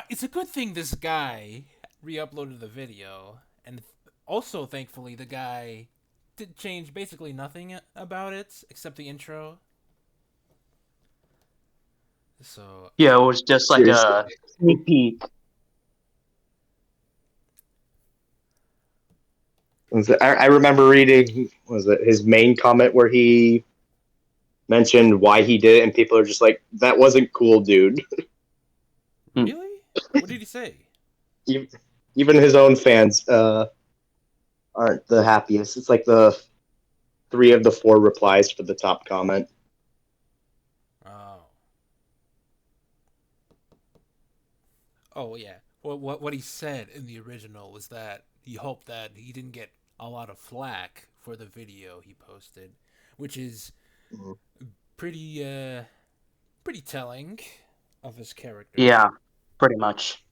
It's a good thing this guy re-uploaded the video, and also thankfully the guy did change basically nothing about it except the intro. So Yeah, it was just like Cheers. a sneak peek. I remember reading, was it his main comment where he mentioned why he did it, and people are just like, "That wasn't cool, dude." Hmm. really, what did he say? Even even his own fans aren't the happiest. It's like the three of the four replies for the top comment. Oh, oh yeah. What he said in the original was that he hoped that he didn't get a lot of flack for the video he posted, which is Mhm. pretty pretty telling of his character. Yeah, pretty much.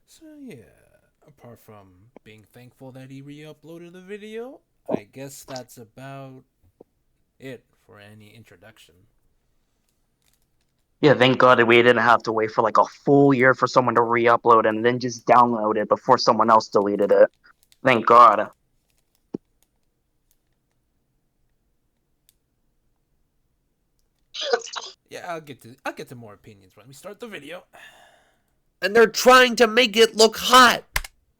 So yeah, apart from being thankful that he re-uploaded the video, I guess that's about it for any introduction. Yeah, thank God that we didn't have to wait for like a full year for someone to re-upload and then just download it before someone else deleted it. Thank God. Yeah, I'll get to more opinions when we start the video. And they're trying to make it look hot.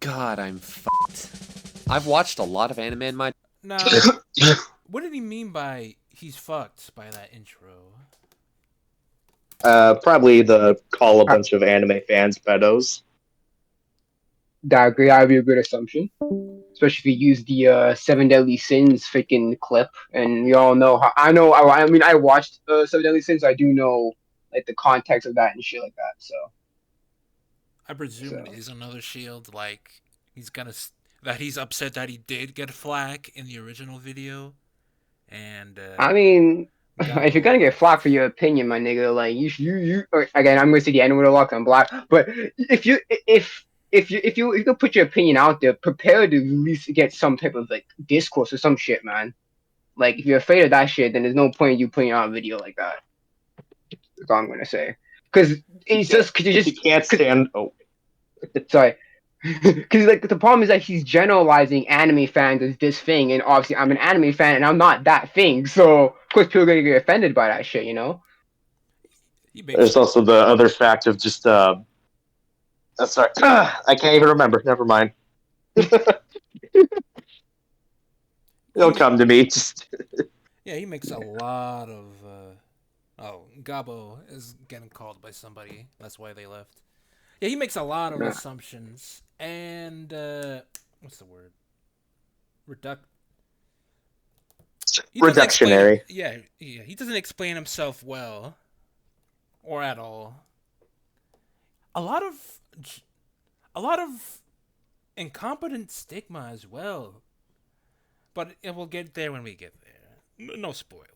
God, I'm fucked. I've watched a lot of anime in my. Now, what did he mean by he's fucked by that intro? Probably the call a I, bunch of anime fans pedos. I agree. That would be a good assumption, especially if you use the Seven Deadly Sins freaking clip, and we all know how. I know. I mean, I watched Seven Deadly Sins. So I do know like the context of that and shit like that. I presume it So is another shield. Like he's gonna that he's upset that he did get flack in the original video, and I mean, if you're Gabo gonna get flack for left. your opinion, my nigga, like you or, again, I'm gonna say the N word a lot 'cause I'm black, but if you can put your opinion out there, prepare to at least get some type of like discourse or some shit, man. Like if you're afraid of that shit, then there's no point in you putting out a video like that. That's all I'm gonna say. Because it's just because you If you just can't cause, stand, oh, sorry. Because like the problem is that he's generalizing anime fans as this thing, and obviously I'm an anime fan and I'm not that thing. So of course people are gonna get offended by that shit, you know? He makes there's also the other fact of just sorry, I can't even remember. Never mind. he It'll make come to me. Just yeah he makes a lot of. Oh, Gabo is getting called by somebody. That's why they left. Yeah, he makes a lot of Nah. assumptions and what's the word? Reduct. He doesn't explain. reductionary. Yeah, he doesn't explain himself well or at all. A lot of a lot of incompetent stigma as well. But we'll get there when we get there. No spoilers.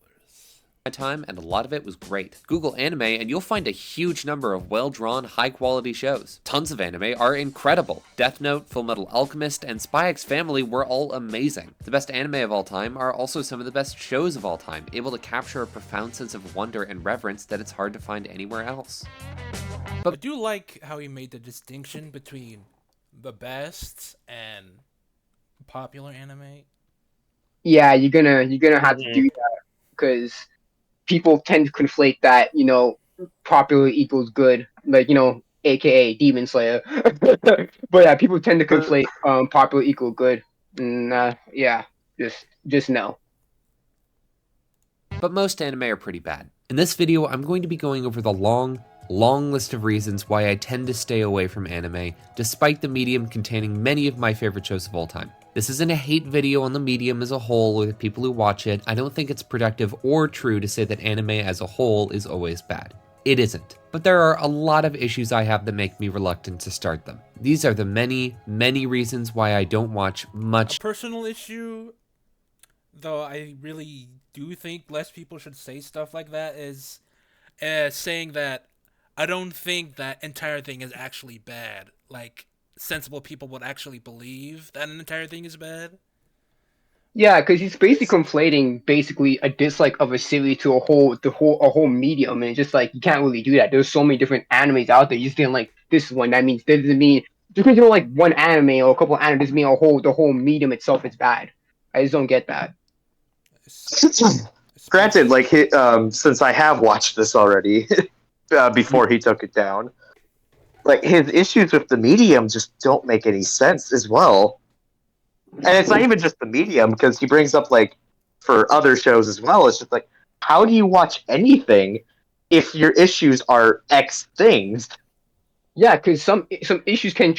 My time, and a lot of it was great. Google anime, and you'll find a huge number of well-drawn, high-quality shows. Tons of anime are incredible. Death Note, Fullmetal Alchemist, and Spy X Family were all amazing. The best anime of all time are also some of the best shows of all time, able to capture a profound sense of wonder and reverence that it's hard to find anywhere else. I do like how he made the distinction between the best and popular anime. Yeah, you're gonna have to do Mhm. that because people tend to conflate that, popular equals good, like aka Demon Slayer. But yeah, people tend to conflate popular equal good. And yeah, just no. But most anime are pretty bad. In this video, I'm going to be going over the long list of reasons why I tend to stay away from anime, despite the medium containing many of my favorite shows of all time. This isn't a hate video on the medium as a whole or the people who watch it. I don't think it's productive or true to say that anime as a whole is always bad. It isn't. But there are a lot of issues I have that make me reluctant to start them. These are the many reasons why I don't watch A much. personal issue, though, I really do think less people should say stuff like that, is saying that I don't think that entire thing is actually bad. Like, sensible people would actually believe that an entire thing is bad. Yeah, because he's basically conflating basically a dislike of a series to a whole medium, and it's just like you can't really do that. There's so many different animes out there. You just didn't like this one. That means that doesn't mean just because you don't like one anime or a couple of anime doesn't mean the whole medium itself is bad. I just don't get that. Granted, Especially, like since I have watched this already before he took it down, like his issues with the medium just don't make any sense as well. And it's not even just the medium because he brings up like for other shows as well. It's just like, how do you watch anything if your issues are X things? Yeah, because some issues can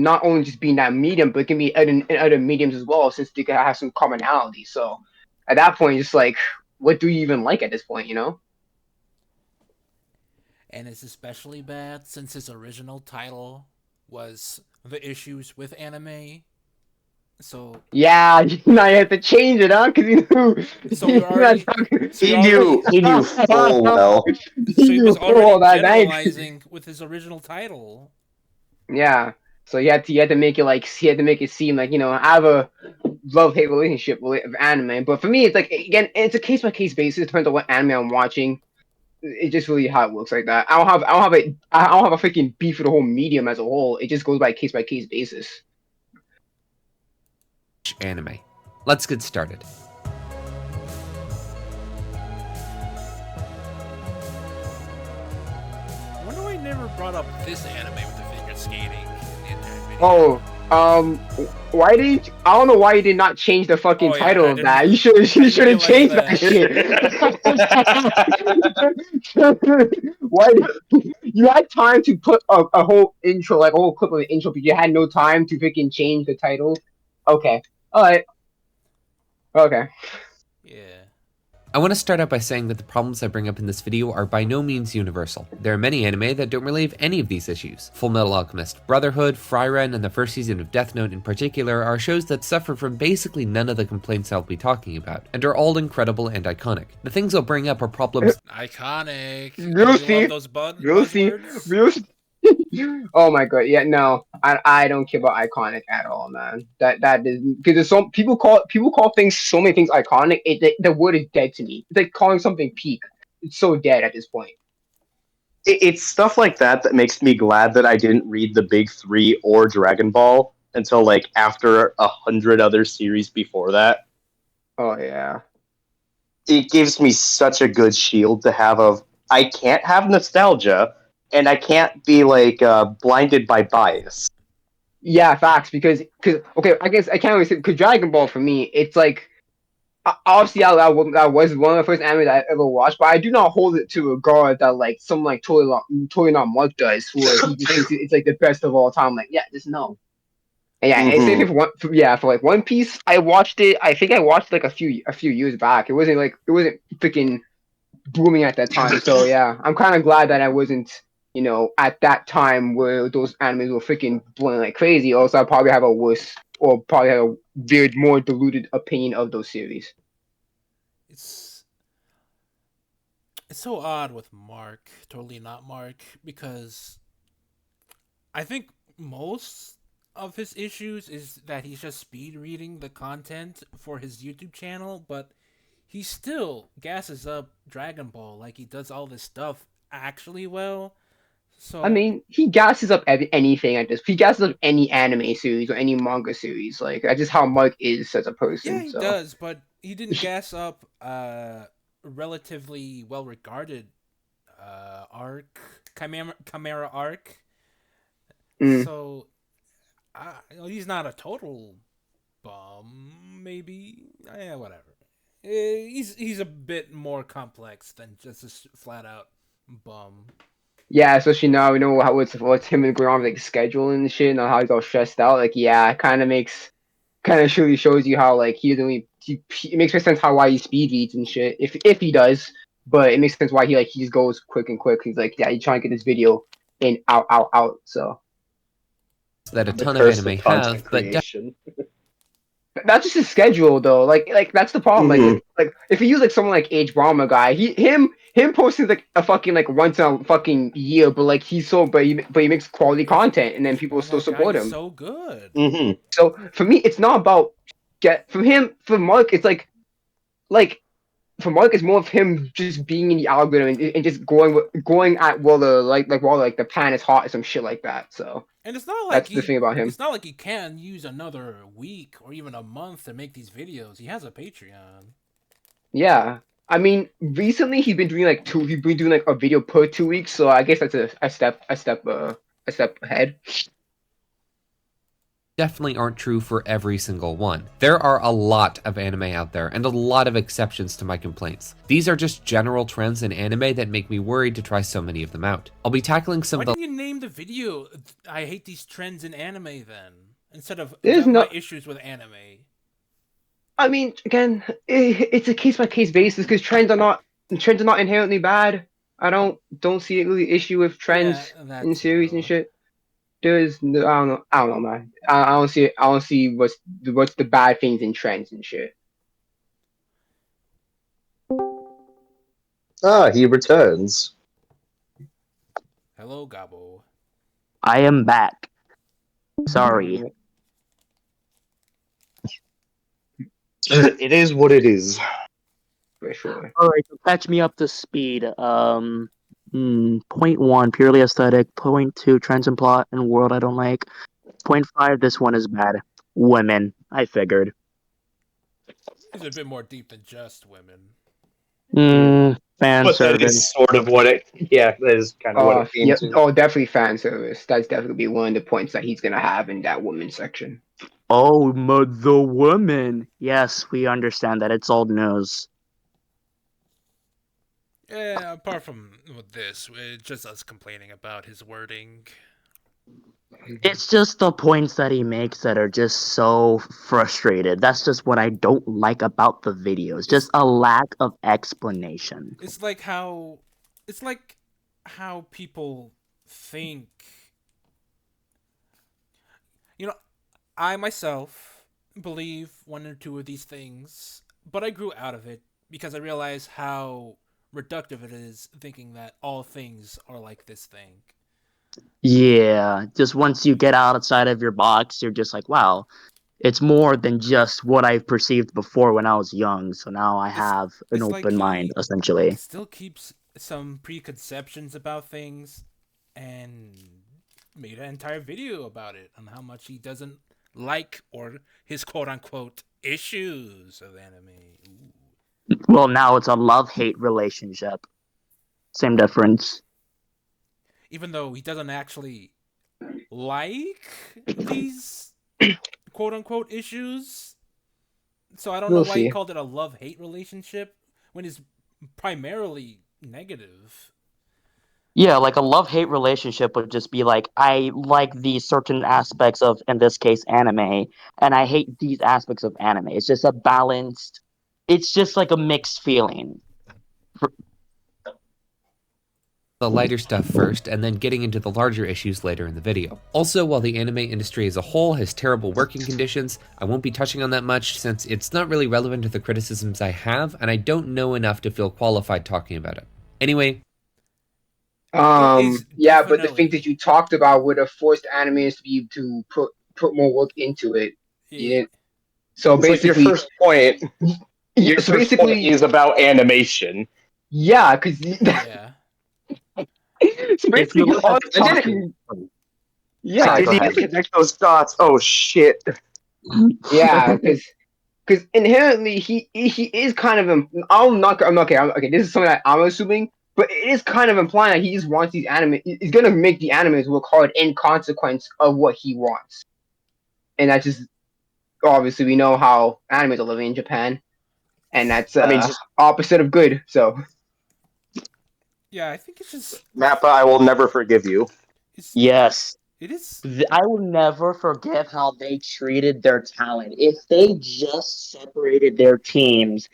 not only just be in that medium, but it can be in other mediums as well, since they can have some commonality. So at that point, it's like, what do you even like at this point? You know? and it's especially bad since his original title was "The Issues with Anime." So, Yeah, now you have to change it, huh? Because you knew so you're you're not already, talking. so He you're already, knew he knew full well. so You he knew was full already well that night. generalizing with his original title. Yeah. So you had to make it like you had to make it seem like I have a love hate relationship with anime, but for me it's like again it's a case by case basis. It depends on what anime I'm watching. It's just really how it works like that. I don't have a freaking beef with the whole medium as a whole. It just goes by case basis. Anime. Let's get started. I wonder why I never brought up this anime with the figure skating in the entire video. Oh, why did I don't know why you did not change the fucking Oh yeah, I title of didn't. that. I You didn't should have realize changed that that. shit. Why you had time to put a whole intro, like a whole clip of an intro, but you had no time to freaking change the title. Okay, all right, okay. Yeah. I want to start out by saying that the problems I bring up in this video are by no means universal. There are many anime that don't relieve any of these issues. Fullmetal Alchemist Brotherhood, Frieren, and the first season of Death Note in particular are shows that suffer from basically none of the complaints I'll be talking about, and are all incredible and iconic. The things I'll bring up are problems Iconic. We'll You love see. those We'll see. buzzwords? We'll see. Oh my god, yeah, no, I don't care about iconic at all, man. That is because there's some people call things so many things iconic. The word is dead to me. It's like calling something peak. It's so dead at this point. It's stuff like that that makes me glad that I didn't read the Big Three or Dragon Ball until like after 100 other series before that. Oh yeah. It gives me such a good shield to have of I can't have nostalgia and I can't be like blinded by bias. Yeah, facts. Because okay, I guess I can't really say because Dragon Ball for me, it's like obviously that was one of the first anime that I ever watched, but I do not hold it to a regard that like some like totally not Mark does, where he just thinks it's like the best of all time. Like, yeah, just no. And yeah, and same Mm-hmm. thing for like One Piece. I watched it. I think I watched like a few years back. It wasn't freaking booming at that time. So yeah, I'm kind of glad that I wasn't at that time where those animes were freaking blowing like crazy. Also, I probably have a worse or probably have a very more diluted opinion of those series. It's it's so odd with Mark, totally not Mark, because I think most of his issues is that he's just speed reading the content for his YouTube channel, but he still gasses up Dragon Ball like he does all this stuff actually well. I So mean, he gasses up anything at this. He gasses up any anime series or any manga series. Like that's just how Mark is as a yeah, person. he So does, but he didn't gas up relatively well regarded arc Chimera arc. mm. So he's not a total bum, maybe. Yeah, whatever. He's a bit more complex than just a flat out bum. Yeah, especially now we know how what's him and Graham like schedule and shit, and how he's all stressed out. Like, yeah, it kind of surely shows you how like he doesn't really, it makes sense how why he speed reads and shit if he does, but it makes sense why he just goes quick and quick. He's like, yeah, he's trying to get this video in out. So that a The ton of curse anime of content have, but creation. that's just his schedule though. Like that's the problem. Mm-hmm. Like if you use like someone like H Brahma guy, him posting like a fucking like once in a fucking year, but like he's so but he makes quality content and then H people bomb still that guy support is him. so good. Mm-hmm. So for me, it's not about get from him. For Mark, it's like for Mark, it's more of him just being in the algorithm and just going at while the pan is hot or some shit like that. So And it's not like that's the thing about him. it's not like he can use another week or even a month to make these videos. He has a Patreon. Yeah. I mean, recently he's been doing like a video per 2 weeks, so I guess that's a step ahead. Definitely aren't true for every single one. There are a lot of anime out there, and a lot of exceptions to my complaints. These are just general trends in anime that make me worried to try so many of them out. I'll be tackling some Why of the didn't you name the video I hate these trends in anime then? Instead of There's my no issues with anime. I mean, again, it's a case by case basis because trends are not inherently bad. I don't see a really issue with Yeah, trends that in series and too. shit. I don't know, man. I don't see what's the bad things in trends and shit. Ah, he returns. Hello, Gabo. I am back. Sorry. It is what it is. For sure. All right, so catch me up to speed. Point one, purely aesthetic. Point two, trends and plot and world I don't like. Point five, this one is bad. Women, I figured. It's a bit more deep than just women. Fan But that service. is sort of what it. Yeah, that is kind of what it came Yeah. to. Oh, definitely fan service. That's definitely be one of the points that he's gonna have in that woman section. Oh, the woman. Yes, we understand that. It's old news. Yeah, apart from with this, it's just us complaining about his wording. It's just the points that he makes that are just so frustrated. That's just what I don't like about the videos. Just a lack of explanation. It's like how people think. You know, I myself believe one or two of these things, but I grew out of it because I realized how reductive it is thinking that all things are like this thing. Yeah, just once you get outside of your box, you're just like, wow, it's more than just what I perceived before when I was young. So now I It's have an it's like open mind, he essentially. still keeps some preconceptions about things and made an entire video about it on how much he doesn't like or his quote unquote issues of anime. Ooh. Well, now it's a love-hate relationship. Same difference. Even though he doesn't actually like these quote unquote issues. So I don't know We'll why he see. called it a love hate relationship when it's primarily negative. Yeah, like a love-hate relationship would just be like, I like these certain aspects of, in this case, anime, and I hate these aspects of anime. It's just a balanced, it's just like a mixed feeling. the lighter stuff first, and then getting into the larger issues later in the video. Also, while the anime industry as a whole has terrible working conditions, I won't be touching on that much since it's not really relevant to the criticisms I have, and I don't know enough to feel qualified talking about it. Anyway, It is Yeah, but the things definitely that you talked about would have forced animators to be to put more work into it. yeah, Yeah. So It's like your basically, first point. yeah, Your so first point basically, is about animation. yeah, because yeah. so If you basically, look all at it's I didn't. talking. I Yeah, Sorry, go didn't ahead. even connect those dots. Oh shit! yeah, because inherently he is kind of I'm okay. Okay, this is something that I'm assuming, but it is kind of implying that he just wants these anime. He's gonna make the animes work hard in consequence of what he wants, and that's just obviously we know how animes are living in Japan, and that's I mean, just opposite of good. So Yeah, I think it's just Mappa. I will never forgive you. it's Yes. it is I will never forget how they treated their talent. If they just separated their teams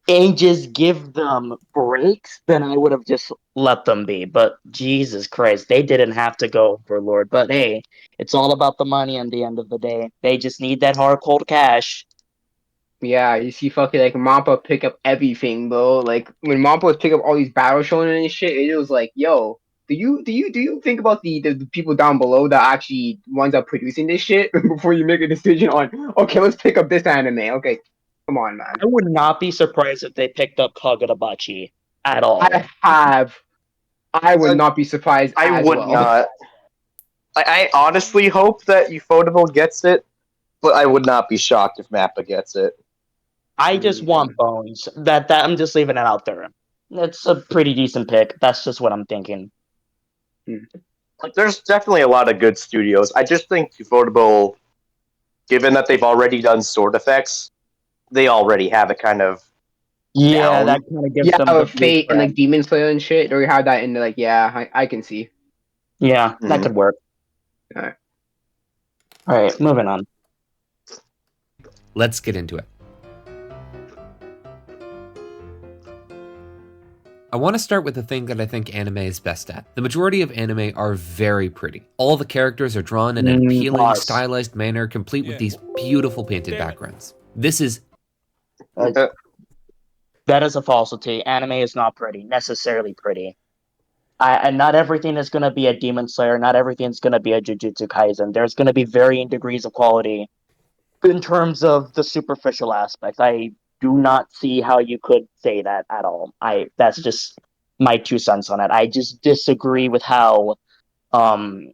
and just give them breaks, then I would have just let them be. But Jesus Christ, they didn't have to go overlord. But hey, it's all about the money at the end of the day. They just need that hard cold cash. yeah, you see fucking like Mappa pick up everything, bro. Like when Mappa was pick up all these battle shonen and shit, it was like, yo, Do you think about the people down below that actually ones that are producing this shit before you make a decision on, okay, let's pick up this anime. Okay, come on, man. I would not be surprised if they picked up Kagurabachi at all. I would Uh, not be surprised I as would well. not. I honestly hope that Ufotable gets it, but I would not be shocked if Mappa gets it. I just want Bones. That I'm just leaving it out there. It's a pretty decent pick. That's just what I'm thinking. Like, there's definitely a lot of good studios. I just think Ufotable, given that they've already done Sword Effects, they already have it kind of Yeah, down. that kind of gives Yeah, them the with Fate and like blueprint. Demon Slayer and shit. Or you have that in like, yeah, I can see. Yeah, that Mhm. could work. Alright. All right, moving on. Let's get into it. I want to start with the thing that I think anime is best at. The majority of anime are very pretty. All the characters are drawn in an appealing, Pause. stylized manner, complete with Yeah. these beautiful painted Damn it. backgrounds. This is That is a falsity. Anime is not pretty, necessarily pretty. And not everything is going to be a Demon Slayer. Not everything is going to be a Jujutsu Kaisen. There's going to be varying degrees of quality in terms of the superficial aspects. I do not see how you could say that at all. That's just my 2 cents on it. I just disagree with how So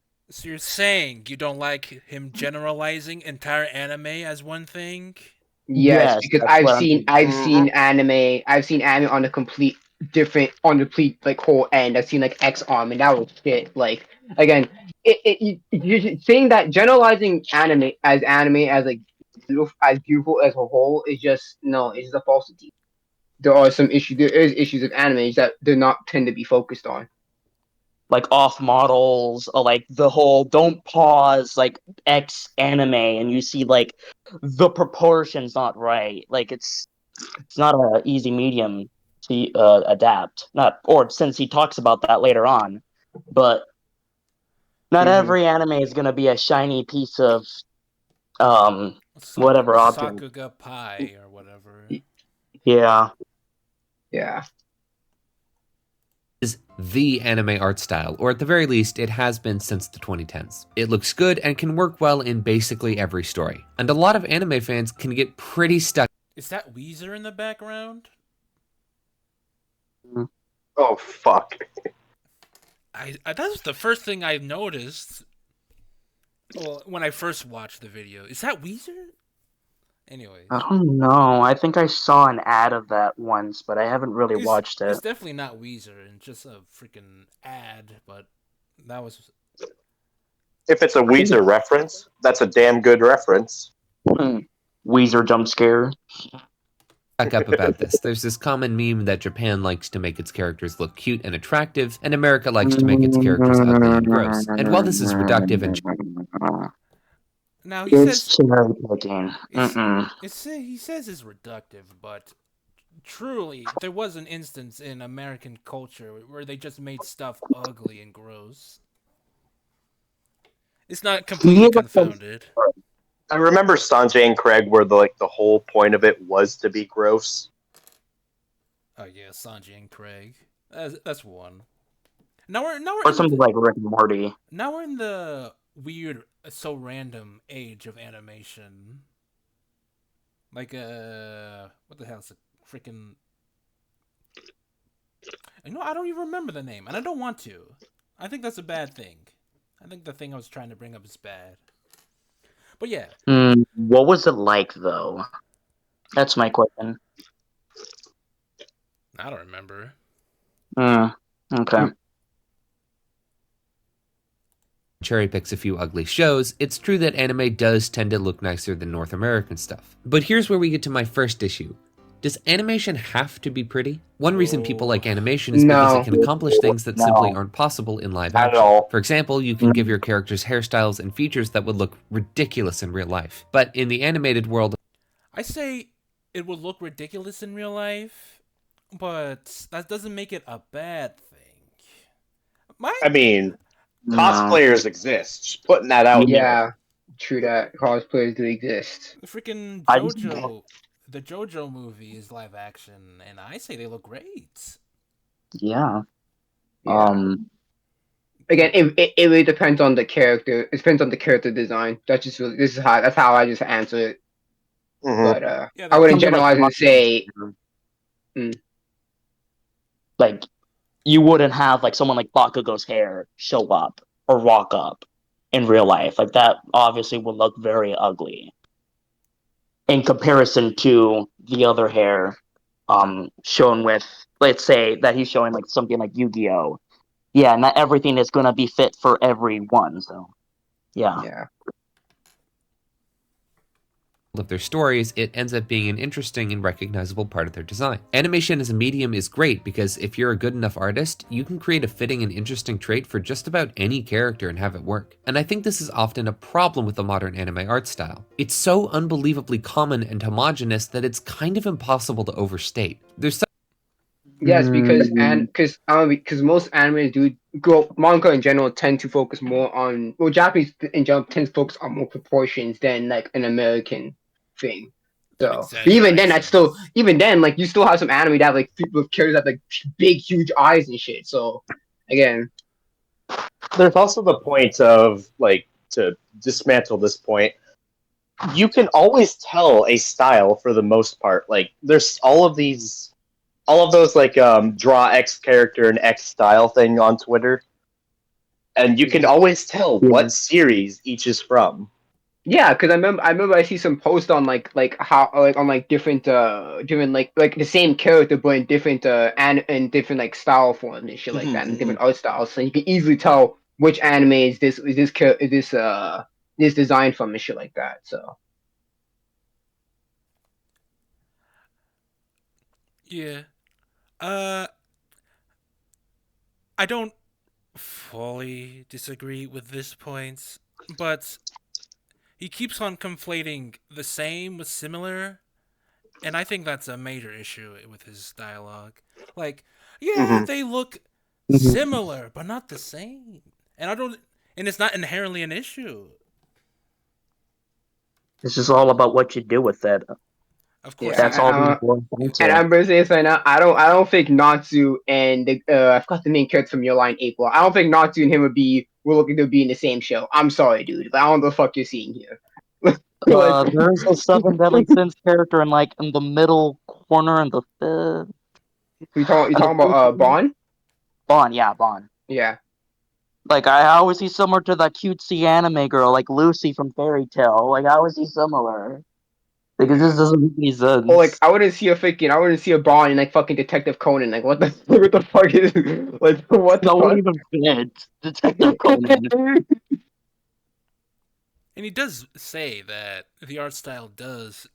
you're saying you don't like him generalizing entire anime as one thing? Yes, yes, because that's what I'm thinking. I've seen anime on a complete different on the complete like whole end. I've seen like X Arm and that was shit. Like again, you're saying that generalizing anime as like beautiful as a whole is just no, it's just a falsity. There are some issues. There is issues of anime that they're not tend to be focused on. Like off models, or like the whole don't pause like X anime and you see like the proportions not right. Like it's not an easy medium to adapt. Not or since he talks about that later on, but not Mhm. every anime is gonna be a shiny piece of whatever object. Sakuga Pie or whatever. Yeah. Yeah. is the anime art style, or at the very least, it has been since the 2010s. It looks good and can work well in basically every story. And a lot of anime fans can get pretty stuck. Is that Weezer in the background? Oh fuck! That was the first thing I noticed. Well, when I first watched the video, is that Weezer? Anyways, I don't know. I think I saw an ad of that once, but I haven't really watched it. it's definitely not Weezer and just a freaking ad. But that was If it's a think Weezer reference, that's a damn good reference. Weezer jump scare. Back up about this. There's this common meme that Japan likes to make its characters look cute and attractive, and America likes to make its characters ugly and gross. And while this is reductive and now he It's says cherry picking. he says it's reductive, but truly there was an instance in American culture where they just made stuff ugly and gross. It's not completely confounded. I remember Sanjay and Craig, where the whole point of it was to be gross. Oh yeah, Sanji and Craig. That's one. Now we're Or something like Rick and Morty. now we're in the weird, so random age of animation. Like what the hell's a freaking? I don't even remember the name, and I don't want to. I think that's a bad thing. I think the thing I was trying to bring up is bad. But yeah, What was it like, though? That's my question. I don't remember. Okay. cherry picks a few ugly shows, it's true that anime does tend to look nicer than North American stuff. But here's where we get to my first issue. Does animation have to be pretty? One reason people like animation is because it can accomplish things that simply aren't possible in live Not at action. all. For example, you can give your characters hairstyles and features that would look ridiculous in real life. But in the animated world, I say it would look ridiculous in real life, but that doesn't make it a bad thing. I mean, cosplayers exist. Just putting that out there. Yeah, true that cosplayers do exist. The freaking I just- the JoJo movie is live action, and I say they look great. Yeah. Yeah. Again, it really depends on the character. It depends on the character design. That's just really, that's how I just answer it. Mhm. But Yeah, I that wouldn't Something like generalize and say like you wouldn't have like someone like Bakugo's hair show up or walk up in real life. Like that obviously would look very ugly in comparison to the other hair shown with, let's say that he's showing like something like Yu-Gi-Oh. Yeah, not everything is gonna be fit for everyone, so yeah. yeah. of their stories, it ends up being an interesting and recognizable part of their design. Animation as a medium is great because if you're a good enough artist, you can create a fitting and interesting trait for just about any character and have it work. And I think this is often a problem with the modern anime art style. It's so unbelievably common and homogenous that it's kind of impossible to overstate. There's Yes, because Mm, because most anime do go manga in general tend to focus more on Japanese in general tends to focus on more proportions than like an American thing. than So but exaggerations. even then like you still have some anime that have like people with characters that have like big huge eyes and shit. So again, There's also the point of like to dismantle this point. You can always tell a style for the most part. Like there's all of those like draw X character and X style thing on Twitter, and you can mhm. always tell yeah. what series each is from. Yeah, because I remember I see some posts on like how like on like different like the same character but in different and in different like style forms and shit like that and different art styles, so you can easily tell which anime is this design from and shit like that. So Yeah. Uh, I don't fully disagree with this point, but he keeps on conflating the same with similar, and I think that's a major issue with his dialogue. Like, yeah, Mm-hmm. they look Mhm. similar, but not the same. And I don't and it's not inherently an issue. It's just all about what you do with it. Of course yeah, That's he all it boils down and to. I'm gonna say this right now. I don't think Natsu and the I forgot the main character from Your Line April. I don't think Natsu and him we're looking to be in the same show. I'm sorry, dude, but I don't know the fuck you're seeing here. like There's a Seven Deadly Sins character in like in the middle corner in the you in the talking about first one. Bond? Bond, yeah, Bond. Yeah. Like I always see similar to that cutesy anime girl, like Lucy from Fairy Tale. Like I always see similar. Like it just Yeah. doesn't make any Or like sense. I wouldn't see a Bond in like fucking Detective Conan. Like what the what the fuck is like what the That wouldn't fuck? even fit. Detective Conan. and he does say that the art style does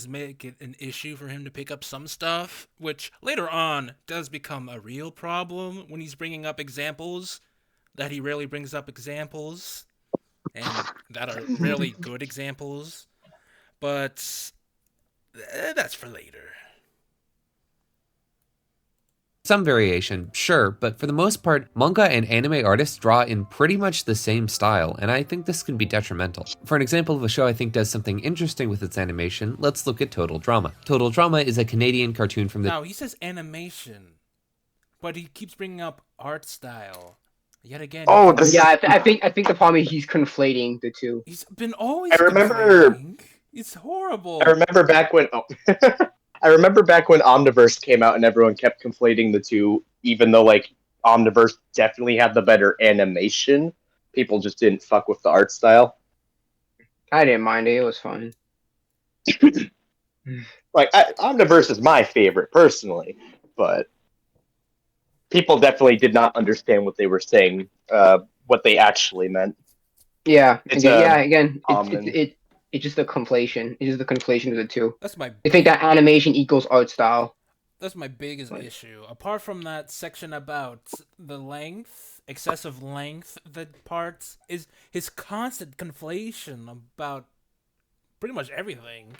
make it an issue for him to pick up some stuff, which later on does become a real problem when he's bringing up examples that he rarely brings up examples and that are rarely good examples. But that's for later. some variation, sure, but for the most part, manga and anime artists draw in pretty much the same style, and I think this can be detrimental. For an example of a show I think does something interesting with its animation, let's look at Total Drama. Total Drama is a Canadian cartoon from the Now he says animation, but he keeps bringing up art style. Yet again, Oh, this is. I think the problem is he's conflating the two. he's been I always remember. conflating. It's I horrible. remember back when. Oh. I remember back when Omniverse came out and everyone kept conflating the two, even though like Omniverse definitely had the better animation. People just didn't fuck with the art style. I didn't mind it. It was fun. Like Omniverse is my favorite personally, but people definitely did not understand what they were saying, what they actually meant. Yeah, It's a again, common. it's just a conflation. It's just the conflation of the two. That's my They think big that animation equals art style. that's my biggest Like, issue. Apart from that section about the length, excessive length, that part is his constant conflation about pretty much everything.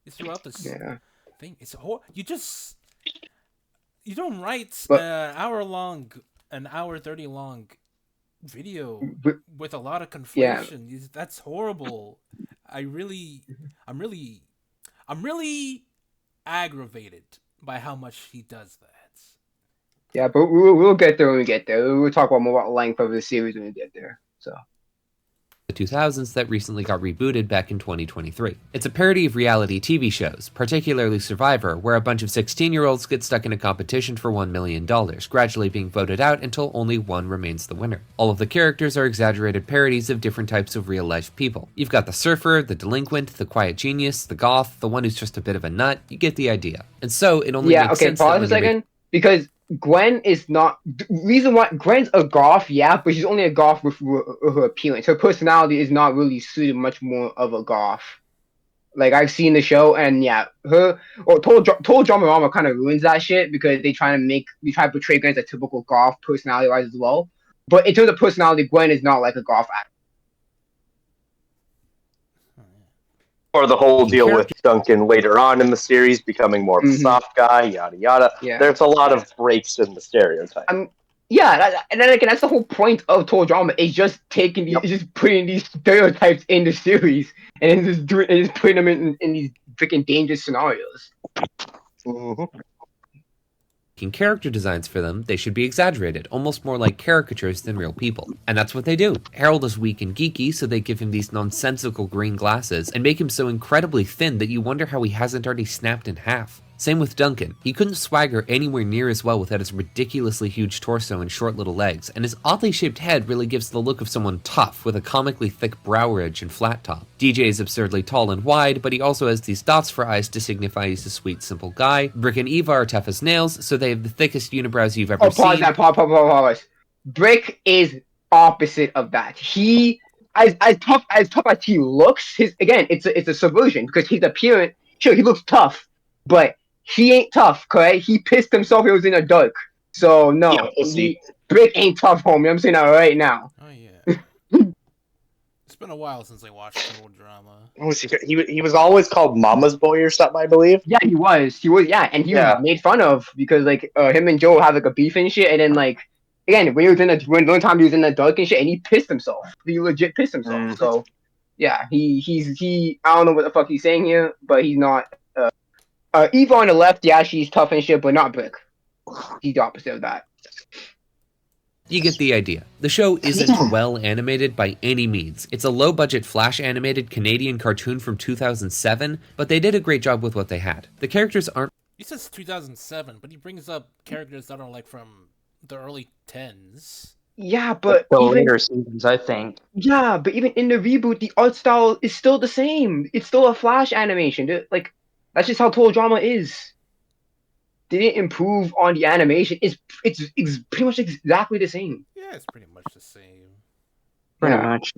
It's throughout this yeah, thing. You don't write but an hour 30 long video but with a lot of yeah, conflation. That's horrible. I really, I'm really, I'm really aggravated by how much he does that. Yeah, but we'll get there when we get there. We'll talk about more about length of the series when we get there. So. The 2000s that recently got rebooted back in 2023. It's a parody of reality TV shows, particularly Survivor, where a bunch of 16-year-olds get stuck in a competition for $1 million, gradually being voted out until only one remains the winner. All of the characters are exaggerated parodies of different types of real-life people. You've got the surfer, the delinquent, the quiet genius, the goth, the one who's just a bit of a nut. You get the idea. And so it only makes sense that Pause a when they're second. Because Gwen is not reason why Gwen's a goth, yeah, but she's only a goth with her appearance. Her personality is not really suited much more of a goth. Like I've seen the show, and yeah, her or Total Drama kind of ruins that shit because they try to portray Gwen as a typical goth personality wise as well. But in terms of personality, Gwen is not like a goth actor. Or the whole deal with character- Duncan later on in the series becoming more of a soft guy, yada yada. Yeah. There's a lot of breaks in the stereotype. And then again, that's the whole point of Total Drama is just taking these, just putting these stereotypes in the series, and then just putting them in these freaking dangerous scenarios. Mm-hmm. character designs for them, they should be exaggerated, almost more like caricatures than real people. And that's what they do. Harold is weak and geeky, so they give him these nonsensical green glasses and make him so incredibly thin that you wonder how he hasn't already snapped in half. Same with Duncan. He couldn't swagger anywhere near as well without his ridiculously huge torso and short little legs, and his oddly shaped head really gives the look of someone tough with a comically thick brow ridge and flat top. DJ is absurdly tall and wide, but he also has these dots for eyes to signify he's a sweet, simple guy. Brick and Eva are tough as nails, so they have the thickest unibrows you've ever seen. Pause. Brick is opposite of that. He, as tough as he looks, it's a subversion because his appearance. Sure, he looks tough, but he ain't tough, correct? He pissed himself. He was in a dark. So no, Brick ain't tough, homie. I'm saying that right now. Oh yeah. It's been a while since I watched Total Drama. He was always called Mama's Boy or something, I believe. Yeah, he was. Yeah, and he was made fun of because like him and Joe have like a beef and shit, and then like again when one time he was in the dark and shit, and he pissed himself. He legit pissed himself. Mm. So yeah, he I don't know what the fuck he's saying here, but he's not. Eva on the left, yeah, she's tough and shit, but not Brick. He's the opposite of that. You get the idea. The show isn't well animated by any means. It's a low-budget Flash animated Canadian cartoon from 2007, but they did a great job with what they had. The characters aren't... He says 2007, but he brings up characters that are like from the early 10s. Yeah, but the later seasons, I think. Yeah, but even in the reboot, the art style is still the same. It's still a Flash animation. Like, that's just how Total Drama is. They didn't improve on the animation. It's pretty much exactly the same. Yeah, it's pretty much the same. Pretty much.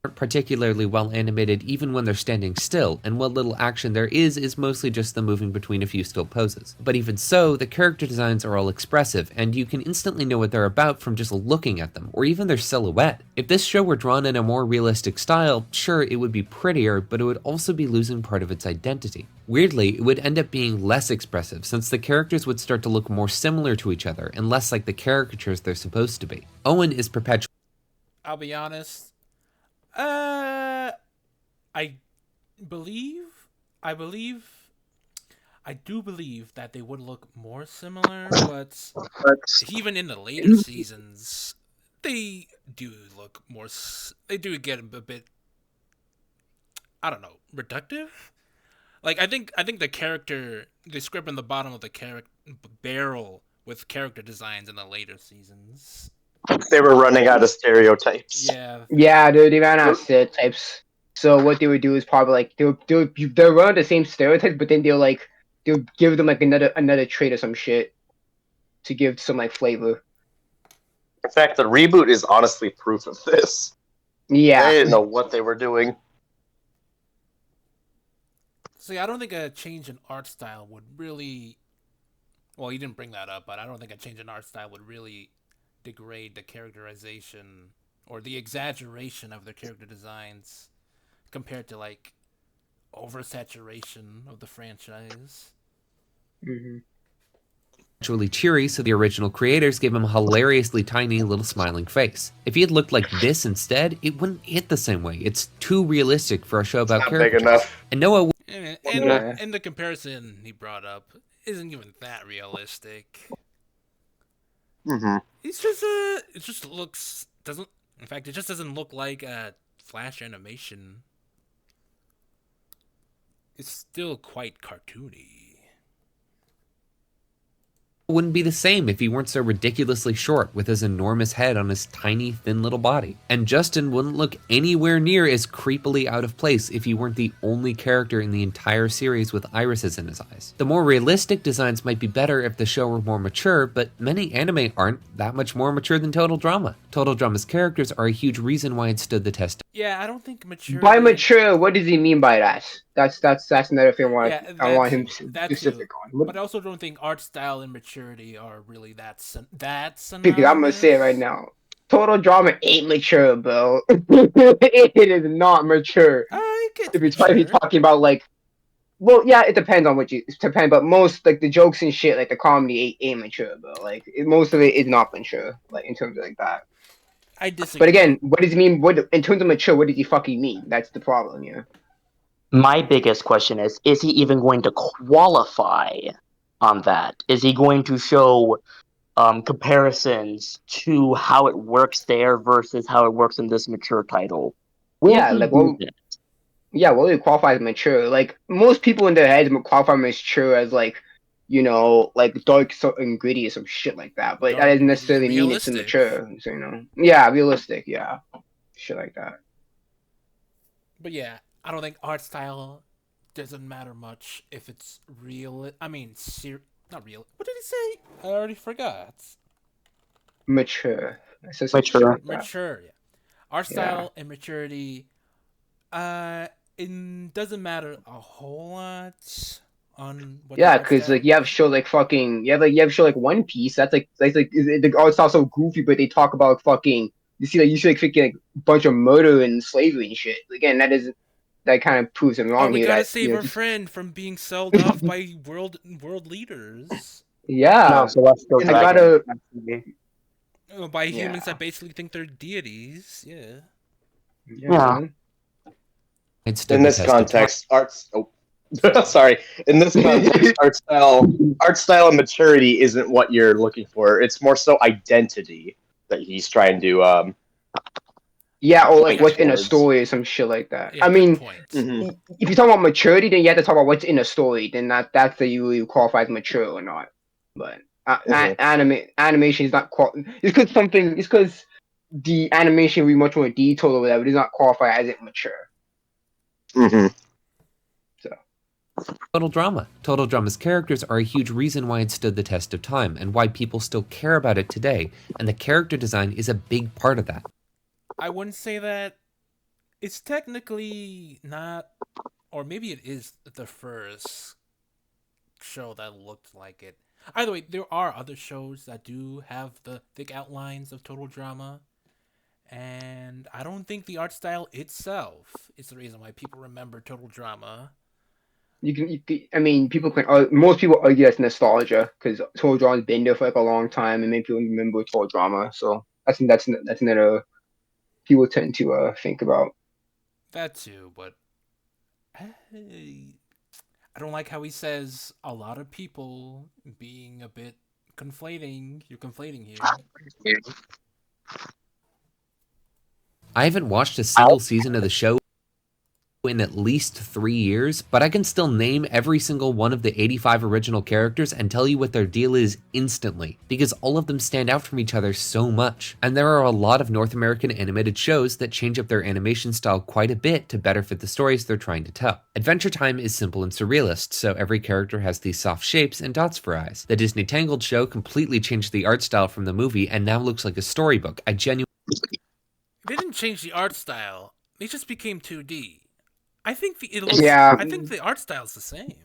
Aren't particularly well animated even when they're standing still, and what little action there is mostly just them moving between a few still poses. But even so, the character designs are all expressive, and you can instantly know what they're about from just looking at them, or even their silhouette. If this show were drawn in a more realistic style, sure, it would be prettier, but it would also be losing part of its identity. Weirdly, it would end up being less expressive, since the characters would start to look more similar to each other, and less like the caricatures they're supposed to be. Owen is perpetually... I'll be honest. I do believe that they would look more similar, but even in the later seasons, they do look more. They do get a bit. I don't know, reductive. Like I think the script in the bottom of the barrel with character designs in the later seasons. They were running out of stereotypes. Yeah, dude, they ran out of stereotypes. So what they would do is probably like they'll run the same stereotypes, but then they'll give them like another trait or some shit to give some like flavor. In fact, the reboot is honestly proof of this. Yeah, they didn't know what they were doing. See, I don't think a change in art style would really. Well, you didn't bring that up, but I don't think a change in art style would really degrade the characterization or the exaggeration of their character designs compared to like oversaturation of the franchise. Actually cheery, so the original creators gave him a hilariously tiny little smiling face. If he had looked like this instead, it wouldn't hit the same way. It's too realistic for a show about characters. Big enough. And Noah... And the comparison he brought up isn't even that realistic. Mm-hmm. It just looks doesn't. In fact, it just doesn't look like a Flash animation. It's still quite cartoony. Wouldn't be the same if he weren't so ridiculously short with his enormous head on his tiny, thin little body. And Justin wouldn't look anywhere near as creepily out of place if he weren't the only character in the entire series with irises in his eyes. The more realistic designs might be better if the show were more mature, but many anime aren't that much more mature than Total Drama. Total Drama's characters are a huge reason why it stood the test. Yeah, I don't think By maturity. mature, what does he mean by that? That's another thing Yeah, I want him that too. specific on. But I also don't think art style and maturity are really that Because I'm gonna say it right synonymous. now. Total Drama ain't mature, bro. It is not mature. It's If you're mature. talking about like, well, yeah, it depends on what you it depends, but most like the jokes and shit, like the comedy ain't mature, bro. Like most of it is not mature, like in terms of like that. I But disagree. again, what does he mean? What in terms of mature? What does he fucking mean? That's the problem, yeah. My biggest question is he even going to qualify on that? Is he going to show comparisons to how it works there versus how it works in this mature title? Will Yeah, he like do well, that? yeah, what do you qualify as mature? Like most people in their heads qualify mature as like, like dark and gritty or some shit like that. But that Dark, doesn't gritty, necessarily mean it's a realistic. mature. So yeah, realistic, yeah, shit like that. But yeah, I don't think art style doesn't matter much if it's real. I mean, not real. What did he say? I already forgot. Mature. I said some shit Mature. like that. Mature. Yeah. Art Yeah, style and maturity. It doesn't matter a whole lot on what the yeah, art because like style. you have show like fucking you have show like One Piece. That's like the art style's so goofy, but they talk about fucking. You see like freaking like bunch of murder and slavery and shit. Again, that kind of proves him Oh, wrong we here. gotta That save our just friend from being sold off by world leaders. No, yeah, Celestial I In Dragon. gotta Actually. By humans yeah that basically think they're deities. Yeah. yeah Yeah. man. It stood the this test of time. context, arts. Oh, sorry. In this context, art style, and maturity isn't what you're looking for. It's more so identity that he's trying to Yeah, or like point Yeah. what's in a towards. story or some shit like that. Yeah. I Good mean, point. Hmm. if you talk about maturity, then you have to talk about what's in a story. Then that's the you qualify as mature or not. But Hmm. animation is not it's because the animation will be much more detailed or whatever. It does not qualify as it mature. Hmm. So Total Drama. Total Drama's characters are a huge reason why it stood the test of time and why people still care about it today, and the character design is a big part of that. I wouldn't say that it's technically not, or maybe it is the first show that looked like it. Either way, there are other shows that do have the thick outlines of Total Drama, and I don't think the art style itself is the reason why people remember Total Drama. I mean, people can. Most people argue that's nostalgia because Total Drama's been there for like a long time, and make people remember Total Drama. So that's another people tend to think about. That too, but I don't like how he says a lot of people being a bit conflating. You're conflating here. I haven't watched a I'll single season of the show in at least 3 years, but I can still name every single one of the 85 original characters and tell you what their deal is instantly, because all of them stand out from each other so much. And there are a lot of North American animated shows that change up their animation style quite a bit to better fit the stories they're trying to tell. Adventure Time is simple and surrealist, so every character has these soft shapes and dots for eyes. The Disney Tangled show completely changed the art style from the movie and now looks like a storybook. I genuinely They didn't change the art style. They just became 2D. I think Yeah, I think the art style's the same.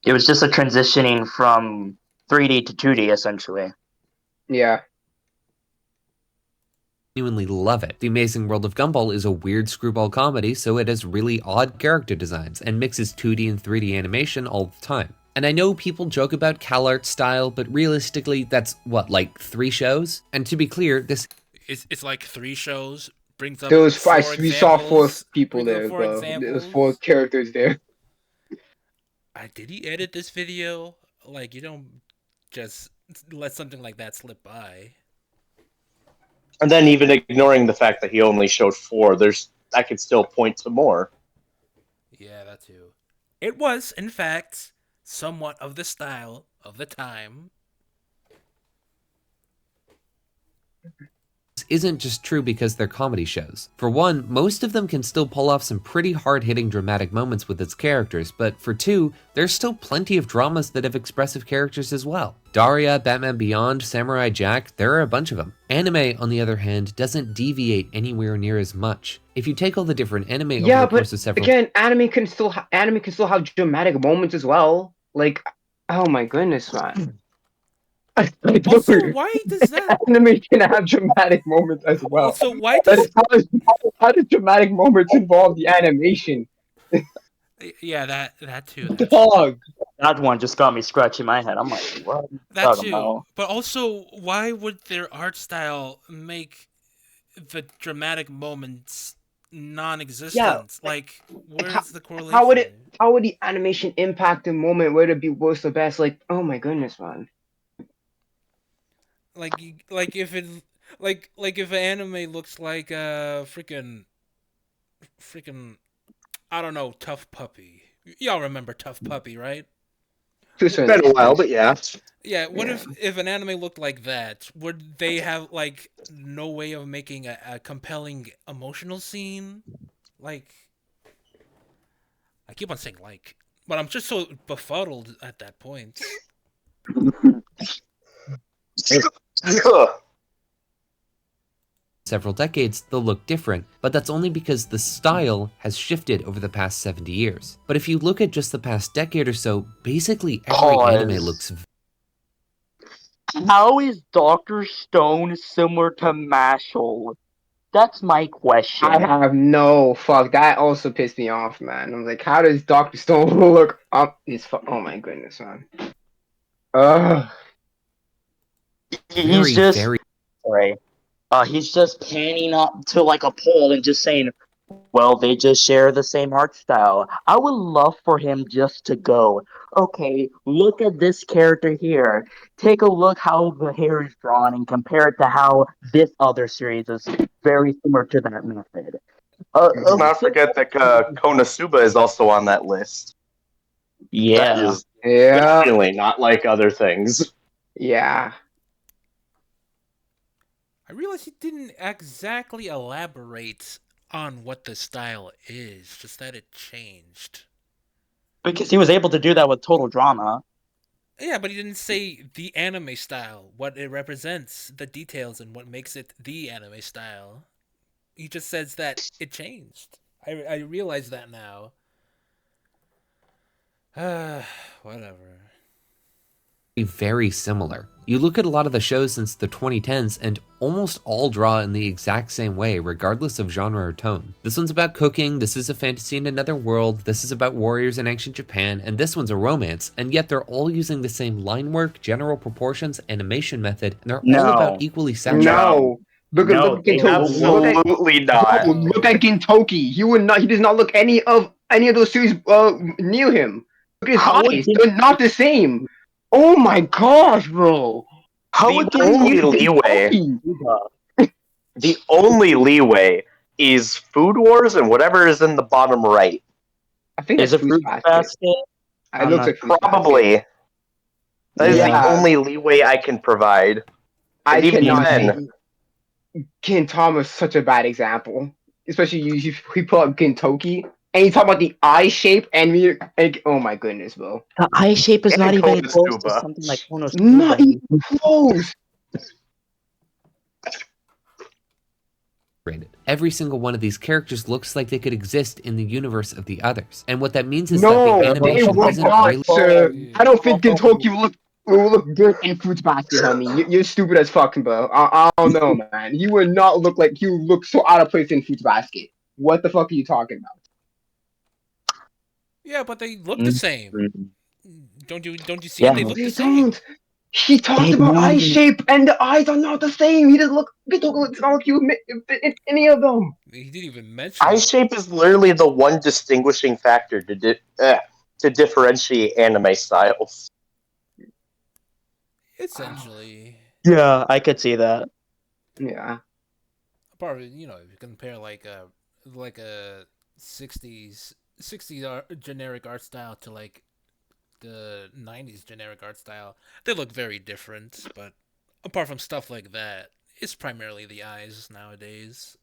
It was just a transitioning from 3D to 2D, essentially. yeah. genuinely love it. The Amazing World of Gumball is a weird screwball comedy, so it has really odd character designs and mixes 2D and 3D animation all the time. And I know people joke about CalArt's style, but realistically, that's what, like 3 shows? And to be clear, this It's like 3 shows. Brings up There was five. four We saw four examples. people Brings up there, 4 bro. There was 4 examples. characters there. Did he edit this video? Like, you don't just let something like that slip by. And then even ignoring the fact that he only showed 4, I could still point to more. Yeah, that too. It was, in fact, somewhat of the style of the time. Isn't just true because they're comedy shows. For one, most of them can still pull off some pretty hard-hitting dramatic moments with its characters, but for two, there's still plenty of dramas that have expressive characters as well. Daria, Batman Beyond, Samurai Jack, there are a bunch of them. Anime, on the other hand, doesn't deviate anywhere near as much. If you take all the different anime over Yeah, the but course of several again, anime can still have dramatic moments as well. Like, oh my goodness, man. Like, Also, dude, why does that? anime can have dramatic moments as well. Also, why That does? is how does dramatic moments involve the animation? Yeah, that too. Dog. That one just got me scratching my head. I'm like, what are you That talking too. about? But also, why would their art style make the dramatic moments Yeah, non-existent? Like, like how, where's the how would it correlation? how would the animation impact the moment? Would it be worse or best? Like, oh my goodness, man. Like if it, like if an anime looks like freaking, I don't know, Tough Puppy. Y'all remember Tough Puppy, right? To a It's certain been a while, extent. but yeah. Yeah. What Yeah. if an anime looked like that? Would they have like no way of making a compelling emotional scene? Like, I keep on saying like, but I'm just so befuddled at that point. several decades, they'll look different, but that's only because the style has shifted over the past 70 years. But if you look at just the past decade or so, basically every anime Pause. looks How is Dr. Stone similar to Mashal? That's my I question. have no fuck. That also pissed me off, man. I'm like, how does Doctor Stone look up? Oh my goodness, man. Ugh. He's very, just very sorry. He's just panning up to like a pole and just saying, well, they just share the same art style. I would love for him just to go, okay, look at this character here. Take a look how the hair is drawn and compare it to how this other series is very similar to that method. Let's not forget that Konosuba is also on that list. That Yeah. is Yeah. definitely not like other things. Yeah. I realize he didn't exactly elaborate on what the style is, just that it changed. Because he was able to do that with total drama. Yeah, but he didn't say the anime style, what it represents, the details, and what makes it the anime style. He just says that it changed. I realize that now. Whatever. very similar. You look at a lot of the shows since the 2010s and almost all draw in the exact same way regardless of genre or tone. This one's about cooking, this is a fantasy in another world, this is about warriors in ancient Japan, and this one's a romance, and yet they're all using the same line work, general proportions, animation method, and they're all about No. equally saturated. No. Look No, at they Gintoki. Look at Absolutely bro, not. look at Gintoki. He does not look any of those series near him. Look at his How would eyes. They're not the same. Oh my gosh, bro. how The would only Gintoki leeway, Gintoki. do that? the only leeway is Food Wars and whatever is in the bottom right. I think Is that's it Fruits Fruit Basket. Basket? It I'm looks not like Fruits Basket. Probably. That is the Yeah. only leeway I can provide. I And even cannot then, think. Gintama is such a bad example. Especially we pull up Gintoki and you talk about the eye shape and oh my goodness, bro. The eye shape is not and even close to Konosuba. something like Not Konosuba. even close. Every single one of these characters looks like they could exist in the universe of the others. And what that means is that No, the they animation would isn't not, really sir. I don't think Oh, Gintoki will look good in Fruits Basket, homie. You're stupid as fucking, bro. I don't know, man. He would not look like he would look so out of place in Fruits Basket. What the fuck are you talking about? Yeah, but they look the same. Don't you see it? yeah, They look They the same. don't. He talked they about eye don't. shape, and the eyes are not the same. He doesn't look. Gintoki looks not like you in any of them. He didn't even Eye mention. shape is literally the one distinguishing factor to differentiate anime styles. Essentially, Yeah, I could see that. Yeah. apart from, if you compare like a '60s generic art style to like the '90s generic art style, they look very different. But apart from stuff like that, it's primarily the eyes nowadays.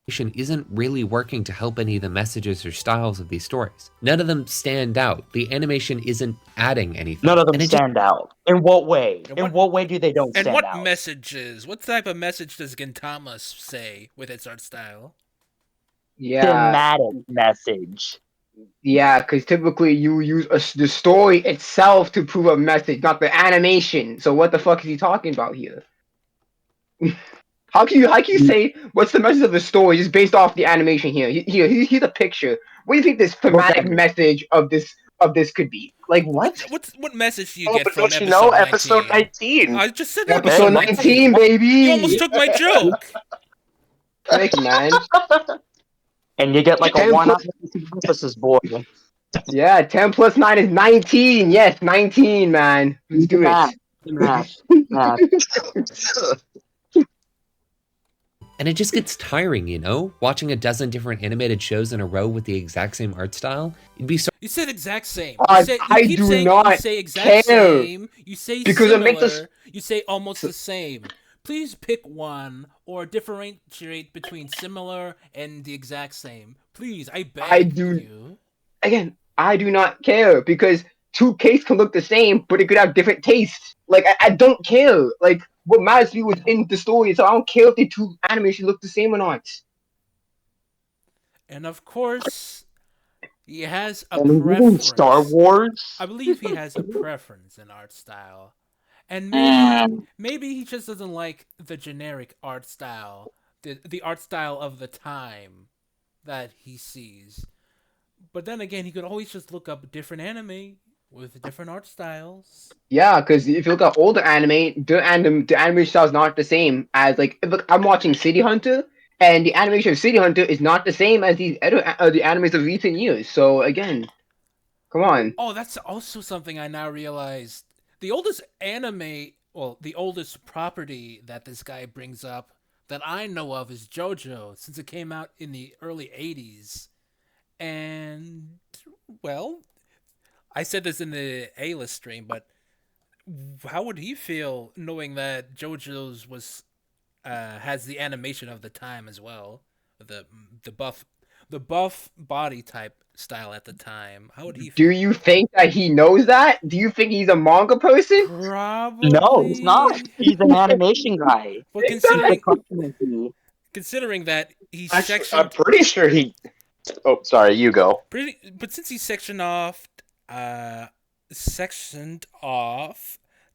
Isn't really working to help any of the messages or styles of these stories. None of them stand out. The animation isn't adding anything. None of them And it just stand out. In what way? And In what way do they don't stand what out? messages? What type of message does Gintama say with its art style? Yeah. Thematic message. Yeah, because typically you use the story itself to prove a message, not the animation. So what the fuck is he talking about here? How can you say what's the message of the story just based off the animation here? Here's a picture. What do you think this Well, thematic then, message of this could be? Like what? What message do you Oh, get but from don't you know? episode Episode 19? 19. I just said Episode episode 19. 19, You almost baby. took my joke. Thank you, man. and you get like a 10 1-hour plus, synopsis, boy. yeah, 10 plus 9 is 19. Yes, 19, man. Let's Do the do it. math. Do the math. Math. And it just gets tiring, Watching a dozen different animated shows in a row with the exact same art style. It'd be so You said exact same. You I keep do saying you not say exact care same. You say because it makes us. similar. You say almost the same. Please pick one or differentiate between similar and the exact same. Please, I I beg do you. again. I do not care because two cakes can look the same, but it could have different tastes. Like I don't care. Like what matters to me was in the story, so I don't care if the two animations look the same or not. And of course, he has a And even Star preference. Wars. I believe he has a preference in art style. And And maybe he just doesn't like the generic art style, the art style of the time that he sees. But then again, he could always just look up different anime with different art styles. Yeah, because if you look at older anime, the animation style is not the same as like look. I'm watching City Hunter, and the animation of City Hunter is not the same as the animes of recent years. So again, come on. Oh, that's also something I now realized. The oldest anime, well, the oldest property that this guy brings up that I know of is JoJo, since it came out in the early 80s. And, well, I said this in the A-list stream, but how would he feel knowing that JoJo's was has the animation of the time as well, the the buff the buff body type style at the time? How would he Do feel? you think that he knows that? Do you think he's a manga person? no, he's not. Probably, He's an animation guy. but He's a Exactly. cartoon monkey. considering that he's Actually, I'm sectioned pretty sure he. Oh, sorry, you go. but since he's sectioned off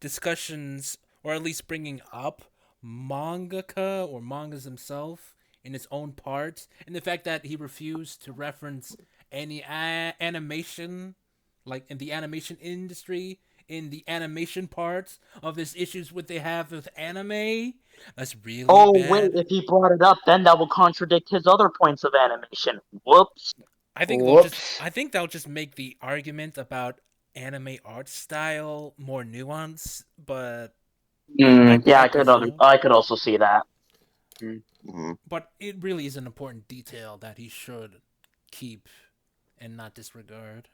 discussions, or at least bringing up mangaka or mangas himself in its own parts, and the fact that he refused to reference any animation, like in the animation industry, in the animation parts of his issues what they have with anime, that's really Oh, wait, bad. if he brought it up, then that will contradict his other points of animation. Whoops. Whoops. I think they'll just make the argument about anime art style more nuanced, but Yeah, I presume. I could also see that. Mhm. But it really is an important detail that he should keep and not disregard.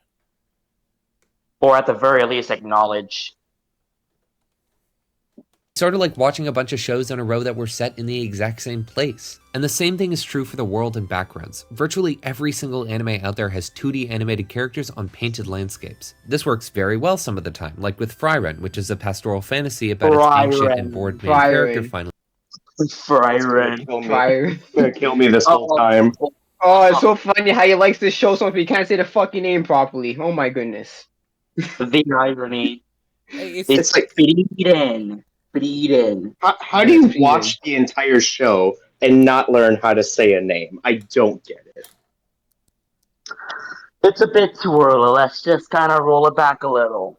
Or at the very least, acknowledge. sort of like watching a bunch of shows in a row that were set in the exact same place. And the same thing is true for the world and backgrounds. Virtually every single anime out there has 2D animated characters on painted landscapes. This works very well some of the time, like with Frieren, which is a pastoral fantasy about its ancient and bored main character Frieren. finally Frieren. Fire. Gonna kill me this whole time. Oh, it's so funny how he likes to show something he can't say the fucking name properly. Oh my goodness. The irony. Hey, It's like, Frieren. Frieren. how do Yeah, you it's watch the entire show and not learn how to say a name? I don't get it. It's a bit too early. Let's just kind of roll it back a little.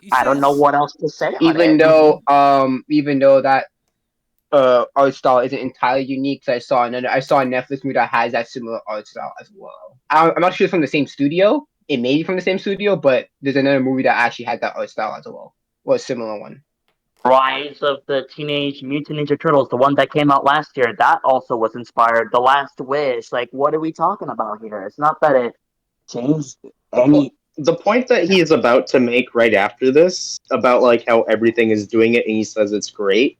He I don't know says, what else to say on it. Even though that art style isn't entirely unique, 'cause I saw a Netflix movie that has that similar art style as well. I'm not sure it's from the same studio. It may be from the same studio, but there's another movie that actually had that art style as well, or a similar one. Rise of the Teenage Mutant Ninja Turtles, the one that came out last year, that also was inspired. The Last Wish. Like, what are we talking about here? It's not that it changed The po- any. the point that he is about to make right after this about like how everything is doing it and he says it's great.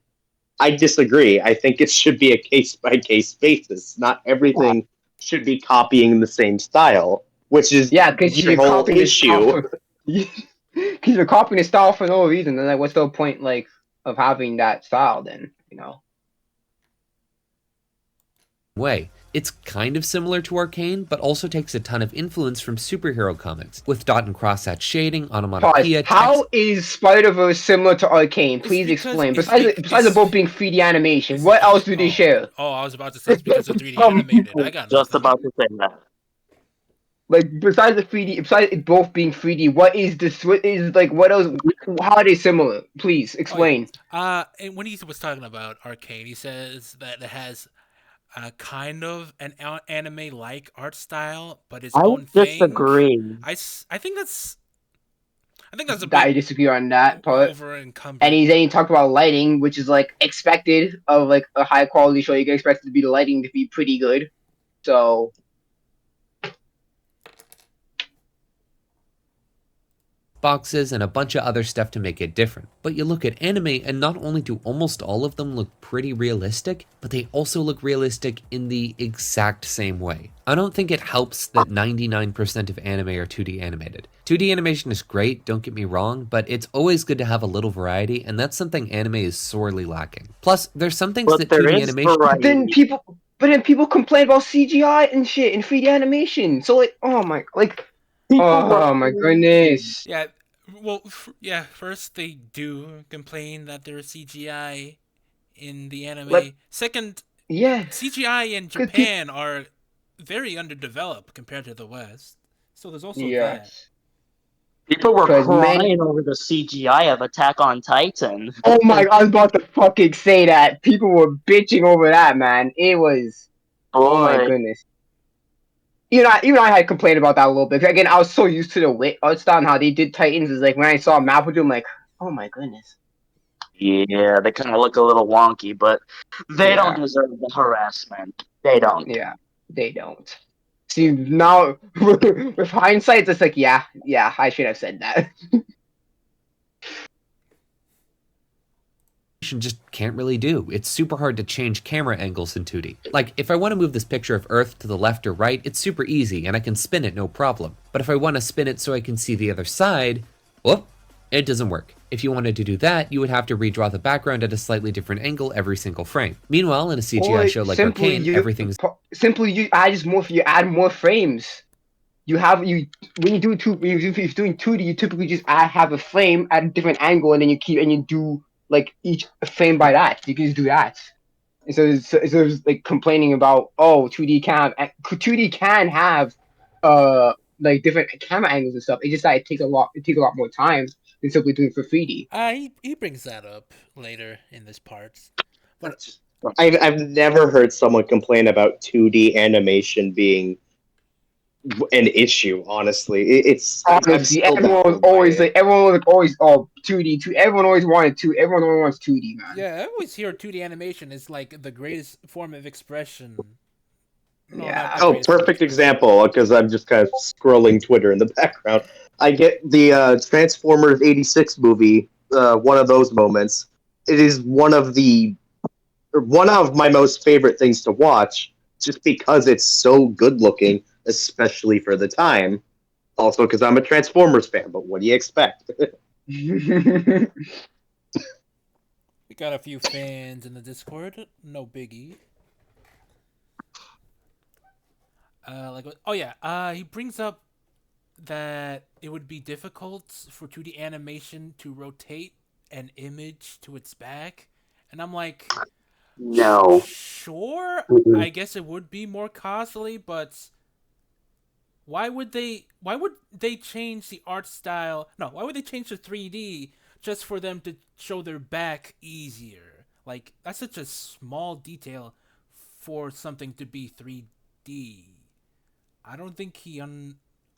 I disagree. I think it should be a case by case basis. Not Yeah, everything should be copying the same style, which is yeah, because your you're whole copying this style issue. for, because you're copying this style for no reason. Then, like, what's the point, like, of having that style? Then, you know. way. It's kind of similar to Arcane, but also takes a ton of influence from superhero comics, with dot and crosshat shading, Pause. onomatopoeia, text. How is Spider-Verse similar to Arcane? it's Please because explain. Besides the both being 3D animation, what else do they share? I was about to say it's because it's 3D Um, animated. I got Just nothing. about to say that. like besides it both being 3D, what is this? What is like? What else? How are they similar? Please Oh yeah. explain. And when he was talking about Arcane, he says that it has kind of an anime-like art style, but its I would own thing. disagree. I think that's a I bit disagree on that part. over And encumbered. he talked about lighting, which is like expected of like a high quality show. You can expect the lighting to be pretty good. So Boxes, and a bunch of other stuff to make it different. But you look at anime, and not only do almost all of them look pretty realistic, but they also look realistic in the exact same way. I don't think it helps that 99% of anime are 2D animated. 2D animation is great, don't get me wrong, but it's always good to have a little variety, and that's something anime is sorely lacking. Plus, there's some things But that there 2D is animation then variety. people, but then people complain about CGI and shit and 3D animation. So like, People were oh my complaining. goodness. Yeah, well, yeah. First, they do complain that there's CGI in the Like, anime. Second, yeah, CGI in because people, Japan are very underdeveloped compared to the West. So there's also that. yes, People were because many. crying over the CGI of Attack on Titan. Oh my! I was about to fucking say that. People were bitching over that, man. It was. Oh my Boy, goodness. Even I had complained about that a little bit. 'Cause again, I was so used to the wit art style and how they did Titans. Is like when I saw Maputo, I'm like, oh my goodness. yeah, they kind of look a little wonky, but they don't Yeah, deserve the harassment. They don't. yeah, they don't. See now, with hindsight, it's like, yeah, I should have said that. just can't really do. It's super hard to change camera angles in 2D. Like, if I want to move this picture of Earth to the left or right, it's super easy and I can spin it no problem. But if I want to spin it so I can see the other side, whoop, it doesn't work. If you wanted to do that, you would have to redraw the background at a slightly different angle every single frame. Meanwhile, in a CGI Or show like Arcane, everything's simply you add just more. You add more frames. You when you do two if you're doing 2D, you typically just have a frame at a different angle, and then you do like each frame by that. You can just do that. And so it's like complaining about 2D can have like different camera angles and stuff. It's just that it takes a lot more time than simply doing it for 3D. He brings that up later in this part, but That's just, I've never heard someone complain about 2D animation being an issue. Honestly, I'm Honestly, still baffled by it. everyone was like always 2D two. Everyone only wants 2D, man. yeah, I always hear 2D animation is like the greatest form of expression. No, not the Yeah. Oh, greatest form of perfect expression. example because I'm just kind of scrolling Twitter in the background. I get the Transformers '86 movie. One of those moments. It is one of my most favorite things to watch, just because it's so good looking, especially for the time. Also, because I'm a Transformers fan. But what do you expect? We got a few fans in the Discord. No biggie. Oh yeah. He brings up that it would be difficult for 2D animation to rotate an image to its back, and I'm like, No. sure. Mm-mm. I guess it would be more costly, but Why would they change the art style? No, why would they change the 3D just for them to show their back easier? Like, that's such a small detail for something to be 3D. I don't think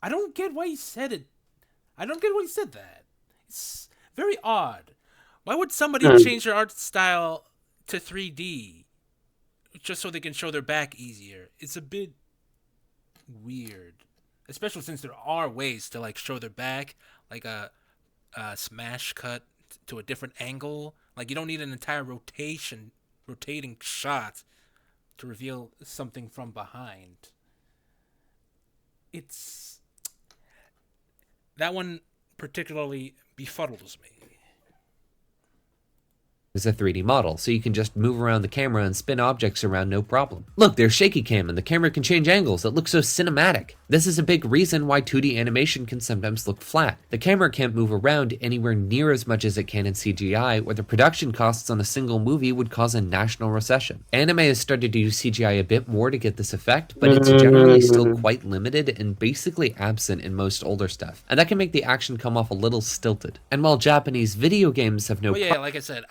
I don't get why he said it. I don't get why he said that. It's very odd. Why would somebody change their art style to 3D just so they can show their back easier? It's a bit weird, especially since there are ways to like show their back, like a smash cut to a different angle. Like you don't need an entire rotating shot to reveal something from behind. It's that one particularly befuddles me. Is a 3D model, so you can just move around the camera and spin objects around no problem. Look, there's shaky cam and the camera can change angles. It looks so cinematic. This is a big reason why 2D animation can sometimes look flat. The camera can't move around anywhere near as much as it can in CGI, or the production costs on a single movie would cause a national recession. Anime has started to use CGI a bit more to get this effect, but it's generally still quite limited and basically absent in most older stuff, and that can make the action come off a little stilted. And while Japanese video games have no Like I said,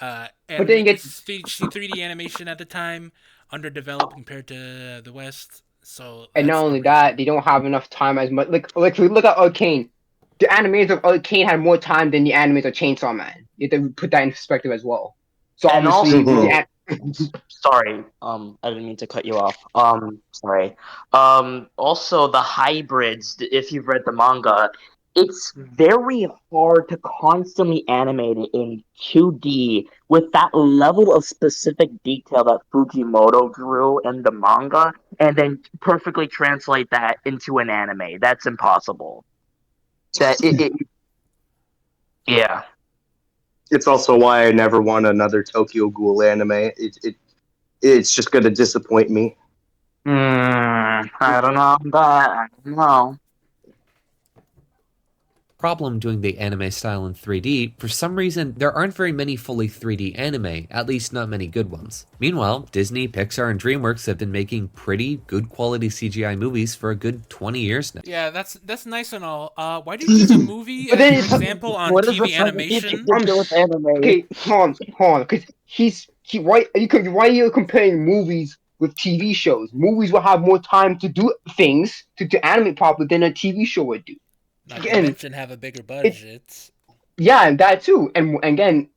But then it's 3D animation at the time underdeveloped compared to the West. So and not that's the only reason. that, they don't have enough time as much. Like if we look at Arcane, the animators of Arcane had more time than the animators of Chainsaw Man. You have to put that in perspective as well. So And obviously, also, sorry, I didn't mean to cut you off. Sorry. Also the hybrids, if you've read the manga, it's very hard to constantly animate it in 2D with that level of specific detail that Fujimoto drew in the manga, and then perfectly translate that into an anime. That's impossible. Yeah. It's also why I never want another Tokyo Ghoul anime. It's just going to disappoint me. I don't know about that. I don't know. problem doing the anime style in 3D, for some reason there aren't very many fully 3D anime, at least not many good ones. Meanwhile, Disney, Pixar, and DreamWorks have been making pretty good quality CGI movies for a good 20 years now. Yeah, that's nice and all. Why do you use a movie But as then your it's- example on What does TV this have anything animation? to do with anime? okay, hold on, because why are you comparing movies with TV shows? Movies will have more time to do things to animate properly than a TV show would do. Not to Again, mention have a bigger it budget. yeah, and that too. And again,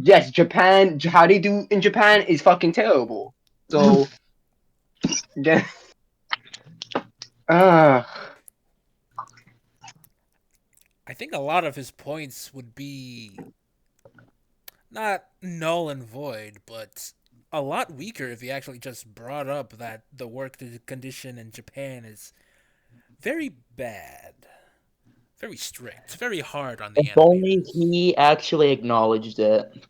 yes, Japan, how they do in Japan is fucking terrible. So yeah, uh, I think a lot of his points would be not null and void, but a lot weaker if he actually just brought up that the work condition in Japan is very bad, very strict, very hard on the If only animators. he actually acknowledged it.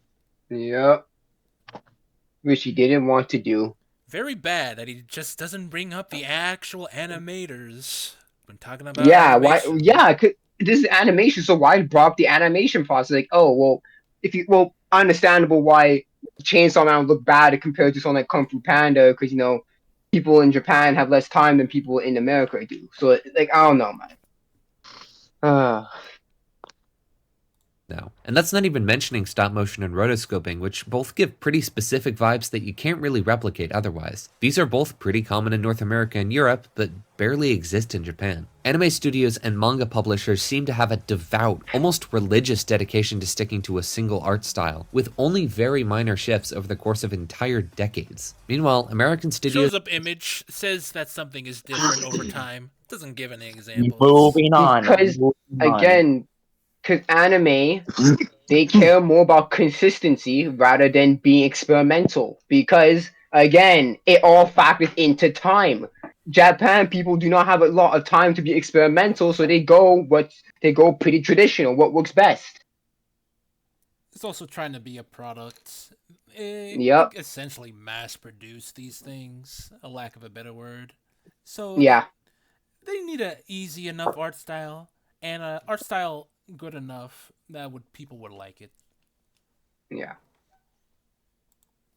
yep, which he didn't want to do. Very bad that he just doesn't bring up the actual animators when talking about Yeah, why? animation. Yeah, this is animation, so why drop the animation process? Like, oh well, understandable why Chainsaw Man would look bad compared to something like Kung Fu Panda, because people in Japan have less time than people in America do. So like, I don't know, man. Now. And that's not even mentioning stop motion and rotoscoping, which both give pretty specific vibes that you can't really replicate otherwise. These are both pretty common in North America and Europe, but barely exist in Japan. Anime studios and manga publishers seem to have a devout, almost religious dedication to sticking to a single art style, with only very minor shifts over the course of entire decades. Meanwhile, American studios Shows up image, says that something is different over time, doesn't give any examples. Moving on. Because moving on. again, because anime, they care more about consistency rather than being experimental. Because again, it all factors into time. Japan people do not have a lot of time to be experimental, so they go pretty traditional. What works best? It's also trying to be a product. Yep. Essentially mass produce these things, a lack of a better word. So Yeah. they need a easy enough art style and a art style good enough that people would like it. Yeah.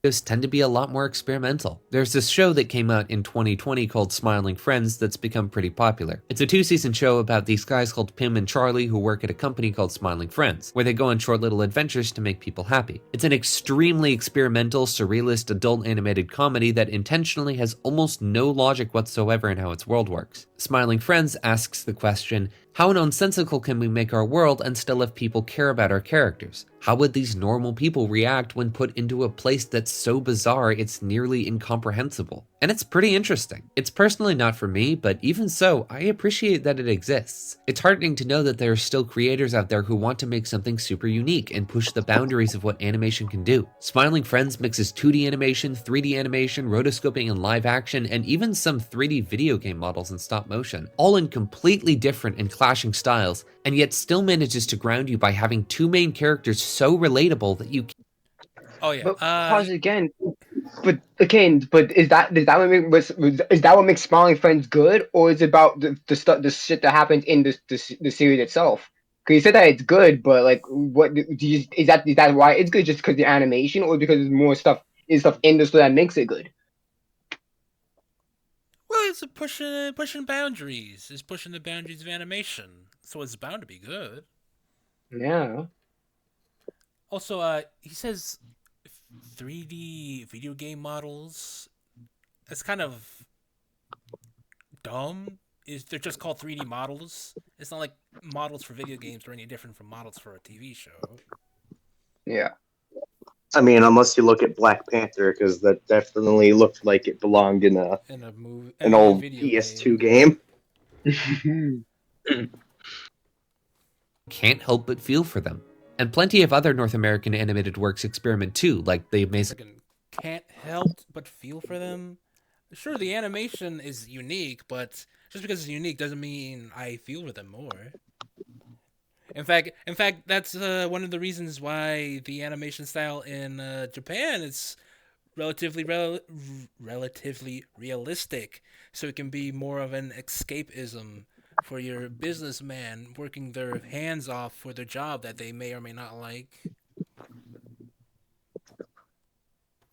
videos tend to be a lot more experimental. There's this show that came out in 2020 called Smiling Friends that's become pretty popular. It's a 2-season show about these guys called Pim and Charlie who work at a company called Smiling Friends, where they go on short little adventures to make people happy. It's an extremely experimental, surrealist, adult animated comedy that intentionally has almost no logic whatsoever in how its world works. Smiling Friends asks the question, how nonsensical can we make our world and still have people care about our characters? How would these normal people react when put into a place that's so bizarre it's nearly incomprehensible? And it's pretty interesting. It's personally not for me, but even so, I appreciate that it exists. It's heartening to know that there are still creators out there who want to make something super unique and push the boundaries of what animation can do. Smiling Friends mixes 2D animation, 3D animation, rotoscoping and live action, and even some 3D video game models and stop motion, all in completely different and clashing styles, and yet still manages to ground you by having two main characters so relatable that you Oh yeah. But pause again. But again, but is that is that what makes Smiling Friends good, or is it about the stuff, the shit that happens in the series itself? Because you said that it's good, but like, what do you, is that why it's good? Just because the animation, or because there's more stuff in the story that makes it good? Well, it's pushing boundaries. It's pushing the boundaries of animation, so it's bound to be good. Yeah. Also, he says 3D video game models. That's kind of dumb. Is they're just called 3D models? It's not like models for video games are any different from models for a TV show. Yeah. I mean, unless you look at Black Panther, because that definitely looked like it belonged in In a movie, an in a old video PS2 game. game. can't help but feel for them. And plenty of other North American animated works experiment too, like The Amazing Freaking can't help but feel for them. Sure, the animation is unique, but just because it's unique doesn't mean I feel for them more. In fact, that's one of the reasons why the animation style in Japan is relatively realistic, so it can be more of an escapism for your businessman working their hands off for their job that they may or may not like.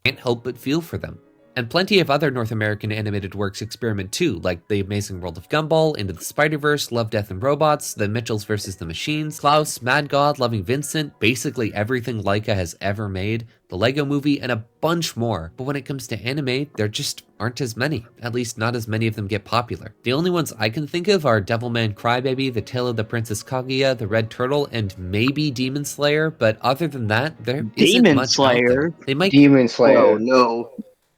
can't help but feel for them. And plenty of other North American animated works experiment too, like The Amazing World of Gumball, Into the Spider-Verse, Love, Death, and Robots, The Mitchells vs. the Machines, Klaus, Mad God, Loving Vincent, basically everything Laika has ever made, the Lego Movie, and a bunch more. But when it comes to anime, there just aren't as many. At least not as many of them get popular. The only ones I can think of are Devilman Crybaby, The Tale of the Princess Kaguya, The Red Turtle, and maybe Demon Slayer, but other than that, there isn't Demon much out there. Slayer? They might Demon Oh Slayer. no.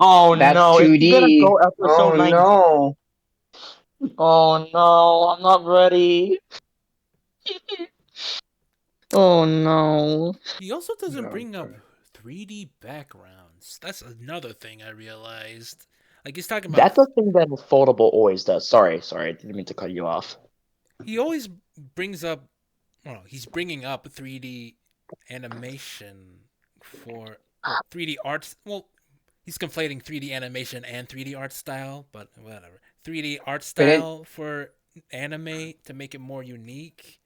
Oh That's no, is he gonna 2D. go Oh episode 19? no. Oh no, I'm not ready. Oh no. He also doesn't No. bring up 3D backgrounds. That's another thing I realized. Like he's talking about, That's a thing that Foldable always does. Sorry, I didn't mean to cut you off. he always brings up, well, he's bringing up 3D animation for 3D art. Well, he's conflating 3D animation and 3D art style, but whatever. 3D art But then, style for anime to make it more unique.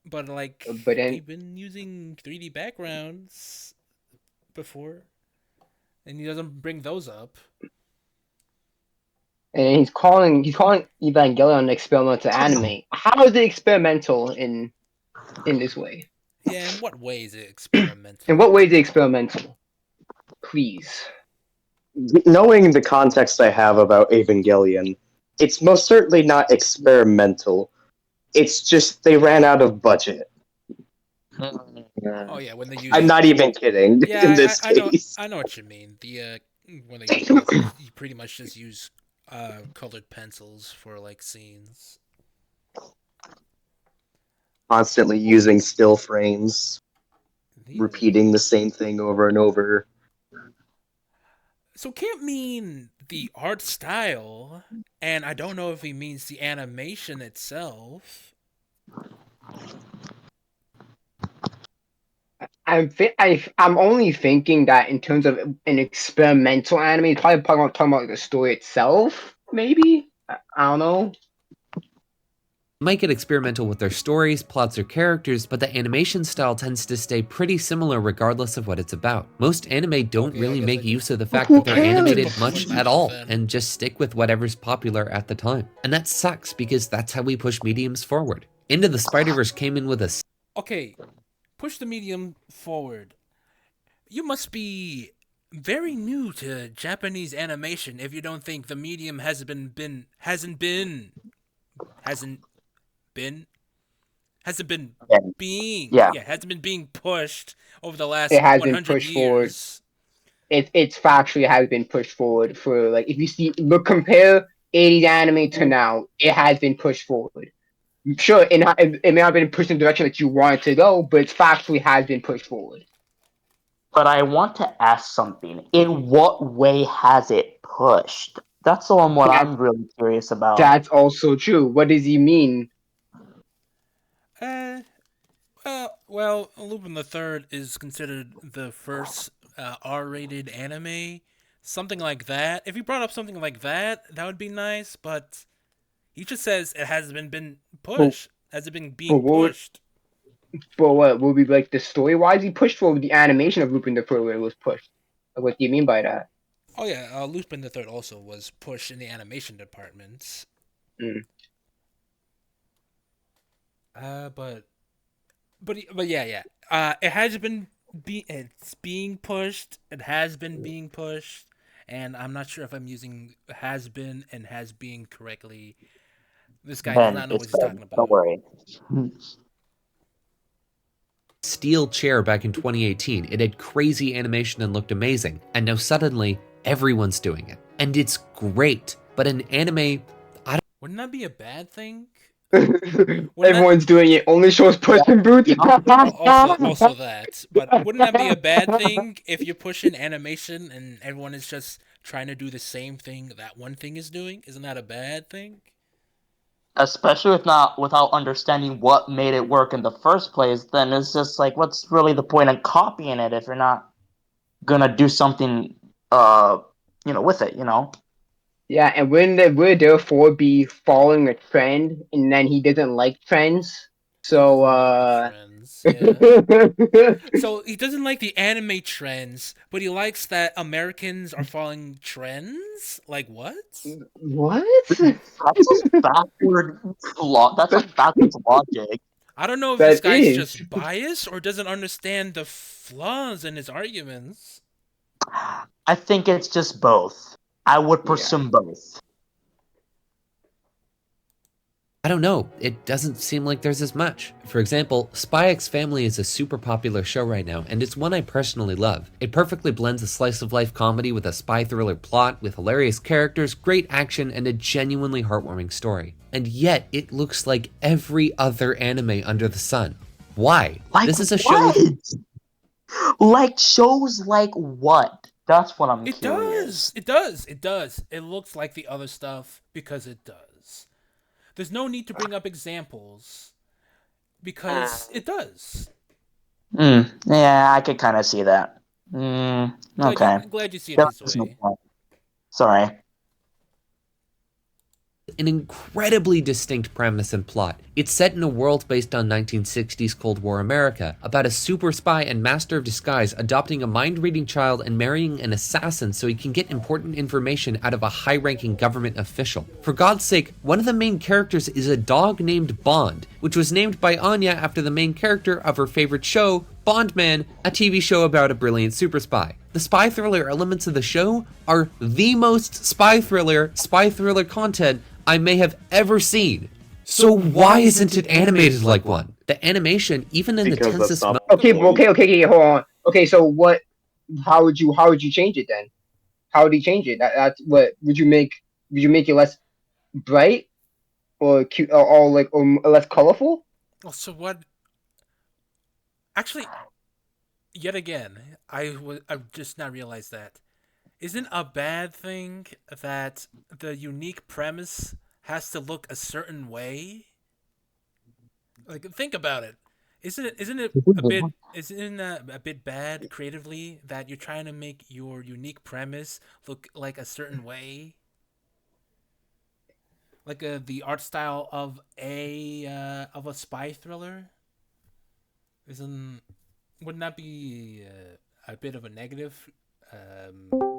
But like but then, they've been using 3D backgrounds before, and he doesn't bring those up. and he's calling Evangelion experimental anime. How is it experimental in this way? Yeah, in what way is it In experimental? what way is it experimental? Please. Knowing the context I have about Evangelion, it's most certainly not experimental. It's just they ran out of budget. Oh yeah, when they use I'm not even kidding in yeah, this I know case. what you mean. The when they you pretty much just use colored pencils for like scenes. Constantly using still frames, Yeah. repeating the same thing over and over. So can't mean the art style, and I don't know if he means the animation itself. I'm only thinking that in terms of an experimental anime, it's probably talking about the story itself. Maybe I don't know. might get experimental with their stories, plots, or characters, but the animation style tends to stay pretty similar regardless of what it's about. Most anime don't Okay, I really guess make I use can- of the fact Who that they're cares? animated What much you at just all, said. and just stick with whatever's popular at the time. And that sucks because that's how we push mediums forward. Into the Spider-Verse came in with a Okay, push the medium forward. You must be very new to Japanese animation if you don't think the medium hasn't been hasn't been Yeah. hasn't been being pushed over the last It has been 100 pushed forward. years. It's factually has been pushed forward for like if you see look compare 80s anime to now, it has been pushed forward. Sure, it may not have been pushed in the direction that you want it to go, but it factually has been pushed forward. But I want to ask something. In what way has it pushed? That's the one what That I'm really curious about. that's also true. What does he mean? Uh, well, Lupin the Third is considered the first R-rated anime, something like that. If you brought up something like that, that would be nice. But he just says it hasn't been But, pushed. Has it been but being what pushed? but what would be like the story wise he pushed for the animation of Lupin the Third was pushed? Like, what do you mean by that? Oh yeah, Lupin the Third also was pushed in the animation departments. Mm. But yeah. It has been it's being pushed. It has been being pushed, and I'm not sure if I'm using has been and has been correctly. This guy does Ben, not know what it's he's Ben. talking Don't about. worry. steel chair back in 2018. It had crazy animation and looked amazing. And now suddenly, everyone's doing it. And it's great. But in anime, Wouldn't that be a bad thing? Wouldn't that Everyone's doing it. Only shows Puss in Boots. also that? But wouldn't that be a bad thing if you push in animation and everyone is just trying to do the same thing that one thing is doing? Isn't that a bad thing? Especially if not without understanding what made it work in the first place, then it's just like, what's really the point of copying it if you're not gonna do something, with it, Yeah, and would therefore be following a trend, and then he doesn't like trends. He So, doesn't like the trends, yeah. So he doesn't like the anime trends, but he likes that Americans are following trends? Like what? what? That's just that's like backwards logic. I don't know if this That guy's is. just biased or doesn't understand the flaws in his arguments. I think it's just both. I would Yeah. presume both. I don't know, it doesn't seem like there's as much. For example, Spy X Family is a super popular show right now, and it's one I personally love. It perfectly blends a slice of life comedy with a spy thriller plot, with hilarious characters, great action, and a genuinely heartwarming story. And yet, it looks like every other anime under the sun. Why? Like This is a what? show. Like shows like what? That's what I'm It curious. does. It does. It does. It looks like the other stuff because it does. There's no need to bring up examples because it does. Yeah, I could kind of see that. Okay. Glad you see it There his was no way. point. Sorry. An incredibly distinct premise and plot. It's set in a world based on 1960s Cold War America, about a super spy and master of disguise adopting a mind-reading child and marrying an assassin so he can get important information out of a high-ranking government official. For God's sake, one of the main characters is a dog named Bond, which was named by Anya after the main character of her favorite show, Bondman, a TV show about a brilliant super spy. The spy thriller elements of the show are the most spy thriller content I may have ever seen. So why isn't it animated like one? The animation, even in Because the that's tensest not Okay, hold on. Okay, so what? How would you change it then? How would you change it? That's what would you make? Would you make it less bright or cute or like or less colorful? Well, so what? Actually, yet again, I've just now realized that. Isn't a bad thing that the unique premise has to look a certain way? Like, think about it. Isn't it a bit bad creatively that you're trying to make your unique premise look like a certain way? like the art style of a spy thriller? Isn't wouldn't that be a bit of a negative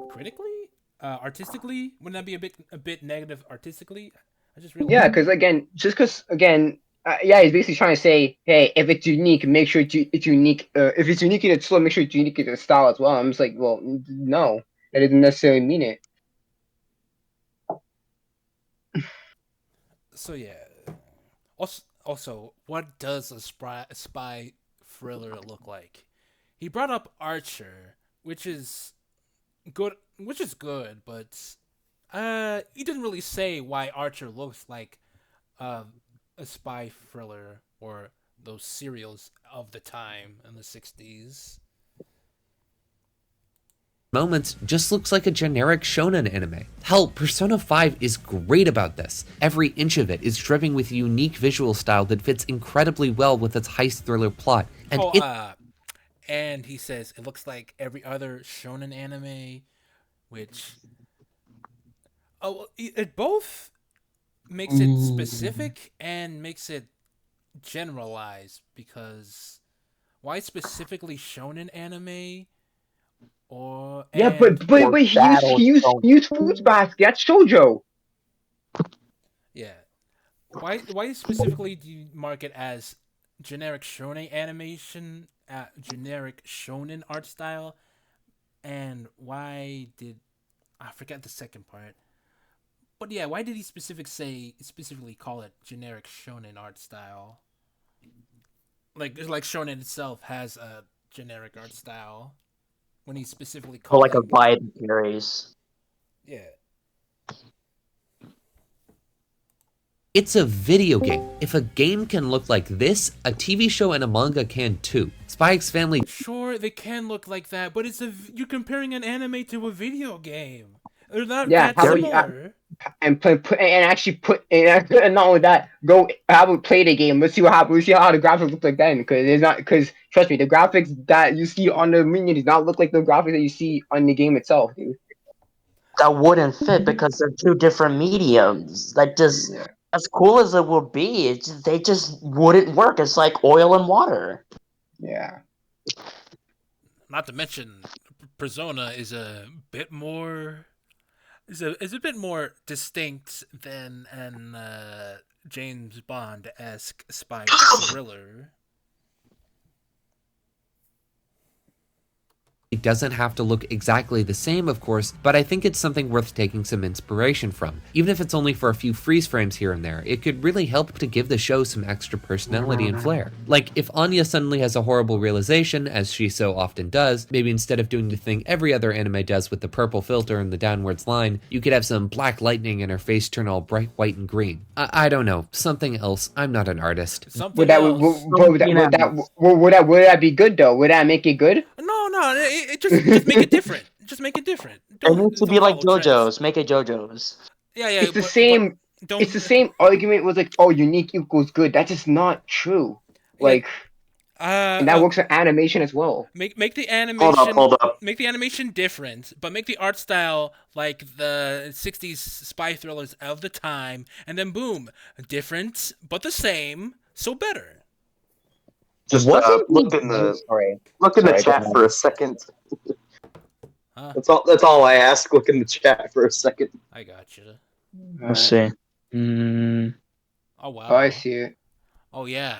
critically? Artistically, wouldn't that be a bit negative artistically? I just Yeah, realized because that. again, just because again, yeah, he's basically trying to say, hey, if it's unique, make sure it's unique. If it's unique in its slow, make sure it's unique in its style as well. I'm just like, well, no, that doesn't necessarily mean it. So yeah. Also, what does a spy thriller look like? He brought up Archer, which is good, but he didn't really say why Archer looks like uh, a spy thriller or those serials of the time in the 60s. Moments just looks like a generic shonen anime. Hell, Persona 5 is great about this. Every inch of it is dripping with a unique visual style that fits incredibly well with its heist thriller plot. And Oh, it and he says it looks like every other shonen anime, which it both makes it specific and makes it generalized because why specifically shonen anime or Yeah, and Or battle he used Fruits Basket. That's shoujo. yeah, why specifically do you mark it as generic shonen animation, generic shonen art style, and why did I forget the second part? But yeah, why did he specifically call it generic shonen art style? Like shonen itself has a generic art style when he's specifically for like a calling Biden series. yeah. It's a video game. If a game can look like this, a TV show and a manga can too. Spy X Family Sure, they can look like that, but you're comparing an anime to a video game. They're not Yeah, that how There, about you similar. and and not only that, go have a play the game. Let's see what happens. Let's see how the graphics look like then, because it's not because trust me, the graphics that you see on the minion does not look like the graphics that you see on the game itself, dude. that wouldn't fit because they're two different mediums. That just Yeah, as cool as it would be, they just wouldn't work. It's like oil and water. yeah. Not to mention, Persona is a bit more distinct than an James Bond esque spy thriller. It doesn't have to look exactly the same, of course, but I think it's something worth taking some inspiration from. Even if it's only for a few freeze frames here and there, it could really help to give the show some extra personality and flair. Like, if Anya suddenly has a horrible realization, as she so often does, maybe instead of doing the thing every other anime does with the purple filter and the downwards line, you could have some black lightning and her face turn all bright white and green. I don't know, something else. I'm not an artist. Would Something that else. would that be good though? Would that make it good? No, it just make it different. Just make it different. It needs to Don't be like follow trends. JoJo's. Make it JoJo's. Yeah, It's the but same. It's don't the same argument was like, oh, unique equals good. That's just not true. yeah. Like, and that works for animation as well. Make the Hold up, animation hold up. make the animation different, but make the art style like the 60s spy thrillers of the time, and then boom, different but the same, so better. Just Wasn't look he? in the Sorry, look in the go chat ahead. for a second. Huh? That's all I ask. Look in the chat for a second. I got you. Let's see. Mm, Oh Oh, I wow. see it. Oh yeah.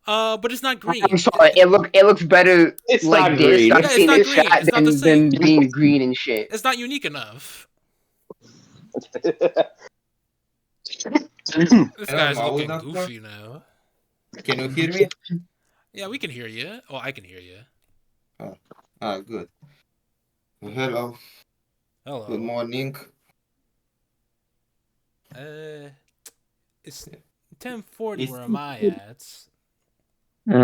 But it's not I'm green. sorry. It looks better It's like not this. green. I'm Yeah, it's seeing not this green. chat It's not the than same. being green and shit. It's not unique enough. This Hello, guy's Maui looking Doctor. goofy now. Can you hear me? Yeah, we can hear you. Oh, I can hear you. Good. Hello. Hello. Good morning. It's 10:40 It's, where am I at?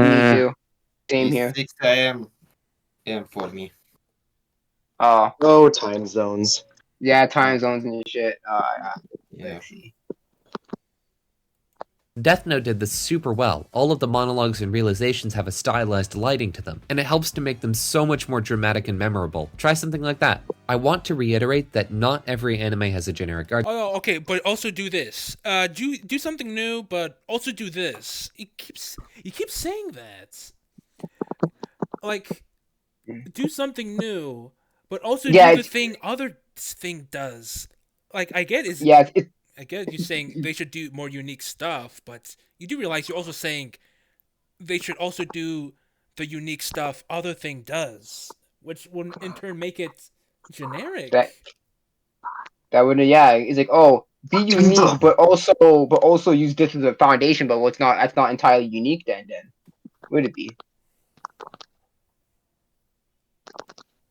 Me mm, too. Same it's here. 6 a.m. and for me. Oh, Oh, time zones. yeah, time zones and shit. Yeah. I see. Death Note did this super well. All of the monologues and realizations have a stylized lighting to them, and it helps to make them so much more dramatic and memorable. Try something like that. I want to reiterate that not every anime has a generic art. Oh, okay, but also do this. Do something new, but also do this. He keeps saying that. Like, do something new, but also Yeah, do the it's thing other thing does. Like, I get I get you saying they should do more unique stuff, but you do realize you're also saying they should also do the unique stuff other thing does, which would in turn make it that generic. that would it's like, oh, be unique, but also use this as a foundation. But what's not that's not entirely unique. Then would it be?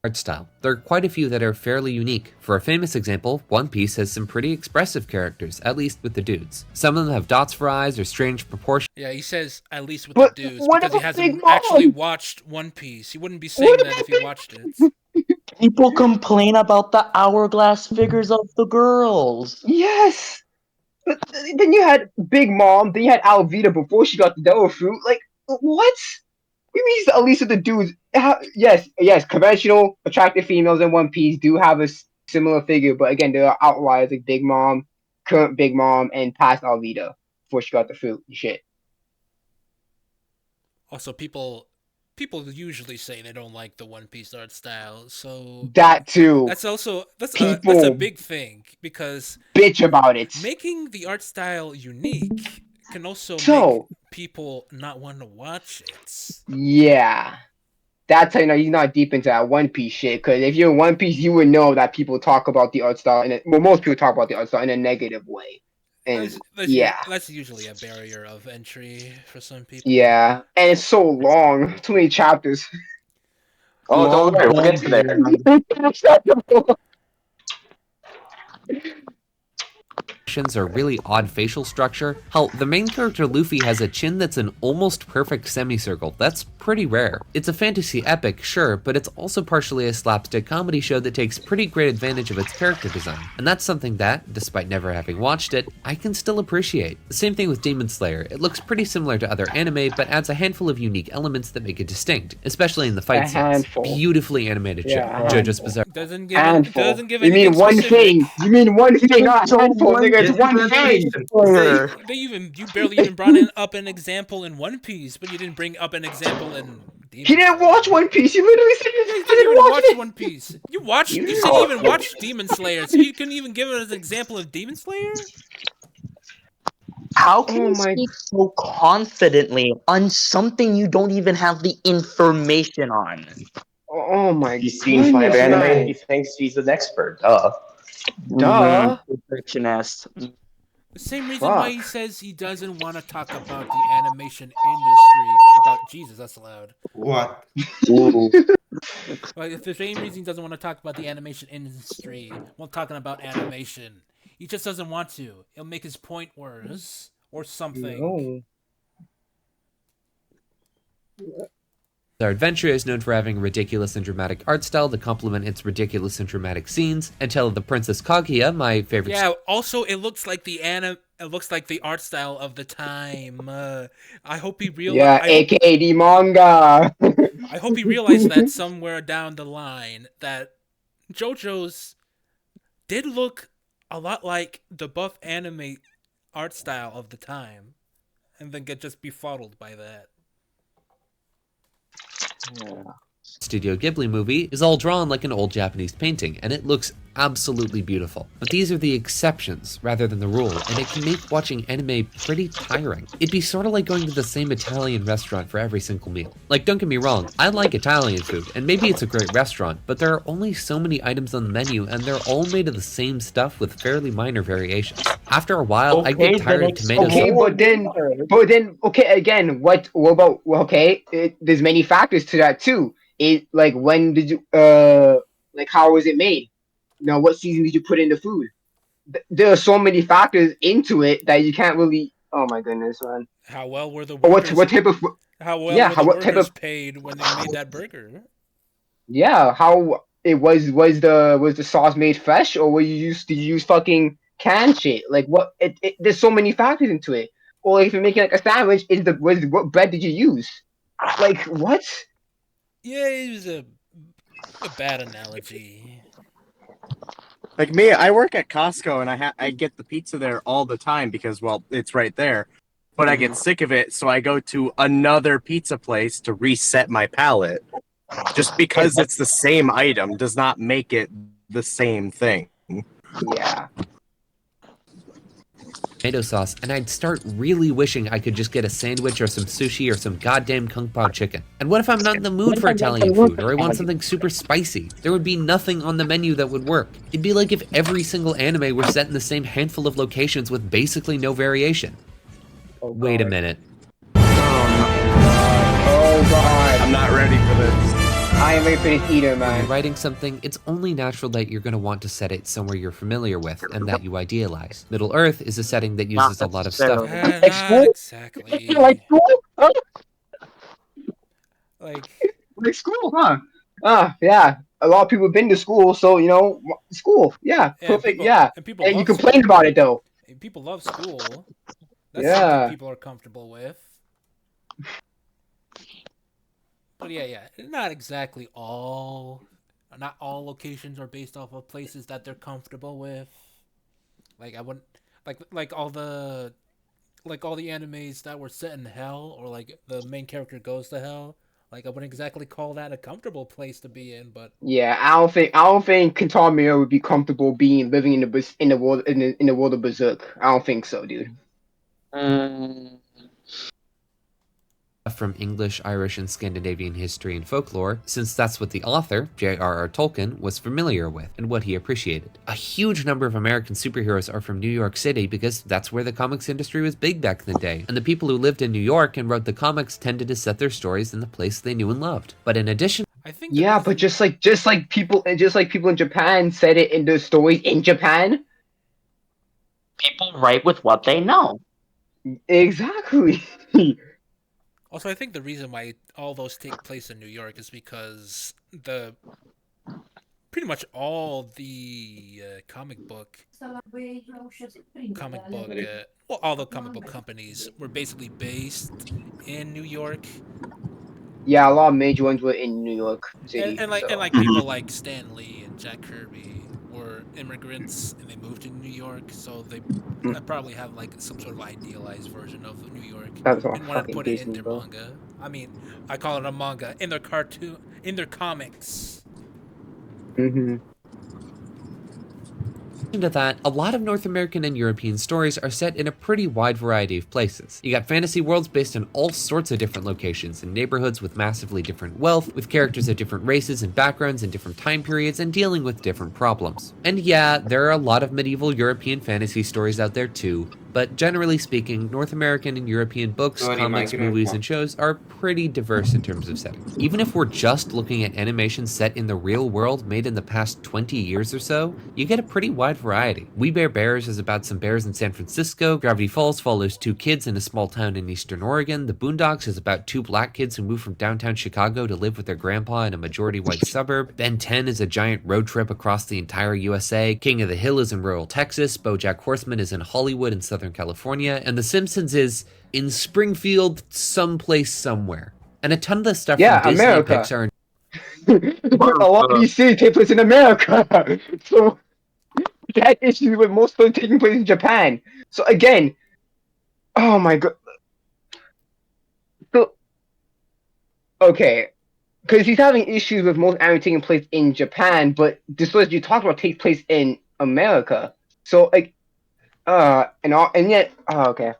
Art style. There are quite a few that are fairly unique. For a famous example, One Piece has some pretty expressive characters, at least with the dudes. Some of them have dots for eyes or strange proportions. Yeah, he says at least with But the dudes what because he about Big hasn't actually Mom? watched One Piece. He wouldn't be saying What that about if he Big? watched it. People complain about the hourglass figures of the girls. Yes. But then you had Big Mom. Then you had Alvita before she got the devil fruit. Like what? We mean at least with the dudes. Yes. Conventional attractive females in One Piece do have a similar figure, but again, there are outliers like Big Mom, current Big Mom, and past Alvita before she got the fruit and shit. Also, people usually say they don't like the One Piece art style, so That too. that's a People big thing because bitch about it. making the art style unique can also make So people not want to watch it. yeah. That's how you know he's not deep into that One Piece shit. Because if you're One Piece, you would know that people talk about the art style most people talk about the art style in a negative way. And yeah, That's usually a barrier of entry for some people. yeah, and it's so long, too many chapters. Oh, don't Long worry, we'll get to there. bad. It's unacceptable. Or really odd facial structure. Hell, the main character Luffy has a chin that's an almost perfect semicircle. That's pretty rare. It's a fantasy epic, sure, but it's also partially a slapstick comedy show that takes pretty great advantage of its character design. And that's something that, despite never having watched it, I can still appreciate. The same thing with Demon Slayer. It looks pretty similar to other anime, but adds a handful of unique elements that make it distinct, especially in the fight A scenes. handful. Beautifully animated show. Yeah, a JoJo's handful. Bizarre. Handful. Doesn't give You anything mean one specific. thing? You mean one thing? Not a So handful, one nigga. It's Disney one thing. translation. Player. You barely even brought up an example in One Piece, but you didn't bring up an example in Demon He didn't Slayer. watch One Piece. You literally said Yeah, you I didn't didn't even watch watch it. One Piece. You You didn't said you watch even it. watched Demon Slayer, so you couldn't even give us an example of Demon Slayer? How can Oh you my. speak so confidently on something you don't even have the information on? Oh my He's seen 5 goodness, anime and man. he thinks he's an expert. Duh. Duh. Perfectionist. The same reason why he Fuck. says he doesn't want to talk about the animation industry. About Jesus, that's loud. What? Ooh. Like, it's the same reason he doesn't want to talk about the animation industry while talking about animation. He just doesn't want to. It'll make his point worse or something. No. Our adventure is known for having a ridiculous and dramatic art style to complement its ridiculous and dramatic scenes, and Tale of the Princess Kaguya, my favorite. Yeah. Also, it looks like It looks like the art style of the time. I hope he Yeah, aka the manga. I hope he realized that somewhere down the line that JoJo's did look a lot like the buff anime art style of the time, and then get just befuddled by that. Studio Ghibli movie is all drawn like an old Japanese painting, and it looks absolutely beautiful. But these are the exceptions rather than the rule, and it can make watching anime pretty tiring. It'd be sort of like going to the same Italian restaurant for every single meal. Like, don't get me wrong, I like Italian food, and maybe it's a great restaurant, but there are only so many items on the menu, and they're all made of the same stuff with fairly minor variations. After a while, I Okay, get tired then of tomatoes. Okay, but then, okay, again, what about, okay, there's many factors to that too. Like, when did you, like, how was it made? Now, what season did you put in the food? There are so many factors into it that you can't really, oh my goodness, man. How well were the Or workers? what type of, How well yeah, were the what type workers of, paid when they made that burger? yeah, how, it was the sauce made fresh, or did you use fucking canned shit? Like, there's so many factors into it. Or if you're making like a sandwich, what bread did you use? Like what? Yeah, it was a bad analogy. Like me, I work at Costco and I get the pizza there all the time because well, it's right there. But I get sick of it, so I go to another pizza place to reset my palate. Just because it's the same item does not make it the same thing. Yeah. Tomato sauce, and I'd start really wishing I could just get a sandwich or some sushi or some goddamn kung pao chicken. And what if I'm not in the mood for Italian food, or I want something super spicy? There would be nothing on the menu that would work. It'd be like if every single anime were set in the same handful of locations with basically no variation. Oh, Wait a God. minute. Oh God. I'm not ready for this. I ain't ready for this either, When man. you're writing something, it's only natural that you're going to want to set it somewhere you're familiar with and that you idealize. Middle Earth is a setting that uses a lot of stuff. necessarily. Like Not school? exactly. Like school? Huh? Like, Like school, huh? Yeah. A lot of people have been to school, so school. Yeah, yeah, perfect. Yeah, people and you love complain about it though. people love school. That's something Yeah. people are comfortable with. But yeah, not exactly all. Not all locations are based off of places that they're comfortable with. Like I wouldn't like all the animes that were set in hell, or like the main character goes to hell. Like I wouldn't exactly call that a comfortable place to be in, but Yeah, I don't think Kentaro would be comfortable being living in the world in the world of Berserk. I don't think so, dude. Mm, From English, Irish, and Scandinavian history and folklore, since that's what the author, J.R.R. Tolkien, was familiar with and what he appreciated. A huge number of American superheroes are from New York City because that's where the comics industry was big back in the day, and the people who lived in New York and wrote the comics tended to set their stories in the place they knew and loved. But in addition, I think the Yeah, but reason just like people in Japan said it in their stories in Japan. people write with what they know. Exactly. also I think the reason why all those take place in New York is because the pretty much all the all the comic book companies were basically based in New York, Yeah, a lot of major ones were in New York and, City. and like and So like people like Stan Lee and Jack Kirby were immigrants and they moved to New York, so they probably have like some sort of idealized version of New York that's all and wanted to fucking put it in Disney, their bro. manga. I mean, I call it a manga in their cartoon, in their comics. Hmm. to that, a lot of North American and European stories are set in a pretty wide variety of places. You got fantasy worlds based in all sorts of different locations and neighborhoods with massively different wealth, with characters of different races and backgrounds in different time periods and dealing with different problems. And yeah, there are a lot of medieval European fantasy stories out there too, but generally speaking, North American and European books, Sorry, my comics, movies, grandpa. and shows are pretty diverse in terms of setting. Even if we're just looking at animation set in the real world made in the past 20 years or so, you get a pretty wide variety. We Bear Bears is about some bears in San Francisco, Gravity Falls follows two kids in a small town in eastern Oregon, The Boondocks is about two black kids who move from downtown Chicago to live with their grandpa in a majority white suburb, Ben 10 is a giant road trip across the entire USA, King of the Hill is in rural Texas, BoJack Horseman is in Hollywood in Southern California, and The Simpsons is in Springfield someplace somewhere. And a ton of the stuff from Yeah, Disney, America. Pixar, A lot of these cities take place in America. So they had issues with most of them taking place in Japan. So again, oh my god. So okay, because he's having issues with most anime taking place in Japan, but the stories you talked about take place in America. So like, and yet, okay.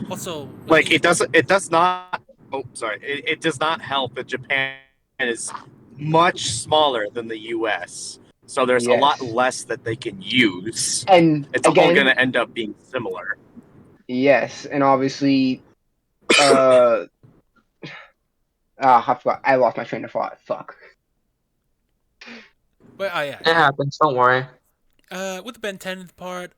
Also, Like it does not. Oh, sorry. It does not help that Japan is much smaller than the U.S. So there's a lot Yes. less that they can use. And It's all going again, to end up being similar. yes, and obviously, uh, I forgot. I lost my train of thought. Fuck. but It happens. Don't worry. with the Ben 10 part,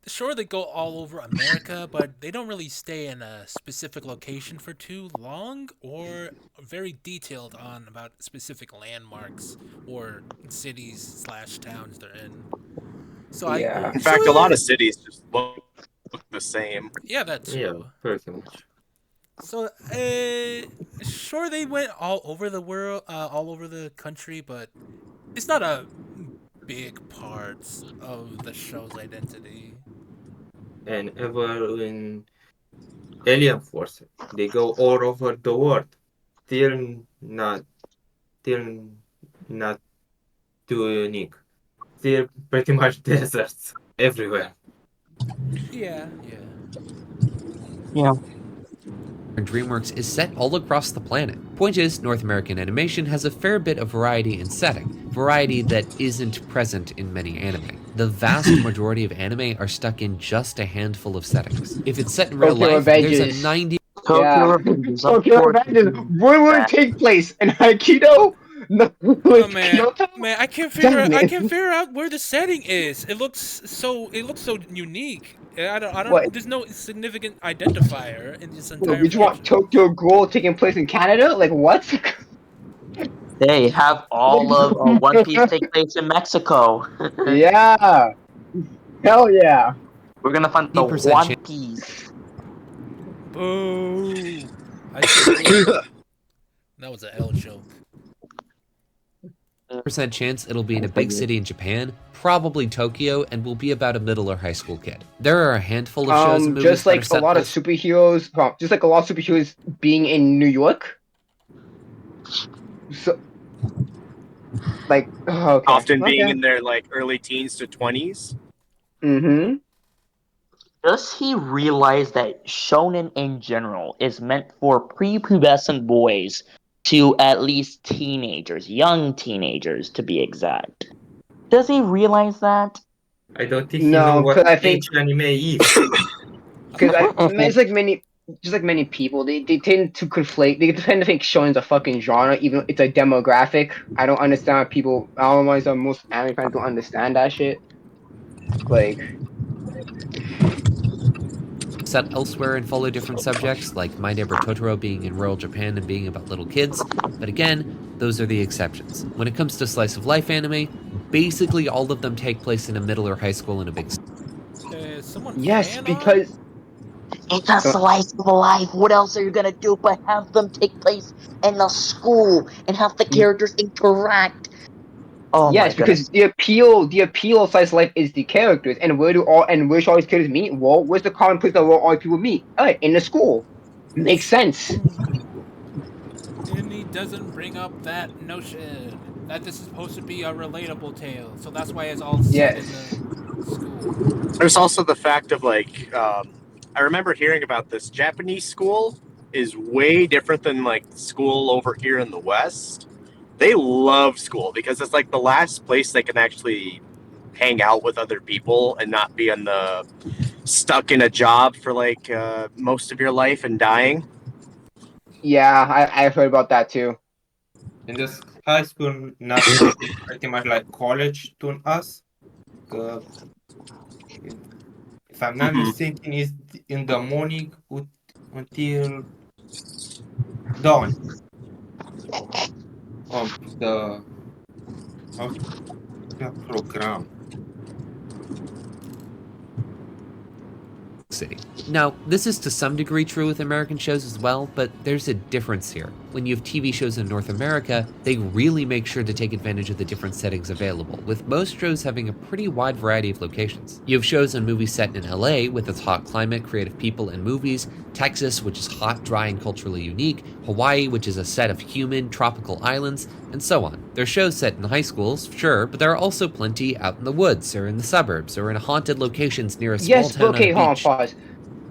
sure they go all over America, but they don't really stay in a specific location for too long, or very detailed on about specific landmarks or cities slash towns they're in. So I Yeah. In so fact, a lot of cities just look look the same. Yeah, that Yeah, too. pretty much. So, sure, they went all over the world, all over the country, but it's not a big part of the show's identity. And ever in Alien Force, they go all over the world. Still not, still not too unique. Still pretty much deserts everywhere. Yeah, yeah. Yeah. DreamWorks is set all across the planet. Point is, North American animation has a fair bit of variety in setting, variety that isn't present in many anime. The vast majority of anime are stuck in just a handful of settings. If it's set in real Tokyo life, there's a Revengers. 90 Tokyo Yeah. Revengers, of Tokyo course. Revengers. Where would it take place? In Aikido? No, Oh like man, Kyoto? man, Damn I it. can't figure out where the setting is. It looks so unique. I What? don't. There's no significant identifier in this entire Would you want franchise. Tokyo Ghoul taking place in Canada? Like what? They have all of One Piece take place in Mexico. Yeah. Hell yeah. We're gonna find the 90% One Piece. Boo! I said boo. That was an L joke. percent chance it'll be in a big city in Japan, probably Tokyo, and will be about a middle or high school kid. There are a handful of shows and movies Just that are like a set lot of superheroes, just like a lot of superheroes being in New York. So, like, oh, okay, Often being okay. in their like early teens to 20s. Mm-hmm. Does he realize that shonen in general is meant for prepubescent boys to at least teenagers, young teenagers to be exact? Does he realize that? I don't think he know No, what because I think age anime is. it's like many, just like many people, they tend to conflate. They tend to think shonen's a fucking genre, even though it's a demographic. I don't understand people. I don't understand most anime fans don't understand that shit. Like, set elsewhere and follow different subjects, like My Neighbor Totoro being in rural Japan and being about little kids, but again, those are the exceptions. When it comes to slice of life anime, basically all of them take place in a middle or high school in a big city. Is someone yes, fan on? because It's a uh, slice of life. What else are you gonna do but have them take place in a school and have the characters interact? Oh my yes, goodness. because the appeal of slice of life is the characters, and where should all these characters meet? Well, where's the common place that where all people meet? Alright, in the school. Makes sense. And he doesn't bring up that notion that this is supposed to be a relatable tale. So that's why it's all set in the Yes. school. There's also the fact of like, I remember hearing about this Japanese school is way different than like school over here in the West. They love school because it's like the last place they can actually hang out with other people and not be on the stuck in a job for like most of your life and dying. Yeah, I've heard about that too. In this high school, not pretty much like college to us. Uh, if I'm not Mhm. mistaken, is in the morning until dawn of of the program. City. Now, this is to some degree true with American shows as well, but there's a difference here. When you have TV shows in North America, they really make sure to take advantage of the different settings available, with most shows having a pretty wide variety of locations. You have shows and movies set in LA with its hot climate, creative people, and movies, Texas, which is hot, dry, and culturally unique, Hawaii, which is a set of humid, tropical islands, and so on. There's shows set in high schools, sure, but there are also plenty out in the woods, or in the suburbs, or in haunted locations near a small Yes, but town on a okay, hold on, beach. pause.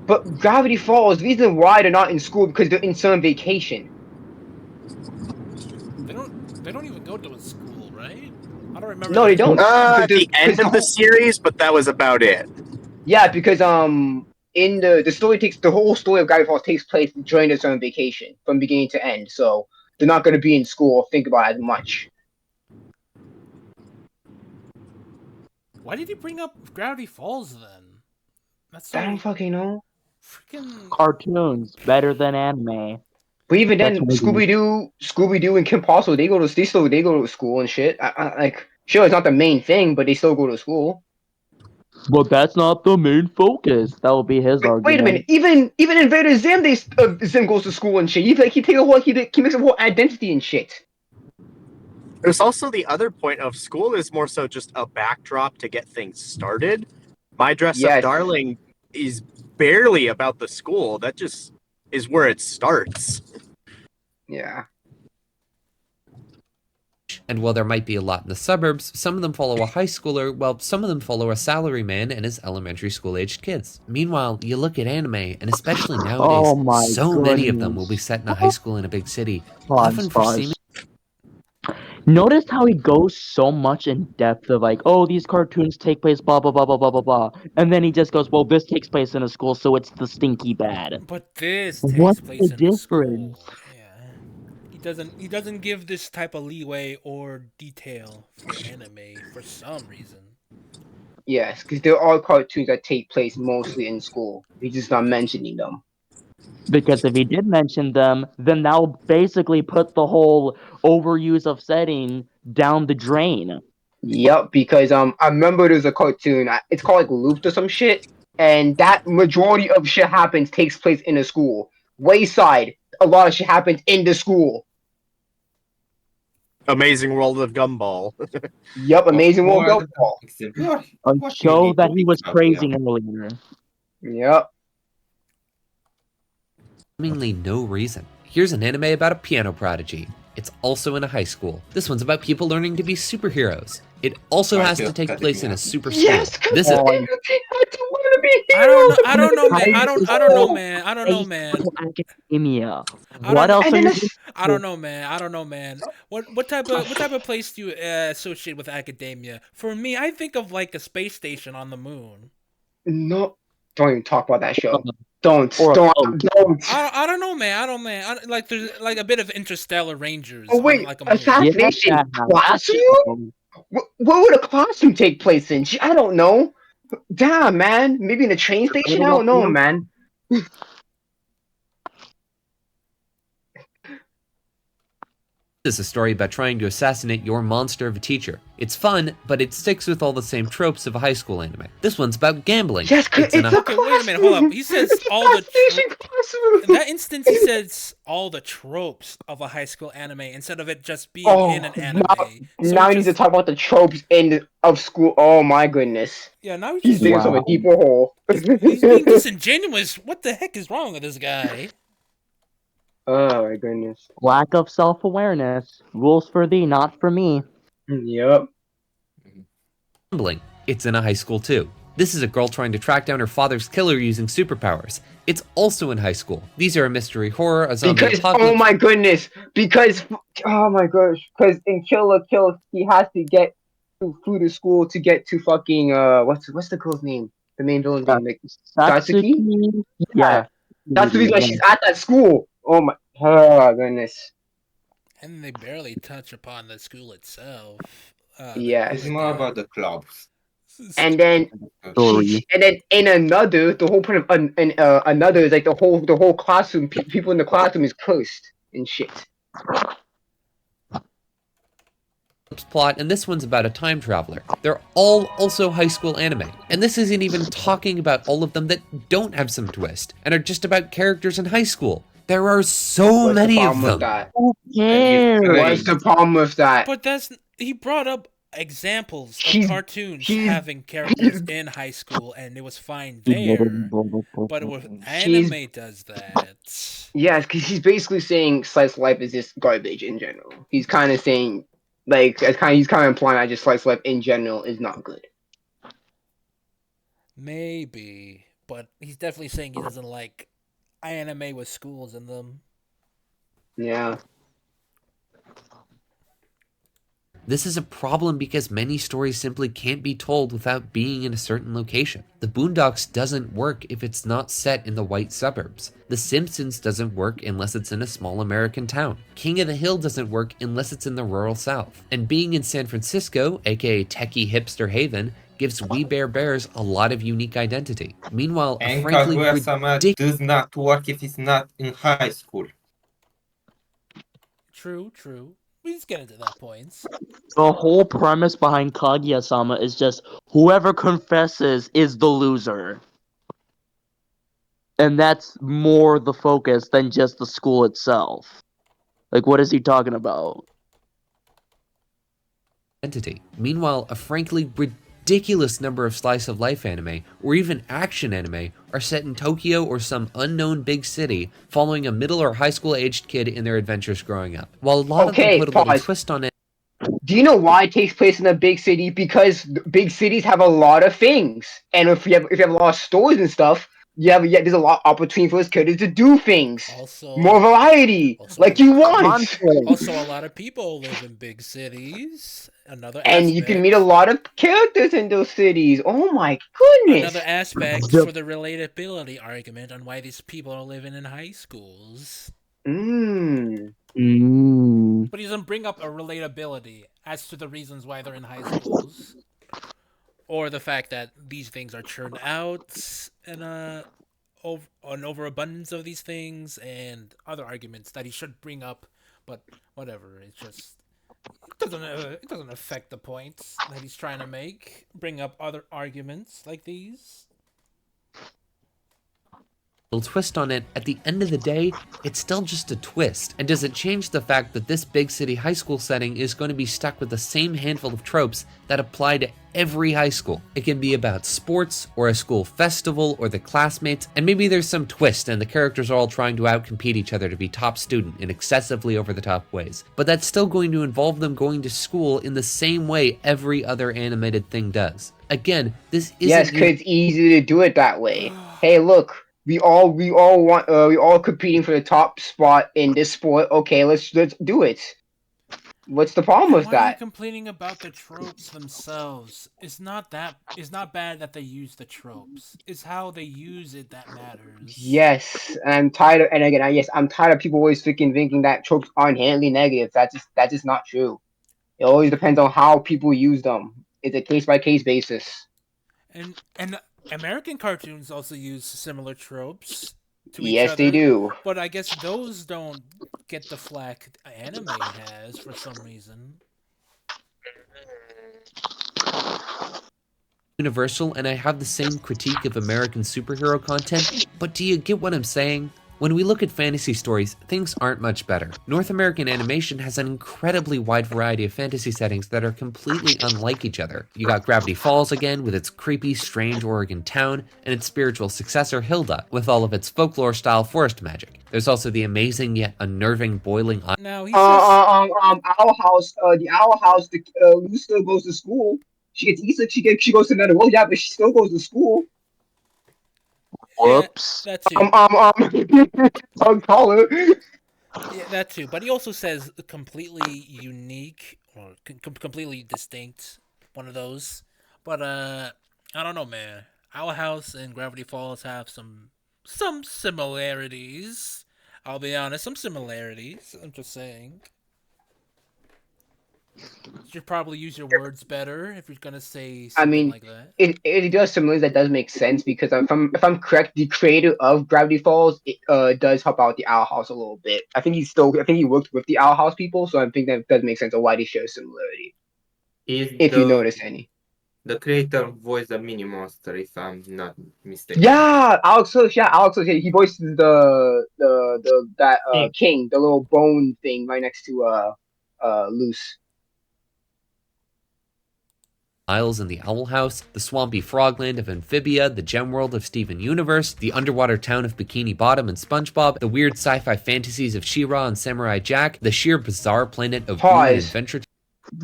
But Gravity Falls, the reason why they're not in school because they're in summer vacation. They don't even go to a school, right? I don't remember No, they them. don't. At the end of the series, but that was about it. Yeah, because in the story takes the whole story of Gravity Falls takes place during the summer vacation from beginning to end. So they're not going to be in school or think about it as much. Why did he bring up Gravity Falls then? That's I don't so fucking know. freaking. Cartoons better than anime. But even That's then, what I do. Scooby Doo, and Kim Possible, they go to school and shit. Like, sure, it's not the main thing, but they still go to school. But that's not the main focus. That will be his argument. Wait a minute. Even Invader Zim, Zim goes to school and shit. He makes a whole identity and shit. There's also the other point of school is more so just a backdrop to get things started. My Dress Up Yes. Darling is barely about the school. That just is where it starts. Yeah. And while there might be a lot in the suburbs, some of them follow a high schooler, while some of them follow a salaryman and his elementary school-aged kids. Meanwhile, you look at anime, and especially nowadays, Oh my so many of them will be goodness. set in a high school in a big city, Pause, often for pause. seeming... Notice how he goes so much in depth of like, oh, these cartoons take place, blah blah blah blah blah blah blah, and then he just goes, well, this takes place in a school, so it's the stinky bad. But this What's takes the place in a school. difference? Yeah. He doesn't give this type of leeway or detail for anime for some reason. Yes, because there are cartoons that take place mostly in school. He's just not mentioning them. Because if he did mention them, then that'll basically put the whole overuse of setting down the drain. Yep, because I remember there's a cartoon. It's called like Looped or some shit, and that majority of shit happens takes place in a school. Wayside, a lot of shit happens in the school. Amazing World of Gumball. Yep, Amazing World What Gumball. example? A What you show need that to he was pick up praising here? earlier. Yep. seemingly no reason. Here's an anime about a piano prodigy. It's also in a high school. This one's about people learning to be superheroes. It also has to take place in a super school. Yes, This is had to want to be I don't know, man. I don't know, man. I don't know, man. Academia. I What don't- else and are then you? I don't know, man. I don't know, man. What type of place do you associate with academia? For me, I think of like a space station on the moon. No, don't even talk about that show. Or Don't. I don't know, man. I don't, man. Like there's like a bit of interstellar rangers Oh on wait, like a moon. assassination Yeah. classroom? What would a classroom take place in? I don't know. Damn, man. Maybe in a train station? I don't know, man. This is a story about trying to assassinate your monster of a teacher. It's fun, but it sticks with all the same tropes of a high school anime. This one's about gambling. Yes, It's in a Okay, wait a minute, hold up. He says all the in that instance, he says all the tropes of a high school anime instead of it just being in an anime. Now we need to talk about the tropes of school. Oh my goodness. Yeah, now he's He's just digging himself a deeper hole. he's being disingenuous. What the heck is wrong with this guy? Oh my goodness. Lack of self-awareness. Rules for thee, not for me. Yep. Gambling. It's in a high school too. This is a girl trying to track down her father's killer using superpowers. It's also in high school. These are a mystery horror, a zombie Because apocalypse. oh my goodness. Because oh my gosh. Because in Kill la Kill he has to get through the school to get to fucking what's the girl's name? The main villain's name, like Satsuki? Yeah. That's the reason why she's at that school. Oh goodness. And they barely touch upon the school itself. Yes. It's more about the clubs. And then Story. and then in another, the whole point of another is like the whole classroom, people in the classroom is cursed and shit. Plot, and this one's about a time traveler. They're all also high school anime, and this isn't even talking about all of them that don't have some twist and are just about characters in high school. There are so many of them. Who cares? What's the problem with that? But he brought up examples of He's- cartoons he's- having characters in high school, and it was fine there. But with anime does that. Yes, because he's basically saying slice of life is just garbage in general. He's kind of saying, like, he's kind of implying that just slice of life in general is not good. Maybe, but he's definitely saying he doesn't like anime with schools in them. Yeah. This is a problem because many stories simply can't be told without being in a certain location. The Boondocks doesn't work if it's not set in the white suburbs. The Simpsons doesn't work unless it's in a small American town. King of the Hill doesn't work unless it's in the rural South. And being in San Francisco, aka techie hipster haven, gives We Bare Bears a lot of unique identity. Meanwhile, a And frankly Kaguya-sama does not work if it's not in high school. True. We just get into that point. The whole premise behind Kaguya-sama is just whoever confesses is the loser. And that's more the focus than just the school itself. Like, what is he talking about? Entity. Meanwhile, a frankly ridiculous number of slice of life anime, or even action anime, are set in Tokyo or some unknown big city, following a middle or high school aged kid in their adventures growing up. While a lot of them Okay, put a little pause. twist on it, Do you know why it takes place in a big city? Because big cities have a lot of things, and if you have a lot of stores and stuff, there's a lot of opportunity for those characters to do things. More Also, variety, like also, you want, Content. also, a lot of people live in big cities. Another and you can meet a aspect. lot of characters in those cities. Oh my Another goodness! aspect The for the relatability argument on why these people are living in high schools. Mmm. But he doesn't bring up a relatability as to the reasons why they're in high schools, or the fact that these things are churned out, and an overabundance of these things, and other arguments that he should bring up. But whatever, it doesn't affect the points that he's trying to make. Bring up other arguments like these. twist on it, at the end of the day, it's still just a twist. And does it change the fact that this big city high school setting is going to be stuck with the same handful of tropes that apply to every high school? It can be about sports, or a school festival, or the classmates, and maybe there's some twist and the characters are all trying to outcompete each other to be top student in excessively over-the-top ways. But that's still going to involve them going to school in the same way every other animated thing does. Again, this Yes, isn't because it's easy to do it that way. Hey, look, we all competing for the top spot in this sport. Okay, let's do it. What's the problem And with why are you that? complaining about the tropes themselves? It's not bad that they use the tropes. It's how they use it that matters. Yes, and I'm tired of, and again, I'm tired of people always thinking that tropes are inherently negative. That's just not true. It always depends on how people use them. It's a case by case basis. And American cartoons also use similar tropes to each Yes, they other, do. but I guess those don't get the flack anime has for some reason. universal, and I have the same critique of American superhero content, but do you get what I'm saying? When we look at fantasy stories, things aren't much better. North American animation has an incredibly wide variety of fantasy settings that are completely unlike each other. You got Gravity Falls again, with its creepy, strange Oregon town, and its spiritual successor, Hilda, with all of its folklore-style forest magic. There's also the amazing yet unnerving Boiling Now he says, Owl House. The Owl House. Lou still goes to school. She gets Issa. She goes to another world. Yeah, but she still goes to school. yeah, Whoops. that too. Call her. Yeah, that too. But he also says completely unique or completely distinct. One of those. But I don't know, man. Our House and Gravity Falls have some similarities. I'll be honest, some similarities. I'm just saying. You should probably use your words better if you're gonna say I something mean, like that. it does similarities that does make sense because if I'm correct, the creator of Gravity Falls does help out the Owl House a little bit. I think he worked with the Owl House people, so I think that does make sense of why they share similarity. Is If you the notice any. the creator voiced the mini monster, if I'm not mistaken. Yeah, Alex Lewis, yeah, he voices the that Hey, king, the little bone thing right next to Loose. Isles in the Owl House, the swampy frogland of Amphibia, the gem world of Steven Universe, the underwater town of Bikini Bottom and SpongeBob, the weird sci-fi fantasies of She-Ra and Samurai Jack, the sheer bizarre planet of Goo and Pause. Adventure.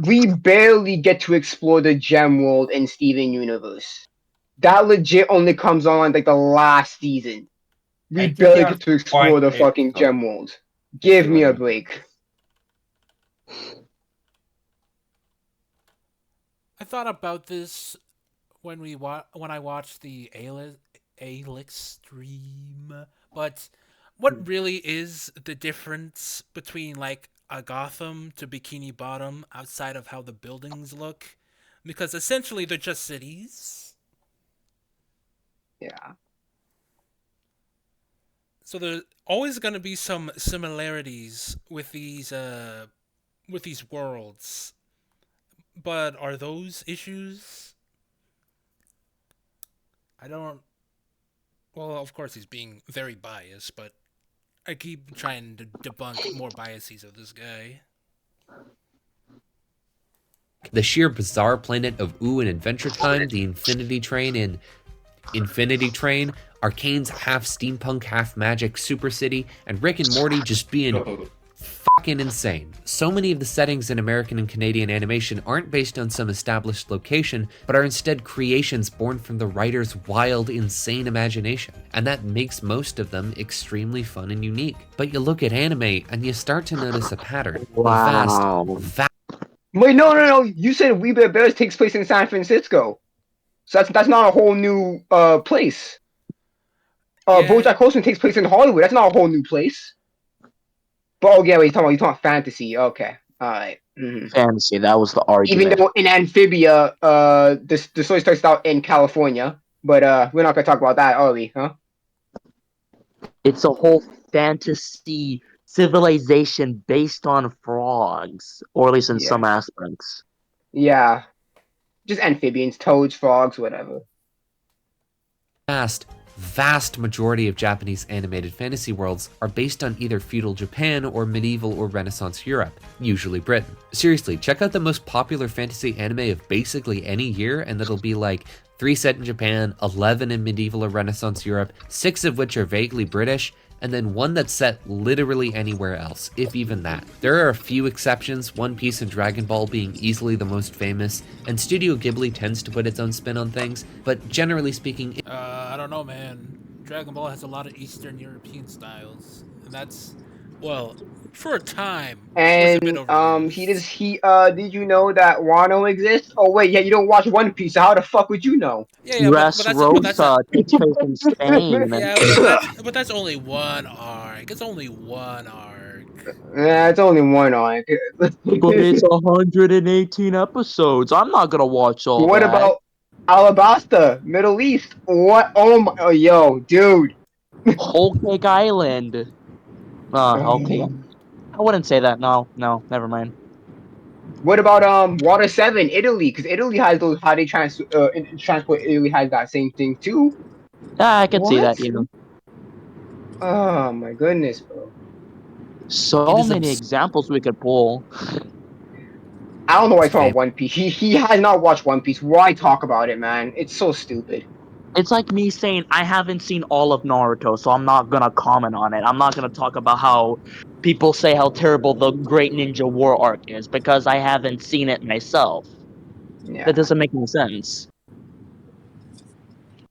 We barely get to explore the gem world in Steven Universe. That legit only comes on like the last season. We I think barely there are get to explore five the fucking episodes, gem world. if Give you me a remember. break. I thought about this when I watched the Alix stream, but what really is the difference between like a Gotham to Bikini Bottom outside of how the buildings look? Because essentially they're just cities. Yeah. So there's always going to be some similarities with these with these worlds. But are those issues? I don't. Well, of course he's being very biased, but I keep trying to debunk more biases of this guy. The sheer bizarre planet of Ooh and Adventure Time, the Infinity Train in Infinity Train, Arcane's half steampunk, half magic super city, and Rick and Morty just being fucking insane. So many of the settings in American and Canadian animation aren't based on some established location, but are instead creations born from the writer's wild, insane imagination. And that makes most of them extremely fun and unique. But you look at anime and you start to notice a pattern. Wow. A vast Wait, no. You said We Bare Bears takes place in San Francisco, so that's not a whole new place. Yeah. BoJack Horseman takes place in Hollywood. That's not a whole new place. But yeah, wait, you're talking fantasy. Okay, all right. Fantasy. That was the argument. Even though in Amphibia, the story starts out in California, but we're not gonna talk about that, are we? Huh? It's a whole fantasy civilization based on frogs, or at least in some aspects. Yeah. Just amphibians, toads, frogs, whatever. Vast majority of Japanese animated fantasy worlds are based on either feudal Japan or medieval or Renaissance Europe, usually Britain. Seriously, check out the most popular fantasy anime of basically any year, and it'll be like 3 set in Japan, 11 in medieval or Renaissance Europe, 6 of which are vaguely British, and then 1 that's set literally anywhere else, if even that. There are a few exceptions, One Piece and Dragon Ball being easily the most famous, and Studio Ghibli tends to put its own spin on things, but generally speaking, I don't know, man. Dragon Ball has a lot of Eastern European styles, and that's, well, for a time, was a bit overused. Did you know that Wano exists? Oh wait, yeah, you don't watch One Piece, so how the fuck would you know? Yeah, but that's Dressrosa takes place in Spain. Yeah, but that's only one arc. It's only one arc. Yeah, it's only one arc. But it's 118 episodes. I'm not gonna watch all What that. about Alabasta, Middle East? What? Oh, yo, dude. Whole Cake Island? Okay. I wouldn't say that. No, never mind. What about Water 7, Italy? Because Italy has those how they transport. Italy has that same thing too. Yeah, I could see What? that, you know. Oh my goodness, bro. So many examples we could pull. I don't know why I talk about One Piece. He has not watched One Piece. Why talk about it, man? It's so stupid. It's like me saying I haven't seen all of Naruto, so I'm not gonna comment on it. I'm not gonna talk about how people say how terrible the Great Ninja War arc is because I haven't seen it myself. Yeah. That doesn't make any sense.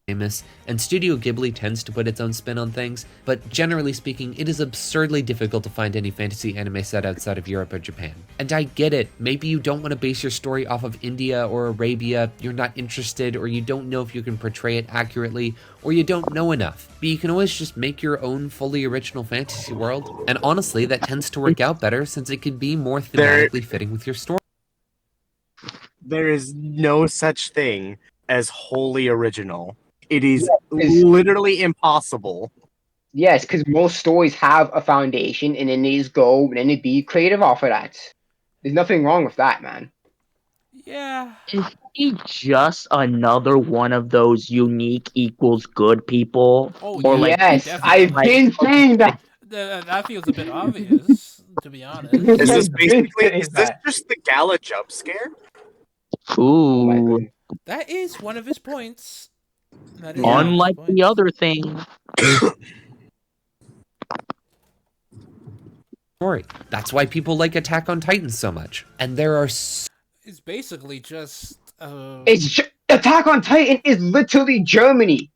famous, and Studio Ghibli tends to put its own spin on things, but generally speaking, it is absurdly difficult to find any fantasy anime set outside of Europe or Japan. And I get it, maybe you don't want to base your story off of India or Arabia, you're not interested, or you don't know if you can portray it accurately, or you don't know enough, but you can always just make your own fully original fantasy world, and honestly, that tends to work out better since it can be more thematically fitting with your story. There is no such thing as wholly original. It is literally impossible. Yes, because most stories have a foundation, and then they just go and then they be creative off of that. There's nothing wrong with that, man. Yeah. Is he just another one of those unique equals good people? Oh, or yeah, like, Yes, definitely. I've been saying that. That feels a bit obvious, to be honest. Is this I've been basically saying is this that. just the gala jump scare? Oh my ooh, goodness. That is one of his points. That is Yeah. one of his unlike points. the other thing. Story. That's why people like Attack on Titan so much. And there are It's basically just. Attack on Titan is literally Germany.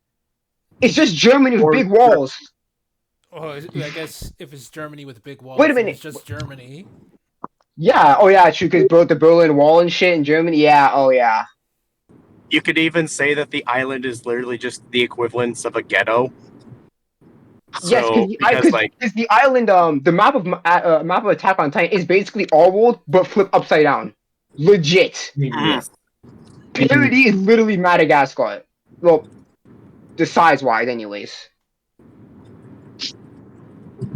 It's just Germany with big walls. Oh, I guess if it's Germany with big walls, Wait a then minute. it's just Germany. Yeah. Oh yeah, true. Because built the Berlin Wall and shit in Germany. Yeah. Oh yeah. You could even say that the island is literally just the equivalence of a ghetto. Yes, So, because like because the island, the map of Attack on Titan is basically our world but flipped upside down. Legit. Yes. Parody is literally Madagascar. Well, the size wise, anyways.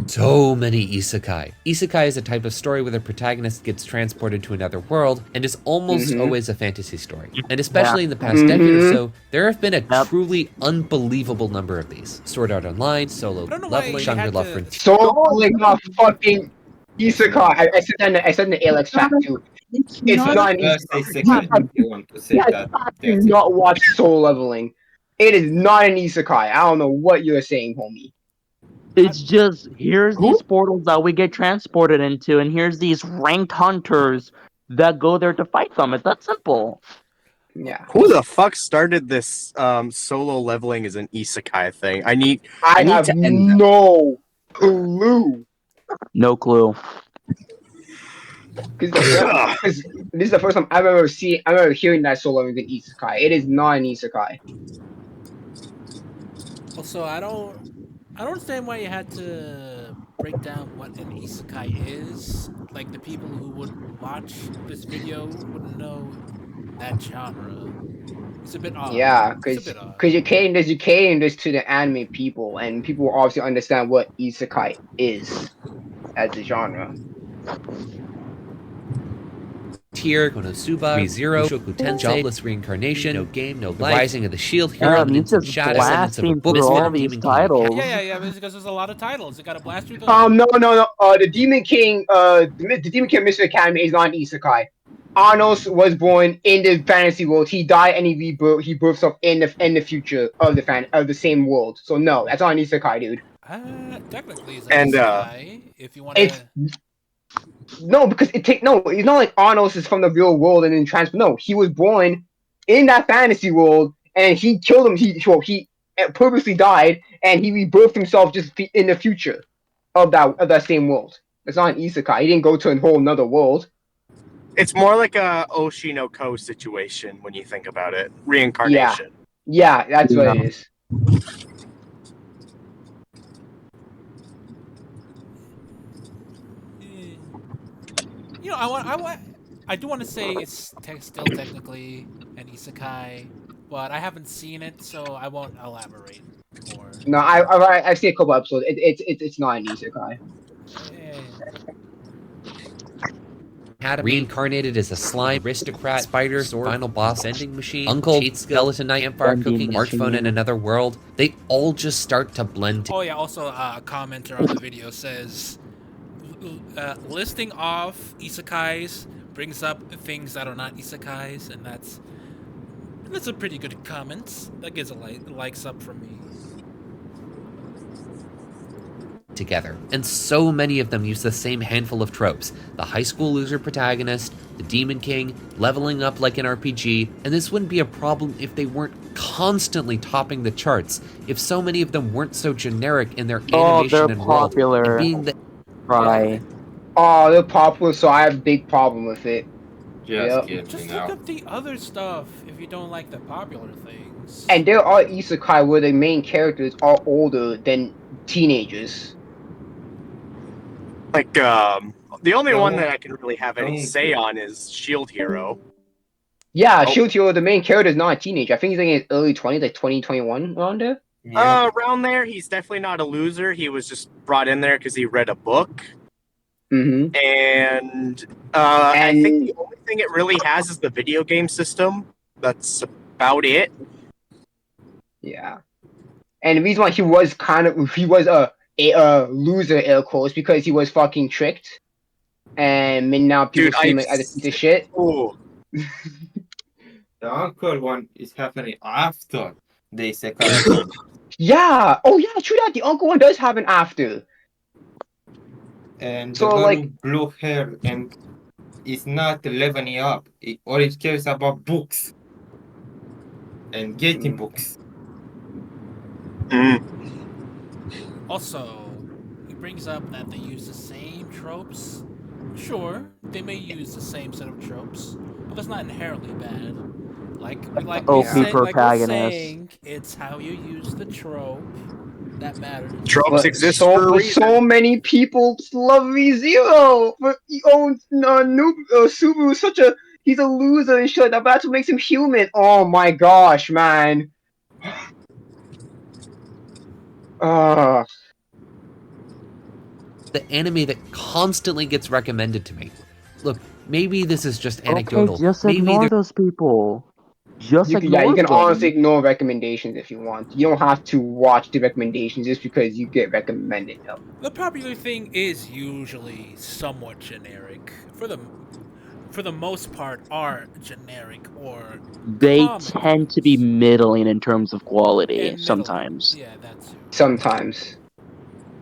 So many isekai. Isekai is a type of story where the protagonist gets transported to another world and is almost always a fantasy story. And especially in the past decade or so, there have been a truly unbelievable number of these. Sword Art Online, Solo I don't know why Leveling, you had Shangri-La to. Frontier. So like a fucking isekai. I said in the Alex chat too. It's not not an Just a isekai. second. You want to say that? Do That's it. not watch Soul Leveling. It is not an isekai. I don't know what you're saying, homie. It's just here's Who? these portals that we get transported into, and here's these ranked hunters that go there to fight them. It's that simple. Yeah. Who the fuck started this solo leveling as an isekai thing? I need I need have to end that. no clue. No clue. Because this is the first time I'm ever hearing that Soul Leveling is an isekai. It is not an isekai. Also, I don't understand why you had to break down what an isekai is. Like the people who would watch this video wouldn't know that genre. It's a bit odd. Yeah, It's a because bit odd. you're catering this to the anime people, and people will obviously understand what isekai is as a genre. Tier, Konosuba, ReZero, Shoku Tensei, Jobless Reincarnation, No Game, No Life, The Rising of the Shield Hero, He's Eminence in just Shadow, Descendants of a blasting Book, through Misfit, all and these Demon King. titles. Yeah, but it's because there's a lot of titles. You gotta blast through them. No. The Demon King, the Demon King Mystery Academy is not an isekai. Arnos was born in the fantasy world. He died and he births up in the future of the same world. So no, that's not an isekai, dude. Technically, it's an And isekai if you It's wanna. no because it's not like Arnos is from the real world and then transfer. No, he was born in that fantasy world and he killed him. He purposely died and he rebirthed himself just in the future of that same world. It's not an isekai. He didn't go to a whole another world. it's more like a Oshinoko situation when you think about it. Yeah, Reincarnation. yeah, that's what it Yeah. is. eh, I do want to say it's still technically an isekai, but I haven't seen it, so I won't elaborate more. No, I've seen a couple episodes. It's not an isekai. Eh, Reincarnated as a slime, aristocrat, spider, sword, final boss, vending machine, uncle, cheat skeleton knight, campfire Vending cooking, smartphone in machine. another world. They all just start to blend together. Oh yeah. Also, a commenter on the video says listing off isekais brings up things that are not isekais, and that's a pretty good comment. That gets a likes up from me. Together. And so many of them use the same handful of tropes. The high school loser protagonist, the demon king, leveling up like an RPG, and this wouldn't be a problem if they weren't constantly topping the charts, if so many of them weren't so generic in their animation they're and world, popular. and being the Right. Oh, they're popular, so I have a big problem with it. Just Yep. kidding Just look now. up the other stuff if you don't like the popular things. And there are isekai where the main characters are older than teenagers. Like the only one that Don't I can really have any don't say on is Shield Hero. Yeah, Oh. Shield Hero, the main character is not a teenager. I think he's like in his early 20s, like 2021 around there. yeah. Around there, he's definitely not a loser. He was just brought in there because he read a book, Mm-hmm. and I think the only thing it really has is the video game system. That's about it. Yeah. And the reason why he was a loser, air quotes, because he was fucking tricked. And now people Dude, see him as a piece of shit. Oh, The uncle one is happening after the isekai one. Yeah. Oh yeah, true that. The uncle one does happen after. And So, the girl like- with blue hair and is not leveling up. All it cares about books and getting books. Also, he brings up that they use the same tropes. Sure, they may use the same set of tropes, but that's not inherently bad. Like OP we're protagonist. saying, it's how you use the trope that matters. tropes But exist for a reason. so many people love ReZero, but he owns Subaru. He's a loser and shit. That's what makes him human. Oh my gosh, man. the anime that constantly gets recommended to me. Look, maybe this is just anecdotal. Okay, just maybe ignore those people. Just You ignore can them. honestly ignore recommendations if you want. You don't have to watch the recommendations just because you get recommended them. The popular thing is usually somewhat generic. For the most part, are generic or They common tend to be things. middling in terms of quality And middling. sometimes. Yeah, that too. Sometimes.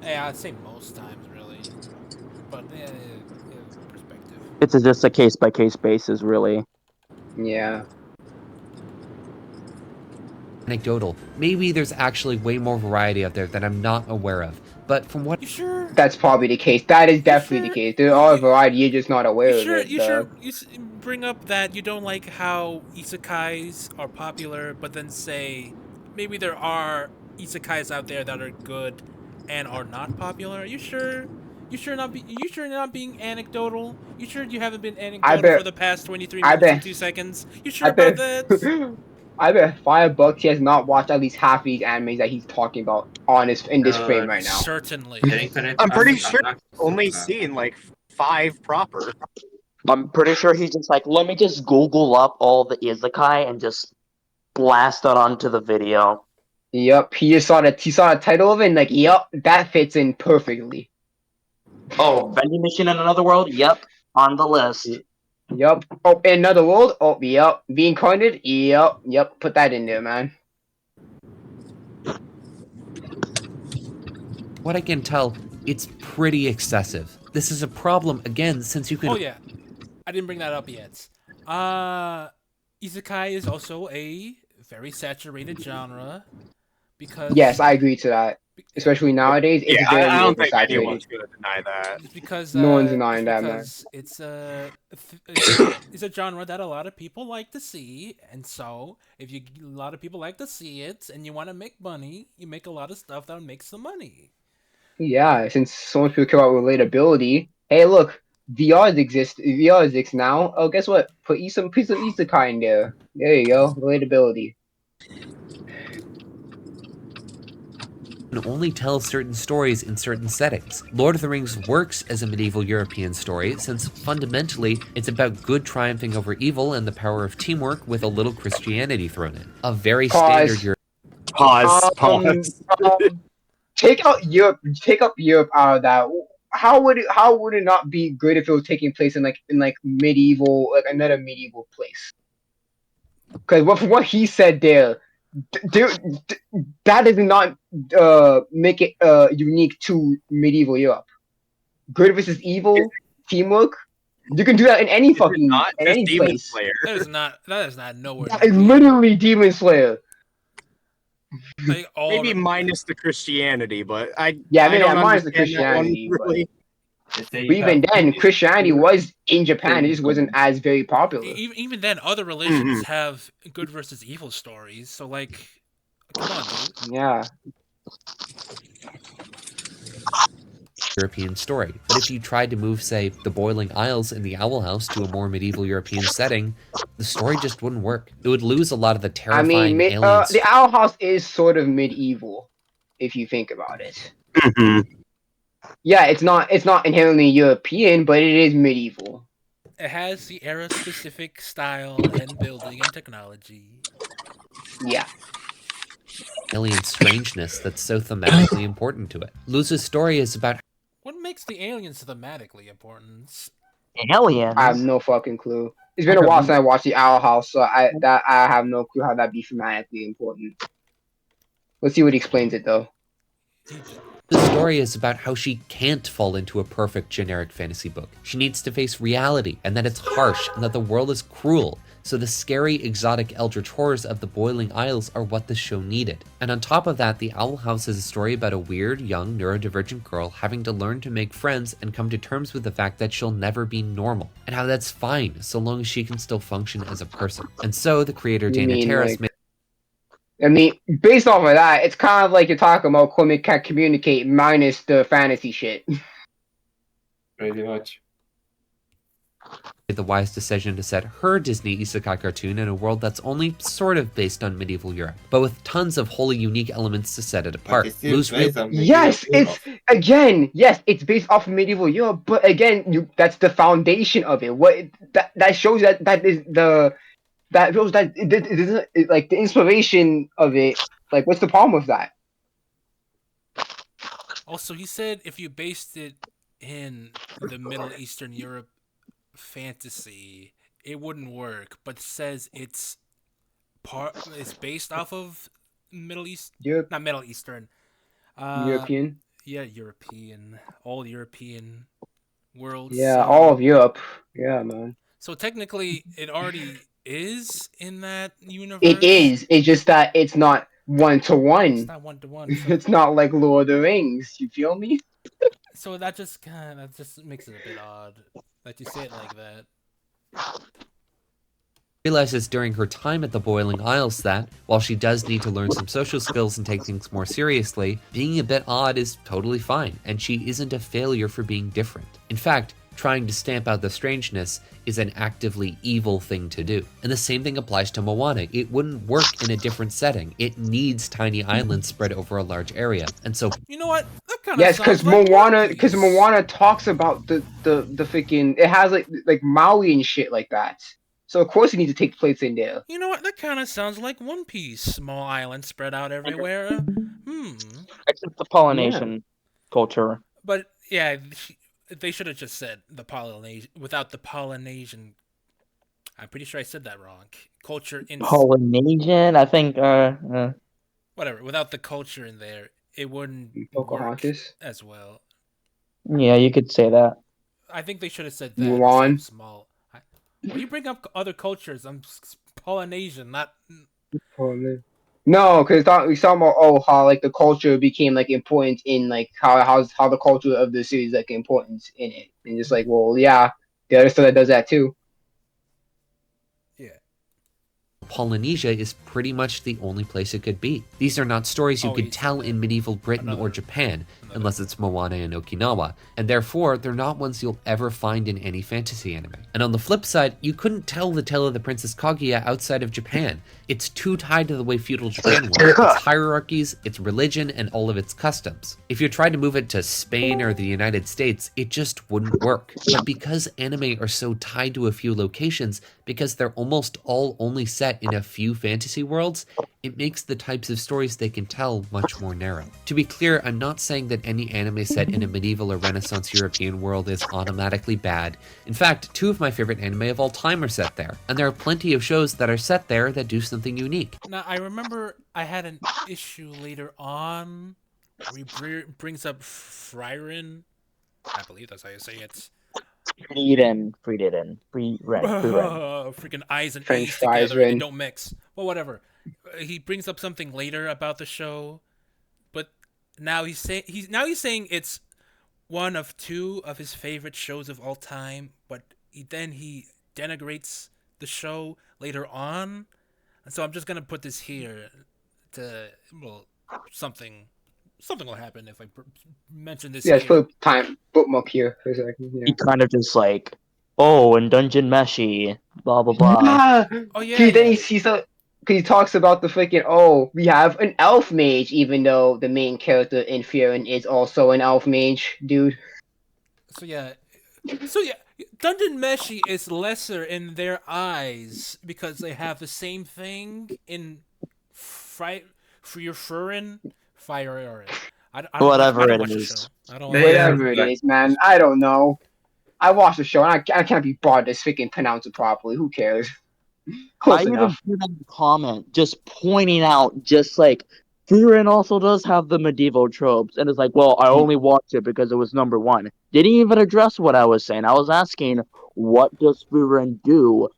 Yeah, I'd say most times, really. But yeah, perspective. It's just a case by case basis, really. Yeah. anecdotal. Maybe there's actually way more variety out there that I'm not aware of. But from what You sure? That's probably the case. That is You definitely the sure? case. There are a variety, you're just not aware of it. You bring up that you don't like how isekais are popular, but then say maybe there are isekais out there that are good and are not popular. Are you sure? You sure not being anecdotal? You sure you haven't been I anecdotal for bet, the past 23 I minutes and bet, 2 seconds? You sure I about bet, that? I bet $5 he has not watched at least half of these animes that he's talking about on his in this frame right now. Certainly. The internet I'm pretty has sure enough I've only suka. seen like 5 proper. I'm pretty sure he's just like, let me just Google up all the isekai and just blast it onto the video. Yep, he saw the title of it and like, yep, that fits in perfectly. Oh, vending machine in another world? Yep, on the list. Yep. Oh, in another world? Oh, yep. Being coined? Yep. Put that in there, man. what I can tell, it's pretty excessive. This is a problem again since you can Oh yeah, I didn't bring that up yet. Isekai is also a very saturated genre Yes, because I agree to that. Especially nowadays, Yeah, it's I very don't think oversaturated. anyone's gonna deny that. No one's denying that, man. it's a genre that a lot of people like to see, and so if you a lot of people like to see it and you want to make money, you make a lot of stuff that makes the money. Yeah, since so much people care about relatability. Hey, look, VR exists now. Oh, guess what? Put some isekai in there. There you go. Relatability. only tell certain stories in certain settings. Lord of the Rings works as a medieval European story since fundamentally it's about good triumphing over evil and the power of teamwork with a little Christianity thrown in. A very standard Pause. European Pause. Um, Pause. take out Europe out of that. How would it not be good if it was taking place in like medieval, like another medieval place? Because from what he said there, that does not make it unique to medieval Europe. Good versus evil, teamwork. You can do that in any Is it fucking not in just any Demon place. Slayer? That is not nowhere That is near. literally Demon Slayer. Like all Maybe of, minus the Christianity, but I Yeah, don't minus the understand that one Christianity, but really. Let's say you even have then, Buddhist Christianity here, was in Japan. It just pagan. wasn't as very popular. even then, other religions Mhm. have good versus evil stories. So like, come on, dude. Yeah, European story. But if you tried to move, say, the Boiling Isles in the Owl House to a more medieval European setting, the story just wouldn't work. It would lose a lot of the I mean, terrifying aliens. the Owl House is sort of medieval, if you think about it. Mhm. Yeah, it's not inherently European, but it is medieval. It has the era specific style and building and technology. Yeah, Alien strangeness that's so thematically important to it. Luz's story is about What makes the aliens thematically important? I have Aliens? no fucking clue. It's been a while since I watched the Owl House, so I have no clue how that be thematically important. Let's see what explains it though. the story is about how she can't fall into a perfect generic fantasy book. She needs to face reality, and that it's harsh, and that the world is cruel. So the scary, exotic eldritch horrors of the Boiling Isles are what the show needed. And on top of that, The Owl House is a story about a weird, young, neurodivergent girl having to learn to make friends and come to terms with the fact that she'll never be normal, and how that's fine so long as she can still function as a person. And so the creator You Dana mean Terrace like? made I mean, based off of that, it's kind of like you're talking about Comic can communicate minus the fantasy shit. Pretty much. the wise decision to set her Disney isekai cartoon in a world that's only sort of based on medieval Europe, but with tons of wholly unique elements to set it But apart. it's still Lose based on Yes, medieval it's based off of medieval Europe, but again, that's the foundation of it. That shows that is the that shows that it isn't like the inspiration of it. Like, what's the problem with that? Also, he said if you based it in the Middle Eastern Europe fantasy, it wouldn't work. But says it's based off of Middle East, Europe, not Middle Eastern. Uh, European, yeah, European, all European worlds. yeah, all of So, Europe, yeah, man. so technically, it already is in that It universe. is. It's just that it's not one to It's one. not 1-to-1. It's not like Lord of the Rings. You feel me? So that just makes it a bit odd that you say it like that. Realizes during her time at the Boiling Isles that, while she does need to learn some social skills and take things more seriously, being a bit odd is totally fine, and she isn't a failure for being different. In fact, trying to stamp out the strangeness is an actively evil thing to do. And the same thing applies to Moana. It wouldn't work in a different setting. It needs tiny islands spread over a large area. And so You know what? That kind of Yes, sounds like One Because Piece. Moana talks about the freaking. It has like Maui and shit like that. So of course it needs to take place in there. You know what? That kind of sounds like One Piece. Small islands spread out everywhere. Except the Yeah. Polynesian culture. But yeah, they should have just said the Polynesian without the Polynesian. I'm pretty sure I said that wrong. Culture in Polynesian, I think. whatever. Without the culture in there, it wouldn't work Pocahontas, as well. Yeah, you could say that. I think they should have said that instead of Mulan. small. When you bring up other cultures, I'm Polynesian, not. No, because we talking about how like the culture became like important in like how the culture of the city is like important in it, and just like well yeah, the other stuff that does that too. Yeah. Polynesia is pretty much the only place it could be. These are not stories you Oh, he could said tell that. in medieval Britain or Another- Japan, unless it's Moana and Okinawa, and therefore they're not ones you'll ever find in any fantasy anime. And on the flip side, you couldn't tell the tale of the Princess Kaguya outside of Japan. It's too tied to the way feudal Japan works, its hierarchies, its religion, and all of its customs. If you tried to move it to Spain or the United States, it just wouldn't work. But because anime are so tied to a few locations, because they're almost all only set in a few fantasy worlds, it makes the types of stories they can tell much more narrow. To be clear, I'm not saying that any anime set in a medieval or Renaissance European world is automatically bad. In fact, 2 of my favorite anime of all time are set there, and there are plenty of shows that are set there that do something unique. Now I remember I had an issue later on where he brings up Frieren. I believe that's how you say it. Free rent. Freaking I's and French A's fries, together. They Rin. don't mix. Well, whatever. He brings up something later about the show, but now he's saying it's one of 2 of his favorite shows of all time. But then he denigrates the show later on, and so I'm just gonna put this here to something will happen if I mention this Yeah, let's here. put time bookmark here for a second. Yeah. He kind of just like, oh, and Dungeon Meshi, blah blah blah. Ah, Oh yeah, okay, then yeah. he talks about the freaking we have an elf mage, even though the main character in Fearin is also an elf mage, dude. So yeah, Dungeon Meshi is lesser in their eyes because they have the same thing in Furin, Fire. Whatever I don't it watch the show. is. I don't. Yeah, yeah. Whatever it is, man. I don't know. I watched the show and I can't be bothered to freaking pronounce it properly. Who cares? Close I even enough. put in a comment just pointing out, just like, Furin also does have the medieval tropes, and it's like, well, I only watched it because it was number 1. Didn't even address what I was saying. I was asking, what does Furin do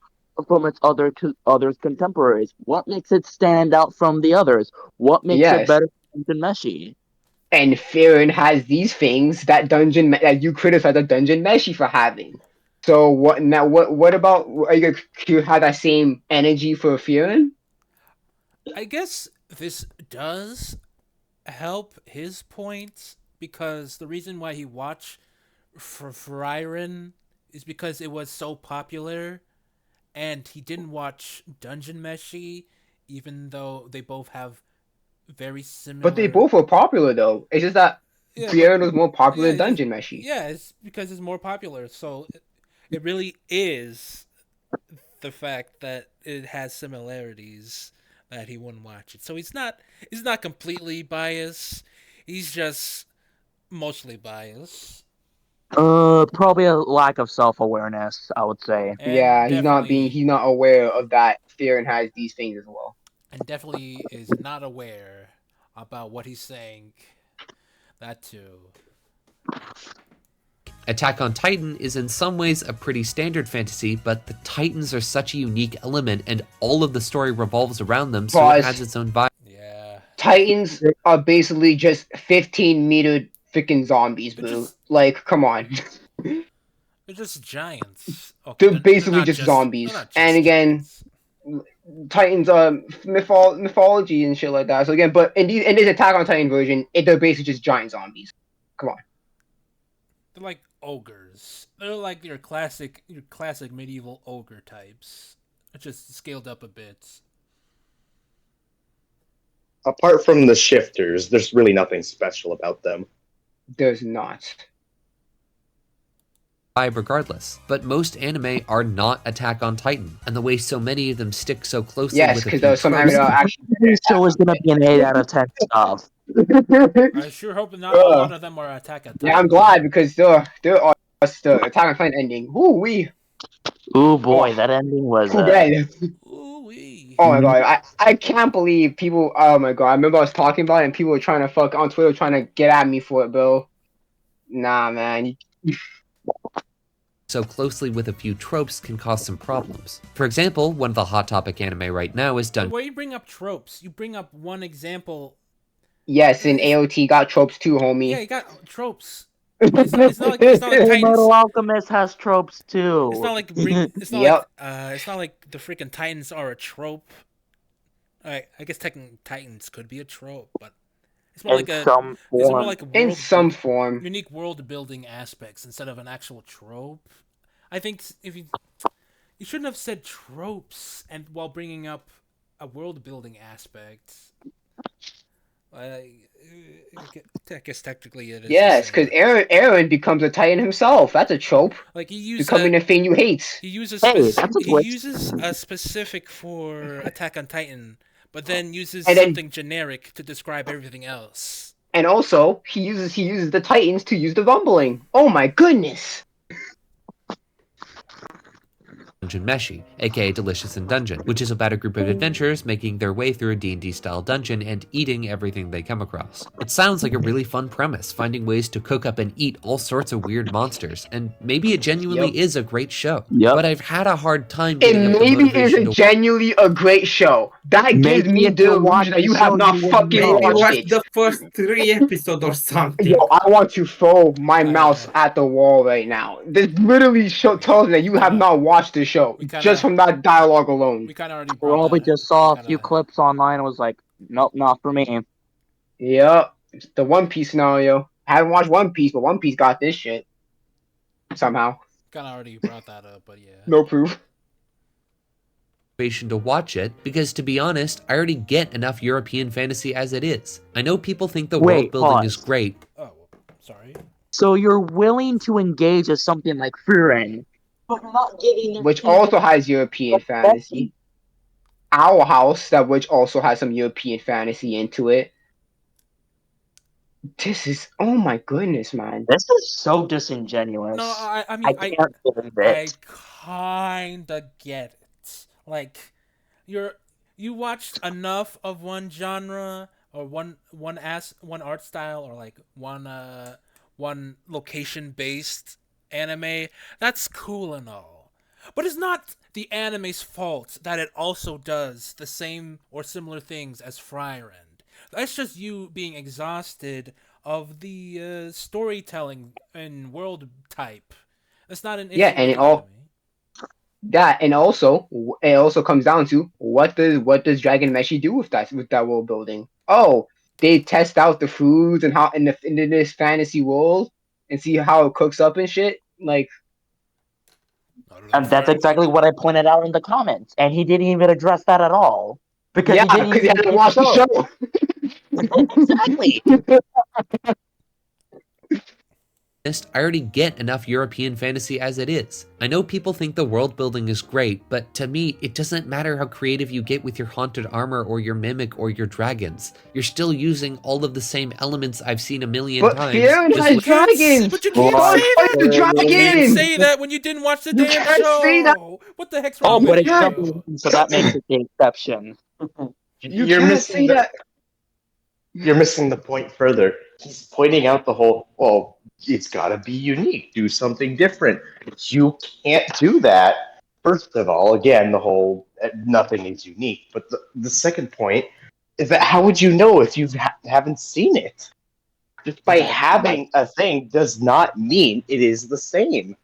from its others contemporaries? What makes it stand out from the others? What makes it Yes. better than Meshi? And Fearin has these things that you criticize a dungeon meshi for having. So what now? What about are you gonna have that same energy for Fearin? I guess this does help his point because the reason why he watched for Friren is because it was so popular, and he didn't watch Dungeon Meshi, even though they both have very But they similar. both were popular though. It's just that Yeah, but Frieren was more popular yeah, than Dungeon Meshi. yeah, it's because it's more popular. So it really is the fact that it has similarities that he wouldn't watch it. So he's not completely biased. He's just mostly biased. Probably a lack of self-awareness, I would say. And Yeah, definitely he's not aware of that Frieren has these things as well. is not aware about what he's saying. That too. Attack on Titan is in some ways a pretty standard fantasy, but the Titans are such a unique element and all of the story revolves around them, so it has Pause. its own vibe. Yeah. Titans are basically just 15-meter freaking zombies, They're boo. just Like, come on. they're just giants. Okay, They're they're basically not just just they're zombies. not And just again, giants. Titans mythology and shit like that. So again, but in this Attack on Titan version, they're basically just giant zombies. Come on. They're like ogres. They're like your classic medieval ogre types. Just scaled up a bit. Apart from the shifters, there's really nothing special about them. There's not. Regardless. But most anime are not Attack on Titan, and the way so many of them stick so closely Yes, with a because few there was some anime tropes that actually. This show is gonna be an 8 out of 10 stuff. I sure hope not a lot of them are Attack on Yeah, I'm Titan. glad because there are the Attack on Titan ending. Ooh wee. Ooh boy, Oh, that ending was too bad. Ooh wee. Oh my god, I can't believe people. Oh my god, I remember I was talking about it and people were trying to fuck on Twitter trying to get at me for it, bro. Nah, man. so closely with a few tropes can cause some problems. For example, one of the hot topic anime right now is The way you bring up tropes, you bring up one example. Yes, and AOT got tropes too, Yeah, homie. you got tropes. It's not like Full Titans. Metal Alchemist has tropes too. It's not like Yep. it's not like the freaking Titans are a trope. I guess Titans could be a trope, but it's more In like a some it's more form. like In some form. unique world building aspects instead of an actual trope. I think if you shouldn't have said tropes and while bringing up a world building aspect. I guess technically it is the Yes, because same. Aaron becomes a Titan himself. That's a trope. Like he used Becoming a thing you hate. he uses Hey, that's a he twist. uses a specific for Attack on Titan, but then uses And then something generic to describe everything else. and also he uses the Titans to use the rumbling. Oh my goodness. Dungeon Meshi, aka Delicious in Dungeon, which is about a group of adventurers making their way through a D&D style dungeon and eating everything they come across. It sounds like a really fun premise, finding ways to cook up and eat all sorts of weird monsters, and maybe it genuinely is a great show. Yep. But I've had a hard time It getting up the maybe motivation isn't genuinely a great show. That gives Maybe me if the you watch illusion that the you show, have not you would fucking know. Maybe watched watch it. the first 3 episodes or something. Yo, I want to throw my Uh, mouse at the wall right now. This literally tells me that you have kinda- not watched the show we just kinda from that dialogue alone. we kind of already brought Probably that. just saw a We few kinda clips online and was like, nope, not for me. Yep, it's the One Piece scenario. I haven't watched One Piece, but One Piece got this shit somehow. kind of already brought that up, but yeah. No proof. to watch it, because to be honest, I already get enough European fantasy as it is. I know people think the world Wait, building is pause. great. Oh, sorry. So you're willing to engage as something like Frieren, but you're not giving them Which also has European fantasy. Our House, that which also has some European fantasy into it. This is oh my goodness, man. This is so disingenuous. No, I I mean can't believe I it. kinda get it. Like you watched enough of one genre or one art style or like one location based anime. That's cool and all. But it's not the anime's fault that it also does the same or similar things as Frieren. That's just you being exhausted of the storytelling and world type. That's not an Yeah, issue and with it the all anime. that and also it also comes down to what does Dragon Meshi do with that world building? Oh, they test out the foods and how in this fantasy world and see how it cooks up and shit. Like I don't like And that's Fire exactly Emblem. what I pointed out in the comments. And he didn't even address that at all. Because Yeah, he didn't because you even haven't see watched the show. Exactly. I already get enough European fantasy as it is. I know people think the world building is great, but to me, it doesn't matter how creative you get with your haunted armor or your mimic or your dragons. You're still using all of the same elements I've seen a million But times. Fearon Just has with dragons. But you can't Don't say Right. fight that. the You can't dragons. say that when you didn't watch the You damn can't say that. show. What the heck's Oh, wrong You but with it's can't. number you? one, so that makes it the exception. You You're can't missing say the that. you're missing the point further. He's pointing out the whole, well, it's got to be unique, do something different. You can't do that. First of all, again, the whole nothing is unique. But the second point is that how would you know if you haven't seen it? Just by having a thing does not mean it is the same.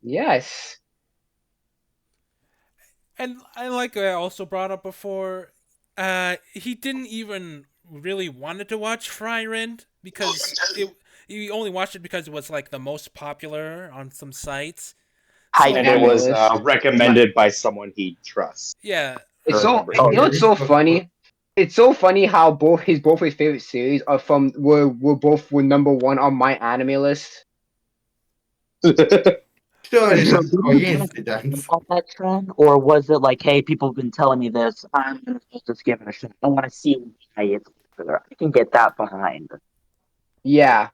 Yes. And like I also brought up before, he didn't even really wanted to watch Fryrend because he only watched it because it was like the most popular on some sites. Hype So And it Anime was list. recommended by someone he trusts. yeah, It's I so. remember Oh, You know, it's so funny. It's so funny how both his favorite series are from were number one on my anime list. Surely so not did you guys know coincidence. about that trend? Or was it like, hey, people have been telling me this, I'm gonna just give it a shot. I want to see why it's popular. I can get that behind. Yeah.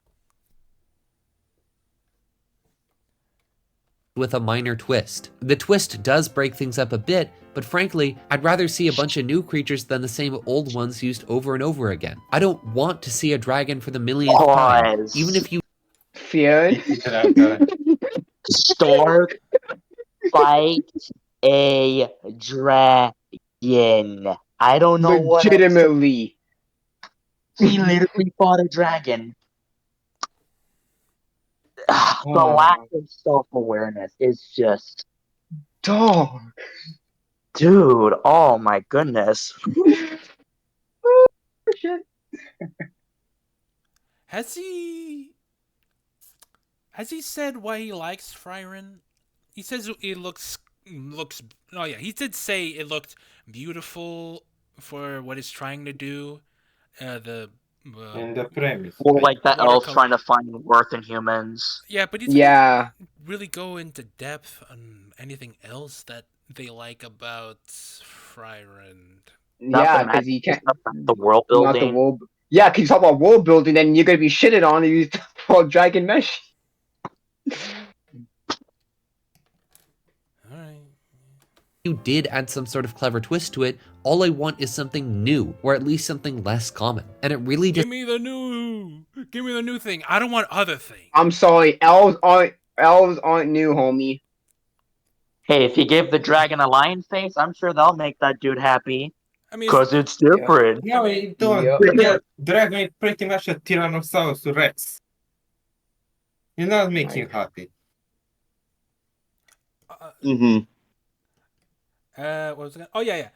with a minor twist. The twist does break things up a bit, but frankly, I'd rather see a bunch of new creatures than the same old ones used over and over again. I don't want to see a dragon for the millionth time, even if you Fearon. Stork fight a dragon. I don't know what else. Legitimately. He literally fought a dragon. The lack Oh, of self awareness is just, dog. dude. Oh my goodness. Oh, shit. has he said why he likes Fryrend? He says it looks. Oh yeah, he did say it looked beautiful for what it's trying to do. The And the premise, Well, right? like the elves watercolor. trying to find worth in humans. Yeah, but he didn't Yeah. really go into depth on anything else that they like about Fryrend. Not the Yeah, because magic, you can't. stuff, not the world Not the building. world. Yeah, because you talk about world building, then you're gonna be shitted on if you talk about Dragon Mesh. All right. did add some sort of clever twist to it, all I want is something new, or at least something less common. And it really just Give me the new thing. I don't want other things. I'm sorry, elves aren't new, homie. Hey, if you give the dragon a lion face, I'm sure they'll make that dude happy. I mean, Cause it's Yeah. different. No, it don't. Yep. Dragon is pretty much a Tyrannosaurus Rex. You're not making Like, happy. Mm-hmm. What was it? Oh yeah.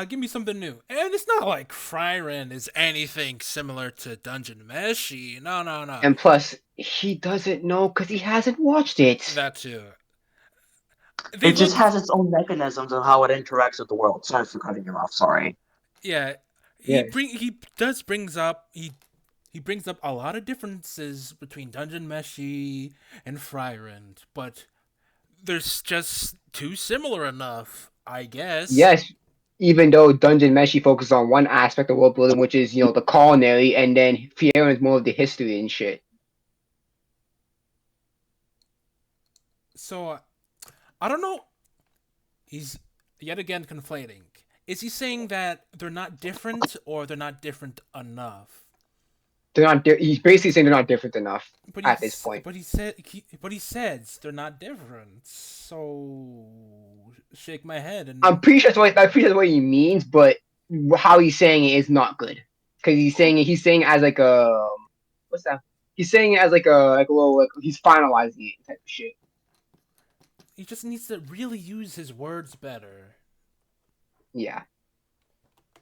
Give me something new. And it's not like Fryrend is anything similar to Dungeon Meshi. No. and plus, he doesn't know because he hasn't watched it. That too. They It just look. has its own mechanisms of how it interacts with the world. Sorry for cutting you off. Sorry. Yeah. Yes. He brings up a lot of differences between Dungeon Meshi and Fryrend, but there's just too similar enough, I guess. Yes, even though Dungeon Meshi focuses on one aspect of world building, which is the culinary, and then Fiora is more of the history and shit. So, I don't know. He's yet again conflating. Is he saying that they're not different or they're not different enough? They're not. He's basically saying they're not different enough at this point. But he says they're not different. So shake my head and I'm pretty sure that's what he means, but how he's saying it is not good because he's saying it as like a what's that? He's saying it as like a little he's finalizing it type of shit. he just needs to really use his words better. Yeah.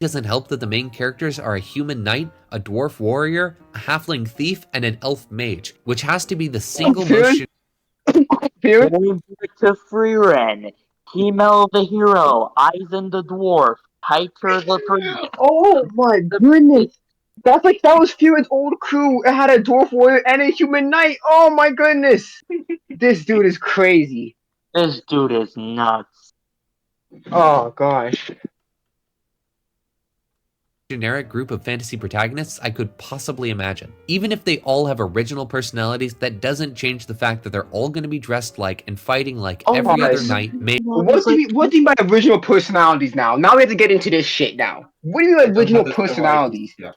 doesn't help that the main characters are a human knight, a dwarf warrior, a halfling thief, and an elf mage, which has to be the single Fearon? most Fear? Going back to Freeren, Himmel the hero, Eisen the dwarf, Hiker the priest. Oh my goodness! That was Fear's old crew. It had a dwarf warrior and a human knight. Oh my goodness! This dude is crazy. This dude is nuts. Oh gosh. Generic group of fantasy protagonists I could possibly imagine. Even if they all have original personalities, that doesn't change the fact that they're all going to be dressed like and fighting like Oh every my other Yes. knight made. What do you mean by original personalities now? Now we have to get into this shit now. What do you mean by I don't original understand why it is personalities? here.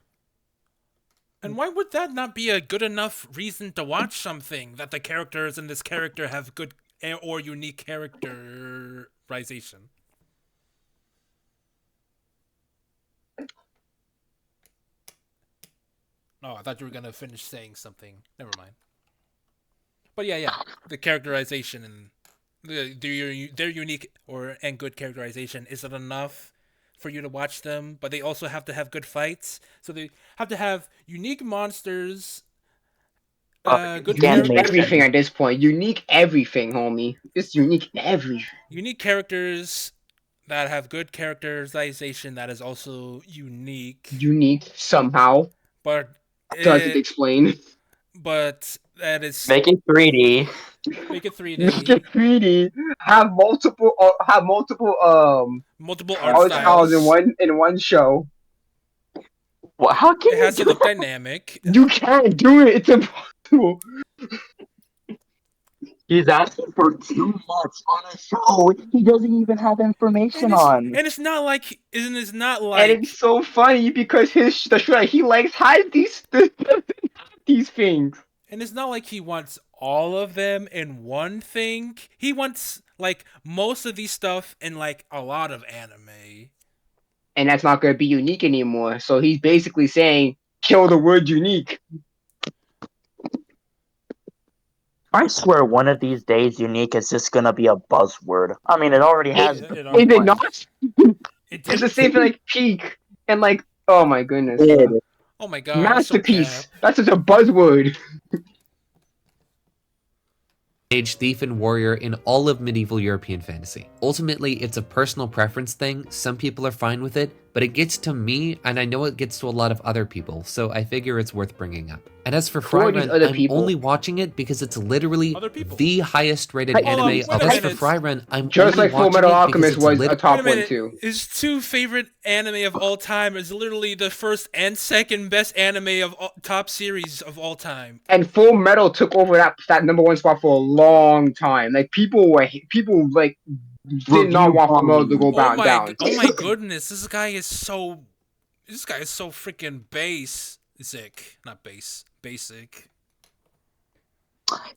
And why would that not be a good enough reason to watch something that the characters in this character have good or unique characterization? Oh, I thought you were gonna finish saying something. Never mind. But yeah, the characterization and their unique and good characterization isn't enough for you to watch them. But they also have to have good fights, so they have to have unique monsters, good Damn Unique it. everything at this point. Unique everything, homie. It's unique everything. unique characters that have good characterization that is also unique, Unique somehow. but Doesn't explain. but that is Make it 3D. make it 3D, Make it 3D. Have multiple multiple art art styles styles. in one show. Well, how can It you has to do look that? dynamic. You can't do it. It's impossible. He's asking for too much on a show he doesn't even have information on. And it's not like And it's so funny because the show that he likes has these things. and it's not like he wants all of them in one thing. He wants like most of these stuff in like a lot of anime. And that's not gonna be unique anymore. So he's basically saying, kill the word unique. I swear one of these days unique is just gonna be a buzzword. I mean, it already has It been. Is it already- not? It It's the same for like peak and like oh my goodness. Oh my god, Masterpiece. So cap. That's such a buzzword. Mage, thief, and warrior in all of medieval European fantasy. Ultimately, it's a personal preference thing. Some people are fine with it, but it gets to me, and I know it gets to a lot of other people, so I figure it's worth bringing up. And as for Who are these Fryrun, other I'm people? only watching it because it's literally Other people. the highest rated Hold on, anime. wait a As for minute. Fryrun, I'm Just only like Full watching Metal it because Alchemist it's was a literally top Wait a one minute. too. His two favorite anime of all time is literally the first and second best anime of top series of all time. And Full Metal took over that number one spot for a long time. Like people like did not want Full Metal to go down. Oh my goodness, this guy is so freaking basic. Not basic.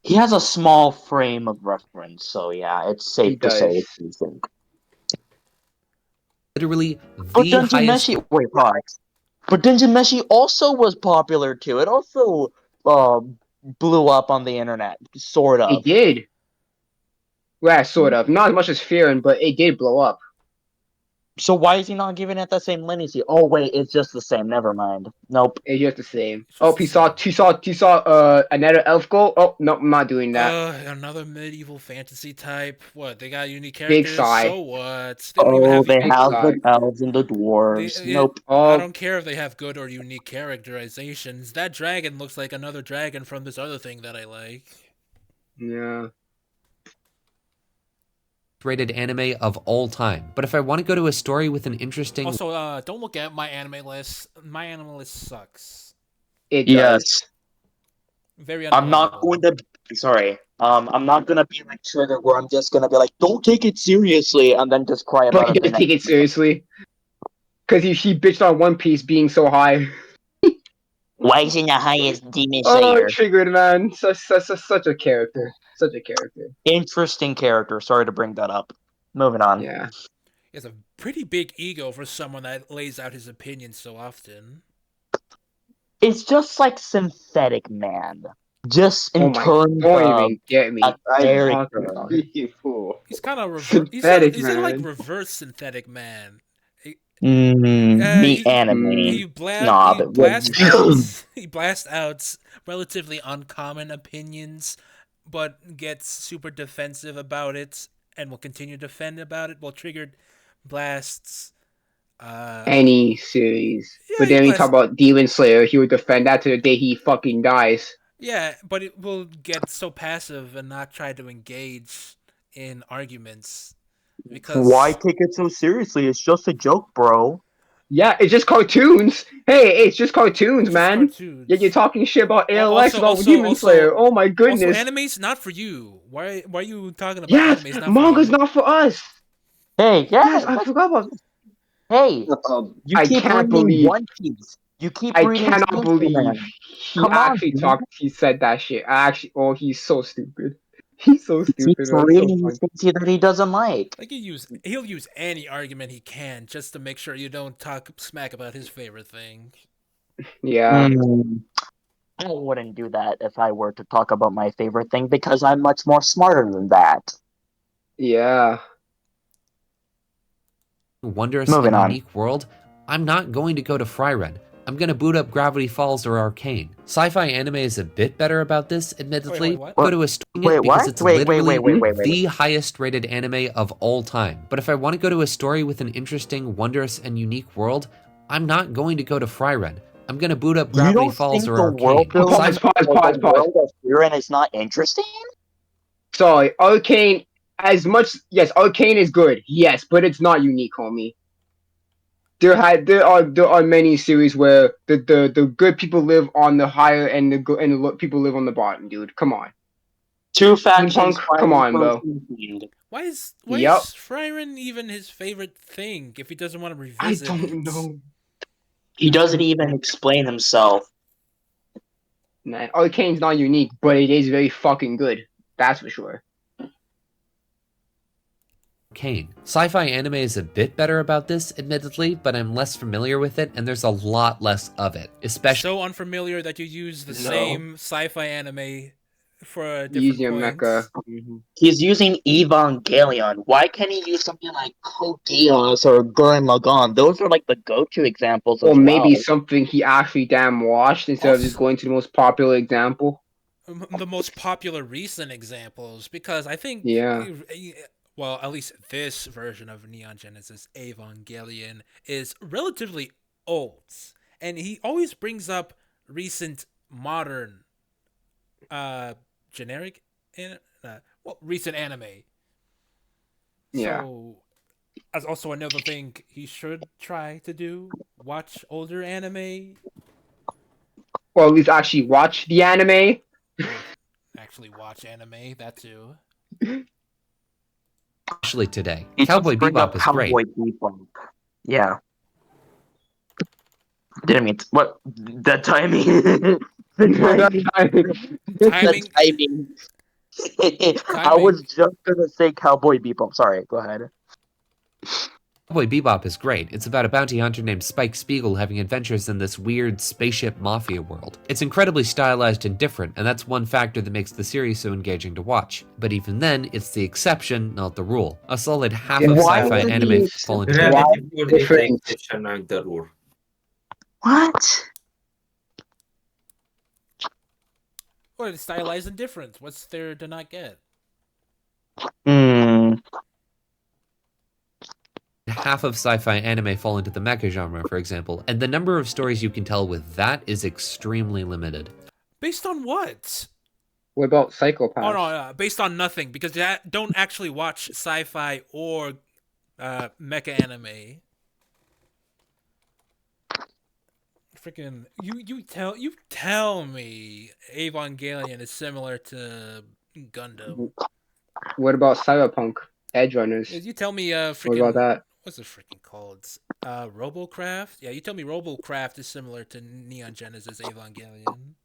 He has a small frame of reference, so yeah, it's He safe to say does. it's decent. literally But the Dungeon highest. Meshi, wait, pause. But Dungeon Meshi also was popular too. It also blew up on the internet, sort It of. did. Yeah, sort of. Not as much as Fearin, but it did blow up. So why is he not giving it that same leniency? Oh wait, it's just the same. Never mind. Nope. It's just the same. It's Oh, just he saw another elf go. Oh no, I'm not doing that. Another medieval fantasy type. What? They got unique Big characters. sigh. So what? They don't even Oh, have. they big have side. the elves and the dwarves. Nope. I Oh, don't care if they have good or unique characterizations. That dragon looks like another dragon from this other thing that I like. yeah. Rated anime of all time. But if I want to go to a story with an interesting Also, don't look at my anime list. My anime list sucks. It does. Yes. Very. I'm not unwatchable. going to. Sorry. I'm not gonna be like Trigger, where I'm just gonna be like, "Don't take it seriously," and then just cry about But he it. The does take next it seriously. Because she bitched on One Piece being so high. Why isn't the highest demon Oh, slayer? triggered, man. Such a character. Such a character. Interesting character. Sorry to bring that up. Moving on. Yeah. He has a pretty big ego for someone that lays out his opinions so often. It's just like Synthetic Man. Just in Oh my, terms don't of even get me. a I'm character. talking about it. People. He's kind of Synthetic he's like man. reverse synthetic man. Me anime He snob. blasts out he blasts out relatively uncommon opinions, but gets super defensive about it and will continue to defend about it, will trigger blasts. Any series. Yeah, But he then we talk blasts. about Demon Slayer, he would defend that to the day he fucking dies. Yeah, but it will get so passive and not try to engage in arguments Why because take it so seriously? It's just a joke, bro. Yeah, it's just cartoons. Hey, it's just cartoons, it's just man. Yet you're cartoons. talking shit about ALX Also, about also, Demon Slayer. also, Oh my also, goodness. anime's not for you. Why are you talking about Yes, anime's not for manga's you? not for us. Hey, Yes, yeah, I that's, forgot about. hey, you I keep can't reading believe. One Piece. You keep I reading cannot Chainsaw believe Man. he Come on, actually dude. talked. He said that shit. I actually. Oh, he's so stupid. He's so He stupid, keeps man. So reading fun. things that he doesn't like. Like he'll use any argument he can just to make sure you don't talk smack about his favorite thing. Yeah, Mm, I wouldn't do that if I were to talk about my favorite thing because I'm much more smarter than that. yeah. Wondrous Moving and on. unique world, I'm not going to go to Fryren. I'm gonna boot up Gravity Falls or Arcane. Sci-fi anime is a bit better about this, admittedly. Wait, what? Go to a story Wait, because what? it's Wait, literally wait. the highest rated anime of all time. But if I want to go to a story with an interesting, wondrous, and unique world, I'm not going to go to Fryren. I'm gonna boot up You Gravity don't Falls think or the world Arcane. building Pause, pause, or pause, the pause. world of Frieren is not interesting? Sorry, Arcane. As much, yes, Arcane is good. Yes, but it's not unique, homie. There are many series where the good people live on the higher and the good and the people live on the bottom, dude. Come on, Two steampunk. factions Come fighting on, for a bro. fiend. Why is Yep. Fryren even his favorite thing if he doesn't want to I revisit don't it? know. He doesn't even explain himself. Man, Arcane's not unique, but it is very fucking good. That's for sure. Arcane. Sci-fi anime is a bit better about this, admittedly, but I'm less familiar with it, and there's a lot less of it. Especially So unfamiliar that you use the No. same sci-fi anime for different Use your mecha. points. He's using Evangelion. Why can't he use something like Code Geass or Gurren Lagann? Those are like the go-to examples Or as maybe well. something he actually damn watched instead of just Also, going to the most popular example. the most popular recent examples, because I think, Yeah. well, at least this version of Neon Genesis Evangelion is relatively old, and he always brings up recent modern, uh, generic, recent anime. Yeah. So, as also another thing he should try to do, watch older anime, Or at least actually watch the anime. or actually watch anime. That too. today. He Cowboy just bring Bebop up is great. Cowboy Bebop. Yeah. Didn't mean to, what? The timing. the timing. The Timing, timing. I was timing. just gonna say Cowboy Bebop. Sorry, go ahead. Cowboy Bebop is great. It's about a bounty hunter named Spike Spiegel having adventures in this weird spaceship mafia world. It's incredibly stylized and different, and that's one factor that makes the series so engaging to watch. But even then, it's the exception, not the rule. A solid half of Why sci-fi would anime he? fall into Why? Gravity Falls is the Different. exception, not the rule. What? Or it's stylized and different. What's there to not get? Hmm. half of sci-fi anime fall into the mecha genre, for example, and the number of stories you can tell with that is extremely limited. Based on what? What about Oh Psychopaths? no, based on nothing because you don't actually watch sci-fi or mecha anime. Freaking you tell me Evangelion is similar to Gundam. What about Cyberpunk? Edge Runners. You tell me What about freaking that? what's it freaking called? Robocraft? Yeah, you tell me Robocraft is similar to Neon Genesis Evangelion.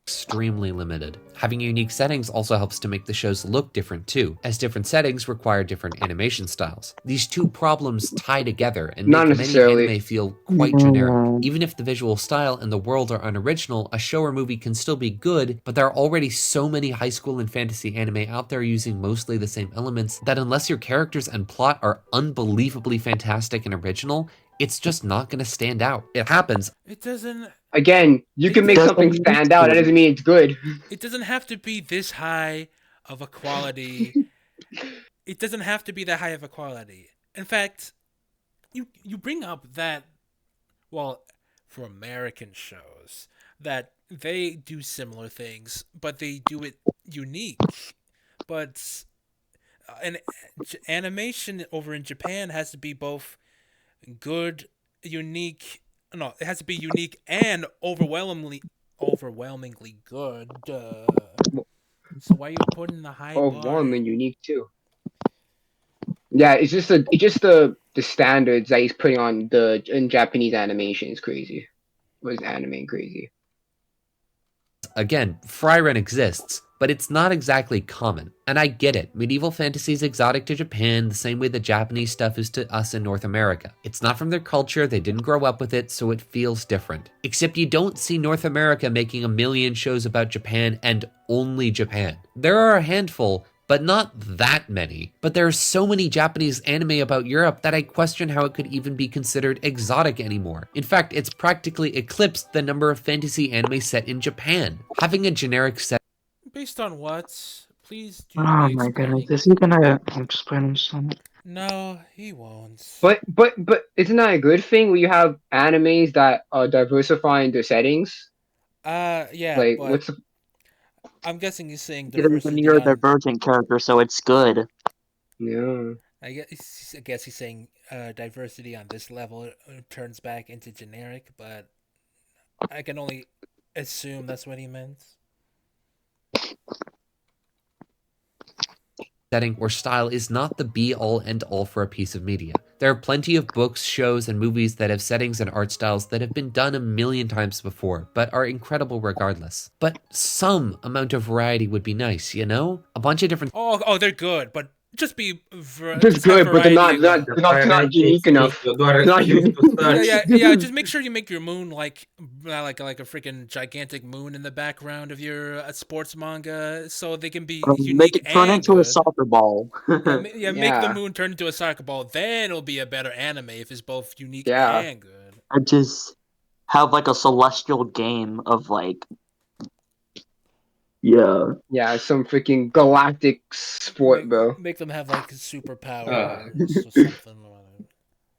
Extremely limited. Having unique settings also helps to make the shows look different too, as different settings require different animation styles. These two problems tie together and Not make many necessarily. anime feel quite generic. Even if the visual style and the world are unoriginal, a show or movie can still be good, but there are already so many high school and fantasy anime out there using mostly the same elements that unless your characters and plot are unbelievably fantastic and original, it's just not going to stand out. It happens. It doesn't again, you can make something Doesn't stand out. That doesn't mean it's good. It doesn't have to be this high of a quality. It doesn't have to be that high of a quality. In fact, you bring up that, well, for American shows, that they do similar things, but they do it unique. But an animation over in Japan has to be both good, unique. No, it has to be unique and overwhelmingly good. So why are you putting the high Oh, bar? warm and unique too. Yeah, it's just the standards that he's putting on the in Japanese animation is crazy. Was animating crazy. Again, Fryren exists, but it's not exactly common. And I get it, medieval fantasy is exotic to Japan the same way the Japanese stuff is to us in North America. It's not from their culture, they didn't grow up with it, so it feels different. Except you don't see North America making a million shows about Japan and only Japan. There are a handful, but not that many. But there are so many Japanese anime about Europe that I question how it could even be considered exotic anymore. In fact, it's practically eclipsed the number of fantasy anime set in Japan. Having a generic set Based on what? Please do Oh be my goodness, explaining. is he gonna explain something? No, he won't. But isn't that a good thing when you have animes that are diversifying their settings? Yeah, Like, but what's the, I'm guessing he's saying There's a diversity on. neurodivergent character, so it's good. yeah. I guess he's saying diversity on this level turns back into generic, but I can only assume that's what he meant. setting or style is not the be-all end-all for a piece of media. There are plenty of books, shows, and movies that have settings and art styles that have been done a million times before, but are incredible regardless. But some amount of variety would be nice, you know? A bunch of different Oh, they're good, but just Just just have good, but they're variety. they're not unique enough. You They're not refuse unique. to Yeah, search. yeah. Just make sure you make your moon like a freaking gigantic moon in the background of your sports manga, so they can be Make unique it turn and into a good. soccer ball. Yeah, make the Yeah, moon turn into a soccer ball. Then it'll be a better anime if it's both unique yeah, and good. I just have like a celestial game of like, yeah, yeah. Some freaking galactic sport, bro. Make them have like Uh, superpowers or something.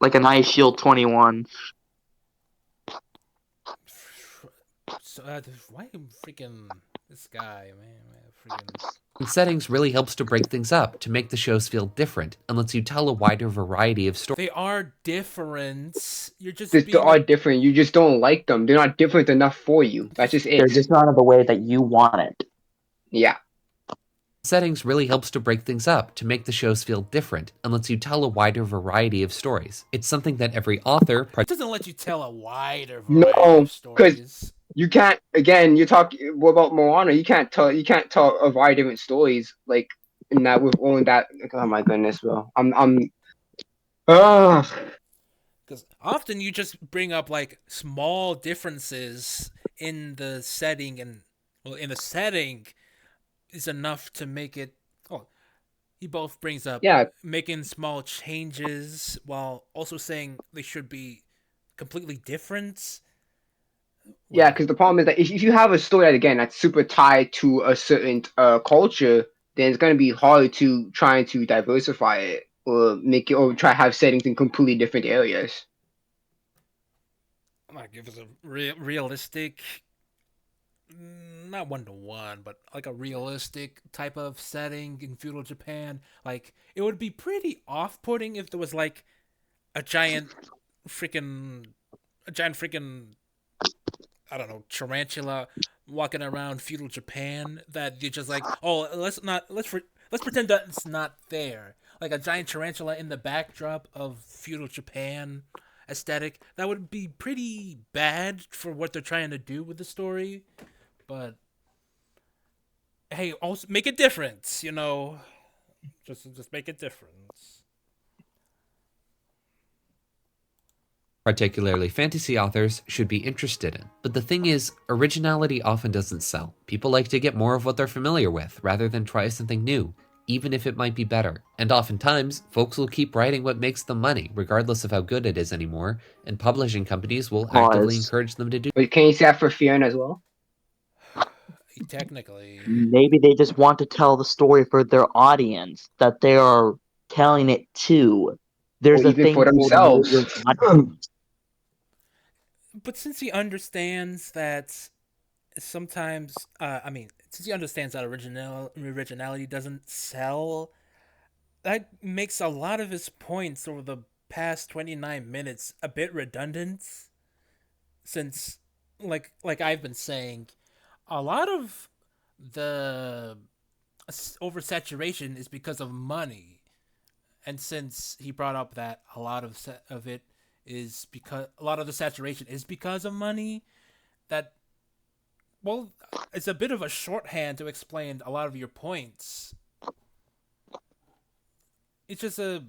like an Ice Shield 21. So, why freaking this guy, man, freaking. settings really helps to break things up, to make the shows feel different, and lets you tell a wider variety of stories. They are different. You're just They being are different. You just don't like them. They're not different enough for you. That's just They're it. just not in the way that you want it. Yeah, Settings really helps to break things up, to make the shows feel different, and lets you tell a wider variety of stories. It's something that every author, It doesn't let you tell a wider variety no, of stories. you can't. Again, you talk. What about Moana? You can't tell. You can't tell a variety of different stories like in that with only that. Like, oh my goodness, bro. Ah, Because often you just bring up like small differences in the setting, and well, in the setting is enough to make it. Oh, he both brings up yeah, making small changes while also saying they should be completely different. yeah. Because the problem is that if you have a story that again that's super tied to a certain culture, then it's gonna be hard to try to diversify it or make it or try to have settings in completely different areas. Like if it's a realistic, not 1-to-1, but like a realistic type of setting in feudal Japan, like it would be pretty off-putting if there was like a giant freaking a giant freaking I don't know, tarantula walking around feudal Japan that you're just like, oh, let's pretend that it's not there. Like a giant tarantula in the backdrop of feudal Japan aesthetic. That would be pretty bad for what they're trying to do with the story. But hey, also make it different, you know. Just make it different. particularly fantasy authors, should be interested in. But the thing is, originality often doesn't sell. People like to get more of what they're familiar with, rather than try something new. even if it might be better. And oftentimes, folks will keep writing what makes them money, regardless of how good it is anymore, and publishing companies will actively Pause. encourage them to do. But can you say that for Fiona as well? Technically, Maybe they just want to tell the story for their audience that they are telling it to. There's Or a even thing for called know themselves? your audience. but since he understands that sometimes, since he understands that originality doesn't sell, that makes a lot of his points over the past 29 minutes a bit redundant. Since, like I've been saying, a lot of the oversaturation is because of money, and since he brought up that a lot of it is because a lot of the saturation is because of money, that, well, it's a bit of a shorthand to explain a lot of your points. It's just a,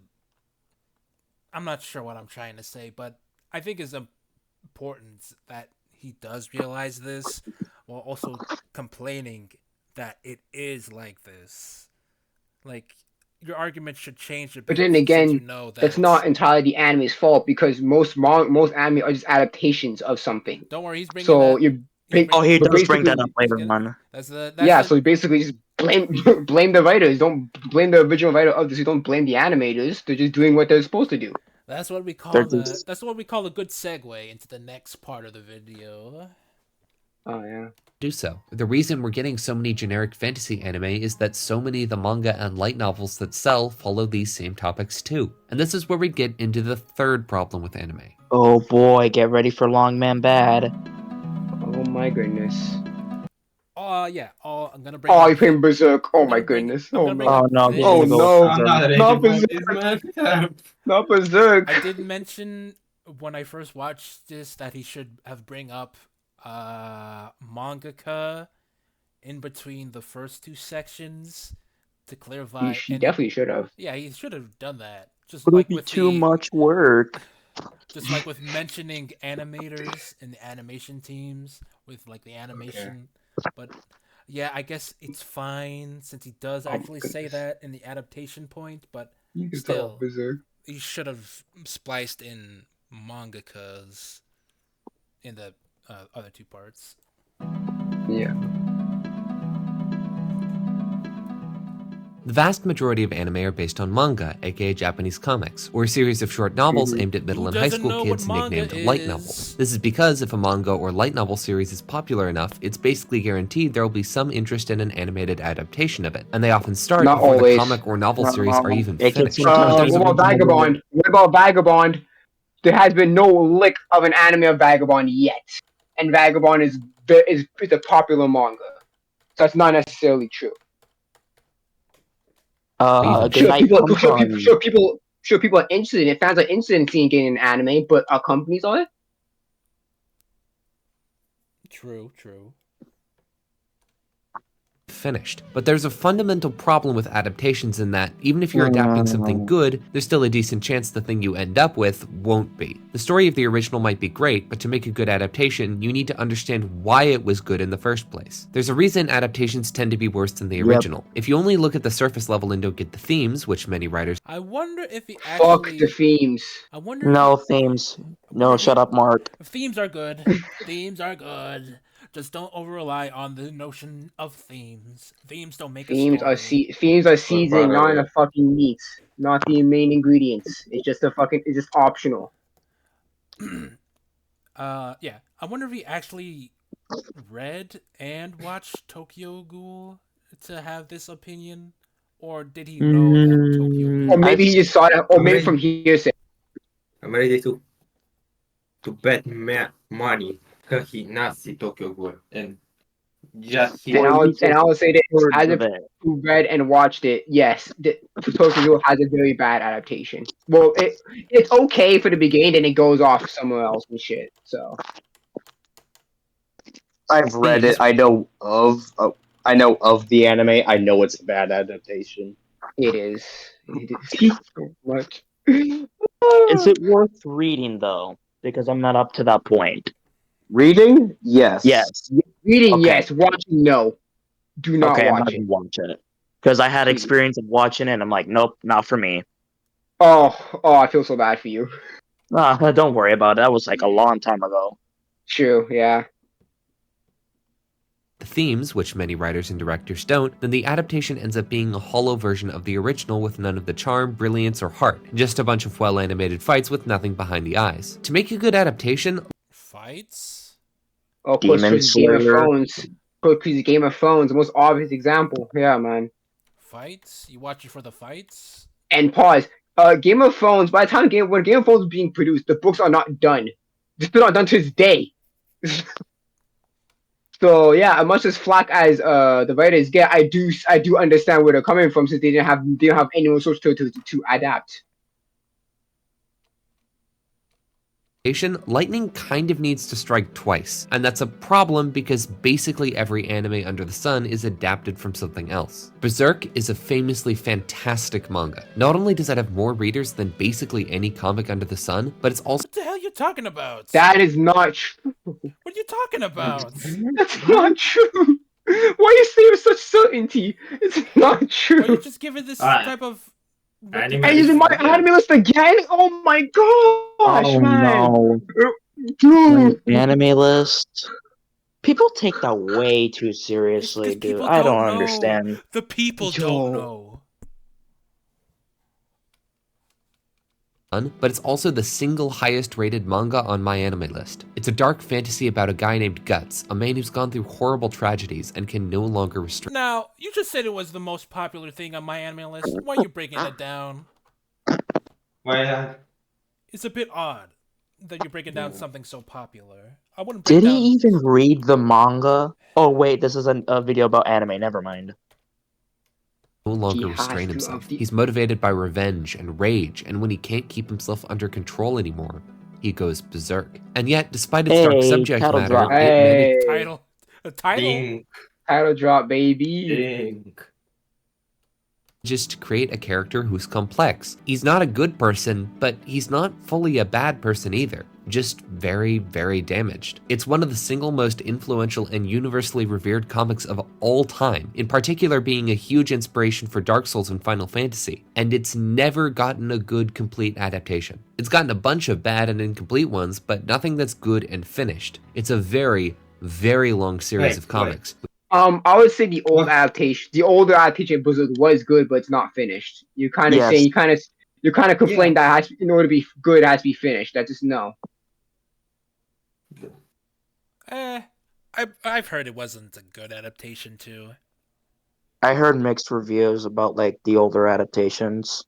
I'm not sure what I'm trying to say, but I think it's important that he does realize this while also complaining that it is like this. Like, your argument should change a But bit then since you again, know that's that. not entirely the anime's fault because most anime are just adaptations of something. Don't worry, he's bringing So that. you, He's Oh, bringing. he but does bring that up basically, He's later gonna. on. That's yeah. the. So you basically just blame the writers. Don't blame the original writer of this. You don't blame the animators. They're just doing what they're supposed to do. That's what we They're call the. just That's what we call a good segue into the next part of the video. Oh yeah. Do so. The reason we're getting so many generic fantasy anime is that so many of the manga and light novels that sell follow these same topics too. And this is where we get into the third problem with anime. oh boy, get ready for Long Man Bad. Oh my goodness. Yeah. Oh, I'm gonna bring Oh, up. you playing Berserk. Oh I'm my gonna bring. goodness. I'm Oh gonna bring no. up Oh no, he's Oh gonna go this. with no. I'm not Berserk. ready Not for Berserk. this, man. Not Berserk. I did mention when I first watched this that he should have bring up mangaka in between the first two sections to clarify, He and he, definitely should have. yeah, he should have done that. Just It'll like be with too the much work. just like with mentioning animators and the animation teams with like the Okay. animation. But yeah, I guess it's fine since he does Oh my actually say goodness. that in the adaptation point, but You can talk about still, Berserk. he should have spliced in mangakas in the other two parts. Yeah. The vast majority of anime are based on manga, aka Japanese comics, or a series of short novels aimed at middle Who and high doesn't school know what kids manga nicknamed light novels. This is because if a manga or light novel series is popular enough, it's basically guaranteed there will be some interest in an animated adaptation of it, and they often start Not before the always. comic or novel series are even It can finished. sometimes But be there's What a about original work. Vagabond? What about Vagabond? There has been no lick of an anime of Vagabond yet, and Vagabond is a popular manga. So that's not necessarily true. even Good night, Pum Pum. Sure, people are interested in it. Fans are interested in seeing getting an anime, but are companies on it? True, true. finished. But there's a fundamental problem with adaptations in that, even if you're adapting something good, there's still a decent chance the thing you end up with won't be. The story of the original might be great, but to make a good adaptation, you need to understand why it was good in the first place. There's a reason adaptations tend to be worse than the original. If you only look at the surface level and don't get the themes, which many writers I wonder if he Fuck actually. the themes. I wonder. No If he, themes. I wonder No, if he, shut up, Mark. themes are good. Themes are good. Just don't over rely on the notion of themes. Themes don't make a story. Themes are But seasoning, not in the fucking meat, not the main ingredients. It's just it's just optional. Yeah. I wonder if he actually read and watched Tokyo Ghoul to have this opinion, or did he know that Tokyo Mm, Or Ghoul? maybe I've he just saw it, or I'm maybe ready. from hearsay. I'm ready to bet money that he not see Tokyo Ghoul and just he. or at least And I would say this words as of if it. who read and watched it. Yes, Tokyo Ghoul has a very bad adaptation. Well, it's okay for the beginning, and it goes off somewhere else and shit. So I've read it. themes I know of the anime. I know it's a bad adaptation. it is. It is so much. Is it worth reading though? Because I'm not up to that point. Reading, yes. Yes. Reading, Okay. yes. Watching, no. Do not Okay, I'm watch not it. gonna watch it. because I had experience of watching it. And I'm like, nope, not for me. Oh, I feel so bad for you. Don't worry about it. That was like a long time ago. True, yeah. The themes, which many writers and directors don't, then the adaptation ends up being a hollow version of the original with none of the charm, brilliance, or heart, just a bunch of well-animated fights with nothing behind the eyes. To make a good adaptation, Fights? Oh, Puss Demon vs. Game of Slayer. Thrones. Puss vs. Game of Thrones, the most obvious example. Yeah, man. Fights? You watch it for the fights? And pause. Game of Thrones. By the time when Game of Thrones was being produced, the books are not done. They're still not done to this day. So yeah, as much as flack as the writers get, I do understand where they're coming from since they didn't have any resource to adapt. lightning kind of needs to strike twice, and that's a problem because basically every anime under the sun is adapted from something else. Berserk is a famously fantastic manga. Not only does it have more readers than basically any comic under the sun, but it's also What the hell are you talking about? That is not true. What are you talking about? That's not true. Why are you saying with such certainty? It's not Why true. are you just giving this type of... Anime And using my is anime list again? Oh my gosh, Oh man. no. Dude. Anime list. People take that way too It's seriously, because dude. people I don't don't know. understand. The people Yo. don't know. but it's also the single highest rated manga on my anime list. It's a dark fantasy about a guy named Guts, a man who's gone through horrible tragedies and can no longer restrain. Now, you just said it was the most popular thing on my anime list. Why are you breaking it down? Why? It's a bit odd that you're breaking down something so popular. I wouldn't break Did down... he even read the manga? Oh wait, this is a video about anime. Never mind. No He longer has restrain to himself. have the- He's motivated by revenge and rage, and when he can't keep himself under control anymore, he goes berserk. And yet, despite its dark Hey, subject title matter, drop. it managed Hey. Title. A title? Ding, Title drop, baby. ding. just to create a character who's complex. He's not a good person, but he's not fully a bad person either. Just very, very damaged. It's one of the single most influential and universally revered comics of all time, in particular being a huge inspiration for Dark Souls and Final Fantasy, and it's never gotten a good complete adaptation. It's gotten a bunch of bad and incomplete ones, but nothing that's good and finished. It's a very, very long series of comics. I would say the older adaptation of Berserk was good, but it's not finished. You're kind of Yes. saying you're kind of complaining that it has in order to be good, it has to be finished. That's just no. I've heard it wasn't a good adaptation too. I heard mixed reviews about like the older adaptations.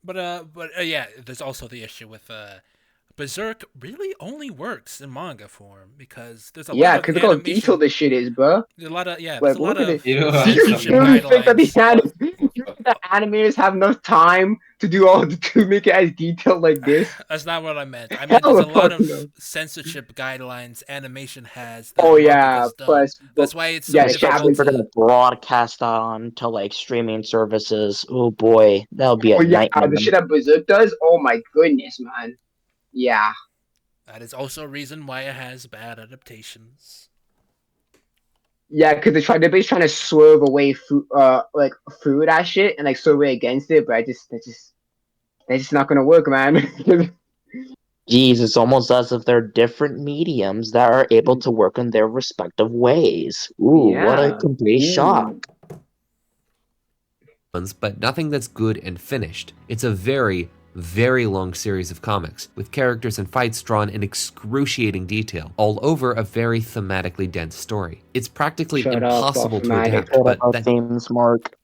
But yeah, there's also the issue with Berserk really only works in manga form because there's a lot of because look how detailed this shit is, bro. There's a lot of Like, there's a look lot at of it. You know, censorship You really think that guidelines. the animators have enough time to do all to make it as detailed like this? That's not what I meant. I meant Hell there's a lot fuck of no. censorship guidelines animation has. That Oh manga yeah, just don't. plus That's why it's so yeah, difficult Especially if they're to. gonna broadcast that on to like streaming services. Oh boy, that'll be a oh yeah, nightmare. the shit that Berserk does. Oh my goodness, man. Yeah. That is also a reason why it has bad adaptations. Yeah, because they're basically trying to swerve away through that shit and like swerve away against it, but that's just not gonna work, man. Jeez, it's almost as if they're different mediums that are able to work in their respective ways. Ooh, what a Yeah. complete shock. But nothing that's good and finished. It's a very, very long series of comics, with characters and fights drawn in excruciating detail, all over a very thematically dense story. It's practically impossible to adapt, but that themes, Mark.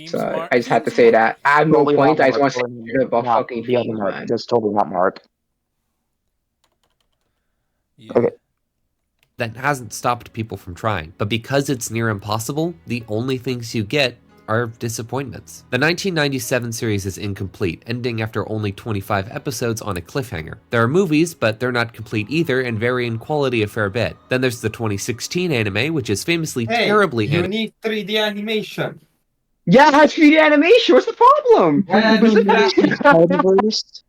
So I just had to say that. I have no Totally point. not I just want to Mark, say about not fucking the other themes, Mark. man. Just totally not Mark. Yeah. Okay. that hasn't stopped people from trying. But because it's near impossible, the only things you get are disappointments. The 1997 series is incomplete, ending after only 25 episodes on a cliffhanger. There are movies, but they're not complete either and vary in quality a fair bit. Then there's the 2016 anime, which is famously terribly you need 3D animation. Yeah, it has 3D animation. What's the problem? Why I don't Berserk- Multiverse?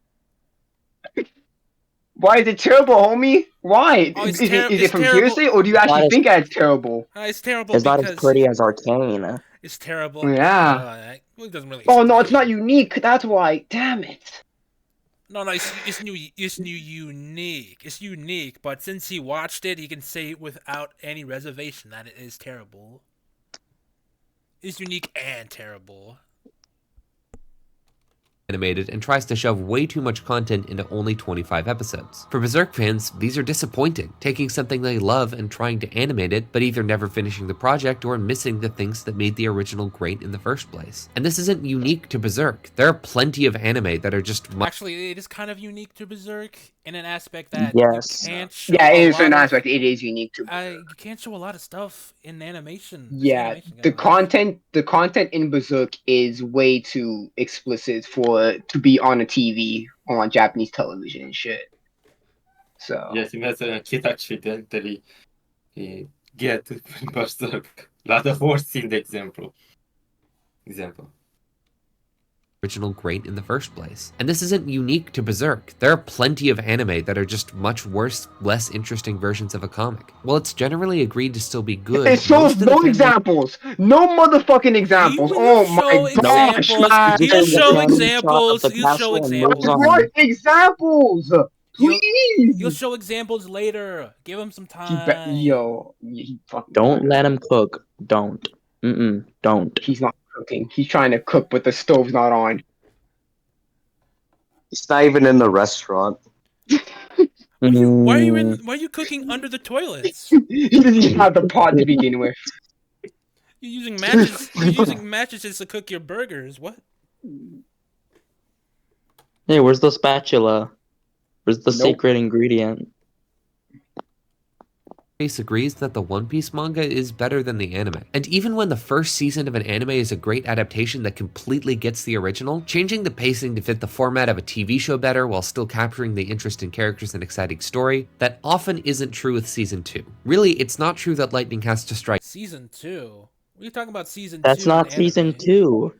Why is it terrible, homie? Why? Oh, Is it it's from terrible. hearsay, or do you actually Not as think that it's terrible? It's terrible it's not as because pretty as Arcane. it's terrible. Yeah. It doesn't really Oh no, it's explain. not unique. That's why. Damn it. No, it's new. It's new unique. It's unique, but since he watched it, he can say without any reservation that it is terrible. It's unique and terrible. Animated and tries to shove way too much content into only 25 episodes. For Berserk fans, these are disappointing, taking something they love and trying to animate it, but either never finishing the project or missing the things that made the original great in the first place. And this isn't unique to Berserk. There are plenty of anime that are just Actually, it is kind of unique to Berserk in an aspect that Yes. you can't show Yeah, a in a certain lot of. aspect, it is unique to Berserk. You can't show a lot of stuff in animation. Yeah, Animation the guys. content in Berserk is way too explicit for to be on a TV on Japanese television and shit. So Yes, مثلا kid accidentally get berserk. Lot of worse in the example. original great in the first place. And this isn't unique to Berserk. There are plenty of anime that are just much worse, less interesting versions of a comic. While it's generally agreed to still be good, it shows most of the no fan- examples, no motherfucking examples. He will Oh show my gosh, examples. man! Just He'll a show random shot of examples. the He'll show castle and moves examples. on. What examples? He'll Please. show examples later. Give him some time. He fucking Don't let him cook. Don't. Don't. He's not cooking. He's trying to cook, but the stove's not on. He's not even in the restaurant. Why are you cooking under the toilets? He doesn't even have the pot to begin with. You're using matches. You're using mattresses to cook your burgers. What? Hey, where's the spatula? Where's the Nope. secret ingredient? Base agrees that the One Piece manga is better than the anime. And even when the first season of an anime is a great adaptation that completely gets the original, changing the pacing to fit the format of a TV show better while still capturing the interesting characters and exciting story, that often isn't true with Season 2. Really, it's not true that lightning has to strike Season 2? What are you talking about? Season 2? That's not in season anime? 2.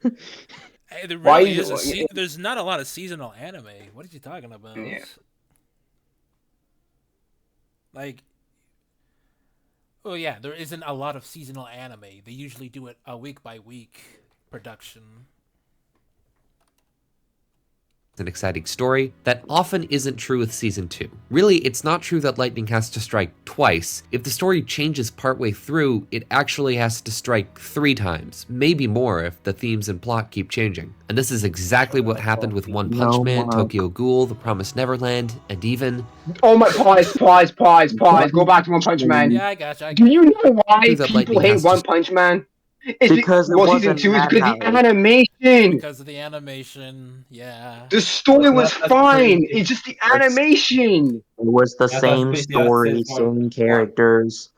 Hey, there Why really is is it- there's not a lot of seasonal anime. What are you talking about? Yeah. Like, oh yeah, there isn't a lot of seasonal anime. They usually do it a week by week production. an exciting story, that often isn't true with Season 2. Really, it's not true that lightning has to strike twice. If the story changes partway through, it actually has to strike 3 times, maybe more if the themes and plot keep changing. And this is exactly what happened with One Punch No, Man, Mark. Tokyo Ghoul, The Promised Neverland, and even Oh my! Pause. Go back to One Punch Man. Yeah, I gotcha. Do you know why True that people lightning hate has to- One Punch Man? It's Because it season wasn't 2 is because the Madhouse. animation. Because of the animation, yeah. The story It's was not that fine. crazy. It's just the animation. It was the That's same pretty story, accessible. same characters.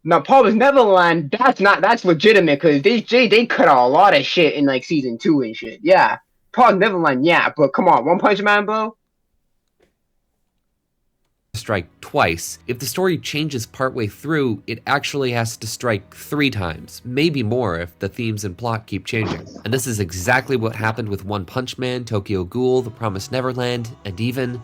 Now, Promised Neverland, that's legitimate because they cut out a lot of shit in like season 2 and shit. Yeah, Promised Neverland, yeah, but come on, One Punch Man, bro. strike twice. If the story changes partway through, it actually has to strike 3 times, maybe more if the themes and plot keep changing. And this is exactly what happened with One Punch Man, Tokyo Ghoul, The Promised Neverland, and even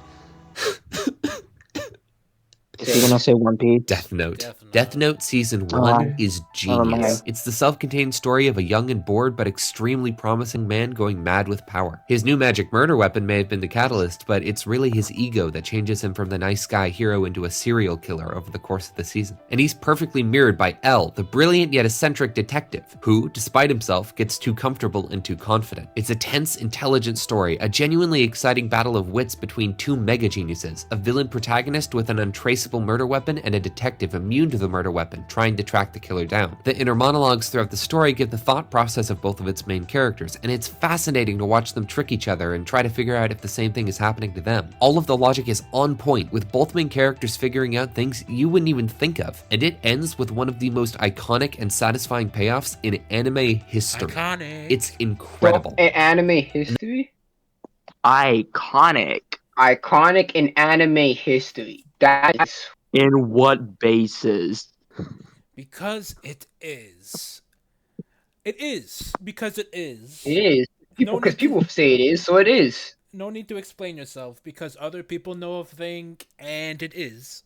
Is he gonna say One Piece? Death Note. Death Note. Death Note Season 1 Oh, is never genius. mind. It's the self-contained story of a young and bored but extremely promising man going mad with power. His new magic murder weapon may have been the catalyst, but it's really his ego that changes him from the nice guy hero into a serial killer over the course of the season. And he's perfectly mirrored by L, the brilliant yet eccentric detective, who, despite himself, gets too comfortable and too confident. It's a tense, intelligent story, a genuinely exciting battle of wits between 2 mega geniuses, a villain protagonist with an untraceable murder weapon and a detective immune to the murder weapon, trying to track the killer down. The inner monologues throughout the story give the thought process of both of its main characters, and it's fascinating to watch them trick each other and try to figure out if the same thing is happening to them. All of the logic is on point, with both main characters figuring out things you wouldn't even think of, and it ends with one of the most iconic and satisfying payoffs in anime history. Iconic. It's incredible. Anime history? Iconic. Iconic in anime history. That is. In what basis? Because it is. It is. Because it is. It is. No Because need to- people say it is, so it is. no need to explain yourself because other people know of thing, and it is.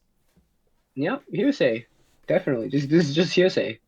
Yeah, hearsay. Definitely. This is just hearsay.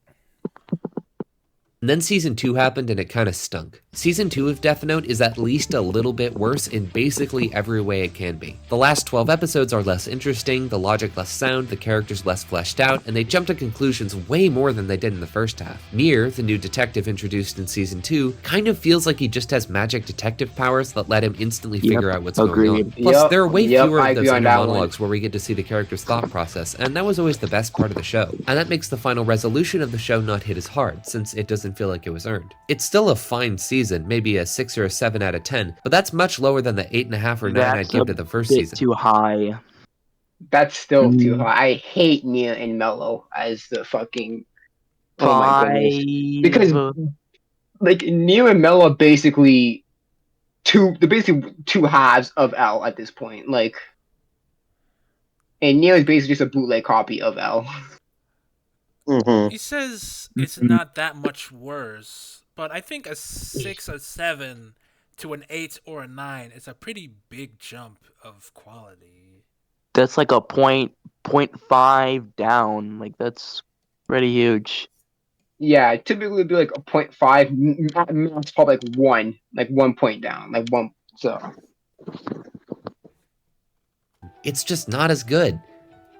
And then season 2 happened and it kinda stunk. Season 2 of Death Note is at least a little bit worse in basically every way it can be. The last 12 episodes are less interesting, the logic less sound, the characters less fleshed out, and they jump to conclusions way more than they did in the first half. Nier, the new detective introduced in season 2, kind of feels like he just has magic detective powers that let him instantly figure out what's going on. agreed. Plus, there are way fewer I of those agree on inner that one. monologues where we get to see the character's thought process, and that was always the best part of the show. And that makes the final resolution of the show not hit as hard, since it doesn't feel like it was earned. It's still a fine season, maybe a 6 or a 7 out of 10, but that's much lower than the 8.5 or 9 I'd That's give a to the first bit season. too high. That's still too Mm, high. I hate Nia and Mello as the fucking. Oh my goodness. 5. Because like Nia and Mello are basically they're basically two halves of L at this point. Like, and Nia is basically just a bootleg copy of L. Mm-hmm. He says it's Mhm. not that much worse, but I think a 6 or 7 to an 8 or a 9 is a pretty big jump of quality. That's like a point 5 down. Like that's pretty huge. Yeah, typically it'd be like a 0.5, max probably like 1 point down, like one. So It's just not as good,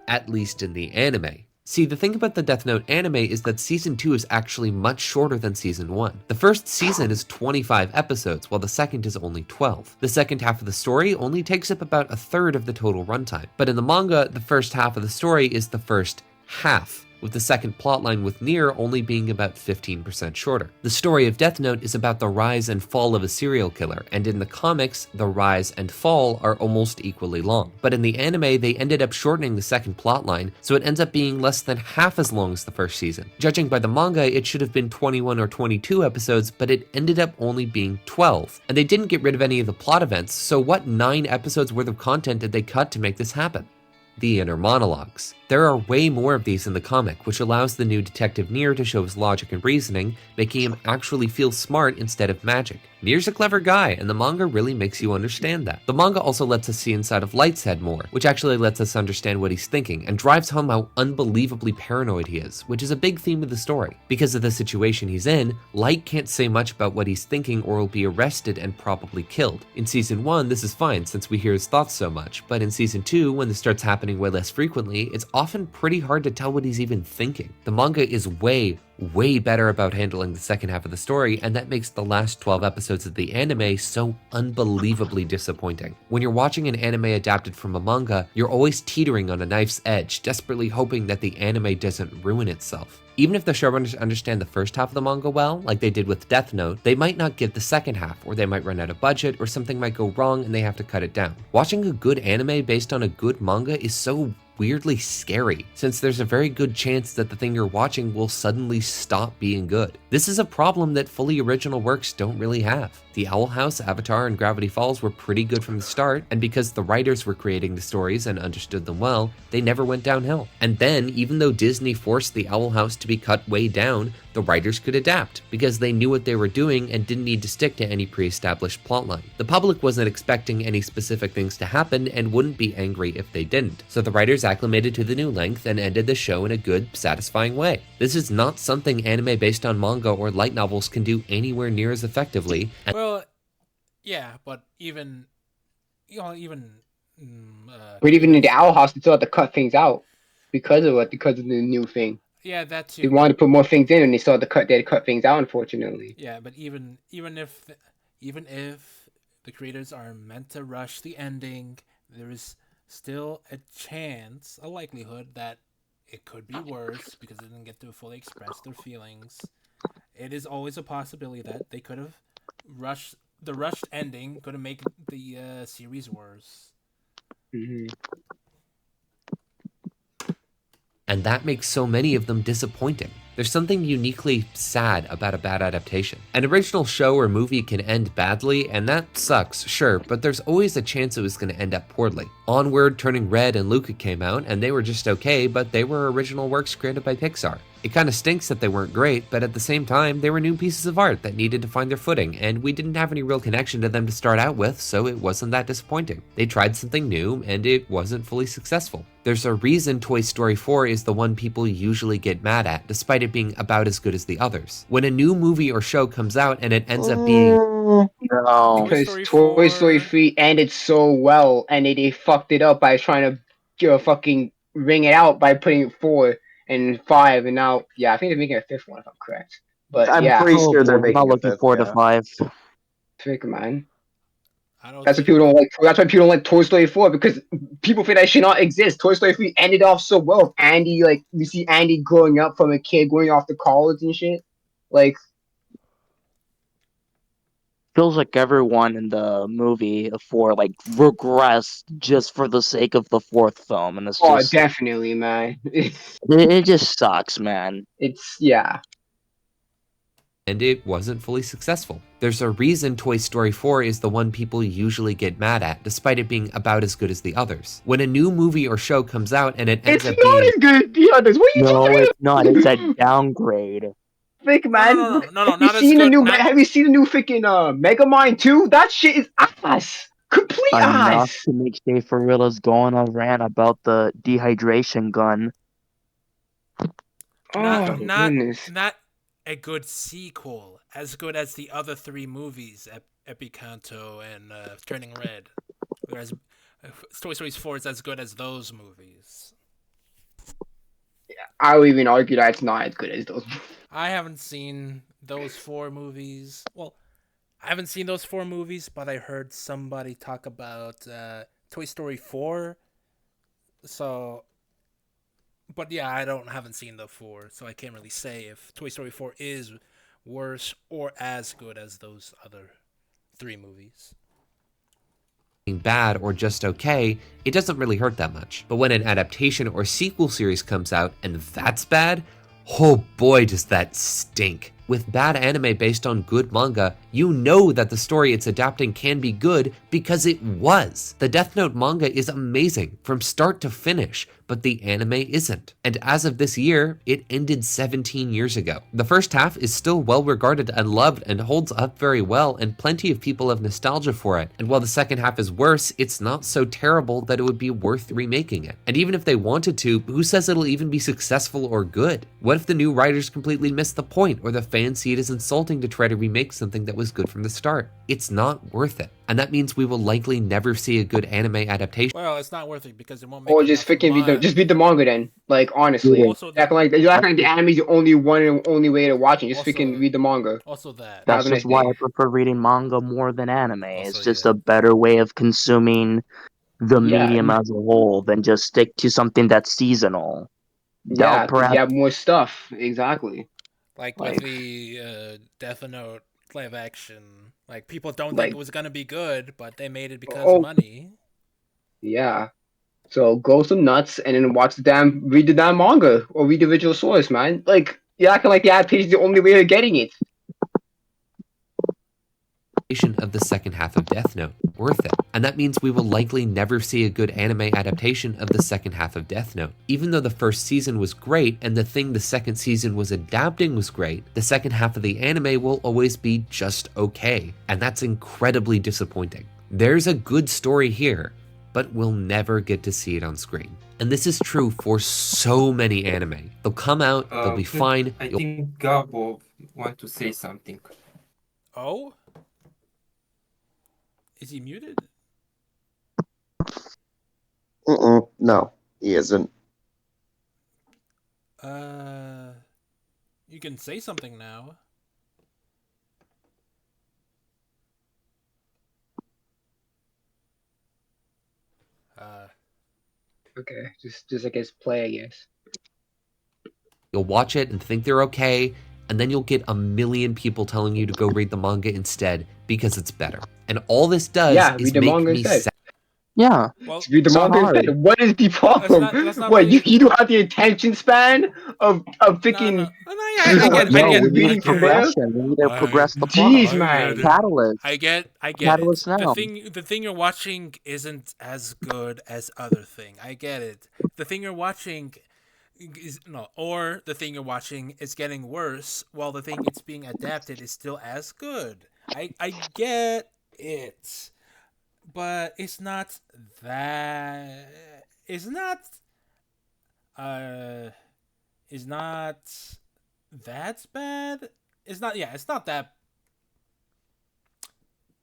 at least in the anime. See, the thing about the Death Note anime is that season 2 is actually much shorter than season 1. The first season is 25 episodes, while the second is only 12. The second half of the story only takes up about a third of the total runtime. But in the manga, the first half of the story is the first half, with the second plotline with Nier only being about 15% shorter. The story of Death Note is about the rise and fall of a serial killer, and in the comics, the rise and fall are almost equally long. But in the anime, they ended up shortening the second plotline, so it ends up being less than half as long as the first season. Judging by the manga, it should have been 21 or 22 episodes, but it ended up only being 12. And they didn't get rid of any of the plot events, so what 9 episodes worth of content did they cut to make this happen? The inner monologues. There are way more of these in the comic, which allows the new Detective Nier to show his logic and reasoning, making him actually feel smart instead of magic. Nier's a clever guy, and the manga really makes you understand that. The manga also lets us see inside of Light's head more, which actually lets us understand what he's thinking, and drives home how unbelievably paranoid he is, which is a big theme of the story. Because of the situation he's in, Light can't say much about what he's thinking or will be arrested and probably killed. In Season 1, this is fine since we hear his thoughts so much, but in Season 2, when this starts happening way less frequently, it's often pretty hard to tell what he's even thinking. The manga is way better about handling the second half of the story, and that makes the last 12 episodes of the anime so unbelievably disappointing. When you're watching an anime adapted from a manga, you're always teetering on a knife's edge, desperately hoping that the anime doesn't ruin itself. Even if the showrunners understand the first half of the manga well, like they did with Death Note, they might not get the second half, or they might run out of budget, or something might go wrong and they have to cut it down. Watching a good anime based on a good manga is so weirdly scary, since there's a very good chance that the thing you're watching will suddenly stop being good. This is a problem that fully original works don't really have. The Owl House, Avatar, and Gravity Falls were pretty good from the start, and because the writers were creating the stories and understood them well, they never went downhill. And then, even though Disney forced the Owl House to be cut way down, the writers could adapt, because they knew what they were doing and didn't need to stick to any pre-established plotline. The public wasn't expecting any specific things to happen and wouldn't be angry if they didn't, so the writers acclimated to the new length and ended the show in a good, satisfying way. This is not something anime based on manga or light novels can do anywhere near as effectively. Well, yeah, but even but even in the creators, Owl House, they still have to cut things out because of the new thing. yeah, that They too. wanted to put more things in, and they still had to cut things out. Unfortunately, Yeah, but even if the creators are meant to rush the ending, there is still a chance, a likelihood that it could be worse because they didn't get to fully express their feelings. It is always a possibility that they could have rushed ending could have made the series worse. mm-hmm. And that makes so many of them disappointing. There's something uniquely sad about a bad adaptation. An original show or movie can end badly, and that sucks, sure, but there's always a chance it was going to end up poorly. Onward, Turning Red, and Luca came out, and they were just okay, but they were original works created by Pixar. It kinda stinks that they weren't great, but at the same time, they were new pieces of art that needed to find their footing, and we didn't have any real connection to them to start out with, so it wasn't that disappointing. They tried something new, and it wasn't fully successful. There's a reason Toy Story 4 is the one people usually get mad at, despite it being about as good as the others. When a new movie or show comes out and it ends up being No. Because Toy Story 3 ended so well, and they fucked it up by trying to fucking ring it out by putting 4 and 5, and now, yeah, I think they're making a 5th one if I'm correct. But I'm yeah, pretty sure they're I'm making not a looking fifth, forward to yeah. 5. frick, man. I don't That's why think people don't like. That's why people don't like Toy Story 4, because people think that should not exist. Toy Story 3 ended off so well. Andy, like, you see Andy growing up from a kid going off to college and shit. Like, Feels like everyone in the movie 4 like regressed just for the sake of the 4th film, and it's oh, just definitely, man. it just sucks, man. It's yeah. and it wasn't fully successful. There's a reason Toy Story 4 is the one people usually get mad at, despite it being about as good as the others. When a new movie or show comes out and it ends It's up not being as good as the others. What are you No, talking it's not. It's a about? downgrade. Fake man. no, Look, not have you as seen the good. new? Not, Have you seen the new freaking Megamind 2? That shit is ass. Complete Enough ass. to make Stay for Realers go on a rant about the dehydration gun. Oh not, not, goodness. not a good sequel as good as the other 3 movies, Epicanto and Turning Red. Whereas Toy Story 4 is as good as those movies. I would even argue that it's not as good as those. I haven't seen those 4 movies. Well, I haven't seen those 4 movies, but I heard somebody talk about Toy Story 4. So, but yeah, haven't seen the 4, so I can't really say if Toy Story 4 is worse or as good as those other 3 movies. bad or just okay, it doesn't really hurt that much. But when an adaptation or sequel series comes out and that's bad, oh boy does that stink. With bad anime based on good manga, you know that the story it's adapting can be good because it was. The Death Note manga is amazing from start to finish, but the anime isn't. And as of this year, it ended 17 years ago. The first half is still well regarded and loved and holds up very well, and plenty of people have nostalgia for it. And while the second half is worse, it's not so terrible that it would be worth remaking it. And even if they wanted to, who says it'll even be successful or good? What if the new writers completely missed the point, or the fans see it as insulting to try to remake something that was good from the start? It's not worth it. And that means we will likely never see a good anime adaptation. Well, it's not worth it because it won't make. Or just freaking read the manga then. Like honestly, Also, acting like the anime is the only one and only way to watch it. Just Also- freaking read the manga. also that. That's Have a just nice why day. I prefer reading manga more than anime. It's Also, just yeah. a better way of consuming the Yeah. medium as a whole than just stick to something that's seasonal. Yeah, because you perhaps have more stuff. Exactly. Like Like- with the Death Note live action, like people don't Like- think it was gonna be good, but they made it because Oh. of money. Yeah. So go some nuts and then read the damn manga or read the original source, man. Like you're acting like the adaptation is the only way of getting it. Of the second half of Death Note. Worth it. And that means we will likely never see a good anime adaptation of the second half of Death Note. Even though the first season was great and the thing the second season was adapting was great, the second half of the anime will always be just okay. And that's incredibly disappointing. There's a good story here, but we'll never get to see it on screen. And this is true for so many anime. They'll come out, they'll be fine. I think Gabo want to say something. Oh, is he muted? No, he isn't. You can say something now. Okay, just I guess play, I guess. You'll watch it and think they're okay, and then you'll get a million people telling you to go read the manga instead because it's better. And all this does Yeah, is read the make manga me instead. sad. Yeah, Well, Read the it's not manga hard. instead. What is the problem? that's not What, really. you don't have the attention span of No, freaking no, no. Yeah, I get, I No, get, we freaking need I reading from get it. there? progression. We need to I, progress the plot. Jeez, I get man. it. Catalyst. I get it. Catalyst now. The thing you're watching isn't as good as other thing. I get it. The thing you're watching is no, or the thing you're watching is getting worse, while the thing it's being adapted is still as good. I get it, but it's not that. It's not. Uh, is not that bad. It's not. Yeah, it's not that.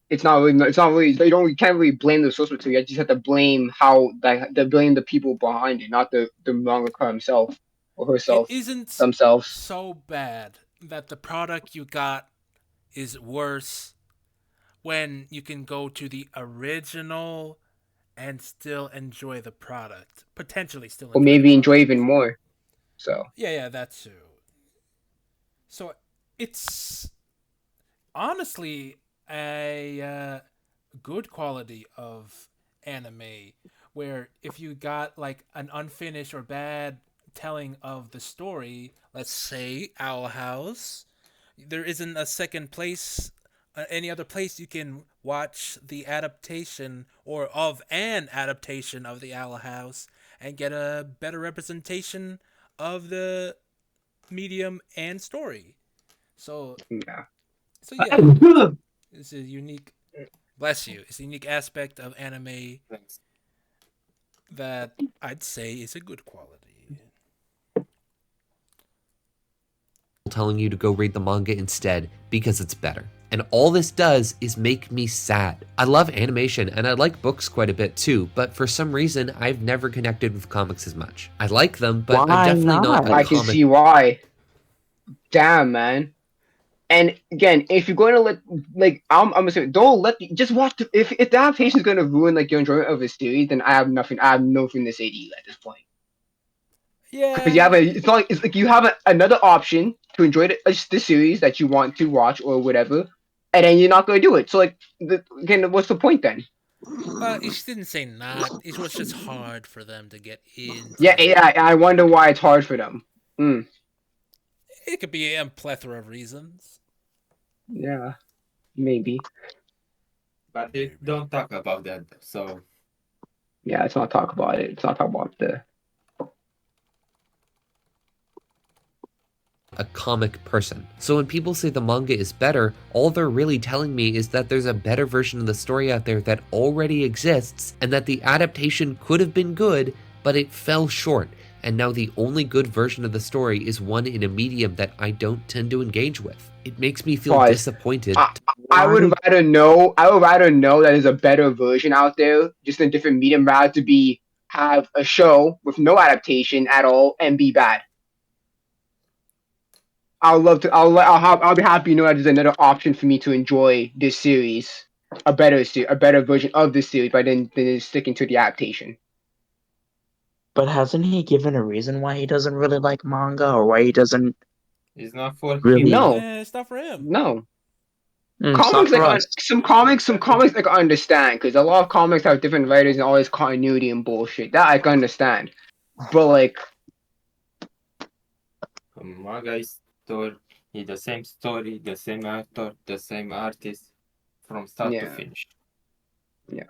It's not really, you can't really blame the source material. You just have to blame blame the people behind it, not the mangaka himself or It herself isn't themselves. so bad that the product you got is worse when you can go to the original and still enjoy the product. Potentially still Or enjoy the maybe enjoy even product. more. So Yeah, that too. So it's honestly a good quality of anime where if you got like an unfinished or bad telling of the story, let's say Owl House, there isn't a second place, any other place you can watch the adaptation or of an adaptation of the Owl House and get a better representation of the medium and story. So yeah. so yeah, it's a unique. Bless you. It's a unique aspect of anime Thanks. that I'd say is a good quality. Telling you to go read the manga instead because it's better. And all this does is make me sad. I love animation and I like books quite a bit too, but for some reason I've never connected with comics as much. I like them, but I'm Why definitely not not? a I can comic. see why. Damn, man. And again, if you're going to I'm assuming, don't just watch. If the adaptation is going to ruin like your enjoyment of the series, then I have nothing to say to you at this point. Because Yeah. it's not like it's like you have another option to enjoy the series that you want to watch or whatever, and then you're not going to do it. So like, again, what's the point then? It didn't say not. It was just hard for them to get Yeah, into. yeah. I wonder why it's hard for them. Hmm. It could be a plethora of reasons. Yeah, maybe. But they don't talk about that. So Yeah, let's not talk about it. Let's not talk about the. A comic person. So when people say the manga is better, all they're really telling me is that there's a better version of the story out there that already exists and that the adaptation could have been good, but it fell short. And now the only good version of the story is one in a medium that I don't tend to engage with. It makes me feel Pause. disappointed. I Why? would rather know. I would rather know that there's a better version out there, just in a different medium, rather to be have a show with no adaptation at all and be bad. I'll love to. I'll be happy to know that there's another option for me to enjoy this series, a better version of this series, but then sticking to the adaptation. But hasn't he given a reason why he doesn't really like manga or why he doesn't it's not for him. really? No, It's not for him. no. It's not Comics for us. some comics like I understand because a lot of comics have different writers and all this continuity and bullshit. That I can understand, but like, A manga is story, the same story, the same actor, the same artist from start to yeah, finish. yeah,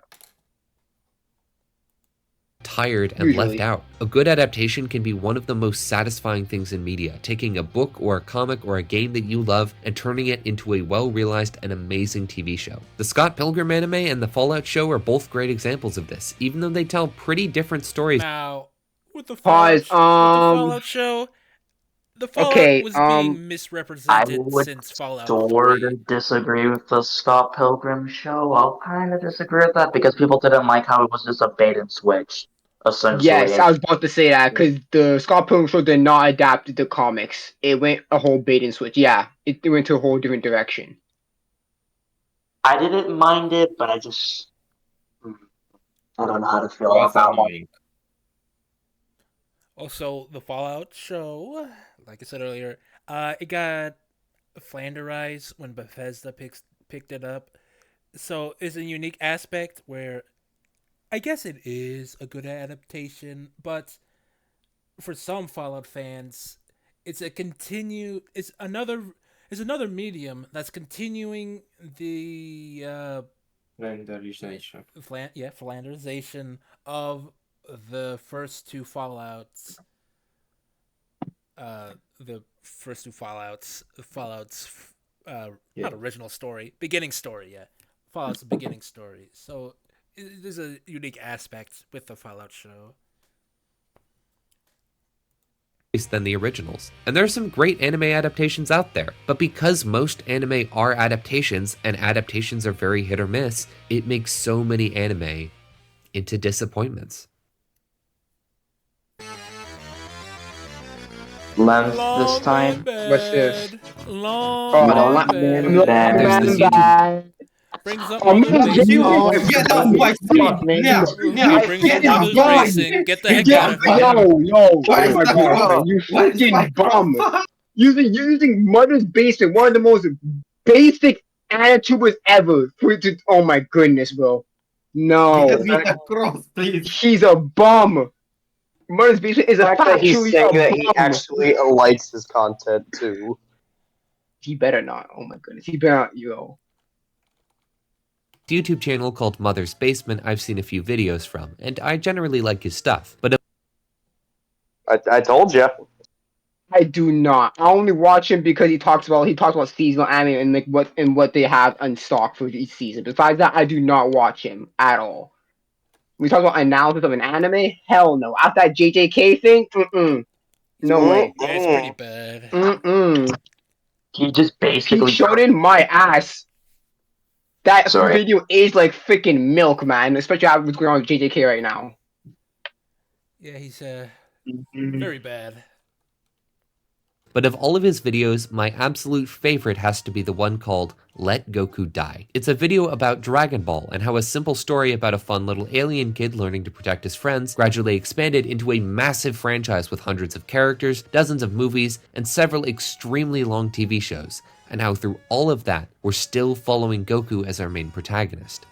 Tired and left usually. out. A good adaptation can be one of the most satisfying things in media, taking a book or a comic or a game that you love and turning it into a well-realized and amazing TV show. The Scott Pilgrim anime and the Fallout show are both great examples of this, even though they tell pretty different stories. Now, with the Pause. Fallout show, the Fallout Okay. was being I misrepresented would since Fallout sort 3. of disagree with the Scott Pilgrim show. I'll kind of disagree with that because people didn't like how it was just a bait and switch, essentially. Yes, I was about to say that because the Scott Pilgrim show did not adapt the comics. It went a whole bait and switch. Yeah, it went to a whole different direction. I didn't mind it, but I don't know how to feel Was about that. annoying. Also, the Fallout show, like I said earlier, it got flanderized when Bethesda picked it up. So it's a unique aspect where I guess it is a good adaptation, but for some Fallout fans, it's another medium that's continuing the Renderization. Flanderization of the first two Fallouts. The first two Fallout's Yeah. not original story, beginning story. Yeah, Fallout's beginning story. So there's a unique aspect with the Fallout show. Than the originals. And there are some great anime adaptations out there, but because most anime are adaptations, and adaptations are very hit or miss, it makes so many anime into disappointments. Length this time. What's this? Long Oh, Long the Man Long Bad. There's this Man YouTube Bad. brings up Oh, Mother's man, Basement. Get off my screen now! Now! Brings up Get Mother's off! Racing. Get the heck Yo, out of here. oh What is my that? god, you What the freaking bum! fuck? Using Mother's Basement, one of the most basic anatubers ever. Oh my goodness, bro. No, Get me the cross, please. he's a bum. Mother's Basement is The a fact that he's factually saying a that he bum. actually likes his content too. He better not. Oh my goodness, he better not. Yo. YouTube channel called Mother's Basement I've seen a few videos from, and I generally like his stuff, but I told you. I do not. I only watch him because he talks about seasonal anime and like what they have in stock for each season. Besides that, I do not watch him at all. We talk about analysis of an anime? Hell no. After that JJK thing, no way. Yeah, it's pretty bad. He just Peak basically. Shonen, my ass. That Sorry. video is like freaking milk, man. Especially after what's going on with JJK right now. Yeah, he's very bad. But of all of his videos, my absolute favorite has to be the one called Let Goku Die. It's a video about Dragon Ball and how a simple story about a fun little alien kid learning to protect his friends gradually expanded into a massive franchise with hundreds of characters, dozens of movies, and several extremely long TV shows, and how through all of that, we're still following Goku as our main protagonist.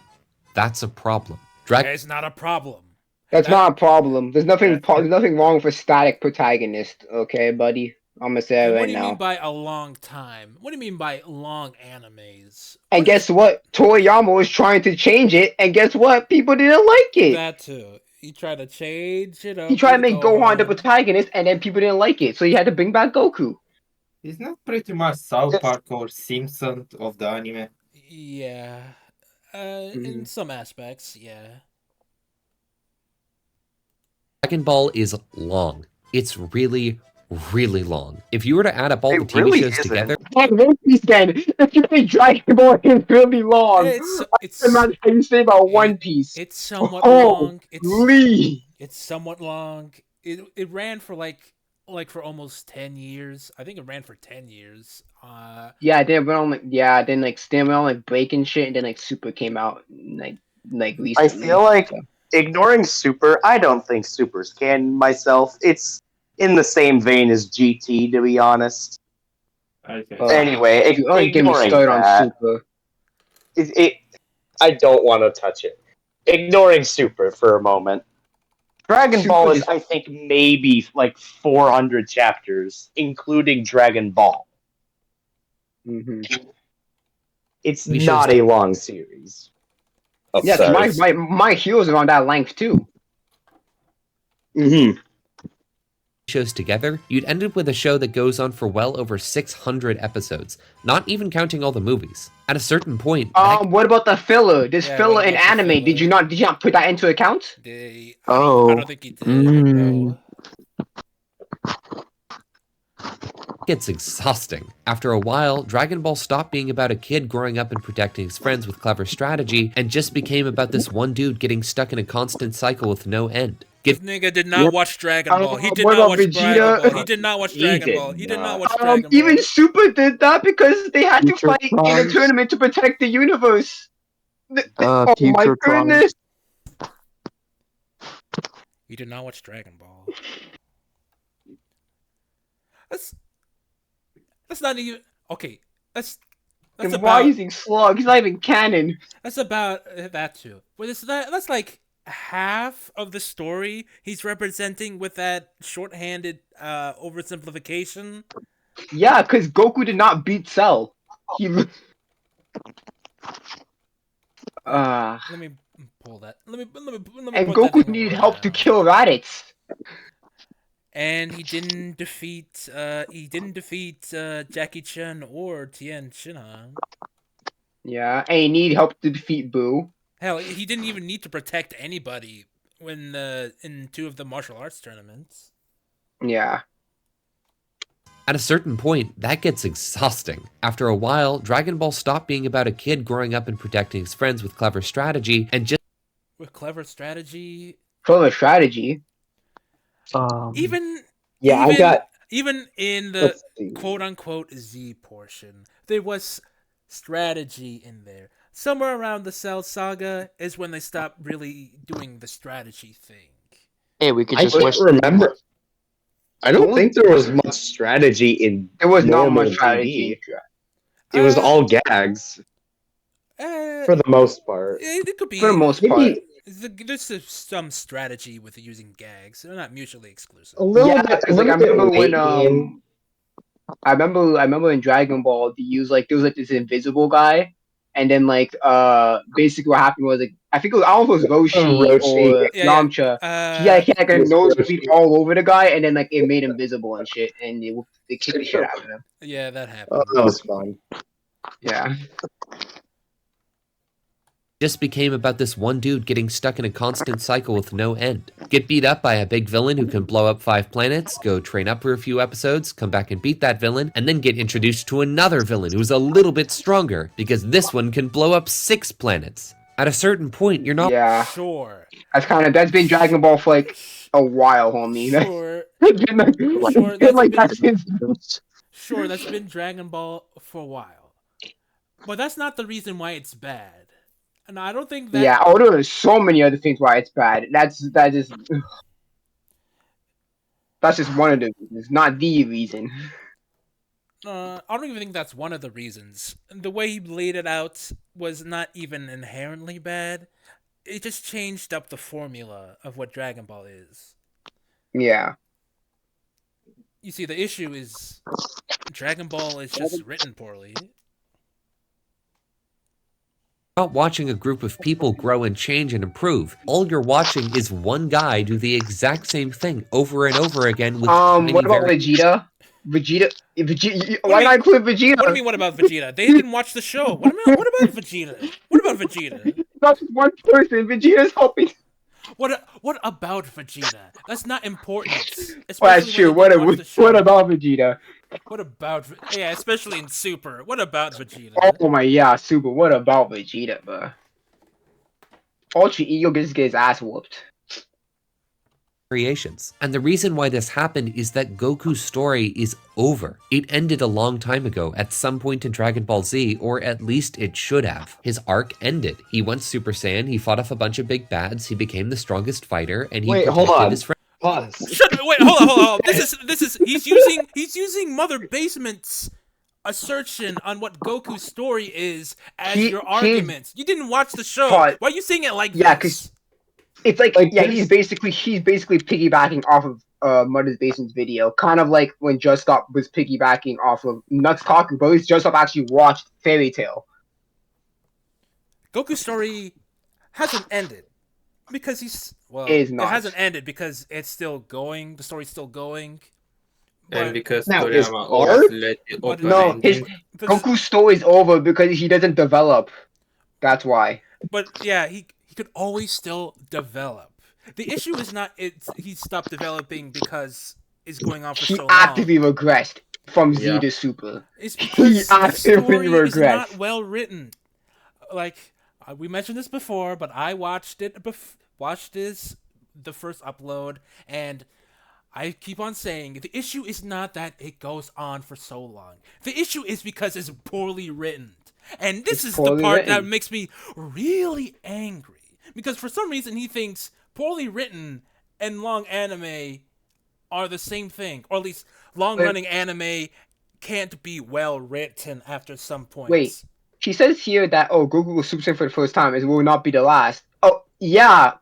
That's a problem. It's not a problem. That's not a problem. There's nothing Yeah. there's nothing wrong with a static protagonist, okay, buddy? I'm gonna say it And right what do you now. mean by a long time? What do you mean by long animes? And guess what? Toriyama was trying to change it, and guess what? People didn't like it. That too. He tried to change it up. He tried to make with Gohan the protagonist, and then people didn't like it, so he had to bring back Goku. It's not pretty much South Park or Simpson of the anime. Yeah. In some aspects, yeah. Dragon Ball is long. It's really, really long. If you were to add up all It the TV really shows isn't. together, And One Piece then, if you think Dragon Ball is really long, It's imagine how you say about One Piece. It's somewhat Oh, long. Lee. It's somewhat long. It ran for like for almost 10 years. I think it ran for 10 years. Yeah, then went on like Stem went on like breaking shit, and then like Super came out like recently. I feel like ignoring Super, I don't think Super's canon myself. It's in the same vein as GT, to be honest. Okay. Anyway, you only get me ignoring started on that, Super. I don't want to touch it. Ignoring Super for a moment. Dragon Super Ball is, is- I think, maybe like 400 chapters, including Dragon Ball. Mm-hmm. It's We not should- a long series. of Yes, sorts. my heroes are on that length too. Mhm. shows together, you'd end up with a show that goes on for well over 600 episodes, not even counting all the movies. At a certain point, What about the filler? This Yeah, filler what in about the anime, filler? did you not put that into account? I Oh. don't think he did. No. gets exhausting. After a while, Dragon Ball stopped being about a kid growing up and protecting his friends with clever strategy, and just became about this one dude getting stuck in a constant cycle with no end. This nigga did not watch Dragon Ball. He did what not about watch Vegeta? Dragon Ball. He did not watch He Dragon did Ball. He did not not. watch Dragon Ball. Even Super did that because they had to Future fight in a Trunks. tournament to protect the universe. Oh my Future Trunks. goodness! He did not watch Dragon Ball. That's not even okay. That's And why about using Slug? He's not even canon. that's about that too. But that's like half of the story he's representing with that shorthanded oversimplification. Yeah, because Goku did not beat Cell. He. Let me pull that. Let me And put that Goku thing needed help to around. kill Raditz. And he didn't defeat. Jackie Chan or Tien Shinhan. Yeah, and he needed help to defeat Boo. Hell, he didn't even need to protect anybody when in two of the martial arts tournaments. Yeah. At a certain point, that gets exhausting. After a while, Dragon Ball stopped being about a kid growing up and protecting his friends with clever strategy and just With clever strategy, Full of strategy. even Yeah, I even got. even in the Let's see. quote unquote Z portion, there was strategy in there. Somewhere around the Cell Saga is when they stopped really doing the strategy thing. Hey, we could I just can't wish. remember. I don't Don't- think there was much strategy in There was not normal much strategy. TV. It was Uh, all gags for the most part. It could be. For the most part. Maybe There's some strategy with using gags. They're not mutually exclusive. a little Yeah, bit. A because like I little bit remember when late in. I remember in Dragon Ball they used like there was like this invisible guy, and then like basically what happened was like I think it was, I don't know if it was Roshi Roshi. or Yeah, Yamcha. yeah. He had like a Yes, nose Roshi. bleed all over the guy, and then like it made him visible and shit, and they kicked the shit out of him. Yeah, that Oh, happened. that was fun. Yeah. became about this one dude getting stuck in a constant cycle with no end. Get beat up by a big villain who can blow up 5 planets, go train up for a few episodes, come back and beat that villain, and then get introduced to another villain who's a little bit stronger, because this one can blow up 6 planets. At a certain point, you're not Yeah. Sure. That's been Dragon Ball for like a while, homie. Sure. Sure, that's been Dragon Ball for a while. But that's not the reason why it's bad. And I don't think that. Yeah, there are so many other things why it's bad. That's just one of the reasons, not the reason. I don't even think that's one of the reasons. The way he laid it out was not even inherently bad. It just changed up the formula of what Dragon Ball is. Yeah. You see, the issue is Dragon Ball is just written poorly. not watching a group of people grow and change and improve. All you're watching is one guy do the exact same thing over and over again with tiny What about variations. Vegeta? Why not include Vegeta? What do you mean? What about Vegeta? They didn't watch the show. What about Vegeta? What about Vegeta? Not just one person. Vegeta's helping. What about Vegeta? That's not important. Well, that's true. What about Vegeta? What about especially in Super? What about Vegeta? Oh my Super. What about Vegeta, bro? Ultra Ego just gets his ass whooped. Variations. And the reason why this happened is that Goku's story is over. It ended a long time ago at some point in Dragon Ball Z, or at least it should have. His arc ended. He went Super Saiyan, he fought off a bunch of big bads, he became the strongest fighter, and he protected his friends. Pause. Hold on. This is he's using Mother Basement's assertion on what Goku's story is as your argument. You didn't watch the show. Why are you saying it like this? Because it's like he's basically piggybacking off of Mother's Basement's video, kind of like when Just Stop was piggybacking off of Nuts talking, but at least Just Stop actually watched Fairy Tail. Goku's story hasn't ended because it hasn't ended because it's still going. The story's still going. And because Now, Toriyama is always art- let it But open No, ending. Goku's story is over because he doesn't develop. That's why. But yeah, he could always still develop. The issue is not he stopped developing because it's going on for so long. He actively regressed from Z to Super. It's because the actively story is regressed. not well written. Like we mentioned this before, but I watched it. Watched this the first upload, and I keep on saying the issue is not that it goes on for so long. The issue is because it's poorly written, and this is the part that makes me really angry. Because for some reason he thinks poorly written and long anime are the same thing, or at least long-running anime can't be well written after some point. Wait, she says here that Goku will Super Saiyan for the first time. It will not be the last. Oh yeah,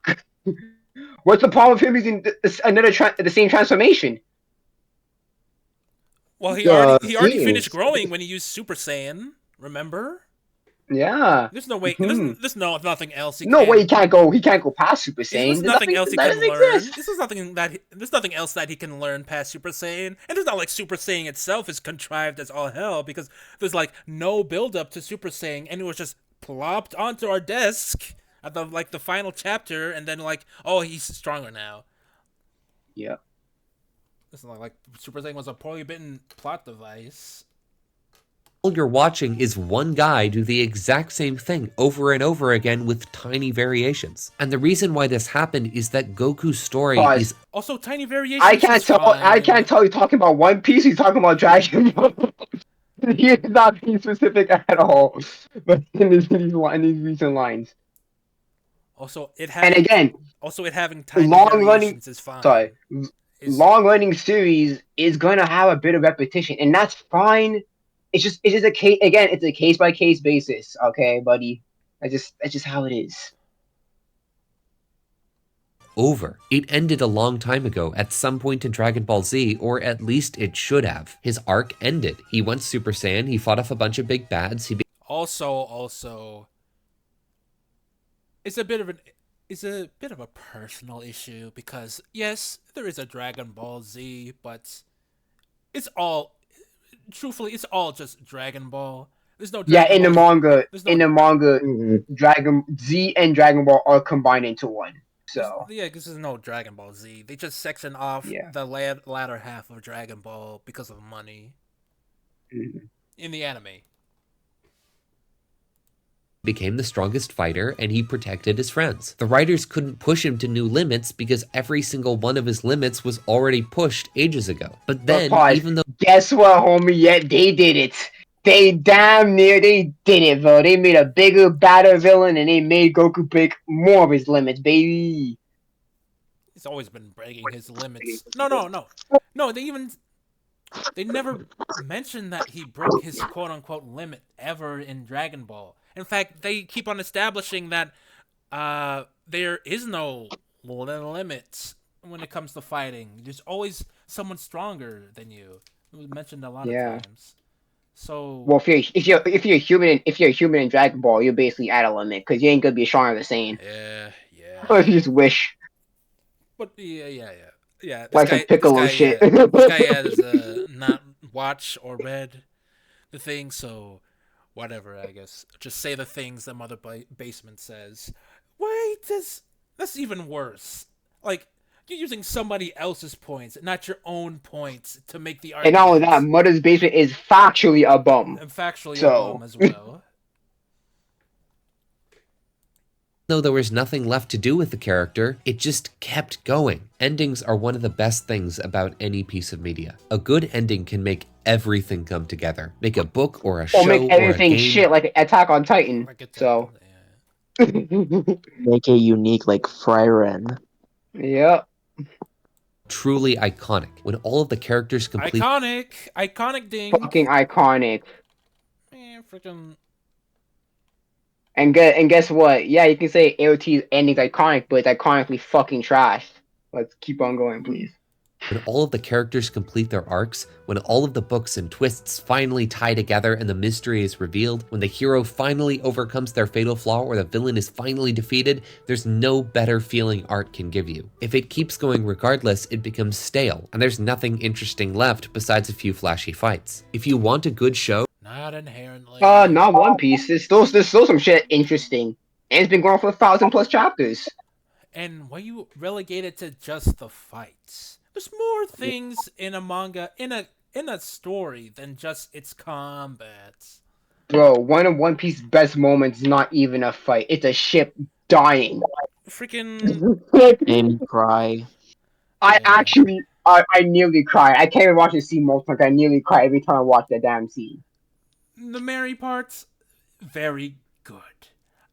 What's the problem with him using the same transformation? Well, The he already finished themes. growing when he used Super Saiyan. Remember? Yeah. There's no way. Hmm. There's nothing else he No way. can. He can't go. He can't go past Super There's Saiyan. There's nothing nothing else he that can doesn't learn. exist. There's nothing else that he can learn past Super Saiyan. And it's not like Super Saiyan itself is contrived as all hell, because there's like no build up to Super Saiyan, and it was just plopped onto our desk at the final chapter, and then like, oh, he's stronger now. Yeah. It's not like Super Saiyan was a poorly written plot device. All you're watching is one guy do the exact same thing over and over again with tiny variations. And the reason why this happened is that Goku's story Pause. is Also, tiny variations is I fine. can't tell. He's talking about One Piece. He's talking about Dragon Ball. He is not being specific at all. But in these recent lines. Also, And again, it having tiny long running. variations is Sorry. fine. Is Long running series is gonna have a bit of repetition, and that's fine. It's just a case again. It's a case by case basis. Okay, buddy. That's just how it is. over. It ended a long time ago at some point in Dragon Ball Z, or at least it should have. His arc ended. He went Super Saiyan, he fought off a bunch of big bads, he also it's a bit of a personal issue, because yes, there is a Dragon Ball Z, but it's all truthfully it's all just Dragon Ball. There's no Yeah, Dragon Ball. There's no Mhm. Dragon Z and Dragon Ball are combined into one. So yeah, because there's no Dragon Ball Z. They just section off yeah. the latter half of Dragon Ball because of money Mhm. in the anime. became the strongest fighter and he protected his friends. The writers couldn't push him to new limits because every single one of his limits was already pushed ages ago. But then, pause. even though Guess what, homie? Yeah, they did it. They damn near they did it, bro. They made a bigger, badder villain, and they made Goku break more of his limits, baby. He's always been breaking his limits. No. They never mentioned that he broke his quote unquote limit ever in Dragon Ball. In fact, they keep on establishing that there is no limits when it comes to fighting. There's always someone stronger than you. It was mentioned a lot of Yeah. times. So Well, if you're a human in Dragon Ball, you're basically at a limit because you ain't gonna be stronger than Saiyan. yeah. Or if you just wish, But yeah. like some Piccolo shit. This guy has not watched or read the thing, so whatever. I guess just say the things that Mother Basement says. Wait, that's even worse. Like, you're using somebody else's points, not your own points, to make the And argument. not only that, Mother's Basement is factually a bum. And factually a So- bum as well. though there was nothing left to do with the character, it just kept going. Endings are one of the best things about any piece of media. A good ending can make everything come together. Make a book or a show Or make or a everything game. shit like Attack on Titan. Like it, So, yeah. Make it unique like Fryren. yeah. Truly iconic. When all of the characters complete Iconic ding. Fucking iconic. Freaking. And guess what? Yeah, you can say AOT's ending's iconic, but it's iconically fucking trash. Let's keep on going, please. When all of the characters complete their arcs, when all of the books and twists finally tie together and the mystery is revealed, when the hero finally overcomes their fatal flaw or the villain is finally defeated, there's no better feeling art can give you. If it keeps going regardless, it becomes stale, and there's nothing interesting left besides a few flashy fights. If you want a good show, Not inherently. Not One Piece. There's still some shit interesting. And it's been going for 1,000+ chapters. And why you relegate it to just the fights? There's more things in a manga, in a story, than just its combat. Bro, one of One Piece's best moments is not even a fight. It's a ship dying. Freaking. Made me cry. I nearly cried. I can't even watch the scene multiple times. I nearly cry every time I watch that damn scene. The Mary parts, very good.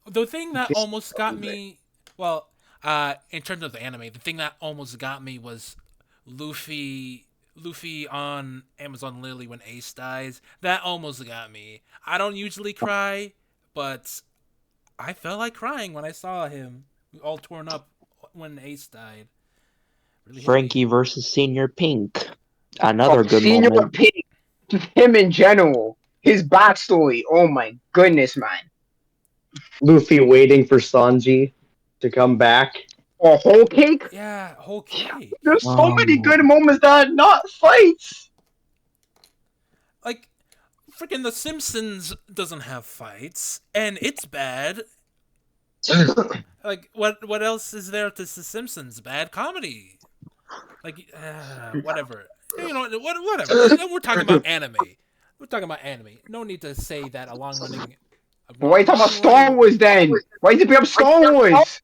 The thing that almost got me, well, in terms of the anime, the thing that almost got me was Luffy on Amazon Lily when Ace dies. That almost got me. I don't usually cry, but I felt like crying when I saw him all torn up when Ace died. Really hit Frankie me. versus Senior Pink. Another good Senior moment. Pink, just him in general, his backstory. Oh my goodness, man. Luffy waiting for Sanji to come back. A whole cake. Yeah, whole cake. There's so many Oh. good moments that are not fights. Like, freaking The Simpsons doesn't have fights, and it's bad. Like, what else is there to The Simpsons? Bad comedy. Like, whatever. You know, whatever. We're talking about anime. We're talking about anime. No need to say that a long running. Why are you talking about Star Wars then? Why did you bring up Star Wars?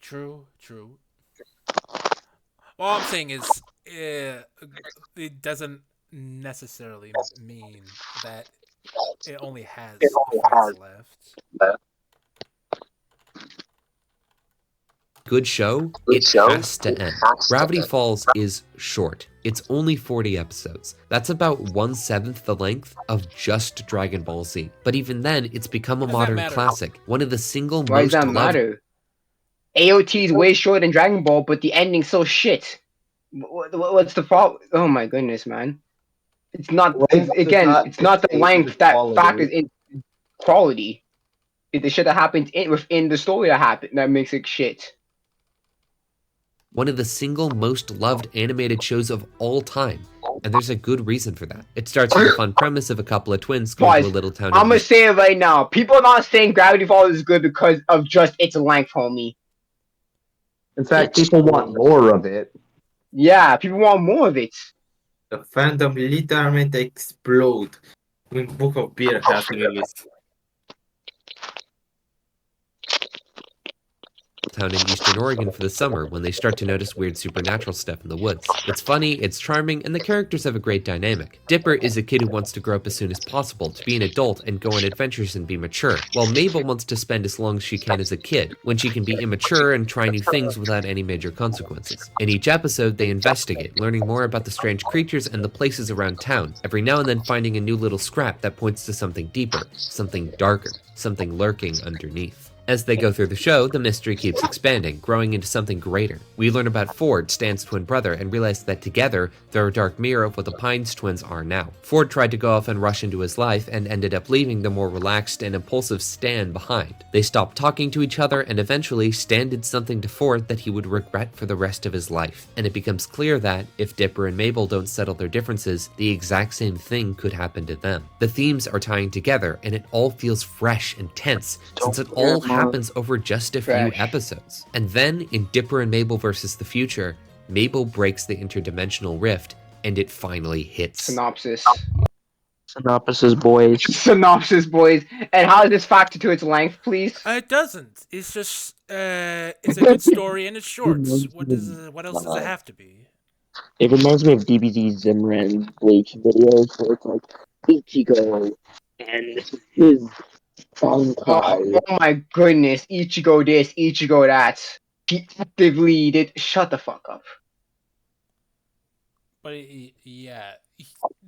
True. All I'm saying is, it doesn't necessarily mean that it only has fights left. Good show, it has to end. Gravity Falls is short. It's only 40 episodes. That's about 1/7 the length of just Dragon Ball Z. But even then, it's become a Does that modern matter? classic. One of the single Why does most that loved. matter? AOT is way shorter than Dragon Ball, but the ending's so shit. What's the problem? Oh my goodness, man. It's not. Length does Again, not it's not the dictate length the that quality. factors in quality. It's the shit that happens within the story that makes it shit. One of the single most loved animated shows of all time. And there's a good reason for that. It starts with a fun premise of a couple of twins going to a Guys, little town. I'm gonna say it right now. People are not saying Gravity Falls is good because of just its length, homie. In fact, people want more of it. Yeah, people want more of it. The fandom literally explode when Book of Beer has released. Town in Eastern Oregon for the summer when they start to notice weird supernatural stuff in the woods. It's funny, it's charming, and the characters have a great dynamic. Dipper is a kid who wants to grow up as soon as possible, to be an adult and go on adventures and be mature, while Mabel wants to spend as long as she can as a kid, when she can be immature and try new things without any major consequences. In each episode, they investigate, learning more about the strange creatures and the places around town, every now and then finding a new little scrap that points to something deeper, something darker, something lurking underneath. As they go through the show, the mystery keeps expanding, growing into something greater. We learn about Ford, Stan's twin brother, and realize that together, they're a dark mirror of what the Pines twins are now. Ford tried to go off and rush into his life and ended up leaving the more relaxed and impulsive Stan behind. They stopped talking to each other, and eventually Stan did something to Ford that he would regret for the rest of his life. And it becomes clear that, if Dipper and Mabel don't settle their differences, the exact same thing could happen to them. The themes are tying together, and it all feels fresh and tense, since it all happens over just a few episodes. And then, in Dipper and Mabel versus the Future, Mabel breaks the interdimensional rift, and it finally hits. Synopsis. Synopsis, boys. Synopsis, boys. And how does this factor to its length, please? It doesn't. It's just it's a good story and it's short. What else does it have to be? It reminds me of DBZ Zimran Bleach videos where it's like Ichigo and his Bankai. Oh my goodness. Ichigo this, Ichigo that. He actively did. Shut the fuck up. But yeah,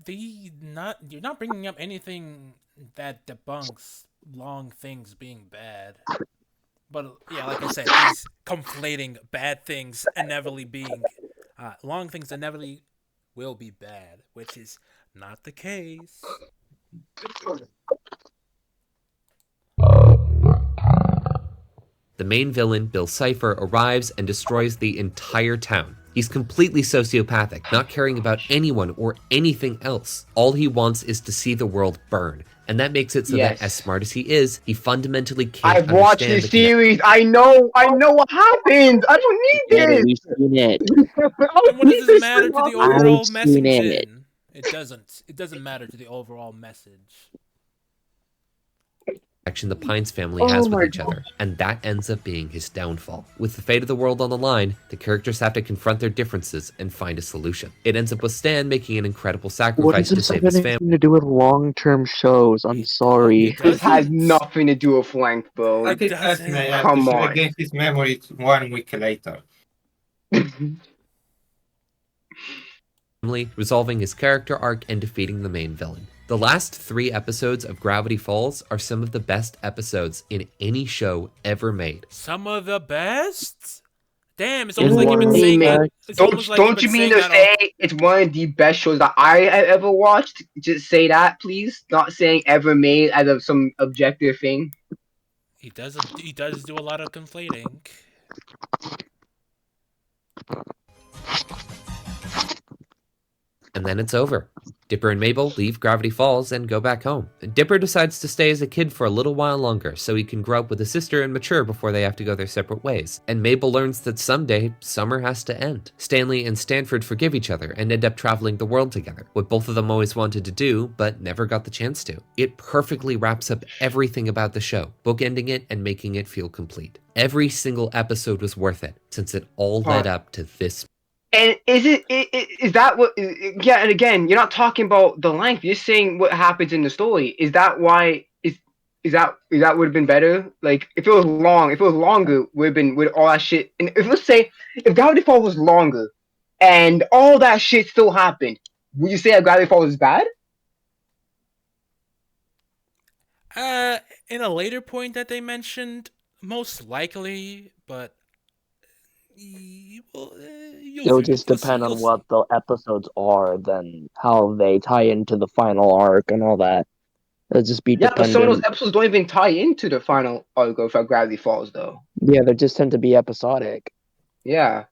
you're not bringing up anything that debunks long things being bad. But yeah, like I said, he's conflating bad things inevitably being long things inevitably will be bad, which is not the case. The main villain, Bill Cipher, arrives and destroys the entire town. He's completely sociopathic, not caring about anyone or anything else. All he wants is to see the world burn. And that makes it so that, as smart as he is, he fundamentally can't I've watched understand this series. I know what happens. I don't need this. We've seen it. And what does this matter to the overall I've message? seen it. It doesn't. It doesn't matter to the overall message. Action the Pines family has with each other, and that ends up being his downfall. With the fate of the world on the line, the characters have to confront their differences and find a solution. It ends up with Stan making an incredible What sacrifice does to this save have his anything family. to do with long-term shows? I'm sorry. This has nothing to do with length, bro. I think Esme has Come to on. regain his memory 1 week later. Resolving his character arc and defeating the main villain. The last 3 episodes of Gravity Falls are some of the best episodes in any show ever made. Some of the best? Damn, it's In almost like you've been one saying that. respect, It's almost like you've Don't been you mean saying to that all. say it's one of the best shows that I have ever watched? Just say that, please. Not saying ever made as of some objective thing. He does do a lot of conflating. And then it's over. Dipper and Mabel leave Gravity Falls and go back home. Dipper decides to stay as a kid for a little while longer so he can grow up with a sister and mature before they have to go their separate ways. And Mabel learns that someday, summer has to end. Stanley and Stanford forgive each other and end up traveling the world together, what both of them always wanted to do, but never got the chance to. It perfectly wraps up everything about the show, bookending it and making it feel complete. Every single episode was worth it, since it all led up to this. And is that what? Yeah, and again, you're not talking about the length. You're saying what happens in the story. Is that why? Is that would have been better? Like if it was longer, would have been with all that shit. And if let's say if Gravity Falls was longer, and all that shit still happened, would you say that Gravity Falls is bad? In a later point that they mentioned, most likely, but well, you'll it'll see. just depend You'll on see. what the episodes are, then how they tie into the final arc and all that. It'll just be Yeah, but some of those dependent. episodes don't even tie into the final arc of Gravity Falls, though. Yeah, they just tend to be episodic. Yeah.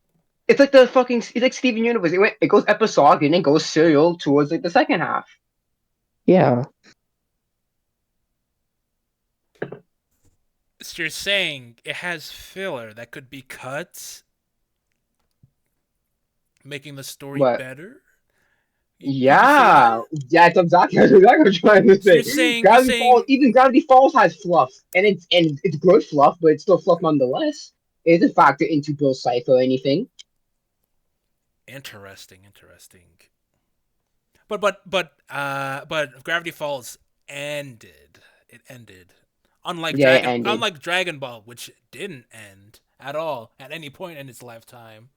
It's like it's like Steven Universe. It goes episodic and then goes serial towards like the second half. Yeah. So you're saying it has filler that could be cut, making the story What? better? Could you say Yeah, that? yeah, it's exactly what I'm trying to So say. Gravity Falls, even Gravity Falls has fluff, and it's good fluff, but it's still fluff nonetheless. It doesn't factor into Bill's cipher or anything. Interesting. But Gravity Falls ended. It ended. Yeah, it ended. Unlike Dragon Ball, which didn't end at all at any point in its lifetime.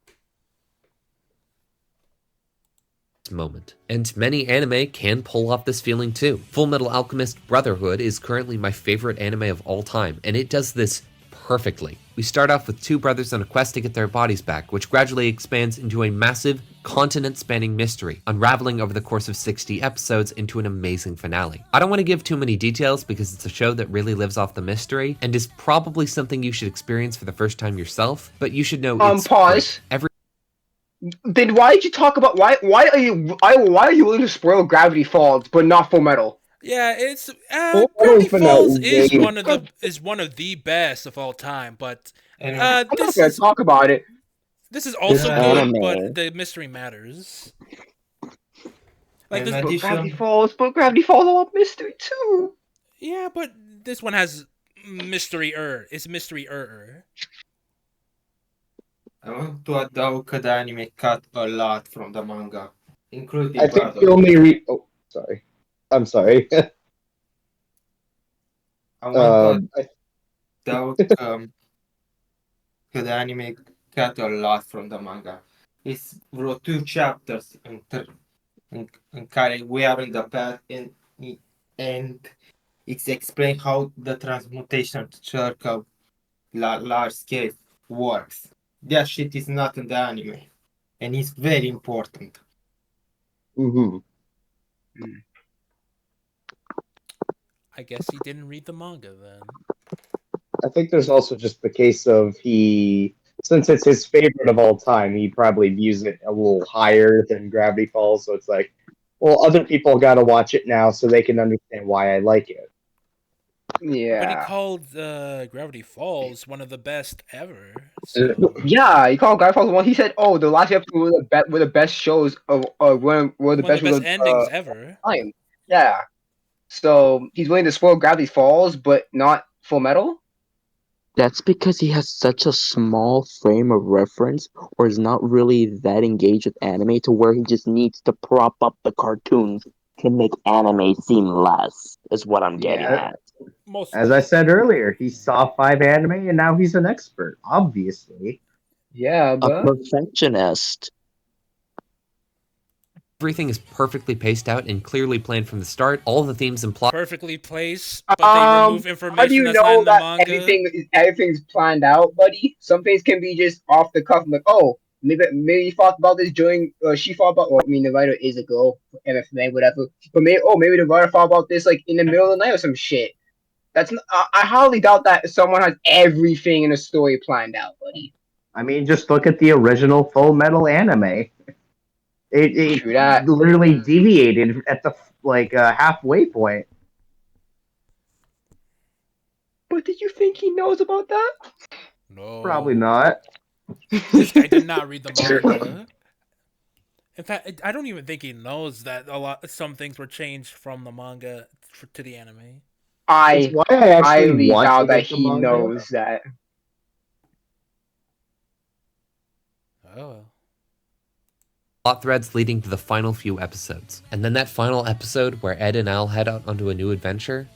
Moment. And many anime can pull off this feeling too. Full Metal Alchemist Brotherhood is currently my favorite anime of all time, and it does this perfectly. We start off with 2 brothers on a quest to get their bodies back, which gradually expands into a massive, continent-spanning mystery, unraveling over the course of 60 episodes into an amazing finale. I don't want to give too many details because it's a show that really lives off the mystery, and is probably something you should experience for the first time yourself, but you should know it's Pause. great. Then why did you talk about why are you willing to spoil Gravity Falls but not Full Metal? Yeah, it's Full Gravity Metal's been out Falls is way- one of the best of all time, but And I'm not this gonna is talk about it. this is also This good, anime- but the mystery matters. Like in this, But addition, Gravity Falls a lot mystery too. yeah, but this one has mystery-er. It's mystery-er. I want to add that the anime cut a lot from the manga, including I think the Brotherhood. only oh, sorry. I'm sorry. I want I, to add that the anime cut a lot from the manga. It's wrote 2 chapters in care we are in the past and it's explained how the transmutation circle large scale works. That shit is not in the anime, and it's very important. mm-hmm. I guess he didn't read the manga then. I think there's also just the case of since it's his favorite of all time, he probably views it a little higher than Gravity Falls. So it's like, well, other people got to watch it now so they can understand why I like it. But he Yeah. called Gravity Falls one of the best ever. So Yeah, he called Gravity Falls one. He said, "Oh, the last episode were the best shows of were the one of best the shows best of endings ever. time." Yeah. So he's willing to spoil Gravity Falls, but not Full Metal. That's because he has such a small frame of reference, or is not really that engaged with anime to where he just needs to prop up the cartoons to make anime seem less, is what I'm getting Yeah. at. Most As I said earlier, he saw 5 anime and now he's an expert, obviously. Yeah, A but perfectionist. Everything is perfectly paced out and clearly planned from the start. All the themes and plot Perfectly placed, but they remove How do information you that's not know in the that manga. everything's planned out, buddy? Some things can be just off the cuff, like, oh, maybe he thought about this during, she thought about. Well, I mean, the writer is a girl, MFMA, whatever. But maybe the writer thought about this like in the middle of the night or some shit. I highly doubt that someone has everything in a story planned out, buddy. I mean, just look at the original Full Metal anime. It True that. literally deviated at the halfway point. But did you think he knows about that? Probably No. not. This guy did not read the manga. In fact, I don't even think he knows that some things were changed from the manga to the anime. That's why I actually highly want doubt to that get the he manga. knows that. Oh. plot threads leading to the final few episodes. And then that final episode where Ed and Al head out onto a new adventure,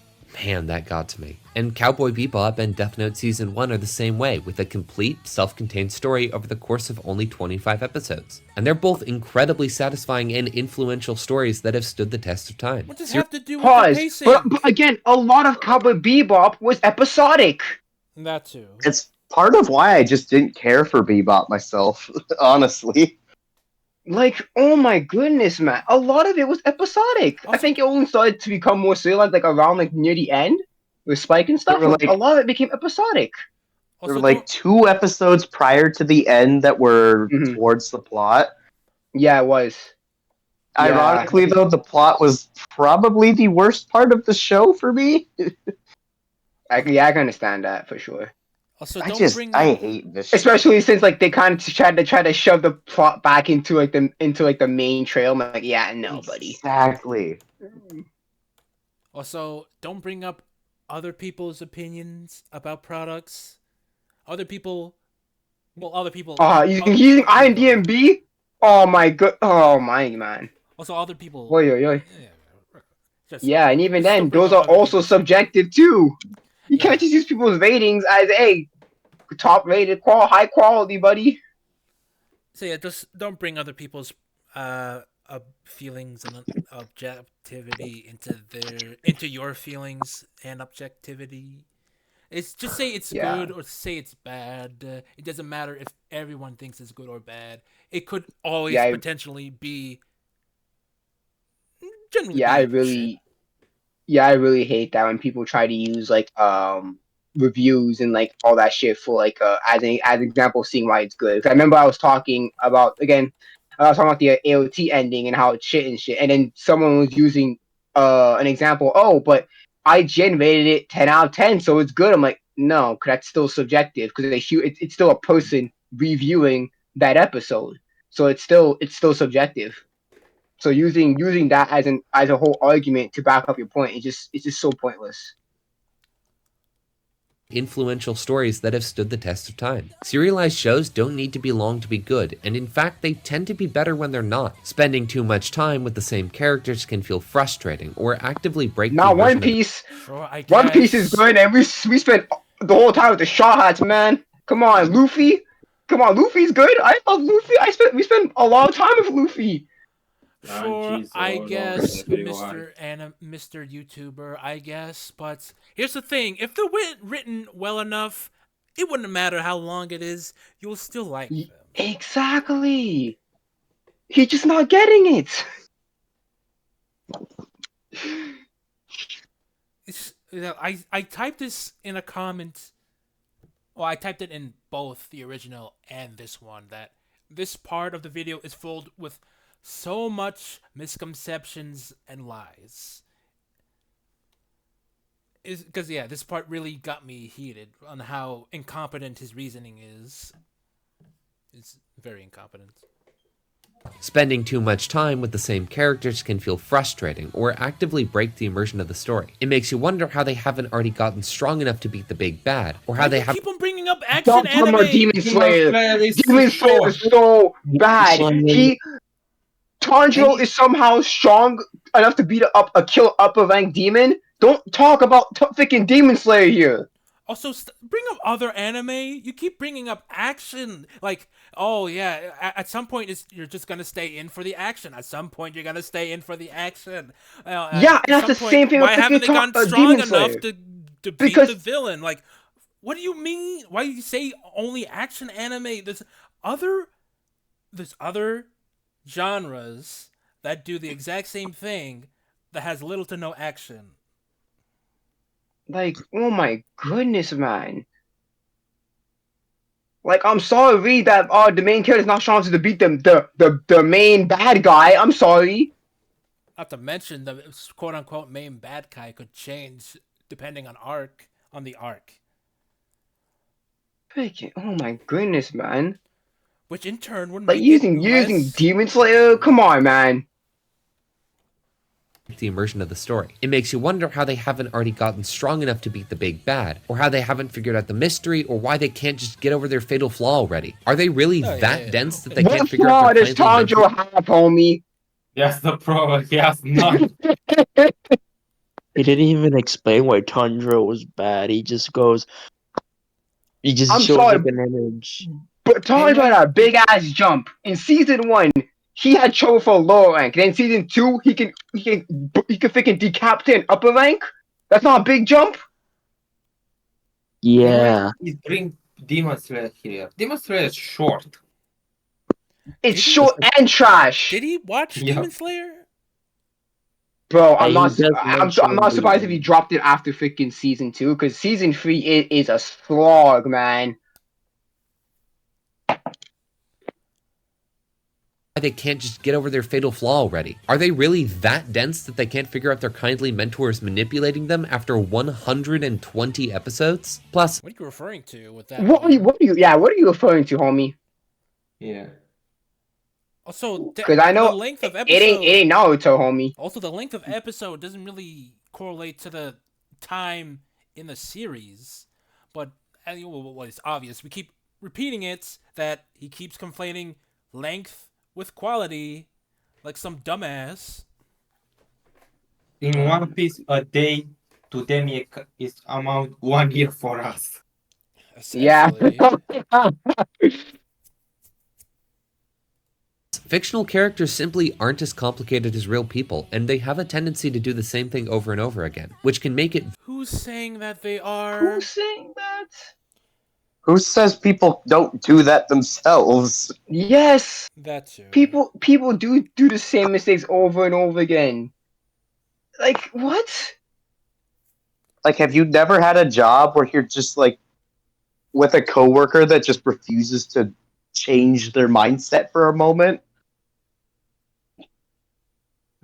man, that got to me. And Cowboy Bebop and Death Note Season 1 are the same way, with a complete, self-contained story over the course of only 25 episodes. And they're both incredibly satisfying and influential stories that have stood the test of time. What does it have to do with Pause. the pacing? But again, a lot of Cowboy Bebop was episodic. That too. It's part of why I just didn't care for Bebop myself, honestly. Like, oh my goodness, man. A lot of it was episodic. I think it only started to become more serialized like around like near the end with Spike and stuff. There were, like- a lot of it became episodic. There were like 2 episodes prior to the end that were Mhm. towards the plot. Yeah, it was. Yeah. Ironically, though, the plot was probably the worst part of the show for me. I can understand that for sure. Also, I don't bring I up. hate this. Especially since like they kind of try to shove the plot back into like the main trail. I'm like, yeah, no, buddy. Exactly. Also, don't bring up other people's opinions about products. Other people. Using IMDb. Oh my god. Oh my man. Also, other people. Oy, oy, oy. Just, Yeah, and even just then, don't bring those up are other also people's- subjective too. You Yeah. can't just use people's ratings as top rated, high quality, buddy. So yeah, just don't bring other people's feelings and objectivity into your feelings and objectivity. It's just say it's Yeah. good or say it's bad. It doesn't matter if everyone thinks it's good or bad. It could always potentially be. Generally, Yeah, I really hate that when people try to use like reviews and like all that shit for like as an example of seeing why it's good. 'Cause I remember I was talking about the AOT ending and how it's shit and shit, and then someone was using an example. Oh, but I generated it 10 out of 10, so it's good. I'm like, no, 'cause that's still subjective because it's still a person reviewing that episode, so it's still subjective. So using that as a whole argument to back up your point, it's just so pointless. Influential stories that have stood the test of time. Serialized shows don't need to be long to be good, and in fact they tend to be better when they're not. Spending too much time with the same characters can feel frustrating or actively break the Now immersion One of- Piece, Sure, I One Piece guess. is good, and we spent the whole time with the Shaw Hats, man. Come on, Luffy. Come on, Luffy's good. I love Luffy. We spent a long time with Luffy. Sure, Jeez, I all over guess, the video, Mr. YouTuber, I guess. But here's the thing: if they're written well enough, it wouldn't matter how long it is. You'll still like them. Exactly. He's just not getting it. I typed this in a comment. Well, I typed it in both the original and this one. That this part of the video is filled with so much misconceptions and lies. Because this part really got me heated on how incompetent his reasoning is. It's very incompetent. Spending too much time with the same characters can feel frustrating or actively break the immersion of the story. It makes you wonder how they haven't already gotten strong enough to beat the big bad, or how they have keep on bringing up action Don't talk anime. about Demon Slayer. Demon Slayer is so bad. Tanjiro is somehow strong enough to beat a kill upper rank demon. Don't talk about freaking Demon Slayer here. Also, bring up other anime. You keep bringing up action. Like, oh yeah, at some point you're just gonna stay in for the action. At some point you're gonna stay in for the action. Yeah, At and that's some the point, same thing with why haven't they gotten strong Demon enough Slayer. to defeat the Because villain? Like, what do you mean? Why do you say only action anime? Other, there's other genres that do the exact same thing that has little to no action. like, oh my goodness, man. Like, I'm sorry that the main character's not strong to beat the main bad guy. I'm sorry. Not to mention the quote unquote main bad guy could change depending on the arc. Freaking, oh my goodness, man. Which in turn would Like make it using less. Demon Slayer. Come on, man. The immersion of the story. It makes you wonder how they haven't already gotten strong enough to beat the big bad, or how they haven't figured out the mystery, or why they can't just get over their fatal flaw already. Are they really that dense that they can't What figure out flaw their does kindly Tanjiro have, homie? Yes, the pro. He has none. He didn't even explain why Tundra was bad. He just goes. He just I'm shows sorry, like an image. but Tanjiro had a big ass jump in season 1. He had trouble for lower rank. Then season 2, he can freaking decapitate an upper rank. That's not a big jump. Yeah. He's bring Demon Slayer here. Demon Slayer is short. It's Did he- short and trash. Did he watch Yeah. Demon Slayer? Bro, He does mention I'm not in surprised if he dropped it after freaking season 2, because season 3 is a slog, man. they can't just get over their fatal flaw already. Are they really that dense that they can't figure out their kindly mentors manipulating them after 120 episodes? Plus, What are you referring to with that? What are you referring to, homie? Yeah. Also, Because I know the length of it episode. ain't Naruto, homie. Also, the length of episode doesn't really correlate to the time in the series. But well, it's obvious. We keep repeating it that he keeps conflating length with quality, like some dumbass. In One Piece, a day to them is amount 1 year for us. Yeah. fictional characters simply aren't as complicated as real people, and they have a tendency to do the same thing over and over again, which can make it Who's saying that they are? Who's saying that? Who says people don't do that themselves? Yes. That too. People do the same mistakes over and over again. Like, what? Like, have you never had a job where you're just like with a coworker that just refuses to change their mindset for a moment?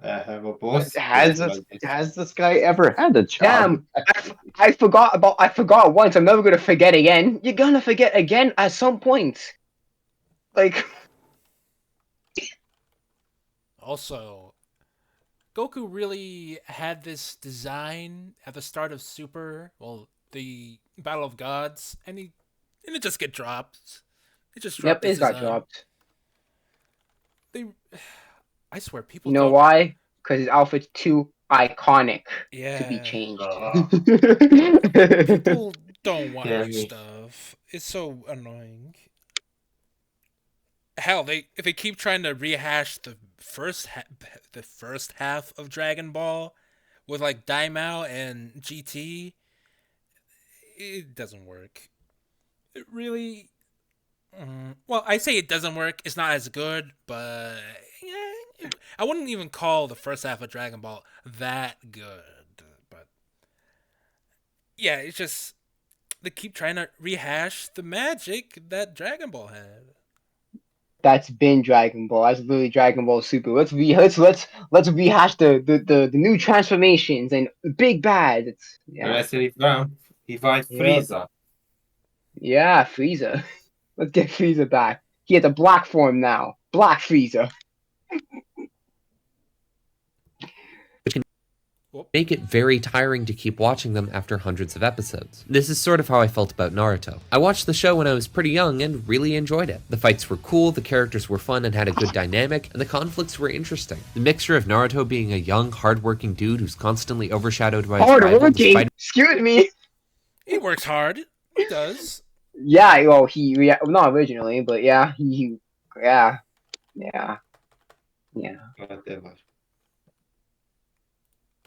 I have a boss. Has this guy ever had a job? Damn, I forgot once. I'm never gonna forget again. You're gonna forget again at some point. Like, Also, Goku really had this design at the start of Super, well, the Battle of Gods, and it just get dropped. It just dropped. yep, it's got design. dropped. I swear, people. You know don't, why? Because his outfit's too iconic Yeah. to be changed. People don't want Yeah, new me. stuff. It's so annoying. Hell, if they keep trying to rehash the first half of Dragon Ball with like Daimao and GT, it doesn't work. It really. Well, I say it doesn't work. It's not as good, but yeah, I wouldn't even call the first half of Dragon Ball that good. But yeah, it's just they keep trying to rehash the magic that Dragon Ball had. That's been Dragon Ball. That's literally Dragon Ball Super. Let's rehash the new transformations and big bad. It's Let's revive Frieza. Yeah, Frieza. Let's get Frieza back. He has a black form now. Black Frieza. make it very tiring to keep watching them after hundreds of episodes. This is sort of how I felt about Naruto. I watched the show when I was pretty young and really enjoyed it. The fights were cool, the characters were fun and had a good dynamic, and the conflicts were interesting. The mixture of Naruto being a young, hardworking dude who's constantly overshadowed by his rival Hardworking? despite Excuse me. He works hard. He does. Yeah, well, not originally, but yeah, yeah, yeah, yeah. Whatever.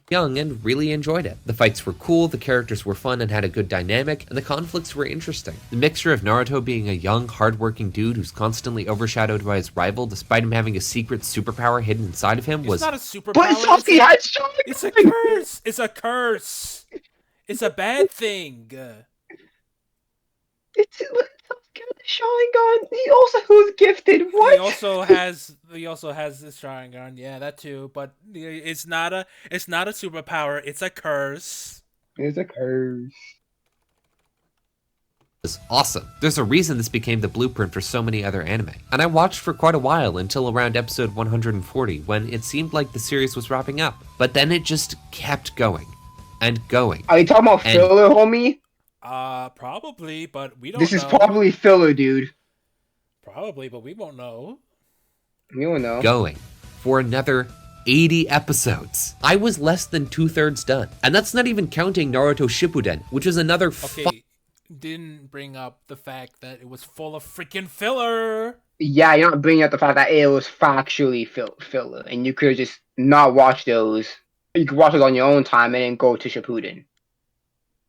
Young and really enjoyed it. The fights were cool, the characters were fun and had a good dynamic, and the conflicts were interesting. The mixture of Naruto being a young, hardworking dude who's constantly overshadowed by his rival despite him having a secret superpower hidden inside of him It's was not a superpower. But Sasuke had It's a Sharingan! curse. It's a curse. It's a bad thing. It's Sasuke with the Sharingan. He also was gifted. What? He also has the Sharingan. Yeah, that too. But it's not a superpower. It's a curse. It's a curse. awesome. There's a reason this became the blueprint for so many other anime. And I watched for quite a while until around episode 140 when it seemed like the series was wrapping up. But then it just kept going and going. Are you talking about And- filler, homie? Probably, but we don't This know. is probably filler, dude. Probably, but we won't know. We don't know. Going for another 80 episodes. I was less than 2/3 done. And that's not even counting Naruto Shippuden, which was another Okay, didn't bring up the fact that it was full of freaking filler. Yeah, you're not bringing up the fact that it was factually filler, and you could have just not watched those. You could watch it on your own time and then go to Shippuden.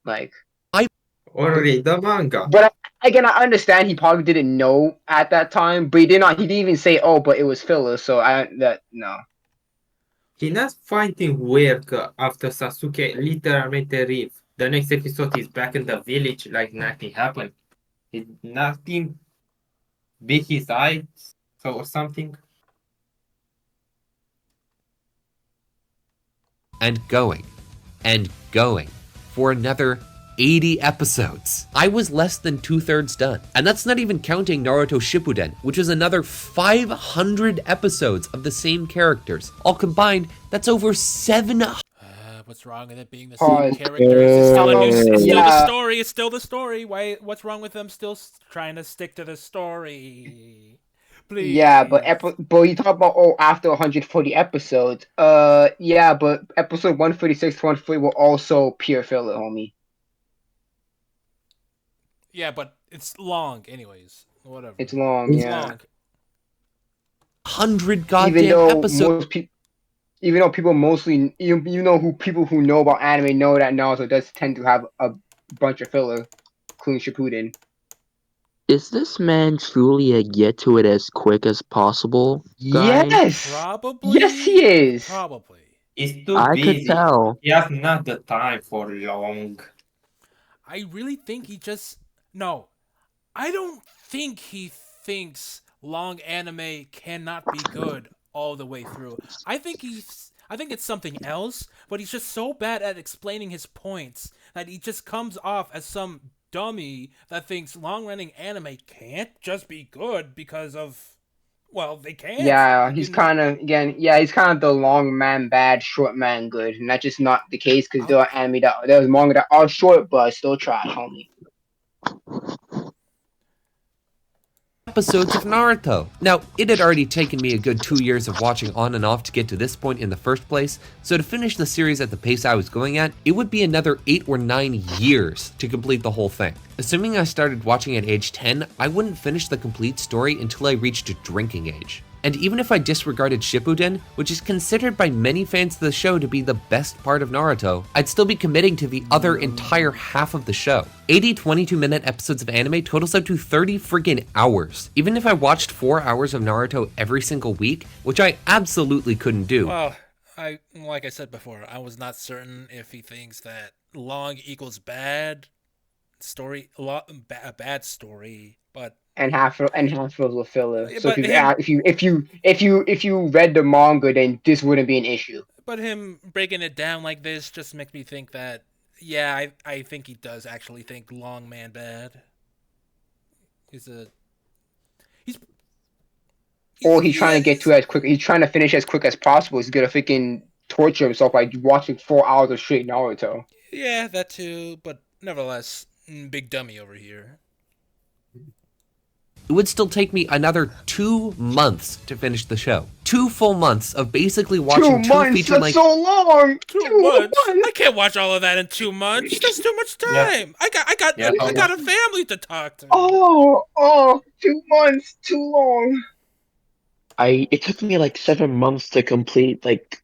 Like, Or read the manga. but again, I understand he probably didn't know at that time, but he didn't even say, "Oh, but it was filler." So no. He not finding work after Sasuke literally leave. The next episode is back in the village like nothing happened. He nothing big his eyes or something. and going for another 80 episodes. I was less than 2/3 done. And that's not even counting Naruto Shippuden, which is another 500 episodes of the same characters. All combined, that's over 700. What's wrong with it being the Pause. same characters? It's still, it's still the Yeah. story. It's still the story. What's wrong with them still trying to stick to the story? Please. Yeah, but you talk about after 140 episodes. Yeah, but episode 136 to 140 were also pure filler, homie. Yeah, but it's long, anyways. Whatever. It's long, It's yeah. long. 100 Even goddamn though episodes. even though people mostly, people who know about anime know that Naruto does tend to have a bunch of filler, including Shippuden. Is this man truly a get to it as quick as possible guy? Yes, Probably. yes, he is. Probably. He's too I busy. could tell. He has not the time for long. I really think he just no. I don't think he thinks long anime cannot be good all the way through. I think it's something else, but he's just so bad at explaining his points that he just comes off as some dummy that thinks long-running anime can't just be good because of they can't. Yeah, You he's can- kind of he's kind of the long man bad, short man good, and that's just not the case because there are anime there's manga that are short but still trash, homie. episodes of Naruto. Now, it had already taken me a good 2 years of watching on and off to get to this point in the first place, so to finish the series at the pace I was going at, it would be another 8 or 9 years to complete the whole thing. Assuming I started watching at age 10, I wouldn't finish the complete story until I reached drinking age. And even if I disregarded Shippuden, which is considered by many fans of the show to be the best part of Naruto, I'd still be committing to the other entire half of the show. 80 22-minute episodes of anime totals out to 30 friggin' hours. Even if I watched 4 hours of Naruto every single week, which I absolutely couldn't do. Well, like I said before, I was not certain if he thinks that long equals bad story, a bad story, but And half of those were filler. Yeah, So but if you read the manga, then this wouldn't be an issue. But him breaking it down like this just makes me think that, yeah, I think he does actually think long man bad. Or he's trying to get to as quick. He's trying to finish as quick as possible. He's gonna freaking torture himself by watching 4 hours of straight Naruto. Yeah, that too, but nevertheless, big dummy over here. it would still take me another 2 months to finish the show. 2 full months of basically watching 2 two months? feature-length. That's so long. 2 months? I can't watch all of that in 2 months. That's too much Yeah. time. I Yeah, how got a long? family to talk to. Oh, 2 months, too long. It took me like 7 months to complete like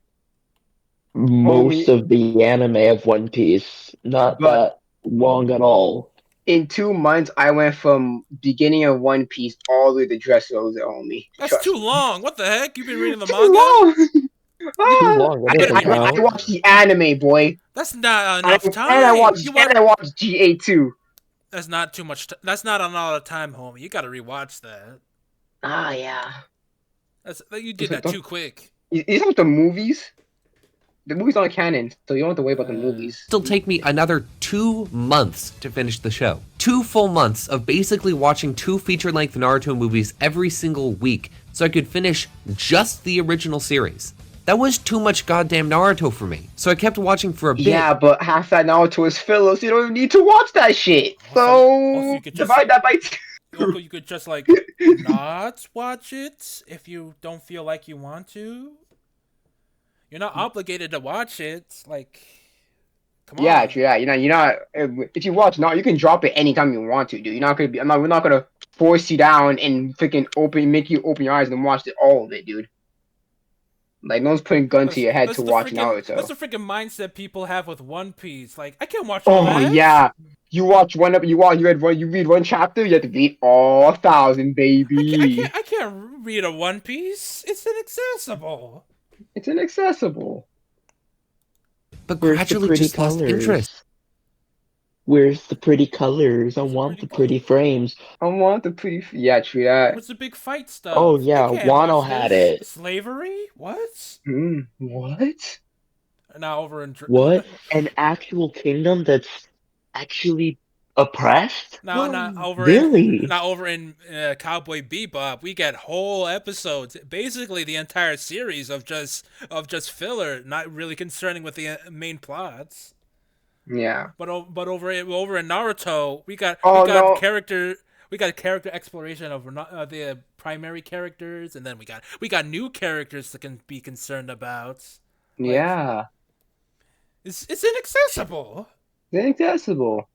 most Homie, of the anime of One Piece. Not but that long at all. in 2 months, I went from beginning of One Piece all the way to Dressrosa, homie. That's Trust too me. long. What the heck? You've been reading the Too manga? long. You Too Ah, long. That you better doesn't be I count. watched the anime, boy. That's not And, enough and I time. watched and I watched GA too. That's not too much. That's not a lot of time, homie. You got to rewatch that. Ah, yeah. You did that too quick. You talking about the movies? The movies aren't canon, so you don't have to worry about the movies. Still take me another 2 months to finish the show. 2 full months of basically watching 2 feature-length Naruto movies every single week so I could finish just the original series. That was too much goddamn Naruto for me, so I kept watching for a bit. Yeah, but half that Naruto is filler, so you don't even need to watch that shit. Also, So divide that by 2. You could just like not watch it if you don't feel like you want to. You're not obligated to watch it. Like, come on. Yeah, true. Yeah, you're not. If you watch now, you can drop it anytime you want to, dude. You're not gonna be. We're not gonna force you down and freaking make you open your eyes and watch all of it, dude. Like no one's putting a gun to your head to watch Naruto. That's the freaking mindset people have with One Piece. Like, I can't watch all Oh that. yeah, you watch one up. You read one chapter. You have to read all 1,000, baby. I can't read a One Piece. It's inaccessible. It's inaccessible. But Where's the gradually pretty just lost interest. colors? Where's the pretty colors? I want the pretty frames. I want the pretty. Yeah, true that. What's the big fight stuff? Oh yeah, I can't Wano watch had this. it. Slavery? What? What? Now over in What? An actual kingdom that's actually oppressed? Not over Really? in Cowboy Bebop. We get whole episodes, basically the entire series of just filler, not really concerning with the main plots. Yeah. But over in Naruto, we got character exploration of the primary characters, and then we got new characters to be concerned about. Like, Yeah. It's inaccessible. It's inaccessible.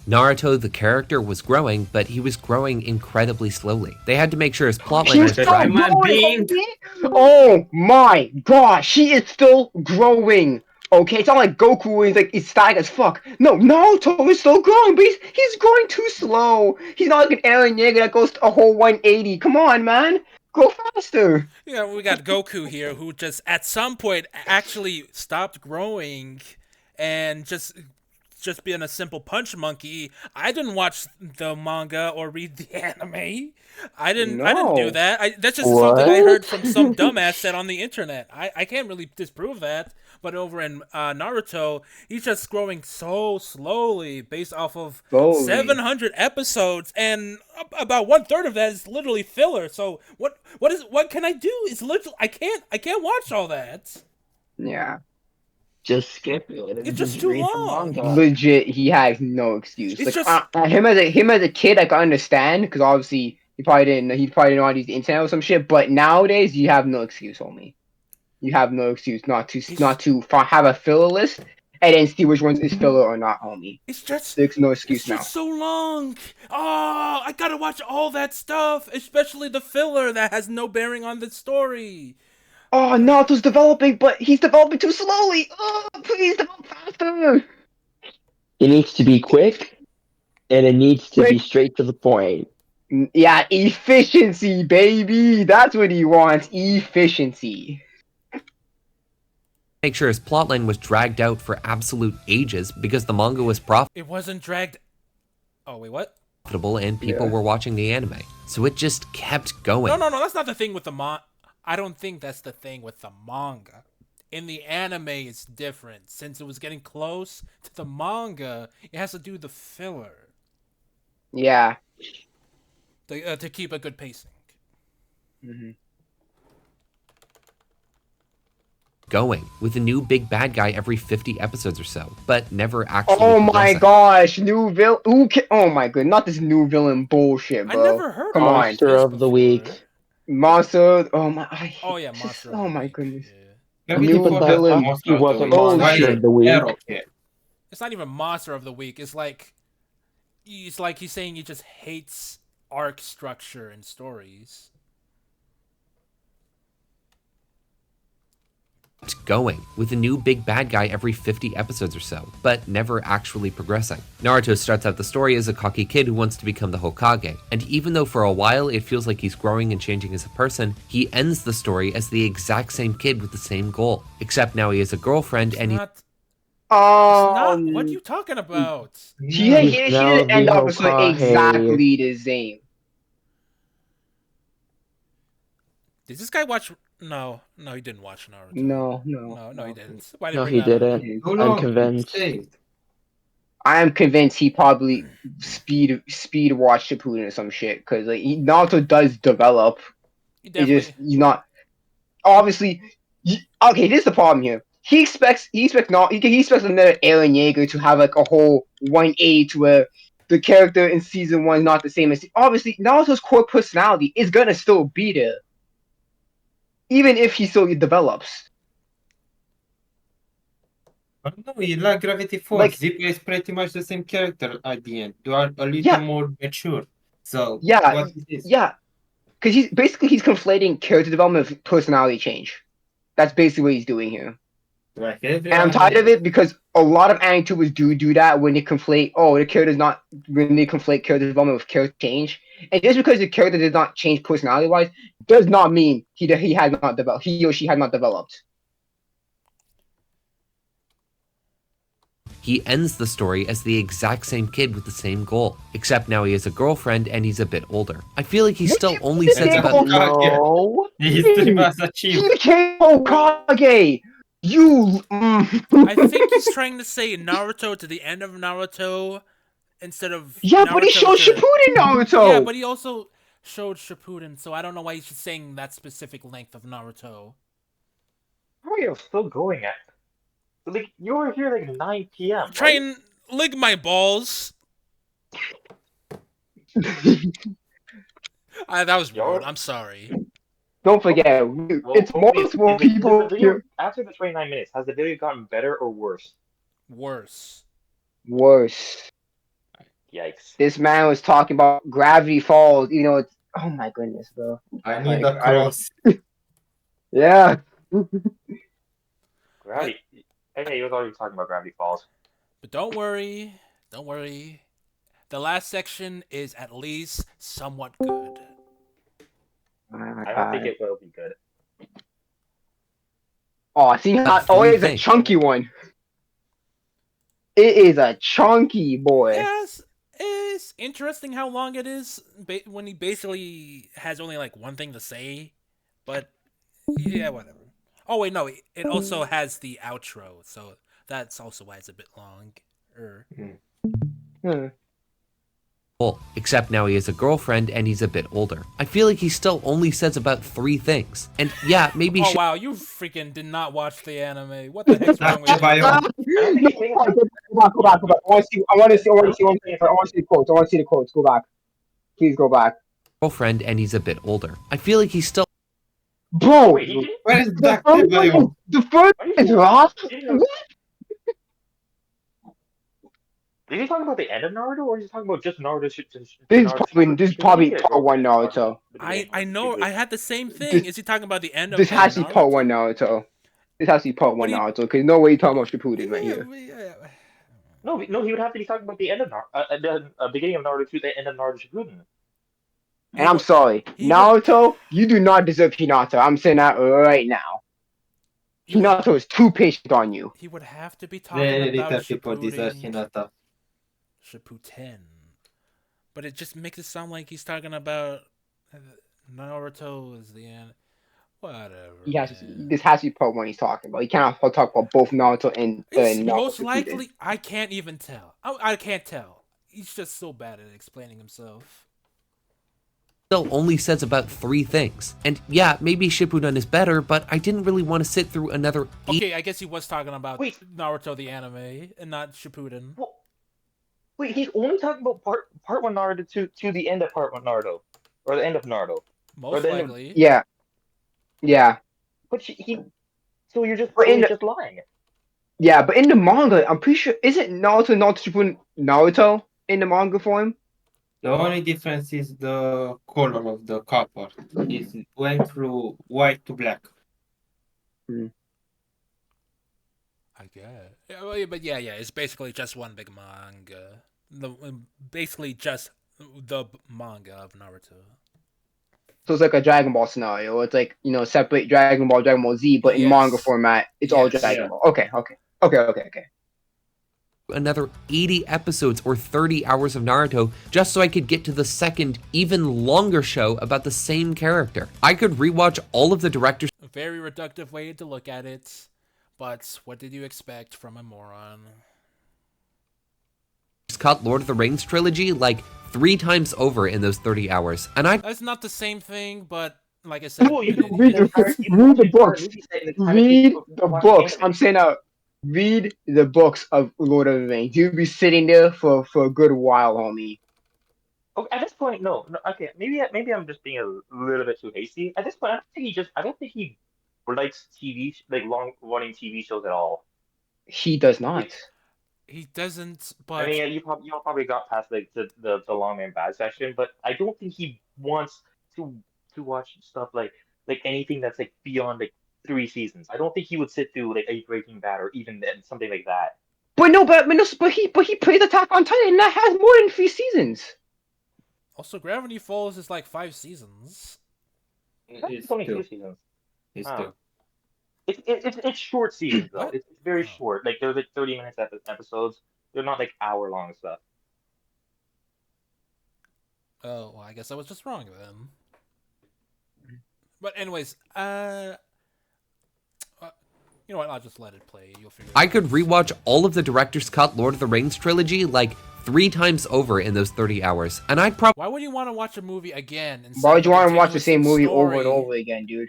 Naruto, the character, was growing, but he was growing incredibly slowly. They had to make sure his plotline was growing. Oh my gosh, she is still growing. Okay, it's not like Goku is like it's static as fuck. No, Naruto is still growing, but he's growing too slow. He's not like an Eren Yeager that goes a whole 180. Come on, man. Go faster. Yeah, we got Goku here who just at some point actually stopped growing and just being a simple punch monkey. I didn't watch the manga or read the anime. I didn't do that. That's just something I heard from some dumbass said on the internet. I can't really disprove that. But over in Naruto, he's just growing so slowly based off of 700 episodes, and about 1/3 of that is literally filler. So what can I do? It's literally I can't watch all that. Yeah. Just skip it. It's just too long. Legit, he has no excuse. It's like him as a kid, I can understand because obviously he probably didn't know how to use the internet or some shit. But nowadays, you have no excuse, homie. You have no excuse not to have a filler list and then see which ones is filler or not, homie. There's no excuse now. It's just so long. Oh, I gotta watch all that stuff, especially the filler that has no bearing on the story. Oh, Naruto's developing, but he's developing too slowly. Oh, please develop faster. It needs to be quick, and it needs to be straight to the point. Yeah, efficiency, baby. That's what he wants. Efficiency. Make sure his plotline was dragged out for absolute ages because the manga was It wasn't dragged. Oh wait, what? Profitable and people were watching the anime, so it just kept going. No. That's not the thing with the I don't think that's the thing with the manga. In the anime, it's different. Since it was getting close to the manga, it has to do the filler. Yeah. To keep a good pacing. going, with a new big bad guy every 50 episodes or so, but never actually Oh my progressing. gosh, new villain. Oh my god, not this new villain bullshit, I bro. never heard Come of on. Monster this of the before. week. Monster. Oh my. Oh yeah, Monster of Oh the my Week. goodness. Yeah. Gravity New Falls is villain. Monster He of the wasn't Week. Oh, Why Monster is shit. of the week. Arrow here? It's not even Monster of the Week. It's like he's saying he just hates arc structure and stories. Going, with a new big bad guy every 50 episodes or so, but never actually progressing. Naruto starts out the story as a cocky kid who wants to become the Hokage, and even though for a while it feels like he's growing and changing as a person, he ends the story as the exact same kid with the same goal, except now he has a girlfriend and It's not. What are Um. you talking about? He He's he now didn't end the up so Hokage. exactly the same. Did this guy watch? No, he didn't watch Naruto. No. No, he didn't. Why did No, you bring he that up? didn't. Too I'm long. convinced. Stay. I am convinced he probably speed watched Shippuden or some shit because like Naruto does develop. He It definitely. just he's not obviously. Okay, this is the problem here. He expects not he expects another Eren Yeager to have like a whole 180 to where the character in season one is not the same as obviously Naruto's core personality is gonna still be there, even if he still develops. No, you like Gravity Falls. Like Zippo is pretty much the same character at the end. You are a little yeah, more mature. So yeah, what is this? yeah. Because he's conflating character development with personality change. That's basically what he's doing here. Like And I'm everyone tired of else. it because a lot of anime do that when they conflate. Oh, the character's not when they conflate character development with character change. And just because the character did not change personality wise, does not mean he has not developed. He or she has not developed. he ends the story as the exact same kid with the same goal, except now he has a girlfriend and he's a bit older. I feel like he still only It's says a about Hokage. No. His dream has He achieved. became Hokage. You. I think he's trying to say Naruto to the end of Naruto instead of Yeah, Naruto but he showed to. Shippuden Naruto. Yeah, but he also showed Shippuden, so I don't know why he's just saying that specific length of Naruto. How are you still going at? Like you were here like 9 p.m. Try right? and lick my balls. That was Yo. rude. I'm sorry. Don't forget, Well, it's multiple does the people video here. after the 29 minutes has the video gotten better or worse? Worse. Worse. Yikes! This man was talking about Gravity Falls. You know, it's oh my goodness, bro. I need Like a I don't. cross. Yeah. Gravity. Hey, he was already talking about Gravity Falls. But don't worry. Don't worry. The last section is at least somewhat good. I don't think it will be good. Oh, see, it's a chunky one. It is a chunky boy. Yes, it's interesting how long it is when he basically has only like one thing to say. But yeah, whatever. Oh wait, no, it also has the outro, so that's also why it's a bit long. Except now he has a girlfriend and he's a bit older. I feel like he still only says about 3 things. And yeah, maybe Oh wow, you freaking did not watch the anime. What the heck's wrong with you? Go back. I want to see the quotes. I want to see the quotes. Go back. Please go back. Girlfriend and he's a bit older. I feel like he's still Bro, Where is Black the first is rough. Is he talking about the end of Naruto, or is he talking about just Naruto? This is probably part one Naruto. I know. I had the same thing. Is he talking about the end of This has to Naruto? be part one Naruto. This has to be part one Naruto because no way you're talking about Shippuden right here. No, he would have to be talking about the end of the beginning of Naruto to the end of Naruto Shippuden. And I'm sorry, Naruto, you do not deserve Hinata. I'm saying that right now. Hinata is too patient on you. He would have to be talking Very about little people deserve Shippuden. Hinata. Shippuden. But it just makes it sound like he's talking about Naruto is the end. Whatever. This has to be part one he's talking about. He cannot talk about both Naruto and Naruto. Most likely, I can't even tell. I can't tell. He's just so bad at explaining himself. still only says about 3 things. And yeah, maybe Shippuden is better, but I didn't really want to sit through another 8. Okay, I guess he was talking about Wait. Naruto the anime and not Shippuden. Well, wait, he's only talking about part one Naruto to the end of part one Naruto, or the end of Naruto, or Most the end of. likely. Yeah, yeah. But so you're just But in the, just lying. yeah, but in the manga, I'm pretty sure isn't Naruto Shippuden Naruto in the manga form? The only difference is the color of the copper. It went through white to black. I guess. But yeah, it's basically just one big manga. Basically just the manga of Naruto. So it's like a Dragon Ball scenario. It's like, separate Dragon Ball Z, but in manga Yes. format, it's all Yes. Dragon Yeah. Ball. Okay. Another 80 episodes or 30 hours of Naruto just so I could get to the second, even longer show about the same character. I could rewatch all of the director's A very reductive way to look at it. But what did you expect from a moron? cut Lord of the Rings trilogy like 3 times over in those 30 hours. And I That's not the same thing, but like I said, Cool, you it- can it- read it- read the books. Read the watch books. anime. I'm saying out. Read the books of Lord of the Rings. You'll be sitting there for a good while, homie. Oh, at this point, no. Okay, maybe I'm just being a little bit too hasty. At this point, I don't think he likes like long running TV shows at all. He does not. Like, he doesn't. I But mean, you all probably got past like the long and bad section, but I don't think he wants to watch stuff like anything that's like beyond like 3 seasons. I don't think he would sit through like a Breaking Bad or even then something like that. But he plays Attack on Titan, and that has more than 3 seasons. also, Gravity Falls is like 5 seasons. It's only 2 seasons. It's Wow. two. It's short seasons though. What? It's very Oh. short. Like they're like 30 minutes episodes. They're not like hour-long stuff. Oh, well, I guess I was just wrong then. But anyways, you know what? I'll just let it play. You'll figure. I could rewatch all of the director's cut Lord of the Rings trilogy like 3 times over in those 30 hours. And I'd probably Why would you want to watch a movie again? Why would you want to watch the continuous same movie over story? and over again, dude?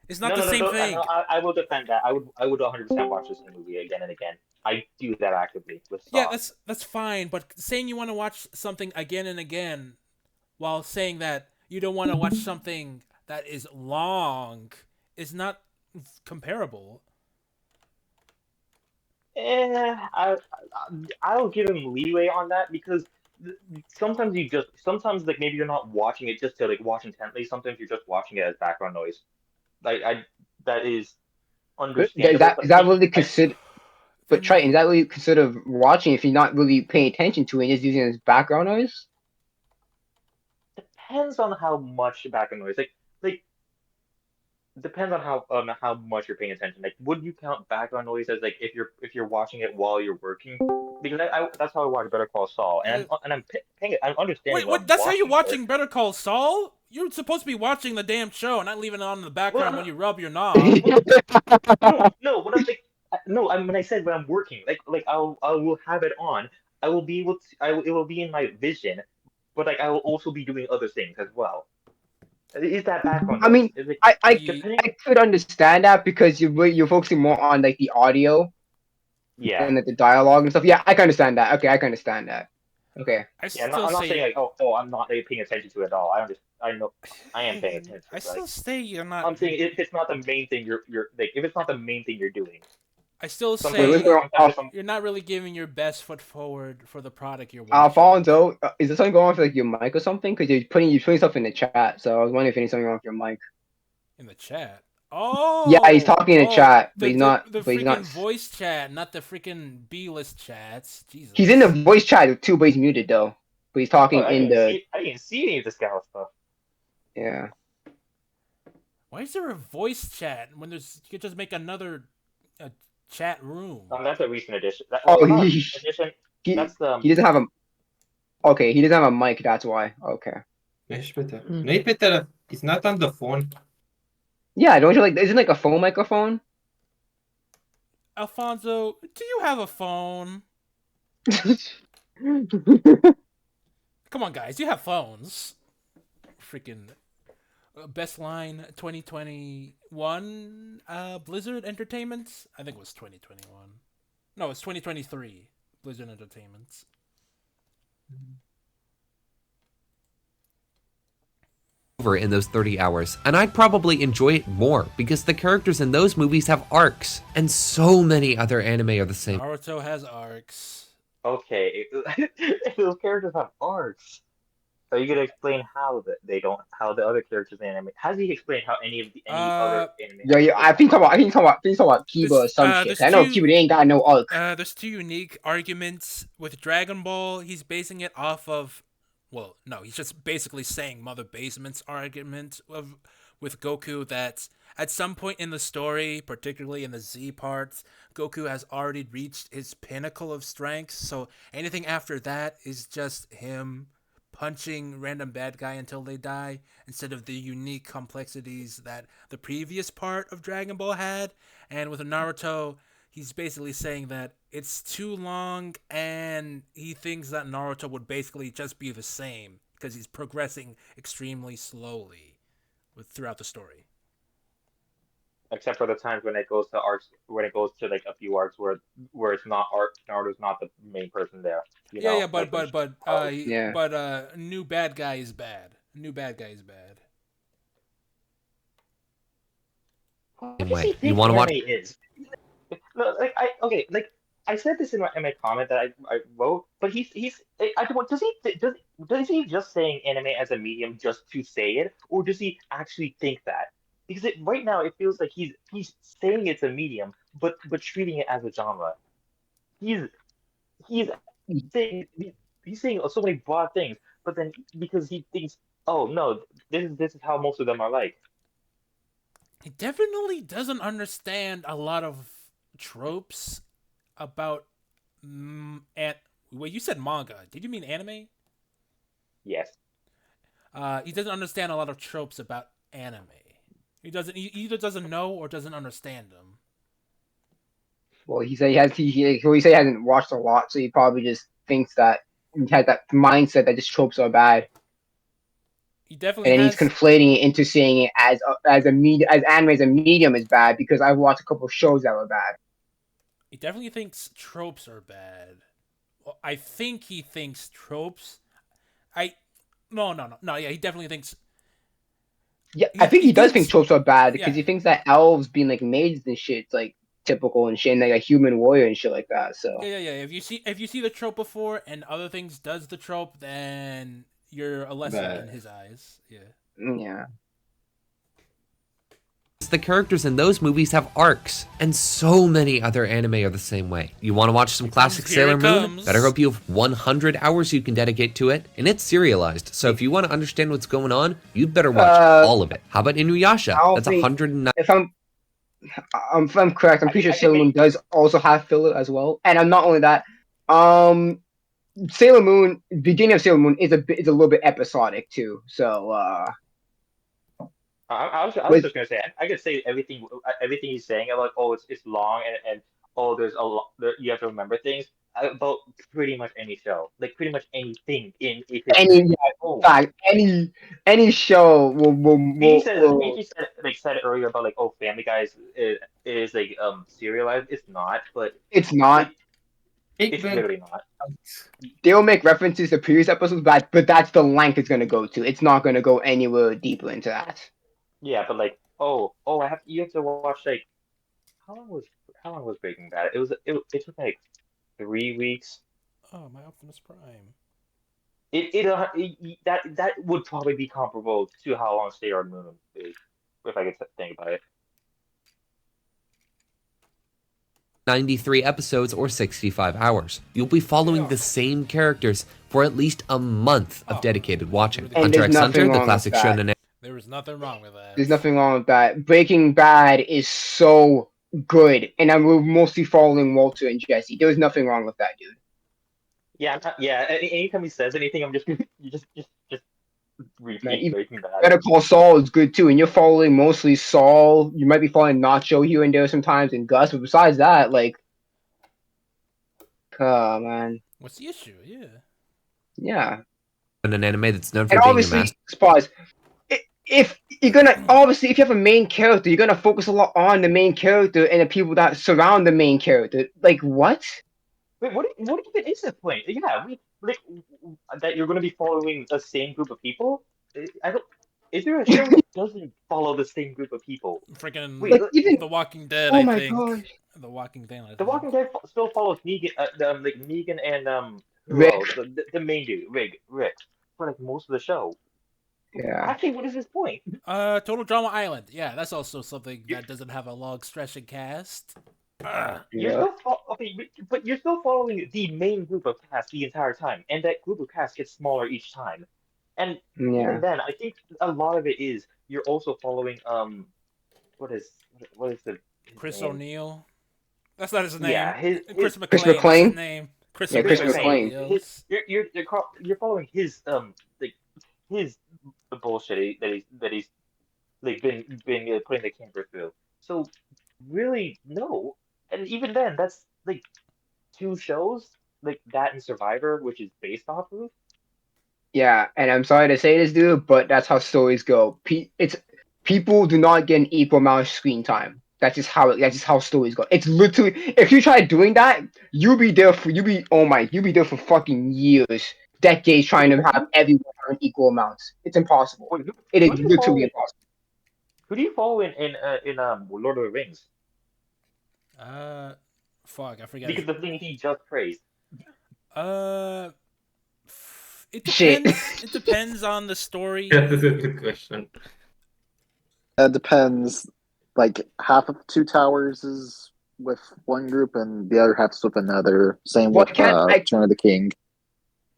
It's not the same thing. No, I will defend that. I would 100% watch this movie again and again. I do that actively with Yeah, Saw. that's fine. But saying you want to watch something again and again, while saying that you don't want to watch something that is long, is not comparable. I'll give him leeway on that because sometimes like maybe you're not watching it just to like watch intently. Sometimes you're just watching it as background noise. Like that is understandable. Is that but is that I- really consider? But Triton, is that really considered watching if you're not really paying attention to it and just using it as background noise? depends on how much background noise. Like depends on how much you're paying attention. Like, would you count background noise as like if you're watching it while you're working? Because that's how I watch Better Call Saul, and I'm paying it. I'm understanding. Wait, what what? I'm That's how you're it. watching Better Call Saul? You're supposed to be watching the damn show, not leaving it on in the background Well, when you rub your knob. No. When I'm like, no, when I said when I'm working, like I will have it on. I will be able to. It will be in my vision, but like I will also be doing other things as well. Is that background I noise? mean, Is it I depending? I could understand that because you're focusing more on like the audio Yeah. and like the dialogue and stuff. Yeah, I can understand that. Okay, I can understand that. Okay. I Yeah, still I'm not say saying like, I'm not like, paying attention to it at all. I know, I am paying attention. I Like, still say you're not. I'm saying if it's not the main thing you're like, if it's not the main thing you're doing, I still Wait, say wait, wait, you're not really giving your best foot forward for the product you're watching. Alfonso, is there something going on with like your mic or something? Because you're putting stuff in the chat, so I was wondering if anything going on with your mic. In the chat. Oh. Yeah, he's talking in the chat, but the, he's not. The But he's freaking not. voice chat, not the freaking B-list chats. Jesus. He's in the voice chat too, but he's muted though. But he's talking I in didn't the. see I didn't see any of this kind of stuff. Yeah. Why is there a voice chat when there's you could just make another chat room? That's a recent addition. Oh, Not a he- recent addition. He That's the he doesn't have a. Okay, he doesn't have a mic. That's why. Okay. Yes, Peter. No, Peter, it's not on the phone. Yeah, don't you like? Isn't like a phone microphone? Alfonso, do you have a phone? Come on, guys, you have phones. freaking best line 2021 Blizzard Entertainment. I think it was 2021. No, it's 2023 Blizzard Entertainment. Over in those 30 hours, and I'd probably enjoy it more because the characters in those movies have arcs, and so many other anime are the same. Naruto has arcs. Okay, if those characters have arcs, are you gonna explain how they don't? How the other characters in anime? How does he explain how any other anime Yeah, has yeah. I think talking about Kiba or some shit. I know Kiba they ain't got no arc. There's two unique arguments with Dragon Ball. He's basing it off of, well, no, he's just basically saying Mother Basement's argument with Goku that at some point in the story, particularly in the Z parts, Goku has already reached his pinnacle of strength. So anything after that is just him punching random bad guy until they die, instead of the unique complexities that the previous part of Dragon Ball had. And with Naruto, he's basically saying that it's too long, and he thinks that Naruto would basically just be the same because he's progressing extremely slowly throughout the story. except for the times when it goes to arcs, when it goes to like a few arcs where it's not arc, Naruto's not the main person there. You Yeah, know, yeah, like Yeah. new bad guy is bad. New bad guy is bad. what Same does he way. think You want to watch? anime is? No, like I said this in my comment that I wrote, but I don't does he just saying anime as a medium just to say it, or does he actually think that? Because right now it feels like he's saying it's a medium, but treating it as a genre. He's he's saying he's saying so many broad things, but then because he thinks, oh no, this is how most of them are like. He definitely doesn't understand a lot of tropes about well, you said manga. Did you mean anime? Yes. He doesn't understand a lot of tropes about anime. He either doesn't know or doesn't understand them. Well, he said he said he hasn't watched a lot, so he probably just thinks that he had that mindset that just tropes are bad, He definitely and then he's has. conflating it into saying it as anime as a medium is bad because I've watched a couple of shows that were bad. He definitely thinks tropes are bad. Well, I think he thinks tropes. No. Yeah, he definitely thinks. Yeah, I think he does think tropes are bad because Yeah. he thinks that elves being like maids and shit's like typical and shit, and like a human warrior and shit like that. So Yeah. If you see the trope before and other things does the trope, then you're a lesson Bad. in his eyes. Yeah. yeah. The characters in those movies have arcs, and so many other anime are the same way. You want to watch some classic Here Sailor it Moon? comes. Better hope you have 100 hours you can dedicate to it, and it's serialized, so if you want to understand what's going on, you'd better watch all of it. How about Inuyasha? That's 109. If I'm correct, I'm pretty sure Sailor Moon does also have filler as well. And I'm not only that, Sailor Moon, beginning of Sailor Moon is a little bit episodic too. So I was just gonna say I could say everything he's saying about, oh, it's long, and oh, there's a lot you have to remember things about pretty much any show, like pretty much anything in a any oh. fact, any show Fiji said it earlier about like, oh, Family Guy is like serialized. It's not, but it's not. like, it's literally not. They'll make references to previous episodes, but that's the length it's gonna go to. It's not gonna go anywhere deeper into that. Yeah, but like, you have to watch like how long was Breaking Bad? It took like 3 weeks. Oh, my Optimus Prime. That would probably be comparable to how long Sailor Moon is, if I could think about it. 93 episodes or 65 hours. You'll be following the same characters for at least a month of dedicated watching. And Hunter there's x Hunter, nothing the wrong classic with that. shonen. There was nothing wrong with that. There's nothing wrong with that. Breaking Bad is so good, and I'm mostly following Walter and Jesse. There was nothing wrong with that, dude. Yeah, yeah. Anytime he says anything, I'm just you just repeat Breaking Bad. Better Call Saul is good too, and you're following mostly Saul. You might be following Nacho here and there sometimes, and Gus, but besides that, like, come on. What's the issue? Yeah. Yeah. An anime that's known for And being a obviously, masterpiece. Spaz, if you're gonna obviously if you have a main character, you're gonna focus a lot on the main character and the people that surround the main character. Like what? Wait, what even is the point? Yeah, that you're going to be following the same group of people. I don't. Is there a show that doesn't follow the same group of people? Freaking Wait, Like even The Walking Dead, oh I my think. gosh, The Walking Dead, I The think. Walking Dead still follows Negan, like Negan and who else? Rick. The main dude, Rick, for like most of the show. Yeah, Actually, what is his point? Total Drama Island. Yeah, that's also something You that doesn't have a long stretching cast. you're yeah, still okay, but you're still following the main group of cast the entire time, and that group of cast gets smaller each time. And even yeah. then, I think a lot of it is you're also following what is what is his Chris name? O'Neill. That's not his name. Yeah, his Chris Chris McClain. That's his McClane. name. Chris Yeah, Chris Chris O'Neill is McClane. somebody McClane. else. You're following his like his the bullshit that he's like been putting the camper through. So really no, and even then that's like two shows like that and Survivor, which is based off of. Yeah, and I'm sorry to say this, dude, but that's how stories go. It's people do not get an equal amount of screen time. That's just how stories go. It's literally if you try doing that, you'll be there for fucking years, decades trying Wait, to have everyone earn equal amounts. It's impossible. wait, It who is do you follow literally in impossible. who do you follow in Lord of the Rings? Uh, fuck, I forgot his. Because the thing he just praised. Uh, it Shit. depends. It depends on the story. That's a good question. It depends. Like half of Two Towers is with one group, and the other half's with another. Same Well, with I Return of the King.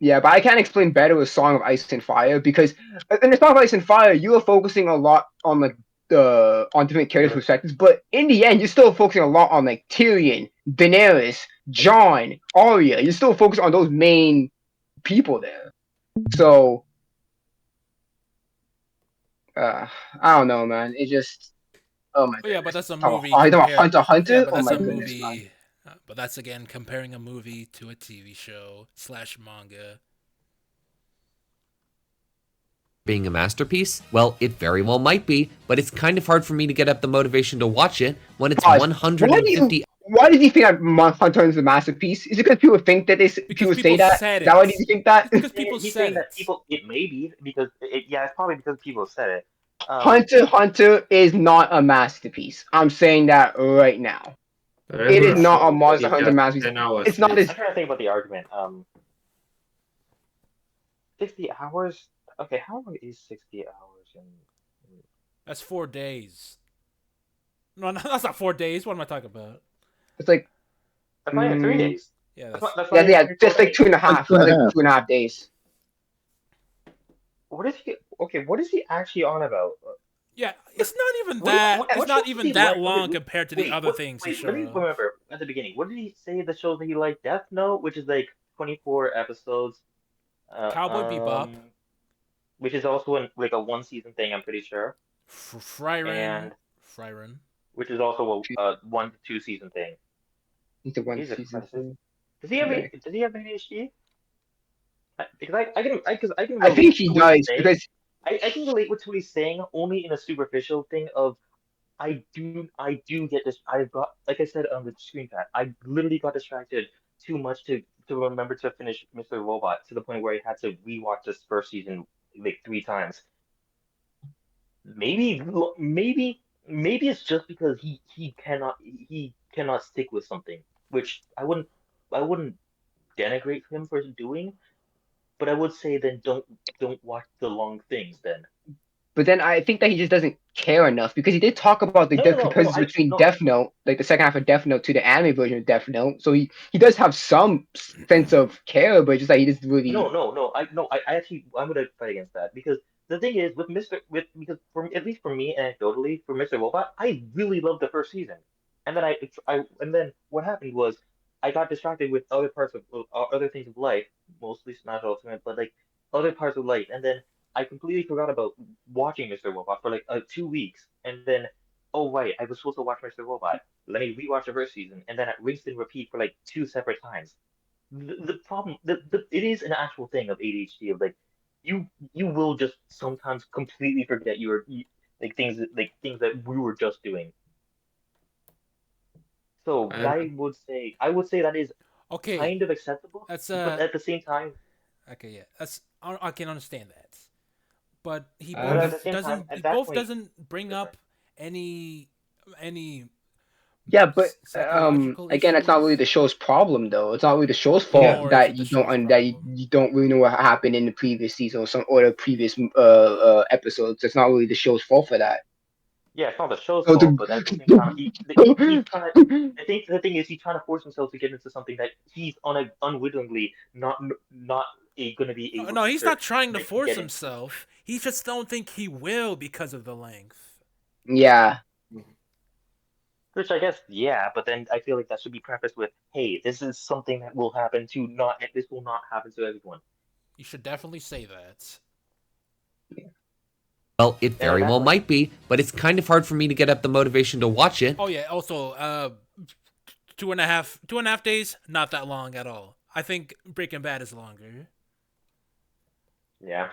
Yeah, but I can't explain better with Song of Ice and Fire because in the Song of Ice and Fire, you are focusing a lot on like the on different characters' perspectives, but in the end, you're still focusing a lot on like Tyrion, Daenerys, Jon, Arya. You're still focused on those main people there. So I don't know, man. It just oh my Oh yeah, but goodness. that's a Oh, movie are you talking about compared. Hunter x Yeah, Hunter? but Oh that's my a goodness, man. movie. But that's again comparing a movie to a TV show slash manga. Being a masterpiece? Well, it very well might be, but it's kind of hard for me to get up the motivation to watch it when it's Pause. Why did you think that Hunter is a masterpiece? Is it because people think that Because people say people that? said Is that why it. you think that? It's because people He's said saying that it. people it may be because yeah, it's probably because people said it. Hunter x Hunter is not a masterpiece. I'm saying that right now. The It is regular not a show Monster is Hunter just masterpiece. 10 hours It's not as I'm trying to think about the argument. 60 hours. Okay, how long is 60 hours in That's 4 days. No, no, that's not 4 days. What am I talking about? it's like that's not even three mm, days. Yeah, That's that's not that's not yeah, even yeah, three full just like days. two and a Like half. two It's and a like half. 2.5 days. What is he? Okay, what is he actually on about? yeah. It's not even What that. It's what not shows does even he that like? Okay, long compared to the wait, other things he wait. Let me showed. remember at the beginning. What did he say? The shows that he liked? Death Note, which is like 24 episodes. Uh, Cowboy Bebop, um, which is also like a one season thing. I'm pretty sure, Fryren, and Fryren. which is also a 1 to 2 season thing. It's a one Jesus season Christ, thing. Yeah. does he have ADHD? Because I can I think relate he to what he's does saying. because I can relate with what he's saying only in a superficial thing of I do get this. I've got like I said on the screen pad. I literally got distracted too much to remember to finish Mr. Robot to the point where I had to rewatch this first season like 3 times. Maybe maybe it's just because he cannot stick with something, which I wouldn't denigrate him for doing, but I would say then don't watch the long things then. but then I think that he just doesn't care enough because he did talk about the No, comparisons I between no Death Note, like the second half of Death Note to the anime version of Death Note. So he does have some sense of care, but just that he just really I actually I'm gonna fight against that because the thing is with because for at least for me anecdotally for Mr. Robot I really loved the first season and then and then what happened was I got distracted with other parts of other things of life mostly Smash Ultimate but like other parts of life and then I completely forgot about watching Mr. Robot for like 2 weeks and then oh right I was supposed to watch Mr. Robot let me rewatch the first season and then I rinsed and repeat for like 2 separate times the problem it is an actual thing of ADHD of like you will just sometimes completely forget things that we were just doing. So And I would say that is Okay, kind of acceptable, that's but at the same time, okay, yeah, that's I can understand that, but but at and the same time, at he that both point, doesn't bring sorry. up any any Yeah, but psychological again, it's not really issues, the show's problem though. It's not really the show's fault yeah, or is that it the you don't show's that problem? you don't really know what happened in the previous season or the previous episodes. It's not really the show's fault for that. Yeah, it's not the show's So fault, but at the same time, he's trying to. the, I think the thing is, he's trying to force himself to get into something that he's unwittingly not going to be No, able no, to he's not trying to like force get into. himself. He just don't think he will because of the length. yeah. Which I guess, yeah, but then I feel like that should be prefaced with, "Hey, this is something that will happen to not. This will not happen to everyone." You should definitely say that. Well, it And at very that well point, might be, but it's kind of hard for me to get up the motivation to watch it. Oh yeah. Also, 2.5 days, not that long at all. I think Breaking Bad is longer. yeah.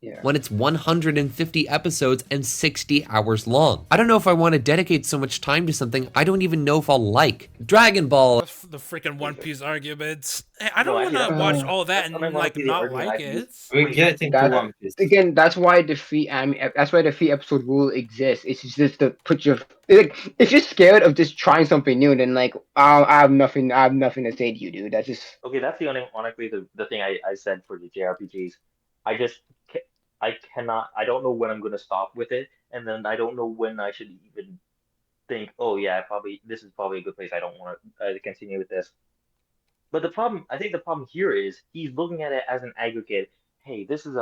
Yeah. When it's 150 episodes and 60 hours long. I don't know if I want to dedicate so much time to something I don't even know if I'll like. Dragon Ball. The freaking One Wait, Piece arguments. I no, don't want actually, to watch Uh, all that that's and like unironically the not argument like I've used. it. we Wait, get into that One Piece. again, that's why the free episode rule exists. It's just to put your like if you're scared of just trying something new, then like I have nothing to say to you, dude. That's just okay, that's the unironically the thing I said for the JRPGs. I just I cannot. I don't know when I'm going to stop with it, and then I don't know when I should even think, oh yeah, probably this is probably a good place. I don't want to continue with this. But I think the problem here is he's looking at it as an aggregate. Hey, this is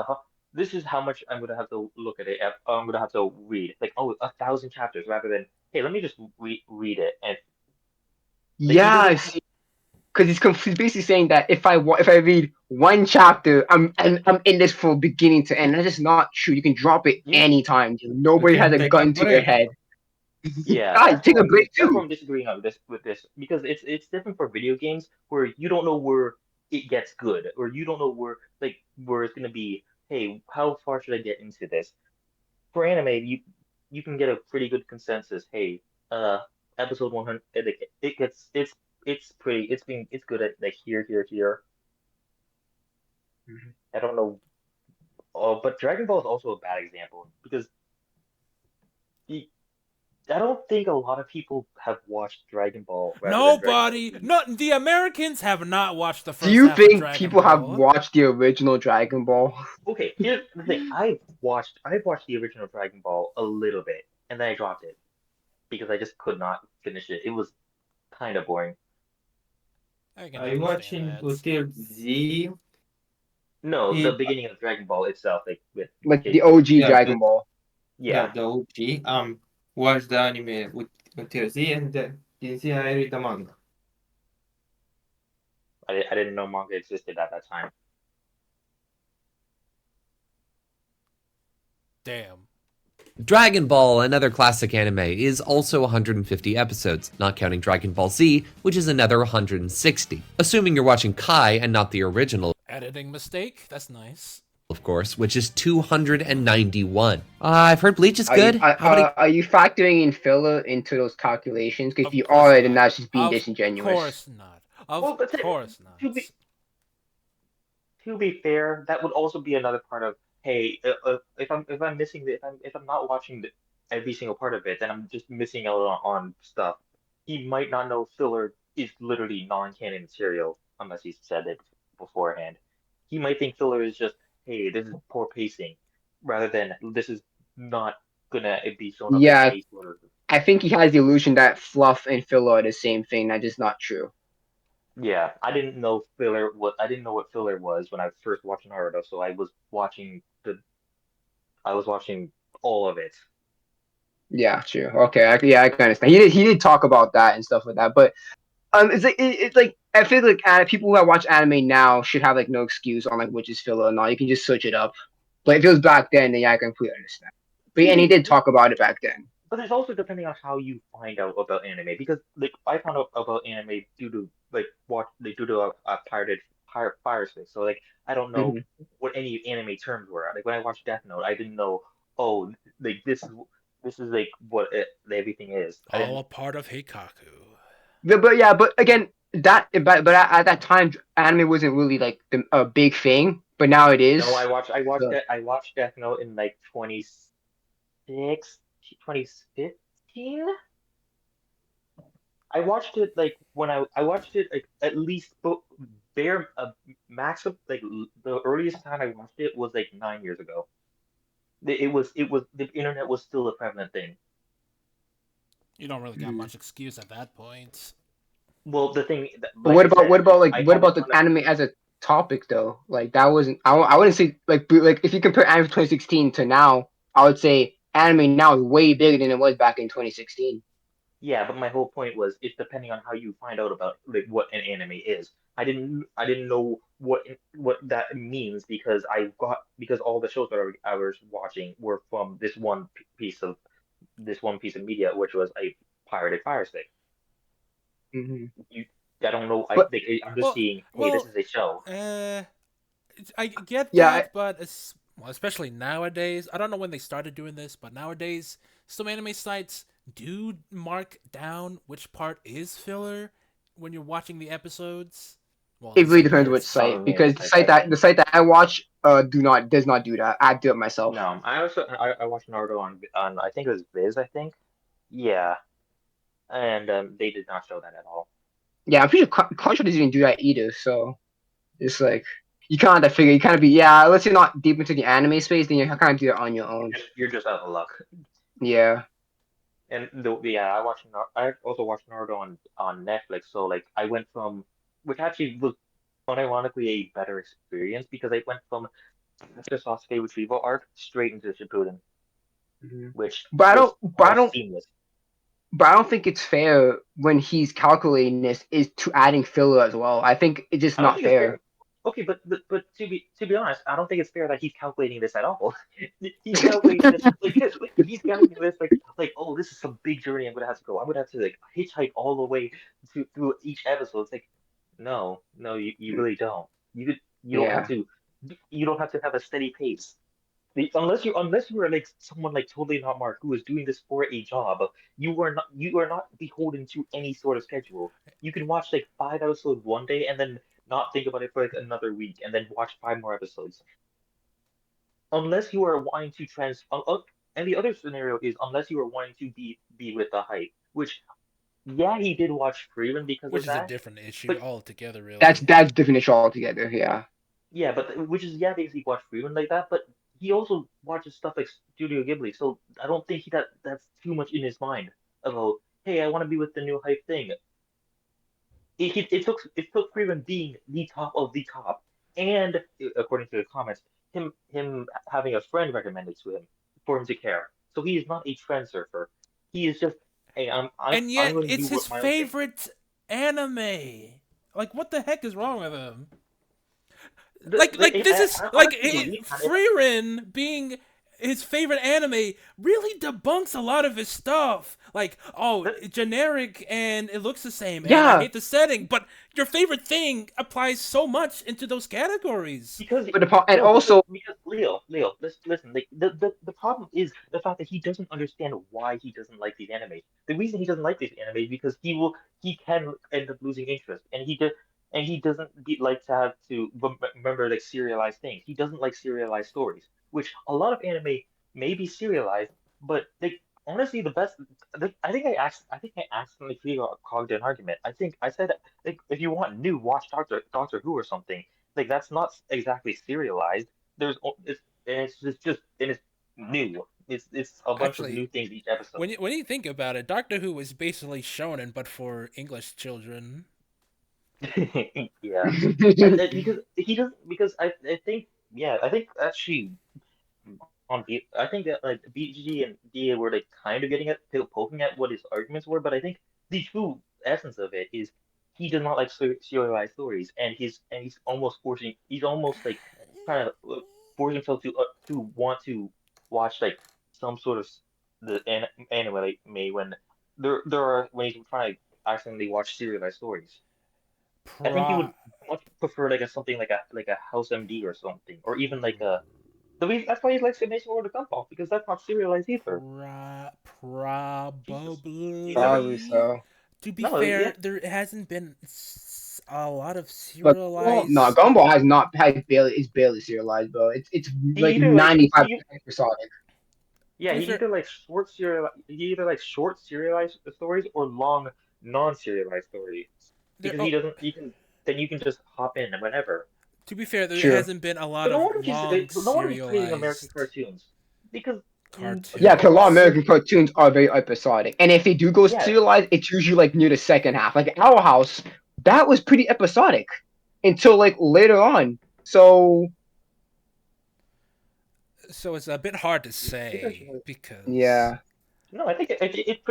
how much I'm gonna have to look at it. I'm gonna have to read. Like, oh, 1,000 chapters rather than, hey, let me just read it. And like he yeah. doesn't. Because he's basically saying that if I read one chapter, I'm in this from beginning to end. That's just not true. You can drop it You anytime. We Nobody has can a take a gun to your break. head. Yeah, Guys, take a break that's where too. I'm disagreeing on this with this because it's different for video games where you don't know where it gets good or you don't know where it's gonna be. Hey, how far should I get into this? For anime, you can get a pretty good consensus. Hey, uh, episode 100, it gets it's pretty it's good at like here. I don't know, but Dragon Ball is also a bad example because y- I don't think a lot of people have watched Dragon Ball rather than Dragon Ball Nobody, Z. not the Americans have not watched the Do first you half of think Dragon people have Ball. watched the original Dragon Ball? Okay, here's the thing. I've watched the original Dragon Ball a little bit, and then I dropped it because I just could not finish it. It was kind of boring. I can I understand watching that. until Z. No, the It beginning of Dragon Ball itself, like with Like the Kid OG Buu. yeah Dragon Ball. Yeah, the OG. Watch the anime until Z, and then in Z I read the manga. I didn't know manga existed at that time. Damn. Dragon Ball, another classic anime, is also 150 episodes, not counting Dragon Ball Z, which is another 160. Assuming you're watching Kai and not the original, Editing mistake? That's nice. of course, which is 291. I've heard Bleach is good. How many? Are you factoring in filler into those calculations? 'Cause if Of you course are, then not. that's just being Of disingenuous. course not. Of Well, but course to not. be to be fair, that would also be another part of, hey, if I'm missing the if I'm not watching every single part of it, then I'm just missing out on stuff. He might not know filler is literally non-canon material unless he's said it beforehand. He might think filler is just, hey, this is poor pacing, rather than this is not gonna be shown up in Yeah, any sort of. I think he has the illusion that fluff and filler are the same thing. That is not true. Yeah, I didn't know what filler was when I first watched Naruto, so I was watching all of it. Yeah, true. Okay, I can understand. He did talk about that and stuff like that, but it's like I feel like people who watch anime now should have like no excuse on like which is filler or not. You can just search it up. But if it was back then I completely understand. But To and he be, did talk about it back then. but it's also depending on how you find out about anime because like I found out about anime due to like watch due to a Fire Stick, so like I don't know Mhm. what any anime terms were. Like when I watched Death Note, I didn't know. Oh, like this is like what everything is. I All didn't. a part of Heikaku. But yeah, but again, but at that time, anime wasn't really like a big thing, but now it No, is. So I watched Death Note in like 2015. I watched it like when I watched it like at least bare max of like the earliest time I watched it was like 9 years ago. It was the internet was still a prevalent thing. You don't really got Mhm. much excuse at that point. Well, the thing, But like I said, I what had it about the on a anime as a topic though? Like that wasn't I wouldn't say like if you compare anime 2016 to now, I would say anime now is way bigger than it was back in 2016. yeah, but my whole point was it's depending on how you find out about like what an anime is. I didn't know what that means because all the shows that I was watching were from this one piece of media, which was a pirated Fire Stick. Hmm. You, I don't know. But I'm just Well, seeing, hey, this well, is a show. uh, I get yeah, that, but well, especially nowadays, I don't know when they started doing this, but nowadays, some anime sites do mark down which part is filler when you're watching the episodes. Well, at it least really some depends which parts. I don't site know the name of because the site, but the site that I watch do not does not do that. I do it myself. no. I watched Naruto on I think it was Viz, I think. Yeah, and they did not show that at all. Yeah, I'm pretty sure Crunchyroll doesn't even do that either. So it's like you kind of have to figure. You kind of be yeah. Unless you're not deep into the anime space, then you kind of do it on your own. You're just out of luck. Yeah. And yeah, I also watched Naruto on Netflix. So like I went from which actually was unironically a better experience because I went from after Sasuke retrieval arc straight into Shippuden, Mhm. which But I was don't. almost seamless. But I don't think it's fair when he's calculating this is to adding filler as well. I think it's just I don't not think it's fair. fair. Okay, but to be honest, I don't think it's fair that he's calculating this at all. He's calculating this like he's calculating this like oh this is some big journey I'm gonna have to go. I'm gonna have to like hitchhike all the way through each episode. It's like no you really don't. You don't have Yeah. to you don't have to have a steady pace. Unless you are like someone like totally not Mark who is doing this for a job, you are not beholden to any sort of schedule. You can watch like 5 episodes one day and then not think about it for like another week and then watch 5 more episodes. Unless you are wanting to and the other scenario is unless you are wanting to be with the hype, which yeah he did watch Freeman because Which of is a that, different issue but altogether, That's really. different issue altogether. Yeah. yeah, but which is yeah, basically watch Freeman like that, but he also watches stuff like Studio Ghibli, so I don't think that's too much in his mind about hey, I want to be with the new hype thing. It took Freeman being the top of the top, and according to the comments, him having a friend recommended to him for him to care. So he is not a trend surfer. He is just hey, And I'm yet, going to do it's his what my own thing. favorite anime. Like, what the heck is wrong with him? This is I like honestly believe that Frieren being his favorite anime really debunks a lot of his stuff. Like, oh, that, generic and it looks the same, and I Yeah. hate the setting, but your favorite thing applies so much into those categories. Because But and no, also because Leo, listen. Like the problem is the fact that he doesn't understand why he doesn't like these anime. The reason he doesn't like these anime is because he can end up losing interest, and he doesn't like to have to remember like serialized things. He doesn't like serialized stories, which a lot of anime may be serialized, but like honestly, the best. I think I accidentally clogged an argument. I think I said like if you want new, watch Doctor Who or something like that's not exactly serialized. It's new. It's a bunch of Actually, new things each episode. when you think about it, Doctor Who is basically shonen, but for English children. Yeah, because he doesn't because I think yeah I think actually I think that like BG and DA were like kind of getting at poking at what his arguments were, but I think the true essence of it is he does not like serialized stories, and he's almost like trying to force himself to want to watch like some sort of anime like me when there are when he's trying to accidentally watch serialized stories. I think he Pro- would. much prefer like something like a House MD or something, or even like a. The reason that's why he likes Amazing World of Gumball because that's not serialized either. Jesus, you never. Probably Probably. so. To be No, yeah, fair, there hasn't been a lot of But no, serialized. Gumball has not has barely is barely serialized, bro. It's he like either like 95% episodic. yeah, To be he fair, either like short serialized stories or long non-serialized stories there. because he Oh, doesn't he can then you can just hop in whenever. to be fair, there True. hasn't been a lot But of long no wonder he's creating American serialized cartoons because Yeah, a because a lot lot of of cartoons. American American cartoons are very episodic, and if they do go yeah. serialized, it's usually like near the second half. Like Our House, that was pretty episodic until like later on. So So it's a bit hard to Because, say because. yeah, no, I think it's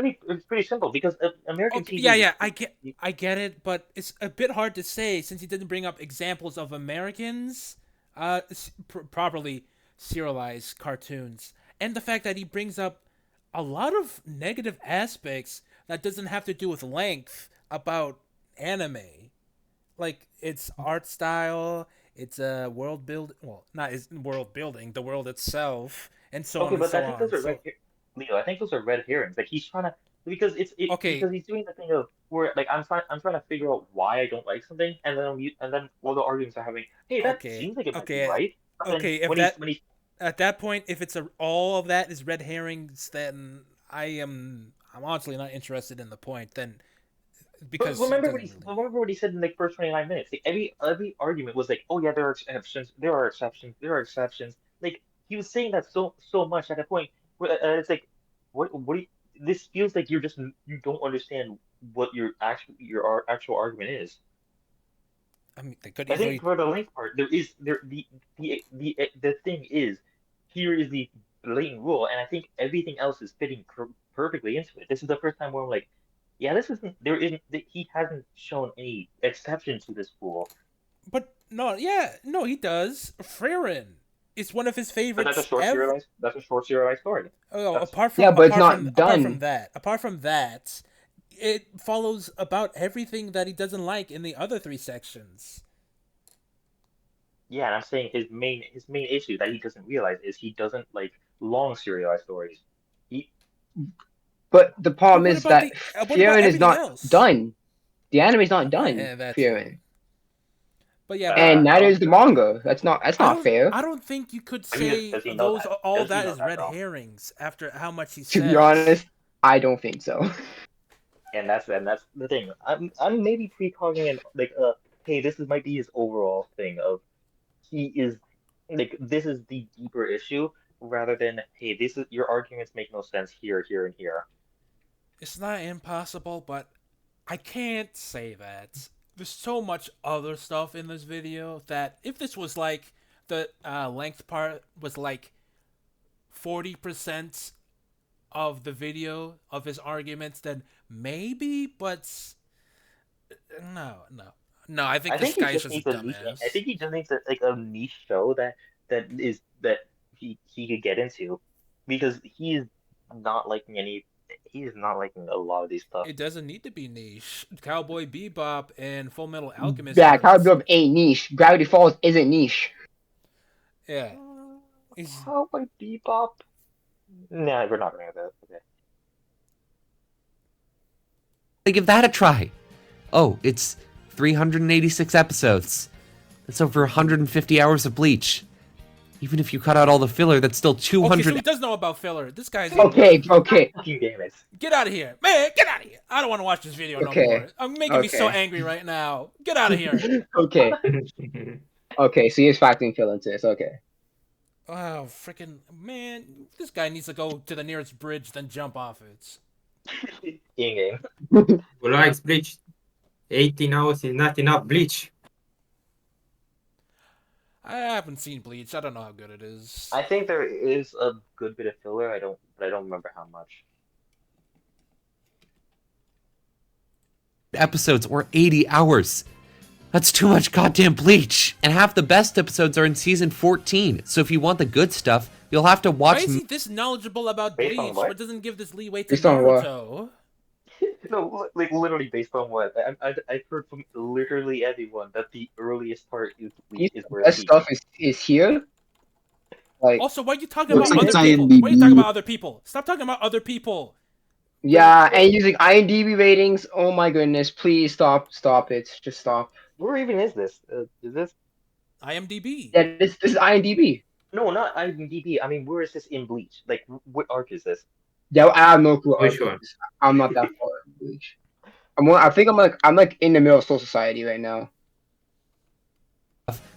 pretty simple because American Okay, yeah, TV. yeah, I get it, but it's a bit hard to say since he didn't bring up examples of Americans, properly serialized cartoons, and the fact that he brings up a lot of negative aspects that doesn't have to do with length about anime, like its art style, its world build, well, not its world building, the world itself, and so on Okay, and but I so think those on. are So Leo. I think those are red herrings. Like he's trying to okay, because he's doing the thing of where like I'm trying to figure out why I don't like something, and then all the arguments are having. Hey, that okay, seems like it might be okay, right. But then okay. If that when he's at that point, if it's all of that is red herrings, then I'm honestly not interested in the point. Then but because it doesn't really. remember what he said in like first 29 minutes. Like, every argument was like, oh yeah, there are exceptions, there are exceptions, there are exceptions. Like he was saying that so much at a point where it's like, what do you, this feels like you don't understand what actual argument is. I mean, they could I think easily. for the length part, there is there the thing is here is the blatant rule, and I think everything else is fitting perfectly into it. This is the first time where I'm like, yeah, this isn't there isn't he hasn't shown any exception to this rule. But no, yeah, no, he does. Frieren is one of his But favorites ever. that's a short serialized story. Oh, That's yeah, but it's not done. apart from that, it follows about everything that he doesn't like in the other three sections. yeah, and I'm saying his main issue that he doesn't realize is he doesn't like long serialized stories. He But the But problem is that what about Frieren is everything not else? done. The anime's not done. Yeah, that's true. Frieren, But yeah, but and I neither don't is think the that's true. manga. That's not fair. I don't think you could Does say he know those that? all Does he that know is that red though? herrings after how much he To be says. honest, I don't think so. And that's the thing. I'm maybe precogging and like hey, might be his overall thing of he is like this is the deeper issue rather than hey, this is your arguments make no sense here, here, and here. It's not impossible, but I can't say that. There's so much other stuff in this video that if this was like the length part was like 40% of the video of his arguments, then maybe, but no. I think I this think he guy's just just a needs a niche. I dumbass. think he just needs like a niche show that he could get into because he's not liking a lot of these stuff. It doesn't need to be niche. Cowboy Bebop and Full Metal Alchemist Yeah, are Cowboy Bebop ain't niche. Gravity Falls isn't niche. yeah. Is How about Bebop? No, we're not gonna do that. Okay. Give that a try. Oh, it's 386 episodes. That's over 150 hours of Bleach. Even if you cut out all the filler, that's still okay, so 200. he does know about filler. This guy's Okay, okay, Fucking damn it. get out of here, man! Get out of here! I don't want to watch this video no okay, more. I'm making me so okay, angry right now. Get out of here! okay, okay. So he's factoring fill into this. Okay. Oh, freaking man! This guy needs to go to the nearest bridge, then jump off it. In-game. Who likes Bleach? 18 hours is not enough Bleach. I haven't seen Bleach. I don't know how good it is. I think there is a good bit of filler. I don't remember how much. Episodes or 80 hours. That's too much goddamn Bleach. And half the best episodes are in season 14. So if you want the good stuff, you'll have to Why watch. is he this knowledgeable about Based on Bleach, what? but doesn't give this leeway to Based on what? Naruto? No, like literally based on what I've heard from literally everyone that the earliest part is The Bleach is where it best peaks. stuff is here. Like, Also, why are you talking It's about like other it's people? Why are you talking IMDb. about other people? Stop talking about other people. yeah, and using IMDb ratings. Oh my goodness! Please stop it. Just stop. Where even is this? Is this IMDb. Yeah, this is IMDb. no, not IMDb. I mean, where is this in Bleach? Like, what arc is this? Yeah, I have no clue what Which arc it one? is. I'm not that far in Bleach. I think I'm like in the middle of Soul Society right now.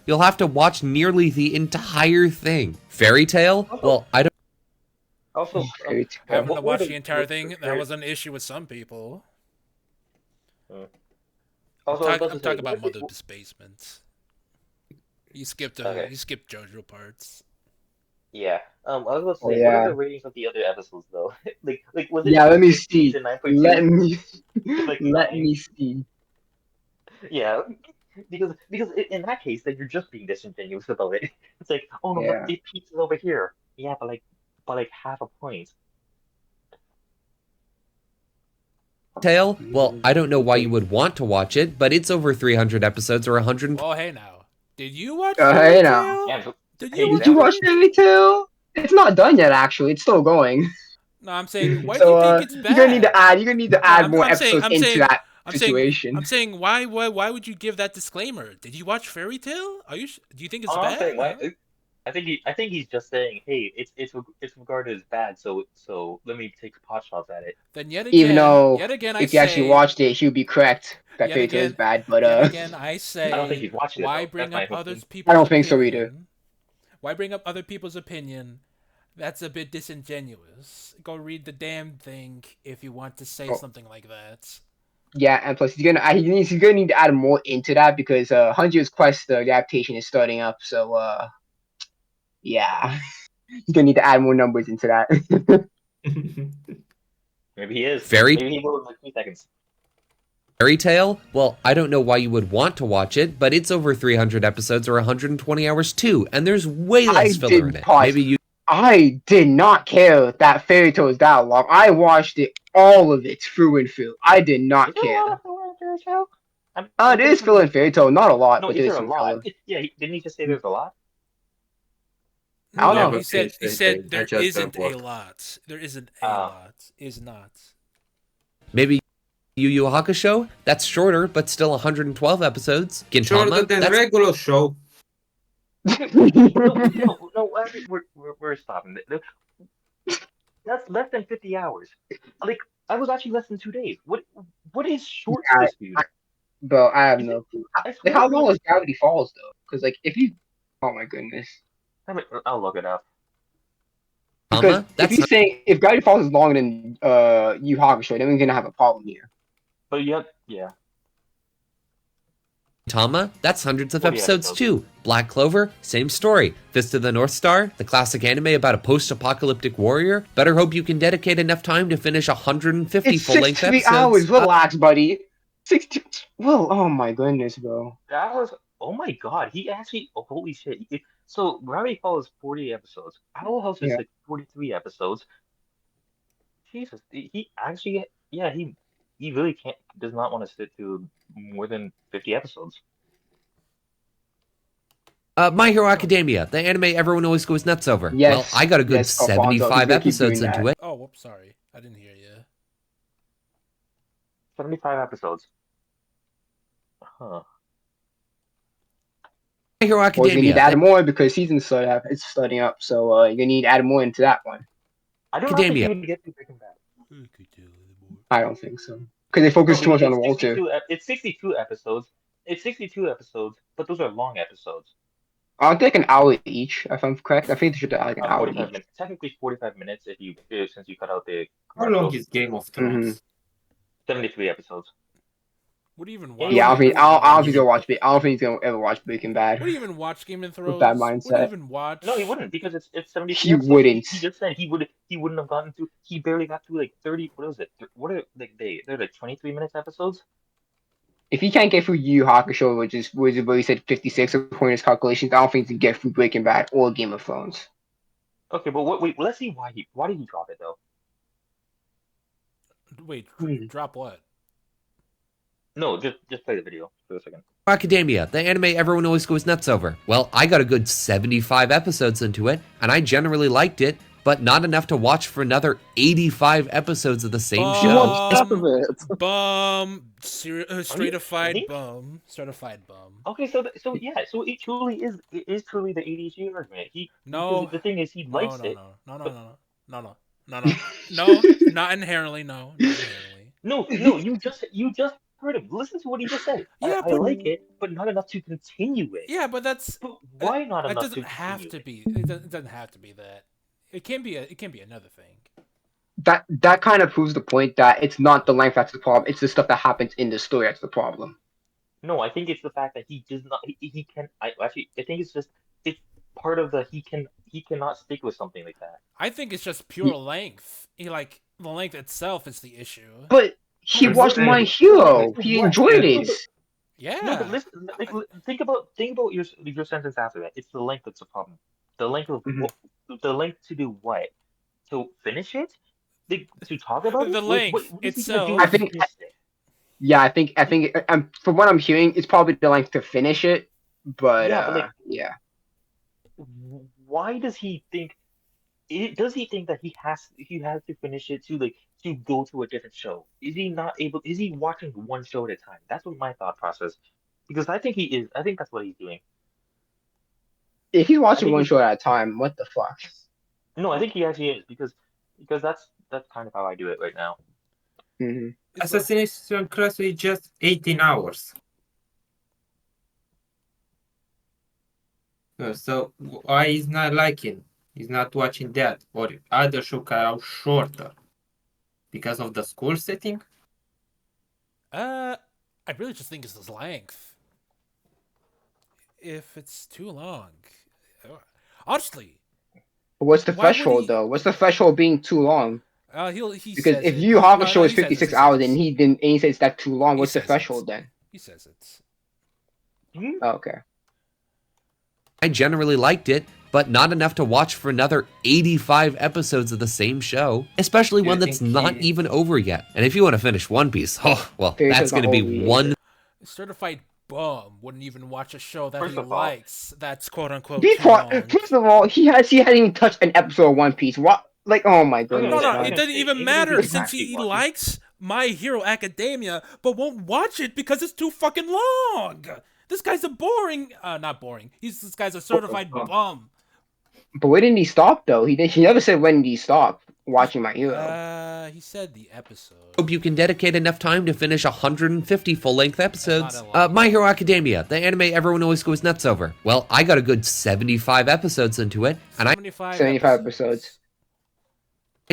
You'll have to watch nearly the entire thing. Fairy Tale? Also, Well, I don't. also, Fairy Having Tail. to what were watch the the entire thing, that was an issue with some people. also I was about to I'm say talking what about are the Mother's Basement. okay. You skipped JoJo parts. Yeah. I was about to Oh say, what are yeah, the ratings of the other episodes though? Like was it yeah. Let me was Bleach see. a 9.2? Let me Like let nine? me see. Yeah. Because in that case, then you're just being disingenuous about it. It's like, oh no, but Yeah. it peaks over here. Yeah, but like half a point. Tale? Well, I don't know why you would want to watch it, but it's over 300 episodes or 100. Well, hey now. Did you watch Fairy Hey now. Tale? Yeah. Did Hey, you Did watch you exactly. watch Fairy Fairy Tail? It's not done yet. Actually, it's still going. No, I'm saying, why do you So think it's you're gonna need to bad? add. You're gonna need to No, add more episodes into that I'm situation. saying, why would you give that disclaimer? Did you watch Fairy Tale? Do you think it's Oh, I'm saying bad? why. Huh? I think he's just saying, hey, it's regarded as bad, so let me take pot shots at it. Then Even though yet again, I if you actually say, watched it, he would be correct that yet Fairy Tail is again, bad. But yet again, I I don't think say, he's watched it why though. That's bring my up opinion. others I people's don't think so either. opinion? Why bring up other people's opinion? That's a bit disingenuous. Go read the damn thing if you want to say Oh, something like that. yeah, and plus he's gonna need to add more into that because Hunter's Quest the adaptation is starting up. So yeah, he's gonna need to add more numbers into that. Maybe he is. Fairy Maybe he will in like 3 seconds. Fairy Tale? Well, I don't know why you would want to watch it, but it's over 300 episodes or 120 hours too, and there's way I less filler in did it. pause. Maybe you I did not care that Fairy Tail was that long. I watched it all of it through and through. I did Is not there a care. lot of filler in Fairy Tail? I'm There pretty is sure filler in Fairy Tail, not a lot, no, but is there is there a some lot? filler. Yeah, didn't he just say there's a lot? I don't No, know. Never finished he anything. said I there just isn't a work. lot. There isn't a Uh, lot. Is not. maybe Yu Yu Hakusho? That's shorter, but still 112 episodes. Shorter Gintama? than That's regular show. no. We're stopping. That's less than 50 hours. Like I was actually less than 2 days. What is short to I, this dude? Bro, I have Is it? no clue. I Like, swear how it long was. was Gravity Falls though? Because like, if you, oh my goodness, I'll look it up. because if That's you say if Gravity Falls is longer than Yu Hakusho, then we're gonna have a problem here. But yeah, Gintama? That's hundreds of 40 episodes episodes. too. Black Clover? Same story. Fist of the North Star? The classic anime about a post-apocalyptic warrior? Better hope you can dedicate enough time to finish 150 It's full-length 63 episodes. hours. Relax, buddy. 60. Well, oh my goodness, bro. That was oh my God. He actually holy shit. So Gravity Falls is 40 episodes. Owl House is Yeah. like 43 episodes. Jesus, he actually yeah he really can't does not want to sit through more than 50 episodes. My Hero Academia, the anime everyone always goes nuts over. Well, Yes. I got a good Yes, Alfonso. He's 75 gonna keep doing episodes into that. it. Oh, whoops, sorry. I didn't hear you. 75 episodes. Huh. My Hero Or he's gonna need Academia, to the add more because it's starting up. So you're gonna need to add more into that one. I do not think he Academia. would get through Breaking Bad. I don't think so because they No, focus too because much on the Walter. it's 62 episodes. It's 62 episodes, but those are long episodes. Aren't they like an hour each? If I'm correct, I think they should have like an hour 45 each. minutes. Technically 45 minutes if you since you cut out the How long commercials. is Game of Mm-hmm. Thrones? 73 episodes. What do you even Yeah, watch you Yeah, only I Game don't of think do I don't think he's Thrones? gonna watch. I don't think he's gonna ever watch Breaking Bad What do you even watch Game of with that Thrones? What do you mindset. even no, he watch? wouldn't because it's 73 He episodes. wouldn't. He just said he wouldn't have gotten through. He barely got through like 30. What is it? What are like they're like 23 minutes episodes. If he can't get through Yu Yu Hakusho, which is where he said 56 according to his calculations, I don't think he can get through Breaking Bad or Game of Thrones. Okay, but wait, let's see why did he drop it though? Wait, Hmm. drop what? No, just play the video for a second. Academia, the anime everyone always goes nuts over. Well, I got a good 75 episodes into it, and I generally liked it, but not enough to watch for another 85 episodes of the same You show. watched half of it. Bum. Are you Stratified kidding? bum. Certified bum. Okay, so yeah, so it is truly the ADHD argument. Because No. the thing is he No, likes no, it, no. No, no, but no, no. No, no. No, no. No, not inherently. No, not inherently. no, you just heard him. Listen to what he just said. I, Yeah, I but like it, but not enough to continue it. yeah, but that's But uh, why not it enough doesn't to have continue to it? be. It doesn't have to be that. It can be another thing. That kind of proves the point that it's not the length that's the problem. It's the stuff that happens in the story that's the problem. No, I think it's the fact that he does not he can I actually I think it's just it's part of the he cannot stick with something like that. I think it's just pure He- length. Like the length itself is the issue. But No, he but watched listen, My no, Hero. but He What? enjoyed no, it. but no, but Yeah. listen, think about your sentence after that. It's the length that's the problem. The length of Mhm. what? The length to do what? To finish it? To talk about it? The Like what? length What is he gonna do I if he itself. think, finished it? yeah, I Like, think, from what I'm hearing, it's probably the length to finish it. But yeah, but like, yeah, why does he think? Does he think that he has to finish it to go to a different show? Is he not able? Is he watching one show at a time? That's what my thought process. Because I think he is. I think that's what he's doing. if he's I watching think one he's show at a time, what the fuck? no. I think he actually is because that's kind of how I do it right now. Hmm. It's like Assassination Classroom is just 18 hours. So why is not liking? He's not watching that or other shows are shorter because of the school setting. I really just think it's the length. If it's too long, honestly, What's the why would threshold he? though? What's the threshold being too long? He Because says if it. Yu Yu No, Hakusho no, is he says it. 56 He says hours and it. he says that's too long, He what's the says it. threshold then? He says it. Hmm? Oh, okay. I generally liked it, but not enough to watch for another 85 episodes of the same show, especially Do one you that's think not he even over yet. And if you want to finish One Piece, oh, well, Fairy that's Tail's going not to be over yet one either. Certified bum wouldn't even watch a show that First he of all, likes. That's quote unquote too Before, long. first of all, he hadn't even touched an episode of One Piece. What? Like, oh my No, goodness, no, I'm it man. gonna doesn't say even even if matter he since actually he watches, likes My Hero Academia, but won't watch it because it's too fucking long. This guy's a boring, not boring. This guy's a certified bum. But when did he stop though? He never said when did he stop watching My Hero. He said the episode. hope you can dedicate enough time to finish 150 full-length episodes. That's not a lot. My Hero Academia, the anime everyone always goes nuts over. Well, I got a good 75 episodes into it, and I 75 episodes.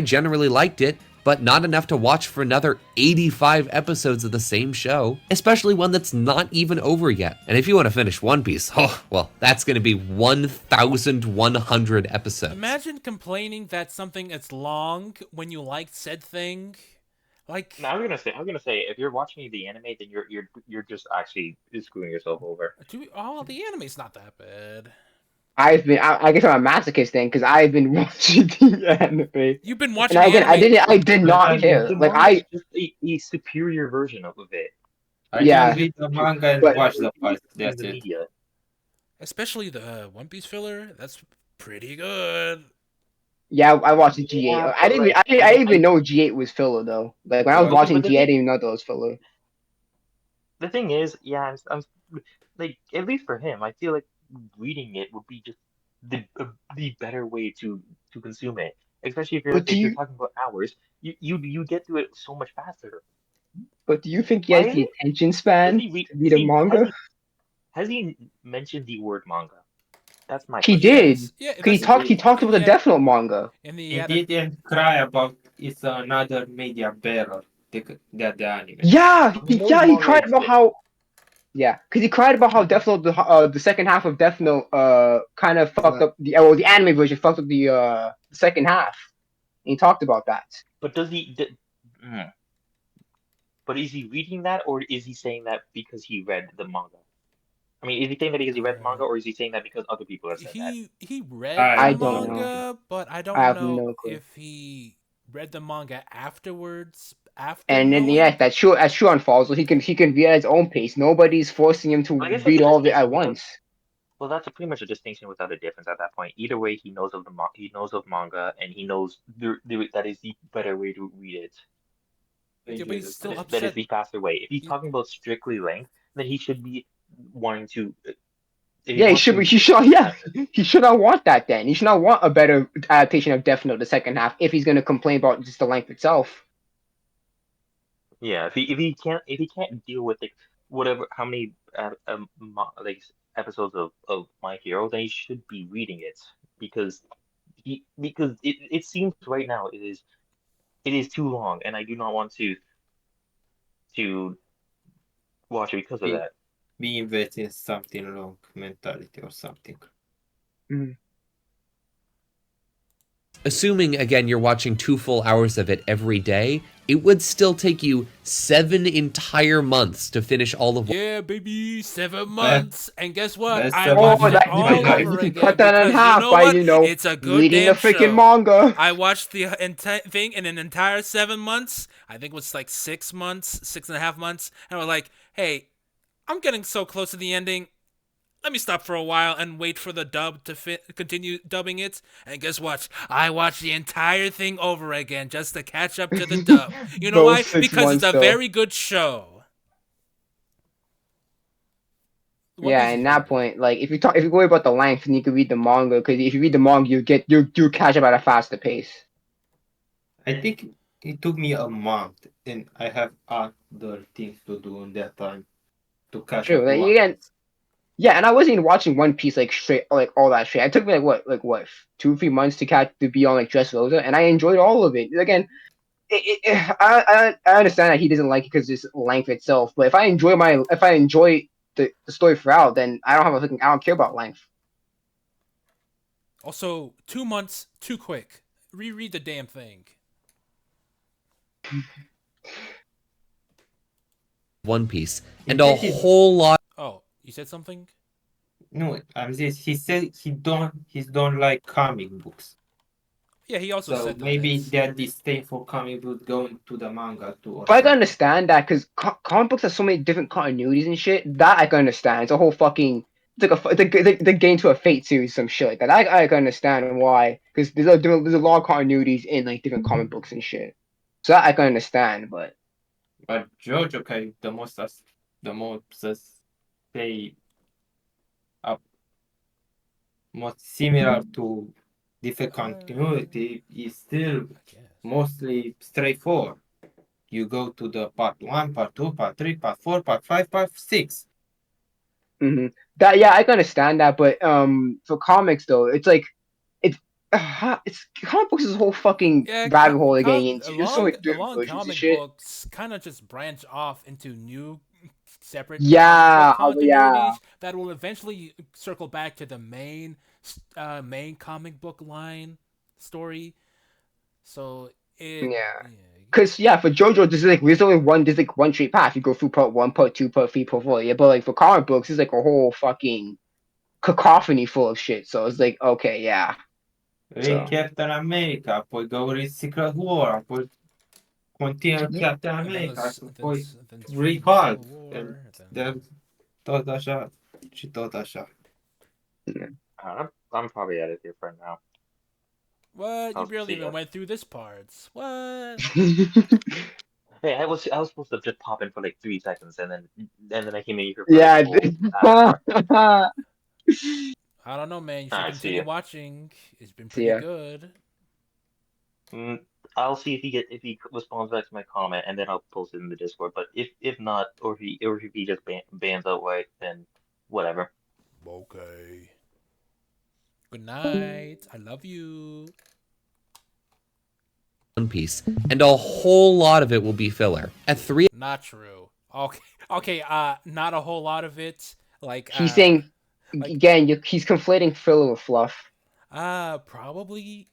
generally liked it, but not enough to watch for another 85 episodes of the same show, especially one that's not even over yet. And if you want to finish One Piece, oh, well, that's going to be 1,100 episodes. Imagine complaining that something is long when you liked said thing. Like, no, I'm gonna say, if you're watching the anime, then you're just actually screwing yourself over. the anime's not that bad. I guess I'm a masochist then, because I've been watching the anime. You've been And watching the again, anime. I did not I care. The Like, manga is just a superior version of it. Yeah. just read the manga and But- watch the fight. In That's the it. media. Especially the One Piece filler. That's pretty good. Yeah, I watched the G8. Yeah, I but didn't, like, I didn't even know G8 was filler though. Like when I was What? watching But the G8, I thing, didn't even know that was filler. the thing is, yeah, I'm like at least for him, I feel like reading it would be just the better way to consume it. Especially if you're But do if you're you talking about hours, you get through it so much faster. but do you think he Why has is the it? attention Does span he read? to read a manga? Has he mentioned the word manga? That's my He question. did. Yes. Yeah. 'Cause he talked about the Death Note manga. And He didn't cry about it's another media bearer. The anime. Yeah, No he manga cried about exists. how because he cried about how Death Note the second half of Death Note kind of fucked up the anime version fucked up the second half. And he talked about that. But does he? But is he reading that, or is he saying that because he read the manga? I mean, is he saying that because he read the manga, or is he saying that because other people have said that? he read I the I don't know. manga, but I I don't have know no clue. if he read the manga afterwards after And then knowing. yeah, that's true. As Shuan falls, so he can read at his own pace. Nobody's forcing him to I guess that's read a all of it at distinction once. well, that's pretty much a distinction without a difference at that point. Either way, he knows of manga, and he knows that is the better way to read it. Yeah, but he's still That is upset. the faster way. If he's He, talking about strictly length, then he should be wanting to. If he Yeah, he wants should. to He read should. it, Yeah, he should not want that. Then he should not want a better adaptation of Death Note the second half if he's going to complain about just the length itself. yeah. If he can't deal with like whatever how many like episodes of My Hero, then he should be reading it because because it seems right now it is too long, and I do not want to watch it because of Be, that. be invested in something long mentality or something. Assuming, again, you're watching 2 full hours of it every day, it would still take you 7 entire months to finish all of yeah, baby, 7 Best, months, and guess what? best I 7 Oh, watched it months that of my all life. you over can again cut that in because you half know by what? It's a good reading the damn freaking show. manga. I watched the entire thing in an entire 7 months. I think it was like 6 months, 6.5 months, and I was like, hey, I'm getting so close to the ending. Let me stop for a while and wait for the dub to continue dubbing it. And guess what? I watched the entire thing over again just to catch up to the dub. You know Those why? six Because it's months a though. very good show. One Yeah, Piece is and very that good. point, like if you worry about the length, then you can read the manga because if you read the manga, you catch up at a faster pace. I think it took me a month, and I have other things to do in that time to catch True. up to Like One again, Piece. yeah, and I wasn't even watching One Piece like straight, like all that straight. It took me like what 2 3 months to be on like Dressrosa, and I enjoyed all of it. Again, I understand that he doesn't like it because it's length itself, but if I enjoy the story throughout, then I don't care about length. Also, 2 months too quick. Reread the damn thing. One Piece, He and a said he whole lot Oh, you said something? no, I'm this. He said he don't like comic books. Yeah, he also So said maybe that. that disdain for comic books going to the manga too or But I can something. understand that because comic books have so many different continuities and shit. That I can understand. It's a whole fucking the game to a Fate series, some shit like that. I can understand why because there's a lot of continuities in like different comic books and shit. So that I can understand, but But JoJo okay, the most say up most similar to different continuity is still I guess. mostly straightforward. You go to the part one, part two, part three, part four, part five, part six. that yeah I can understand that. But for comics though, it's like it's it's comic books is a whole fucking Yeah, rabbit hole they're getting into. There's so many different along versions of comic shit. books kind of just branch off into new separate comic book Yeah, yeah. continuities that will eventually circle back to the main comic book line story. So Yeah. yeah. Cause yeah, for JoJo, there's like one straight path. You go through part one, part two, part three, part four. Yeah, but like for comic books, it's like a whole fucking cacophony full of shit. So it's like, okay, yeah. Read So Captain America, poi go read Secret War, poi continue Captain And then America, then poi then read Civil Hulk, and War. then tot așa și tot așa. I'm probably out of here for now. What? You I'll barely see even ya. went through this part. What? Hey, I was supposed to just pop in for like 3 seconds, and then I came in here for like a yeah. whole half an hour. I don't know, man. You All should right, see continue ya. watching. It's been See pretty ya. good. Mm, I'll see if he responds back to my comment, and then I'll post it in the Discord. But if not, or if he just bans outright, then whatever. Okay. Good night. I love you. One Piece, and a whole lot of it will be filler. At 3 Not true. Okay. Okay. Not a whole lot of it. He's saying like again, he's conflating filler with fluff. probably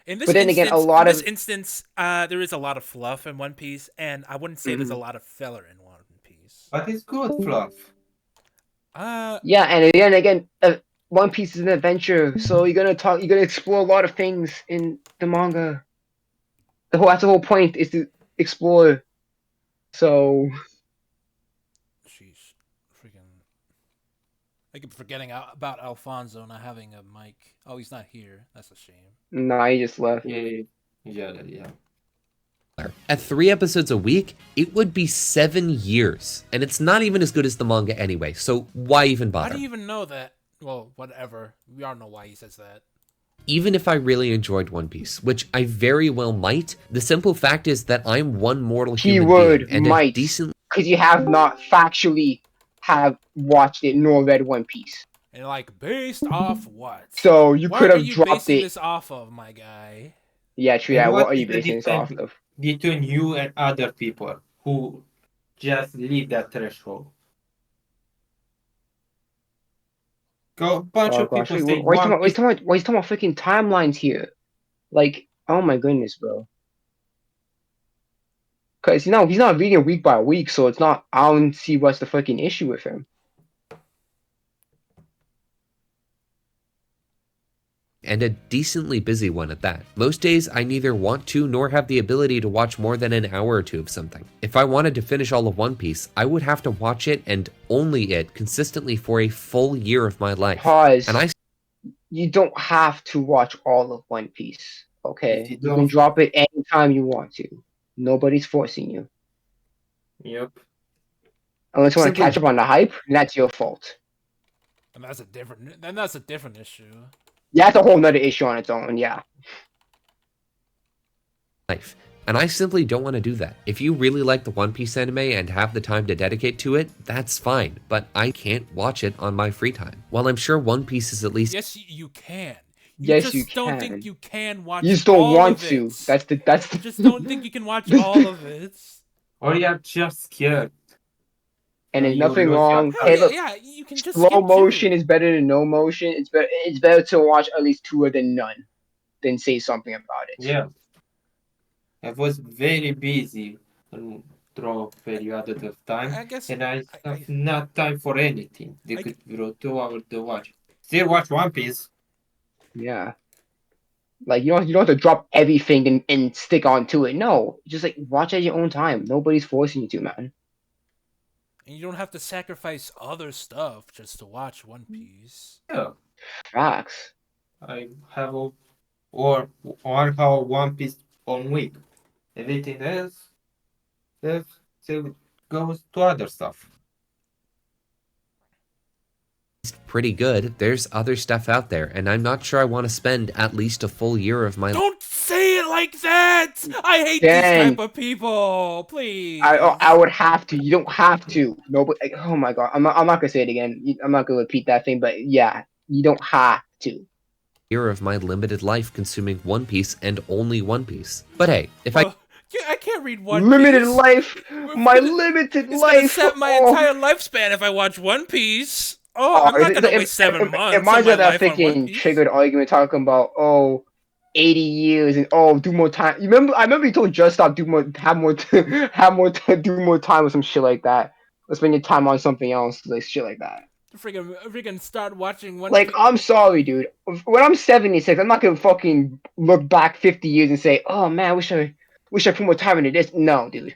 But then again, a lot in this of instance, there is a lot of fluff in One Piece, and I wouldn't say there's a lot of filler in One Piece. But it's good fluff. yeah, and then again, One Piece is an adventure, so you're gonna explore a lot of things in the manga. That's the whole point is explore. So Sheesh. Freaking. I keep forgetting about Alfonso not having a mic. Oh, he's not here. That's a shame. nah, he just left. Yeah. At 3 episodes a week, it would be 7 years. And it's not even as good as the manga anyway, so why even How bother? do you even know that? Well, whatever. We all know why he says that. Even if I really enjoyed One Piece, which I very well might, the simple fact is that I'm one mortal human Keyword being and a might, decent because you have not factually have watched it nor read One Piece. And like, based off what? So you could What are have you dropped basing it. this off of, my guy? Yeah, true. And Yeah, what what are is you the basing this off difference of? between you and other people who just leave that threshold? Go, bunch Oh of gosh, people wait, say why you talking One about? Why you Piece. talking about? Why you talking about freaking timelines here? Like, oh my goodness, bro. Because he's not reading week by week, so it's not. I don't see what's the freaking issue with him. and a decently busy one at that. Most days, I neither want to nor have the ability to watch more than an hour or two of something. If I wanted to finish all of One Piece, I would have to watch it and only it consistently for a full year of my life. Pause. And You don't have to watch all of One Piece. If Okay, you you can don't, drop it anytime you want to. Nobody's forcing you. yep. Unless you want to simply catch up on the hype, and that's your fault. And that's a different. Then that's a different issue. Yeah, that's a whole nother issue on its own. Yeah. life. And I simply don't want to do that. If you really like the One Piece anime and have the time to dedicate to it, that's fine, but I can't watch it on my free time. While I'm sure One Piece is at least Yes, you can. Yes, you don't can. think you can watch You just don't all want of to. it. That's the. You just don't think you can watch all of it. Or you're just scared. And there's You nothing lose wrong. Hell Hey, yeah, look, yeah. You can just slow skip motion too. is better than no motion. It's better to watch at least two than none, than say something about it. Yeah. I was very busy through a period of time, I guess. and I I, have not time for anything. They I, could grow 2 hours to watch. Still watch One Piece. Yeah. Like you don't have to drop everything and stick on to it. No, just like watch at your own time. Nobody's forcing you to, man. and you don't have to sacrifice other stuff just to watch One Piece. Yeah. Facts. I have or 1 hour One Piece on week. Everything else, that still goes to other stuff. pretty good, there's other stuff out there, and I'm not sure I want to spend at least a full year of my Don't say it like that. I hate these Dan, type of people. Please. I would have to. You don't have to. Nobody. Like, oh my god. I'm not gonna say it again. I'm not gonna repeat that thing. But yeah, you don't have to. year of my limited life consuming One Piece and only One Piece. But hey, if I I can't read One Limited Piece. life. My gonna- limited It's gonna life. set my Oh. entire lifespan if I watch One Piece. Oh, I'm not gonna waste 7 months It of reminds my me of that life on One freaking Piece. triggered argument talking about 80 years and do more time. I remember you told Just Stop do more, have more, do more time or some shit like that. Let's spend your time on something else, like shit like that. Freaking start watching One Like, Piece. I'm sorry, dude. When I'm 76, I'm not gonna fucking look back 50 years and say, oh man, wish I put more time into this. No, dude.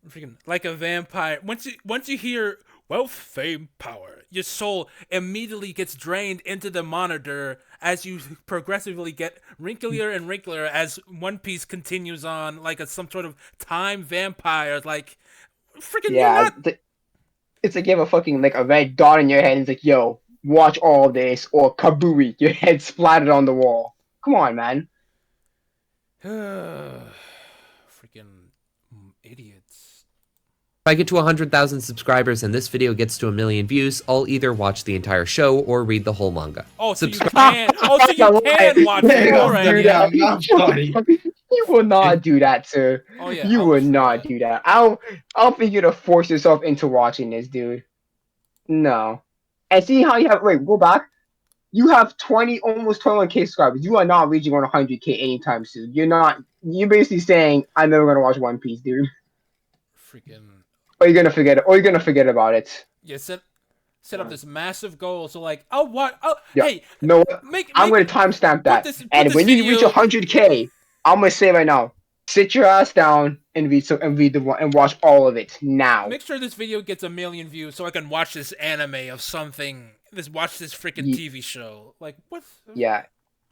Freaking like a vampire. Once you hear wealth, fame, power, your soul immediately gets drained into the monitor as you progressively get wrinklier and wrinklier as One Piece continues on, like some sort of time vampire. Like, freaking, you're Yeah, not. it's like you have a fucking like a red dot in your head and it's like, yo, watch all this or kabooey, your head splattered on the wall. Come on, man. Freaking idiots. If I get to 100,000 subscribers and this video gets to 1 million views, I'll either watch the entire show or read the whole manga. Oh, so you Subscribe- can. Oh, so you can watch it. All right. Do that. I'm sorry. You will not do that, sir. Oh yeah. You I would was not that. do that. I don't think you're gonna force yourself into watching this, dude. No. And see how you have go back. You have almost 21K subscribers. You are not reaching 100K anytime soon. You're basically saying I'm never gonna watch One Piece, dude. Freaking. Or you're gonna forget it. Or you're gonna forget about it. Yeah. Set up this massive goal. So like, oh what? Oh Yeah. hey. No, I'm Make gonna timestamp that. put and this when you reach video- 100K, I'm gonna say right now, sit your ass down and and watch all of it now. Make sure this video gets 1 million views so I can watch this anime of something. Watch this freaking TV show. Like what? Yeah,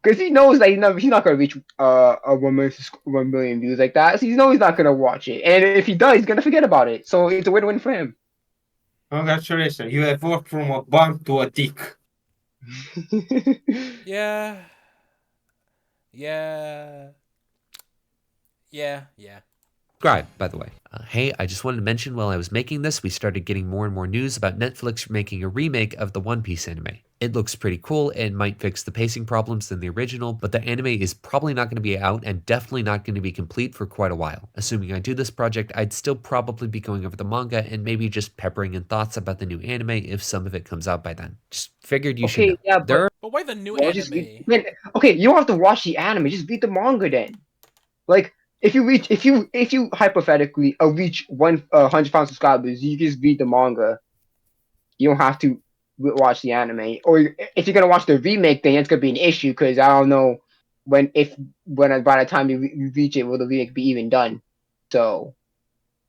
because he knows that he's not gonna reach a 1 million views like that. So he knows he's not gonna watch it, and if he does, he's gonna forget about it. So it's a win-win for him. Congratulations, you have walked from a bum to a dick. Yeah. Yeah. Yeah. Yeah. Subscribe, by the way. Hey, I just wanted to mention while I was making this, we started getting more and more news about Netflix making a remake of the One Piece anime. It looks pretty cool and might fix the pacing problems in the original, but the anime is probably not going to be out and definitely not going to be complete for quite a while. Assuming I do this project, I'd still probably be going over the manga and maybe just peppering in thoughts about the new anime if some of it comes out by then. Just figured you should know. Yeah, There But why the new well, anime? okay, you don't have to watch the anime. Just read the manga then. Like, if you hypothetically reach 100,000 subscribers, you just read the manga. You don't have to watch the anime. Or if you're gonna watch the remake, then it's gonna be an issue because I don't know when by the time you reach it, will the remake be even done? So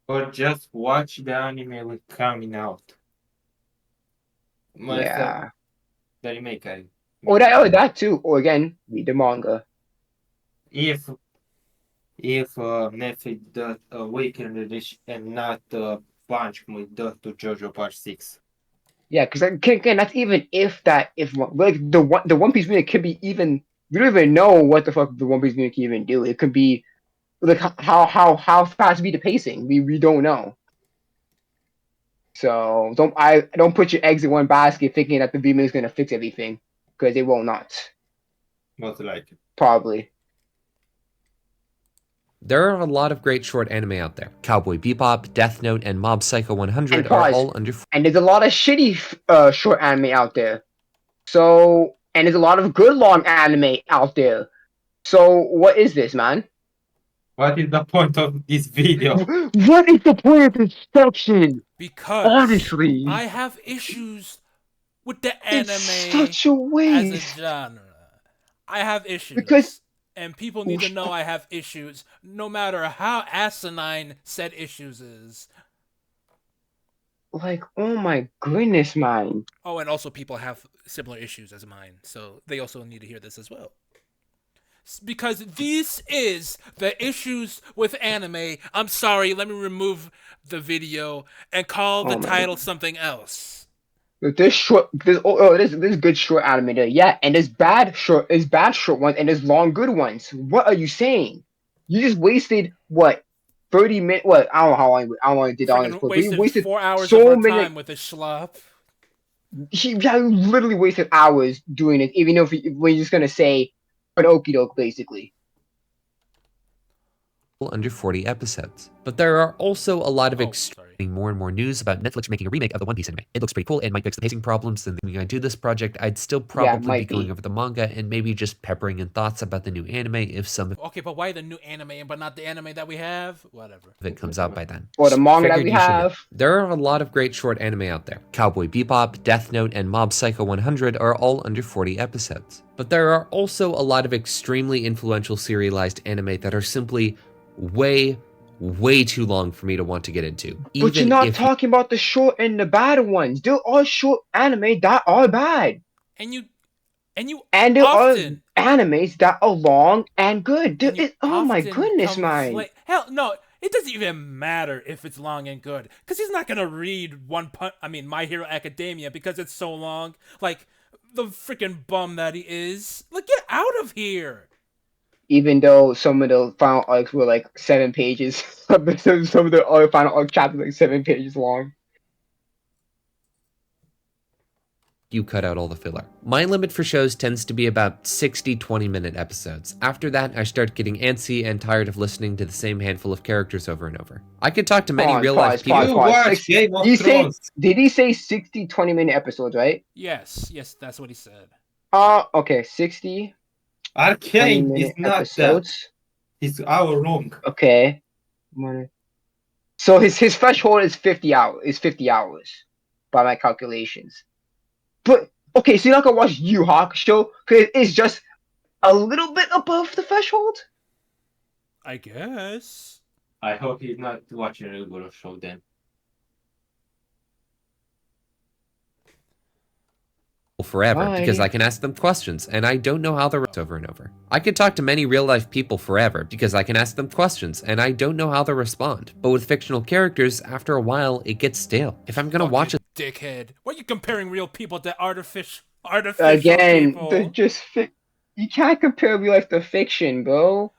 Or just watch the anime when coming out. yeah. The remake. I Or that too. Or again, read the manga. If Netflix does a Weekend Edition and not Punch Me does to JoJo Part 6. Yeah, because again, that's even if like the One Piece remake could be even. We don't even know what the fuck the One Piece remake can even do. It could be like how fast be the pacing. We don't know. So don't put your eggs in one basket thinking that the remake is gonna fix everything because it will not. Most likely. Probably. There are a lot of great short anime out there. Cowboy Bebop, Death Note, and Mob Psycho 100 And are pause. all under. And there's a lot of shitty short anime out there. So and there's a lot of good long anime out there. So what is this, man? What is the point of this video? What is the point of this section? Because Honestly, I have issues with the it's anime such a as a waste. genre. I have issues. Because and people need to know I have issues, no matter how asinine said issues is. like, oh my goodness, man. Oh, and also people have similar issues as mine, so they also need to hear this as well. Because this is the issues with anime. I'm sorry, let me remove the video and call the title something else. This good short anime there. Yeah, and there's bad short ones and there's long good ones. What are you saying? You just wasted what 30 minutes? What I don't know how long I did on this, but you wasted 4 hours so of our many. time with this schlop. You literally wasted hours doing it, even if when you're just gonna say an okie doke, basically. Under 40 episodes. But there are also a lot of more and more news about Netflix making a remake of the One Piece anime. It looks pretty cool and might fix the pacing problems, and when I do this project, I'd still probably be going over the manga and maybe just peppering in thoughts about the new anime if some of Okay, but why the new anime but not the anime that we have? Whatever. it comes out by then. Or the manga that Figured we you should know. have. There are a lot of great short anime out there. Cowboy Bebop, Death Note, and Mob Psycho 100 are all under 40 episodes. But there are also a lot of extremely influential serialized anime that are simply way too long for me to want to get into. But you're not talking about the short and the bad ones. There are short anime that are bad. And there are animes that are long and good. Oh my goodness, man. Hell, no, it doesn't even matter if it's long and good. Because he's not going to read My Hero Academia because it's so long. Like, the freaking bum that he is. Like, get out of here. Even though some of the final arcs were like 7 pages. Some of the other final arc chapters like 7 pages long. You cut out all the filler. My limit for shows tends to be about 60 20-minute episodes. After that, I start getting antsy and tired of listening to the same handful of characters over and over. I could talk to many real-life people. Did he say 60 20-minute episodes, right? Yes, that's what he said. Okay, 60 Arcane is not episodes. That. It's our wrong. Okay. So his threshold is 50 hours by my calculations. But okay, so you're not gonna watch Yu Hakusho because it's just a little bit above the threshold? I guess. I hope he's not watching a regular show then. Forever because I Bye. can ask them questions and I don't know how the over and over. I could talk to many real life people forever because I can ask them questions and I don't know how they'll respond. But with fictional characters, after a while, it gets stale. If I'm gonna watch Fucking a dickhead. Why are you comparing real people to artificial Again, people? you can't compare real life to fiction, bro.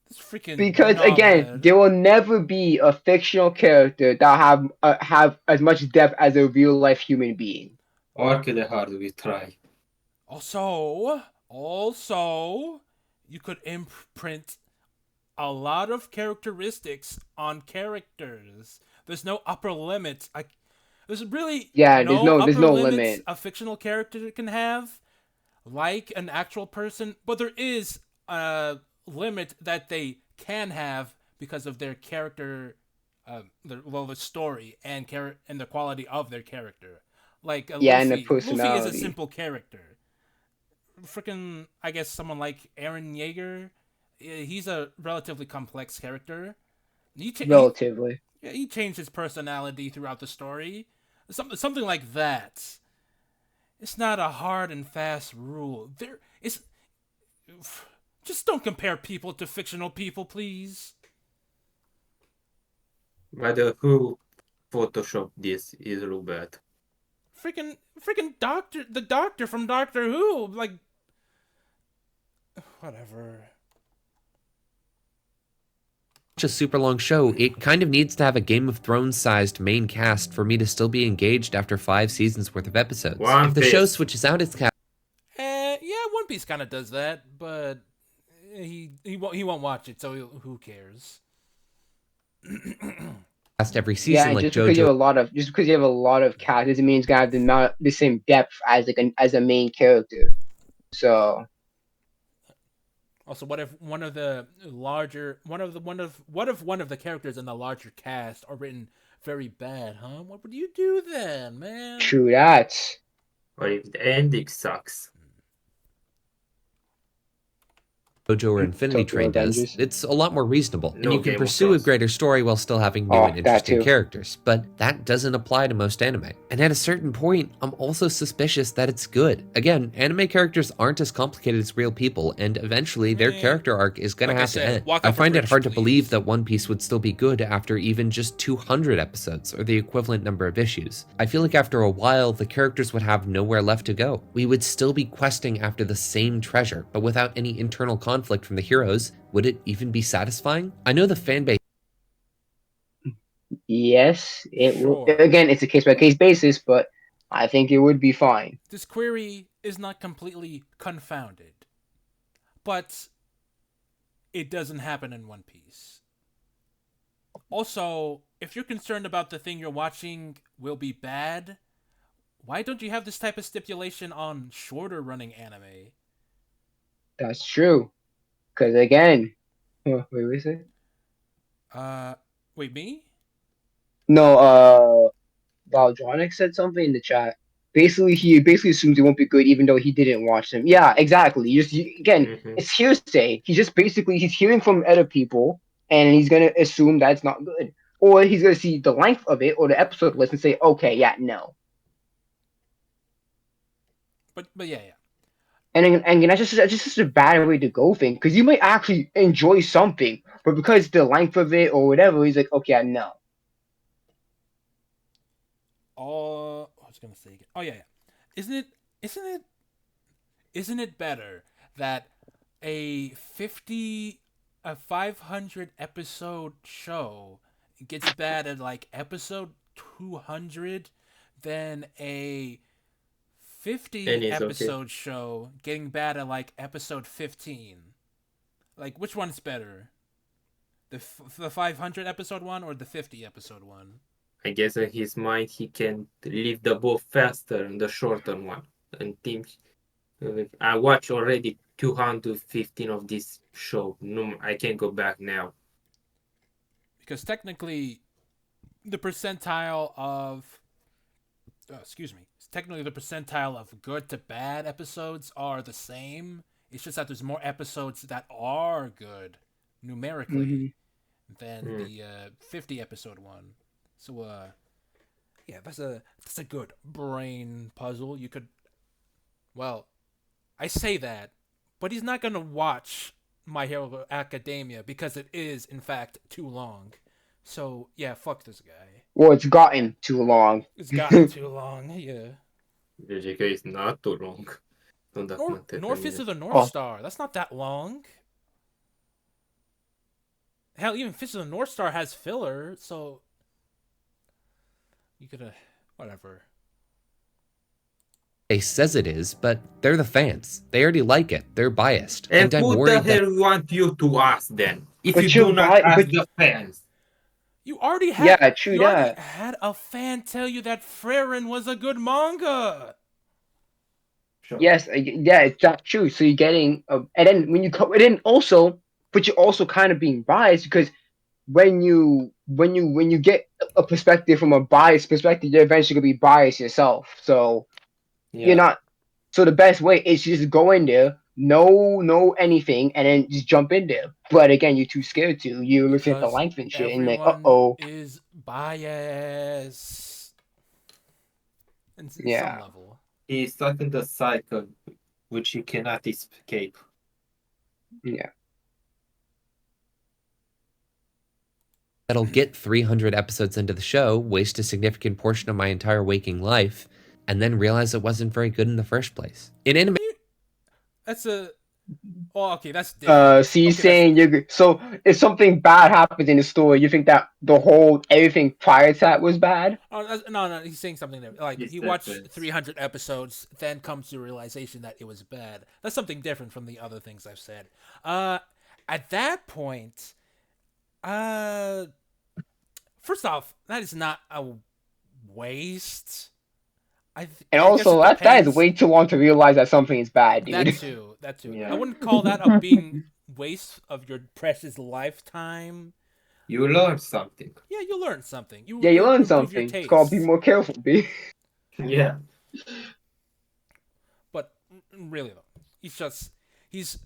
This freaking Because again, knobhead. there will never be a fictional character that have as much depth as a real life human being. Work the hard we try. Also, you could imprint a lot of characteristics on characters. There's no upper limits. There's really Yeah, no there's upper no limits limit. a fictional character can have, like an actual person, but there is a limit that they can have because of their character, the story and the quality of their character. Like Yeah, and the Luffy. Luffy is a personality. simple character. Freaking, I guess someone like Aaron Yeager, he's a relatively complex character. He cha- he Relatively. yeah, he changed his personality throughout the story. Something like that. It's not a hard and fast rule. There is just don't compare people to fictional people, please. But who Photoshop this is Robert. Freaking the doctor from Doctor Who, like whatever. a super long show, it kind of needs to have a Game of Thrones sized main cast for me to still be engaged after 5 seasons worth of episodes. One If the show Piece. switches out its cast Yeah, One Piece kind of does that, but he won't watch it, so who cares? every Yeah, season and like just because you JoJo have a lot of cast doesn't mean it's gonna have the same depth as as a main character. So Also, what if one of the larger what if one of the characters in the larger cast are written very bad, huh? What would you do then, man? true that. Or if the ending sucks. or Infinity Tokyo Train does, Avengers. it's a lot more reasonable, and No you can Game of pursue a Thrones. greater story while still having new Oh, and that interesting too. characters, but that doesn't apply to most anime. And at a certain point, I'm also suspicious that it's good. Again, anime characters aren't as complicated as real people, and eventually their Man, character arc is gonna like I have to said, end. walk I off a find it bridge, hard to believe please. that One Piece would still be good after even just 200 episodes, or the equivalent number of issues. I feel like after a while, the characters would have nowhere left to go. We would still be questing after the same treasure, but without any internal conflict from the heroes. Would it even be satisfying? I know the fanbase Yes, it will. Sure. Again, it's a case by case basis, but I think it would be fine. This query is not completely confounded, but it doesn't happen in One Piece. Also, if you're concerned about the thing you're watching will be bad, why don't you have this type of stipulation on shorter running anime? That's true. Because again, wait, what is it? Uh, wait, me? No, Valdronic said something in the chat. Basically, he basically assumes it won't be good, even though he didn't watch them. Yeah, exactly. Again, Mm-hmm. it's hearsay. He's hearing from other people, and he's gonna assume that it's not good, or he's gonna see the length of it or the episode list and say, okay, yeah, no. But yeah. And that's just such a bad way to go thing, because you might actually enjoy something, but because the length of it or whatever, he's like, okay, no. I was gonna say again. Oh yeah. Isn't it? Isn't it? Isn't it better that a 500 episode show gets bad at like episode 200 than a 50 And it's okay. episode show getting bad at like episode 15? Like, which one's better? The 500 episode one or the 50 episode one? I guess in his mind he can leave the ball faster in the shorter one. And think I watched already 215 of this show. No, I can't go back now. Because technically, the percentile of technically the percentile of good to bad episodes are the same. It's just that there's more episodes that are good numerically Mhm. than the 50 episode one. So yeah, that's a good brain puzzle. You could, well, I say that, but he's not gonna watch My Hero Academia because it is in fact too long. So yeah, fuck this guy. Well, it's gotten too long. It's gotten too long. Yeah. JJK is not too long. Nor Fist of the North Oh, Star. That's not that long. Hell, even Fist of the North Star has filler, so you could whatever. says it is, but they're the fans. They already like it. They're biased. And I'm who the worried that hell want you to ask then? If you but you're do not bi- ask but the fans. yeah, true You already that. had a fan tell you that Frieren was a good manga. Sure. Yes, yeah, it's that true. So you're getting, and then when you and then also, but you're also kind of being biased because when you get a perspective from a biased perspective, you're eventually gonna be biased yourself. So you're Yeah. not. So the best way is to just go in there, know anything, and then just jump in there. But again, you're too scared to. You're looking at the Because length and shit, and like, everyone oh, is biased. In some yeah. level. He is stuck in the cycle which he cannot escape. Yeah. that'll get 300 episodes into the show, waste a significant portion of my entire waking life, and then realize it wasn't very good in the first place. In anime, That's a. Oh, okay, that's different. So you're Okay, that's. saying so if something bad happens in the story, you think that the whole everything prior to that was bad? Oh, no, he's saying something there. Like, Yes, he that watched is. 300 episodes, then comes to the realization that it was bad. That's something different from the other things I've said. At that point, first off, that is not a waste. And I guess it also, that is depends. way too long to realize that something is bad, That dude. too, that too. I Yeah. wouldn't call that a being waste of your precious lifetime. You learn something. Yeah, you learn something. Yeah, you You learn improve your something. It's called be tastes. more careful, B. Yeah. But really though, he's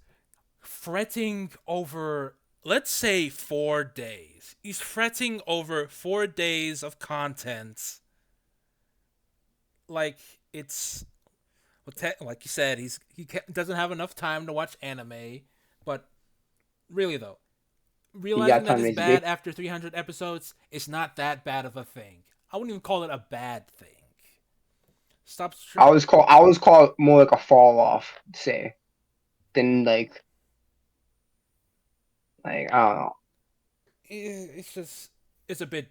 fretting over, let's say, 4 days. He's fretting over 4 days of content. Like it's like you said, doesn't have enough time to watch anime. But really though, You realizing got that time it's to bad get. after 300 episodes is not that bad of a thing. I wouldn't even call it a bad thing. Stop. I was call more like a fall off, say, than like I don't know. It's just it's a bit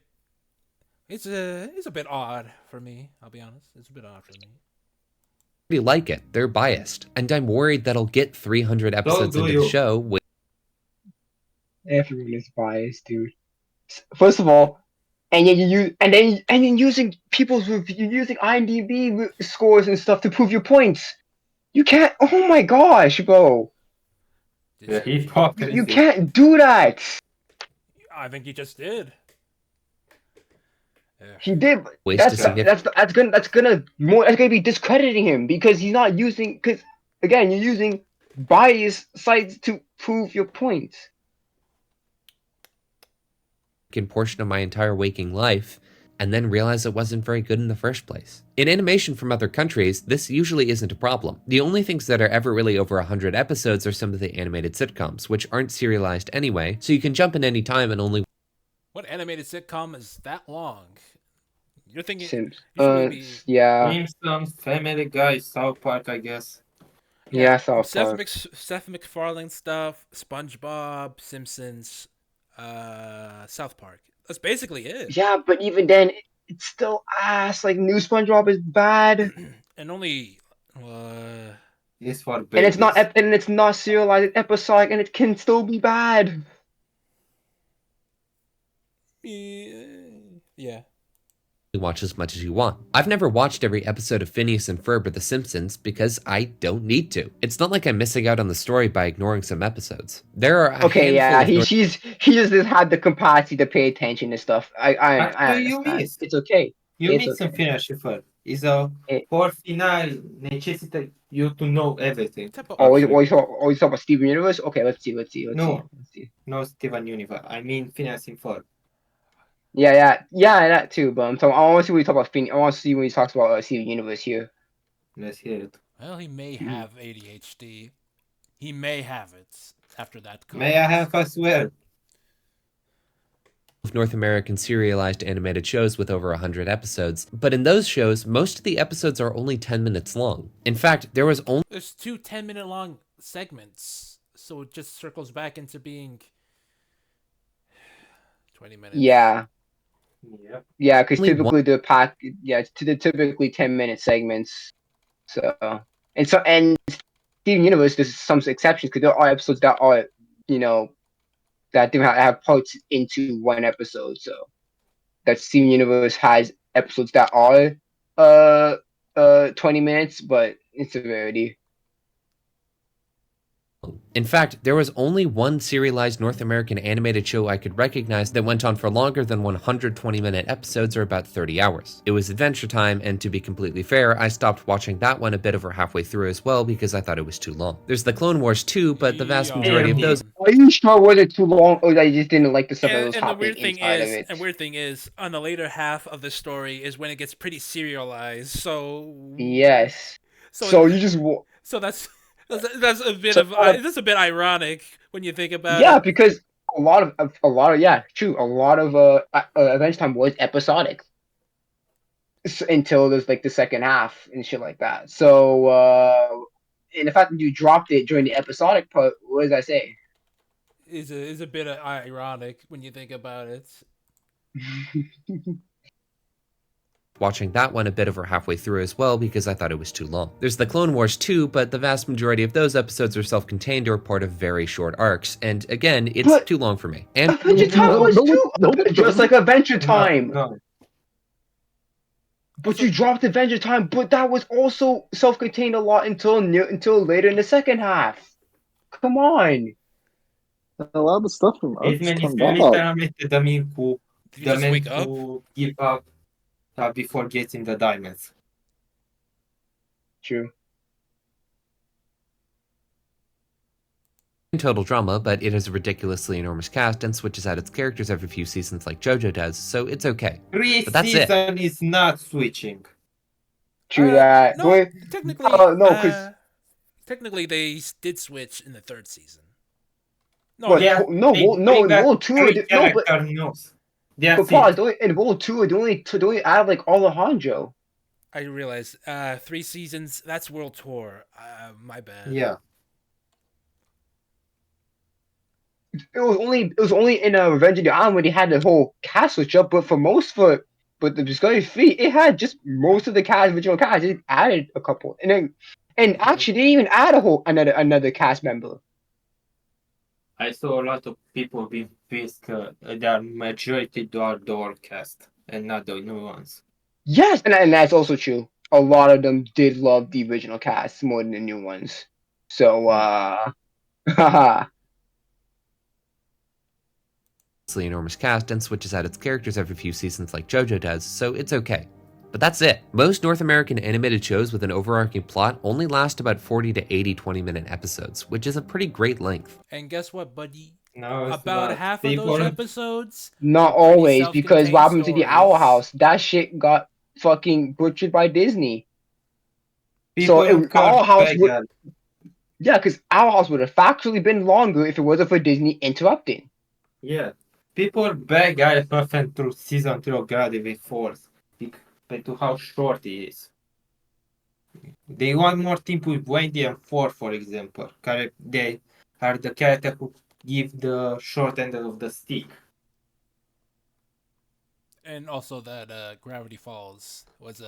it's a bit odd for me. I'll be honest. It's a bit odd for me. already like it. They're biased. And I'm worried that I'll get 300 episodes do into you. the show. Everyone is biased, dude. First of all, and then you're using you're using IMDb scores and stuff to prove your points. You can't. Oh my gosh, bro! Yeah, Did You hypocrisy. can't do that. I think he just did. Yeah. He did. Waste a significant That's gonna be discrediting him because he's not using. Because again, you're using bias sites to prove your points. portion of my entire waking life, and then realize it wasn't very good in the first place. In animation from other countries, this usually isn't a problem. The only things that are ever really over 100 episodes are some of the animated sitcoms, which aren't serialized anyway, so you can jump in any time and only What animated sitcom is that long? You're thinking Sims. you should really be Yeah, Simpsons, Family Guy, South Park, I guess. yeah, South Park. Seth MacFarlane stuff, SpongeBob, Simpsons, South Park. That's basically it. Yeah, but even then, it's still ass. Like new SpongeBob is bad, And only uh It's for and it's not babies. and it's not serialized, it's episodic, and it can still be bad. yeah. watch as much as you want. I've never watched every episode of Phineas and Ferb or The Simpsons because I don't need to. It's not like I'm missing out on the story by ignoring some episodes. There are a Okay, handful yeah, of he just had the capacity to pay attention to stuff. I Actually, you understand. missed. It's okay. You It's missed some okay. finish first. Is a It, for finale necessity you to know everything. Type of, oh, Actually, you talk about Steven Universe? Okay, let's see. no. Let's see. No Steven Universe. I mean Phineas and Ferb. Yeah, that too. But I want to see what he talks about. I want to see when he talks about Steven Universe here. Let's hear it. Well, he may have ADHD. He may have it after that comment. May I have as well? Of North American serialized animated shows with over 100 episodes, but in those shows, most of the episodes are only 10 minutes long. In fact, there's 2 10-minute long segments, so it just circles back into being 20 minutes. Yeah. Yep. Yeah, because Only typically it's typically 10-minute segments. So and Steven Universe, there's some exceptions because there are episodes that are, that do have parts into one episode. So that Steven Universe has episodes that are 20 minutes, but it's a rarity. In fact, there was only one serialized North American animated show I could recognize that went on for longer than 120-minute episodes or about 30 hours. It was Adventure Time, and to be completely fair, I stopped watching that one a bit over halfway through as well because I thought it was too long. There's the Clone Wars too, but the vast majority of those Are you sure was it too long, or that you just didn't like the stuff that was And the happening weird thing inside of is, it? and weird thing is, on the later half of the story is when it gets pretty serialized. So Yes. So you just so that's a bit So, of that's a bit ironic when you think about yeah, it. because a lot of true. A lot of Adventure Time was episodic until there's like the second half and shit like that. So and the fact that you dropped it during the episodic part, what does that say? Is a bit ironic when you think about it. watching that one a bit over halfway through as well because I thought it was too long. There's the Clone Wars too, but the vast majority of those episodes are self-contained or part of very short arcs, and again, it's too long for me. And Adventure Time was too, just like Adventure Time. No. But you dropped Adventure Time, but that was also self-contained a lot until later in the second half. Come on. A lot of the stuff from It Arcs means come back. literalmente the man who Did you just wake up? give up before getting the diamonds. True. total drama, but it has a ridiculously enormous cast and switches out its characters every few seasons like JoJo does, so it's okay. But that's it. Season is not switching. True that. No, technically, no, because technically they did switch in the third season. No, but Yeah, no, they no, bring in back World 2, every no, but character knows. That's but pause, it. in World 2, they only add like Alejandro. I realize 3 seasons. That's World Tour. My bad. Yeah. It was only in Revenge of the Island when they had the whole cast switch up, but but the Discovery Fleet, it had just most of the original cast. It added a couple, and actually they didn't even add another cast member. I saw a lot of people being pissed. Their majority are the old cast and not the new ones. Yes, and that's also true. A lot of them did love the original cast more than the new ones. So, haha. enormous cast and switches out its characters every few seasons like JoJo does, so it's okay. But that's it. Most North American animated shows with an overarching plot only last about 40 to 80 20-minute episodes, which is a pretty great length. And guess what, buddy? No, About half of those episodes. Not always, because what happened to the Owl House? That shit got fucking butchered by Disney. Owl House would, yeah, because Owl House would have factually been longer if it wasn't for Disney interrupting. Yeah. People beg IFFN through season 3 of Gravity Falls because to how short it is. They want more team with Wendy and Ford, for example. They are the character who give the short end of the stick. And also that Gravity Falls was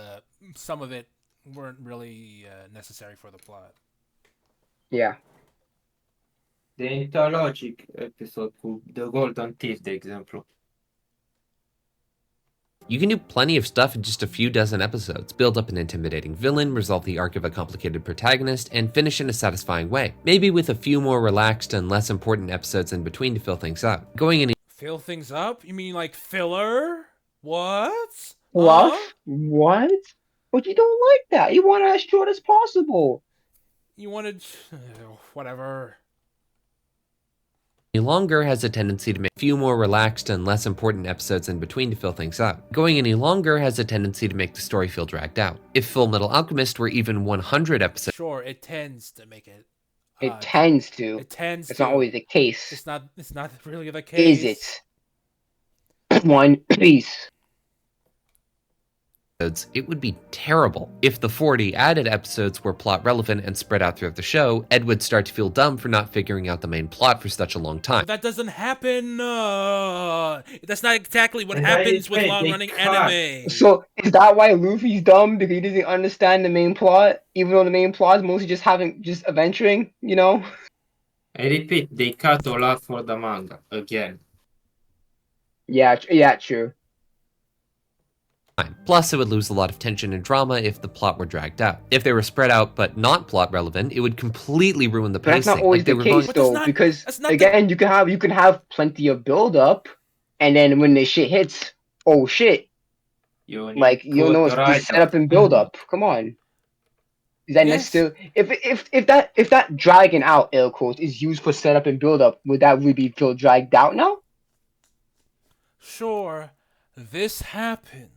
some of it weren't really necessary for the plot. Yeah. The Interlogic episode, the Golden Thief, the example. You can do plenty of stuff in just a few dozen episodes, build up an intimidating villain, resolve the arc of a complicated protagonist, and finish in a satisfying way. Maybe with a few more relaxed and less important episodes in between to fill things up. Fill things up? You mean like filler? What? Fluff? What? But you don't like that. You want it as short as possible. You wanted... whatever. Any longer has a tendency to make a few more relaxed and less important episodes in between to fill things out. Going any longer has a tendency to make the story feel dragged out. If Full Metal Alchemist were even 100 episodes, Sure, it tends to make it. It tends to. It tends It's to. not always the case. It's not. It's not really the Is case. it? One, please. it would be terrible. If the 40 added episodes were plot relevant and spread out throughout the show, Ed would start to feel dumb for not figuring out the main plot for such a long time. But that doesn't happen. That's not exactly what And happens with they long-running cut. anime. So is that why Luffy's dumb because he doesn't understand the main plot, even though the main plot is mostly just adventuring, you know? I repeat, they cut a lot for the manga again. Yeah, true. Plus, it would lose a lot of tension and drama if the plot were dragged out. If they were spread out but not plot relevant, it would completely ruin the But pacing. that's not always they the were case But that's though, not- because that's not again, you can have plenty of build up, and then when the shit hits, oh shit, You need like you put know the it's right set up and build up. Come on, is that Yes. necessary? If that dragging out air quotes is used for setup and build up, would that really feel dragged out now? Sure, this happens.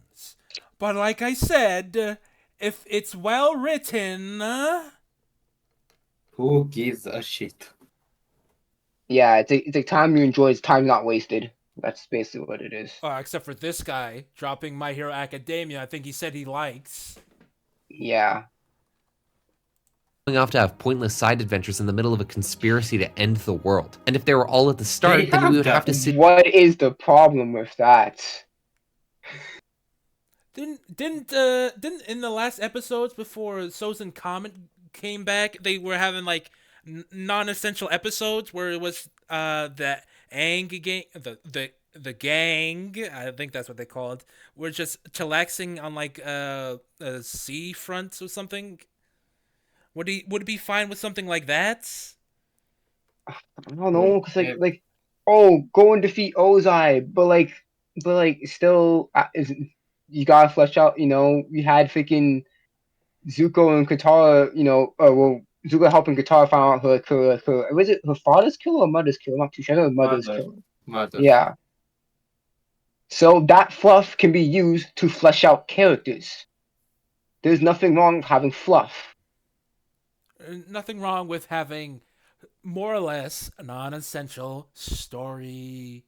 But like I said, if it's well written, Who gives a shit? Yeah, it's a time you enjoy. It's time not wasted. That's basically what it is. except for this guy dropping My Hero Academia, I think he said he likes. Yeah. going off to have pointless side adventures in the middle of a conspiracy to end the world. And if they were all at the They start, then have we would that. have to sit What is the problem with that? Didn't in the last episodes before Sozen Comet came back, they were having like non-essential episodes where it was the Ang gang, the gang, I think that's what they called, were just chillaxing on like a sea front or something. Would it be fine with something like that? I don't know, cause Yeah. oh, go and defeat Ozai, but like, still, you gotta flesh out. You know, we had freaking Zuko and Katara. You know, Zuko helping Katara find out her was it her father's kill or mother's kill? I'm not too sure. I know her mother's kill. Mother. Yeah. So that fluff can be used to flesh out characters. There's nothing wrong with having fluff. Nothing wrong with having more or less non-essential story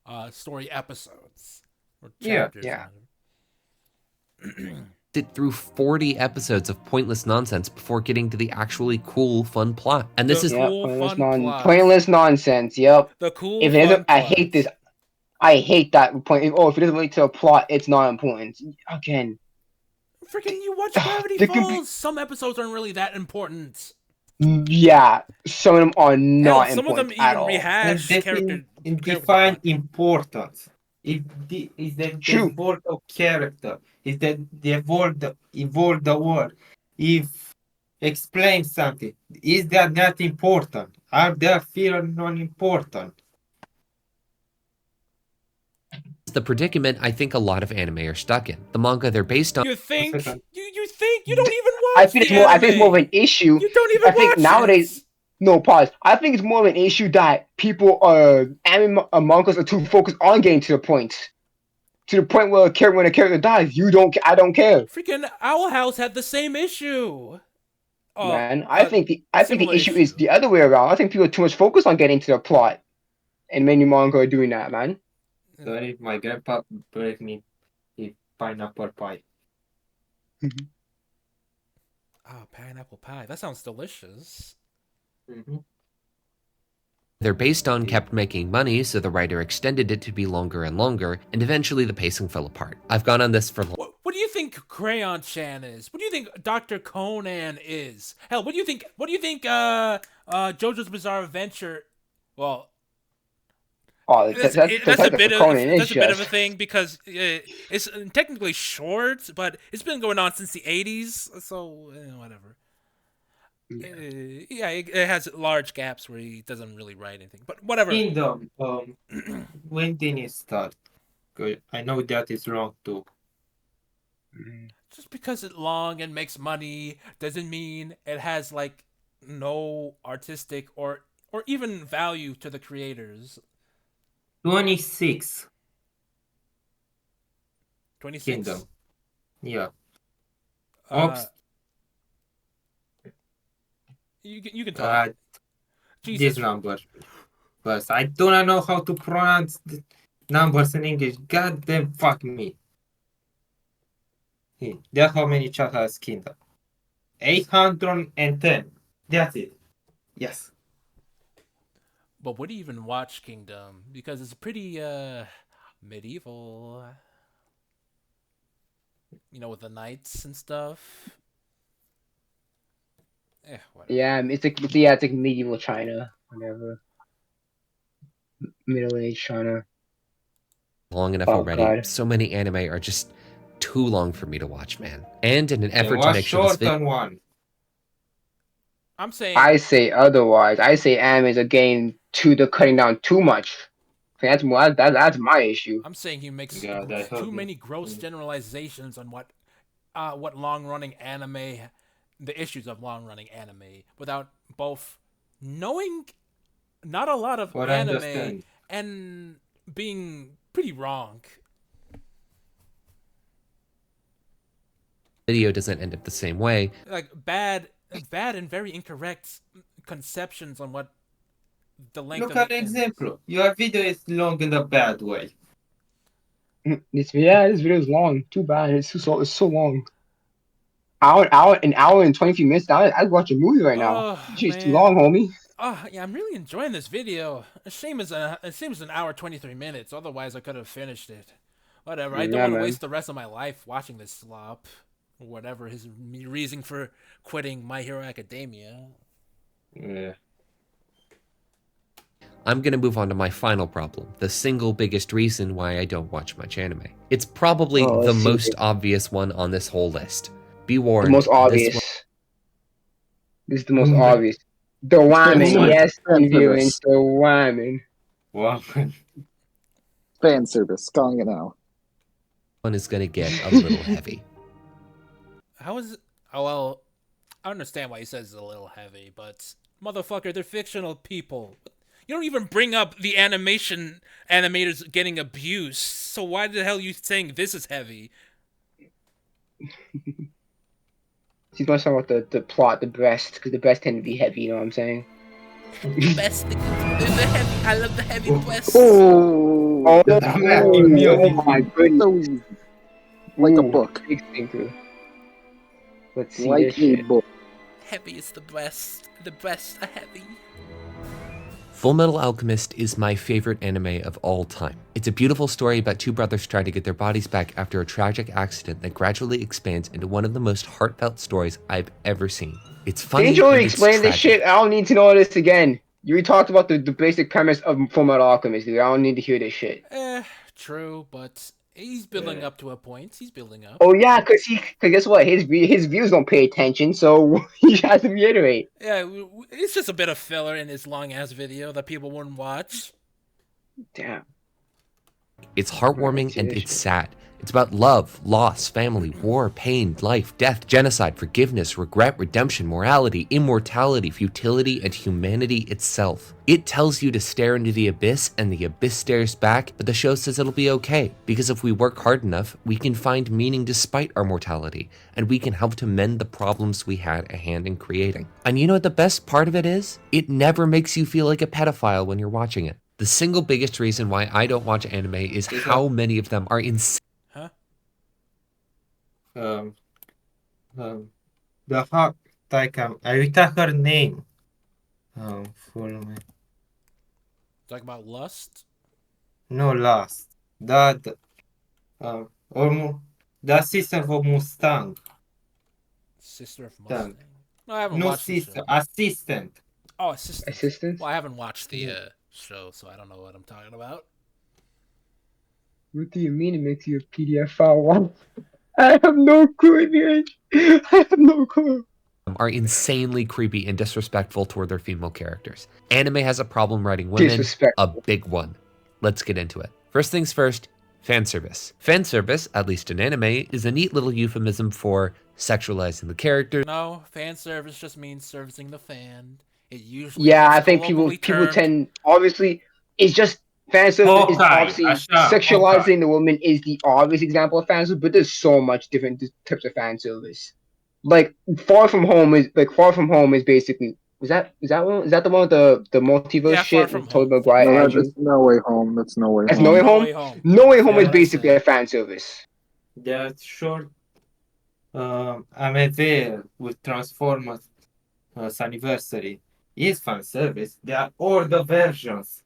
episodes or Yeah. chapters. Yeah. sit through 40 episodes of pointless nonsense before getting to the actually cool, fun plot. And this The is cool, fun plot. Pointless nonsense. Yep. The cool, If it fun doesn't, I plot. hate this. I hate that point. Oh, if it doesn't relate to a plot, it's not important. Again, Freaking, you watch Gravity There can Falls. be- Some episodes aren't really that important. yeah, some of them are not Hell, some of them important at even all. rehash character. Define importance. Is that True. the world of character? Is that the world evolve the world? If explain something, is that not important? Are they feel non-important? the predicament I think a lot of anime are stuck in. The manga they're based on You think? second. You think? You don't even I watch think it's the more. anime. I think it's more of an issue. You don't even I think watch nowadays. it. No, pause. I think it's more of an issue that people anime mangas are too focused on getting to the point. To the point where when a character dies, I don't care. Freaking Owl House had the same issue. Man, I think the similar issue is the other way around. I think people are too much focused on getting to the plot, and many manga are doing that, man. Sorry, my grandpa brought me a pineapple pie. Oh, pineapple pie. That sounds delicious. Mm-hmm. they're based on kept making money, so the writer extended it to be longer and longer, and eventually the pacing fell apart. I've gone on this for What do you think Crayon Chan is? What do you think Dr. Conan is? Hell, what do you think JoJo's Bizarre Adventure? Well, Oh, that's a bit of a thing because it's technically short, but it's been going on since the 80s, so whatever. Yeah, it has large gaps where he doesn't really write anything, but whatever. Kingdom, when did it start? Good. I know that is wrong too. Just because it's long and makes money doesn't mean it has like no artistic or or even value to the creators. 26 26. Kingdom. Yeah. Uh, Oops. you can talk. This Jesus. number. But I do not know how to pronounce the numbers in English. God damn, fuck me. That's how many chat has Kingdom. 810. That's it. Yes. But would you even watch Kingdom? Because it's pretty medieval. You know, with the knights and stuff. Whatever. Yeah, it's like medieval China, whatever. Middle age China. Long enough Oh, already. God. So many anime are just too long for me to watch, man. And in an effort to What's make sure this video shorter one? I'm saying I say otherwise. I say animes are getting they're cutting down too much. That's that's my issue. I'm saying he makes God, I too hope many gross generalizations on what long running anime, the issues of long running anime, without both knowing not a lot of What I anime understand. and being pretty wrong. doesn't end up the same way. Like bad and very incorrect conceptions on what the length Look of at it the is. example. Your video is long in a bad way. This video is long. Too bad. It's so long. An hour and 23 minutes. I'd watch a movie right now. Oh Shit's too man. long, homie. Oh yeah, I'm really enjoying this video. Shame is it seems an hour 23 minutes. Otherwise, I could have finished it. Whatever. I don't Yeah, want to man. waste the rest of my life watching this slop. Whatever his reason for quitting My Hero Academia. Yeah. I'm gonna move on to my final problem, the single biggest reason why I don't watch much anime. It's probably Oh, the let's see. most obvious one on this whole list. Be The warned, most obvious. This is the most obvious. The whammon, Fan yes, service. reviewing the whammon. Wow. Fan service. Calling it now. one is gonna get a little heavy. How is it? Oh well, I understand why he says it's a little heavy, but motherfucker, they're fictional people. You don't even bring up the animators getting abused. So why the hell are you saying this is heavy? He's going to talk about the plot, the breast, because the breasts tend to be heavy, you know what I'm saying? The best, the heavy. I love the heavy breasts. Oh, Oh, The dramatic music. my goodness. so easy. Like a Ooh, book. big thinker. Let's see Like this a shit. book. Heavy is the breast. The breasts are heavy. Full Metal Alchemist is my favorite anime of all time. It's a beautiful story about two brothers trying to get their bodies back after a tragic accident that gradually expands into one of the most heartfelt stories I've ever seen. It's funny Didn't you already and it's explain this tragic. shit? I don't need to know this again. You already talked about the basic premise of Fullmetal Alchemist, dude. I don't need to hear this shit. True, but he's building up to a point. He's building up. Oh yeah, cause guess what? His views don't pay attention, so he has to reiterate. Yeah, it's just a bit of filler in his long ass video that people wouldn't watch. Damn. It's Let's heartwarming see and this it's shit. sad. It's about love, loss, family, war, pain, life, death, genocide, forgiveness, regret, redemption, morality, immortality, futility, and humanity itself. It tells you to stare into the abyss, and the abyss stares back, but the show says it'll be okay, because if we work hard enough, we can find meaning despite our mortality, and we can help to mend the problems we had a hand in creating. And you know what the best part of it is? It never makes you feel like a pedophile when you're watching it. The single biggest reason why I don't watch anime is how many of them are insane. The hot Taikam. I retake her name. Follow me. Talk about lust. No last. That almost the sister of Mustang. Sister of Mustang. Mustang. No, I haven't No watched the sister, show. assistant. Oh, assistant. Assistant? Well, I haven't watched the show, so I don't know what I'm talking about. What do you mean it makes you a PDF file one? I have no clue, man. I have no clue. Are insanely creepy and disrespectful toward their female characters. Anime has a problem writing women, a big one. Let's get into it. First things first, fan service. Fan service, at least in anime, is a neat little euphemism for sexualizing the character. No, fan service just means servicing the fan. It usually Yeah, gets I think colloquially people termed. tend obviously it's just fan service is Hawkeye, obviously așa, Hawkeye. sexualizing the woman is the obvious example of fan service, but there's so much different types of fan service. Like Far From Home is basically is that the one with the multiverse Yeah, Far shit From with Tobey Home. Far Maguire From No, Home. Andrew? that's No Way Home. That's No Way That's No Way Home. No Home. Way Home. No Way Home Yeah, is what I basically said. a fan service. They're short. I'm aware with Transformers anniversary is fan service. There are all the versions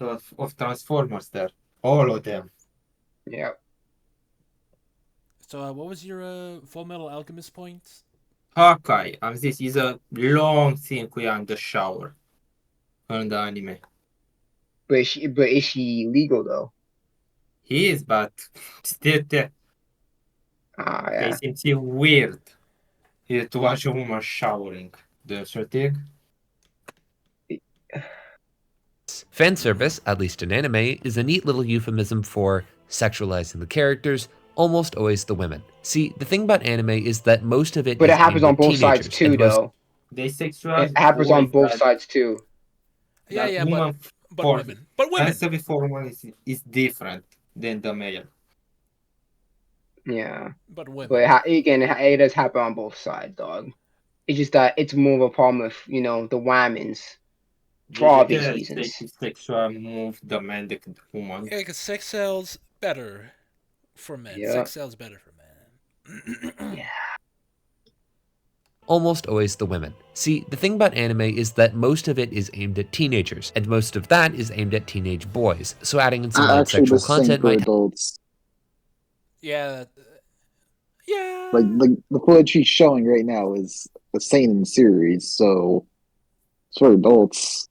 of Transformers there. All of them. Yeah. So, what was your Full Metal Alchemist point? Hawkeye, this is a long thing we are in the shower on the anime. But is she legal though? He is, but still there. Ah, They yeah. seem to weird to watch a woman showering. The thing. Fan service, at least in anime, is a neat little euphemism for sexualizing the characters, almost always the women. See, the thing about anime is that most of it But is it happens aimed on at both sides teenagers, too, and most though. They It sexualize happens on boys both sides too. Yeah, that yeah, woman but for women. But fan women. service for women is different than the male. Yeah. But women. But again, it does happen on both sides, dog. It's just that it's more of a problem with the women's for obvious They reasons. take sexual move the man the woman. Yeah, because sex sells better for men. Yeah. Sex sells better for men. Yeah. almost always the women. See, the thing about anime is that most of it is aimed at teenagers, and most of that is aimed at teenage boys, so adding in some light Actually, sexual the same content for might adults. Yeah. Yeah. Like the footage he's showing right now is the seinen series, so it's for adults.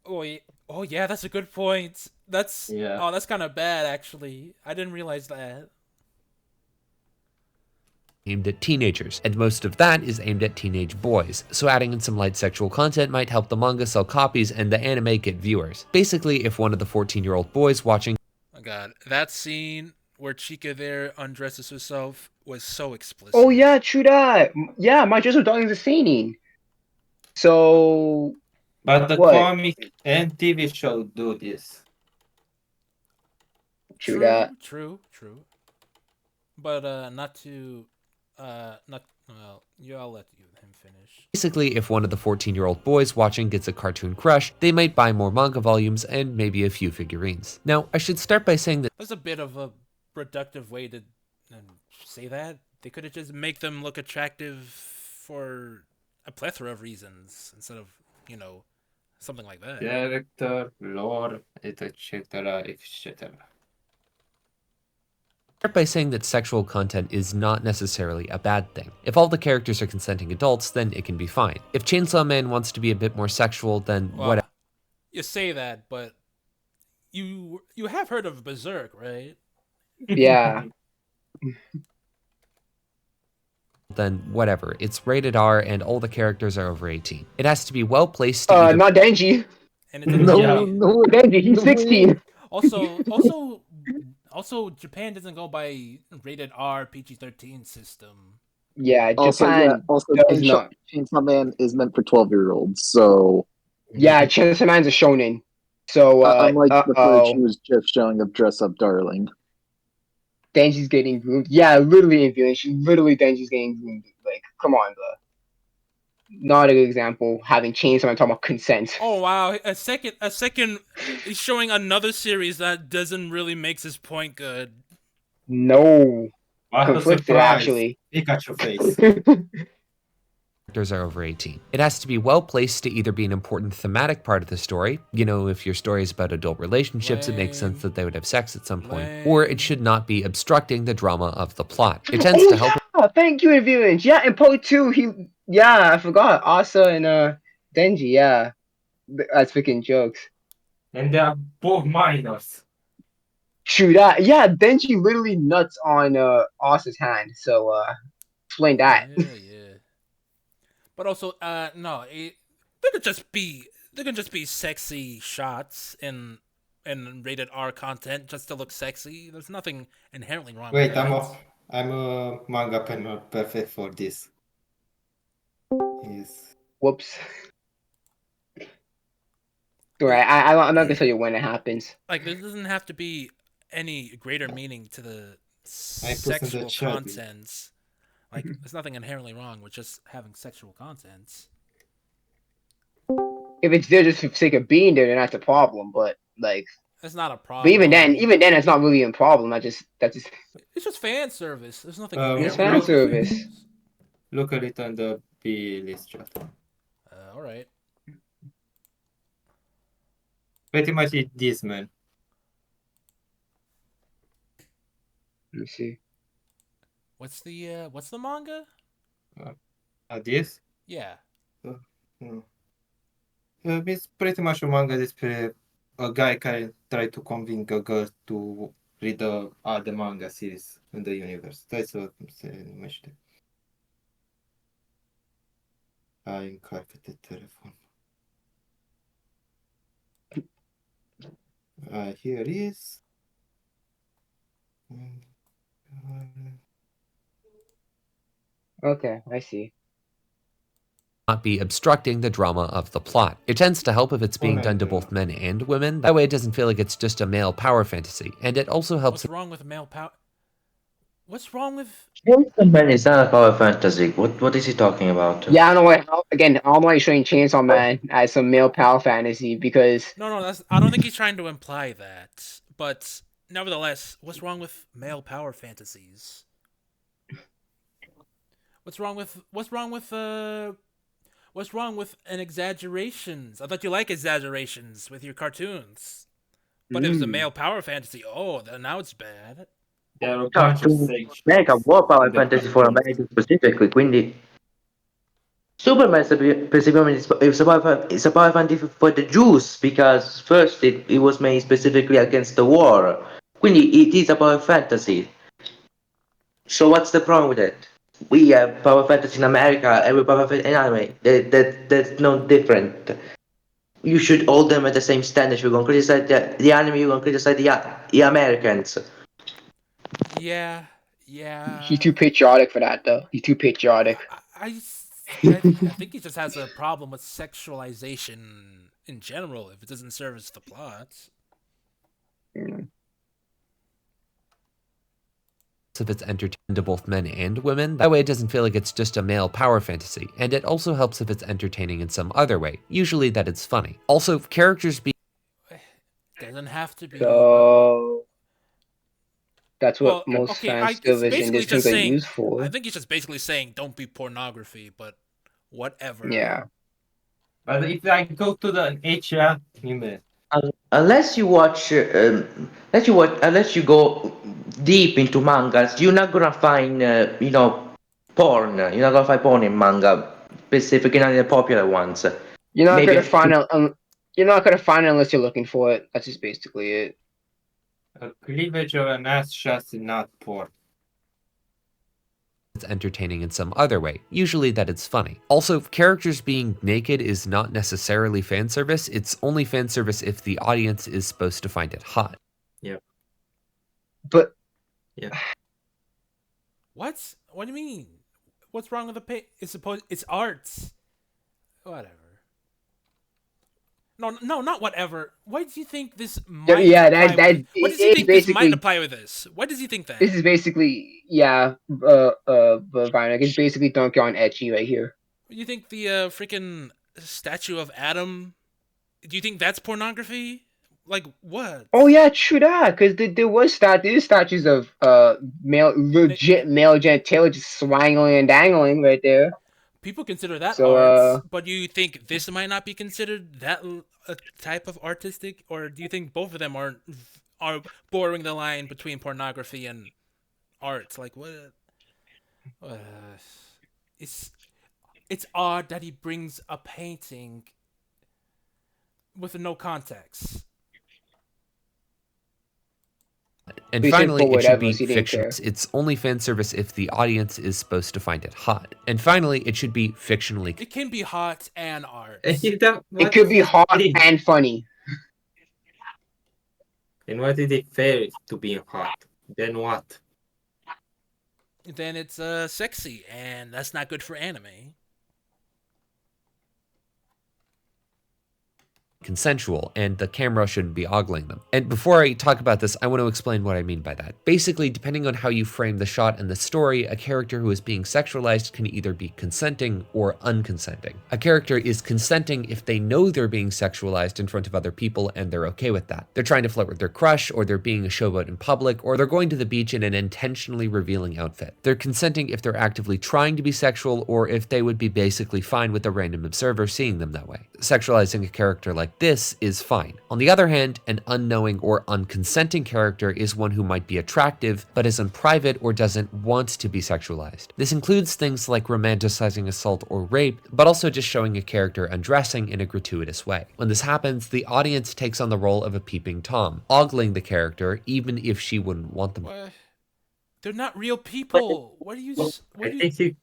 Oh yeah, that's a good point. That's Yeah. that's kind of bad actually. I didn't realize that. aimed at teenagers, and most of that is aimed at teenage boys, so adding in some light sexual content might help the manga sell copies and the anime get viewers. Basically, if one of the 14-year-old boys watching Oh god, that scene where Chica there undresses herself was so explicit. Oh yeah, true that. Yeah, my Joseph Darling's a seinen. So But the what? comic and TV show do this. True that. True. But not to not well, I'll let him finish. Basically, if one of the 14-year-old boys watching gets a cartoon crush, they might buy more manga volumes and maybe a few figurines. Now, I should start by saying that That's a bit of a reductive way to say that. They could have just make them look attractive for a plethora of reasons instead of, something like that. Character, lore, etc., etc. start by saying that sexual content is not necessarily a bad thing. If all the characters are consenting adults, then it can be fine. If Chainsaw Man wants to be a bit more sexual, then whatever. You say that, but you have heard of Berserk, right? Yeah. Then whatever. It's rated R and all the characters are over 18. It has to be well placed to either Not Denji. And it didn't Denji, he's 16. Also, Japan doesn't go by rated R PG-13 system. Yeah, Also, Japan does not. Chainsaw Man is meant for 12-year-olds, so Yeah, Chainsaw Man's a shonen. So unlike the footage he was just showing of Dress Up Darling. Denji's getting groomed. Yeah, literally in Village. Literally Denji's getting groomed. Like, come on, bro. Not a good example. Having Chainsaw Man talking about consent. Oh wow, a second he's showing another series that doesn't really makes his point good. No. What a Conflicted, surprise. actually. Pikachu face. characters are over 18. It has to be well placed to either be an important thematic part of the story, if your story is about adult relationships, it makes sense that they would have sex at some point, or it should not be obstructing the drama of the plot. It tends to help. Thank you, Village. Yeah, in part 2, I forgot. Asa and Denji, yeah. That's freaking jokes. And they are both minors. True that. Yeah, Denji literally nuts on Asa's hand. So explain that. Yeah. But also, no, there could just be sexy shots in rated R content just to look sexy. There's nothing inherently wrong with that. I'm a manga penner perfect for this. Yes. Whoops. Right. I'm not gonna tell you when it happens. Like, there doesn't have to be any greater meaning to the I put in the sexual chat. contents. Like, there's nothing inherently wrong with just having sexual contents. If it's there just for the sake of being there, then that's a problem. But like, That's not a but problem. even then, it's not really a problem. That's just It's just fan service. There's nothing it's inherently fan wrong with fan service. service. Look at it on the B list chat. All right. Pretty much it this, man. Let me see. What's the manga? This? Yeah. No. It's pretty much a manga despre a guy care try to convince a girl to read the manga series in the universe. That's what se numește. Hai, încarcă-te telefon. Here is. Okay, I see. Not be obstructing the drama of the plot. It tends to help if it's being done to both men and women. That way it doesn't feel like it's just a male power fantasy. And it also helps. What's wrong with male power? What's wrong with? Chainsaw Man is not a power fantasy. What is he talking about? Yeah, I don't know why. Again, I don't know why you're showing Chainsaw Man as some male pal fantasy because No, that's. I don't think he's trying to imply that. But nevertheless, what's wrong with male power fantasies? What's wrong with an exaggerations? I thought you like exaggerations with your cartoons. But if it's a male power fantasy, oh, then now it's bad. There are a bunch of sections. Mega War Power in the Fantasy for cartoons. America specifically, quindi Superman specifically is a power fantasy for the Jews because first it was made specifically against the war. Quindi it is a power fantasy. So what's the problem with it? We have power fantasy in America, every power fantasy in anime. That's no different. You should hold them at the same standard. You're gonna criticize the anime, you're gonna criticize the Americans. Yeah, he's yeah. too patriotic for that, though. He's too patriotic. I think he just has a problem with sexualization in general if it doesn't service the plot. If it's entertaining to both men and women. That way it doesn't feel like it's just a male power fantasy. And it also helps if it's entertaining in some other way, usually that it's funny. Also, if characters be Doesn't have to be. So that's what Well, most okay, fan it's service basically industries just are saying. used for. I think he's just basically saying don't be pornography, but whatever. Yeah. But if I go to the HR email, Unless you watch, unless you go deep into mangas, you're not gonna find, porn. You're not gonna find porn in manga, specifically not in the popular ones. You're not Maybe gonna find it. You're not gonna find it unless you're looking for it. That's just basically it. a cleavage of an ass shot is not porn. it's entertaining in some other way, usually that it's funny. Also, if characters being naked is not necessarily fan service, it's only fan service if the audience is supposed to find it hot. But What? What do you mean? What's wrong with the pay? It's arts. Whatever. No, not whatever. Why do you think this might yeah, apply that what does he it's think this might basically apply with this? Why does he think that? this is basically but Vinek, it's basically Donkey on Etchy right here. You think the freaking statue of Adam? Do you think that's pornography? Like what? Oh yeah, true that. Because there's statues of legit male genitalia just swangling and dangling right there. People consider that So arts, but you think this might not be considered that a type of artistic, or do you think both of them are bordering the line between pornography and art? Like what? Uh, it's odd that he brings a painting with no context. And He said finally, for it should be whatever, so he didn't fiction. care. It's only fan service if the audience is supposed to find it hot. And finally, it should be fictionally. It can be hot and art. It could be hot and funny. And what did it fail to be hot? Then what? Then it's sexy, and that's not good for anime. consensual, and the camera shouldn't be ogling them. And before I talk about this, I want to explain what I mean by that. Basically, depending on how you frame the shot and the story, a character who is being sexualized can either be consenting or unconsenting. A character is consenting if they know they're being sexualized in front of other people and they're okay with that. They're trying to flirt with their crush, or they're being a showboat in public, or they're going to the beach in an intentionally revealing outfit. They're consenting if they're actively trying to be sexual, or if they would be basically fine with a random observer seeing them that way. Sexualizing a character like this is fine. On the other hand, an unknowing or unconsenting character is one who might be attractive, but is in private or doesn't want to be sexualized. This includes things like romanticizing assault or rape, but also just showing a character undressing in a gratuitous way. When this happens, the audience takes on the role of a peeping Tom, ogling the character even if she wouldn't want them. What? They're not real people. What are you? I think he.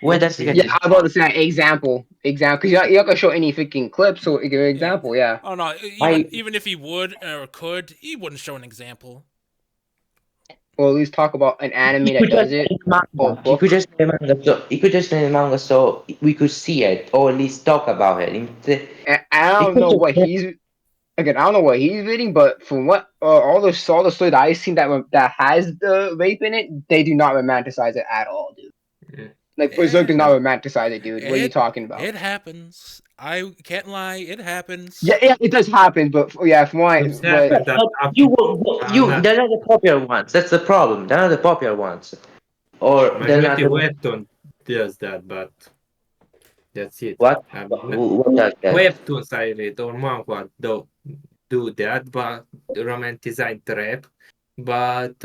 Where does it Yeah, get? I was about to say example, because you're not gonna show any freaking clips, so give an example. Yeah. Oh no! Even if he would or could, he wouldn't show an example. Or at least talk about an anime that does it. Or He book. could just name manga, so he could just name manga so we could see it or at least talk about it. And I don't know what he's again. I don't know what he's reading, but from what all the stories that I've seen that has the rape in it, they do not romanticize it at all, dude. Yeah. Like Berserk does not romanticize it, dude. What are you talking about? It happens. I can't lie. It happens. Yeah, it does happen, but yeah, from what It's happened that They're not the popular ones. That's the problem. They're not the popular ones. Or they're not Majority the... webtoon does that, but that's it. What? I mean, What does that? webtoons I read or manga do that, but romanticize rape. But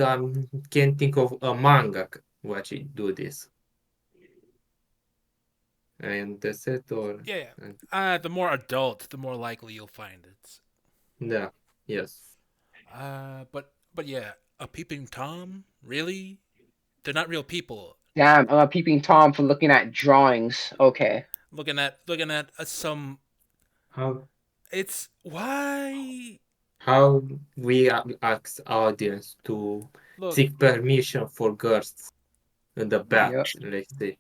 can't think of a manga which do this. And that's it, or Yeah. The more adult, the more likely you'll find it. yeah, yes. But yeah, a peeping Tom, really? They're not real people. Damn, I'm a peeping Tom for looking at drawings. Okay. Looking at some. How It's why. how we ask audience to Look, seek permission for girls in the back, Yep. let's say.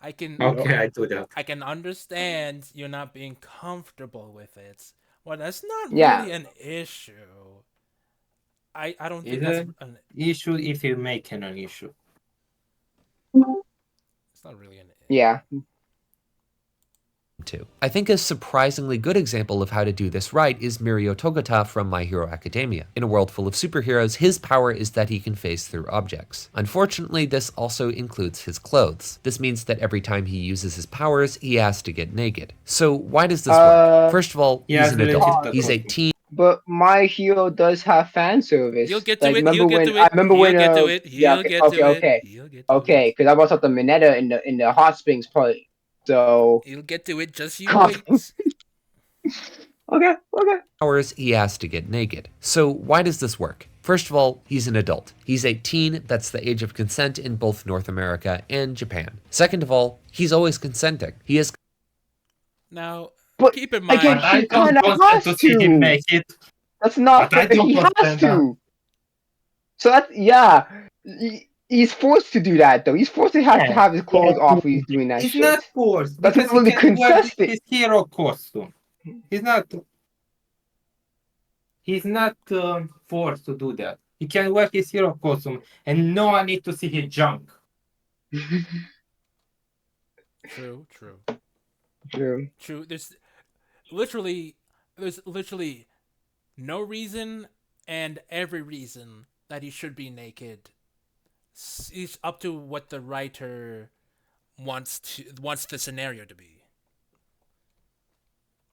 I can. How can I do that? I can understand you're not being comfortable with it. Well, that's not Yeah. really an issue. I don't think It's that's an an. issue if you make it an issue. It's not really an. Yeah. Too. I think a surprisingly good example of how to do this right is Mirio Togata from My Hero Academia. In a world full of superheroes, his power is that he can phase through objects. Unfortunately, this also includes his clothes. This means that every time he uses his powers, he has to get naked. So why does this work? First of all, Yeah, he's an related adult. to He's the 18. But My Hero does have fan service. He'll get to Like, it. remember He'll get when to it. I remember when He'll get to it. yeah, He'll get okay, to okay, it. He'll get to okay, it. because I was at the Mineta in the hot springs part. So He'll get to it. Just you Come wait. okay. Powers, he has to get naked. So why does this work? First of all, he's an adult. He's 18, that's the age of consent in both North America and Japan. Second of all, he's always consenting. He is Now, But keep in mind. again, But I he don't kind of consent has to see him to. make it. That's not. But I don't He has consent that. to. So that's yeah. He's forced to do that though. He's forced to have his clothes off when he's doing that He's shit. not forced That's because not he really can wear consistent. his hero costume. He's not. He's not forced to do that. He can wear his hero costume, and no one need to see his junk. True. True. There's literally no reason and every reason that he should be naked. It's up to what the writer wants the scenario to be.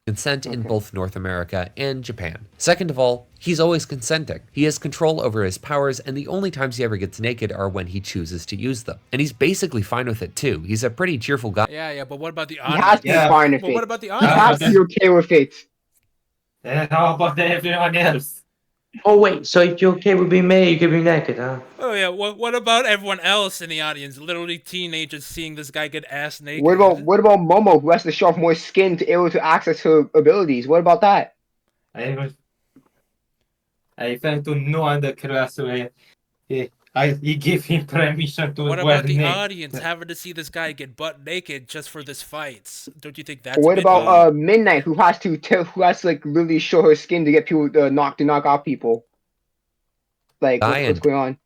consent in both North America and Japan. Second of all, he's always consenting. He has control over his powers, and the only times he ever gets naked are when he chooses to use them. And he's basically fine with it too. He's a pretty cheerful guy. Yeah, but what about the He audience? has to be fine with But it. what about the He audience? has to be okay with it. And how about everyone else? Oh wait, so if you're okay with being male, you can be naked, huh? Oh yeah, what about everyone else in the audience? Literally teenagers seeing this guy get ass naked. What about Momo, who has to show off more skin to be able to access her abilities? What about that? I felt to know the class where He gave him permission to What wear about the naked. audience having to see this guy get butt naked just for this fight? Don't you think that's a What bit about Midnight, who has to like really show her skin to get people to knock out people? Like what's going on?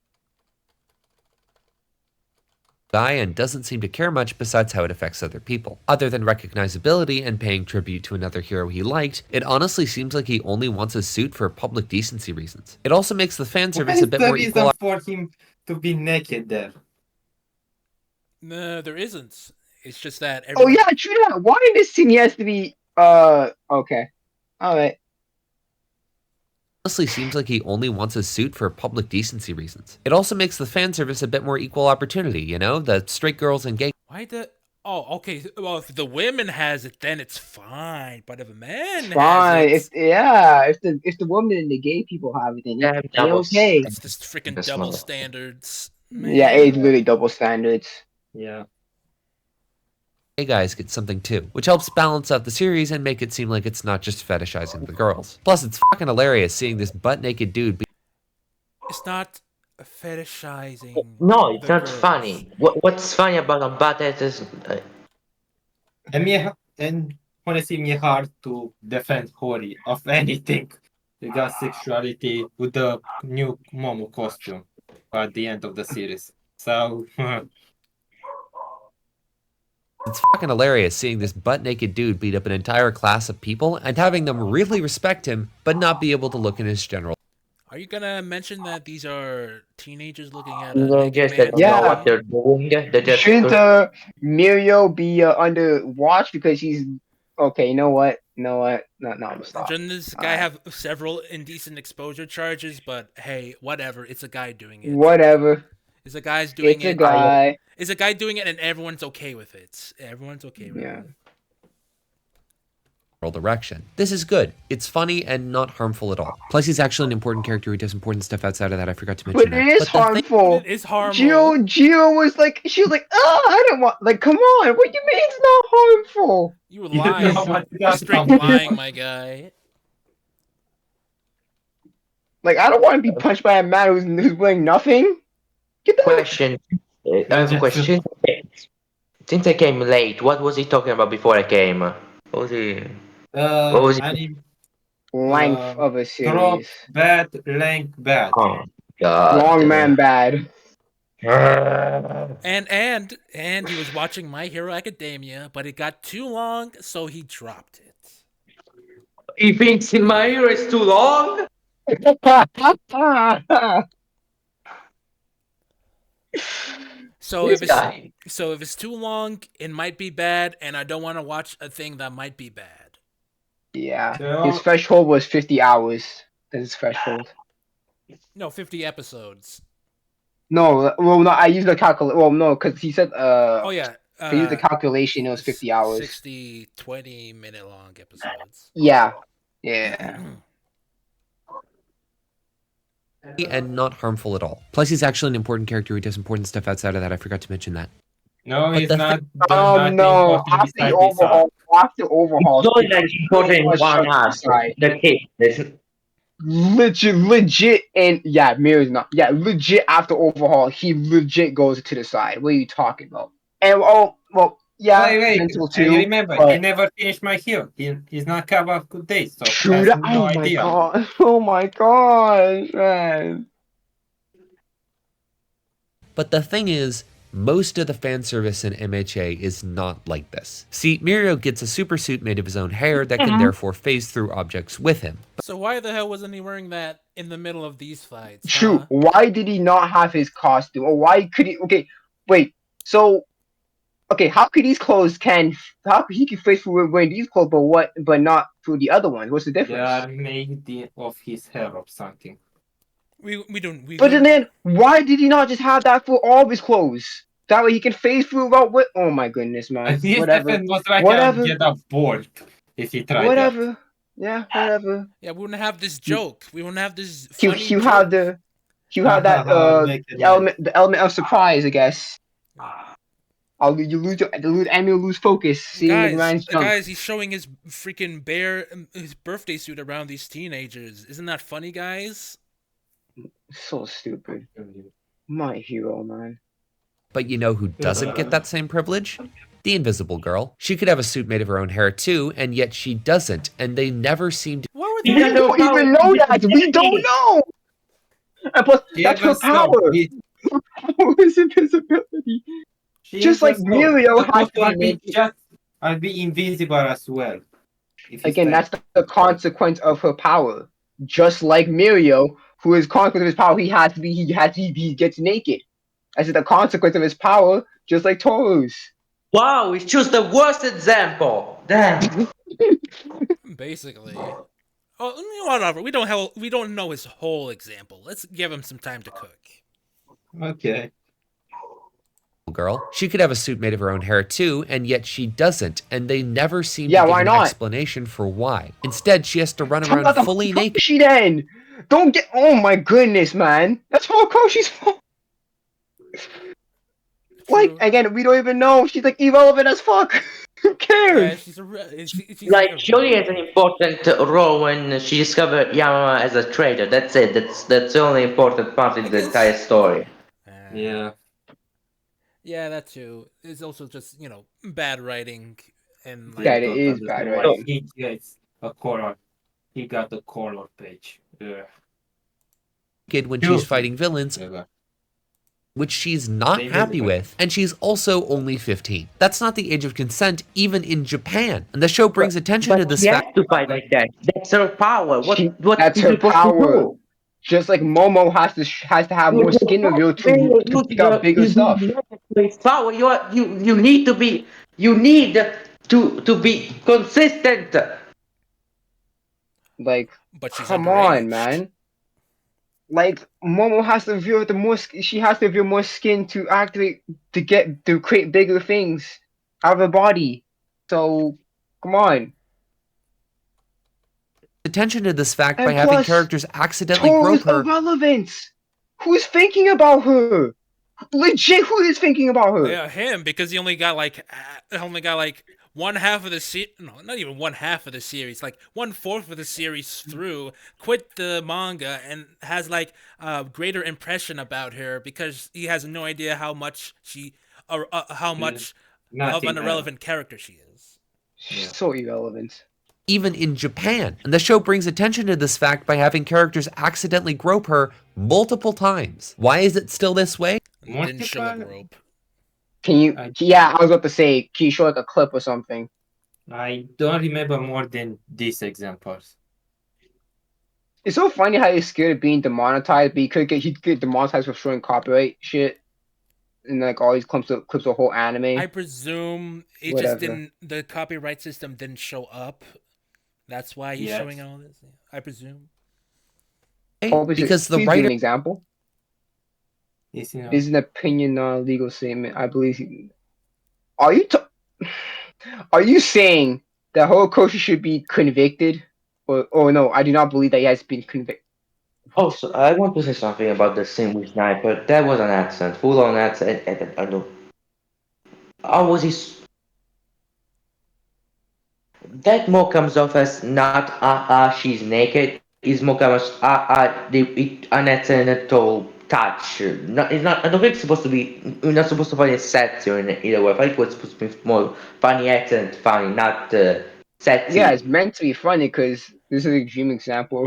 Diane doesn't seem to care much besides how it affects other people. Other than recognizability and paying tribute to another hero he liked, it honestly seems like he only wants his suit for public decency reasons. It also makes the fan What service is a bit the more reason equal. for him to be naked there? No, there isn't. It's just that Oh yeah, true that. Why in this scene he has to be okay. Alright. Honestly seems like he only wants his suit for public decency reasons. It also makes the fan service a bit more equal opportunity, you know? The straight girls and gay. Why the? Oh, okay. Well, if the women has it, then it's fine. But if a man Fine. has it, If the woman and the gay people have it, then Yeah, it's doubles. okay. it's this freaking That's double not- standards. Yeah, Man. it's really double standards. Yeah. Gay guys get something too, which helps balance out the series and make it seem like it's not just fetishizing the girls. Plus, it's fucking hilarious seeing this butt-naked dude be It's not fetishizing. No, it's the not girls. funny. What's funny about a butthead is And honestly, me hard to defend Hori of anything regarding sexuality with the new Momo costume at the end of the series. So It's fucking hilarious seeing this butt-naked dude beat up an entire class of people and having them really respect him, but not be able to look in his general. Are you gonna mention that these are teenagers looking at a they naked just man? don't know what Yeah. they're doing. They just Shouldn't Mirio be under watch because she's okay? You know what? No, I'm gonna stop. Shouldn't this guy have several indecent exposure charges? But hey, whatever. It's a guy doing it. Whatever. It's a guy's doing It's a it. guy. It's a guy doing it, and everyone's okay with it. Everyone's okay with Yeah. it. Direction. This is good. It's funny and not harmful at all. Plus, he's actually an important character who does important stuff outside of that. I forgot to mention But that. it is harmful. It is harmful. Gio was like, she was like, oh, I don't want. Like, come on. What do you mean it's not harmful? You were You don't lying. know what You're that's straight about. lying, my guy. Like, I don't want to be punched by a man who's wearing nothing. Get that. question. I have a question. Since I came late, what was he talking about before I came? What was he? What was he? Length of a Drop series. bad, length bad. Oh God. Long man bad. And he was watching My Hero Academia, but it got too long, so he dropped it. He thinks in my ear is too long. So This guy. if it's too long, it might be bad, and I don't want to watch a thing that might be bad. Yeah. So- His threshold was 50 hours. That's his threshold. No, 50 episodes. No, well, no, I used the calculate. Well, no, because he said, Oh yeah. I used the calculation, it was 50 hours. 60, 20-minute long episodes. Yeah. Yeah. And not harmful at all. Plus, he's actually an important character who does important stuff outside of that. I forgot to mention that. No, But he's the not. No. After the overhaul, It's not like important one has the kid. Legit, and yeah, Mirror's not. Yeah, legit after overhaul, he legit goes to the side. What are you talking about? And yeah, Wait. Mental You too. remember, but- he never finished My Hero. He's not covered up good days, so True has that. no Oh my idea. god. Oh my god, man. But the thing is, most of the fan service in MHA is not like this. See, Mirio gets a super suit made of his own hair that can therefore phase through objects with him. So why the hell wasn't he wearing that in the middle of these fights? True. Huh? Why did he not have his costume? Or why could he? Okay, wait. So, okay, how could these clothes How could he can face through wearing these clothes, but not through the other ones? What's the They difference? are made of his hair or something. We don't. But then, why did he not just have that for all of his clothes? That way he can phase through about what? Oh my goodness, man. His Whatever. defense was like Whatever. get up bolt if he tried that. Whatever. Yeah, whatever. Yeah, we wouldn't have this joke. We wouldn't have this. You Funny you joke. have the you have that Naked the element of surprise, I guess. You lose the enemy will lose focus. Seeing the man's jump. Guys, he's showing his freaking his birthday suit around these teenagers. Isn't that funny, guys? So stupid. My hero, man. But you know who doesn't get that same privilege? The Invisible Girl. She could have a suit made of her own hair too, and yet she doesn't, and they never seem to. What were She they? We has no don't power even of know that. We don't invisibility. know. And plus, She that's have her a snow. power. Her power is invisibility. She Just has a like snow. Mirio has Supposed to to be I'll be naked. just I'll be invisible as well. If he's Again, fast. that's the consequence of her power. Just like Mirio, who is consequence of his power, he gets naked. As the consequence of his power, just like Toru's. Wow, it's just the worst example. Damn. Basically. Oh, whatever. We don't know his whole example. Let's give him some time to cook. Okay. Girl. She could have a suit made of her own hair too, and yet she doesn't, and they never seem to Yeah, give why an not? explanation for why. Instead, she has to run Tell me around about the fully naked. Horikoshi then! Don't get. Oh my goodness, man! That's Horikoshi's fault! Like, True. again, we don't even know. She's like irrelevant as fuck! Who Yeah, cares? she's Like she only has an irrelevant. important role when she discovered Yamama as a traitor. That's it. That's the only important part I in the entire guess. story. Yeah. Yeah, that too. It's also just bad writing and Yeah, like That it is totally. bad So, writing. He gets a color. He got a color page. Yeah. When she's True. fighting villains, Yeah. which she's not They happy visible. with, and she's also only 15. That's not the age of consent, even in Japan. And the show brings attention to but this she has fact. to fight like that. That's her power. What That's she's her supposed to power. do? Just like Momo has to have You more skin reveal you to pick up bigger you stuff. use power. You need to be. You need to be consistent. Like, but she's come on, underaged. man. Like Momo has to reveal she has to reveal more skin to activate to create bigger things out of her body. So come on. Attention to this fact by And having plus, characters accidentally Toru's grope her. irrelevant. Who's thinking about her? Legit, who is thinking about her? Yeah, him because he only got like one half of the no, not even one half of the series, like 1/4 of the series through, quit the manga and has like a greater impression about her because he has no idea how much how much of an Nothing. irrelevant character she is. Yeah. So irrelevant. Even in Japan. And the show brings attention to this fact by having characters accidentally grope her multiple times. Why is it still this way? Didn't show a Multiple. grope. Can you? I, Yeah, I was about to say, can you show like a clip or something? I don't remember more than these examples. It's so funny how he's scared of being demonetized, but he'd get demonetized for showing copyright shit, and like all these clips of whole anime. I presume it just Whatever. didn't. The copyright system didn't show up. That's why he's Yes. showing all this. I presume. Because the Please give writer an example. Is you know, This is an opinion, not a legal statement. I believe. Are you are you saying that Horikoshi should be convicted? Or no, I do not believe that he has been convicted. Also, I want to say something about the scene with Sniper. That was an accent, full on accent. I don't. How was he? That more comes off as not she's naked. It's more comes an accidental touch. It's not. I don't think it's supposed to be. We're not supposed to find it sexy or in either way. I think it was supposed to be more funny accent, funny, not sexy. Yeah, it's meant to be funny because this is an extreme example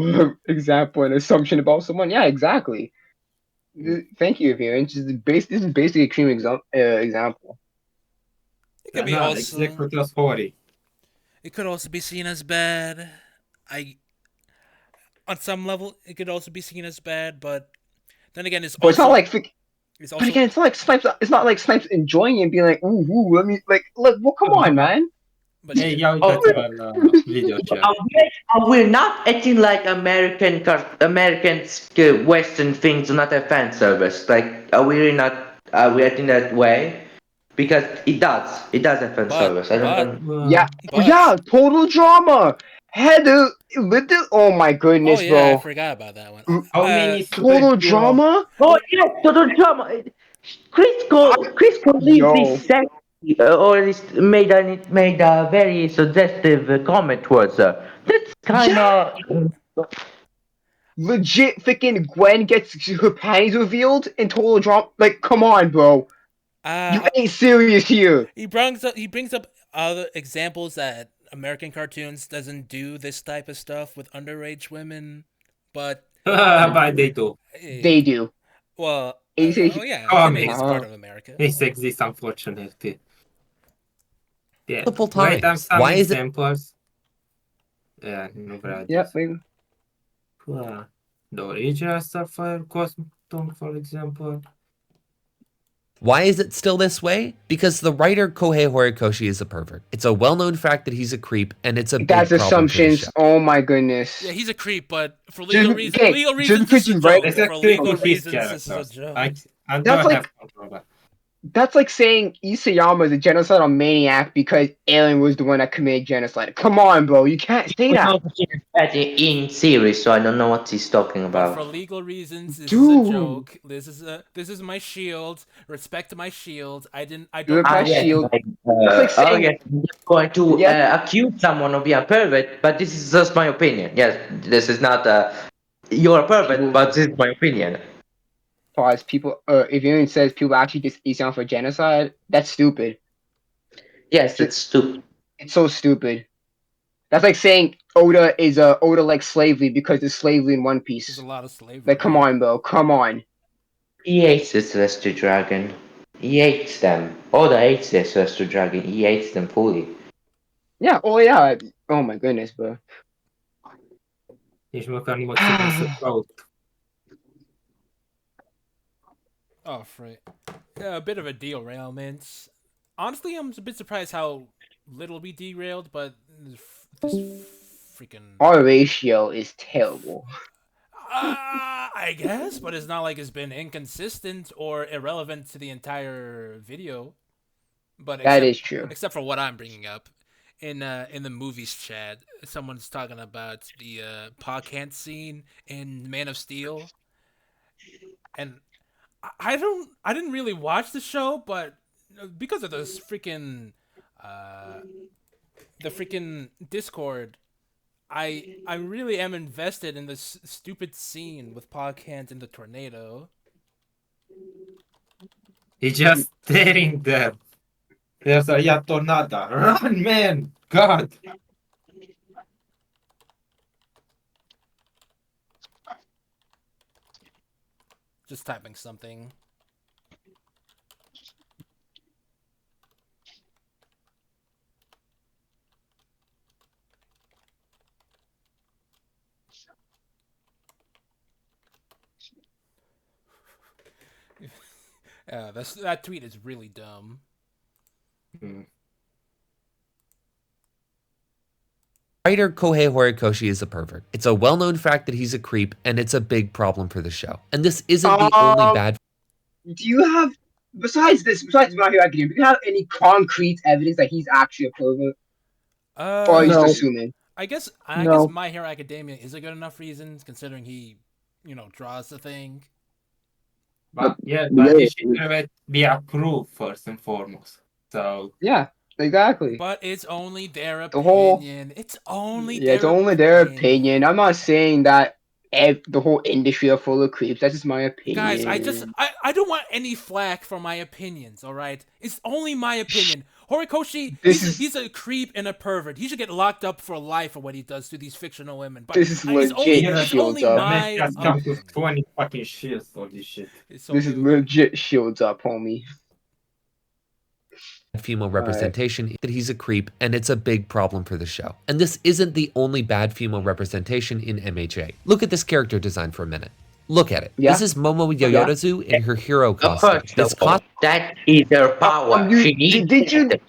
and assumption about someone. Yeah, exactly. Thank you, Viren. This is basically extreme example. It could be no, also. Executor's Hori. It could also be seen as bad. On some level, it could also be seen as bad, but then again, But it's not like. It's But also again, it's not like Snipes. It's not like Snipes enjoying it and being like, ooh, let me like, look. Well, come on, man. but Hey, jag Oh, got your video chat. we're not acting like Americans Western things do not have fan service. Like, are we really not? Are we acting that way? Because it does. It does have fan service. I don't. Yeah, but yeah, total drama. Heather, little. Oh my goodness, yeah, bro. I forgot about that one. How many Total superhero? drama. Oh yes, total drama. Chris leaves Yo. this sexy, or at least made a very suggestive comment towards her. That's kind of. legit freaking Gwen gets her panties revealed in total drop. Like, come on, bro. You ain't serious here. He brings up other examples that American cartoons doesn't do this type of stuff with underage women, but But they do. They do. well, Asian. oh yeah, Come anime is on. part of America. This exists, unfortunately. Yeah. Multiple Wait, I have times. some Why is it? examples. Yeah, no Yep. varieties. The original Starfire costume, for example. Why is it still this way? Because the writer Kohei Horikoshi is a pervert. It's a well-known fact that he's a creep, and it's a That's big problem for the show. assumptions. Oh my goodness. Yeah, he's a creep, but for Just- legal reasons, okay, legal just reasons, because this is a you write- joke. It's a For creep legal to his reasons, this is a characters. joke. I That's don't like- have control over. That's like saying Isayama is a genocidal maniac because Alien was the one that committed genocide. Come on, bro. You can't say that. In series, so I don't know what he's talking But for about. legal reasons, this is Dude. a joke. This is my shield. Respect my shield. I don't. Look Ah, at yes, Shield. like, It's like oh saying- yes, I'm just going to Yes. accuse someone of being a pervert, but this is just my opinion. Yes, this is not you're a pervert, but this is my opinion. Pause. People. If anyone says people actually just Isayama for genocide, that's stupid. Yes, it's stupid. It's so stupid. That's like saying Oda likes slavery because there's slavery in One There's Piece. a lot of slavery. Like, come on, bro. Come on. He hates the Celestial Dragon. He hates them. Oda hates the Celestial Dragon. He hates them fully. Yeah. Oh yeah. Oh my goodness, bro. Nici măcar nu mă ține să caut. Oh, frick. Yeah, a bit of a derailment. Honestly, I'm a bit surprised how little we derailed, but this freaking. Our ratio is terrible. I guess, but it's not like it's been inconsistent or irrelevant to the entire video. But That is true. except for what I'm bringing up in the movies chat, someone's talking about the Pocant scene in Man of Steel, and I didn't really watch the show, but because of this freaking the freaking Discord, I really am invested in this stupid scene with Pocant in the tornado. He's just staring there. There's a tornado. Run, man! God! Just typing something. Yeah, that tweet is really dumb. Writer Kohei Horikoshi is a pervert. It's a well-known fact that he's a creep, and it's a big problem for the show. And this isn't the only bad. Do you have, besides My Hero Academia, do you have any concrete evidence that he's actually a pervert? Or are you No. just assuming? I guess No. My Hero Academia is a good enough reason, considering he, draws the thing. But Yeah, it should be approved first and foremost. So Yeah, exactly. But it's only their The whole- opinion. It's only Yeah, it's only their opinion. I'm not saying that the whole industry are full of creeps. That's just my opinion. Guys, I don't want any flack for my opinions, all right? It's only my opinion. Horikoshi, he's a creep and a pervert. He should get locked up for life for what he does to these fictional women. But This is legit shields up. my just come to opinion. 20 fucking shields for this shit. So This is legit shields up, homie. Female representation that he's a creep, and it's a big problem for the show. And this isn't the only bad female representation in MHA. Look at this character design for a minute. Look at it. Yeah. This is Momo Yoyotazu in her hero costume. This That is her power. She needs did you? it.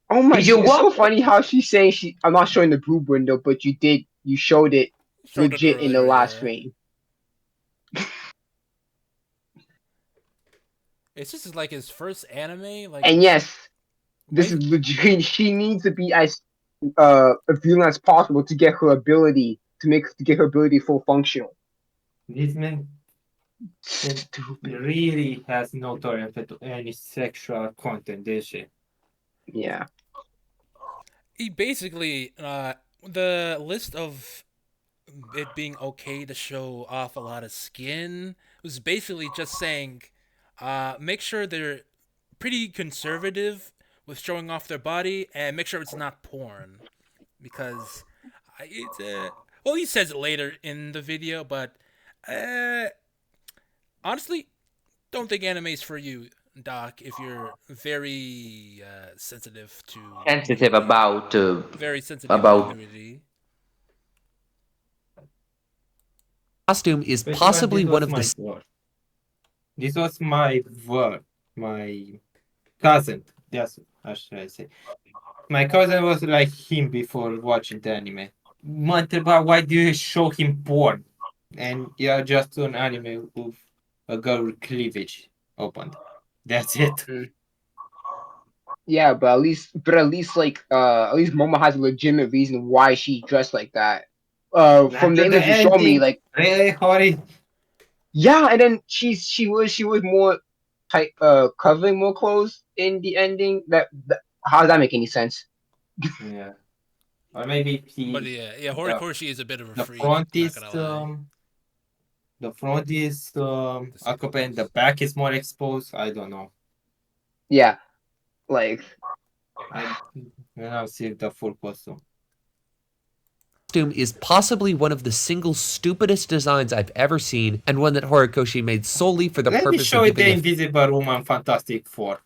Oh my! Did you It's so watch- funny how she's saying she. I'm not showing the boob window, but you did. You showed it Showed it legit in the earlier, last yeah. frame. It's just like his first anime. Like, And yes, this Wait. is legit. She needs to be as villain as possible to get her ability to get her ability full functional. This man Stupid. really has no tolerance to any sexual content, this shit. Yeah. he basically the list of it being okay to show off a lot of skin. It was basically just saying, make sure they're pretty conservative with showing off their body and make sure it's not porn because it's well, he says it later in the video, but uh, honestly, don't think anime's for you, Doc. If you're very sensitive to Sensitive nudity, very sensitive to about nudity. Costume is Because possibly this one was of the my word. This was my word. My cousin. That's how should I say. My cousin was like him before watching the anime. Montalba, why do you show him porn? And you're just an anime with a girl with cleavage opened. That's it. Mm. Yeah, but at least like at least Momo has a legitimate reason why she dressed like that. From Not the to the image you show me, ending. like Really, Hori? yeah, and then she was more tight covering more clothes in the ending. That how does that make any sense? Yeah. Or maybe But he yeah, the Horikoshi is a bit of a the freak. front Not is gonna lie. The second occupied and the most. back is more exposed. I don't know. Yeah, like I now see the full costume. costume is possibly one of the single stupidest designs I've ever seen, and one that Horikoshi made solely for the Let me purpose of show you giving the a Invisible Woman Fantastic Four.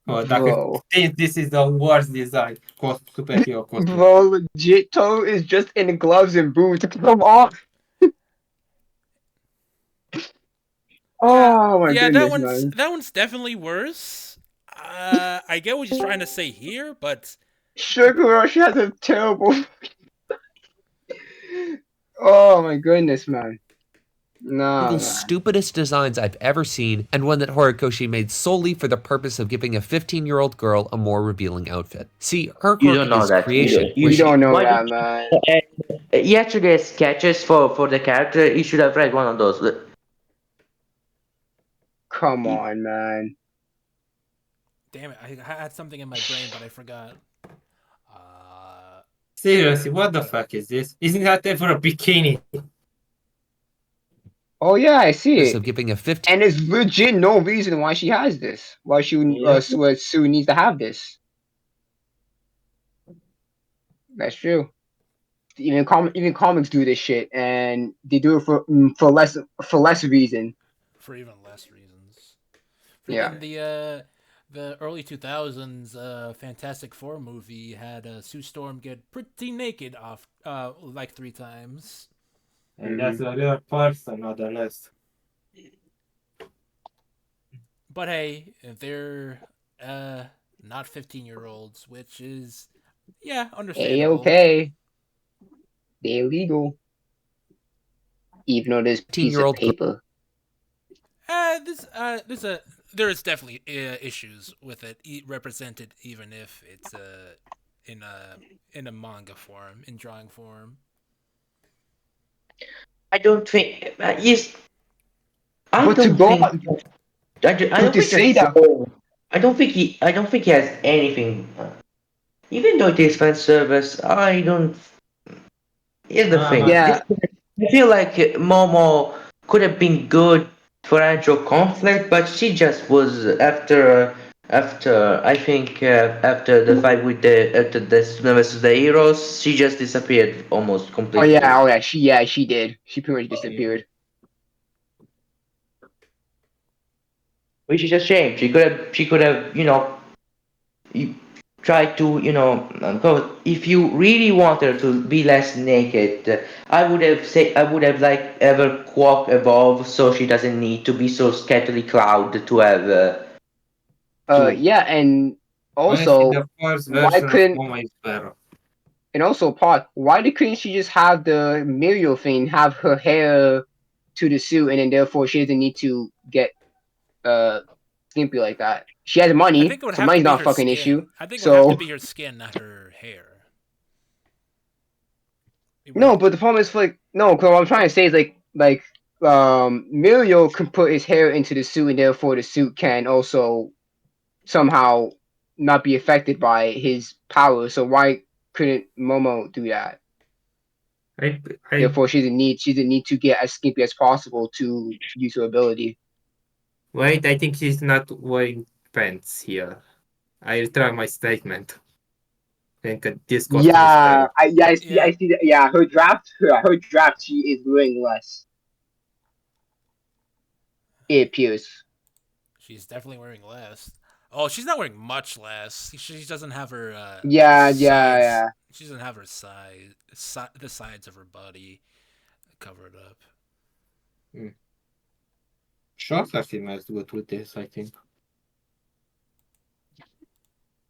Oh, Doc bro, thinks this is the worst design superhero costume. bro, legit Toe is just in gloves and boots. Come on. Oh my Yeah, goodness, man. that one's definitely worse. I get what he's trying to say here, but Sugar Rush has a terrible. Oh my goodness, man. No, single man. stupidest designs I've ever seen, and one that Horikoshi made solely for the purpose of giving a 15-year-old girl a more revealing outfit. See, her you quirk don't know is that. creation, You which don't know Why that, don't man. he actually has sketches for the character? You should have read one of those. Come on, man. damn it, I had something in my brain, but I forgot. Uh, Seriously, what the what? fuck is this? Isn't that ever a bikini? Oh yeah, I see purpose it. of giving a 15 And there's legit no reason why she has this. Why Yep. Sue needs to have this. That's true. Even comics do this shit, and they do it for less reason. For even less reasons. Yeah. Freaking the early 2000s Fantastic Four movie had Sue Storm get pretty naked off like 3 times. And that's a real person on the list. But hey, they're not 15-year-olds, which is yeah, Hey, understandable. okay. They're legal, even though there's piece of 15-year-old girl paper. There is definitely issues with it represented, even if it's in a manga form, in drawing form. I don't think he's. I But to don't go think. I don't to think say that's that, so. I don't think he. I don't think he has anything. Even though it is fan service, I don't. Here's the Uh-huh. thing. yeah, I feel like Momo could have been good for actual conflict, but she just was after I think after the fight with the after the versus the heroes, she just disappeared almost completely. she did. She pretty much Yeah. disappeared. Which is a shame. She could have you try to go if you really want her to be less naked. I would have like ever Quark evolve so she doesn't need to be so scantily cloud to have to. Yeah, and Honestly, also the first why version of couldn't Moma is better. and also Pot, why couldn't she just have the Muriel thing, have her hair to the suit, and then therefore she doesn't need to get uh skimpy like that. She has I money, think it would so have to money's be not a her fucking issue. skin. I think it would have to So be her skin, not her hair. It would no, have to. but the problem is like no, because what I'm trying to say is like Muriel can put his hair into the suit, and therefore the suit can also somehow not be affected by his power. So why couldn't Momo do that? I, Therefore, she doesn't need to get as skimpy as possible to use her ability. wait, I think she's not wearing pants here. I retract my statement. I think this costume is Yeah, short. I Yeah, see that. Yeah, her draft, she is wearing less. It appears. she's definitely wearing less. Oh, she's not wearing much less. She doesn't have her Yeah, sides. yeah, She doesn't have her the sides of her body covered up. Mm. Shorter females good with this, I think.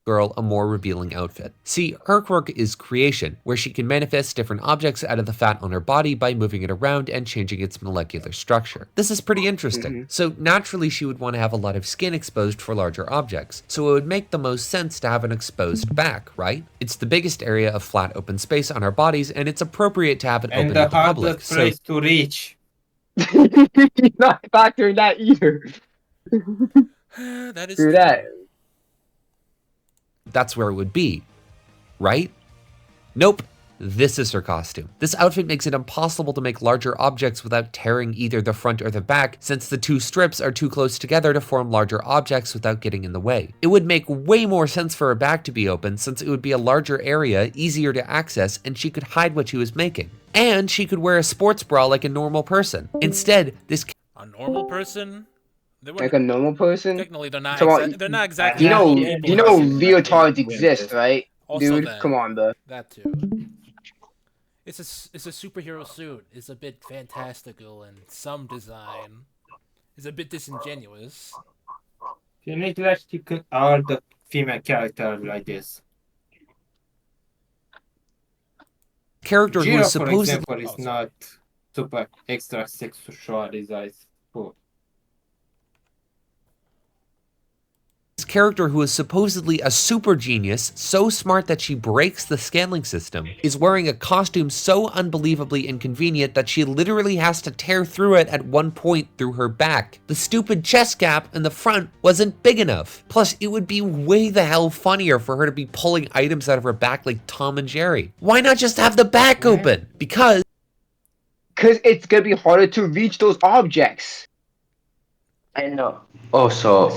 Girl a more revealing outfit. See, her quirk is creation, where she can manifest different objects out of the fat on her body by moving it around and changing its molecular structure. This is pretty interesting. Mm-hmm. So naturally she would want to have a lot of skin exposed for larger objects, so it would make the most sense to have an exposed back, right? It's the biggest area of flat open space on our bodies, and it's appropriate to have it And open the to the public. hardest So place to reach. Not factoring that either. That is Screw true. that. that's where it would be, right? Nope. This is her costume. This outfit makes it impossible to make larger objects without tearing either the front or the back, since the two strips are too close together to form larger objects without getting in the way. It would make way more sense for her back to be open, since it would be a larger area, easier to access, and she could hide what she was making. And she could wear a sports bra like a normal person. Instead, this A normal person, they Like wouldn't. a normal person. Technically, they're not. So, They're not A exactly do normal healthy people. you know person can leotards wear exist, this. right? Also, Dude, that. come on, bro. That too. It's a superhero suit. It's a bit fantastical and some design. It's a bit disingenuous. You need to actually all the female characters like this. character who Jiro, is for supposedly example, is not super extra sexualized. Oh, character who is supposedly a super genius, so smart that she breaks the scaling system, is wearing a costume so unbelievably inconvenient that she literally has to tear through it at one point through her back. The stupid chest gap in the front wasn't big enough. Plus, it would be way the hell funnier for her to be pulling items out of her back like Tom and Jerry. Why not just have the back open? Because It's gonna be harder to reach those objects. I know. Also,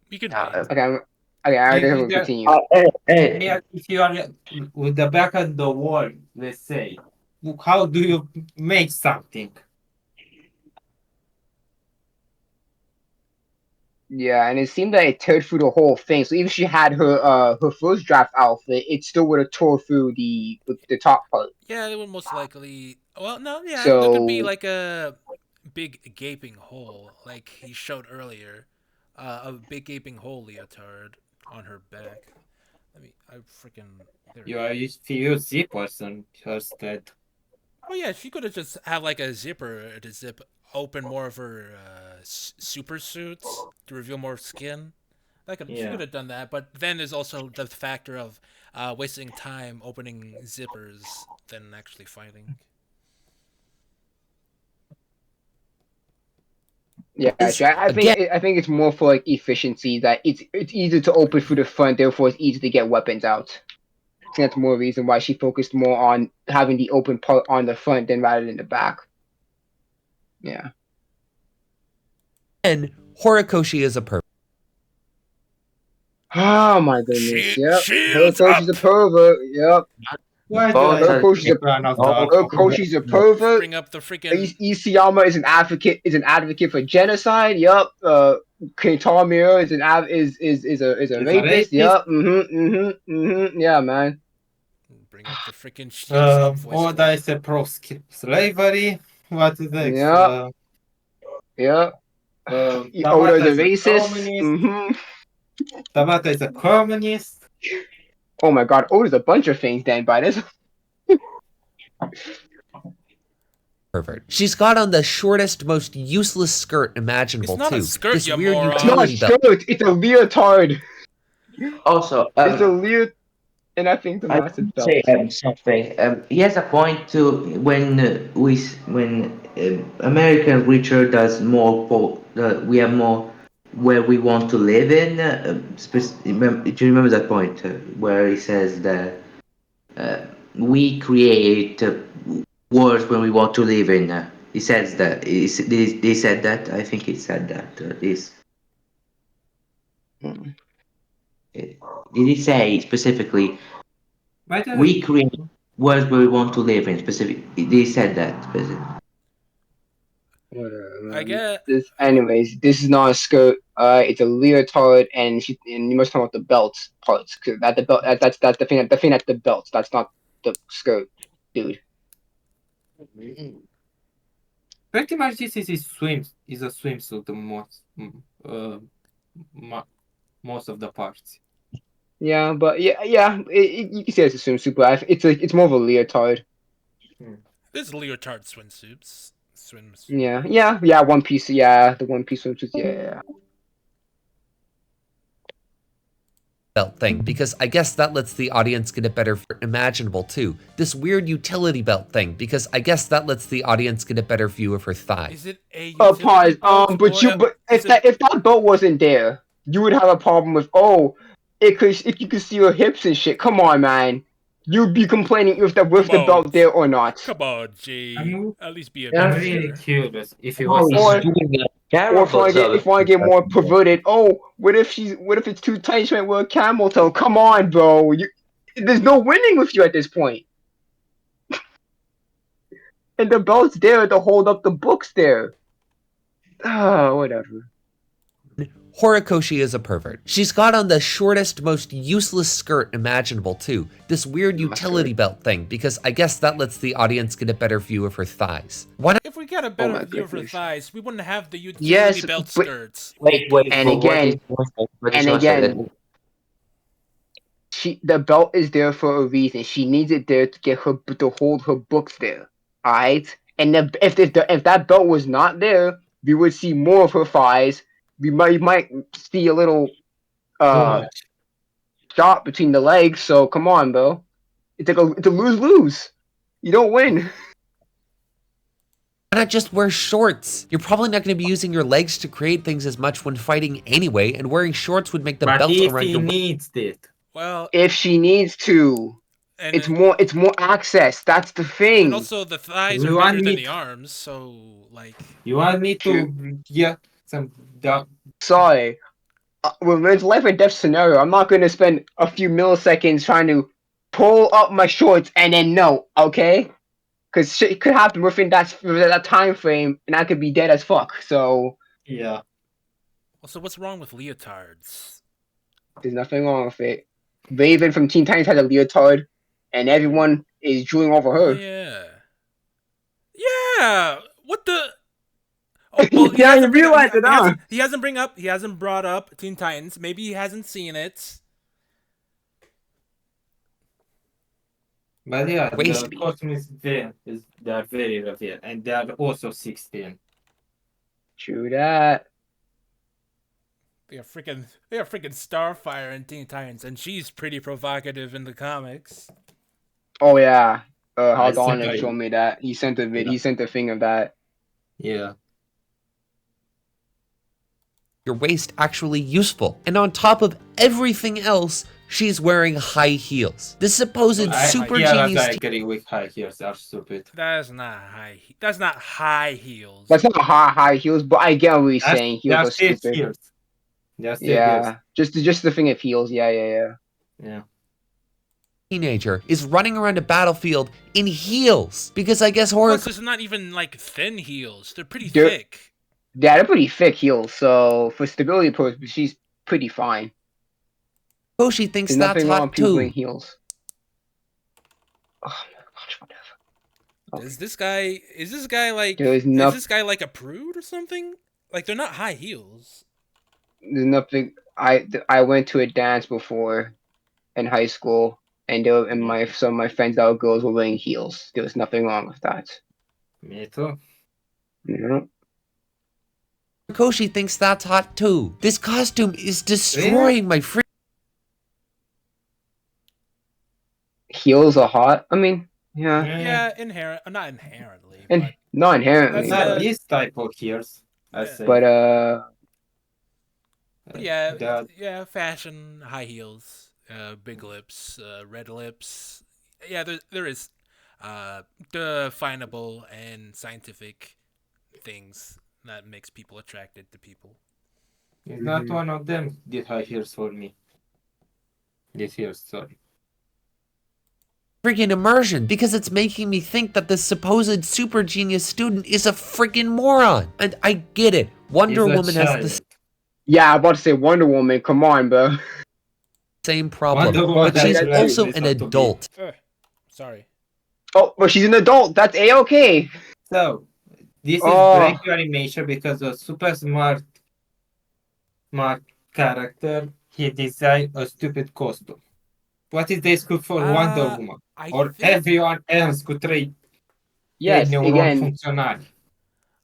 You could yeah, wait. Okay, okay, I if will you continue. if you are with the back of the wall, let's say, how do you make something? Yeah, and it seemed that it tore through the whole thing. So even if she had her first draft outfit, it still would have tore through the top part. Yeah, they would most likely. Well, no, yeah, there could be So like a big gaping hole, like he showed earlier. A big gaping hole leotard on her back. I freaking. There You are used to use zippers instead. Oh yeah, she could have just had like a zipper to zip open more of her super suits to reveal more skin. She Yeah. could have done that, but then there's also the factor of wasting time opening zippers than actually fighting. yeah, actually, I think it's more for like efficiency that it's easier to open through the front, therefore it's easy to get weapons out. I think that's more reason why she focused more on having the open part on the front than rather than the back. Yeah. and Horikoshi is a pervert. Oh my goodness. Yep. Shields Horikoshi's a up! pervert. Yep. Why Both do I are- Horikoshi's a run of the Horikoshi's a pervert. Bring up the freaking. Isayama is an advocate for genocide. Yup. Kentaro is a rapist. rapist? Yup. Yeah, man. Bring up the freaking shields up voice. Oda is a pro slavery. What is next? Yeah. Yep. Oda is a racist. Tabata is a communist. Oh my God, Oda's a bunch of things. Then by this. Pervert. She's got on the shortest, most useless skirt imaginable It's not too. a skirt, this you weird moron. It's not a utility belt. shirt. It's a leotard. also, It's a leotard. And I think the I massive want to say belt. something. He has a point to when when American Richard does more. We have more where we want to live in. Do you remember that point where he says that uh, we create worlds when we want to live in? He says that. They said that. I think he said that. Mm. Did he say specifically? By the We way, create worlds where we want to live in specific. They said that specific. Whatever, I man. get. Anyways, this is not a skirt. It's a leotard, and you must talk about the belt parts. 'Cause that the belt that's the thing. The thing at the belt. That's not the skirt, dude. pretty much this is a swimsuit mo- most of the parts. Yeah, but you can say it's a swimsuit, but it's more of a leotard. Hmm. There's leotard swimsuits. Swims. Yeah. One Piece. Yeah, the One Piece swimsuits. Yeah. Belt thing, because I guess that lets the audience get a better imaginable too. This weird utility belt thing, because I guess that lets the audience get a better view of her thigh. Is it a utility Pause. belt or But is it? if that belt wasn't there, you would have a problem with if you could see your hips and shit. Come on, man. You'd be complaining if Come the on, belt there or not. come on, G. I'm, At least be a I'm bit Yeah. really fair. curious if it Oh, was he's Or in. doing a or camera if I get more perverted, what if it's too tight? She might wear a camel toe. Come on, bro. There's no winning with you at this point. And the belt's there to hold up the books there. Ah, whatever. Horikoshi is a pervert. She's got on the shortest, most useless skirt imaginable too. This weird My utility skirt. belt thing, because I guess that lets the audience get a better view of her thighs. Why not If we got a Oh better my view of her goodness. thighs, we wouldn't have the utility Yes, belt but skirts. Wait, wait. and What is again, what is and gonna say again, that? the belt is there for a reason. She needs it there to get her to hold her books there. Alright? And if that belt was not there, we would see more of her thighs. We might see a little Too uh much. shot between the legs, so come on, bro. It's a lose-lose. You don't win. not just wear shorts? You're probably not going to be using your legs to create things as much when fighting anyway, and wearing shorts would make the But belt if around he your waist. needs it, Well, If she needs to. and It's more access. That's the and thing. also the thighs are you want bigger than me the to, arms, so like. you want me Dude, to get some sorry. When it's life or death scenario, I'm not going to spend a few milliseconds trying to pull up my shorts and then no, okay? Because shit could happen within that time frame, and I could be dead as fuck. So yeah. Also, what's wrong with leotards? there's nothing wrong with it. Raven from Teen Titans has a leotard, and everyone is drooling over Oh her. yeah. Yeah. What the? Oh well, he Yeah, you hasn't bring up. realize it, huh? He hasn't brought up Teen Titans. Maybe he hasn't seen it. But yeah, the Waist. costume they are very reveal, and they are also 16. True that. They are freaking Starfire in Teen Titans, and she's pretty provocative in the comics. Oh yeah. I How think Donald showed me that. He sent a vid. yeah. He sent a thing of that. Yeah. Your waist actually useful. And on top of everything else, she's wearing high heels. This supposed super Yeah, genius I agree with high heels are stupid. That's not high. That's not high heels. That's not high heels, but I get what he's saying. They Heels are are still stupid. heels. They are still heels. Yeah, just the thing of heels. Yeah. Yeah. teenager is running around a battlefield in heels. Because I guess Plus, it's not even like thin heels. They're pretty thick. Yeah, they're pretty thick heels. So for stability purposes, she's pretty fine. Hoshi thinks There's that's nothing wrong hot with people wearing too. heels. Oh my gosh, whatever. Okay. Is this guy like? There is Is this guy like a prude or something? Like they're not high heels. There's nothing. I went to a dance before in high school, and some of my friends that were girls were wearing heels. There was nothing wrong with that. Me too. Yeah. Koshi thinks that's hot too. This costume is destroying my free. heels are hot. I mean, yeah, Yeah, not inherently, and but not that's inherently, Not but this type of heels, I yeah. say. but But yeah, The yeah, fashion, high heels, big lips, red lips. Yeah, there is definable and scientific things that makes people attracted to people. it's not mhm. one of them did high heels for me. This heels, sorry. Freaking immersion because it's making me think that this supposed super genius student is a freaking moron. And I get it. He's Wonder a Woman has the child. Yeah, I'm about to say Wonder Woman. Come on, bro. same problem, Wonder Woman but Okay, has she's that's less true. also an reason to be. adult. Sorry. Oh, but she's an adult. That's a-okay. So, this is Oh, break your animation because a super smart character, he designed a stupid costume. What is this good for Wonder Uh, Woman? I Or think everyone else could trade a yes. neuron Again, functional.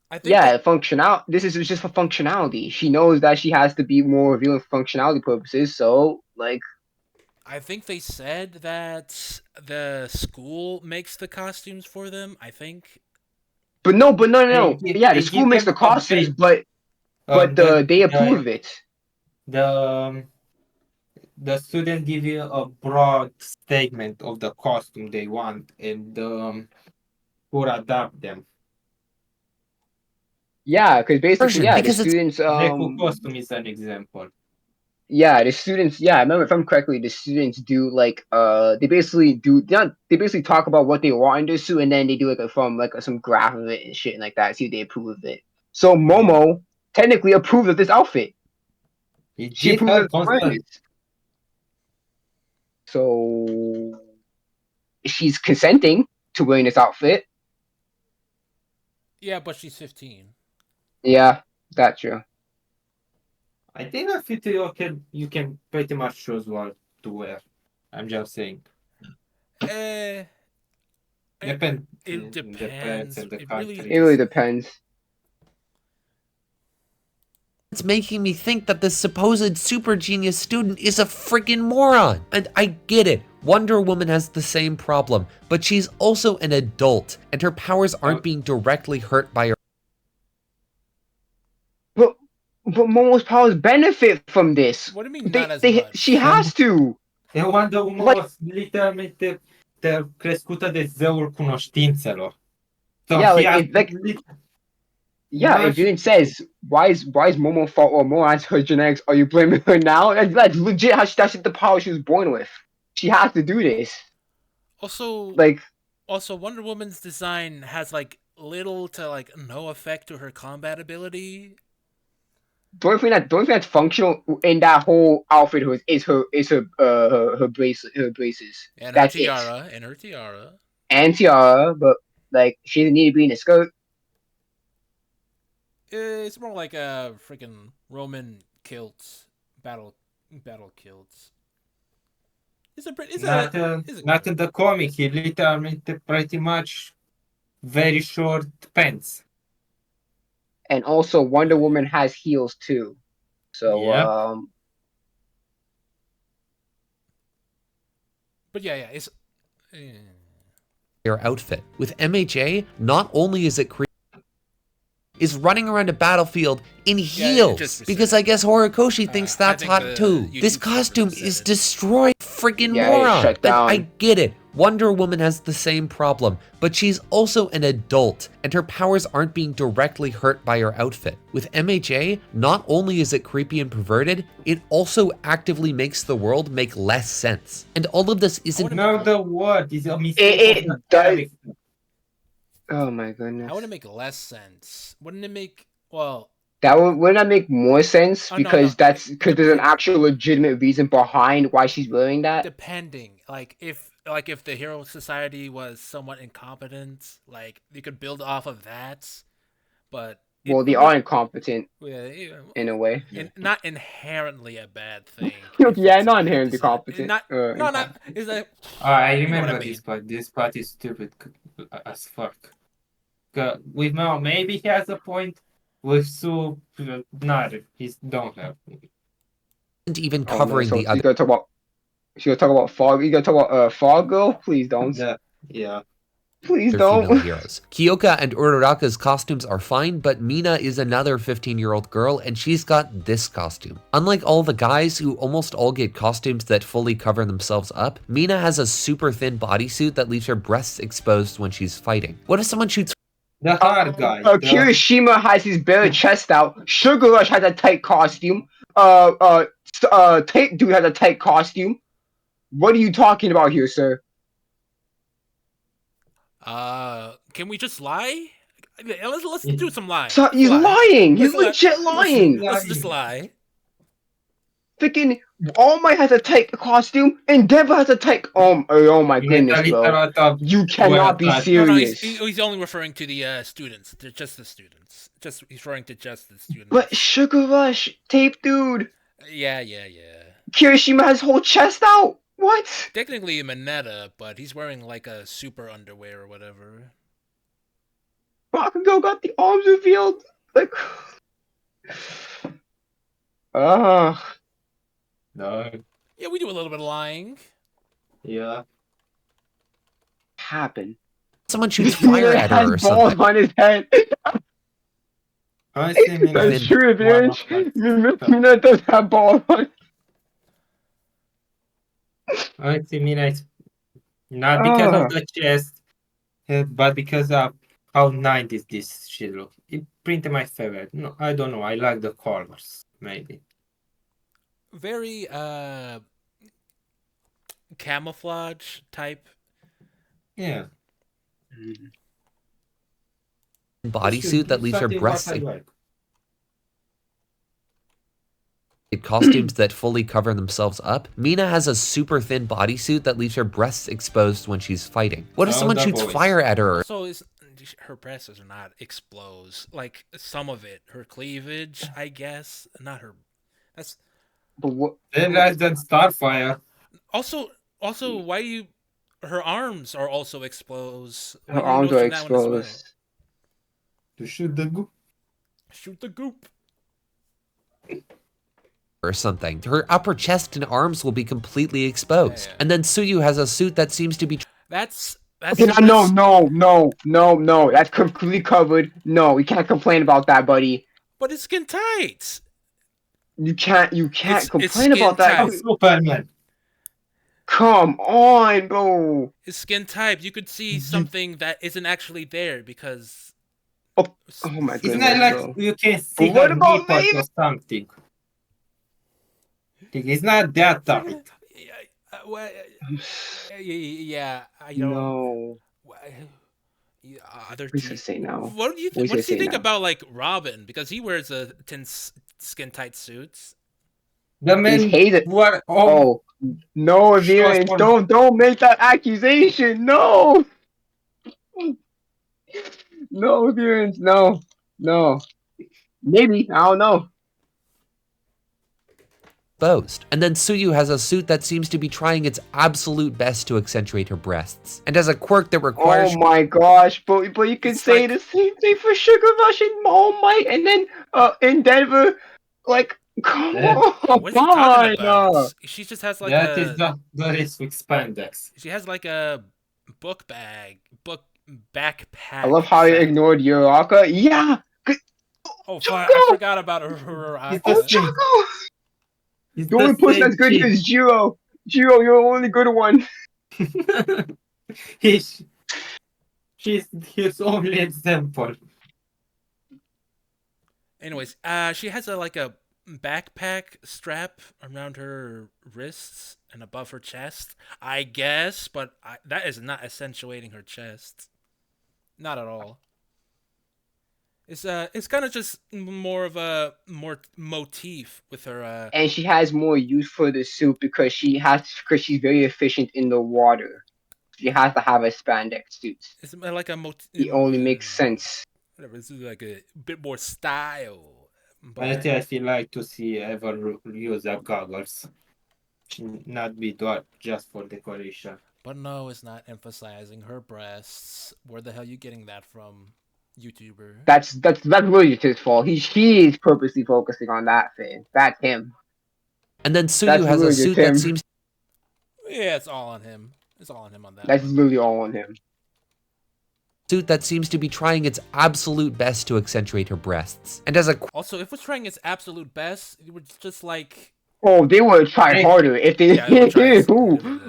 I think they yeah, functional. This is just for functionality. She knows that she has to be more revealing for functionality purposes. So, like, I think they said that the school makes the costumes for them. I think. but no, no, They no. give, Yeah, the they school give makes them the a costumes, bait. but they approve of it. The the student give you a broad statement of the costume they want and could adapt them. Yeah, because basically, Immersion yeah, the because it's students, Deku costume is an example. yeah, the students, yeah, I remember if I'm correctly, the students do like, they basically do, they basically talk about what they want in their suit, and then they do like some graph of it and shit and like that, see if they approve of it. So Yeah. Momo technically approved of this outfit. He She did approved her of wearing constant. it. So she's consenting to wearing this outfit. Yeah, but she's 15. Yeah, that's true. I think a fit you can pretty much choose what to wear. I'm just saying. Eh, it, Depends it the pets depends. and the It really It country. really just. depends. making me think that this supposed super genius student is a freaking moron. And I get it. Wonder Woman has the same problem, but she's also an adult, and her powers aren't Uh, being directly hurt by her. But Momo's powers benefit from this. What do you mean not as She much? has to. E Wonder Woman Like, was literalmente crescută de zeul cunoștințelor. So yeah, he like has if like yeah, if much. it says why is Momo fault or Momo has her genetics, are you blaming her now? That's legit how that's the power she was born with. She has to do this. Also, Like, Wonder Woman's design has like little to like no effect to her combat ability. the only thing that's functional in that whole outfit is her braces. And her That's it. tiara, and her tiara. And tiara, but like she doesn't need to be in a skirt. It's more like a freaking Roman kilts, battle kilts. Not, It's a not good. in the comic. He literally pretty much very short pants. And also Wonder Woman has heels too. So Yep. But yeah, it's. Her outfit. With MHA, not only is it is running around a battlefield in heels because I guess Horikoshi thinks that's hot too. This costume is destroying freaking Yeah, moron. shut down. And I get it. Wonder Woman has the same problem, but she's also an adult, and her powers aren't being directly hurt by her outfit. With MHA, not only is it creepy and perverted, it also actively makes the world make less sense. And all of this isn't. No, the word is a mistake of the does. character. Oh my goodness. How would it make less sense? Wouldn't it make well? Wouldn't that make more sense? Oh, no, Because no. because there's an actual legitimate reason behind why she's wearing that. Depending, like if the Hero Society was somewhat incompetent, like you could build off of that. But Well, they are incompetent in a way. not inherently a bad thing. Yeah, not inherently competent. Not is that. I You know what remember I mean. this part. This part is stupid as fuck. With Mao, maybe he has a point. With Sue, not. He don't have. Even covering so the other. you gotta talk about. You gonna talk about Fog? You gonna talk about Fog Girl? Please don't. Yeah. Please Other female don't. heroes. Kyoka and Uraraka's costumes are fine, but Mina is another 15-year-old girl, and she's got this costume. Unlike all the guys who almost all get costumes that fully cover themselves up, Mina has a super thin bodysuit that leaves her breasts exposed when she's fighting. What if someone shoots The hard guy. Kirishima has his bare chest out. Sugar Rush has a tight costume. Tape Dude has a tight costume. What are you talking about here, sir? Can we just lie? Let's do some lying. So, he's Lie. lying. He's Let's legit lying. Let's just lie. Freaking All Might has a tight costume, and Deva has a tight. Oh my goodness, bro! You cannot be No, serious. he's only referring to the students. Just the students. He's referring to just the students. But Sugar Rush, Tape Dude, Yeah. Kirishima has whole chest out. What? Technically Mineta, but he's wearing like a super underwear or whatever. Bakugo got the arms revealed. Like, No. Yeah, we do a little bit of lying. Yeah. happen. someone shoots fire at her or something? On his head. Honestly, That's true, bitch. Mina does have balls on. Honestly, Mina is not because of the chest, but because of how 90s this shit look. It printed my favorite. No, I don't know. I like the colors, maybe. Very camouflage type. Yeah. Bodysuit that leaves her Something breasts what I like. costumes that fully cover themselves up. Mina has a super thin bodysuit that leaves her breasts exposed when she's fighting. What if Oh, someone the shoots boys. fire at her? So her breasts are not exposed. Like some of it, her cleavage, I guess. Not her. That's But what? Then less than Starfire. also why do you? Her arms are also exposed. Her arms are exposed. To shoot the goop. Shoot the goop. Or something. Her upper chest and arms will be completely exposed. Yeah. And then Tsuyu has a suit that seems to be That's Okay, no. That's completely covered. No, we can't complain about that, buddy. But it's skin tight. You can't It's complain about that. skin tight. Superman. Come on, bro. It's skin tight. You could see something that isn't actually there because. Oh my It's goodness, not like bro. you can see What her about nipples Maven? or something. It's not that tight. Yeah, I don't. No. Other What does it say now? What do you What does what it does he say think now? about like Robin because he wears a skin tight suits? The He's men hated. were Oh no, Viren, don't make that accusation. No. No, Viren, no. Maybe, I don't know. exposed. And then Tsuyu has a suit that seems to be trying its absolute best to accentuate her breasts. And has a quirk that requires Oh my gosh, but you can It's say like- the same thing for Sugar Rush and All Might, and then in Denver, like, come on, What is he talking fine, about? She just has like that a. is the risk with spandex. She has like a book backpack. I love how you set. ignored Uraka. Yeah, Oh, Choco! I forgot about her. It's oh, the same. Choco! It's The only person same that's good kid. is Jiro. Jiro, you're the only good one. He's his only example. Anyways, she has a backpack strap around her wrists and above her chest, I guess, but that is not accentuating her chest, not at all. It's kind of just more of a motif with her. And she has more use for the suit because she's very efficient in the water. She has to have a spandex suit. It's like a motif. It only makes sense. Whatever. It's like a bit more style. But I feel like to see ever use the goggles, not be just for decoration. But no, it's not emphasizing her breasts. Where the hell are you getting that from, YouTuber? That's really just his fault. He is purposely focusing on that thing. That's him. And then Tsuyu That's has a really suit Tim. that seems Yeah, it's all on him. It's all on him on that That's one. literally all on him. Suit that seems to be trying its absolute best to accentuate her breasts. And as a Also, if it was trying its absolute best, it was just like Oh, they would have tried harder if they. Yeah, it would try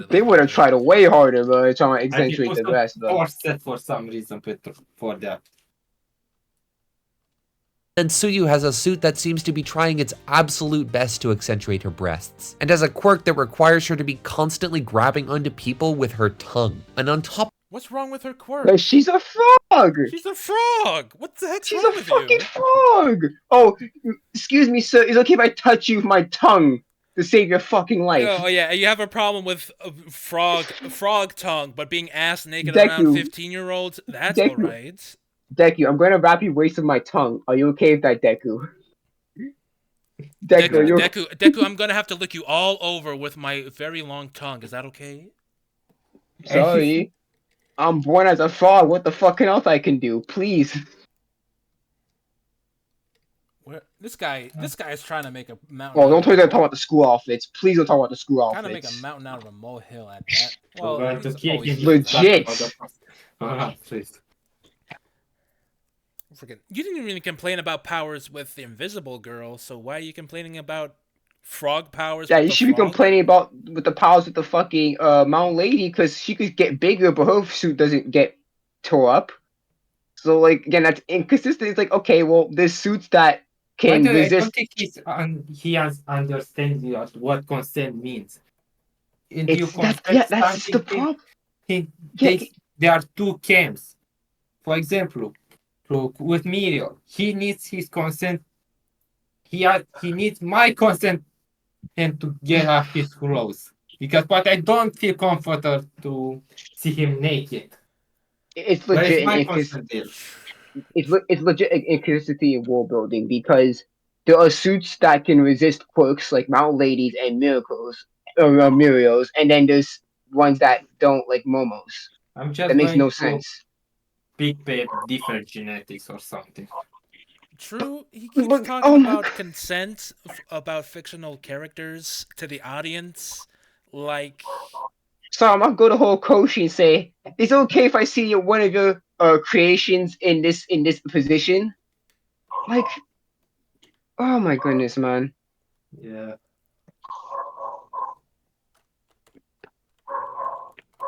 They would have tried way harder, but trying to I think accentuate put the some rest. But corset for some reason for that. then Suyu has a suit that seems to be trying its absolute best to accentuate her breasts, and has a quirk that requires her to be constantly grabbing onto people with her tongue. And on top what's wrong with her quirk? she's a frog. She's a frog. What the heck's She's wrong a with fucking you? frog. Oh, excuse me, sir. Is it okay if I touch you with my tongue to save your fucking life? Oh yeah, you have a problem with frog tongue, but being ass naked around Deku, 15-year-olds, that's Deku, alright. Deku. I'm going to wrap your waist with my tongue. Are you okay with that, Deku? Deku, you. Deku, I'm gonna have to lick you all over with my very long tongue. Is that okay? Sorry. I'm born as a frog. What the fucking else I can do? Please. Where this guy is trying to make a mountain. Oh, don't talk about the school outfits. Please don't talk about the school Trying to make a outfits. mountain out of a molehill at that. I'm Well, going to kick he's him. legit. Please. freaking. You didn't even complain about powers with the invisible girl, so why are you complaining about frog powers? Yeah, with you the should be frog? complaining about with the powers with the fucking Mount Lady because she could get bigger, but her suit doesn't get tore up. So like again, that's inconsistent. It's like okay, well, there's suits that By can the way, I don't resist. think he has understanding what consent means. And you consent That's the something. problem. They, there are two camps. For example, look, with Muriel, he needs his consent. He needs my consent and to get off his clothes. But I don't feel comfortable to see him naked. It's Where is legit my consent there? it's legit inconsistency in world building because there are suits that can resist quirks like Mount Ladies and Miracles or Muriels, and then there's ones that don't like Momos. I'm just That makes going no to sense. pick different genetics or something. True, he keeps But, talking oh my about God. consent about fictional characters to the audience, like So I'm gonna go to Horikoshi and say, "Is it okay if I see one of your creations in this position?" Like, oh my goodness, man. Yeah.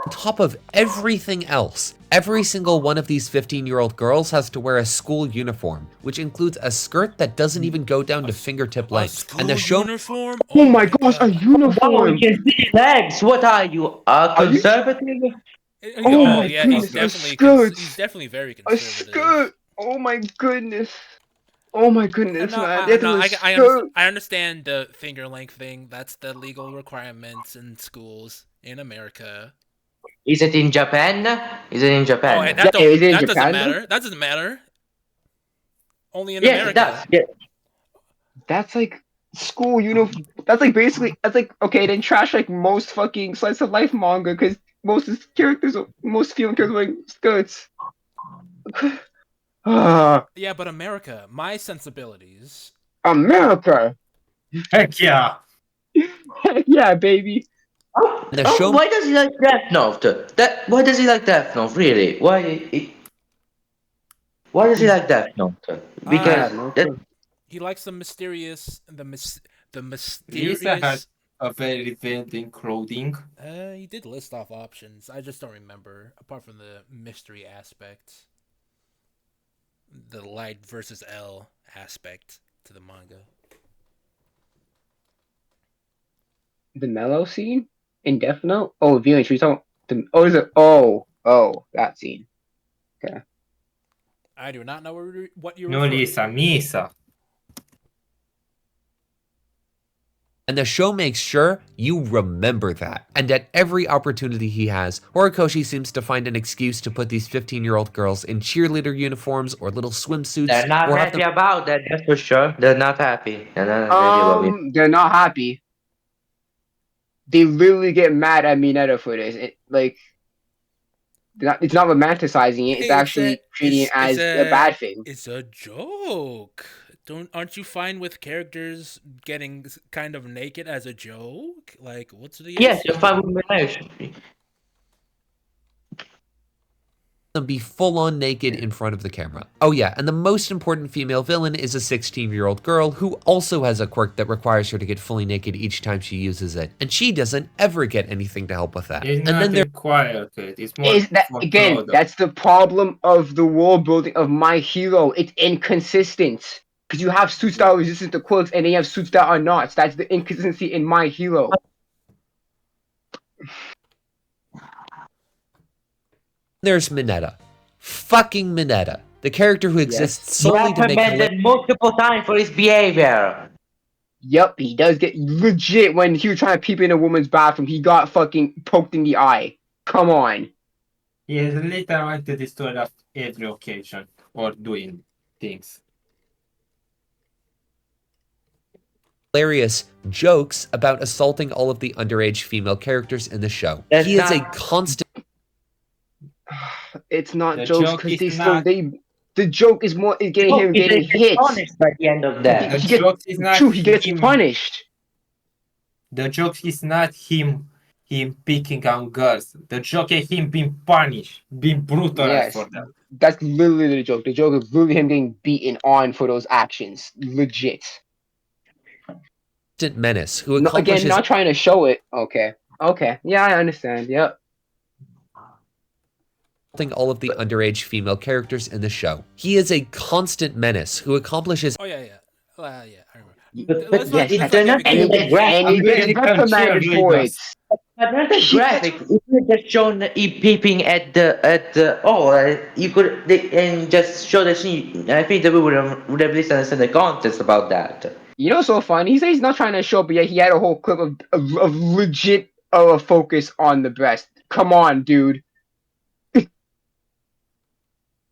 on top of everything else, every single one of these 15-year-old girls has to wear a school uniform, which includes a skirt that doesn't even go down to fingertip a length. school And the show uniform. Oh my gosh, a Wow, uniform! we can see legs. What are you, Are you? conservative? Oh Oh my yeah, goodness, a skirt! he's definitely very A conservative. skirt! Oh my goodness! Oh my goodness, No, man! That no, is a skirt! I understand the finger length thing. That's the legal requirements in schools in America. Is it in Japan? Is it in Oh, Japan? Yeah, is it in that doesn't Japan though? matter. That doesn't matter. Only in Yes, it does. America. Yeah. That's like school uniform. That's like basically. That's like okay. Then trash like most fucking slice of life manga because most female characters wearing skirts. Ah, Yeah, but America, my sensibilities. America. Heck yeah. Heck yeah, baby. The show Why does he like Death Note? Why does he like Death Note? Really? Why does he like Death Note? I Because have no that, clue. He likes the Lisa mysterious. has a very revealing clothing. He did list off options. I just don't remember, apart from the mystery aspect, the light versus L aspect to the manga. The mellow scene in Death Note. Oh, viewing. She's talking. Oh, is it? Oh, that scene. I do not know what you're No, referring Lisa, to. Misa. And the show makes sure you remember that. And at every opportunity he has, Horikoshi seems to find an excuse to put these 15-year-old girls in cheerleader uniforms or little swimsuits. they're not or have happy them about that. That's for sure. They're not happy. They're not happy about it. They're not happy. They literally get mad at Mineta for this. It's not romanticizing it. It's actually treating it as a bad thing. It's a joke. Aren't you fine with characters getting kind of naked as a joke? Like, what's the Yes, you're issue? fine with Minesh. Them be full-on naked in front of the camera. Oh yeah, and the most important female villain is a 16-year-old girl who also has a quirk that requires her to get fully naked each time she uses it, and she doesn't ever get anything to help with that. It's And not then there required to it. It's more Is that for again? product. That's the problem of the world building of My Hero. It's inconsistent because you have suits that are resistant to quirks, and then you have suits that are not. That's the inconsistency in My Hero. there's Mineta. Fucking Mineta. The character who exists solely to make Reprimanded multiple times for his behavior. Yep, he does get legit when he was trying to peep in a woman's bathroom. He got fucking poked in the eye. Come on. He is literally to destroy at every occasion or doing things. hilarious jokes about assaulting all of the underage female characters in the show. That's He is a not- constant It's not The jokes joke because is they still not- they. The joke is more getting him He's getting hit. punished by the end of that. The He gets joke is not true. He gets him. punished. The joke is not him picking on girls. The joke is him being punished, being brutalized Yes, for that. that's literally the joke. The joke is literally him getting beaten on for those actions. Legit. menace who No, accomplishes again, not trying to show it. Okay. Okay. Yeah, I understand. Yep. assaulting all of the underage female characters in the show. He is a constant menace who accomplishes Oh yeah, yeah. Yeah, I remember. But Let's not, yes, let's they're not not get any become- graphic. And he gets reprimanded for it. But not the graphic. If you just shown peeping at you could and just show the scene. I think that we would have at least understand the context about that. You know, so funny. He said he's not trying to show, but yet he had a whole clip of legit focus on the breast. Come on, dude.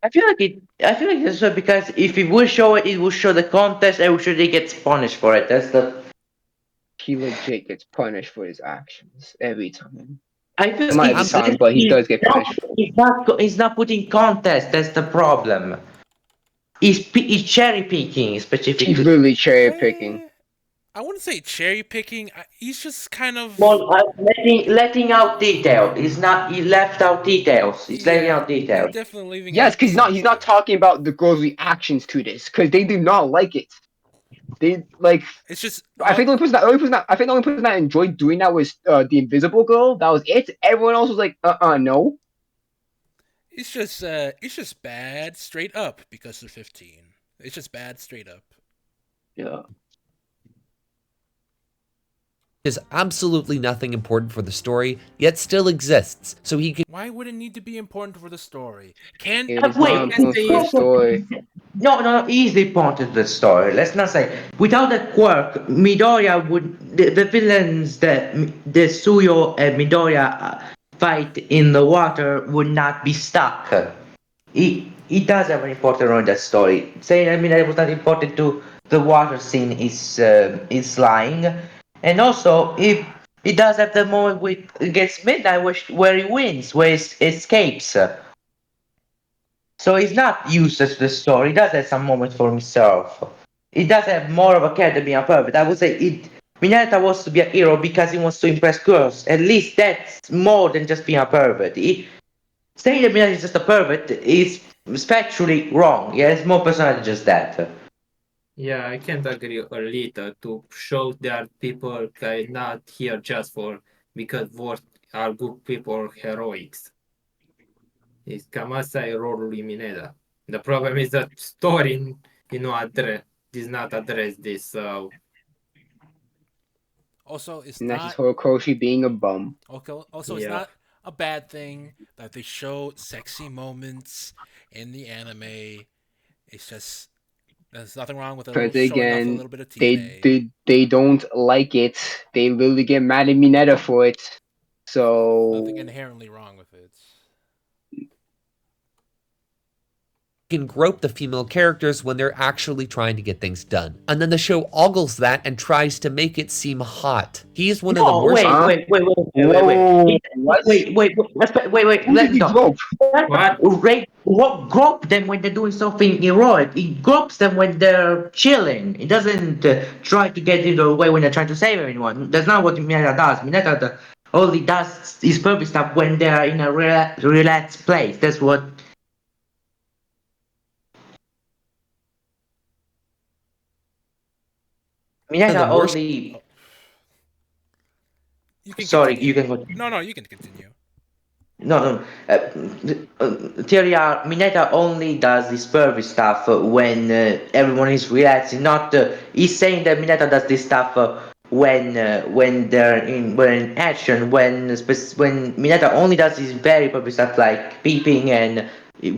I feel like it's because if he would show it, it would show the context, and sure he gets punished for it. That's the. He legit gets punished for his actions every time. I feel Not like every time, but he does get punished. He's not putting context. That's the problem. He's cherry picking He's specifically. literally cherry picking. I wouldn't say cherry picking. He's just kind of. Well, letting out detail. He left out details. He's letting out details. He's definitely leaving. Yes, out because some he's not detail. talking about the girls' reactions to this, because they do not like it. They like. It's just. I think the only person that enjoyed doing that was the Invisible Girl. That was it. Everyone else was like, no. It's just bad straight up because they're 15. It's just bad straight up. Yeah. is absolutely nothing important for the story, yet still exists, so he can. Why would it need to be important for the story? Can It is Wait, not important for the story. No, easily important to the story. Let's not say without the quirk, Midoriya would the villains that the Suyo and Midoriya fight in the water would not be stuck. He does have an important role in that story. Saying it was not important to the water scene is lying, and also if he does have the moment with against Midnight where he wins, where he escapes. So he's not useless to the story. He does have some moments for himself. He does have more of a character being a pervert. I would say Mineta wants to be a hero because he wants to impress girls. At least that's more than just being a pervert. Saying that Mineta is just a pervert is factually wrong. He has more personality than just that. Yeah, I can't agree a little to show that people are not here just for because what are good people or heroics. It's Kamasai Roru Mineta. The problem is that story, does not address this. So also it's And that's not just Horikoshi being a bum. okay. Also, it's Yeah. not a bad thing that they show sexy moments in the anime. It's just there's nothing wrong with it. Because Showing off a again, little bit of TNA. they don't like it. They literally get mad at Mineta for it. So Nothing inherently wrong with it. Can grope the female characters when they're actually trying to get things done. And then the show ogles that and tries to make it seem hot. He's one of the worst. Wait. What? Wait. Who Let did me he go. grope? Wait. grope them when they're doing something heroic. It gropes them when they're chilling. It doesn't try to get in the way when they're trying to save anyone. That's not what Mineta does. Mineta only does his purpose stuff when they're in a relaxed place. That's what. The Mineta worst. only. You can Sorry, you continue. can go. No, you can continue. No, no. Theoria Mineta only does this purpose stuff when everyone is relaxing. Not he's saying that Mineta does this stuff when they're in action. When Mineta only does this very purpose stuff like peeping and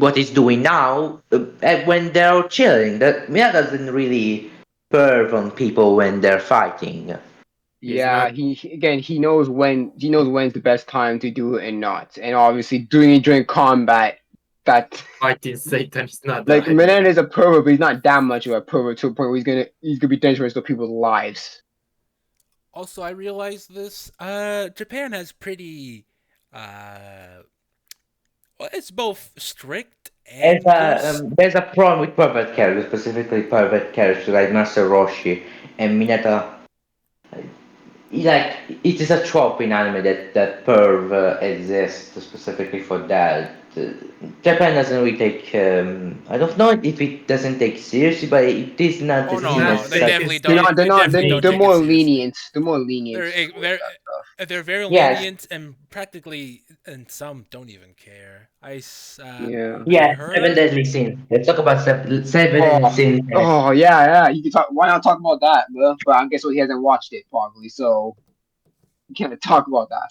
what he's doing now when they're chilling. That Mineta doesn't really perv on people when they're fighting. He's Yeah, not again he knows when's the best time to do it and not. And obviously doing it during combat, that fighting Satan is not the like idea. Menon is a pervert, but he's not that much of a pervert to a point where he's gonna be dangerous to people's lives. Also, I realized this. Japan has pretty. Uh, well, it's both strict and loose. There's a problem with pervert characters, specifically pervert characters like Master Roshi and Mineta. Like it is a trope in anime that perv exists specifically for that. Japan doesn't really take. I don't know if it doesn't take seriously, but it is not Oh It's no, seen not as no, they such. taken definitely don't. They're They seriously. not. definitely They're, don't they're take it more seriously. lenient. They're more lenient They're towards they're that stuff. they're very Yes, lenient and practically, and some don't even care. Yeah. I yes, seven heard. deadly sins. Let's talk about seven Oh, sins. yeah. You can talk. Why not talk about that, bro? But I guess he hasn't watched it probably, so you can't talk about that.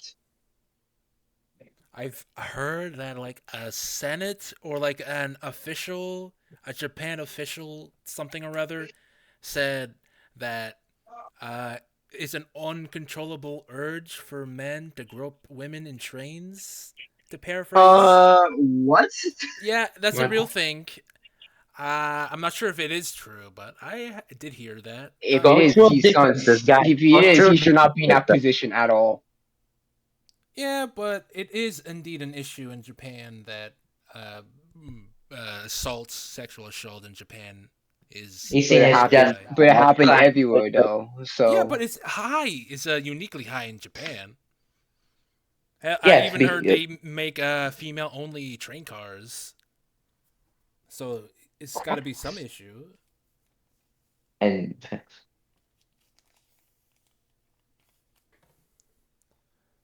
I've heard that like a senate or like an official, a Japan official, something or other, said that uh, it's an uncontrollable urge for men to grope women in trains. To paraphrase, What? yeah, that's a What? real thing. I'm not sure if it is true, but I did hear that. If it is, Cultural he's on. differences, guys. If he is, Cultural he should not be in that differences. position at all. Yeah, but it is indeed an issue in Japan that uh, assaults, sexual assault in Japan is He's But seen it as very just happened. high. But it a happened crime. everywhere, though. Yeah, So but it's high. It's uniquely high in Japan. I Yes, even heard they make female only train cars. So it's got to be some issue. and can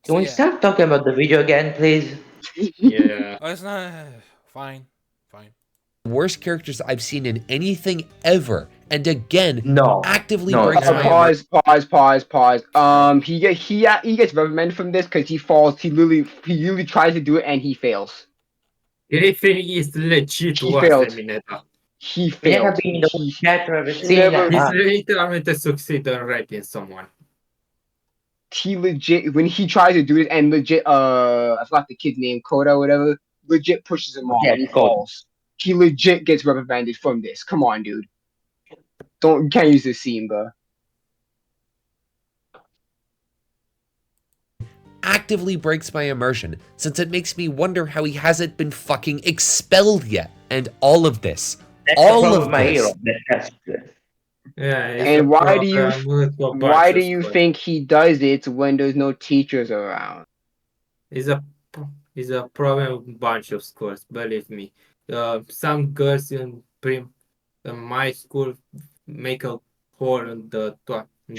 So we yeah, start talking about the video again, please? Yeah. oh, it's not fine. Fine. Worst characters I've seen in anything ever, and again, No, actively no, breaks no. my immersion. pause. He gets reprimanded from this because he falls. He literally tries to do it and he fails. Griffin is legit He worse than failed. Mineta. He Mineta failed. being the worst character I've ever He seen. never. He's literally succeed on raping someone. He legit when he tries to do it and legit. I forgot the kid's name, Koda, or whatever. Legit pushes him off Yes, and he code. falls. He legit gets reprimanded from this. Come on, dude. You can't use this scene, bro. Actively breaks my immersion, since it makes me wonder how he hasn't been fucking expelled yet. And all of this. That's the All problem of with my hero. this. That's Yeah, it's a And problem with a why bunch do of you stuff. think he does it when there's no teachers around? It's a it's a problem with bunch of schools. Believe me. Some girls in my school make a hole in the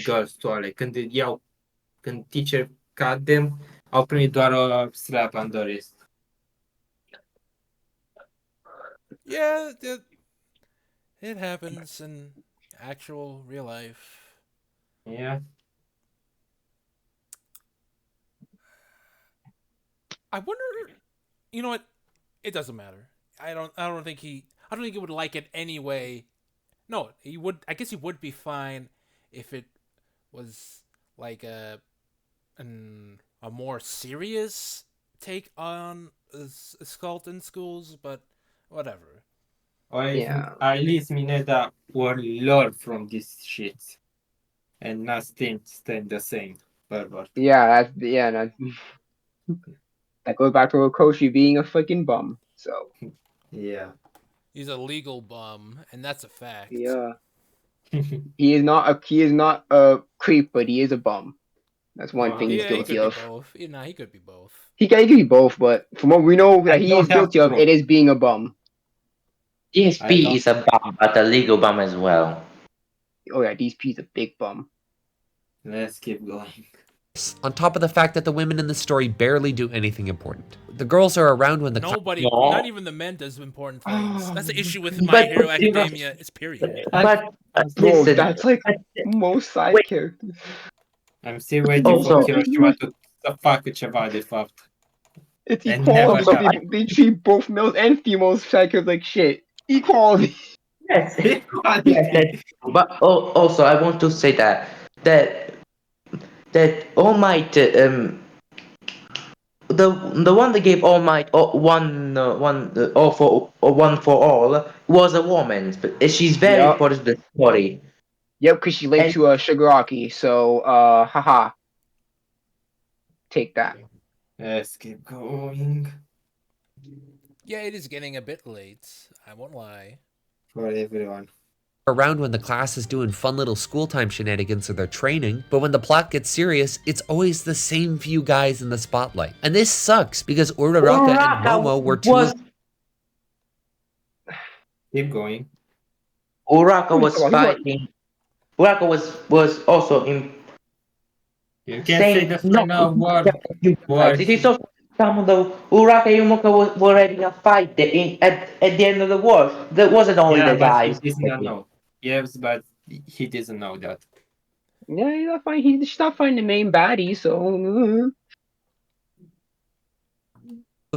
girls' toilet. Când teacher cut them, au primit doar o slap on the wrist. Yeah, it happens in actual real life. Yeah. I wonder. You know what? It doesn't matter. I don't think he. I don't think he would like it anyway. No, he would. I guess he would be fine if it was like a more serious take on assault in schools, but whatever. Or if Yeah. at least Mineta will learn from this shit and not stay the same. Pervert. That goes back to Okoshi being a freaking bum. So Yeah. He's a legal bum, and that's a fact. Yeah. He is not a creep, but he is a bum. That's one thing he's Yeah, he guilty could be of. both. Nah, he could be both. He can be both, but from what we know I that he is don't have guilty of, proof. it is being a bum. I DSP don't. is a bum, but a legal bum as well. Oh yeah, DSP's a big bum. Let's keep going. On top of the fact that the women in the story barely do anything important. The girls are around when the Nobody, not No, even the men, does important things. That's the issue with My but Hero Academia. It's period. but Bro, listen, that's like but, most side wait. characters. I'm still waiting for Also, Hiroshima to fuck Chavadi fucked. It's And never equality. also, happened. They treat both males and females side characters like shit. Equality. yes, yes, Equality. but also I want to say that that All Might the one that gave All Might one for all was a woman. But she's very Yep. important to the story. Yep, because she linked And to Shigaraki. So, haha. Take that. Let's keep going. Yeah, it is getting a bit late. I won't lie. For everyone. around when the class is doing fun little school time shenanigans or they're training, but when the plot gets serious, it's always the same few guys in the spotlight. And this sucks because Uraraka and Momo were two was of Keep going. Uraka Who's was talking about? fighting. Uraka was also in You can say saying the no. final word. You guys, it is also some of the Uraka and Yumoka were having a fight at the end of the war. That wasn't only Yeah, the but he guys. doesn't know. Yes, but he doesn't know that. Yeah, he's not fine. She's not finding the main baddie, so.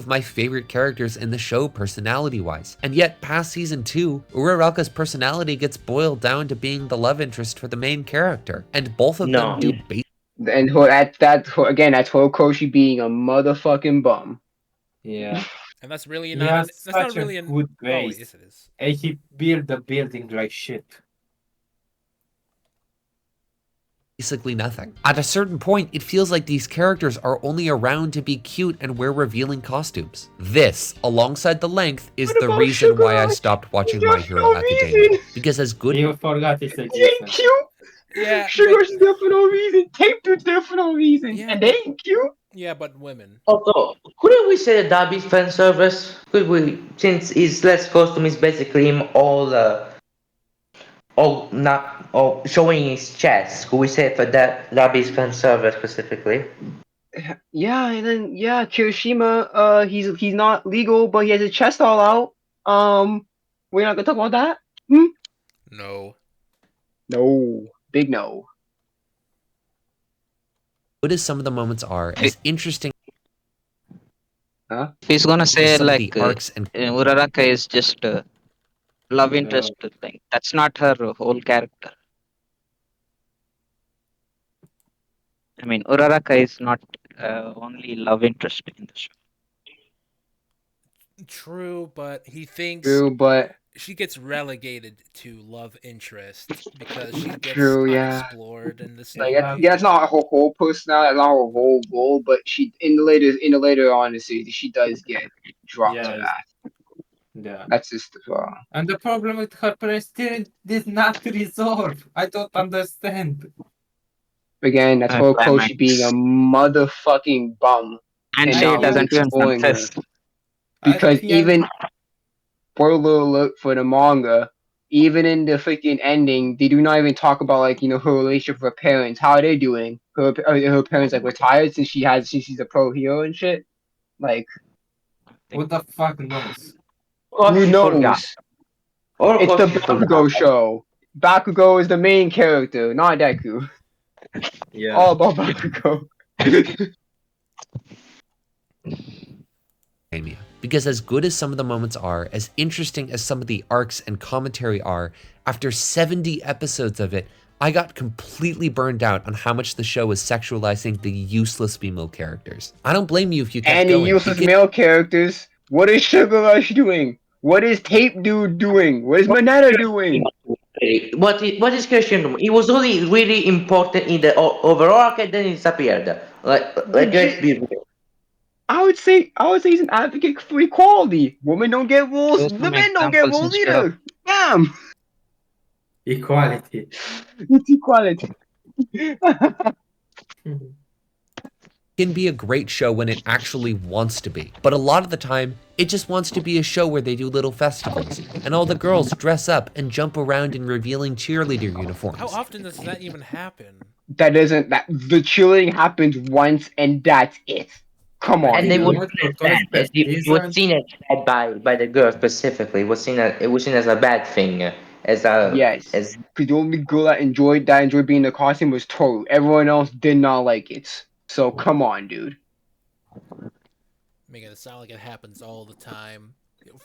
my favorite characters in the show personality-wise. And yet, past season 2, Uraraka's personality gets boiled down to being the love interest for the main character. And both of them No. do basic And again, that's Horikoshi being a motherfucking bum. Yeah. And that's really He not has that's not such really a an good oh wait, base. yes it is. And he built the building like shit. basically nothing. At a certain point, it feels like these characters are only around to be cute and wear revealing costumes. This, alongside the length, is What the about reason why I Shigaraki? stopped watching My Just Hero no Academia. reason. Because as good You forgot his He ain't existence. cute. Yeah, Sugar's there for no reason. Tape dude's there for no reason. Yeah, And they but- ain't cute. yeah, but women. Also, couldn't we say that Darby's fan service? Could we, since his last costume is basically him all showing his chest? Could we say for that Darby's fan service specifically? Yeah, and then Kirishima, he's not legal, but he has his chest all out. We're not gonna talk about that? No. No. Big no. good as some of the moments are, as interesting He's gonna say as some of like the arcs and Uraraka is just love interest thing. That's not her whole character. I mean, Uraraka is not only love interest in the show. True, but he thinks True, but she gets relegated to love interest because she gets True, yeah. unexplored in the like story. that's not her whole personality, that's not her whole role, but she in the later on in the series she does get dropped to Yes. that. Yeah. That's just And the problem with her still did not resolve. I don't understand. again, that's Uh, Horikoshi climax. being a motherfucking bum And and she not really doesn't even exploring her. confess. Because Yeah. even spoiler alert for the manga, even in the freaking ending, they do not even talk about like her relationship with her parents. How are they doing? Her parents like retired since she's a pro hero and shit. Like Who the fuck knows? Or who she forgot. knows? Or It's the she Bakugo forgot. show. Bakugo is the main character, not Deku. Yeah. All about Bakugo. Academia. Because as good as some of the moments are, as interesting as some of the arcs and commentary are, after 70 episodes of it, I got completely burned out on how much the show is sexualizing the useless female characters. I don't blame you if you kept And the going. useless male characters. What is Sugar Rush doing? What is Tape Dude doing? What is Manetta doing? What is Christian doing? He was only really important in the overall arc and then he disappeared. Like let's be real. I would say he's an advocate for equality. Women don't get rules. Show The some men don't get examples rules instead of. either. Damn, Equality. it's equality. Can be a great show when it actually wants to be, but a lot of the time, it just wants to be a show where they do little festivals, and all the girls dress up and jump around in revealing cheerleader How uniforms. often does that even happen? That doesn't. That the cheerleading happens once and that's it. Come I on, And think they dude. were not seen as because bad. the It was season seen as bad by the girl specifically. It was seen as a bad thing, as a Yes. as Because the only girl that enjoyed being in the costume was Toru. Everyone else did not like it. So come on, dude. Making it sound like it happens all the time.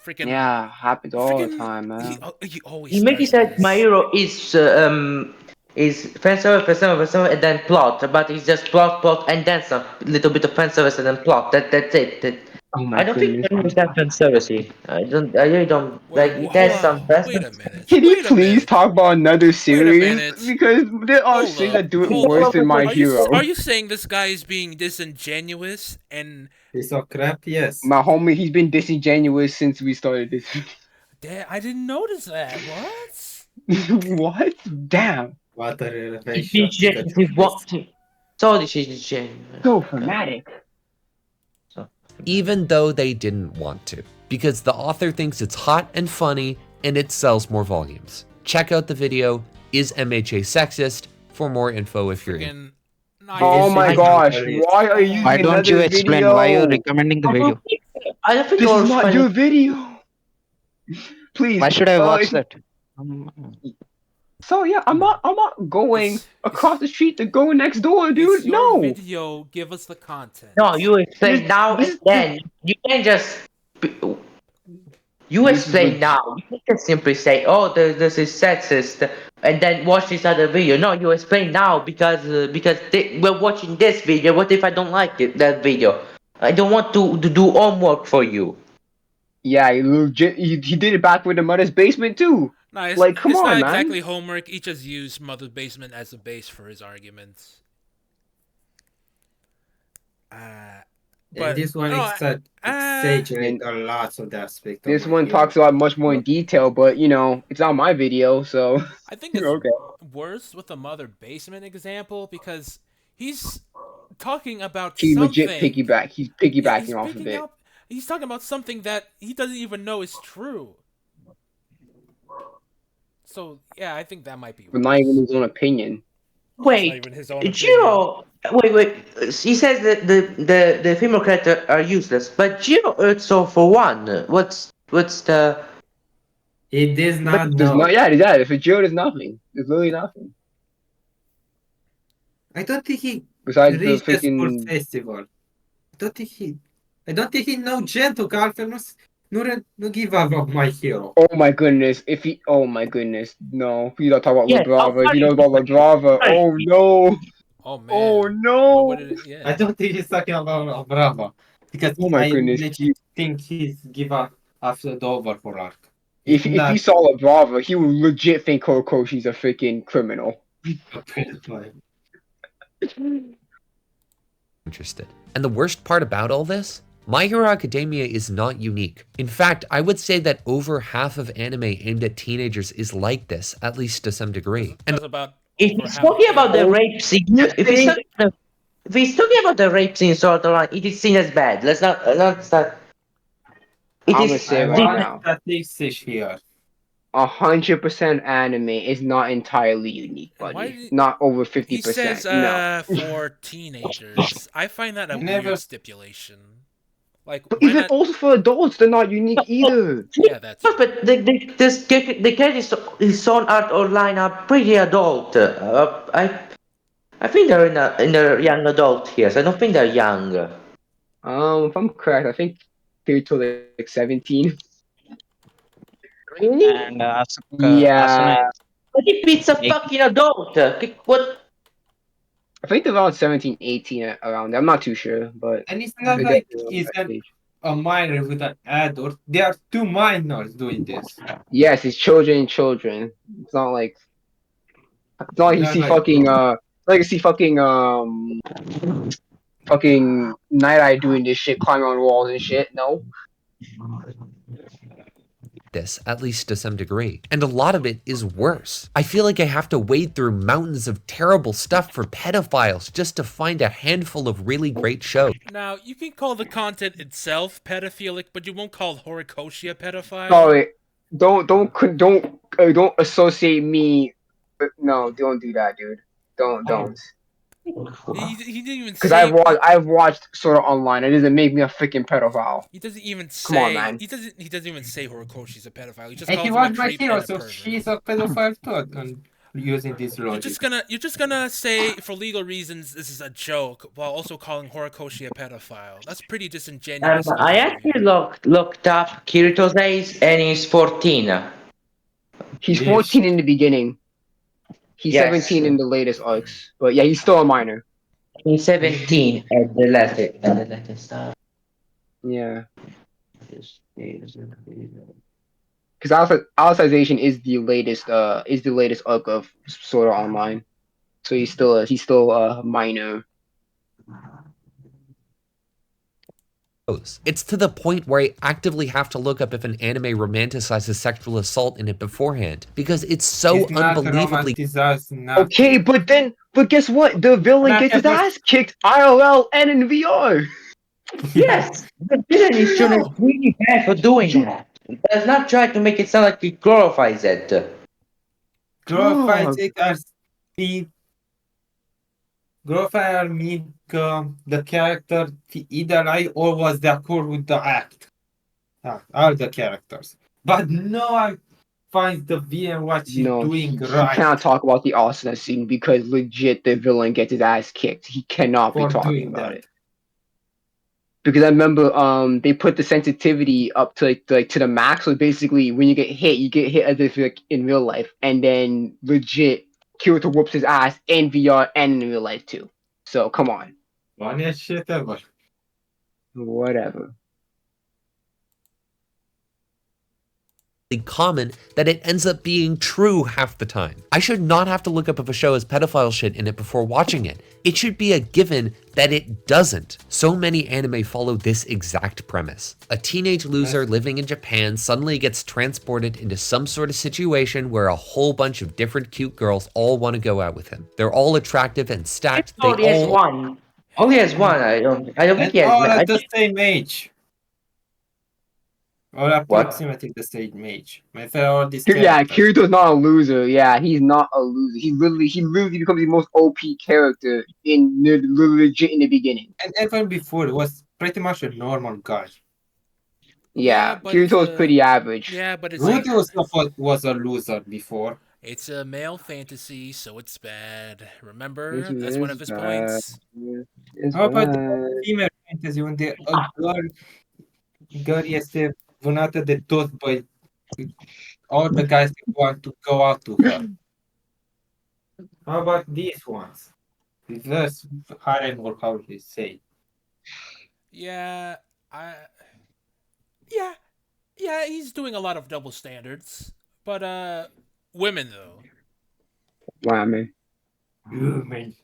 Freaking, Yeah, happens all the freaking. time, He man. he always he makes starts it that my this. hero is fan service, and then plot, but it's just plot, and then some little bit of fan service and then plot. That's it. Oh my I don't think goodness. the anime is that fan servicey. I really don't Wait, like. It hold has some on. Wait a presence. minute. Can you Wait a please minute. talk about another Wait a series? minute. Because there are Hold series up. that do it Hold worse up. than My Are Hero. you saying this guy is being disingenuous and piece of crap, yes. My homie, he's been disingenuous since we started this. I didn't notice that. What? What? Damn. Water It elevation, changes Pikachu if face. what. So this is genuine. So dramatic. So Even though they didn't want to, because the author thinks it's hot and funny and it sells more volumes. Check out the video, Is MHA Sexist? For more info if you're in. Freaking. Nah, Oh This my is gosh, hilarious. why are you Oh. Why using don't you another explain why you're video? recommending the I video? don't think This I is was not funny. your video. Please. Why should I watch If that? so yeah, I'm not going It's across the street to go next door, it's dude. your No. video. Give us the content. No, you This explain now and this then. You can't just. You this is explain legit. now. You can't just simply say, "Oh, this is sexist," and then watch this other video. No, you explain now because we're watching this video. What if I don't like that video? I don't want to do homework for you. Yeah, he legit. He did it back with the mother's basement too. Nah, Like, come it's not on, man. exactly homework. He just used Mother Basement as a base for his arguments. Uh, And but this one no, exaggerate And a lot of the aspect of this My one Hero. talks about much more in detail, but it's not my video, so I think it's okay. worse with the Mother Basement example because he's talking about He legit something. piggyback. He's Yeah, piggybacking off of it. He's talking about something that he doesn't even know is true. So yeah, I think that might be But not even worse. his own opinion. Yeah, it's not Wait, even his own opinion. Jiro. Wait. He says that the female character are useless, but Jiro also for one. What's the? He does not There's not. know. Yeah. For Joe, there's nothing. There's literally nothing I don't think he besides the reached the school freaking. festival. I don't think he know gentle Galfernos nor no give up of My Hero. Oh my goodness! If he. Oh my goodness! No, you don't talk about La Yes. Oh, Brava. If you sorry. know about La Brava, Sorry. oh no! Oh Oh man, what no! did it? I Yeah. don't think he's talking about Bravo. Because Oh my I goodness! legit think he's give up after the overhaul arc. He's If he not saw La Brava, he would legit think Horikoshi's a freaking criminal. Interested. And the worst part about all this? My Hero Academia is not unique. In fact, I would say that over half of anime aimed at teenagers is like this, at least to some degree. And That's about If over he's half of talking about the anime. rape scene, You if he's think? talking about the rape scene sort of line, it is seen as bad. Let's not start. It I'm gonna is say I right seen want now, statistics here. 100% anime is not entirely unique, And why buddy. did Not over he 50%. says No. for teenagers? I find that a I never weird stipulation. Like But why even not? also for adults, they're not unique either. Yeah, that's No, true. but the characters in Sword Art Online are pretty adult. I think they're in a young adult years. I don't think they're young. If I'm correct, I think they're to like 17. Really? And Yeah, Asuna is But if it's a making. fucking adult, what? I think they're around 17, 18 around there. I'm not too sure, but And it's not they're like definitely around he's that age. a minor with an adult. There are two minors doing this. Yes, it's children and children. It's not like you Not see like fucking fucking Night Eye doing this shit, climbing on walls and shit. No. This, at least to some degree. And a lot of it is worse. I feel like I have to wade through mountains of terrible stuff for pedophiles just to find a handful of really great shows. Now, you can call the content itself pedophilic, but you won't call Horikoshi a pedophile. Sorry, don't associate me. No, don't do that, dude. Don't. He didn't even Because say. I've watched Sword Art Online. It doesn't make me a freaking pedophile. He doesn't even say. Come on, man. He doesn't even say Horikoshi's a pedophile. He just And calls he him a was my creep hero, and a so pervert. she's a pedophile too. And using this logic. You're just gonna say for legal reasons this is a joke while also calling Horikoshi a pedophile. That's pretty disingenuous. I actually looked up Kirito's age, and he's 14. He's Yes. 14 in the beginning. He's Yes. 17 in the latest arcs. But yeah, he's still a minor. He's 17 at the latest stuff. Yeah. Because Alicization is the latest arc of Sword Art Online. So he's still a minor. It's to the point where I actively have to look up if an anime romanticizes sexual assault in it beforehand, because it's so It's not unbelievably romanticized, nothing. Okay, but guess what? The villain Not gets his just- ass kicked IRL and in VR. Yes, the villain is No. really bad for doing that. It does not try to make it sound like it glorifies it. Glorified Dog. it as the glorified mean the character either lie or was the cool with the act. All the characters. But no one finds the villain what she's No, doing he right cannot talk about the Asuna scene because legit the villain gets his ass kicked. He cannot be for talking doing about that. it. Because I remember they put the sensitivity up to to the max. So basically when you get hit as if you're in real life, and then legit Kirito whoops his ass in VR and in real life too. So come on. Funniest shit ever. Whatever. common that it ends up being true half the time. I should not have to look up if a show has pedophile shit in it before watching it. It should be a given that it doesn't. So many anime follow this exact premise. A teenage loser living in Japan suddenly gets transported into some sort of situation where a whole bunch of different cute girls all want to go out with him. They're all attractive and stacked. They Only has all one. Only has one. I don't think And he has. all I at the think- same age. Or approximately the same age. My favorite is Yeah, Kirito's not a loser. Yeah, he's not a loser. He literally becomes the most OP character in legit in the beginning. And even before, it was pretty much a normal guy. Yeah, but Kirito's pretty average. Yeah, but it's Rudy like, was a loser before. it's a male fantasy, so it's bad. Remember? It's That's one of his points. How about the female fantasy when the girl este vânată de toți băi, all the guys that want to go out to her. How about these ones? Reverse harem or how they say. Yeah, he's doing a lot of double standards. But women though. Wow, man. Man.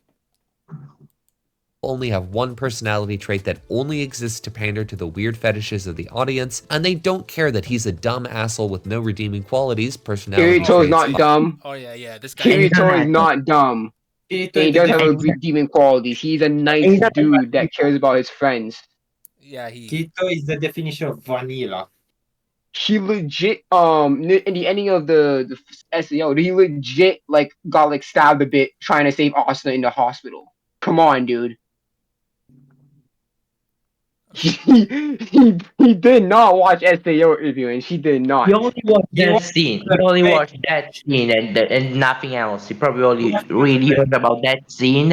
only have one personality trait that only exists to pander to the weird fetishes of the audience, and they don't care that he's a dumb asshole with no redeeming qualities. Personality Kirito is traits not dumb. Oh yeah, this guy. Kirito is not dumb. He does have redeeming qualities. He's a nice dude that cares about his friends. Yeah, Tito is the definition of vanilla. He legit in the ending of the SEO, he legit got stabbed a bit trying to save Asuna in the hospital. Come on, dude. He did not watch SAO reviewing. She did not. He only watched that scene. He only watched that scene and nothing else. He probably only really heard about that scene,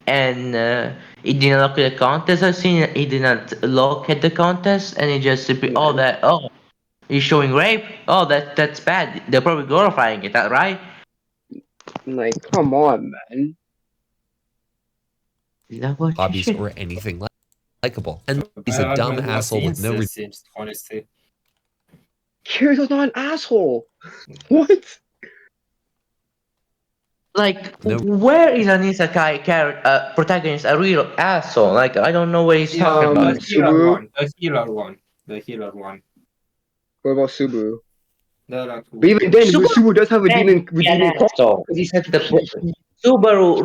and he didn't look at the contest. I've seen he did not look at the contest, and he just he's showing rape. Oh, that's bad. They're probably glorifying it, right? Come on, man. Is that what hobbies or anything likable. And he's a dumb asshole with no seems, honestly. Kirito's not an asshole. What? Like, No, where is an isekai protagonist a real asshole? Like, I don't know what he's talking about. The healer Subaru. one. The healer one. The healer one. What about Subaru? There are But two. even then, Subaru Subaru does have a can demon be an redeeming quality asshole. because That's the point. Subaru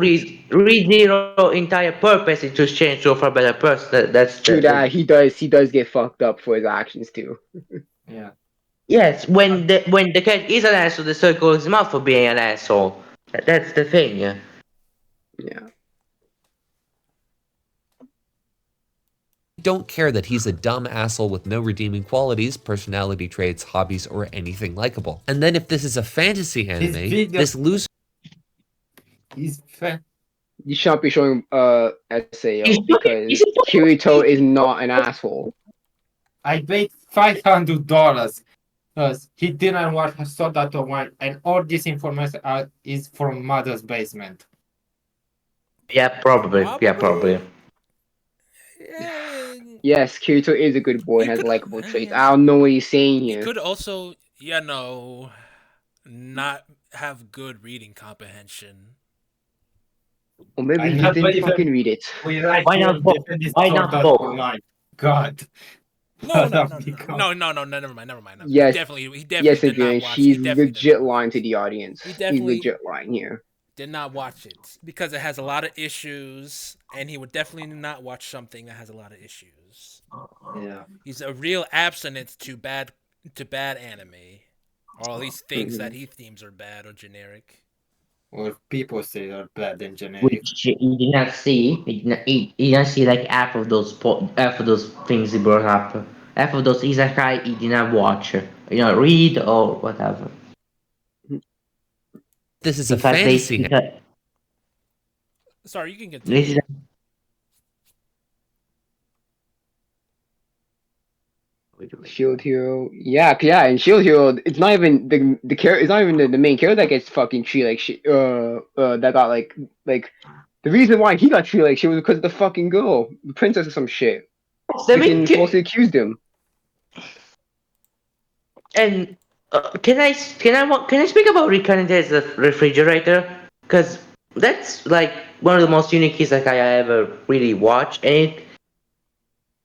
re-zero entire purpose is to change to for a better person. That's true the that he does get fucked up for his actions too. Yeah. yes. When the cat is an asshole, the circle is him out for being an asshole. That's the thing. Yeah. Yeah. don't care that he's a dumb asshole with no redeeming qualities, personality traits, hobbies, or anything likable. And then if this is a fantasy This anime, video this loser is fa- You should not be showing He's SAO fucking. because Kirito is not an asshole. I paid $500 because he didn't watch Sword Art Online, and all this information is from Mother's basement. Yeah, probably. Yeah, probably. Probably. Yeah, I mean, Yes, Kirito is a good boy he and has could. likable traits. Yeah, I don't know what he's saying he here. could also, not have good reading comprehension. Or maybe I he not didn't even fucking read it. we right Why here not both? defend this Why Sword not Art both? Online. God. No, What no, have no, no, become? no, no, no, no. Never mind, never mind. Yes, He definitely yes, did not Adrian, watch. He she's definitely did not legit watch lying it. to the audience. He He's definitely legit lying here. did not watch it because it has a lot of issues, and he would definitely not watch something that has a lot of issues. Yeah. He's a real abstinence to bad anime, or at least things that Mhm. he deems are bad or generic. Or people say are bad and generic. Which he did not see. He did not see like half of those things he brought up. Half of those isekai he did not watch. Read or whatever. this is a Because they fantasy because Sorry, you can this is continue. Shield Hero, yeah, and Shield Hero, it's not even the character. It's not even the main character that gets fucking treated like shit. That got like the reason why he got treated like shit was because of the fucking girl, the princess or some shit. the main Freaking falsely accused him. and can I speak about Reincarnated as a refrigerator? Because that's like one of the most unique isekai I ever really watched, and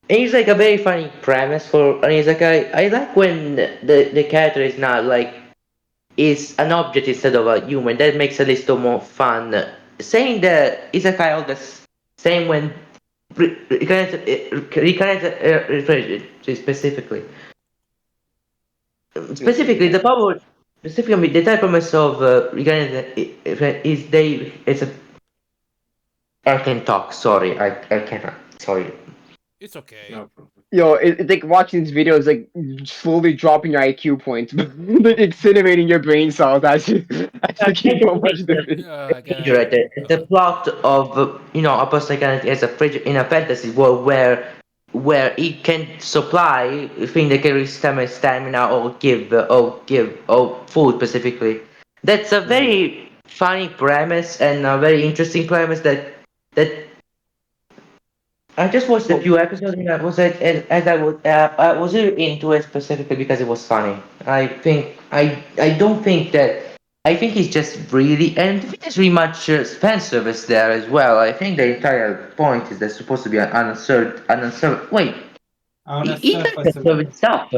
it's like a very funny premise for an isekai. I like when the character is not like is an object instead of a human. That makes it a little more fun. Saying that isekai all the same when specifically. Specifically, the power, specifically the type premise of is they. It's a. I can talk. Sorry, I cannot. Sorry. It's okay. No problem. Yo, it's like watching these videos, like slowly dropping your IQ points, like incinerating your brain cells as you keep on watching the video. I gotta. Refrigerator. The plot of a person as a in a fantasy world where it can supply thing that can restore stamina or food specifically. That's a very funny premise and a very interesting premise that I just watched a Well, few episodes and I was really into it specifically because it was funny. I don't think that I think it's just really and I think there's really much fan service there as well. I think the entire point is there's supposed to be an unserved. Wait, On a he likes surface level. served stuff.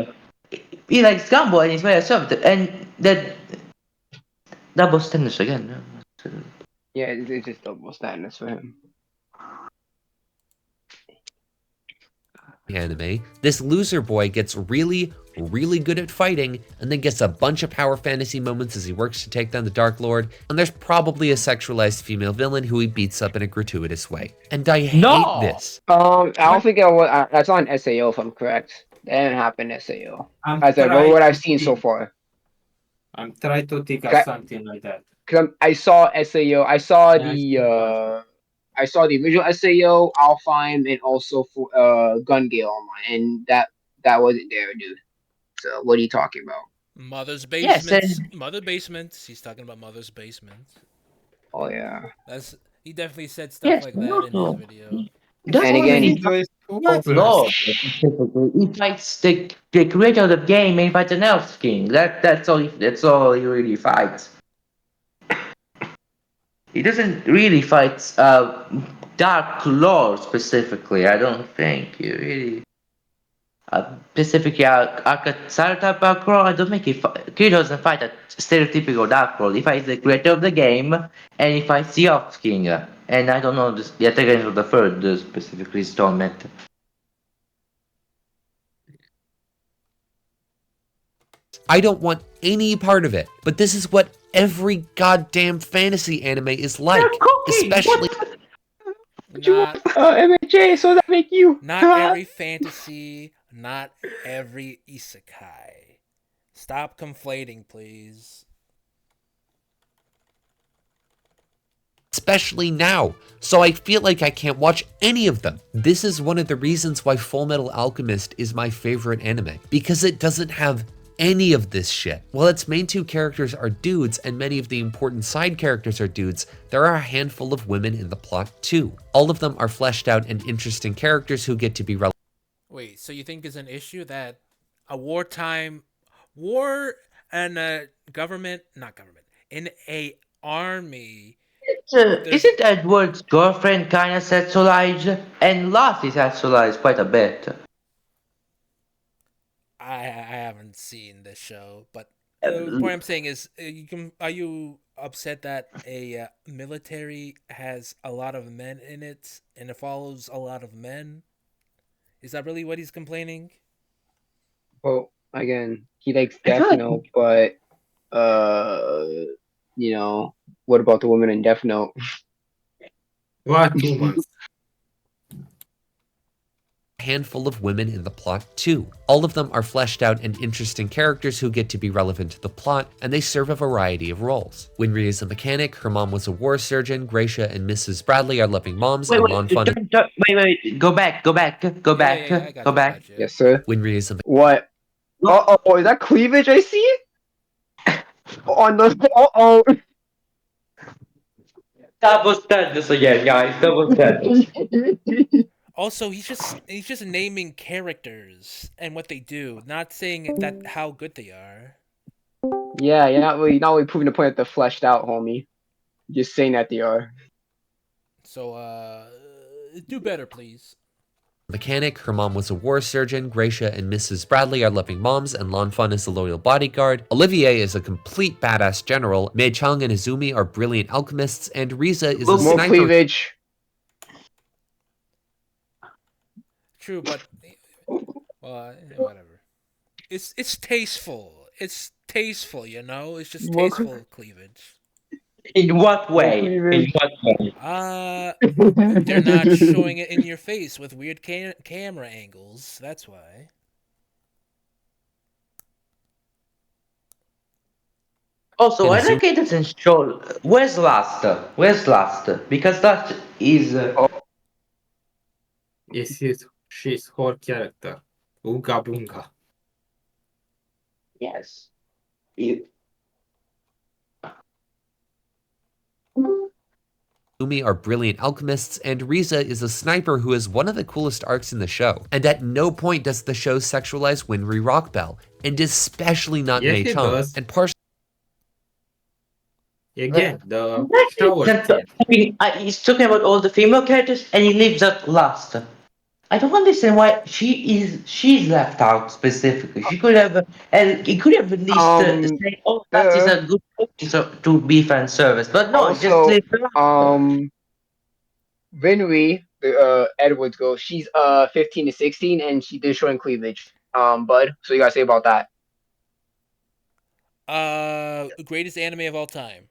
He likes Gumball and he's very served and that double standards again. yeah, it's just double standards for him. anime, this loser boy gets really, really good at fighting and then gets a bunch of power fantasy moments as he works to take down the Dark Lord, and there's probably a sexualized female villain who he beats up in a gratuitous way. And I hate this. I don't think it was. That's on SAO if I'm correct. That didn't happen in SAO. I'm As like trying what to I've seen so think. far. I'm trying to think of Cause something like that. I saw SAO. Yeah, I see that. I saw the original SAO, Alfheim, and also for Gun Gale Online, and that wasn't there, dude. So what are you talking about? Mother's Yes, basements. Mother basements. He's talking about mother's basement. Oh yeah. That's he definitely said stuff yes, like and that in his also video. that's And one of the again, things Video is Oh worthless. Lord, specifically, he fights the creator of the game and he fights an elf king. That's all he really fights. He doesn't really fight Dark Lord specifically. I don't think he really. Specifically, archetype type Dark Lord. I don't think he doesn't fight a stereotypical Dark Lord. He fights the creator of the game, and he fights the Off King. And I don't know the Attacker of the third specifically installment. I don't want any part of it. But this is what every goddamn fantasy anime is like. Especially. What you Not want, MJ? So that make you? not every fantasy, not every isekai. Stop conflating, please. Especially now, so I feel like I can't watch any of them. This is one of the reasons why Full Metal Alchemist is my favorite anime, because it doesn't have any of this shit. While its main two characters are dudes and many of the important side characters are dudes, there are a handful of women in the plot too. All of them are fleshed out and interesting characters who get to be relevant. Wait, so you think it's an issue that a war and a government, not government, in a army, there's Isn't Edward's girlfriend kind of sexualized? And Lost is sexualized quite a bit. I haven't seen this show, but the Um, point I'm saying is, are you upset that a military has a lot of men in it and it follows a lot of men? Is that really what he's complaining? Well, again, he likes I feel Death like Note, but uh, you know, what about the woman in Death Note? What 2 months? Handful of women in the plot too. All of them are fleshed out and interesting characters who get to be relevant to the plot, and they serve a variety of roles. Winry is a mechanic, her mom was a war surgeon, Gracia and Mrs. Bradley are loving moms, wait, and wait, Lanfan is... wait, go back, Yeah, I go got you, I back. got you. Yes, sir. Winry is a What? Oh, is that cleavage I see? On the oh. Double standards again, guys, double standards. Also, he's just naming characters and what they do, not saying that how good they are. Yeah, you're not really proving the point that they're fleshed out, homie. Just saying that they are. So, do better, please. mechanic, her mom was a war surgeon, Gracia and Mrs. Bradley are loving moms, and Lanfan is a loyal bodyguard. Olivier is a complete badass general, Mei Chang and Izumi are brilliant alchemists, and Riza is a More sniper. cleavage. True, but whatever. It's tasteful. It's tasteful, you know. It's just More tasteful cleavage. In what More way? In cleavage. what way? They're not showing it in your face with weird camera angles. That's why. Also, I And like it doesn't show. Where's Last? Where's Last? Because that is. She's whole character. Ooga boonga. Yes. You- Izumi are brilliant alchemists, and Riza is a sniper who is one of the coolest arcs in the show. And at no point does the show sexualize Winry Rockbell, and especially not Yes, Mei it Chang. does. And partially Again, the shower That- scene. I mean, he's talking about all the female characters, and he leaves out Last. I don't understand why she's left out specifically. She could have, and he could have at least say, "Oh, that is a good to be fan service," but no, he just Also, leave her out. Vinry, the Edwards girl, she's 15 to 16 and she did showing cleavage. Bud, so you gotta say about that. Greatest anime of all time.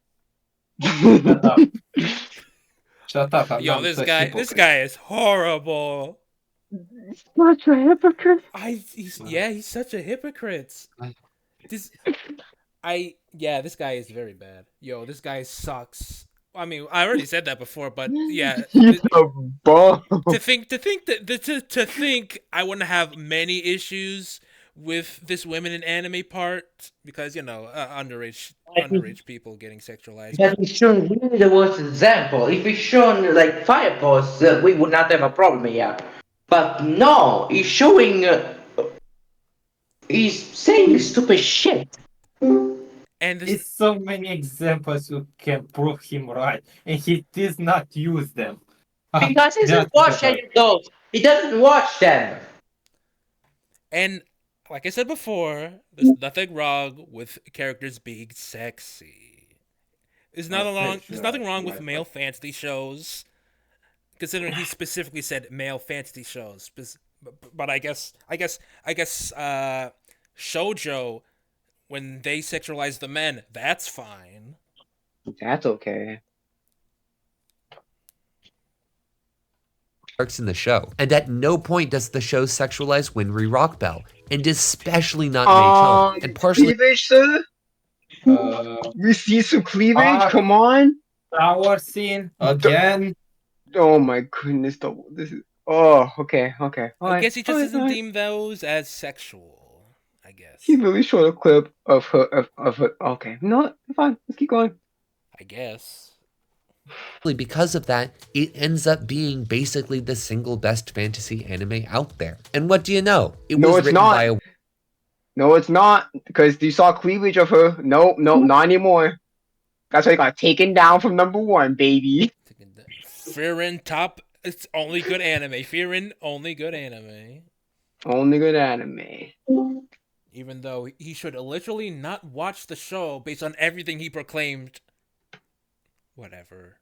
Shut up. Shut up. I'm Yo, not this a guy hypocrite. is horrible. Such a hypocrite. He's such a hypocrite. This this guy is very bad. Yo, this guy sucks. I mean, I already said that before, but yeah, He's a bum. to think I wouldn't have many issues with this women in anime part because underage people getting sexualized, That but is shown really the worst example. If it's shown like Fire Force, we would not have a problem here. But no, he's showing. He's saying stupid shit. And this, It's so many examples who can prove him right, and he does not use them. Because he doesn't That's the watch part. any of those. He doesn't watch them. and like I said before, there's nothing wrong with characters being sexy. There's nothing wrong with male fantasy shows, considering he specifically said male fantasy shows. But I guess shojo, when they sexualize the men, that's fine. That's okay. Arcs in the show, and at no point does the show sexualize Winry Rockbell, and especially not Mei Chong, and partially Cleavage, sir. We see some cleavage. Ah, Come on. Shower scene again. Oh my goodness. This is. Oh, okay, okay. All I right, guess he all just right, all doesn't right. deem those as sexual. I guess. He really showed a clip of her. Of her. Okay, no, fine. Let's keep going. I guess. because of that, it ends up being basically the single best fantasy anime out there. And what do you know? It No, was it's written not. by a No, it's not, because you saw cleavage of her. No, no, not anymore. That's why he got taken down from #1, baby. Fearin top. It's only good anime. Fearin only good anime. Only good anime. Even though he should literally not watch the show based on everything he proclaimed. Whatever.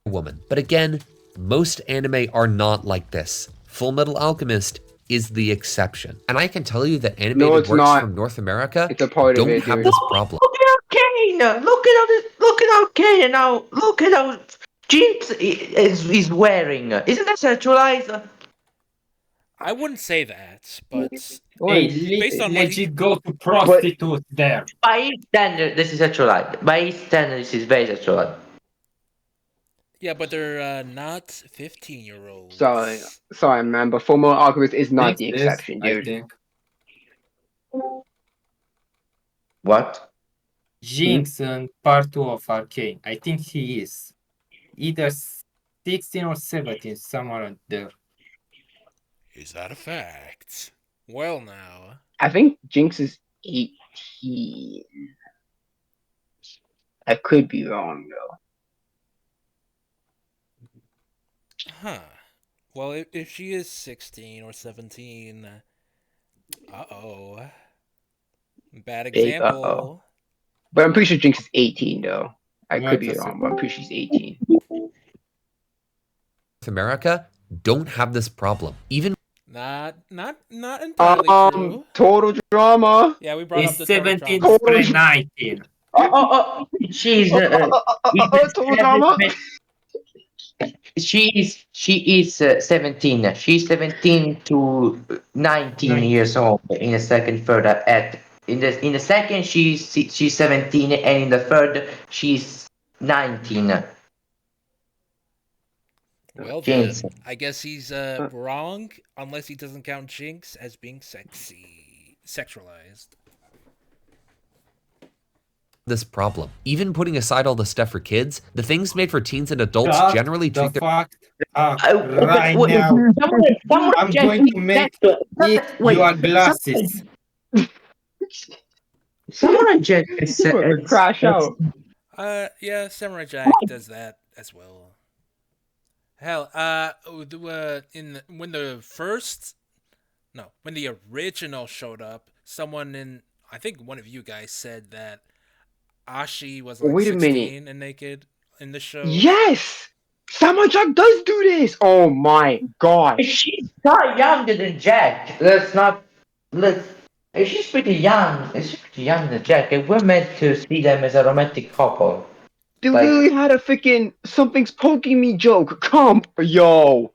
woman. But again, most anime are not like this. Full Metal Alchemist is the exception. And I can tell you that animated it's works not. from North America It's a part of don't it, have dude. this problem. Look at Arcane! Look at Arcane now! Look at how Jinx is wearing. Isn't that sexualized? I wouldn't say that, but Hey, based on what he, legit go to prostitutes there. By his standard, this is sexualized. By his standard, this is very sexualized. yeah, but they're not 15-year-olds. Sorry, man, but Full Metal Alchemist is not the This, exception, I dude. think. What? Jinx in part 2 of Arcane. I think he is either 16 or 17, somewhere out there. Is that a fact? Well, now. I think Jinx is 18. I could be wrong, though. Huh. Well, if she is 16 or 17, uh-oh. Bad Big example. uh-oh. But I'm pretty sure Jinx is 18, though. I could be That's wrong, but I'm pretty sure she's 18. North America don't have this problem. Even Not entirely true. Total drama. Yeah, we brought up It's the 17 total drama. to 19. She's Total drama. she is 17. She's 17 to 19 years old in the second further at in the second she's 17 and in the third she's 19. Well Jinx. then, I guess he's wrong unless he doesn't count Jinx as being sexualized. this problem. Even putting aside all the stuff for kids, the things made for teens and adults Shut generally the treat their fact up right now. I'm going to make it your glasses. Someone just Crash out. Yeah, Samurai Jack does that as well. Hell, when the original showed up, I think one of you guys said that Ashi was like Wait a 16 minute. and naked in the show. Yes! Samurai Jack does do this! Oh my god. She's not younger than Jack. She's pretty young. She's pretty young than Jack. And we're meant to see them as a romantic couple. They Like- literally had a freaking something's poking me joke. Come, yo.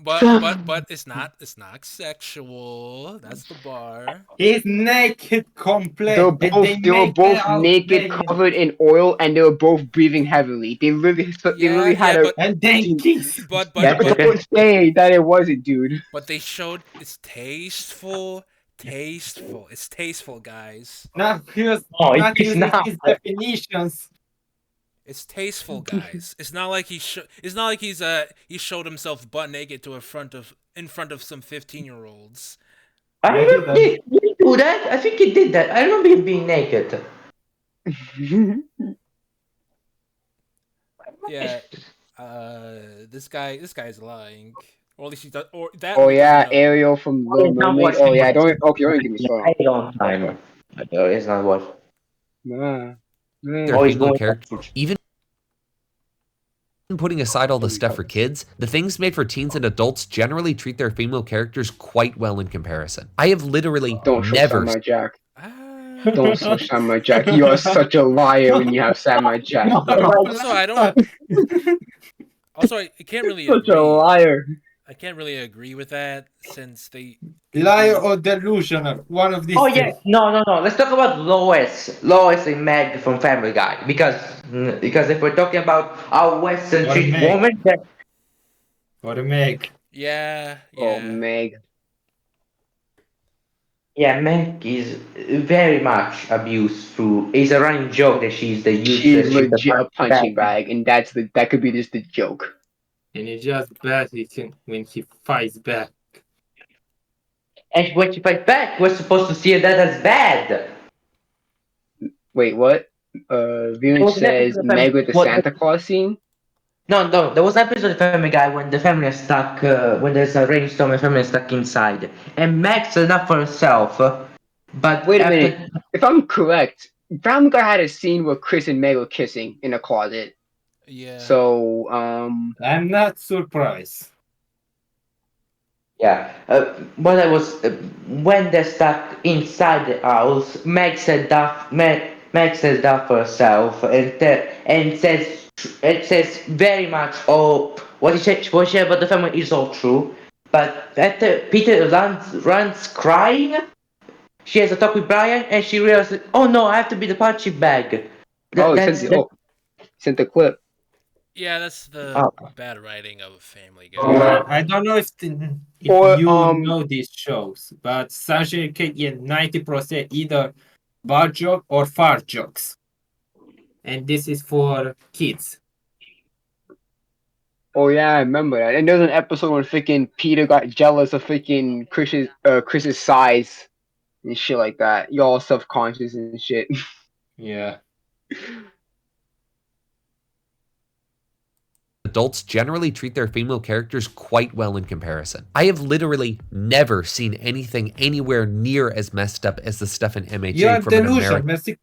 But it's not sexual. That's the bar. He's naked, complete. They were both naked, covered. covered in oil, and they were both breathing heavily. They literally had a. And then kiss. But Don't say that it wasn't, dude. But they showed it's tasteful. It's tasteful, guys. Now he's Oh, not it's using not. his definitions. It's tasteful, guys. It's not like he showed himself butt naked in front of some 15-year-olds. I Yeah, he remember does. did he do that? I think he did that. I remember him being naked. Yeah, this guy's lying. Or at least he does, or that, Oh or he doesn't yeah, know. Ariel from Little He's not Mermaid. Oh watching yeah, it. don't okay, don't get me I started. don't time. It's not what. Nah, Their nah. Oh, he's female going. character, even putting aside all the stuff for kids, the things made for teens and adults generally treat their female characters quite well in comparison. I have literally Don't show never Samurai Jack. Don't show Ah. Samurai Jack. You are such a liar when you have Samurai Jack. Also, I don't. Also, I can't really Such a agree. liar. I can't really agree with that since they Liar do. or delusional, one of Oh these yeah, two. no. Let's talk about Lois and Meg from Family Guy because if we're talking about how Western Or treat Meg. women, then Or Meg. Yeah, Oh yeah. Meg. yeah, Meg is very much abused through. It's a running joke that she's the She's useless. She's the legit a punching bad. bag, and that could be just the joke. And it's just bad when he fights back. And when she fight back, we're supposed to see that as bad. Wait, what? There Venus was an says episode of Meg with the what? Santa Claus scene. No. There was an episode of Family Guy when the family is stuck, when there's a rainstorm and family is stuck inside, and Meg's enough for herself. But Wait a minute. after If I'm correct, Family Guy had a scene where Chris and Meg were kissing in a closet. Yeah. So, I'm not surprised. yeah, what I was when they're stuck inside the house, Meg says that for herself, and says it says very much all what she said about the family is all true. But after Peter runs crying, she has a talk with Brian, and she realizes, oh no, I have to be the punching bag. oh, That's sent the clip. Yeah, that's the oh, bad writing of Family I, Guy. I don't know if Or you know these shows, but Sanjay can get 90% either bar joke or fart jokes. And this is for kids. Oh yeah, I remember that. And there's an episode where freaking Peter got jealous of freaking Chris's size and shit like that. You all self conscious and shit. Yeah. adults generally treat their female characters quite well in comparison. I have literally never seen anything anywhere near as messed up as the stuff in MHA You are from an delusion. American. Merci.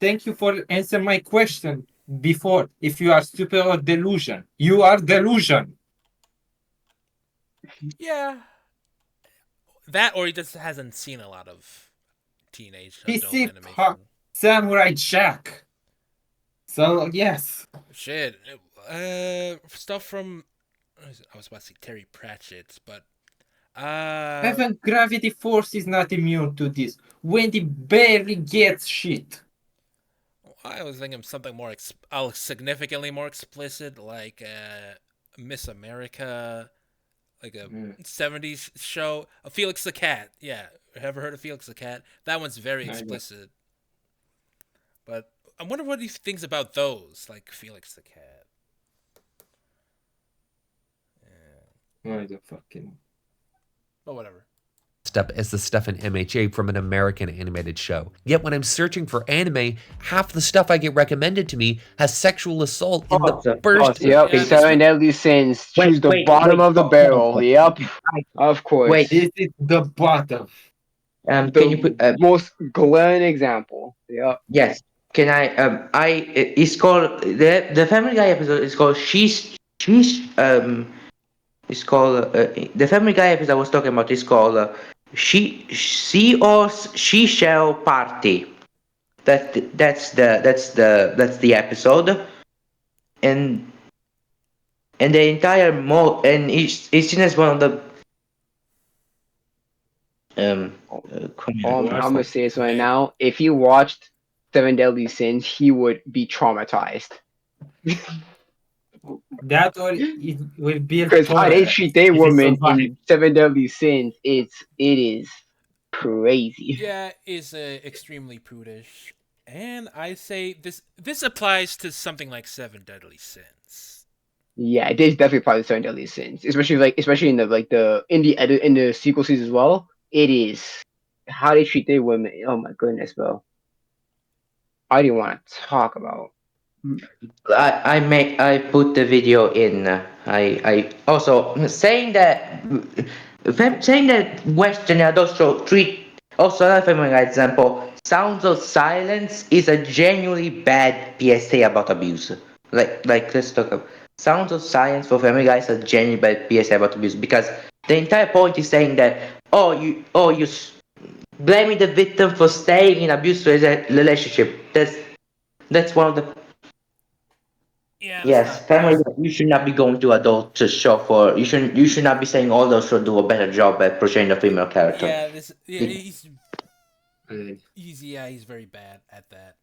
Thank you for answering my question before. If you are stupid or delusion, you are delusion. Yeah. That, or he just hasn't seen a lot of teenage He adult see animation. Samurai Jack. So yes. Shit. Stuff from. I was about to say Terry Pratchett, but. Even gravity force is not immune to this. Wendy barely gets shit. I was thinking of something more, significantly more explicit, like Miss America, like a 70s show. Felix the Cat. Yeah. Ever heard of Felix the Cat? That one's very explicit. But I wonder what he thinks about those, like Felix the Cat. I don't fucking. But whatever. Up as the stuff in MHA from an American animated show. Yet when I'm searching for anime, half the stuff I get recommended to me has sexual assault in the first. Yep, Yeah, Seven Deadly Sins. Choose the bottom of the barrel. Yep, of course. Wait. This is the bottom. can The you put most glaring example. Yep. yes? Can I? It's called the Family Guy episode is called she's it's called the Family Guy episode I was talking about is called she or she shall party. That's the episode, and the entire and it's seen as one of the I'm gonna say this right now. If he watched Seven Deadly Sins, he would be traumatized. That or it will be Because how they treat their if it women survives. in Seven Deadly Sins, it is crazy. Yeah, is extremely prudish. And I say this applies to something like Seven Deadly Sins. Yeah, it is definitely probably Seven Deadly Sins, especially in the in the sequel series as well. It is how they treat their women. Oh my goodness, bro. I don't want to talk about. I put the video in. I also saying that Western also treat also another Family Guy example. Sounds of Silence is a genuinely bad PSA about abuse. Let's talk about Sounds of Silence for Family Guy is a genuinely bad PSA about abuse because the entire point is saying that blaming the victim for staying in abusive relationship. That's one of the Yeah, that's yes, not. Yeah, family. You should not be going to adult to show for. You should not be saying all those should do a better job at portraying the female character. yeah. This. Yeah, It- he's very bad at that.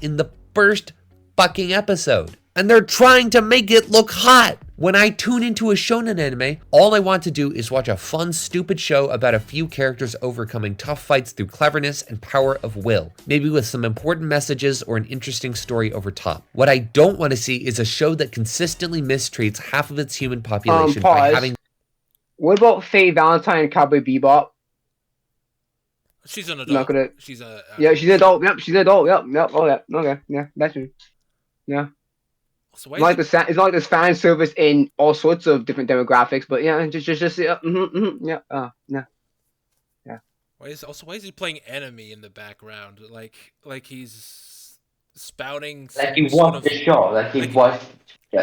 In the first fucking episode. And they're trying to make it look hot. When I tune into a shonen anime, all I want to do is watch a fun, stupid show about a few characters overcoming tough fights through cleverness and power of will, maybe with some important messages or an interesting story over top. What I don't want to see is a show that consistently mistreats half of its human population by Pause. having. What about Faye Valentine and Cowboy Bebop? She's an adult. Not gonna. She's a. Yeah, she's an adult. Yep, she's an adult. Yep. Oh, yeah. Okay. Yeah, that's true. Yeah. So why It's not is like it's not like there's fan service in all sorts of different demographics, but yeah, just yeah, yeah, yeah. why is he playing enemy in the background? Like he's spouting like some you sort watch of the show, like you like watch, you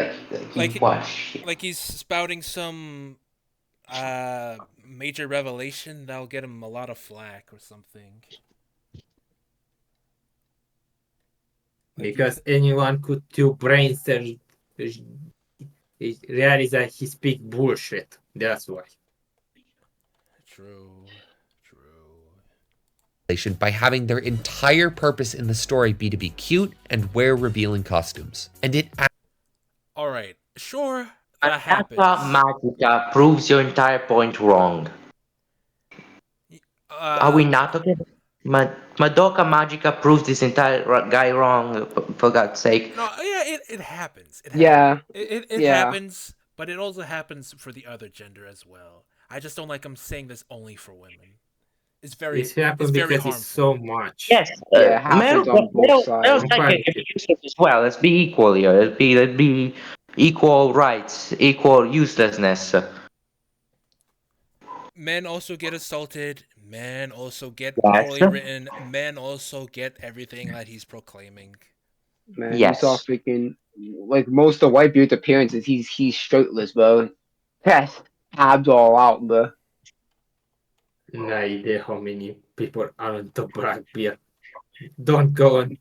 like watch. like he's spouting some major revelation that'll get him a lot of flack or something. Because anyone could do brain surgery realize that he speak bullshit. That's why. True. By having their entire purpose in the story be to be cute and wear revealing costumes. And it All right, sure, that Attacker happens. Magica proves your entire point wrong. Are we not talking about Madoka Magica proves this entire guy wrong, for God's sake. No, yeah, it happens. Yeah. It Yeah. happens, but it also happens for the other gender as well. I just don't like him saying this only for women. It's very happens very because harmful. it's so much. Yes, Yeah, it happens on both sides. Like abusive as well. Let's be equal here. Let's be equal rights, equal uselessness. Men also get assaulted. Men also get Yes. poorly written. Men also get everything that he's proclaiming. Man, Yes. you saw freaking like most of White Beard's appearances. He's shirtless, bro. Yes, abs all out, bro. No idea how many people are on the Black Beard. Don't go on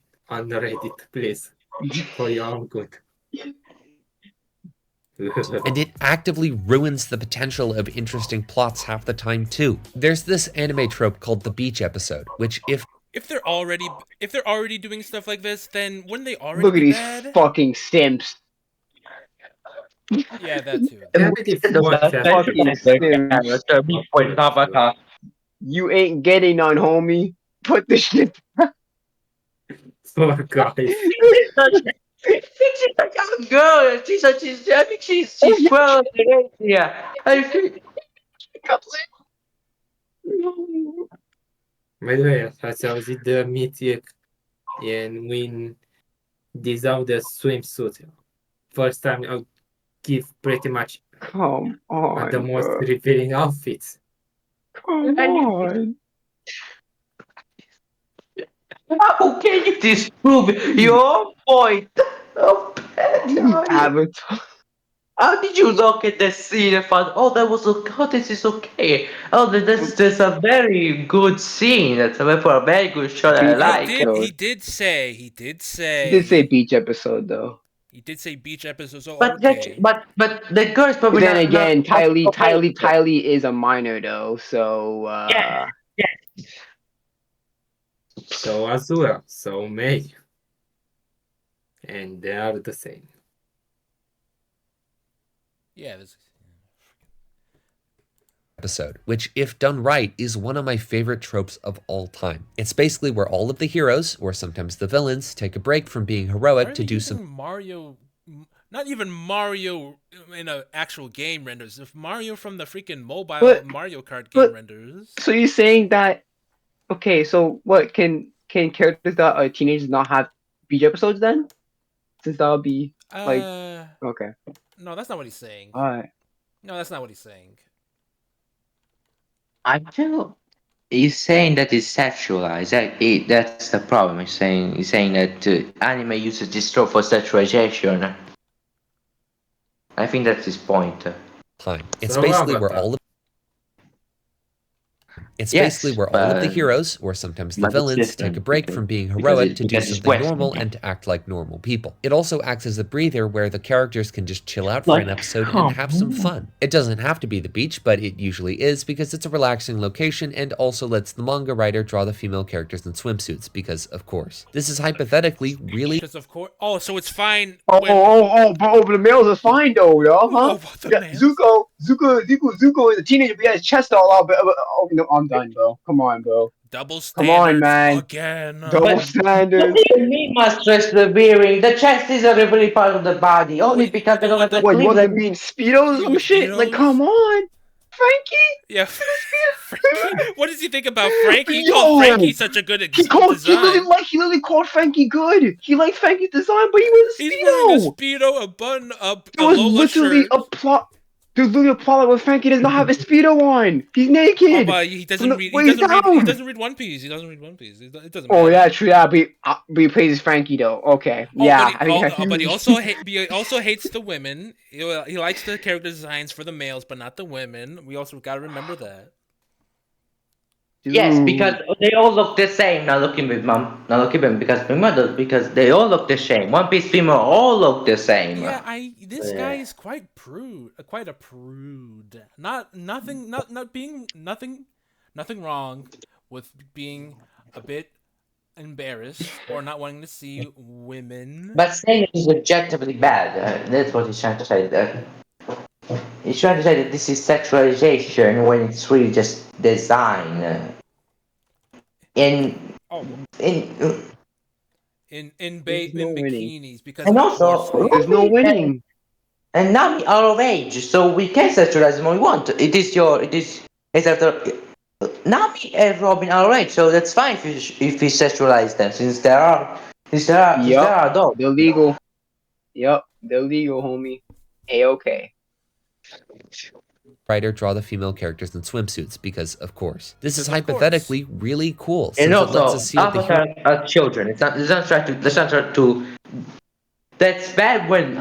Reddit, please. For your own good. And it actively ruins the potential of interesting plots half the time too. There's this anime trope called the beach episode, which if they're already doing stuff like this, then wouldn't they already Look at be these bad? fucking simps. Yeah, that too. You ain't getting none, homie. Put the shit. Poor guys. She's a young girl. I think she's 12 or 8. Yeah. I think. By the way, ați auzit de Mythic and when design the swimsuit? First time I'll give pretty much Come on, the most bro. revealing outfits. Come on. How can you disprove your point? Avatar. How did you look at the scene and thought, oh, that was okay, oh, this is okay. Oh, that's a very good scene. That's for a very good shot. I like. He did say He did say beach episode though. He did say beach episode. So But okay. but the girl's But probably then not, again, not Tylee is a minor though, so yeah. So Azura, so May. And they are the same. Yeah, episode, which, if done right, is one of my favorite tropes of all time. It's basically where all of the heroes, or sometimes the villains, take a break from being heroic to do some Not even Mario in an actual game renders. If Mario from the freaking mobile But Mario Kart game but renders. so you're saying that okay? So what can characters that are teenagers not have beach episodes then? Since that would be like Uh, okay, no, that's not what he's saying. all right. No, that's not what he's saying. I feel he's saying that it's sexualized. That's the problem. He's saying that anime uses this trope for sexualization. I think that's his point. Time. It's So basically where Avatar. all of It's basically Yes, where all of the heroes, or sometimes the but it's villains, take a different break from being because heroic to do because it's something Western. normal and to act like normal people. It also acts as a breather where the characters can just chill out for Like, an episode come and have some fun. It doesn't have to be the beach, but it usually is because it's a relaxing location and also lets the manga writer draw the female characters in swimsuits because, of course. This is hypothetically really Because of course. Oh, so it's fine Oh, when. but the males are fine though, yo, huh? Oh, but the Yeah, males. Zuko is a teenager, but he has his chest all out. But, oh no, I'm done, bro. Come on, bro. Double Come on, standards man. again. Double What standards. do you mean must stress revealing? The chest is a really part of the body. Only What? because You they don't don't want want to the. What, you believe want that. them being speedos or You some with shit? Like, speedos? come on, Frankie. Yeah, Frankie. Speedo. What does he think about Frankie? He called Yo, Frankie such a good he design. literally called Frankie good. He liked Frankie's design, but he was a He's wearing a speedo. speedo, a button up, There a was Lola literally shirt. a plot. There's literally a plot where Frankie does not have a speedo on. He's Oh, naked but he from doesn't the read. He waist doesn't read. He down. doesn't read One Piece. He doesn't read One Piece. It doesn't Oh yeah, matter. true. Yeah, but he praises Frankie though. Okay, Oh, yeah. I mean, but he also hates the women. He likes the character designs for the males, but not the women. We also got to remember that. Yes, because dude. they all look the same. Now looking with mom, now looking with because my mother, because they all look the same. One Piece female all look the same. Yeah, this guy Yeah. is quite prude, quite a prude. Not being nothing wrong with being a bit embarrassed or not wanting to see women. But saying it is objectively bad. That's what he's trying to say. He's trying to say that this is sexualization when it's really just design. In Oh, in There's no in winning. bikinis because and of also course they. There's no Ruby winning. and Nami are of age, so we can sexualize them when we want. It's after Nami and Robin are of age, so that's fine if we sexualize them since they Yup, are adults. they're legal. Yup, they're legal, homie. A-okay. writer draw the female characters in swimsuits because, of course. This is Because of course. hypothetically really cool And since it lets also, us see what the Avatar are children. It's not try to. That's bad when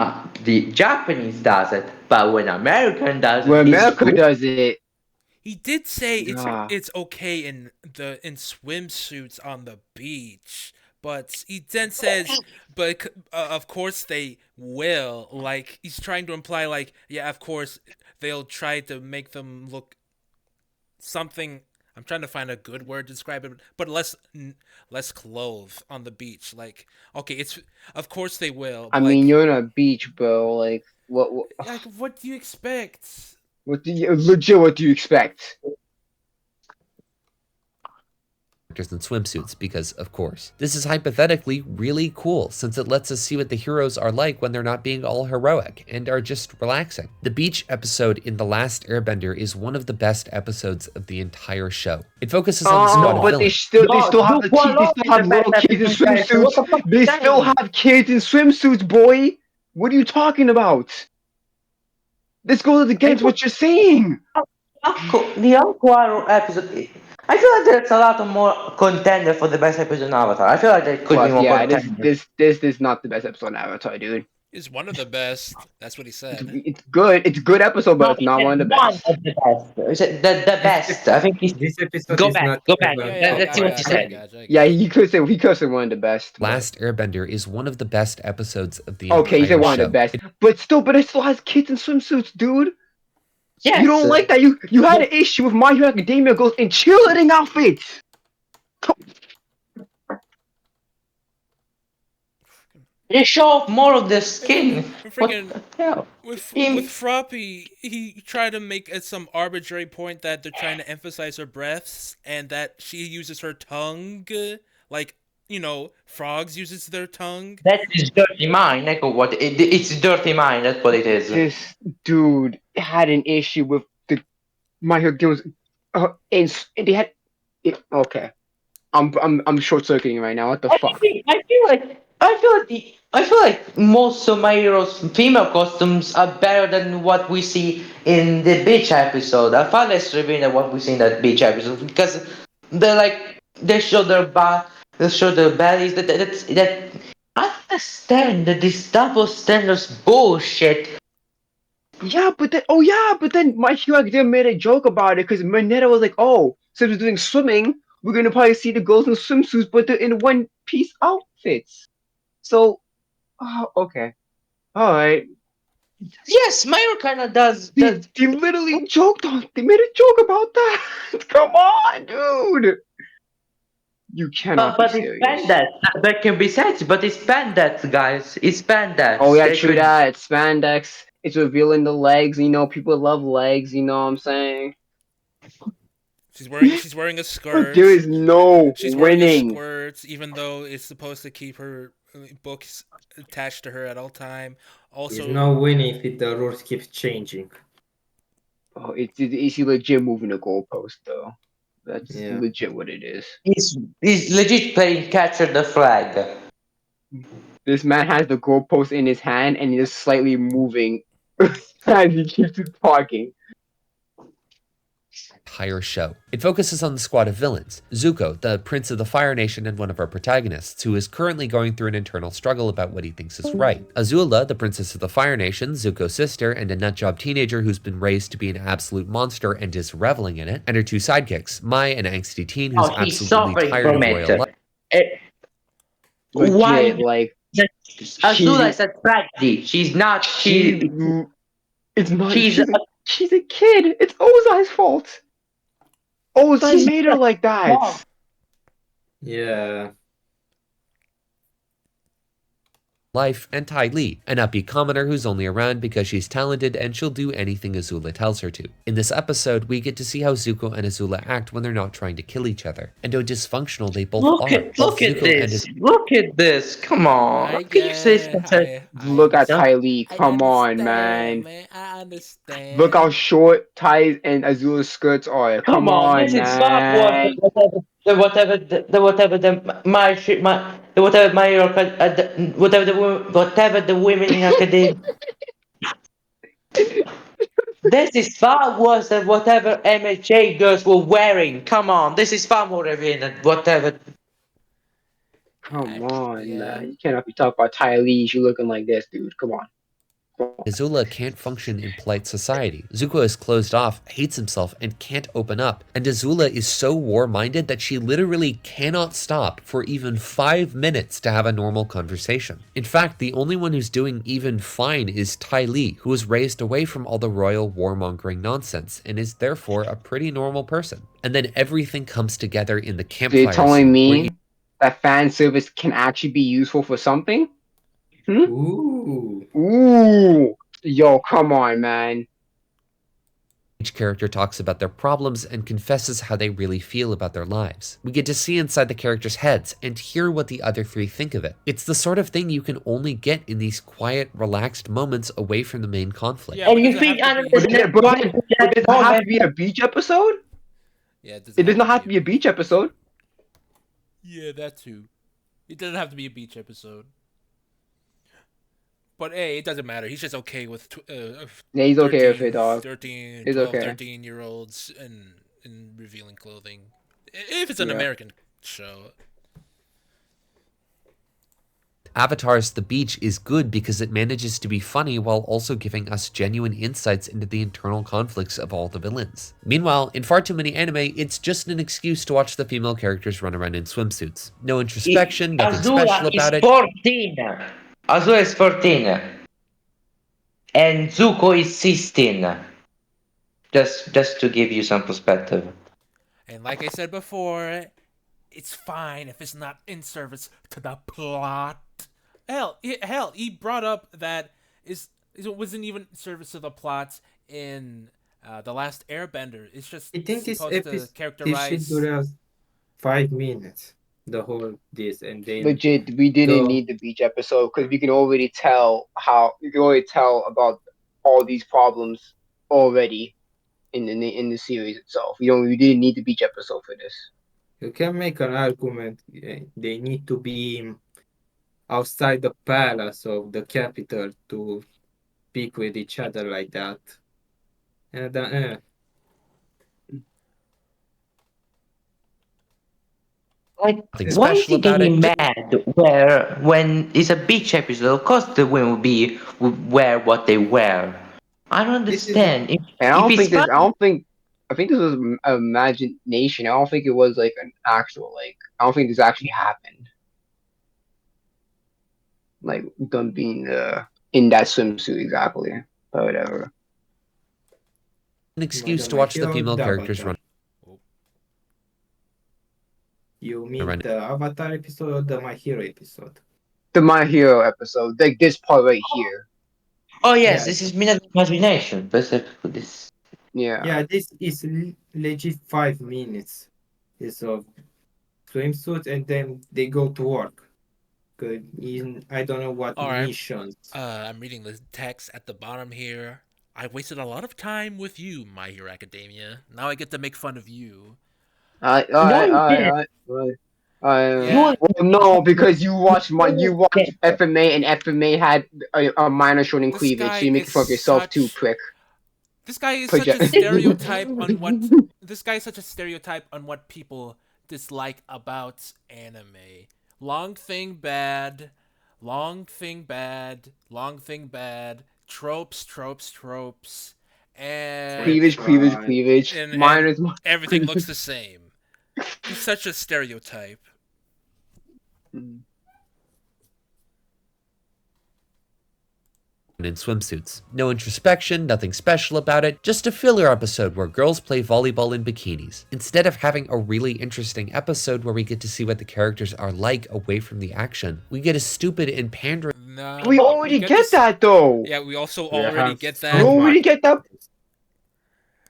the Japanese does it, but when American does When it, it's America cool. does it, He did say nah. it's okay in swimsuits on the beach, but he then says, but of course they will. Like he's trying to imply, like yeah, of course they'll try to make them look something. I'm trying to find a good word to describe it, but less clothed on the beach. Like okay, it's of course they will. I But mean, like you're on a beach, bro. Like, what do you expect? what do you legit? What do you expect? characters in swimsuits because, of course. This is hypothetically really cool since it lets us see what the heroes are like when they're not being all heroic and are just relaxing. The beach episode in The Last Airbender is one of the best episodes of the entire show. It focuses on the squad of But they villains. still have they still have little kids in swimsuits. They still have kids in swimsuits, boy. What are you talking about? This goes against what you're saying. The Aqua episode. I feel like there's a lot of more contender for the best episode in Avatar. I feel like there could be Plus, more yeah, contender. this is not the best episode in Avatar, dude. It's one of the best. That's what he said. It's good. It's a good episode, but No, it's not one of the one best. of the best. The best. I think he's. This episode Go is back. not Go back. Yeah, even yeah, top Let's see I what you got you, I said. got you, I got Yeah, you. he could say one of the best. But... Last Airbender is one of the best episodes of the Okay, he entire said one show. of the best, but it still has kids in swimsuits, dude. Yes. You don't like that? You had an issue with My Hero Academia girls in cheerleading outfits. They show off more of the skin. Freaking What the hell? with Him- Froppy, he tried to make some arbitrary point that they're trying to emphasize her breaths and that she uses her tongue, like frogs uses their tongue. That is dirty mind. Like what? It's dirty mind. That's what it is. This dude had an issue with the My Hero Games, and they had. Okay, I'm short circuiting right now. What the fuck? I feel like most of my heroes' female costumes are better than what we see in the beach episode. I far less revealing than what we see in that beach episode because they show they show their bellies. That I understand that this double standards bullshit. Yeah, but then My Hero Academia made a joke about it because Mineta was like, "Oh, since we're doing swimming, we're gonna probably see the girls in swimsuits, but they're in one-piece outfits." So, okay, all right. Yes, Myro kind of does. They literally joked on. They made a joke about that. Come on, dude. You cannot be But it's serious. spandex. That can be said, but it's spandex, guys. It's spandex. Oh yeah, They true could. that. It's spandex. It's revealing the legs. People love legs. You know what I'm saying? She's wearing a skirt. There is no She's wearing a winning. skirt, even though it's supposed to keep her books attached to her at all time. There's Also, no winning if the rules keep changing. Oh, it's legit moving the goalpost though. That's Yeah. legit what it is. He's legit playing capture the flag. This man has the goalpost in his hand and he's slightly moving as he keeps talking. Entire show. It focuses on the squad of villains. Zuko, the prince of the Fire Nation and one of our protagonists, who is currently going through an internal struggle about what he thinks is right. Azula, the princess of the Fire Nation, Zuko's sister, and a nutjob teenager who's been raised to be an absolute monster and is reveling in it, and her two sidekicks, Mai, an angsty teen who's He's absolutely suffering tired from of it. royal life. Why? Legit, like Azula is a tragedy. She's not. it's not. She's She's a kid. It's Ozai's fault. Ozai She's made her like that. mom. Yeah. life, and Ty Lee, an upbeat commoner who's only around because she's talented and she'll do anything Azula tells her to. In this episode, we get to see how Zuko and Azula act when they're not trying to kill each other, and how dysfunctional they both are. Look at this. Look at this. Come on. I How can you say get, such a... Look at understand. Ty Lee. Come on, man. I understand. Look how short Ty and Azula's skirts are. Come on, this is far man. worse than whatever the women in academia. This is far worse than whatever MHA girls were wearing. Come on, this is far more revealing than whatever. Come on, Yeah. man. You cannot be talking about Ty Lee. She looking like this, dude. Come on. Azula can't function in polite society. Zuko is closed off, hates himself, and can't open up. And Azula is so war-minded that she literally cannot stop for even 5 minutes to have a normal conversation. In fact, the only one who's doing even fine is Ty Lee, who was raised away from all the royal warmongering nonsense and is therefore a pretty normal person. And then everything comes together in the campfire. They're telling scene, where me that fan service can actually be useful for something? Ooh. Ooh. Yo, come on, man. each character talks about their problems and confesses how they really feel about their lives. We get to see inside the characters' heads and hear what the other three think of it. It's the sort of thing you can only get in these quiet, relaxed moments away from the main conflict. Yeah, And but you does it think have to anime be- is not But quite it does not have to be a beach episode? Yeah, It does not have to be a beach episode. Yeah, that too. It doesn't have to be a beach episode. But hey, it doesn't matter. He's just okay with Yeah, he's okay with it, dog. 13, He's 12, okay. 13-year-olds and revealing clothing. If it's an Yeah. American show. Avatar's The Beach is good because it manages to be funny while also giving us genuine insights into the internal conflicts of all the villains. Meanwhile, in far too many anime, it's just an excuse to watch the female characters run around in swimsuits. No introspection, nothing special about it. 14. Azula is 14. And Zuko is 16. Just to give you some perspective. And like I said before, it's fine if it's not in service to the plot. Hell, he brought up that it wasn't even in service to the plot in The Last Airbender. It's just I think this supposed to episode characterize. should last 5 minutes. the whole this, and then Legit, we didn't the need the beach episode because we can already tell about all these problems already in the series itself. We didn't need the beach episode for this. you can make an argument. They need to be outside the palace of the capital to speak with each other like that. And Like, Nothing why is special he about it. getting mad where when it's a beach episode, of course the women will wear what they wear. I don't this is understand. And If it's fun, I think this was imagination. I don't think it was like an actual like. I don't think this actually happened. Like them being in that swimsuit exactly, or whatever. An excuse to My watch the Hero female the characters Avatar. run You mean around. the Avatar episode or the My Hero episode? The My Hero episode, like this part right here. oh yes, Yeah, this is Minute imagination. But this, Yeah. yeah. This is legit 5 minutes. It's of swimsuit, and then they go to work. Good. In I don't know what All right. missions. I'm reading the text at the bottom here. I wasted a lot of time with you, My Hero Academia. Now I get to make fun of you. no, you didn't. Yeah, Well, no, because you watched Yes. FMA and FMA had a minor showing this cleavage, so guy you make is fun of yourself too, such prick. this guy is such a Project. stereotype on what this guy is such a stereotype on what people dislike about anime. Long thing bad, long thing bad, long thing bad, tropes, tropes, tropes, and Cleavage, cleavage, Sexual. cleavage. and Minors. everything looks the same. He's such a stereotype. in swimsuits. No introspection, nothing special about it, just a filler episode where girls play volleyball in bikinis. Instead of having a really interesting episode where we get to see what the characters are like away from the action, we get a stupid and pandering. Nah, We already get get this- that though. Yeah, we also We already have get so We that. already much. get that,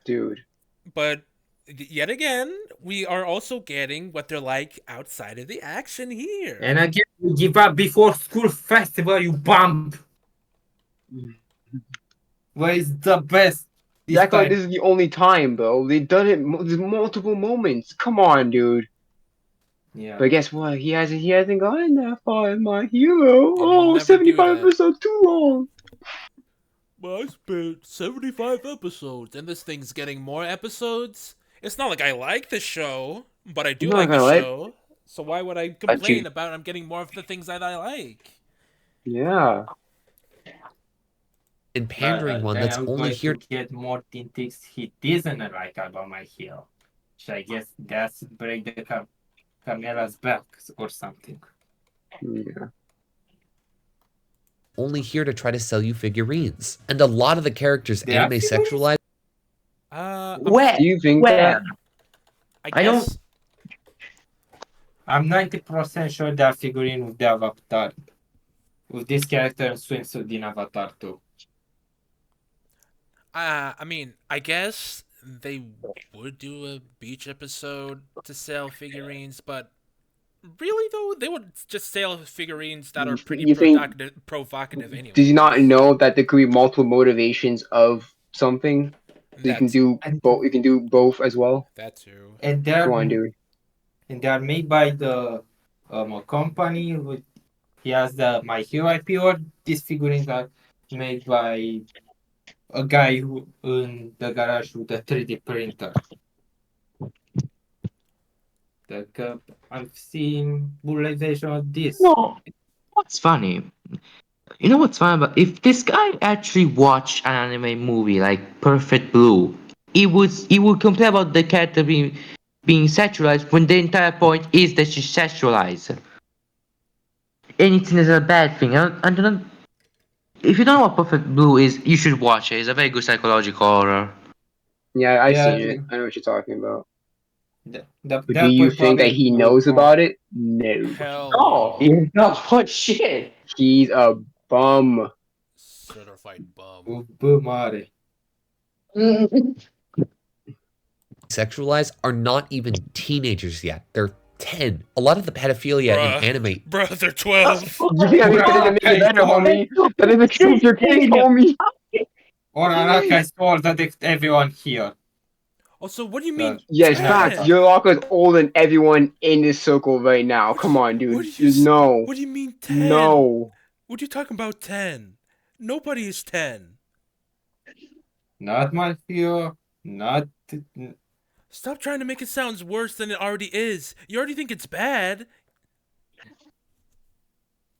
dude. But yet again, we are also getting what they're like outside of the action here. And again, you give up before school festival, you bum. Where is the best? You act like this is the only time, bro. They've done it. There's multiple moments. Come on, dude. Yeah. But guess what? He hasn't gone that far in My Hero. he'll Oh, never do 75 that. episodes too long. Well, I spent 75 episodes, and this thing's getting more episodes. It's not like I like the show, but I do You're not like the gonna like- show. So why would I you- complain about I'm getting more of the things that I like? Yeah. and pandering one that's I'm only going here to get more things he doesn't like about My Hero. So I guess that's break the Camela's back or something. Yeah. only here to try to sell you figurines. And a lot of the characters They are anime figurines? sexualize. Where? Do you think Where? that? I I don't- guess I'm 90% sure they are figurine with the Avatar. With this character in swimsuit in Avatar too. I mean, I guess they would do a beach episode to sell figurines, but really though, they would just sell figurines that are pretty You think- provocative anyway. Did you not know that there could be multiple motivations of something? So you can do both. You can do both as well. that too. And they're Go on, dude. and they are made by the a company with he has the My Hero IP, or these figurines are made by a guy who in the garage with a 3D printer. I've seen bullet version of this. No. What's funny? You know what's funny about if this guy actually watched an anime movie like Perfect Blue, he would complain about the character being sexualized when the entire point is that she's sexualized. Anything is a bad thing. I don't know. If you don't know what Perfect Blue is, you should watch it. It's a very good psychological horror. Yeah, I've Yeah, seen it. I know what you're talking about. But do that you would think that probably he would knows more- about it? No. Hell Oh, no. you know what shit? He's a bum. Certified bum. Bumare. Sexualized are not even teenagers yet. They're 10. A lot of the pedophilia in Bruh. anime. Bruh, they're 12. Yeah, I mean, that doesn't make it better, homie. That doesn't prove your case, homie. Uraraka is older than everyone here. Also, what do you So, mean Yes, facts. 10? Uraraka is older than everyone in this circle right now. Come on, What dude. do you Just no. What do you mean 10? No. What are you talking about 10? Nobody is 10. not my fear, not. Stop trying to make it sound worse than it already is. You already think it's bad.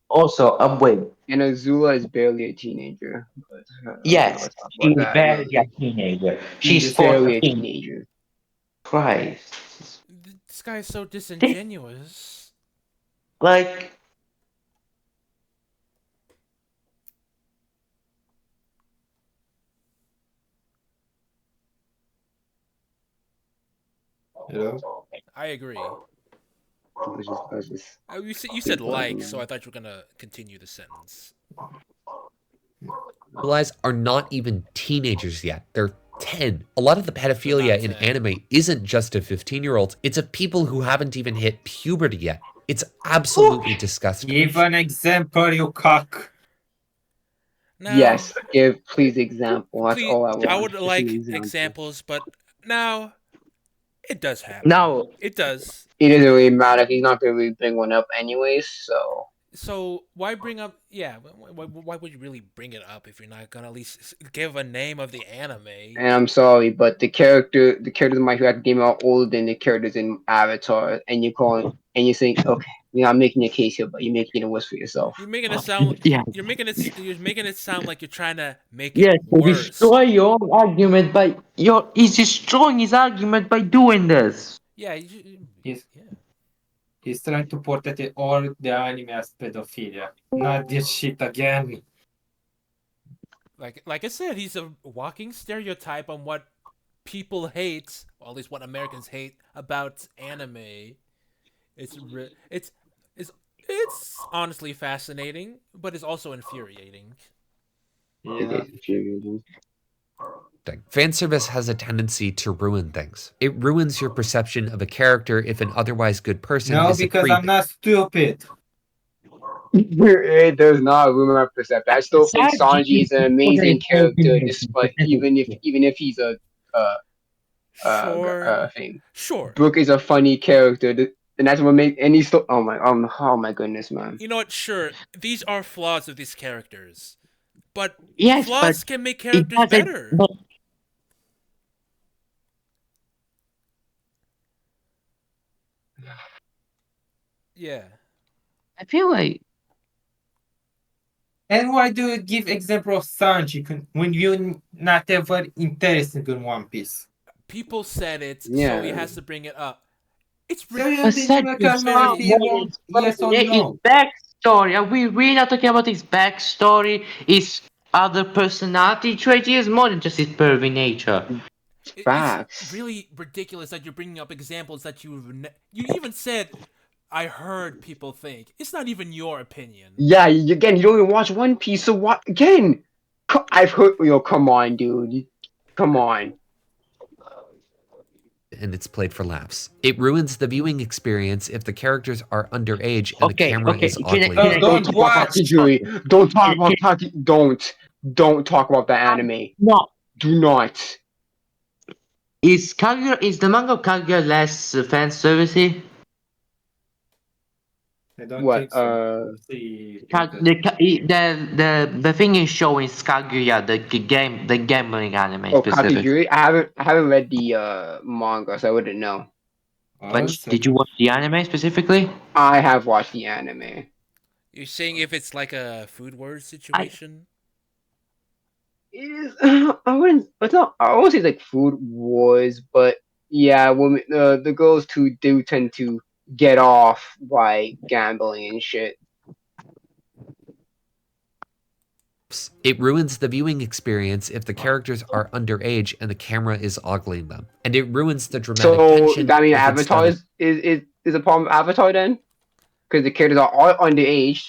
Also, wait. And Azula is barely a teenager. But, Yes, let's talk about she's that barely a later. teenager. She's She's barely a 14. teenager. Christ. This guy is so This, disingenuous. like, Hello? I agree. Let's just You said like, so I thought you were gonna continue the sentence. Realize are not even teenagers yet. They're 10. A lot of the pedophilia They're in not 10. anime isn't just of 15-year-olds, it's of people who haven't even hit puberty yet. It's absolutely disgusting. Give an example, you cock. Now, Yes, give please example. That's please, all I want. I would Just an like example. examples, but now it does happen. now, It does. It doesn't really matter. He's not gonna really bring one up anyways. So why bring up? Yeah, why would you really bring it up if you're not gonna at least give a name of the anime? And I'm sorry, but the characters in My Hero Academia are older than the characters in Avatar, and you think, okay, you're not making a case here, but you're making it worse for yourself. You're making it sound. yeah, You're making it sound like you're trying to make yes, it to worse. destroy your own argument by he's destroying his argument by doing this. Yeah. He's, Yeah. he's trying to portray all the anime as pedophilia. Not this shit again. Like I said, he's a walking stereotype on what people hate, or at least what Americans hate about anime. It's honestly fascinating, but it's also infuriating. Yeah. Fan service has a tendency to ruin things. It ruins your perception of a character if an otherwise good person No, is a because creep. I'm not stupid. It does not ruin my perception. I still think Sanji is an amazing character, despite even if he's a thing. Sure. Brook is a funny character, and that's what makes. And he's still. Oh my goodness, man. You know what? Sure, these are flaws of these characters, but Yes, flaws but can make it characters doesn't. better. But Yeah. I feel like And why do you give example of Sanji when you're not ever interested in One Piece? People said it, so Yeah. he has to bring it up. It's So you I think said you you cannot very feel yes or his no? backstory. Are we really not talking about his backstory? His other personality trait? He is more than just his pervy nature. Facts. It's really ridiculous that you're bringing up examples that you even said. I heard people think it's not even your opinion. Yeah, again, you don't even watch One Piece, so what? Again, I've heard. Come on, dude. Come on. And it's played for laughs. It ruins the viewing experience if the characters are underage and the Okay, camera okay, is can ugly. I Don't Don't talk watch. about Takijuri. Don't talk about Taki. Don't talk about the anime. No, Do not. is the manga of Kaguya less fan servicey? I don't What? think so. See, The thing is showing Kaguya the gambling anime Oh, specific. Kakiguri. I haven't read the manga, so I wouldn't know. But did you watch the anime specifically? I have watched the anime. You're saying if it's like a food wars situation? I wouldn't. It's not. I won't say it's like food wars, but yeah, women. The girls too do tend to get off by gambling and shit. It ruins the viewing experience if the characters are underage and the camera is ogling them. And it ruins the dramatic So tension. I mean, if it's done Avatar is a problem with Avatar then, because the characters are all underage.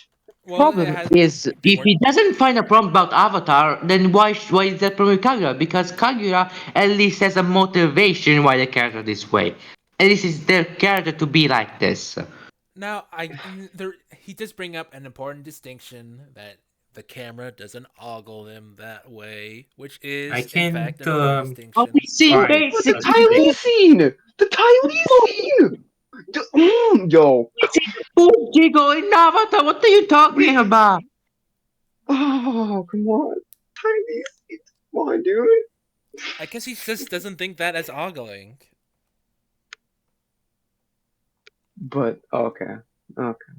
Well, Problem is, if he doesn't find a problem about Avatar, then why is that problem with Kaguya? Because Kaguya at least has a motivation why the character this way. and this is their character to be like this. Now, he does bring up an important distinction that the camera doesn't ogle them that way, which I is in can't fact an important Oh, distinction. we see find But the a basically. Tylee stick. scene! The Tylee scene! Yo. It's a Jigo in Avatar. What are you talking about? Oh, come on. Tylee scene. Come on, dude. I guess he just doesn't think that as ogling. But, okay. Okay.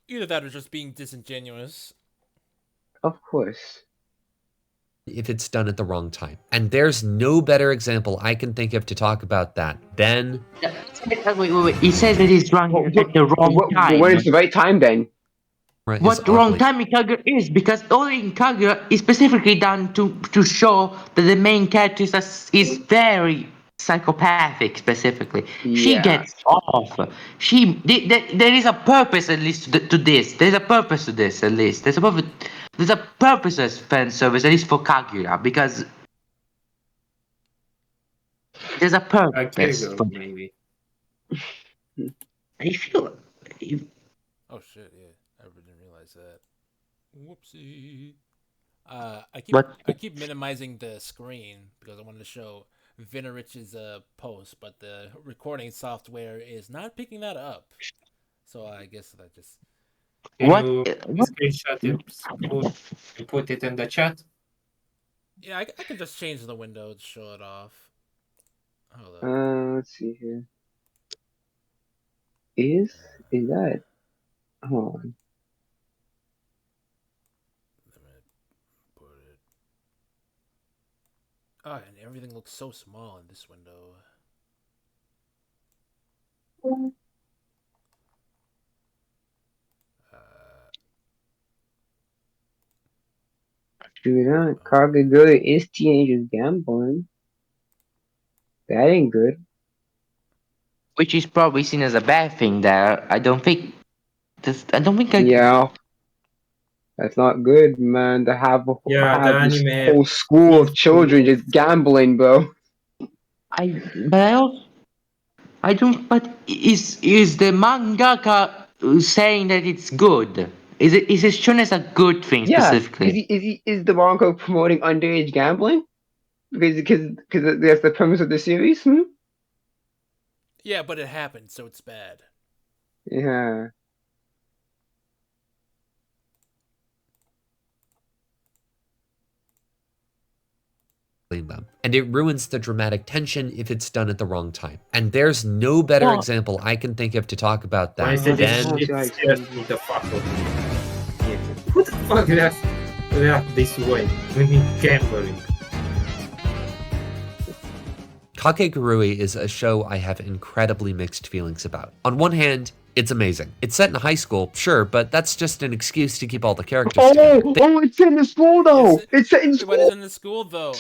Either that or just being disingenuous. Of course. If it's done at the wrong time. And there's no better example I can think of to talk about that than... Wait. He says that he's drunk at the wrong When time. is the right time then? What wrong time in Kaguya is, because only in Kaguya is specifically done to show that the main character is very psychopathic. Specifically, she Yeah. gets off. There is a purpose at least to this. There's a purpose to this at least. There's a purpose as fan service at least for Kaguya, because there's a A purpose. Kirigo, maybe. I feel. Oh shit! Yeah, I didn't realize that. Whoopsie. I keep minimizing the screen because I wanted to show Vinerich's post, but the recording software is not picking that up. So I guess that just Can What? you What? screenshot it and put it in the chat? yeah, I can just change the window to show it off. Hold up. Let's see here. Is that? Hold on. Let me put it. Oh, and everything looks so small in this window. Dude, Kagagura is teenagers gambling. That ain't good. Which is probably seen as a bad thing. There, I don't think. I don't think I. Yeah. That's not good, man. To Yeah, the have this anime whole school of is children full of... just gambling, bro. But I also, I don't. But is the mangaka saying that it's good? Is it shown as a good thing Yeah. specifically? Is the manga promoting underage gambling? Because that's the premise of the series. Hmm? Yeah, but it happened, so it's bad. Yeah. them. And it ruins the dramatic tension if it's done at the wrong time. And there's no better Well, example I can think of to talk about When I that said this than... shit scares me the fuck out of me. Yeah. Who the fuck react this way when he gambling? Kakegurui is a show I have incredibly mixed feelings about. On one hand, it's amazing. It's set in a high school, sure, but that's just an excuse to keep all the characters together. It's in the school though. It's set in But it's school. in the school though.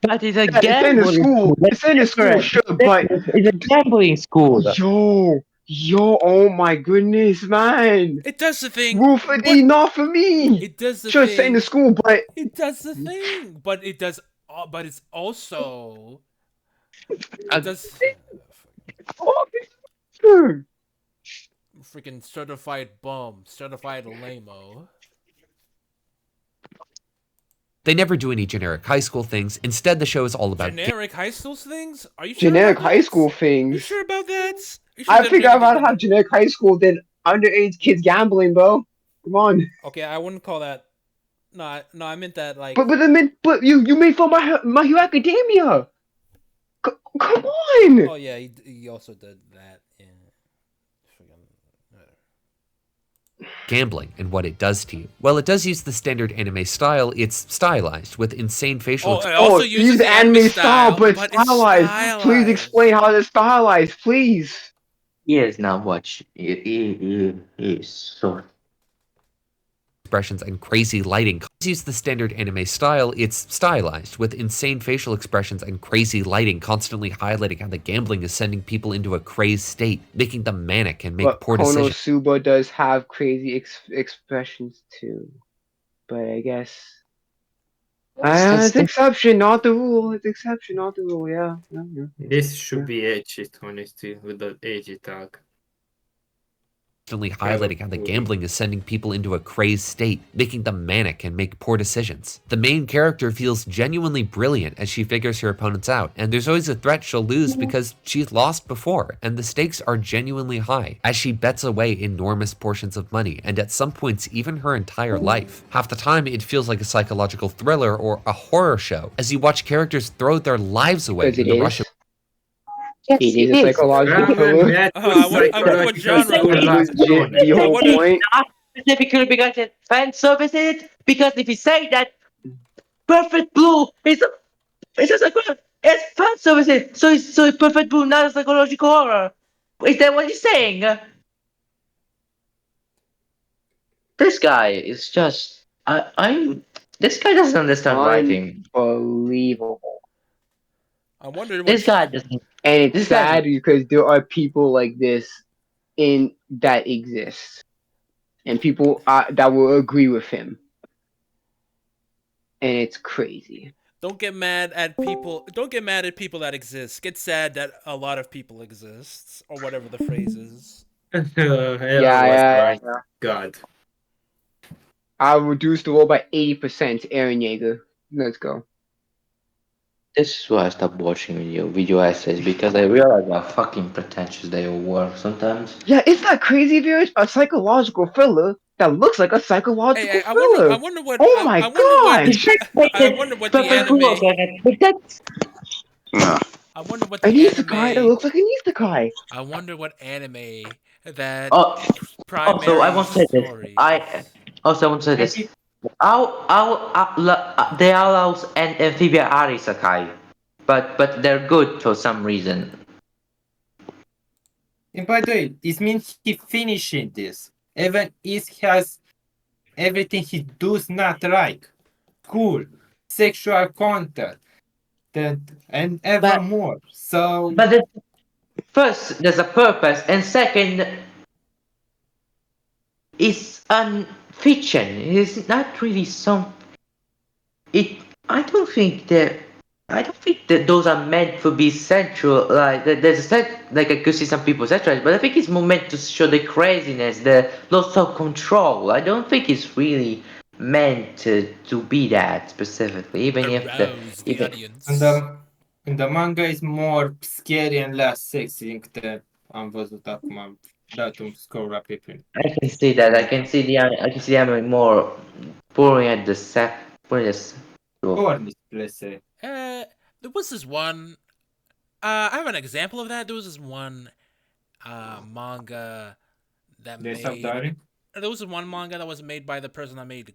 but it's a Yeah, it's in the gambling school. school. It's in the school, sure, but It's a gambling school. yo, oh my goodness, man. It does the thing. Rule for D, not for me. It does the Sure, it's set in the thing. school, but It does the thing. But it does. But it's also. It does. sure. Freaking certified bum, certified lameo. They never do any generic high school things. Instead, the show is all about... Generic high school things? Are you sure Generic about high that? school You things. sure about that? You sure I that think really I'd rather doesn't- have generic high school than underage kids gambling, bro. Come on. Okay, I wouldn't call that. No, I meant that like. But you made fun of my Hero Academia. Come on. Oh yeah, he also did that in. gambling and what it does to you. Well, it does use the standard anime style. It's stylized with insane facial Oh, it also uses the anime style, but but stylized. Please explain how it's stylized, please. He is not watch. He is so. expressions and crazy lighting. It use the standard anime style. It's stylized with insane facial expressions and crazy lighting, constantly highlighting how the gambling is sending people into a crazed state, making them manic and make But poor decisions. Konosuba does have crazy expressions too. But I guess It's exception, not the rule. It's exception, not the rule. Yeah. This should be edgy, honestly, with the edgy tag. Constantly Have a highlighting how the cool. gambling is sending people into a crazed state, making them manic and make poor decisions. The main character feels genuinely brilliant as she figures her opponents out, and there's always a threat she'll lose because she's lost before, and the stakes are genuinely high, as she bets away enormous portions of money, and at some points even her entire life. Half the time it feels like a psychological thriller or a horror show, as you watch characters throw their lives away Because in it the rush is. of Yes, It it is a is. psychological thriller. I wonder what Psychological genre. Which thriller was genre. the I whole wonder. point. Not specifically because it's fan services, because if you say that Perfect Blue it's a it's fan services, so it's Perfect Blue, not a psychological horror. Is that what you're saying? This guy is just I this guy doesn't understand writing. Unbelievable. I wonder what. This guy doesn't. And it's This guy's sad because there are people like this in that exist. And people that will agree with him. And it's crazy. Don't get mad at people. Don't get mad at people that exist. Get sad that a lot of people exist, or whatever the phrase is. Ella was right. Yeah. God. I'll reduce the roll by 80%, Aaron Yeager. Let's go. This is why I stopped watching video essays because I realized how fucking pretentious they all were sometimes. Yeah, it's that crazy, Viraj. A psychological thriller that looks like a psychological Hey, thriller. I wonder what. Oh my I wonder what. gosh! I wonder what the Perfect Blue anime. looks like it, but that's I wonder what An the isekai. It anime. looks like an isekai. I wonder what anime that oh. Also, I primary won't say this. story. I won't say this. They allows an amphibia are isekai, but they're good for some reason. And by the way, this means he finishing this. Even if he has everything he does not like. Cool. Sexual content. And ever But- more. So But first, there's a purpose, and second, it's fiction. It's not really some. I don't think that those are meant to be sensual. Like there's a set, like I could see some people sexualize, but I think it's more meant to show the craziness, the loss of control. I don't think it's really meant to be that specifically. Even if Arouse the even audience. and the manga is more scary and less sexy încât am văzut acum. Am dat un scroll rapid prin. I can see that. I can see the anime more pouring at the set. Porn, let's say. There was this one. I have an example of that. There was this one manga that There's made. some diary. There was one manga that was made by the person that made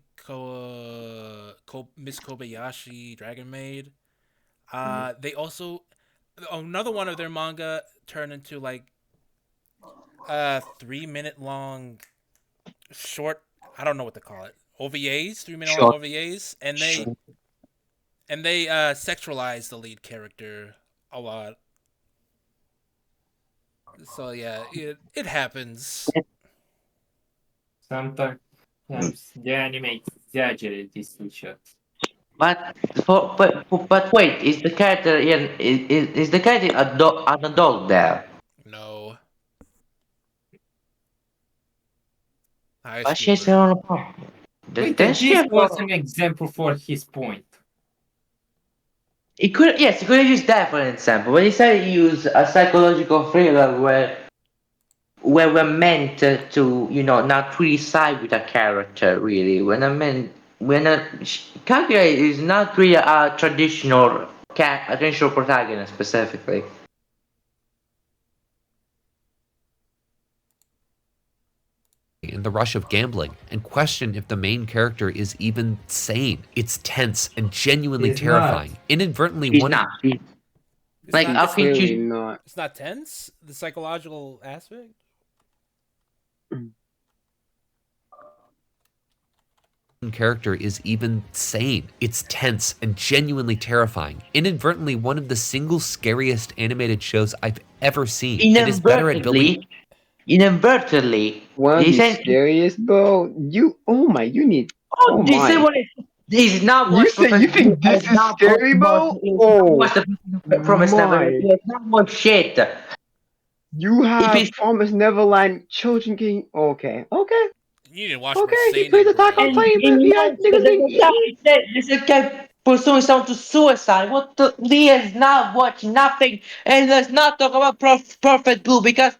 Miss Kobayashi Dragon Maid. They also another one of their manga turned into like 3-minute long short. I don't know what to call it. OVAs, 3-minute long OVAs, and they sexualize the lead character a lot. So yeah, it happens. Sometimes the anime exaggerate this feature. But wait, is the character is the character an adult there? No. High But she's schooler. her own apartment. Wait, Does she this have was an example for his point. He could have used that for an example. But he said he used a psychological thriller where we're meant to not really side with a character really. When a character is not really a traditional protagonist specifically. in the rush of gambling and question if the main character is even sane. It's tense and genuinely He's terrifying. not. Inadvertently, He's one not. It's Like, not, I it's, think Clearly you. not. it's not tense. The psychological aspect. character is even sane. It's tense and genuinely terrifying. Inadvertently, one of the single scariest animated shows I've ever seen. It is better at building. Inadvertently. One of He the said, scariest, bro. You need. "Oh, they say my. what? He's not You watched say Prophet you Blue. think He this has is not watched scary, Morty. bro? He has not Oh watched the Promise Neverland. my! He has not watched shit. You If have he's Promise Neverland, Children King. Okay, okay, You need to watch more okay. He plays seinen, Attack on bro. and Titan, he but yeah, knows that niggas there's think. a guy there's a guy pursuing someone to suicide. What the? He has not watched nothing, and let's not talk about Perfect Blue because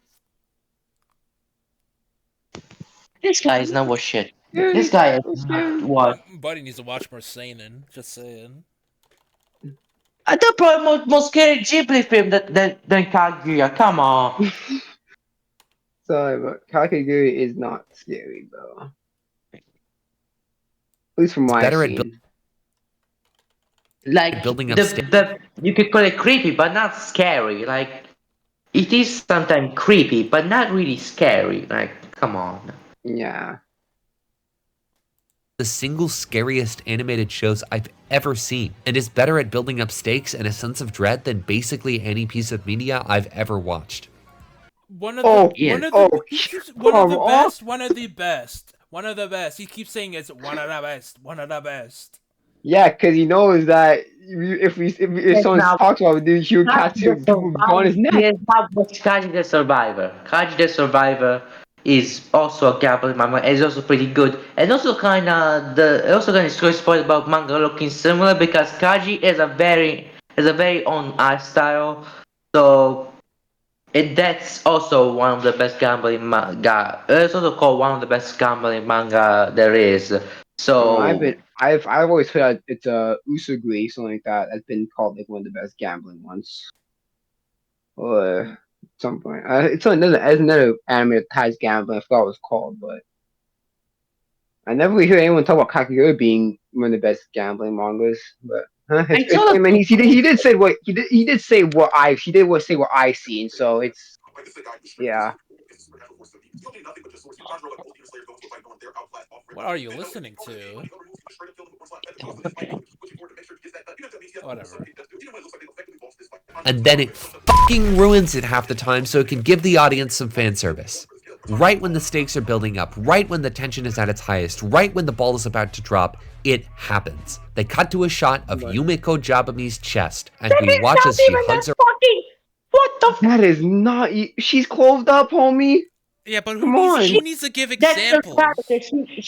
this guy is not watched shit. This Scary. guy has So not scary. watched. Buddy needs to watch more seinen. Just saying. The probably most scary Ghibli film than Kaguya. Come on. Sorry, but Kakegurui is not scary, bro. At least from It's what I've better at seen. Like building up the you could call it creepy, but not scary. Like it is sometimes creepy, but not really scary. Like come on. Yeah. the single scariest animated shows I've ever seen, and is better at building up stakes and a sense of dread than basically any piece of media I've ever watched. One of the Oh, Yeah. he keeps come on. one of the best, one of the best. He keeps saying it's one of the best, one of the best. Yeah, because he knows that if Yes, someone now talks about it, he'll Kaji catch the him. People will be on Survivor. his neck. Yes, now watch Kaji the Survivor. Kaji the Survivor is also a gambling manga. It's also pretty good, and also kind of spoiled about manga looking similar because Kaji is a very own art style. So that's also one of the best gambling manga. It's also called one of the best gambling manga there is. So I've always heard it's a Usugui, something like that. That's been called like one of the best gambling ones. Or at some point, it's another anime that has gambling. I forgot what it was called, but I never really hear anyone talk about Kakegurui being one of the best gambling mangas. But I saw I mean, he did say what he did say what say what I seen. So it's yeah. What are you listening to? Whatever. And then it fucking ruins it half the time so it can give the audience some fan service. Right when the stakes are building up, right when the tension is at its highest, right when the ball is about to drop, it happens. They cut to a shot of But Yumiko Jabumi's chest, and that we is watch not as she even that hugs her. fucking. What the? that is not. She's clothed up, homie. Yeah, but Come on. who needs to give That's her examples? character.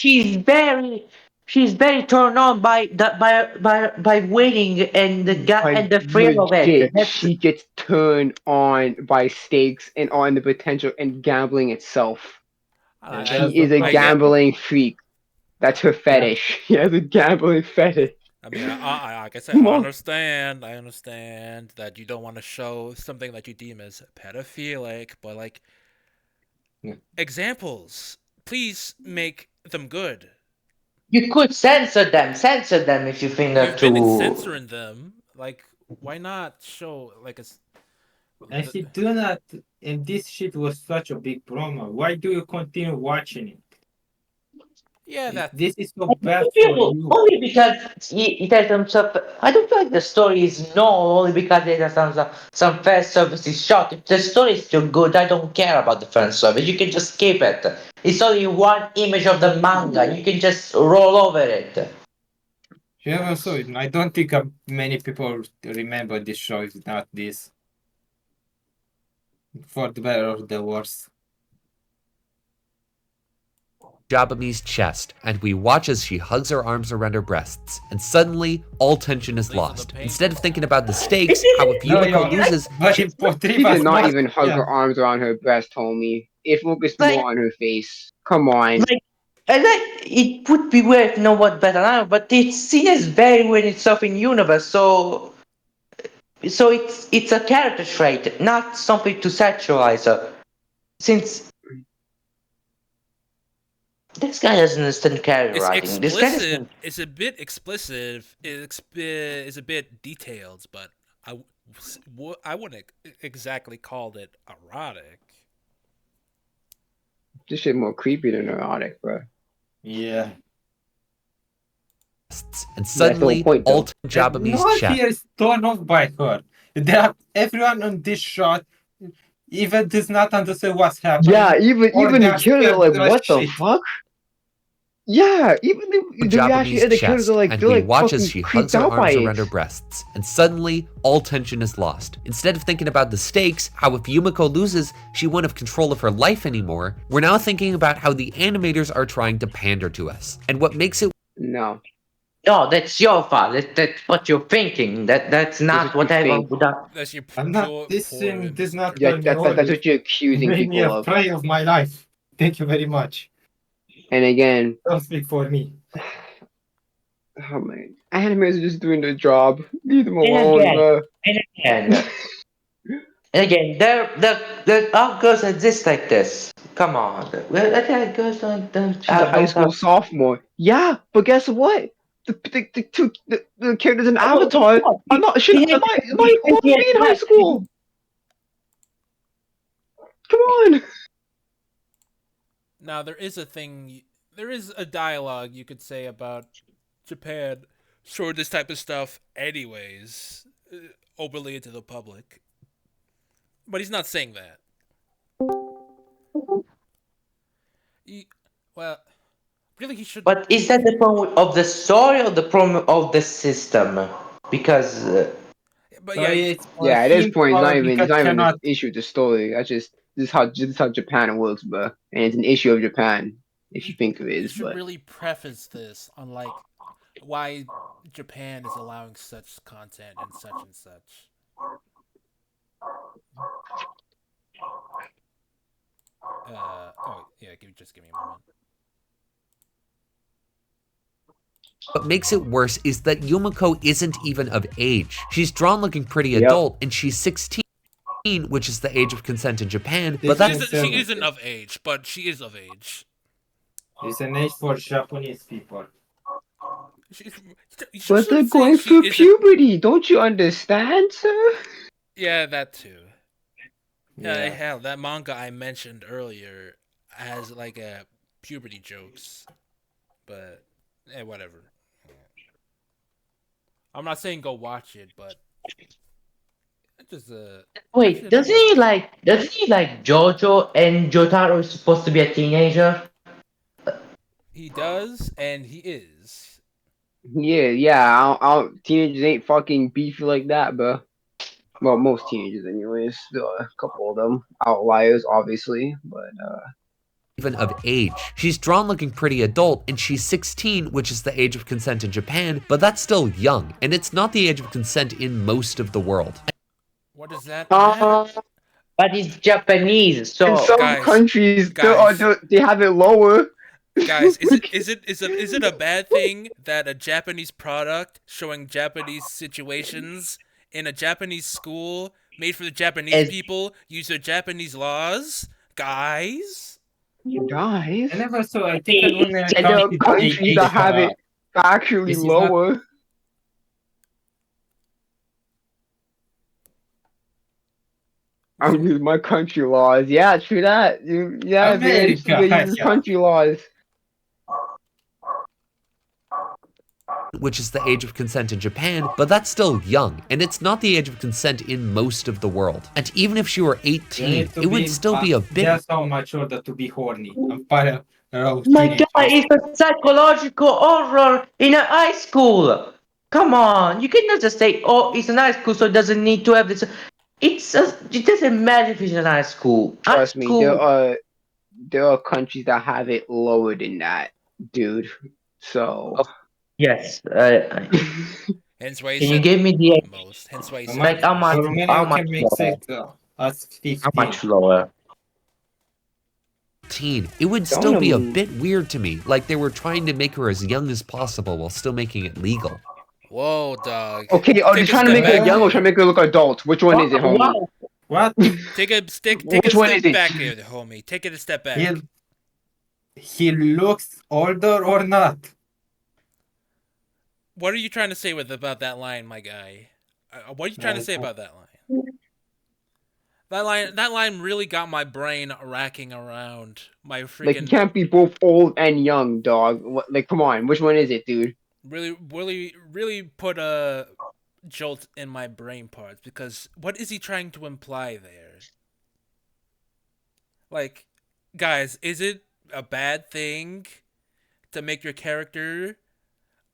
She's very turned on by by winning and Like the thrill of it. legit, That's she gets turned on by stakes and on the potential and gambling itself. I, Yeah, I, that's She the is a I get. problem. gambling freak. That's her Yeah. fetish. She has a gambling fetish. I mean, like I said, Come I on. understand. I understand that you don't want to show something that you deem as pedophilic, but like Yeah. examples, please make them good. you could censor them if you think You've that been too. censoring them. Like, why not show like And she do not, and this shit was such a big promo. Why do you continue watching it? yeah, that This is so I bad don't for feel you. only because he tells himself. I don't feel like the story is no only because it has some fan service is shot. If the story is too good, I don't care about the fan service. You can just skip it. It's only one image of the manga. You can just roll over it. Yeah, also, I don't think many people remember this show. It's not this, for the better or the worse. Jabumi's chest, and we watch as she hugs her arms around her breasts, and suddenly, all tension is These are the lost. painful Instead of thinking ones. about the stakes, how if No, Yumiko yeah, loses, but in She did Potrivas not most, even hug yeah, her arms around her breast, homie. It focused Like, more on her face. Come on. like, and like, it would be weird if no one better now, but it's seen as very weird itself in universe. So it's a character trait, not something to sexualize her. Since this guy doesn't understand character It's writing. This guy explicit. doesn't. It's a bit explicit. It's a bit detailed, but I wouldn't exactly call it erotic. This shit more creepy than erotic, bro. yeah. and That's the whole suddenly, point, all though. Jabumi's No one chest. here is torn off by her. Everyone on this shot even does not understand what's happening, Yeah, or even they the are killer, scared like, the what the shit. fuck? Yeah, even the reaction Japanese of the characters chest, are like and they're we like watch as fucking she creeped hugs her out by arms it. around her breasts, and suddenly all tension is lost. Instead of thinking about the stakes, how if Yumiko loses, she won't have control of her life anymore, we're now thinking about how the animators are trying to pander to us. And what makes it No, No, that's your fault. That's what you're thinking. That's that's not what you what I think. would have. That's your I'm not. pure This poor thing does not Yeah, turn me misinterpretation. that's on. what you're You accusing made me people of. afraid of my life. Thank you very much. And again, Don't speak for me. oh man, animators are just doing their job. Leave them And alone, again, bro. and again, and again, there are girls that exist like this. Come on, there are girls She's a high don't have. school sophomore. Yeah, but guess what? The characters in Oh, Avatar no, are not should he are not supposed to be in high school. Come on. Now there is a dialogue you could say about Japan showing this type of stuff anyways, openly into the public. But he's not saying that. He, well, really, he should. But is that the problem of the story or the problem of the system? Because But So yeah, it's for Yeah, at this him point, probably it's not even the cannot. issue of the story. That's just this is how Japan works, bro. And it's an issue of Japan if you think it he is. should But really preface this on like why Japan is allowing such content and such and such. Oh yeah, just give me a moment. what makes it worse is that Yumiko isn't even of age. She's drawn looking pretty yep, adult, and she's 16, which is the age of consent in Japan, but This She that's isn't. She is isn't of age, but she is of age. it's an age for Japanese people. She, you but they're should say going she through isn't. puberty. Don't you understand, sir? Yeah, that too. Yeah. Hell, that manga I mentioned earlier has like a puberty jokes, but whatever. I'm not saying go watch it, but just wait, mention it over. doesn't he like Jojo and Jotaro is supposed to be a teenager? He does, and he is. Yeah. Teenagers ain't fucking beefy like that, bro. Well, most teenagers, anyways. There are a couple of them outliers, obviously, but even of age. She's drawn looking pretty adult, and she's 16, which is the age of consent in Japan, but that's still young, and it's not the age of consent in most of the world. What does that matter, But it's Japanese, in so some guys? countries Guys, they have it lower. guys, is it a bad thing that a Japanese product showing Japanese situations in a Japanese school made for the Japanese as people use their Japanese laws, guys? Guys, I never saw. I think I only instead there of are encountered the countries that have it actually this is not. lower. This I'm using my country laws. Yeah, true that. Yeah, they're America. using Yeah. country laws. which is the age of consent in Japan, but that's still young, and it's not the age of consent in most of the world. And even if she were You 18, need to it would be still be a bit just how much older to be horny. I'm part of my god, teenagers. it's a psychological horror in a high school. Come on, you cannot just say, "Oh, it's an high school, so it doesn't need to have this." It doesn't matter if it's an high school. High Trust me, school. there are countries that have it lower than that, dude. So Oh, yes. hence why he Can you said give me the most. Hence why he So said like how much? most. How Romania much can make lower? sex as How 15. much lower? teen. It would don't still be a bit weird to me, like they were trying to make her as young as possible while still making it legal. Whoa, dog. okay, are they Take a trying to step make her back young or here. trying to make her look adult? Which one is it, homie? Wow. What? Take a Which one is step it? back here, homie. Take it a step back. He looks older or not? What are you trying to say about that line, my guy? What are you trying to say about that line? That line really got my brain racking around my Like, you freaking can't be both old and young, dog. Like, come on, which one is it, dude? really put a jolt in my brain parts because what is he trying to imply there? Like, guys, is it a bad thing to make your character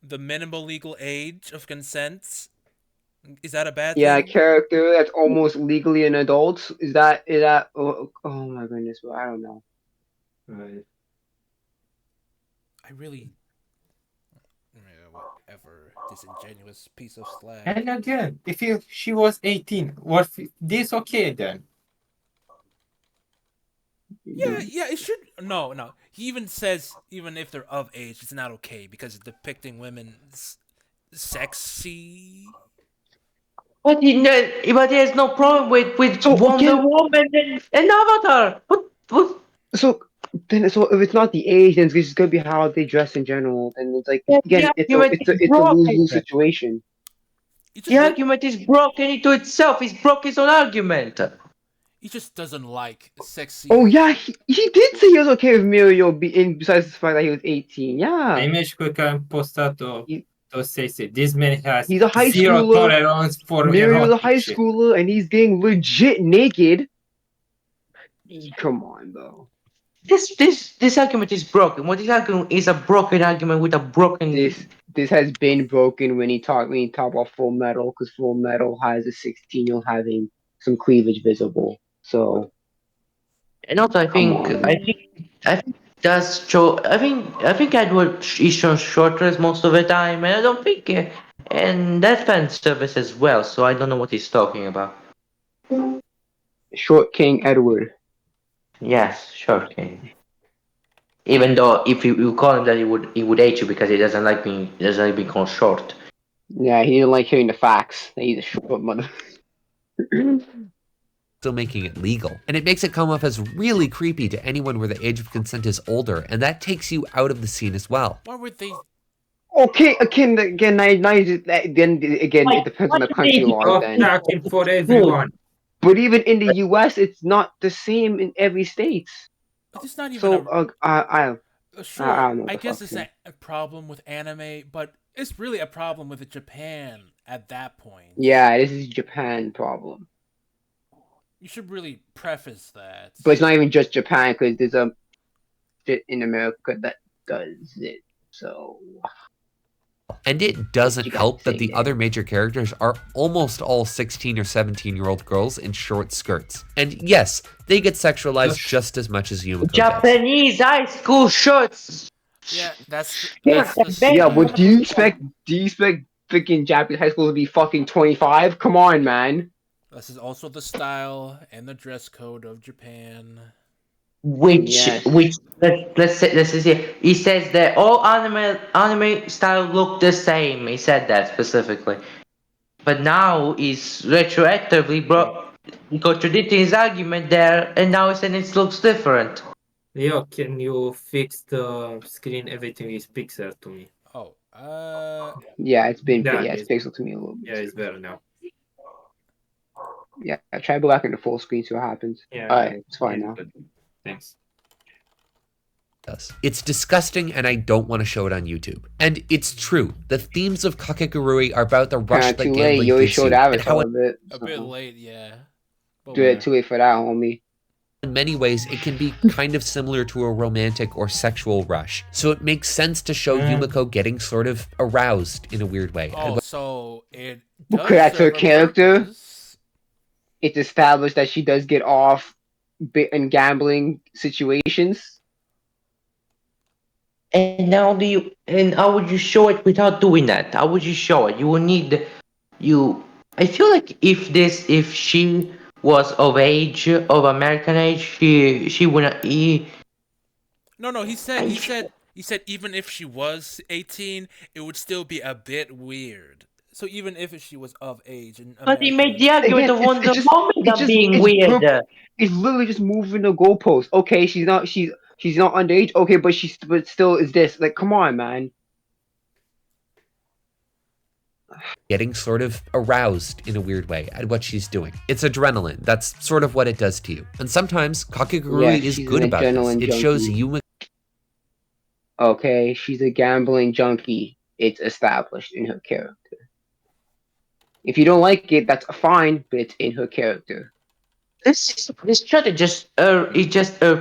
the minimal legal age of consent? Is that a bad Yeah, thing? character that's almost legally an adult. Is that? Oh my goodness, well, I don't know. Right. I really. Whatever. Disingenuous piece of slag. And again, if she was 18, was this okay then? Yeah, it should. No, no. He even says, even if they're of age, it's not okay because it's depicting women's sexy. But there's no problem with So Wonder again, Woman and Avatar. What? so so if it's not the age, then it's just gonna be how they dress in general. And it's like The again, argument is it's a lose broken. lose situation. He just The does. argument is broken into itself. He's broke his own argument. He just doesn't like Oh sexy. yeah, he did say he was okay with Muriel being besides the fact that he was 18. Hai Yeah, mai și că am postat-o he, say this man has he's a high zero schooler. tolerance for Muriel's a erotic high shit. schooler, and he's getting legit naked. Come on, bro. This argument is broken. What this argument is a broken argument with a broken. This has been broken when he talked about Full Metal, because Full Metal has a 16-year-old having some cleavage visible. So And also, come on. I think that's show. I think Edward is shown shorters most of the time, and I don't think, and that fan service as well. So I don't know what he's talking about. Short King Edward. Yes, sure, okay. Even though if you call him that, he would hate you because he doesn't like being called short. Yeah, he didn't like hearing the facts. He's a short mother. Still making it legal. And it makes it come off as really creepy to anyone where the age of consent is older, and that takes you out of the scene as well. Why would they? Okay, again, then again, it depends on the country laws. Stop Then, talking for everyone. but even in the U.S., it's not the same in every state. But it's not even So, I sure. don't know what I the guess fuck's it's not a problem with anime, but it's really a problem with Japan at that point. Yeah, this is a Japan problem. You should really preface that. But it's not even just Japan, because there's a shit in America that does it. So, And it doesn't You gotta help that say the that. other major characters are almost all 16 or 17-year-old girls in short skirts. And yes, they get sexualized just as much as Yumiko does. Japanese high school shorts. Yeah, that's Yeah, the yeah, but do you expect freaking Japanese high school to be fucking 25? Come on, man. This is also the style and the dress code of Japan. Which Yes. let's say he says that all anime style look the same. He said that specifically, but now he's retroactively contradicting his argument there, and now he's saying it looks different. Leo, can you fix the screen? Everything is pixel to me. Oh, Yeah, it's it's pixel to me a little bit. Yeah, it's better now. Yeah, try to go back into full screen, see what happens. Yeah, Alright, it's fine now. good. Thanks. It's disgusting, and I don't want to show it on YouTube. And it's true. The themes of Kakegurui are about the rush Kinda that too late. gambling You already gives you, showed and how Avatar a bit. a bit late, yeah. But Too late for that, homie. in many ways it can be kind of similar to a romantic or sexual rush. So it makes sense to show Yumiko getting sort of aroused in a weird way. Oh, so it does Because that's her serve a character. purpose. It's established that she does get off in gambling situations. And how would you show it without doing that? How would you show it? You will need I feel like if she was of age, of American age, she wouldn't. No, he said even if she was 18, it would still be a bit weird. So even if she was of age and But he made American. the argument Again, of Wonder Woman being weird. It's literally just moving the goalpost. Okay, she's not underage. Okay, but still is this. Like, come on, man. Getting sort of aroused in a weird way at what she's doing. It's adrenaline. That's sort of what it does to you. And sometimes Kakegurui is she's good an about this. adrenaline It shows junkie. Yumiko Okay, she's a gambling junkie. It's established in her character. If you don't like it, that's fine, but it's in her character. This shot is just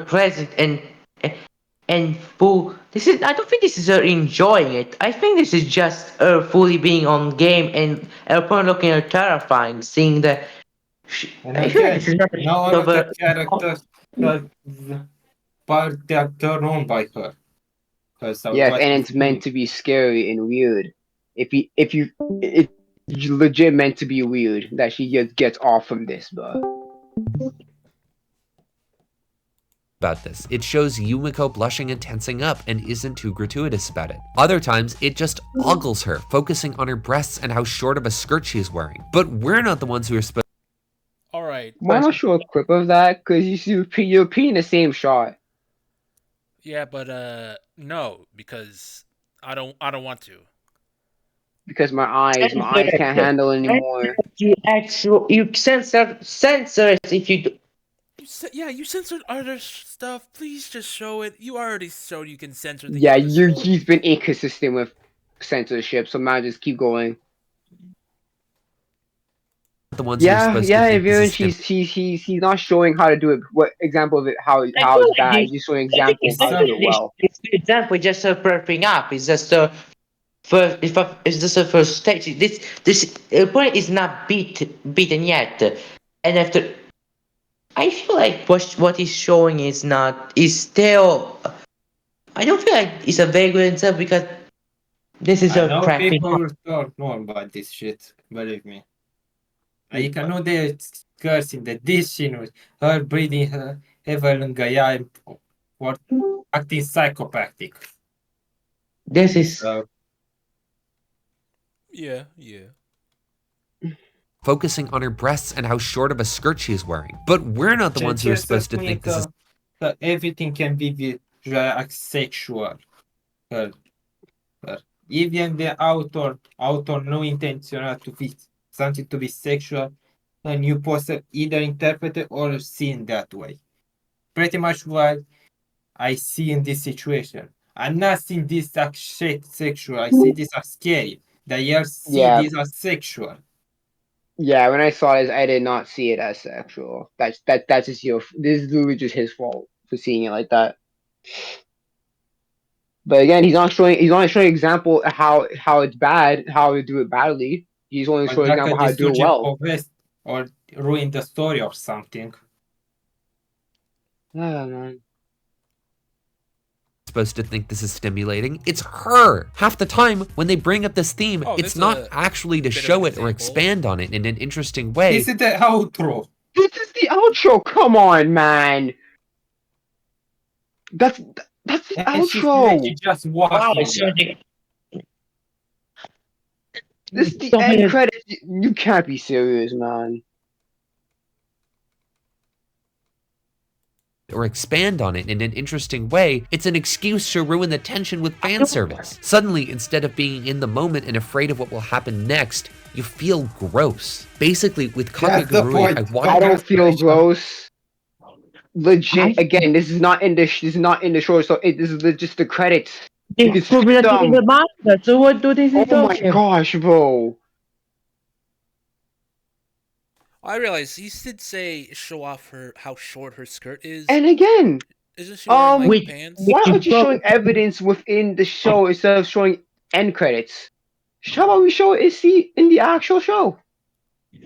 present and full. This is. I don't think this is her enjoying it. I think this is just her fully being on game and her point looking her terrifying, seeing that. And I feel like again, this is not now a all of of the a. characters are part they are turned on by her. Because of Yes, what and she's it's doing. meant to be scary and weird. It's legit meant to be weird that she gets off from this, but about this. It shows Yumiko blushing and tensing up and isn't too gratuitous about it. Other times, it just ogles her, focusing on her breasts and how short of a skirt she's wearing. But we're not the ones who are supposed All right. why not show a clip of that? Because you're repeating the same shot. Yeah, but no, because I don't want to. Because my eyes can't handle anymore. You actually you censor it if you. You censored other stuff. Please just show it. You already showed you can censor the Yeah, episode. you've been inconsistent with censorship, so man, just keep going. the ones who are supposed to think this Everyone, is stim. he's not showing how to do it. What example of it? I How feel it's like bad? this. He's just showing I think example of It's how I to so do think it this well. this example is just a prepping up. It's just a first. It's just a first stage. This point is not beaten yet, and after. I feel like what he's showing is still. I don't feel like it's a very good example because this is I a know prepping people up. will talk more about this shit, believe me. Hmm. Adică nu de cursing, de this scene with her breathing her ever lângă ea or acting psychopathic. This is So, Yeah, yeah. Focusing on her breasts and how short of a skirt she's wearing. But we're not the ce ones who are încerc să supposed to spun e think this is că everything can be visual sexual. Că, even the author nu intenționat to be something to be sexual, and you poți să either interpret it or see in that way. Pretty much what I see in this situation. I'm not seeing this as sexual. I see this as scary. The years see Yeah, this as sexual. yeah. When I saw this, I did not see it as sexual. That's just this is literally just his fault for seeing it like that. But again, he's not showing example how it's bad, how to do it badly. He's only But showing dacă example how to do it distruge well. povesti or ruin the story or something. Ah, man. supposed to think this is stimulating. It's her. Half the time when they bring up this theme, Oh, it's this not a actually to bit of show an it or example. expand on it in an interesting way. This is the outro. This is the outro. Come on, man. That's the And she's outro. literally just wow. walking It's there. something. This is the Something end that- credits. You can't be serious, man. Or expand on it in an interesting way, it's an excuse to ruin the tension with fan service. Suddenly, instead of being in the moment and afraid of what will happen next, you feel gross. Basically, with That's the Kakegurui, point. I I watched don't feel gross. Legit. I- Again, this is not in the show. So this is just the credits. You can It's probably skip not in them. the manga. So what do they Oh my talking? gosh, bro. I realize he did say show off how short her skirt is. And again, Isn't she wearing like Wait, pants? why you aren't you broke- showing evidence within the show instead of showing end credits? How about we show it in the actual show?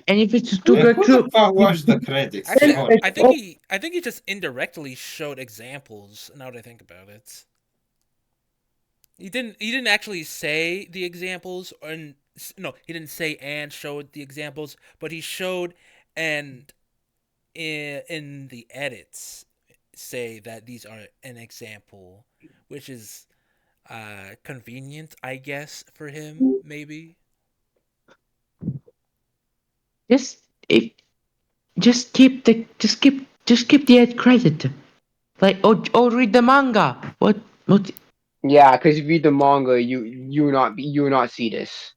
And if it's And too who true, the fuck watched the credits? Actually, Oh, I think he just indirectly showed examples. Now that I think about it, he didn't actually say the examples, or no, he didn't say and showed the examples, but he showed and in the edits say that these are an example, which is convenient, I guess, for him maybe. just if just keep the end credit. Like read the manga. What? Yeah, because if you read the manga, you will not see this.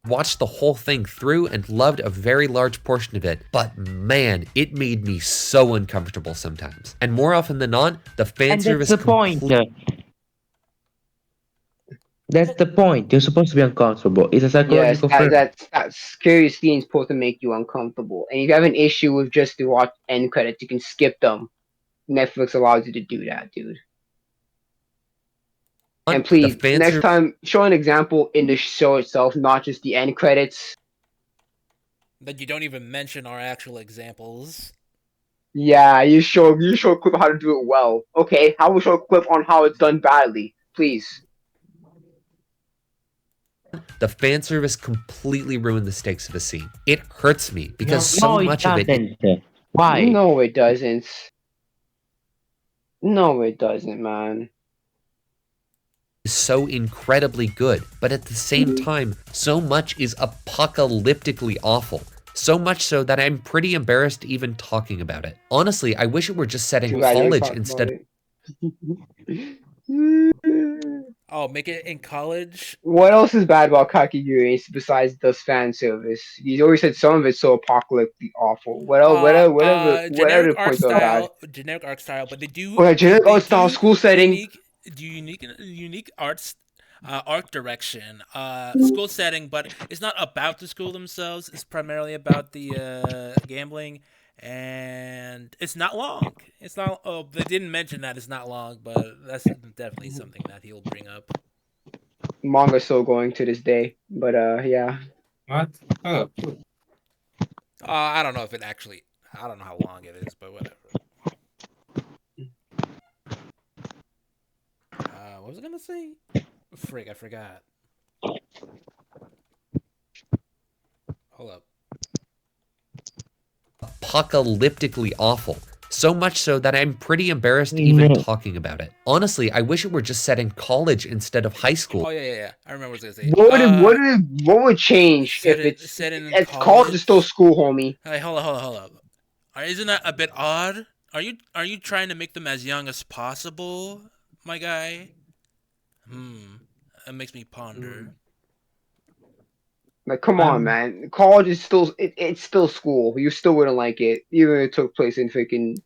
watched the whole thing through and loved a very large portion of it, but man, it made me so uncomfortable sometimes. And more often than not, the fan And service that's the point. That's the point. You're supposed to be uncomfortable. It's a Yes, psychological thriller. that scary scene is supposed to make you uncomfortable. And if you have an issue with just the watch end credits, you can skip them. Netflix allows you to do that, dude. And The please, fan next service time, show an example in the show itself, not just the end credits. That you don't even mention our actual examples. Yeah, you show a clip on how to do it well. Okay, how will show a clip on how it's done badly, please. the fan service completely ruined the stakes of the scene. It hurts me because No, so No, it much of it is doesn't. Why? No, it doesn't. No, it doesn't, man. so incredibly good, but at the same time, so much is apocalyptically awful. So much so that I'm pretty embarrassed even talking about it. Honestly, I wish it were just set in Too bad you college talk about instead. it. Oh, make it in college? What else is bad about Kakiguri besides the fan service? You always said some of it's so apocalyptically awful. What else? What other Generic art points are bad? style, but they do Okay, generic they art style, do school setting. unique arts art direction, school setting, but it's not about the school themselves. It's primarily about the gambling, and it's not long. It's not. Oh, they didn't mention that it's not long, but that's definitely something that he'll bring up. Manga's still going to this day, but yeah. what? Oh, I don't know if it actually. I don't know how long it is, but whatever. What was I gonna say? Frig, I forgot. Hold up. Apocalyptically awful. So much so that I'm pretty embarrassed even No. talking about it. Honestly, I wish it were just set in college instead of high school. Oh yeah. I remember what I was gonna say. What would change if Set in it's college is still college. school, homie? Hey, hold up. Isn't that a bit odd? Are you trying to make them as young as possible, my guy? That makes me ponder. Like, come on, um, man. College is still it's still school. You still wouldn't like it, even if it took place in freaking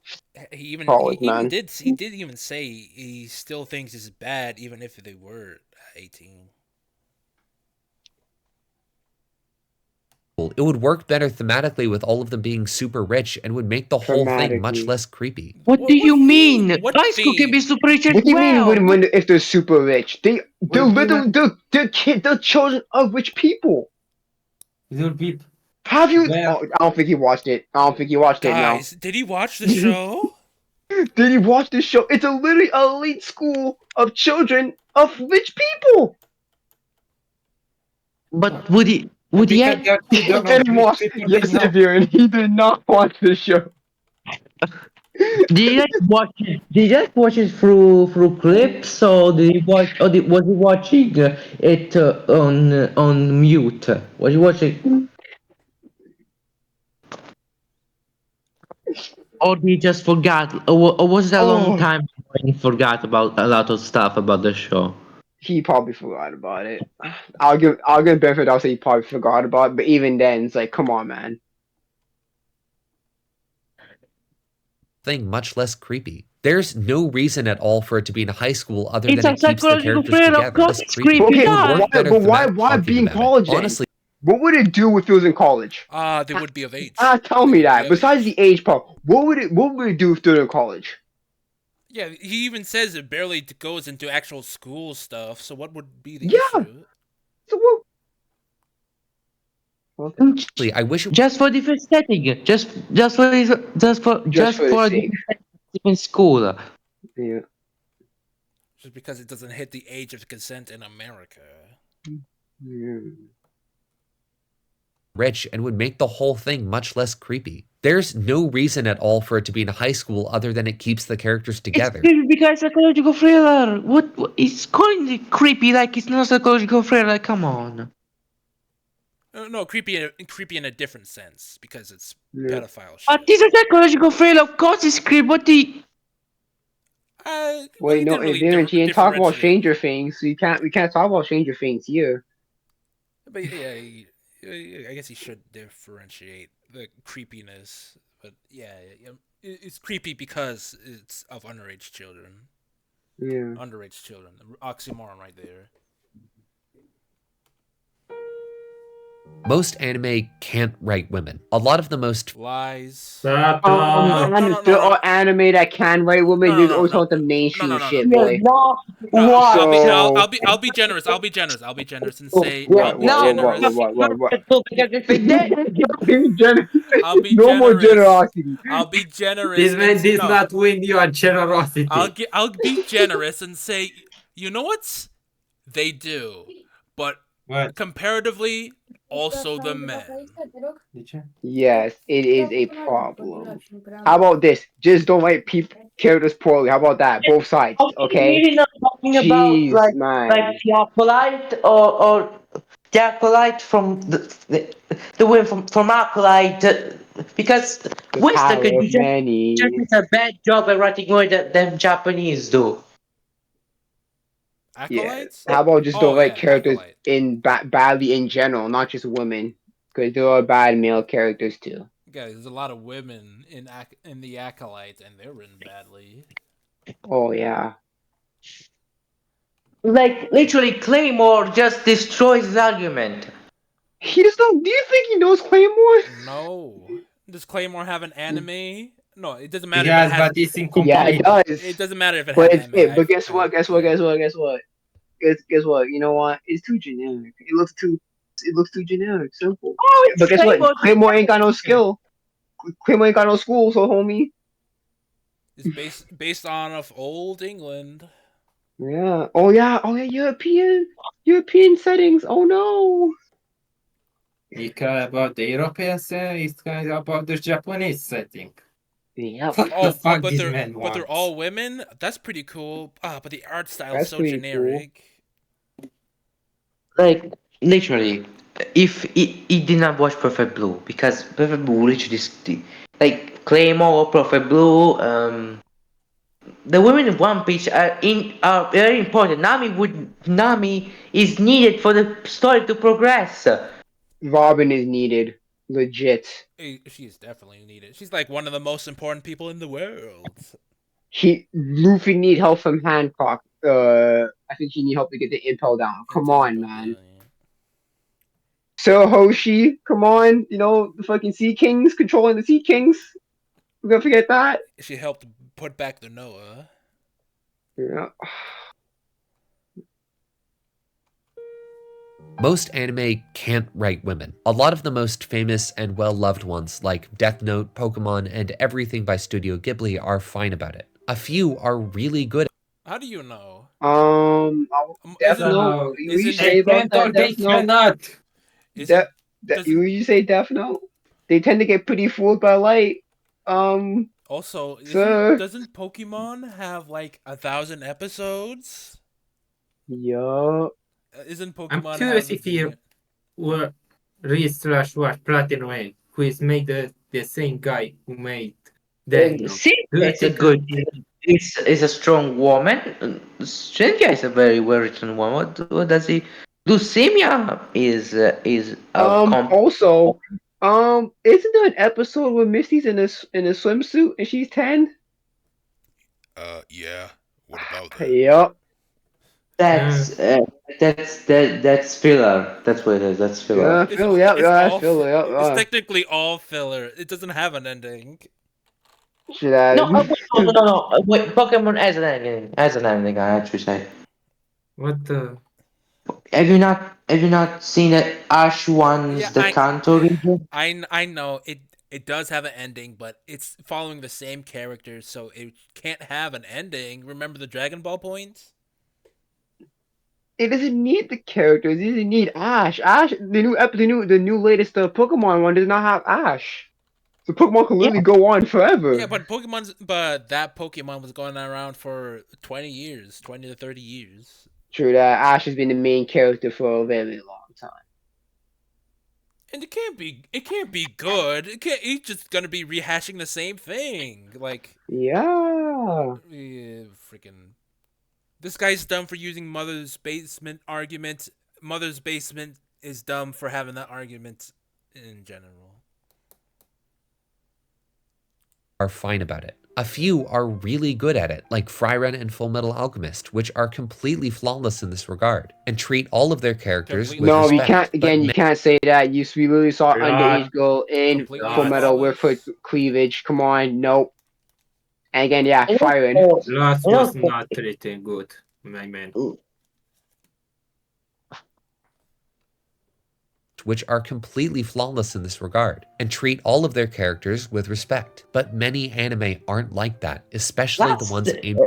He college, even man. did even say he still thinks it's bad even if they were 18. It would work better thematically with all of them being super rich and would make the whole thing much Dramatically. less creepy. What do you mean? What High school can be theme? super rich as What do you mean well. if they're super rich? They're will be literally they're children of rich people. it will be Have you? where Oh, I don't think he watched it. I don't think he watched it. No. Guys, did he watch the show? Did you watch this show? It's a literally elite school of children of rich people. But would he because have, they are He children of didn't rich watch. people they Yes, know. Viren, he did not watch the show. did he like watch it? Did he just watch it through clips, or did he watch? Or was he watching it on mute? Was he watching? Or he just forgot? Or was it a long Oh, time when he forgot about a lot of stuff about the show? he probably forgot about it. I'll give benefit. I'll say he probably forgot about it. But even then, it's like, come on, man. Thing much less creepy. There's no reason at all for it to be in high school other It's than a it keeps the psychological characters thriller. Of together. course, That's it's creepy. creepy. Okay, It would Yeah. work better but why thematic why talking be in about it. college then? Honestly, What would it do if it was in college? They would be of age. Tell They me would be that. of Besides age. the age part, what would it do if they're in college? Yeah, he even says it barely goes into actual school stuff. So what would be the Yeah. issue? So what? I wish it Just for different setting. Just Just for the for a sake. different school. Yeah. Just because it doesn't hit the age of consent in America. Yeah. rich and would make the whole thing much less creepy. There's no reason at all for it to be in high school other than it keeps the characters It's together. creepy because it's psychological thriller. What? It's calling it creepy like it's not psychological thriller. Like, come on. No, creepy in a different sense because it's Yeah. pedophile But shit. this is psychological thriller. Of course, it's creepy. What the? Well, Wait, he no, didn't if really you didn't talk about differentiate. Stranger Things, so we can't talk about Stranger Things here. But yeah, I guess he should differentiate the creepiness. But yeah, it's creepy because it's of underage children. Yeah. Underage children. Oxymoron right there. Most anime can't write women. A lot of the most Lies. Shut No, up. no, no, no, There no, are anime that can write women. no, no, There's no, always no, about the no, no, mainstream no, no, shit, Yeah, boy. no, no. what? So I'll be generous. I'll be generous. I'll be generous and Oh, say yeah, I'll be no, generous. I'll be no more generous. generosity. I'll be This generous man and did no. not win your generosity. I'll be generous and say, you know what? They do, but What? comparatively, also the men. Yes, it is a problem. How about this? Just don't write characters poorly. How about that? Both sides, are we okay? really not talking about Jeez, like man. Theopolite or Theopolite from the way from Acolyte because The Western power you of just many. did a bad job at writing what them Japanese do. Yeah. Acolytes? How about just don't Oh write yeah, characters acolyte. in badly in general, not just women, because there are bad male characters too. Guys, there's a lot of women in the acolyte, and they're written badly. Oh yeah. Like literally Claymore just destroys his argument. He just don't. Do you think he knows Claymore? No. Does Claymore have an anime? No, it doesn't matter if it Yes, has. but it's Yeah, it incomplete. It does. doesn't matter if it But has it's anime. it. But guess what? Guess what? Yeah. Guess what? Guess what? Guess what? You know what? It's too generic. It looks too. It looks too generic. Simple. Oh, it's But guess what? Claymore. Claymore ain't got no skill. Claymore ain't got no school, so homie. It's based on of old England. Yeah. Oh yeah. Oh yeah. European settings. Oh no. You care about the European setting, it's kind of about the Japanese setting. Yep. What the Oh, fuck this man but they're wants? all women. That's pretty cool. Ah, but the art style is That's so pretty cool. generic. Like literally, if he did not watch Perfect Blue because Perfect Blue literally like Claymore, Perfect Blue, the women in One Piece are very important. Nami is needed for the story to progress. Robin is needed. Legit. She's definitely needed. She's like one of the most important people in the world. Luffy need help from Hancock. I think he need help to get the impel down. Come on, man. So Hoshi, come on. You know the fucking Sea Kings controlling the Sea Kings. We're gonna forget that. She helped put back the Noah. Yeah. Most anime can't write women. A lot of the most famous and well-loved ones, like Death Note, Pokemon, and everything by Studio Ghibli, are fine about it. A few are really good. How do you know? Death Isn't Note. So, What you isn't they say about can't or that they Death Note? cannot. isn't What doesn't you say Death Note? They tend to get pretty fooled by light. also isn't Sir. doesn't Pokemon have like 1,000 episodes? Yup. Isn't I'm Pokemon have curious the if he video? were re/watch Platinum Way, who is made the same guy who made Death Note. Do Cynthia you is a think good. Is a strong woman. Cynthia is a very well written woman. What does he? Lucemia is a Also, isn't there an episode where Misty's in a swimsuit and she's 10? Yeah. What about that? Yup. uh, that's filler. That's what it is. That's filler. Yeah, Phil. Yep. It's Yeah, that's all Phil. Yep. it's technically all filler. It doesn't have an ending. Should No, I? wait, no. Wait, Pokemon as an ending. As an ending, I actually say. what the? Have you not seen the Ash Yeah, ones, the Kanto region? I know it does have an ending, but it's following the same characters, so it can't have an ending. Remember the Dragon Ball points? It doesn't need the characters. It doesn't need Ash. Ash, the new latest Pokemon one does not have Ash. So Pokemon can Yeah. literally go on Yeah, forever. but that Pokemon was going around for 20 years, 20 to 30 years. True that Ash has been the main character for a very long time. And it can't be good. It can't he's just going to be rehashing the same thing. Like Yeah. freaking this guy's dumb for using mother's basement argument. Mother's basement is dumb for having that argument in general. are fine about it. A few are really good at it, like Frieren and Fullmetal Alchemist, which are completely flawless in this regard, and treat all of their characters Completely with No, you respect. can't. Again, you can't say that. We literally saw an Lot, underage girl in Completely Full Metal with her flawless. cleavage. Come on, nope. And again, yeah, I know, firing. Lot I was know, not written good, my man. which are completely flawless in this regard, and treat all of their characters with respect. But many anime aren't like that, especially the last ones aimed.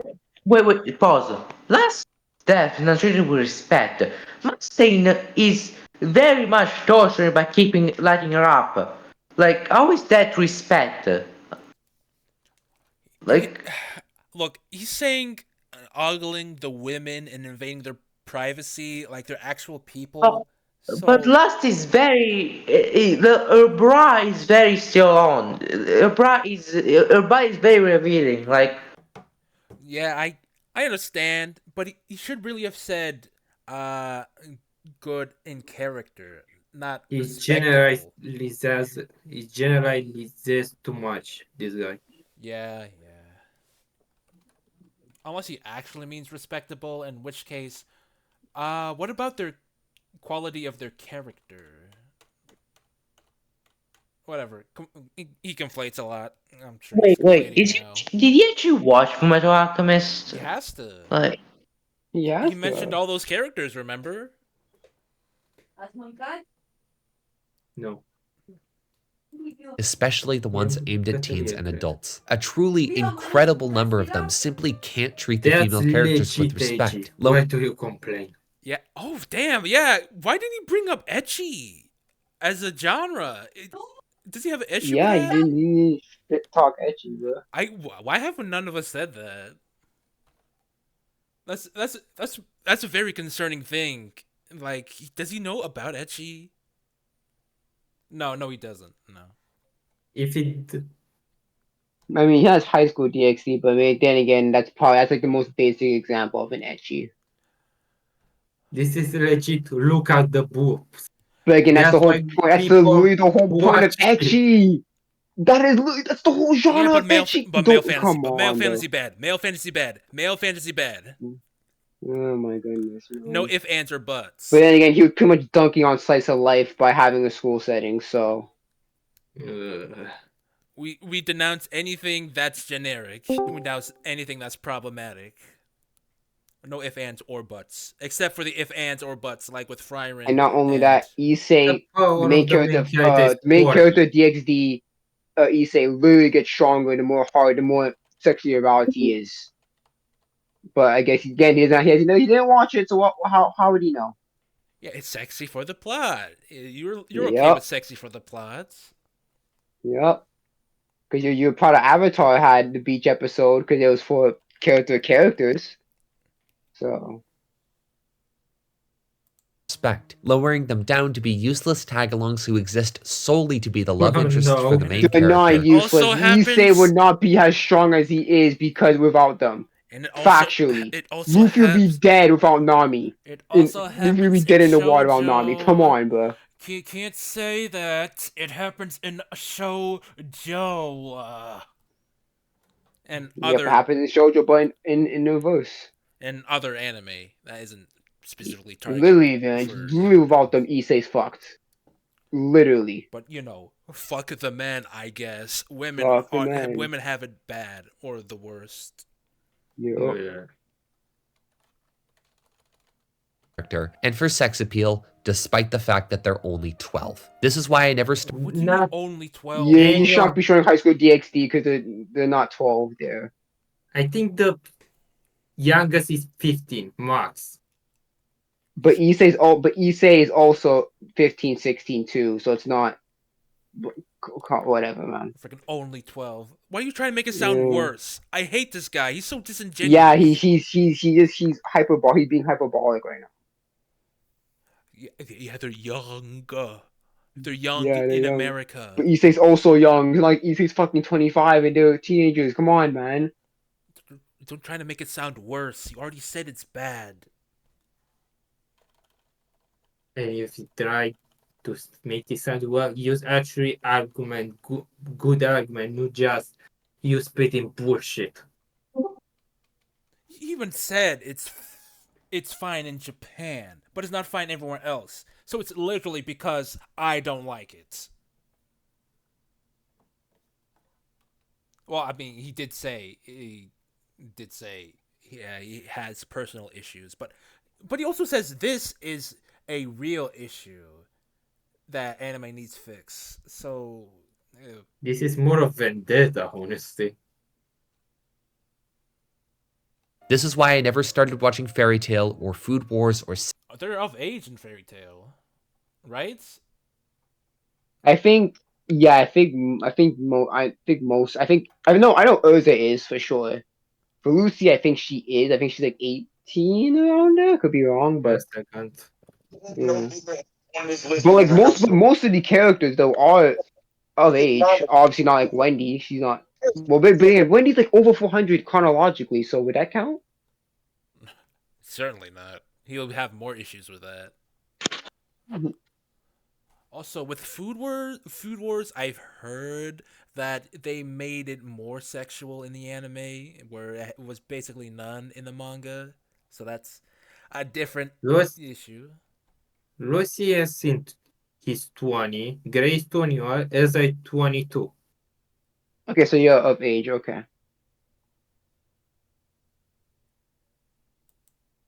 wait, pause. Last death not treated with respect. Mustang is very much tortured by keeping lighting her up. Like, how is that respect? He, Like, look, he's saying ogling the women and invading their privacy like they're actual oh, people. but So last is very her bra is very still on. Her bra is very revealing. Like, yeah, I understand, but he should really have said uh good in character, not He respectable. generalizes. He generalizes too much. This guy. Yeah, yeah. Unless he actually means respectable, in which case, what about their quality of their character? Whatever. He conflates a lot. I'm sure he's wait, complaining now. did you actually watch Fullmetal Alchemist? He has to. Like, He Yes, mentioned all those characters, remember? No. Especially the ones aimed at teens and That's adults. A truly incredible number of them simply can't treat the female characters with legit edgy. respect. Why do you complain? Yeah. Oh, damn. Yeah. Why did he bring up ecchi as a genre? Does he have an issue with yeah, that? you didn't talk etchy, bro. Why haven't none of us said that? That's a very concerning thing. Like, does he know about ecchi? No, no, he doesn't. No. If it I mean, he has high school DxD, but I mean, then again, that's like the most basic example of an etchy. this is legit, look at the boobs. But again, that's the That's whole why point. That's people literally the whole point of watch it. etchy. That's the whole Yeah, genre of etchy. male Don't fantasy, come on, fantasy bro. bad. Male fantasy bad. Male fantasy bad. Oh my goodness. No Man. if, ands, or But buts. then again, he was pretty much dunking on slice of life by having a school setting. So We denounce anything that's generic. We denounce anything that's problematic. No if, ands, or buts. Except for the if, ands, or buts, like with and Fryron not only and... that, The Issei, power of the main character is the main character working. DxD, Issei literally gets stronger the more sexual erotic is. But I guess again, he didn't watch it, so how would he know? Yeah, it's sexy for the plot. You're okay with Yep, sexy for the plots. yep. Because you're part of Avatar had the beach episode because it was for characters. So Respect, lowering them down to be useless tagalongs who exist solely to be the love interests for No. the main they're not character. useless. Also Issei would happens, not be as strong as he is because without them. and Factually, it also Luffy would be has dead without Nami. it also Luffy would be happens in dead in the water without Nami. Come shojo. on, bro. Can't say that it happens in shojo and Yep, it happens in Shoujo, but in the verse. other anime that isn't specifically targeted Literally, man. for Literally young without them, adults. Issei's fucked. Literally. But fuck the man. I guess Fuck the man. women have it bad or the worst. Oh, Yep. yeah. Character, and for sex appeal, despite the fact that they're only 12. This is why I never What do you mean Not only 12? Yeah, you any should not of. be showing high school DxD because they're not 12 there. I think the youngest is 15 max. But Issei is also 15, 16 too, so it's not whatever, man. Freaking only 12. Why are you trying to make it sound Yeah. worse? I hate this guy. He's so disingenuous. Yeah, he's hyperbolic. He's being hyperbolic right now. Yeah, they're young. They're young Yeah, they're in young. America. But Issei's also young. Like Issei's fucking 25 and they're teenagers. Come on, man. Don't try to make it sound worse. You already said it's bad. And if you try to make this sound well, use actually argument, good argument, not just you spitting bullshit. He even said it's fine in Japan, but it's not fine everywhere else. So it's literally because I don't like it. Well, I mean, he did say yeah, he has personal issues, but he also says this is a real issue that anime needs fix. So This is more of vendetta, honestly. This is why I never started watching Fairy Tail or Food Wars or they're of age in Fairy Tail, right? I think, yeah, I know Urza is for sure. For Lucy, I think she is. I think she's like 18 around there. Could be wrong, A but second. yeah. But like most of the characters though are of age. Obviously not like Wendy. She's not. Well, but yeah, Wendy's like over 400 chronologically. So would that count? Certainly not. He'll have more issues with that. Also, with Food Wars, I've heard that they made it more sexual in the anime, where it was basically none in the manga. So that's a different Lucy, issue. Lucy is in he's 20, Grace 21, Ezra 22. Okay, so you're of age. Okay.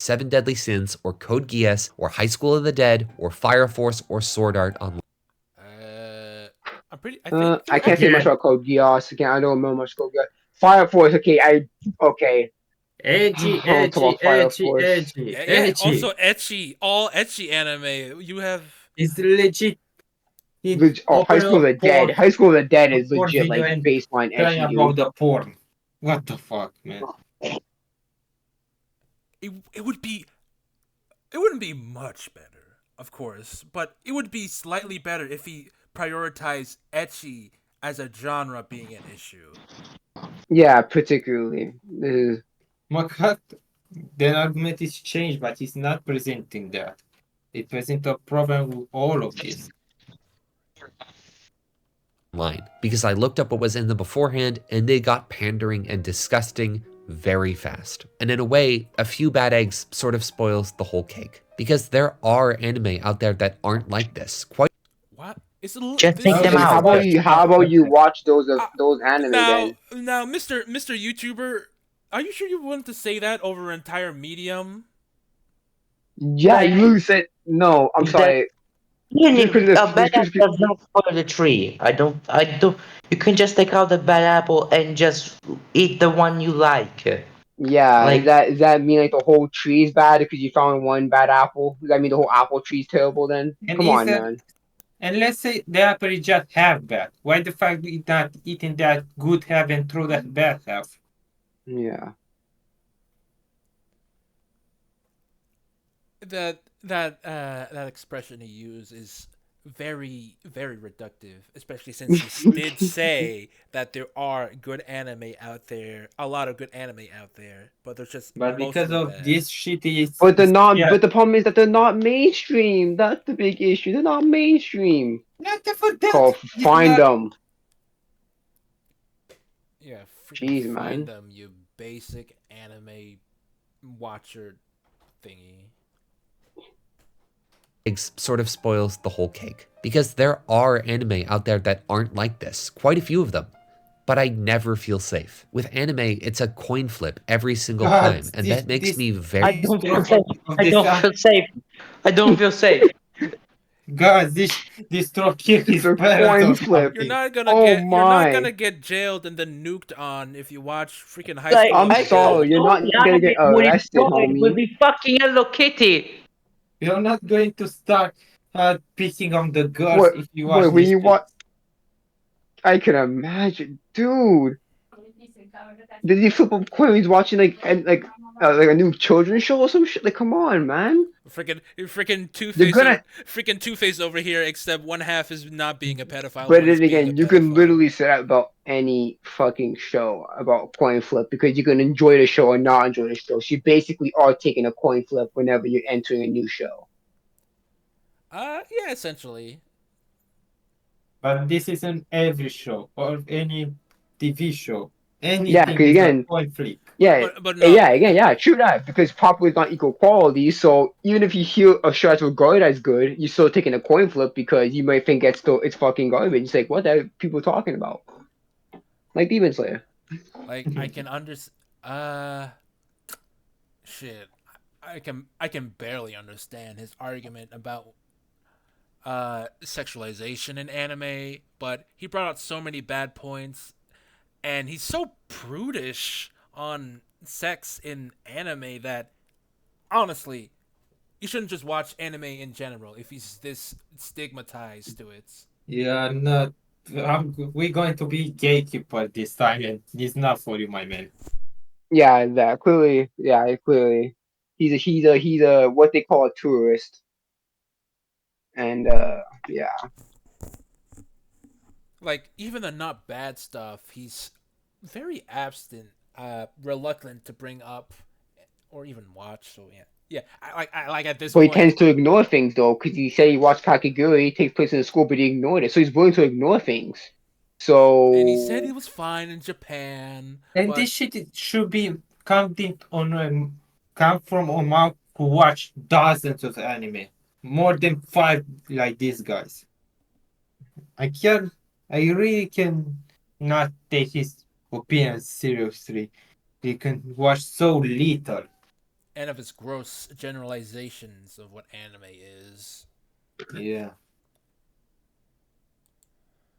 Seven Deadly Sins or Code Geass or High School of the Dead or Fire Force or Sword Art Online. I'm pretty. I think I they're can't say much Again, about Code Geass. Again, I don't know much Code Geass. Fire Force. Okay. edgy, I don't talk edgy, about Fire edgy, Force. edgy, yeah. edgy. Also, ecchi, all ecchi anime. You have It's legit. He Oh, High open School of a the Dead. porn, High School of the Dead a is porn legit video like and baseline crying edgy, dude. about the porn. What the fuck, man? it would be it wouldn't be much better, of course, but it would be slightly better if he prioritized ecchi as a genre being an issue. Yeah, particularly. Makat, the argument is changed, but he's not presenting that. It presents a problem with all of this. Line because I looked up what was in them beforehand and they got pandering and disgusting very fast. And in a way, a few bad eggs sort of spoils the whole cake because there are anime out there that aren't like this. Quite What? Just take them Then out. how about you watch Uh, those anime then? now, Mister YouTuber, are you sure you wanted to say that over an entire medium? Yeah, Like you said no. I'm the sorry. Just Really, because a bad apple does not spoil the tree. I don't. You can just take out the bad apple and just eat the one you like. yeah, Like, does that mean like the whole tree is bad because you found one bad apple? Does that mean the whole apple tree's terrible then? And Come on, instead, man. and let's say the apple is just half bad. Why the fuck is not eating that good half and throw that bad half? Yeah. That expression he used is very reductive, especially since he did say that there are good anime out there, a lot of good anime out there, but they're just But because mostly of bad. this shit, is But they're not. yeah, But the problem is that they're not mainstream. That's the big issue. They're not mainstream. not for that. Call It's find not. them. Yeah, freaking Jeez, find man. them, you basic anime watcher thingy. eggs sort of spoils the whole cake because there are anime out there that aren't like this. Quite a few of them. But I never feel safe. With anime, it's a coin flip every single God, time, and that makes me I very don't feel safe. trophy of I this. don't feel safe. I don't feel safe. God, this trophy It's is a parents coin or flip. You're something. not gonna Oh get you're not my. gonna get jailed and then nuked on if you watch freaking High Like, School I'm of I the feel Dead. sorry. You're not the gonna anime get arrested, would homie. be fucking Hello Kitty. You're not going to start picking on the girls What? if you watch What? When this you shit. watch, I can imagine, dude. Did he flip a coin when he's watching like a new children's show or some shit? Like, come on, man. Freaking They're gonna. Two Face over here. Except one half is not being a pedophile, But one is then being a again, you can pedophile. literally say that about any fucking show about coin flip because you can enjoy the show or not enjoy the show. So you basically are taking a coin flip whenever you're entering a new show. Yeah, essentially. But this isn't every show or any TV show. Yeah, Anything because is a again, coin flip. yeah, but no, yeah, again, yeah, true that. Because popular is not equal quality, so even if you hear a show that's regarded as good, you're still taking a coin flip because you might think it's fucking garbage. It's like what are people talking about? Like Demon Slayer. like I can understand. Shit, I can barely understand his argument about sexualization in anime, but he brought out so many bad points, and he's so prudish on sex in anime that honestly, you shouldn't just watch anime in general if he's this stigmatized to it. Yeah, not. We're going to be gatekeeper this time, and it's not for you, my man. Yeah, that clearly, yeah, clearly, he's a what they call a tourist, and yeah, Like even the not bad stuff, he's very absent, reluctant to bring up or even watch. So yeah, yeah. I like at this but he point, tends to ignore things though, because he said he watched Kakegurui, it takes place in the school, but he ignored it, so he's willing to ignore things. and he said he So was fine in Japan, And this but shit it should be coming on come from a man who watched dozens of anime, more than five like these guys. I can, I really can not take his opinion seriously. He can watch so little. and of his gross generalizations of what anime is. Yeah.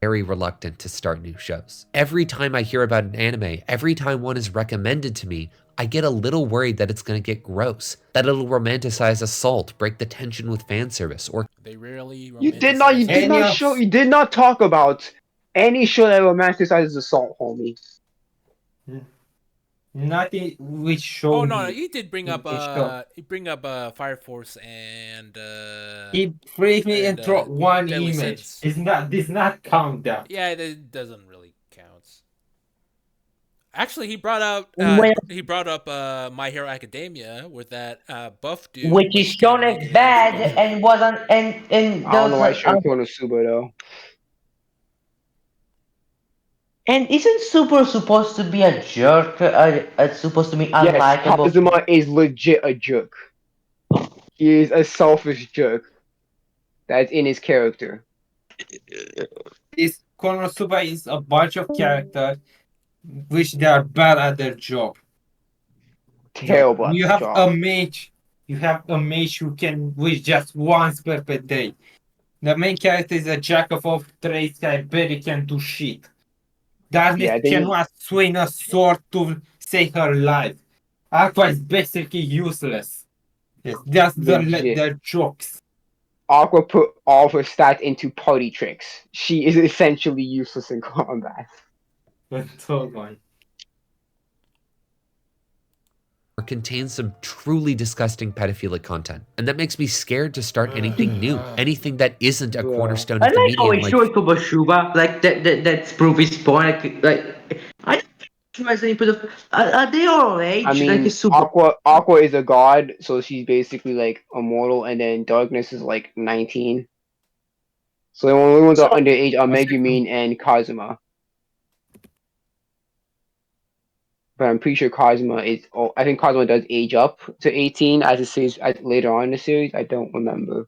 Very reluctant to start new shows. Every time I hear about an anime, every time one is recommended to me, I get a little worried that it's going to get gross, that it'll romanticize assault, break the tension with fan service, or They rarely you romanticize did Any not of show, you did not talk about any show that romanticizes assault, homie. nothing which Oh show no, me he did bring in up this show. Fire Force He praised me and and dropped one Deadly image. Sins. It's not this not count that. Yeah, it doesn't really count. Actually, Well, he brought up My Hero Academia with that buff dude which is basically shown as making it into bad buff. and wasn't and I don't know those why Shin Konosuba though. and isn't Super supposed to be a jerk? Supposed to be Yes, unlikable. Kazuma is legit a jerk. He is a selfish jerk. That's in his character. This Konosuba is a bunch of characters which they are bad at their job. The, Terrible at you the have job. a mage, you have a mage who can wish just once per day. The main character is a jack of all trades guy, barely can do shit. Darkness Yeah, then cannot swing a sword to save her life. Aqua is basically useless. Yes, that's legit. the jokes. Aqua put all of her stats into party tricks. She is essentially useless in combat. So going. contains some truly disgusting pedophilic content. And that makes me scared to start anything new, anything that isn't a Bruh. cornerstone I of the like how medium it like shows Kobashuba, like that's proof his point. I don't recognize any pedoph- are they all I age? Like mean, it's super. Aqua is a god, so she's basically like immortal, and then Darkness is like 19. So the only ones So that are underage are Aside from Megumin and Kazuma. But I'm pretty sure Kazuma is. Oh, I think Kazuma does age up to 18 as it says later on in the series. I don't remember.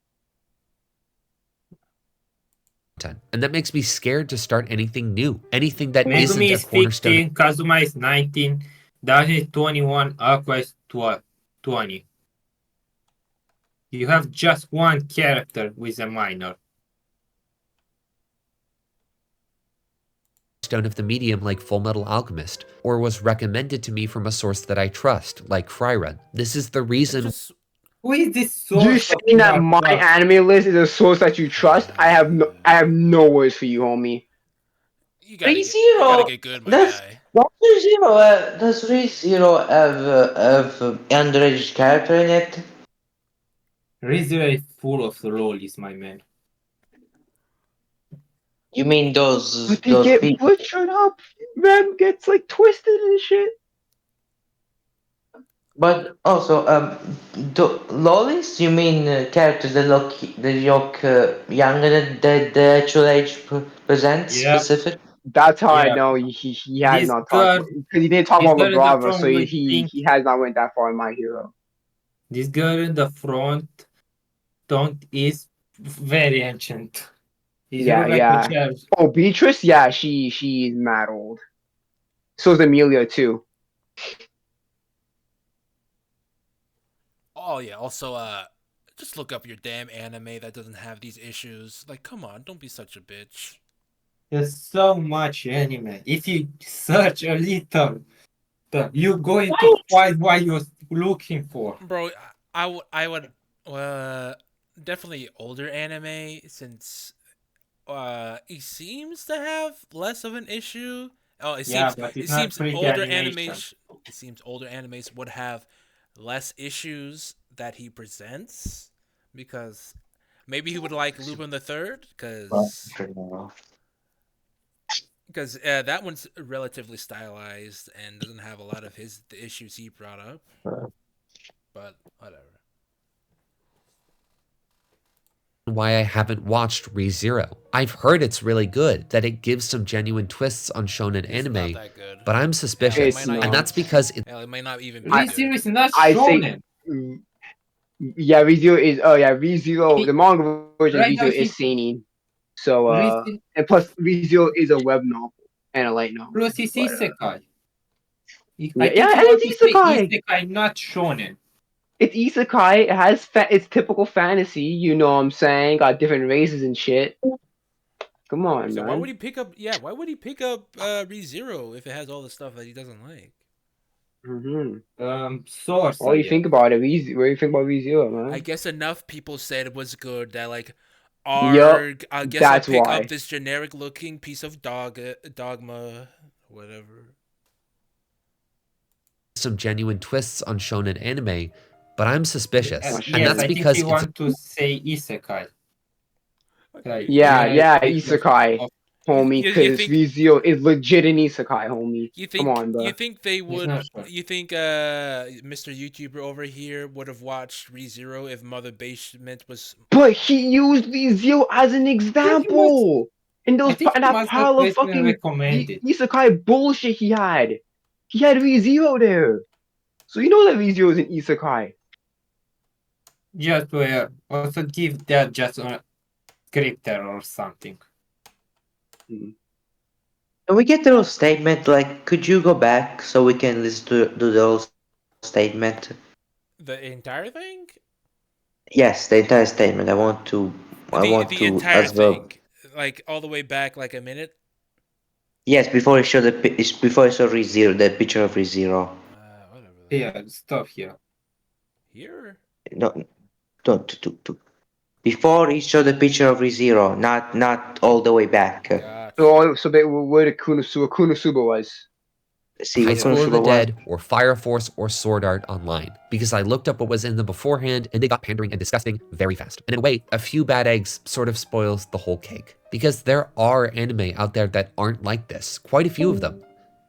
content. And that makes me scared to start anything new, anything that isn't Megumi a is cornerstone. 15, Kazuma is 19, Dashi is 21, Aqua is 20. You have just one character with a minor. Stone of the medium like Full Metal Alchemist, or was recommended to me from a source that I trust, like Fryren. This is the It's reason just Who is this You source of saying that your my trust? anime list is a source that you trust? I have no words for you, homie. you gotta 3-0. get good, my Does guy. does 3-0 does 3-0 have underage character in it? ReZero is full of lollies, my man. You mean But they those get people? butchered up. Rem gets like twisted and shit. But also, lolis? You mean characters that look younger than the actual age presents Yeah, specific? That's how I Yeah, know he has this not talked girl, because he didn't talk this about girl in the LeBron, front so with pink, he has not went that far in My Hero. this girl in the front don't is very ancient. He's Yeah, look like a yeah. child. Oh, Beatrice, yeah, she's mad old. So is Amelia too. Oh yeah. Also, just look up your damn anime that doesn't have these issues. Like, come on, don't be such a bitch, There's so much anime. If you search a little, you're going to What? find what you're looking for. bro. I would uh definitely older anime since he seems to have less of an issue. Oh, it Yeah, seems but it it's not seems 3D older animation. animation. It seems older animes would have less issues that he presents because maybe he would like Lupin the Third because that one's relatively stylized and doesn't have a lot of the issues he brought up. But whatever. Why I haven't watched ReZero. I've heard it's really good, that it gives some genuine twists on shonen It's not anime, that good. but I'm It suspicious, might not and even. that's because Hell, it might not even be I ReZero good. is not I say shonen. mm, yeah, ReZero is ReZero. He, The manga version of right now, ReZero is seinen. So and plus ReZero is a web novel and a light novel. plus it's But isekai. I yeah, think yeah, you and want to it's say isekai. isekai, not shonen. It's isekai. It has it's typical fantasy. You know what I'm saying? Got different races and shit. Come on, So why would man. he pick up? Yeah, why would he pick up ReZero if it has all the stuff that he doesn't like? hmm Source, What do I you guess. think about it? What do you think about ReZero, I man? guess enough people said it was good that like, Yup, I guess I'll that's pick up why. this generic looking piece of dogma, whatever. some genuine twists on shonen anime, but I'm suspicious, Not and Yes, that's shonen. I think because you it's want to say isekai. Like, Yeah, yeah, yeah, bit isekai, of homie. You Because think ReZero is legit an isekai, homie. Come on, you bro. think they it's would not shonen. you think Mr. YouTuber over here would have watched ReZero if Mother Basement was But he used ReZero as an Yeah, he was. example. In I those think in he that must have pile of personally fucking recommended. isekai bullshit he had. He had ReZero there. So you know that ReZero is an isekai. Just where also give that just a script error or something. Mhm. Can we get the whole statement? Like, could you go back so we can listen to the whole statement? the entire thing. Yes, the entire statement. I want to. I want The to entire as well. thing, like all the way back, like a minute. Yes, before I show before I show ReZero, the picture of ReZero. Whatever then. Yeah, stop here. Here. No, don't. Before he showed the picture of ReZero, not all the way back. Gotcha. So they where the Kunosuba was. See High what Yeah. School of the Konosuba was? Dead or Fire Force or Sword Art online, because I looked up what was in them beforehand and they got pandering and disgusting very fast. And in a way, a few bad eggs sort of spoils the whole cake. Because there are anime out there that aren't like this, quite a few of them.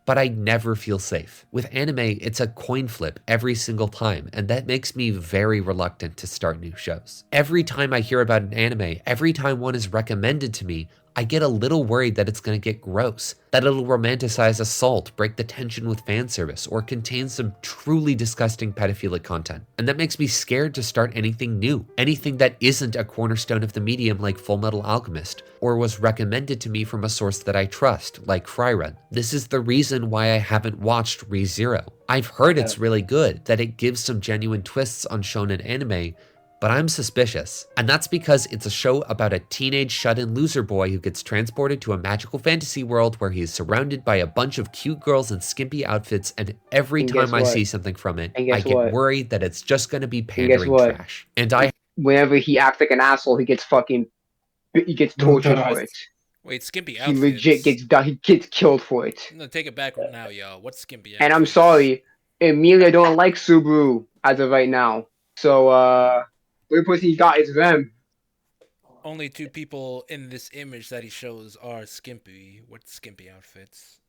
But I never feel safe. With anime, it's a coin flip every single time, and that makes me very reluctant to start new shows. Every time I hear about an anime, every time one is recommended to me, I get a little worried that it's gonna get gross, that it'll romanticize assault, break the tension with fan service, or contain some truly disgusting pedophilic content. And that makes me scared to start anything new, anything that isn't a cornerstone of the medium like Full Metal Alchemist, or was recommended to me from a source that I trust, like Fryrun. This is the reason why I haven't watched ReZero. I've heard it's really good, that it gives some genuine twists on shonen anime, but I'm suspicious. And that's because it's a show about a teenage shut-in loser boy who gets transported to a magical fantasy world where he is surrounded by a bunch of cute girls in skimpy outfits, and every And guess time I what? see something from it, And I guess get what? worried that it's just gonna be And guess pandering what? trash. And I Whenever he acts like an asshole, he gets tortured for it. Brutalized. Wait, skimpy He legit outfits. gets done. He gets killed for it. No, take it back now, y'all. What's skimpy And I'm outfits? sorry, Emilia don't like Subaru as of right now. So the only person he got is them. Only two people in this image that he shows are skimpy. What skimpy outfits?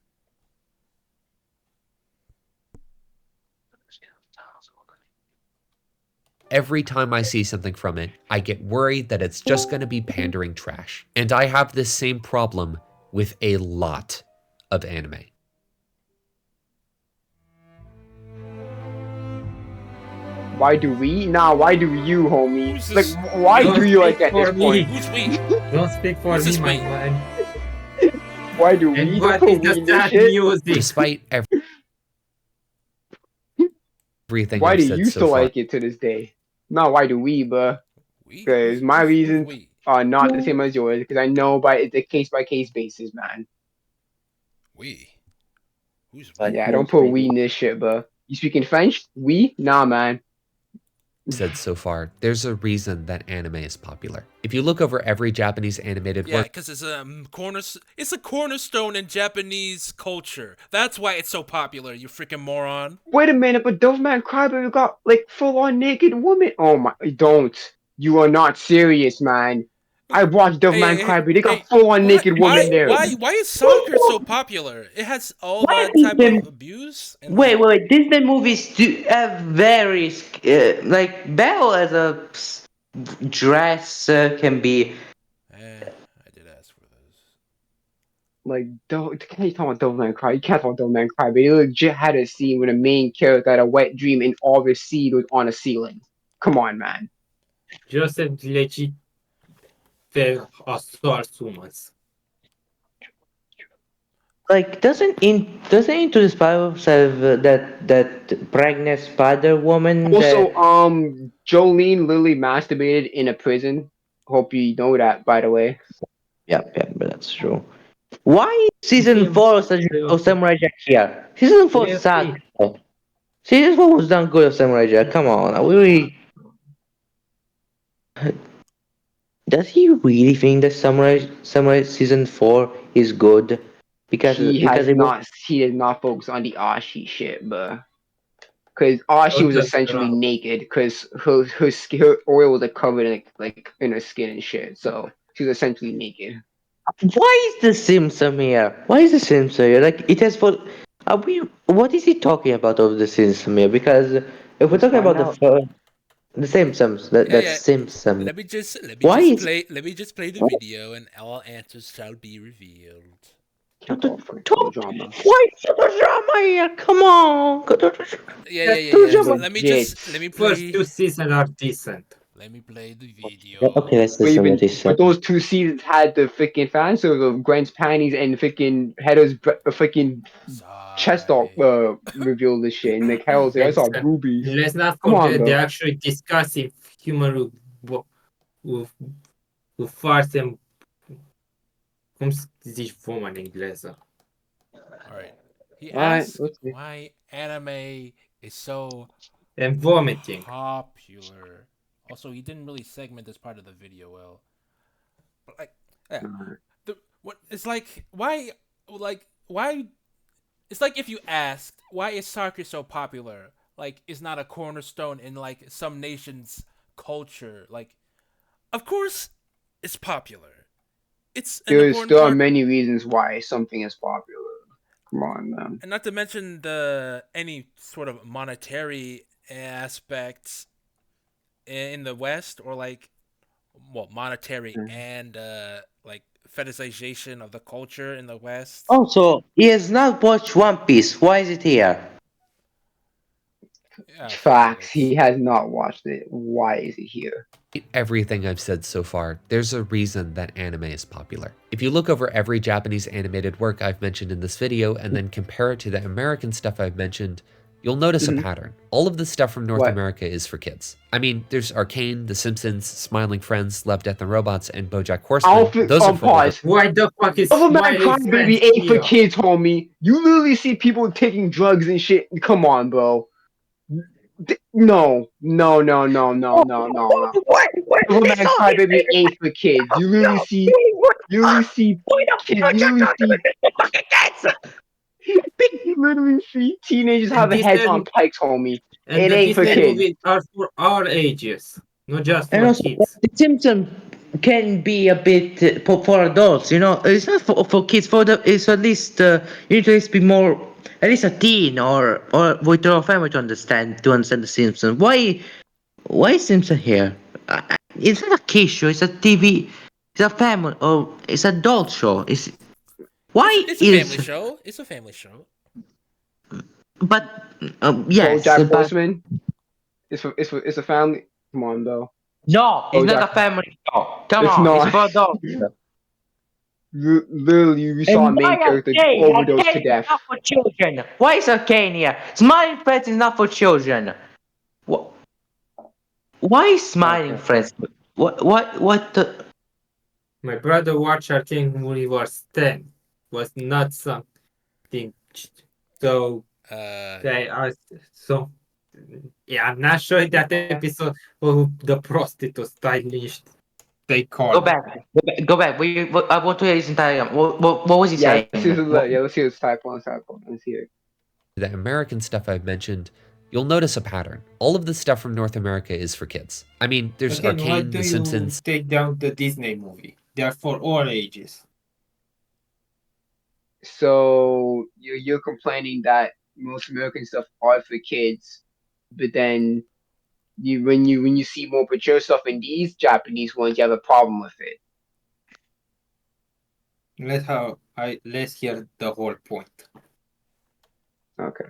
Every time I see something from it, I get worried that it's just gonna be pandering trash. And I have this same problem with a lot of anime. Why do we? Nah, why do you, homie? Who's Like, this? why Don't do you speak like at this for point? me. Who's we? Don't speak for Who's me, this my we? man. Why do And we? Don't what put is we the in this sad shit. music? Despite everything Why I've do said you so still far, like it to this day? Not why do we, but We? because my Who's reasons we? are not the same as yours. Because I know it's a case by case basis, man. We? Who's Like we? Yeah, don't most put we baby. in this shit, but you speaking French? We? Nah, man. said so far, there's a reason that anime is popular. If you look over every Japanese animated Yeah, work, because it's a it's a cornerstone in Japanese culture. That's why it's so popular. You freaking moron. Wait a minute, but Devilman Crybaby got like full on naked woman. Oh my! Don't. You are not serious, man. I watched Devilman Crybaby. They Hey! got full on What? naked woman there. Why is soccer so popular? It has all Why that type Disney? of abuse and Wait, like. wait. Disney movies do have very like Belle as a dress can be. I did ask for those. Like, don't can't you talk about Devilman Cry? You can't talk about Devilman Crybaby. They legit had a scene where the main character had a wet dream and all the seed was on a ceiling. Come on, man. Joseph legit fell assault humans. Like doesn't Into the Spider-Verse have that pregnant Spider Woman that Also, Jolene literally masturbated in a prison. Hope you know that, by the way. yeah, but that's true. Why is season Him, 4 of Samurai Jack here? Season 4 sucked. Season 4 was done good of Samurai Jack. Come on, does he really think that Samurai season 4 is good? Because it was He did not focus on the Ashi shit, but because Ashi was essentially naked, because her oil was like covered in like in her skin and shit, so she was essentially naked. why is the Simpson here? Why is the Simpson here? Like it has for are we what is he talking about of the Simpson here? Because if we're Let's talking find about out. the Simpsons, Yeah, that yeah. Simpson. Let Why is me just play the video and all answers shall be revealed. Can't talk for the drama. why is the drama here? Come on. Yeah. Legit. Let me First play. two seasons are decent. Let me play the Okay, video. let's listen to this. But those two seasons had the freaking fan service of Gwen's panties and freaking Heather's freaking chest all Sigh. revealed this shit. And like hell, I And saw boobies. let's not Come on, forget they bro. actually discussing human who, who farts and cum se diz woman em inglês. All right. He Alright, asked let's see. why anime is so And vomiting. popular. Also, he didn't really segment this part of the video well. But like, yeah, what it's like? Why? It's like if you asked why is soccer so popular? Like, it's not a cornerstone in like some nation's culture. Like, of course, it's popular. It's an important There are part, many reasons why something is popular. Come on, man. and not to mention the any sort of monetary aspects in the West, or like, well, monetary and like fetishization of the culture in the West. Also, he has not watched One Piece. Why is it here? Yeah, Facts. He has not watched it. Why is he here? everything I've said so far, there's a reason that anime is popular. If you look over every Japanese animated work I've mentioned in this video and then compare it to the American stuff I've mentioned, you'll notice a pattern. All of the stuff from North What? America is for kids. I mean, there's Arcane, The Simpsons, Smiling Friends, Love, Death, and Robots, and BoJack Horseman. Those are for older. Pause. Why the fuck is Devilman Smiley Crybaby Friends ain't for here? kids, homie. You literally see people taking drugs and shit. Come on, bro. No. Devilman Crybaby ain't for kids. You literally see kids. You literally see teenagers And having heads on Disney pikes, homie. and It the ain't for Disney kids. movies are for our ages, not just And for also, kids. the Simpsons can be a bit for adults. You know, it's not for kids. For the it's at least you need to at least be more at least a teen or with your family to understand the Simpsons. Why is Simpson here? It's not a kids show. It's a TV. It's a family or it's adult show. It's Why It's a family is show. It's a family show. but yes, BoJack but Horseman. It's a family. Come on, though. no, it's not BoJack. a family show. Come It's on, it's not. for adults. Literally, we saw a And why main character Arcane? overdose to Arcane is death. not for children. Why is Arcane here? Smiling Friends is not for children. Wh- Why is Smiling Okay. Friends? What the? My brother watched Arcane when he was 10. Was not something. So Uh, they are so. Yeah, I'm not sure that episode of the prostitute stylish they Go call it. back. Go back. Go back. I want to hear his entire. What was he Yeah, saying? let's see his type one. Let's hear it. The American stuff I've mentioned, you'll notice a pattern. All of the stuff from North America is for kids. I mean, there's Again, why Arcane, do The you Simpsons. take down the Disney movie? They are for all ages. So you're complaining that most American stuff are for kids, but then when you see more mature stuff in these Japanese ones, you have a problem with it. Let's hear the whole point. Okay.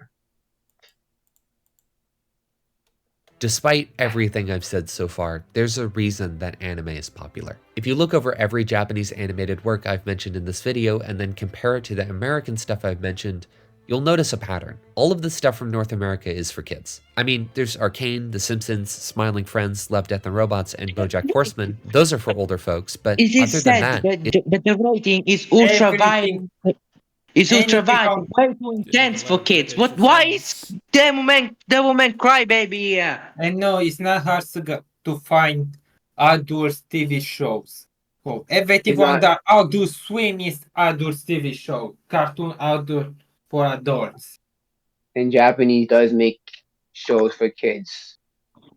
Despite everything I've said so far, there's a reason that anime is popular. If you look over every Japanese animated work I've mentioned in this video and then compare it to the American stuff I've mentioned, you'll notice a pattern. All of the stuff from North America is for kids. I mean, there's Arcane, The Simpsons, Smiling Friends, Love, Death, and Robots, and BoJack Horseman. Those are for older folks, but It is other than said that, that the rating is ultra Everything, violent. It's ultra anything violent. on Way too intense for Development kids. Picture Why is Friends. Devilman Crybaby here? I know it's not hard to find adult TV shows. Oh, everything It's on not the Adult Swim is adult TV show. Cartoon adult for adults. in Japanese does make shows for kids.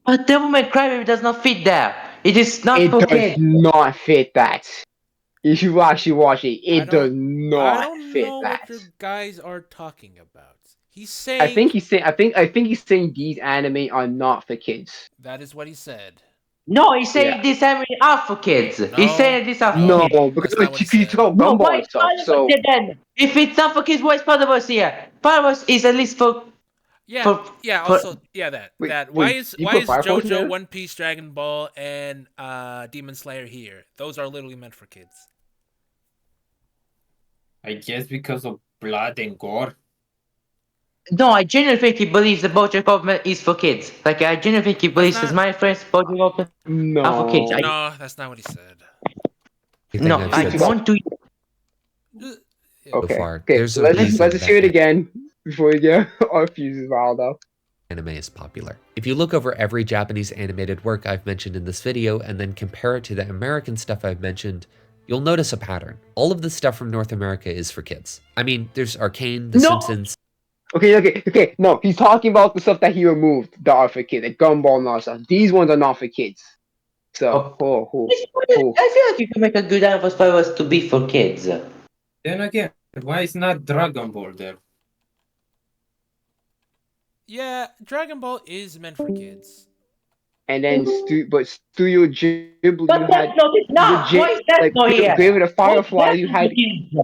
But Devilman Crybaby does not fit there. It is not It for does kids. not fit that. If you actually watch it, I it does don't. I not don't fit know what that. you guys are talking about. He's I saying think he's saying. I think he's saying these anime are not for kids. that is what he said. No, he's saying Yeah. this anime are for kids. He's No, saying these are for No, no, kids. because that's not what he you said. took out No, Gumball why and is stuff. Spider-Verse So here then? If it's not for kids, why is Spider-Verse here? Spider-Verse is at least for Yeah, for yeah. for. Also, yeah, that wait, that. Why wait, is you why put is Fire Force in JoJo, there? One Piece, Dragon Ball, and Demon Slayer here? Those are literally meant for kids. I guess because of blood and gore. No, I genuinely think he believes the BoJack Horseman is for kids. Like I genuinely think he That's believes his not. my friends BoJack Horseman are for kids. No. No, that's not what he said. everything No, I've Yeah. I said Well, want to. Yeah. so okay. far, Okay. there's a Let's reason just hear it that again before we get our fuses riled up. anime is popular. If you look over every Japanese animated work I've mentioned in this video and then compare it to the American stuff I've mentioned, you'll notice a pattern. All of the stuff from North America is for kids. I mean, there's Arcane, The No! Simpsons. Okay. No, he's talking about the stuff that he removed that are for kids, like Gumball and all that stuff. These ones are not for kids. So, I feel like you can make a good out for Spider-Verse to be for kids. Then again, why is not Dragon Ball there? Yeah, Dragon Ball is meant for kids. and then Studio Ghibli, But you that's had not it. No, why legit is that like not here? Grave of the Why is Firefly. that You not had here?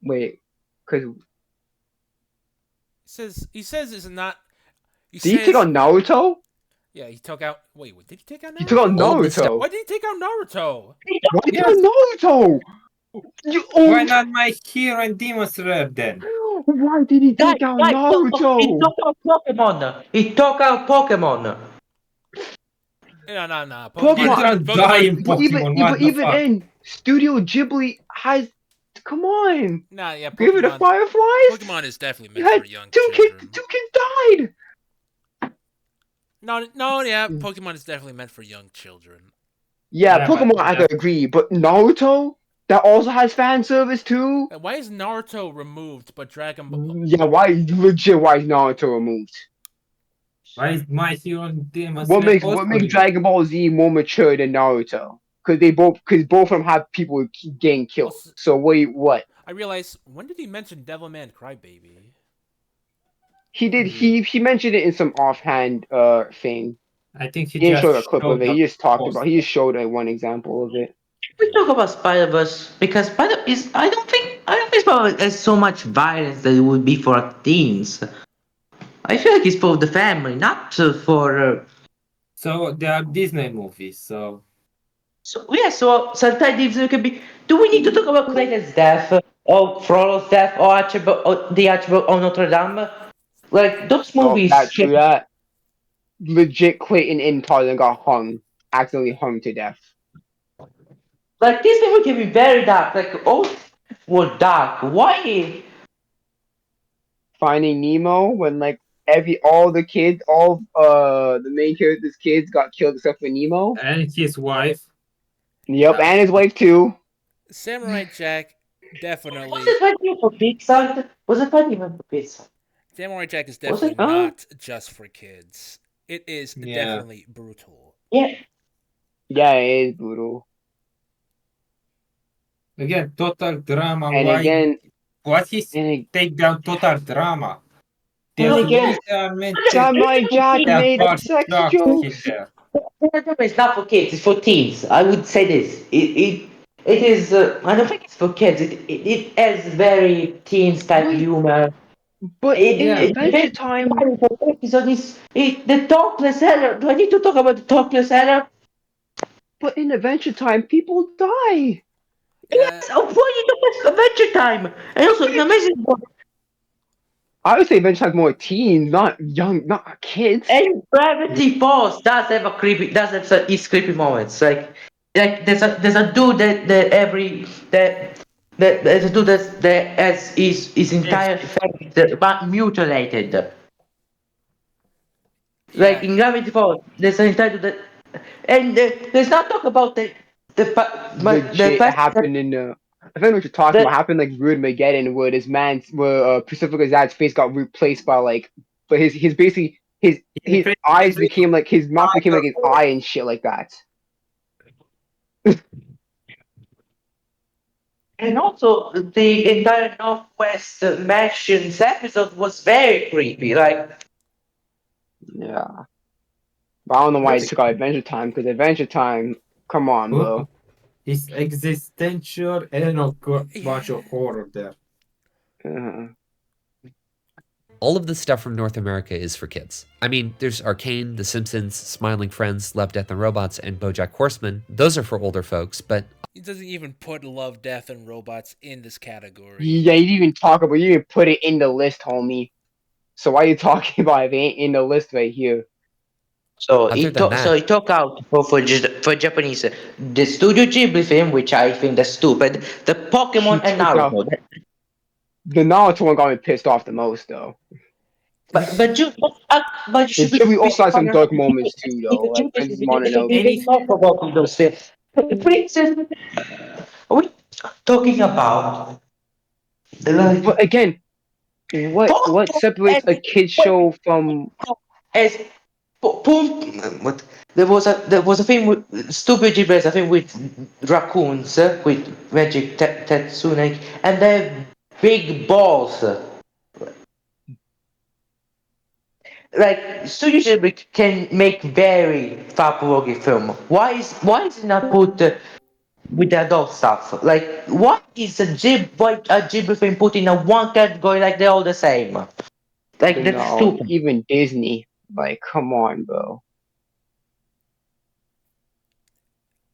wait, because He says it's not. He did he says take out Naruto? yeah. He took out. Wait, what did he take out? He took out Naruto? All of the stuff Naruto. Why did he take out Naruto? Why did he take Yes. out Naruto? You Why oh, not my hero and Demon Slayer then? why did he Guys, take out he Naruto? took out Pokemon. He took out Pokemon. No. Pokemon. You're dying But even Pokemon, what the even fuck? then, Studio Ghibli has. Come on, Nah, yeah. Grave of the Pokemon. Fireflies. Pokemon is definitely You meant had for young two children. kids died. No, yeah. Pokemon is definitely meant for young children. Yeah, Yeah, but Pokemon I could agree, but Naruto that also has fan service too. Why is Naruto removed, but Dragon Ball? Yeah, why is Naruto removed? Why is my hero and Demon What Slayer makes also Dragon Ball Z more mature than Naruto? Because both of them have people getting killed. Also- So wait, what? I realize, when did he mention Devilman Crybaby? He did. He mentioned it in some offhand thing. I think he He didn't show just a clip of showed it. the He just talked post. about. He just showed one example of it. We talk about Spider-Verse because Spider is. I don't think It's probably has so much violence that it would be for teens. I feel like it's for the family, not for. So they are Disney movies. So yeah, so sometimes it can be. Do we need to talk about Clayton's death, or Frollo's death, or Archibald, or the Archibald, or Notre Dame? Like those Oh, movies. that true. That legit Clayton in Tarzan got hung, accidentally hung to death. Like this movie can be very dark. Like all were dark. Why? Finding Nemo when like all the kids, all the main characters' kids got killed except for Nemo. And his wife. Yep, and his wife too. Samurai Jack Was definitely. it funny for Pixar? Was it funny for Pixar? Samurai Jack is Was definitely it? not just for kids. It is Yeah. definitely brutal. Yeah. Yeah, it is brutal. Again, total drama. And again, What his and, take down total drama? and There's again, no meant Samurai Jack have made hard sex shots in jokes. there. It's not for kids. It's for teens. I would say this. It is. I don't think it's for kids. It has very teens type But humor. but in Yeah. Adventure Time, Episode is the talkless seller. Do I need to talk about the talkless seller? People die. Yeah, Yes, why you talk about Adventure Time? And also, it's amazing. I would say Adventure Time's more teens, not young, not kids. And Gravity Falls does have a creepy, does have its creepy moments. Like there's a dude there's a dude that has his Yes. entire face but mutilated. Like yeah, in Gravity Falls, there's an entire dude that, and there's not talk about the Legit fact that happened in I think what you're talking that about happened like Rude Mageddon where Pacifica's dad's face got replaced by like but his basically his eyes became like his mouth became like his eye and shit like that. and also the entire Northwest Mansions episode was very creepy. Like Yeah. But I don't know why it That's took out Adventure Time because Adventure Time, come on, bro. It's existential and a bunch yeah. of horror there. Uh, All of the stuff from North America is for kids. I mean, there's Arcane, The Simpsons, Smiling Friends, Love, Death, and Robots, and BoJack Horseman. Those are for older folks, but He doesn't even put Love, Death, and Robots in this category. yeah, you didn't even talk about you didn't put it in the list, homie. So why are you talking about it if it ain't in the list right here? so other than that, he took out for Japanese the Studio Ghibli film, which I think that's stupid. The He Pokemon and took out Naruto. the Naruto one got me pissed off the most though. But you The should be Ghibli also has some honest. dark moments too though, Even like Judas Princess we Mononoke. can talk about those films. Princess, are we talking about like But again, what separates a kids show from as what there was a film with stupid gibberish, a film with raccoons with magic Tetsune and they have big balls. Like Studio Ghibli can make very thought-provoking film. Why is it not put with the adult stuff? Like why is why a Ghibli film put in a one category like they're all the same? Like that's no, stupid. even Disney. Like, come on, bro.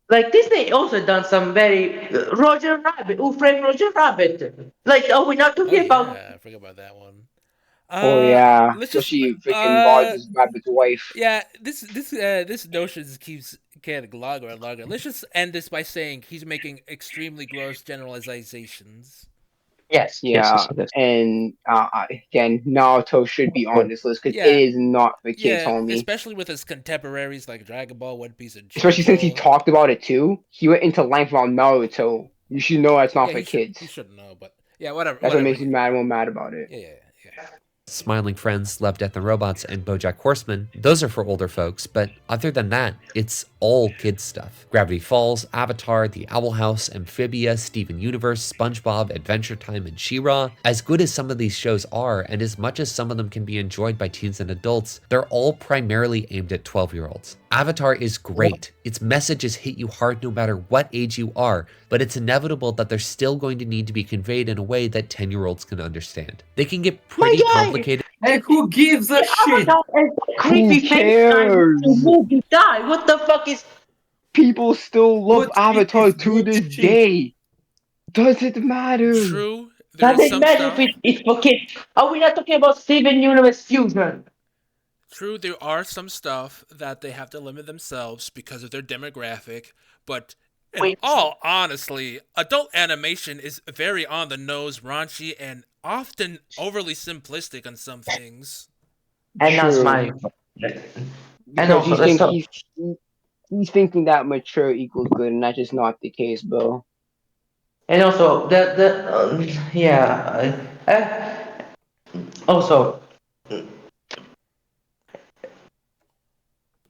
Like Disney also done some very Roger Rabbit. Who framed Roger Rabbit? Like are we not Oh talking about? yeah, I forgot about that one. Oh yeah, Let's just especially freaking Rogers Rabbit's wife. yeah, this notion just keeps getting longer and longer. Let's just end this by saying he's making extremely gross generalizations. Yeah, and again, Naruto should be on this list because it Yeah, is not for kids, yeah, homie. especially with his contemporaries like Dragon Ball, One Piece, and Especially since he JoJo. talked about it too. He went into length about Naruto. You should know that's not Yeah, for he kids. should know, but yeah, whatever, That's what whatever. makes me mad. I'm mad about it. Yeah, yeah, yeah. Smiling Friends, Love, Death, and Robots, and BoJack Horseman, those are for older folks, but other than that, it's all kids stuff. Gravity Falls, Avatar, The Owl House, Amphibia, Steven Universe, SpongeBob, Adventure Time, and She-Ra. As good as some of these shows are, and as much as some of them can be enjoyed by teens and adults, they're all primarily aimed at 12-year-olds. Avatar is great. Its messages hit you hard no matter what age you are, but it's inevitable that they're still going to need to be conveyed in a way that 10-year-olds can understand. They can get pretty complicated. And who gives a shit? Avatar is Who creepy FaceTime with the cares? movie die. What the fuck is People still love Good shit Avatar is to good this shit. day. Does it matter? True, there does is it some matter if stuff. it's for kids? Are we not talking about Steven Universe Fusion? True, there are some stuff that they have to limit themselves because of their demographic, but in Wait, all honestly, adult animation is very on the nose, raunchy, and often overly simplistic on some things. and that's True. my and Because also let's talk. he's thinking that mature equals good, and that's just not the case, bro. And also yeah. Also,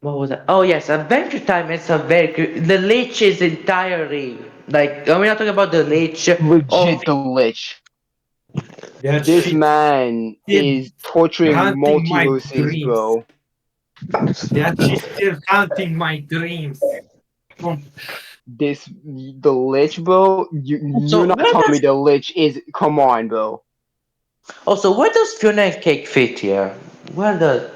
what was that? Oh yes, Adventure Time is a very good. The Lich is entirely like we're not talking about the Lich of Legit the Lich. That This shit man still is torturing haunting my multiverses, dreams. bro. That shit still haunting my dreams. The Lich, bro. You're so not where telling me does the Lich is. Come on, bro. where does Fiona and Cake fit here? Where does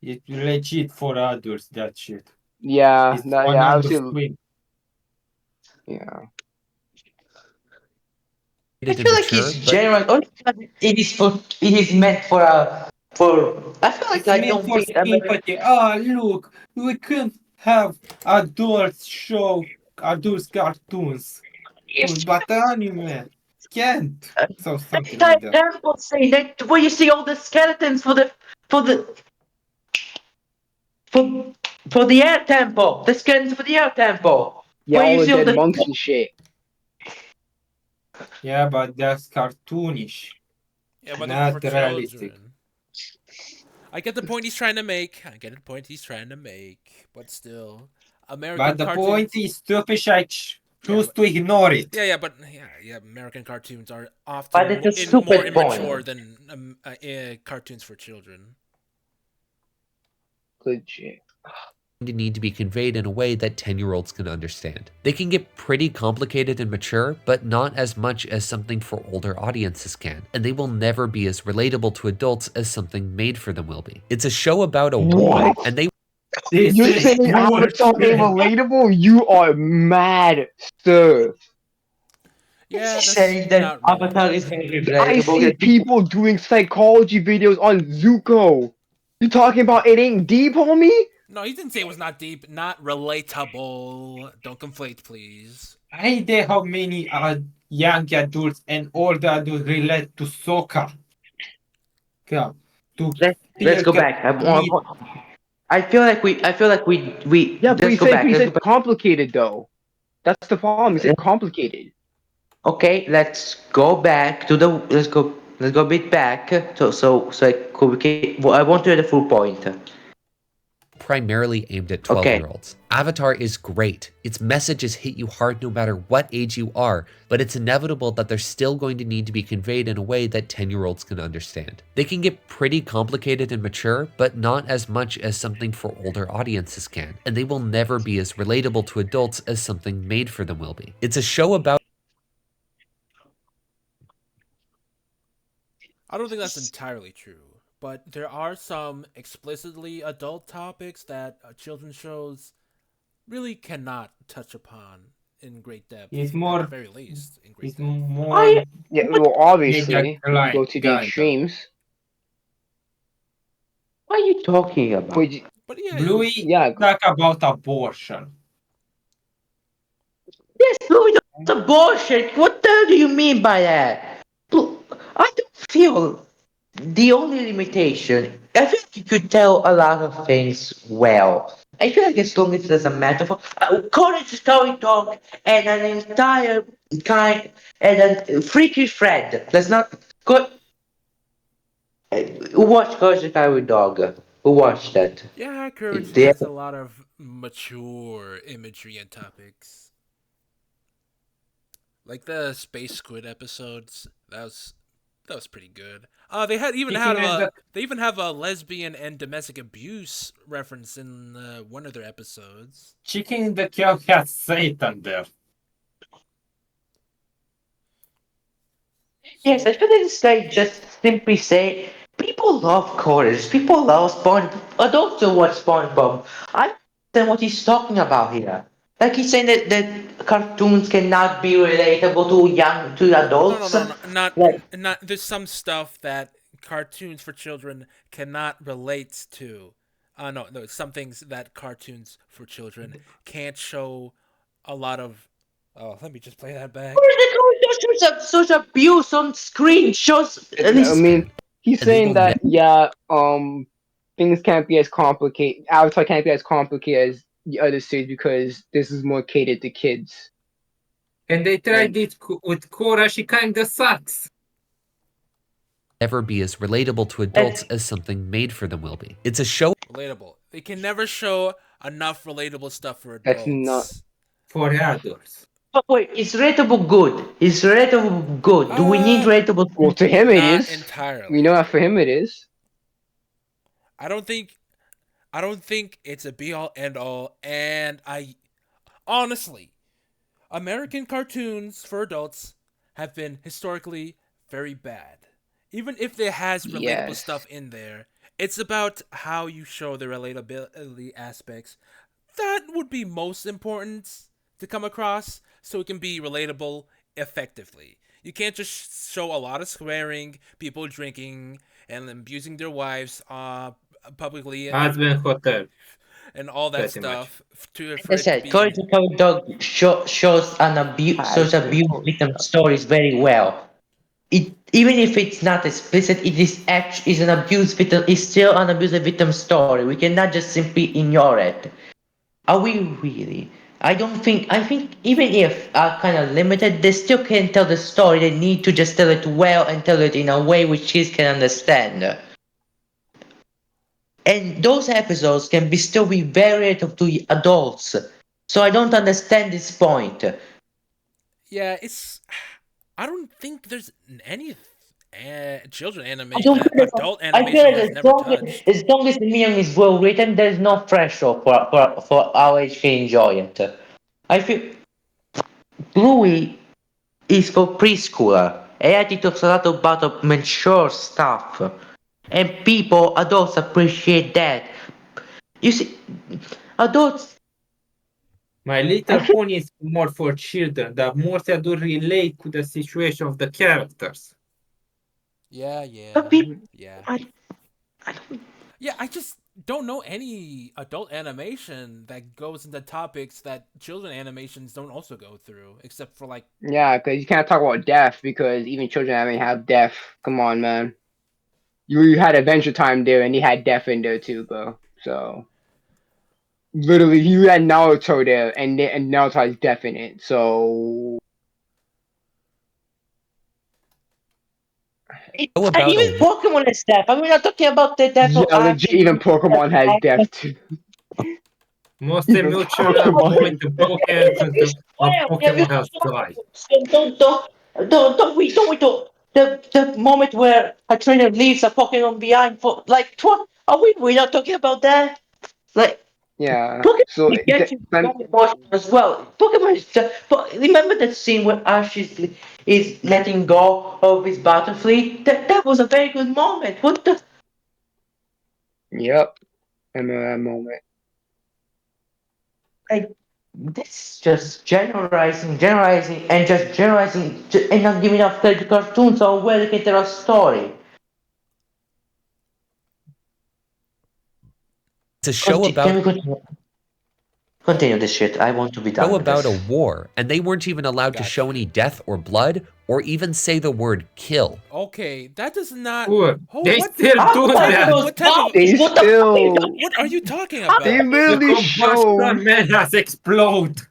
It's legit for adults, that shit. Yeah, It's no, yeah. 100 Obviously, swing. yeah. I and feel like mature, it's but general. It is meant for a for. I feel like It's I meant don't for think American. sympathy. Ah, look, we can have adult cartoons, If but anime can't. So next something time like that. Temple say that where you see all the skeletons for the for for the air temple, the skeletons for the air temple, Yeah, where all you the see all dead the monks and shit. Yeah, but that's cartoonish, Yeah, but they're for not realistic. children. I get the point he's trying to make. I get the point he's trying to make, but still, But American the point cartoons. is, stupid I Yeah, choose but to ignore it. yeah. American cartoons are but often it's a more stupid immature point. than cartoons for children. Legit. need to be conveyed in a way that 10-year-olds can understand. They can get pretty complicated and mature, but not as much as something for older audiences can, and they will never be as relatable to adults as something made for them will be. It's a show about a war, What? and they This You're is saying Avatar ain't bullshit. relatable? You are mad, sir. Yeah, that's Saying that not Avatar really. is very I relatable. see That people people doing psychology videos on Zuko. You talking about it ain't deep, homie? No, he didn't say it was not deep, not relatable. Don't conflate, please. I idea how many young adults and old adults relate to soccer. Yeah, to let's go pilk back. meat. I feel like we Yeah, but let's go back. he Let's go said back. complicated though. That's the problem. He said complicated. Okay, let's go back to the let's go a bit back. I want to hear the full point. primarily aimed at Okay. 12-year-olds. Avatar is great. Its messages hit you hard no matter what age you are, but it's inevitable that they're still going to need to be conveyed in a way that 10-year-olds can understand. They can get pretty complicated and mature, but not as much as something for older audiences can, and they will never be as relatable to adults as something made for them will be. It's a show about I don't think that's entirely true, but there are some explicitly adult topics that children's shows really cannot touch upon in great Is depth, at the more very least, in great is depth. more I Yeah, what well, media obviously, you go client to the kind of. extremes. what are you talking about? But But yeah, Bluey yeah, talk about abortion. Yes, Louis, that's a bullshit. What the hell do you mean by that? I don't feel the only limitation. I feel like you could tell a lot of things well. I feel like as long as there's a metaphor, courage, story talk, and an entire kind and a freaky thread. Let's not go. Who watched Courage the Cowardly Dog? Who watched that? Yeah, Courage They has a lot of mature imagery and topics. Like the Space Squid episodes. That was pretty good. They had even had Chicken and a the they even have a lesbian and domestic abuse reference in one of their episodes. chicken in the cow has Satan there. Yes, I feel like this guy just simply say people love Courage, people love SpongeBob. Adults don't watch SpongeBob. I don't understand what he's talking about here. Like he's saying that cartoons cannot be relatable to No, no, adults. no, no, not Like not. There's some stuff that cartoons for children cannot relate to. No, no. Some things that cartoons for children can't show a lot of. Oh, let me just play that back. Courage the Cowardly Dog shows such abuse on screen. Shows at I least mean, he's And they saying will never. that yeah, things can't be as complicated. Avatar can't be as complicated as the other series because this is more catered to kids. And they tried And it with Cora, she kinda sucks. Ever be as relatable to and adults as something made for them will be. It's a show Relatable. They can never show enough relatable stuff for that's not. adults. For adults. but wait, is relatable good? Is relatable good? Do we need Uh, relatable? Well, to him it not is. We know entirely. that for him it is. I don't think. I don't think it's a be all end all. And I honestly, American cartoons for adults have been historically very bad. Even if there has relatable Yes. stuff in there, it's about how you show the relatability aspects. That would be most important to come across so it can be relatable effectively. You can't just show a lot of swearing, people drinking, and abusing their wives publicly Husband Hotel, and all that pretty much. stuff to Like for I it to said, be Courage the Cowardly Dog shows an Has shows been abuse called. victim stories very well. It even if it's not explicit, it is act is an abuse victim. It's still an abuse victim story. We cannot just simply ignore it. Are we really? I don't think. I think even if are kind of limited, they still can tell the story. They need to just tell it well and tell it in a way which kids can understand. And those episodes can be still be very relatable to adults. So I don't understand this point. yeah, it's I don't think there's any children I anime don't that feel like adult I feel animation like has never touched. as long as the medium is well written, there's no threshold for our age to enjoy it. I feel Bluey is for preschooler. And it talks a lot about mature stuff. And people, adults appreciate that. You see, adults, My I Little feel, Pony is more for children, that more they do relate to the situation of the characters. Yeah, but yeah, people, yeah. I, I don't, Yeah, I just don't know any adult animation that goes into topics that children animations don't also go through, except for like Yeah, because you can't talk about death because even children haven't have death. Come on, man. You had Adventure Time there, and you had death in there too, bro. So literally, you had Naruto there, and Naruto has death in it. So Show and about even a Pokemon is death. I mean, we're not talking about the death of yeah, legit. Ash. Even Pokemon has death too. Most Even emotional moment Pokemon. in Pokemon of Have you Pokemon has died. don't we do the moment where a trainer leaves a Pokemon behind for like what are we not talking about that? Like Yeah. So Pokemon gets you so emotional as well. Pokemon is just but remember that scene where Ash is letting go of his Butterfree? That was a very good moment. What the yep. I remember that moment. like this just generalizing and just generalizing and not giving enough credit to cartoons or where they can tell a story. it's a show Can about we continue this shit? I want to be done with a this. war, and they weren't even allowed to got show any you. death or blood or even say the word kill. Okay, that does not. Poor. Oh, They what? still I'm do What? playing that. those What type of? They bodies. What the fuck are you still. talking What are you talking about? They about? The literally showed. combustion man has exploded.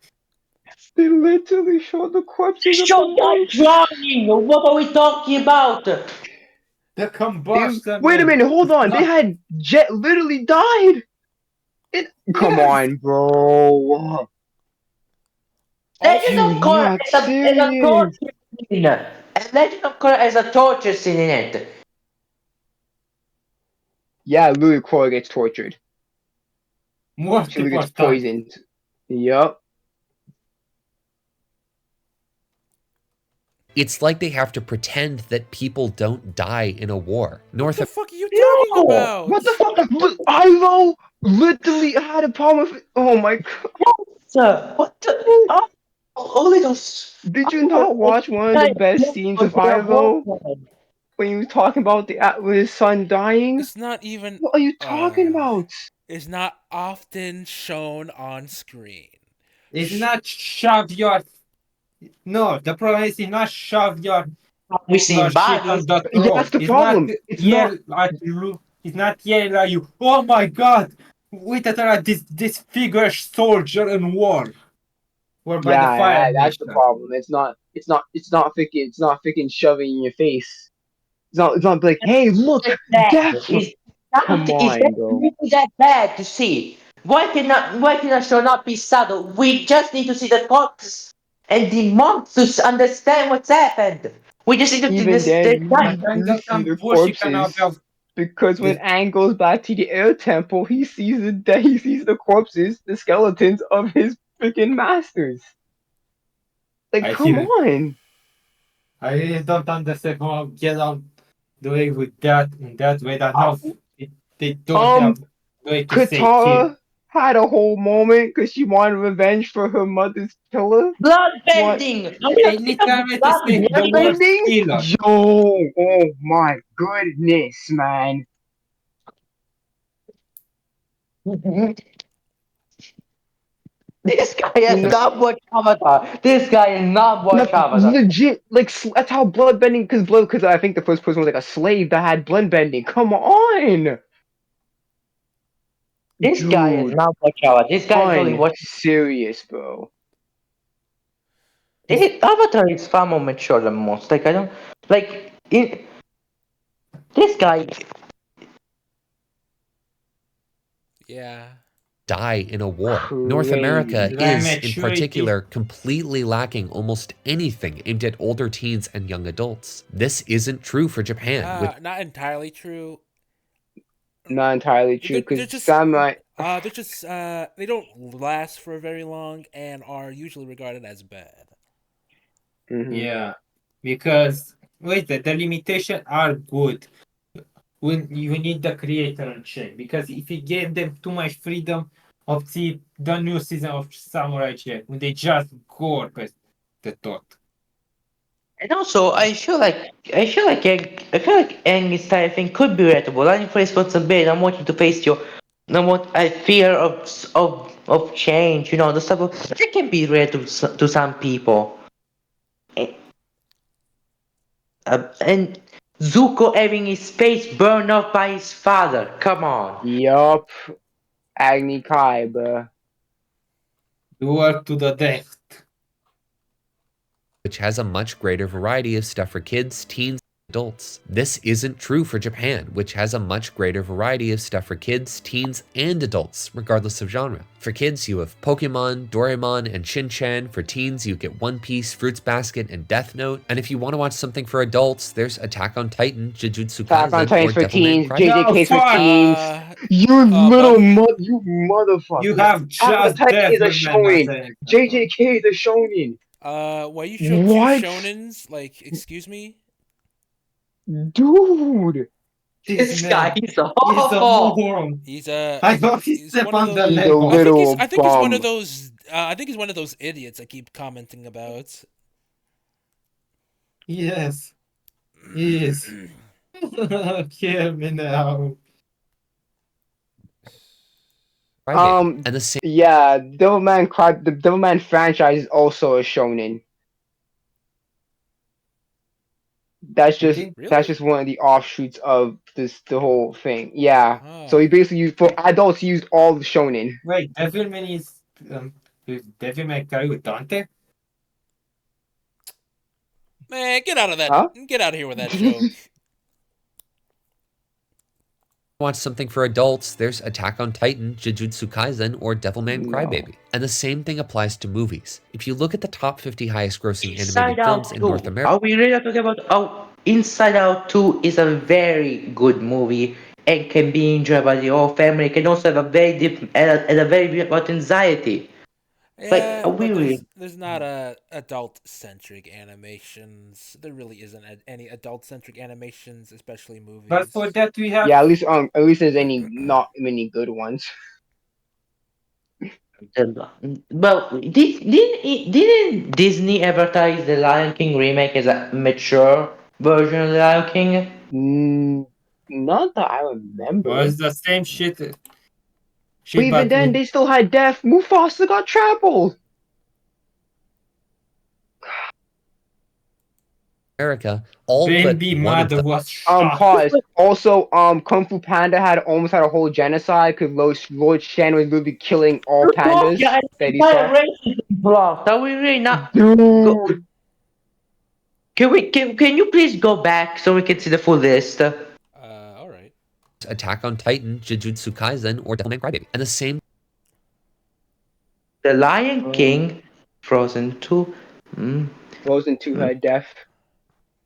They literally showed the corpses of Show the that mice. drowning. What are we talking about? The combustion. Wait a Man. minute, hold It's on. They not. had Jet literally died. Come Yes. on, bro. Legend You're of Korra not is a serious. torture scene. And Legend of Korra has a torture scene in it. Yeah, Louis Cora gets tortured. She Multiple gets times. poisoned. Yup. It's like they have to pretend that people don't die in a war. What the fuck are you talking No! What the about? fuck? Look, Ivo literally had a problem with it. Oh my god. Sir, what the? Oh, little. Did you not watch one of the best scenes of Ivo when he was talking about with his son dying? It's not even. What are you talking about? It's not often shown on screen. It's not shove your. No, the problem is it's not shove We your seen shit bodies. on the Yeah, throat. that's the It's not problem. It's not. yell at you. It's not yelling at you. Oh my god! Wait at this figure soldier in war. War by the Fire Yeah, that's the Nation. problem. It's not. It's not. It's not freaking. It's not freaking shoving in your face. It's not. It's not like, hey, look, It's bad. that's what. Come Is that on, bro. really that bad to see? Why cannot show not be subtle? We just need to see the corpse and the monks to understand what's happened. We just need to Even this. then, you I need think to that's see some the bullshit kind of. corpses because when This, Aang goes back to the air temple, he sees he sees the corpses, the skeletons of his freaking masters. Like, I come feel. on. I really don't understand how get on doing with that in that way. That how they don't Um, have way to say kill. Katara had a whole moment because she wanted revenge for her mother's killer. Blood She want bending. They literally say the word bloodbending. killer. Yo, oh my goodness, man. This guy You has know, not watched Avatar. This guy has not watched Avatar. legit, like that's how bloodbending. Because I think the first person was like a slave that had bloodbending. Come on, This guy has dude. not watched Avatar. This guy's only watched. Serious, bro. Avatar is far more mature than most. Like I don't like this guy. Yeah. Die in a war. North America Crazy. Like is, in maturity. particular, completely lacking almost anything aimed at older teens and young adults. This isn't true for Japan, which Not entirely true. Not entirely true. They're Because just. Samurai. They're just. They don't last for very long and are usually regarded as bad. Yeah, because wait, the limitations are good when you need the creator on check. Because if you give them too much freedom of the new season of Samurai Jack, when they just go past the thought. And also, I feel like Aang's type thing could be relatable. I'm for responsibility. I'm wanting to face your, I want I fear of change. You know, the stuff that can be relatable to some people. And Zuko having his face burned off by his father. Come on. Yup. Agni Kai, bro. Duel to the death. has a much greater variety of stuff for kids, teens, and adults. This isn't true for Japan, which has a much greater variety of stuff for kids, teens, and adults, regardless of genre. For kids, you have Pokemon, Doraemon, and Shin-Chan. For teens, you get One Piece, Fruits Basket, and Death Note. And if you want to watch something for adults, there's Attack on Titan, Jujutsu Attack on Kaisen, Titans or for Devilman teens. Crybaby. No, JJK's for fuck! teens. You little Buddy. you motherfucker. You have Attack on just Titan is a Devilman as shonen. an example. JJK is a shonen. Why you show two What? shonens? Like, excuse me? Dude. This Man, guy is he's a awful. moron. He's I hope he he's step one of on the those. He's a level. little I think he's one of bum. those. I think he's one of those idiots I keep commenting about. Yes, he is. Kill me now. And the same Yeah, the Devilman franchise is also a shonen. That's You just think? Really? one of the offshoots of the whole thing. Yeah. So Oh. he basically used for adults he used all the shonen. Wait, Devilman is Devilman carry with Dante? Man, get out of that. Huh? Get out of here with that joke. watch something for adults, there's Attack on Titan, Jujutsu Kaisen, or Devilman No. Crybaby. And the same thing applies to movies. If you look at the top 50 highest grossing Inside animated films Out in North 2. America, Are we really talking about? Oh, Inside Out 2 is a very good movie and can be enjoyed by the whole family. It can also have a very deep and a very deep about anxiety. Like, Yeah, are but we really? there's not a adult centric animations. There really isn't any adult centric animations, especially But for movies. that we have Yeah, at least there's any not many good ones. Well, didn't Disney advertise the Lion King remake as a mature version of the Lion King? Not that I remember. was the same shit. But Shit, even but then, with they still had death. Mufasa got trampled. all but Baby one of mother them was shot. Pause. Also, Kung Fu Panda had almost had a whole genocide because Lord Shan was literally killing all pandas Yeah, that he entire saw. race is blocked. Are we really not? Go, Dude, can you please go back so we can see the full list? All right. Attack on Titan, Jujutsu Kaisen, or Devilman Crybaby. And the same The Lion um, King, Frozen 2. Mm, Frozen 2 mm, had death.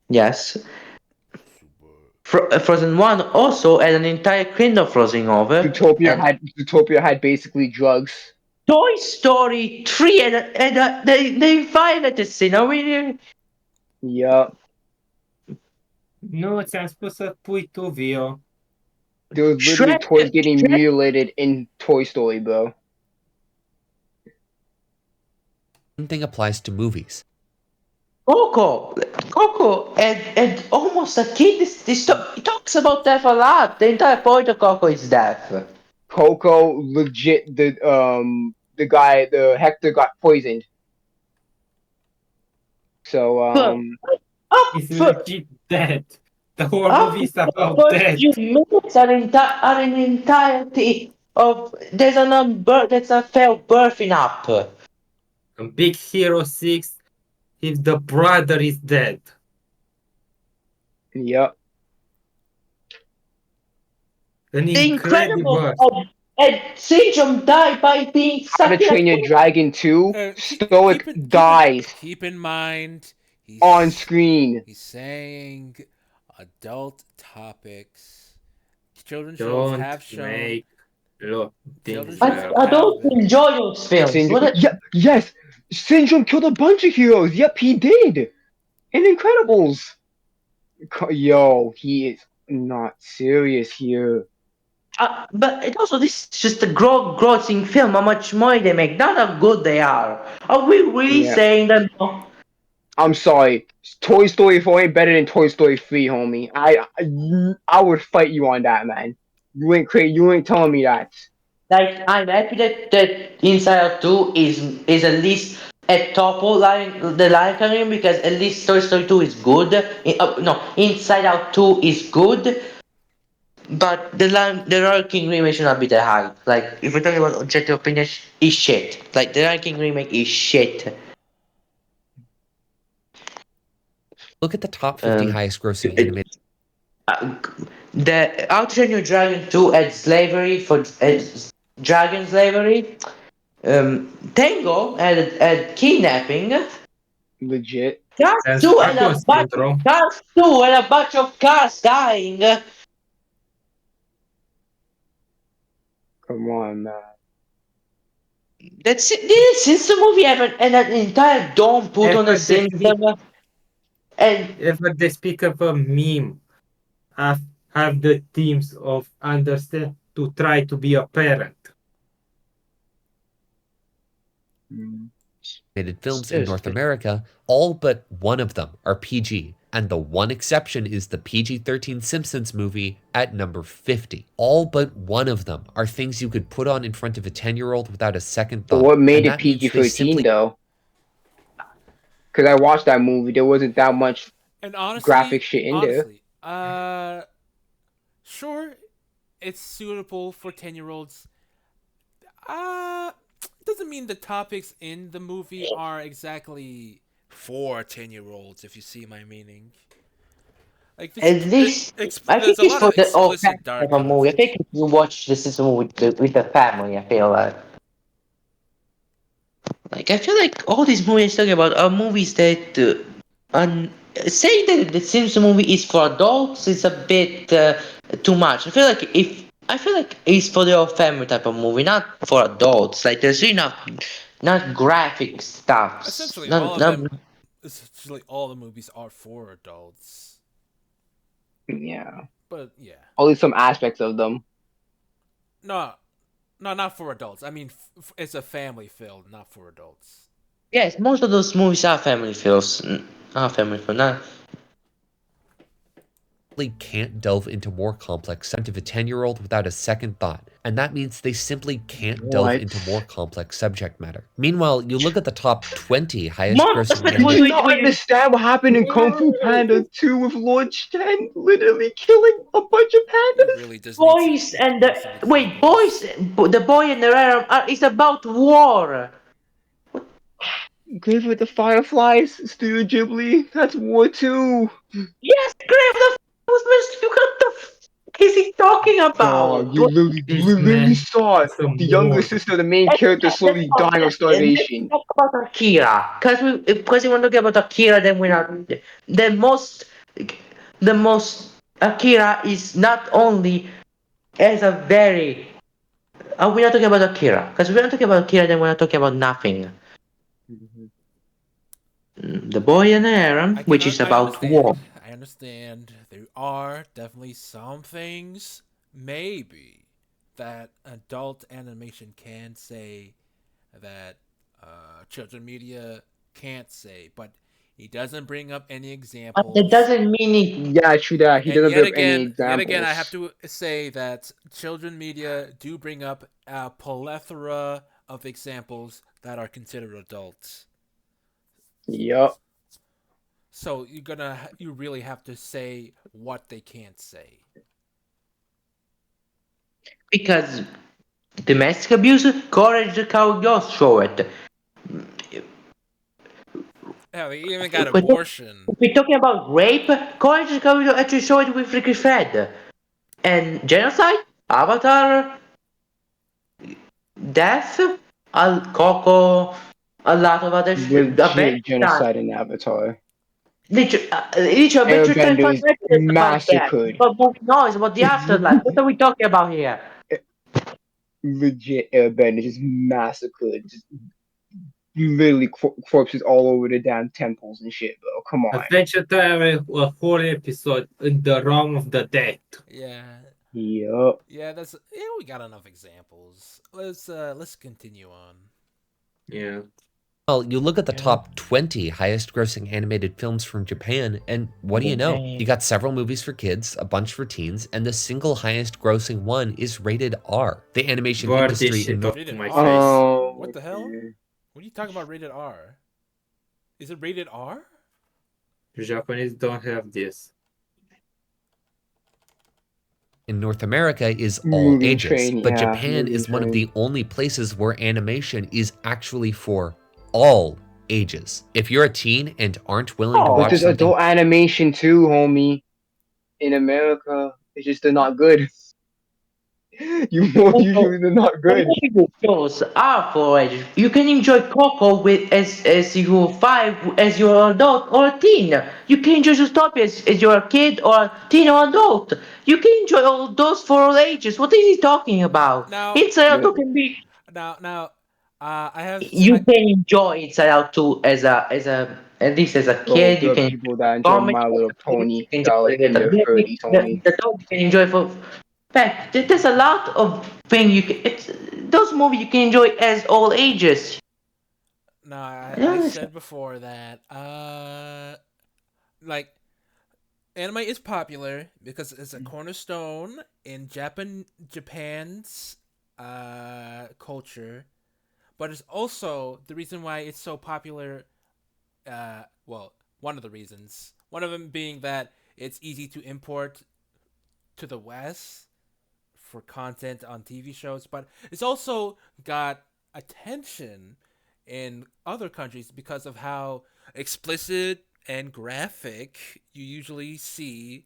yes. Frozen 1 also had an entire kingdom frozen over. And Zootopia had basically drugs. Toy Story 3 and they finally scene. Are we really? Yup. Nu, ți-am spus să pui tu, Vio. There was literally Shrek, toys getting Shrek mutilated in Toy Story, bro. thing applies to movies. Coco, and almost a kid. He talks about death a lot. The entire point of Coco is death. Coco, legit, the Hector got poisoned. So, But He's after, legit dead. The whole movie after is the about first death. few minutes are an entirety of there's a failed birthing up. In Big Hero 6, if the brother is dead. yup. An The Incredibles incredible. and Syndrome died by being How to stuck in a Train Your Dragon 2, Stoic dies Keep in mind, on screen. he's saying adult topics. Children's shows Don't have shown. make look things Children's I, shows there. I have don't been. enjoy those films. Syndrome, yeah, yes, Syndrome killed a bunch of heroes. Yep, he did. In Incredibles. Yo, he is not serious here. But it also, this is just a grossing film. How much money they make, not how good they are. Are we really Yeah. saying that? No? I'm sorry. Toy Story 4 ain't better than Toy Story 3, homie. I would fight you on that, man. You ain't crazy. You ain't telling me that. Like, I'm happy that Inside Out 2 is at least at top of the line career, because at least Toy Story 2 is good. No, Inside Out 2 is good, but the Lion King remake should not be that high. Like, if we're talking about objective opinion, is shit. Like, the Lion King remake is shit. Look at the top 50 Um, highest grossing animated. Uh, the How to Train Your Dragon 2 had slavery for dragon slavery. Tango had kidnapping. Legit. Cars And 2 had Stockholm a bunch. syndrome. Cars 2 had a bunch of cars dying. Come on, man. That's it. Since the movie have an entire dome put on the Ever they speak, system, and ever they speak of a meme, have, have the teams of understand to try to be a parent. Animated films in North seriously. America, all but one of them are PG, and the one exception is the PG-13 Simpsons movie at number 50. All but one of them are things you could put on in front of a 10-year-old without a second But thought, what made and it that means they PG-13 simply though? Because I watched that movie. There wasn't that much And graphic shit in there. Sure, it's suitable for 10-year-olds. Doesn't mean the topics in the movie are exactly for 10-year-olds, if you see my meaning. Like At least I think there's a it's lot for of the all explicit family dark type of movie. I content. think if you watch the system with the family, I feel like I feel like all these movies talking about are movies that saying that the Simpsons movie is for adults is a bit too much. I feel like it's for the whole family type of movie, not for adults. Like there's really not graphic stuff. Essentially, Not, all of not them. Essentially, all the movies are for adults. Yeah, But yeah, only some aspects of them. no, no, not for adults. I mean, it's a family film, not for adults. yes, most of those movies are family films. Are family films. Not, Can't delve into more complex subject of a 10-year-old without a second thought, and that means they simply can't delve What? into more complex subject matter. Meanwhile, you look at the top 20 highest Mom, grossing Do you animated. not understand what happened in Kung Fu Panda 2 with Lord Chen literally killing a bunch of You pandas? really just boys and need some wait, examples. the boy and the ram is about war. Grave with the Fireflies, Studio Ghibli, that's war too. Yes, Grave the was Mr. What the is he talking Dog, about? you This literally man saw is a the younger more. sister, the main character, slowly dying of Let's starvation. talk about Akira, because we want to talk about Akira. Then we're not the most the most Akira is not only as a very. We're not talking about Akira because we're not talking about Akira. Then we're not talking about nothing. The boy and the harem, which is I about war. understand. I understand. There are definitely some things, maybe, that adult animation can say that children media can't say, but he doesn't bring up any But that examples. doesn't mean it. Yeah, true that. He And doesn't bring up any yet again, I have examples. to say that children media do bring up a plethora of examples that are considered adults. Yup. So you really have to say what they can't say. Because domestic abuse, courage the cowgirls show it. Yeah, they even got But abortion. if we're talking about rape, courage the cowgirls actually show it with Ricky Fred. And genocide, Avatar, death, Al Coco, a lot of other Legit Avengers. genocide in Avatar. Literally, Avengers Airbender is 25 minutes about that. massacred. But no, it's about the afterlife. What are we talking about here? Legit Airbender is massacred. Just literally corpses all over the damn temples and shit, bro. Come on. Adventure Time, a whole episode in the realm of the dead. Yeah, Yup. yeah. We got enough examples. Let's continue on. Yeah. Well, you look at the top 20 highest grossing animated films from Japan, and what do you know? You got several movies for kids, a bunch for teens, and the single highest grossing one is rated R. The animation Burn industry this shit in off Rated my R? face. What the hell? What are you talking about? Rated R? Is it rated R? Japanese don't have this. in North America is all Moving ages, train, but yeah. Japan Moving is one of train. the only places where animation is actually for all ages. If you're a teen and aren't willing to Oh, But watch there's something, adult animation too, homie. In America, it's just they're not good. Usually they're not the good. movie shows are for ages. You can enjoy Coco with as you're 5, as you're an adult or a teen. You can enjoy Zootopia as you're a kid or a teen or adult. You can enjoy all those for all ages. What is he talking about? Now, Inside Out 2 can be. now, I have You can enjoy Inside Out 2 as a at least as a Bro, kid. You there are can people that enjoy comedy. My Little You Pony can that are like enjoy in their 30s, homie. the dog you can enjoy for. In fact, there's a lot of things you can. Those movies you can enjoy as all ages. now I don't I understand. said before that like anime is popular because it's a cornerstone in Japan's culture, but it's also the reason why it's so popular. Well, one of the reasons. One of them being that it's easy to import to the West for content on TV shows, but it's also got attention in other countries because of how explicit and graphic you usually see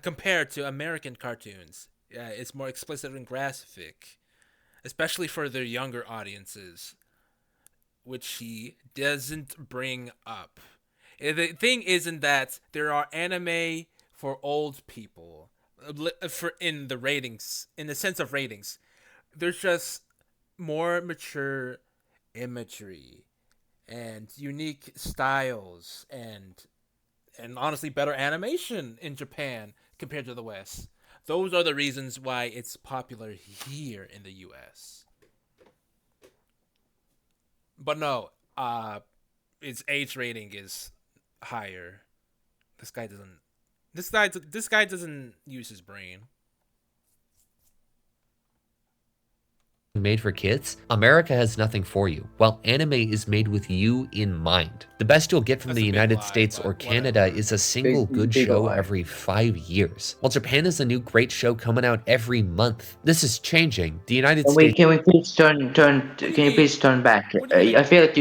compared to American cartoons. Yeah, it's more explicit and graphic, especially for their younger audiences, which he doesn't bring up. The thing isn't that there are anime for old people, for in the ratings, in the sense of ratings. There's just more mature imagery and unique styles and honestly better animation in Japan compared to the West. Those are the reasons why it's popular here in the US. But no, its age rating is higher. This guy doesn't. This guy doesn't use his brain. Made for kids, America has nothing for you, while anime is made with you in mind. The best you'll get from That's the a big United lie, States but or Canada whatever. is a single good big show lie. every 5 years, while Japan has a new great show coming out every month. This is changing. The United States. Can we please turn What do you can you mean? please turn back? What do you mean? I feel like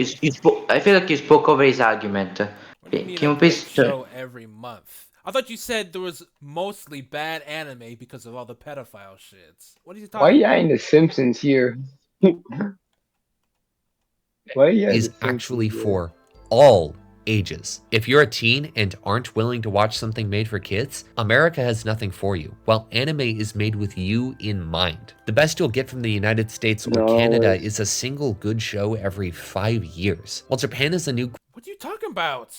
I feel like you spoke over his argument. What do you mean a Can we great please turn? show every month? I thought you said there was mostly bad anime because of all the pedophile shits. What are you Why are talking you about? adding the Simpsons here? Why are you adding is the Simpsons actually here? for all ages. If you're a teen and aren't willing to watch something made for kids, America has nothing for you, while anime is made with you in mind. The best you'll get from the United States or Canada is a single good show every 5 years, while Japan is a new. What are you talking about?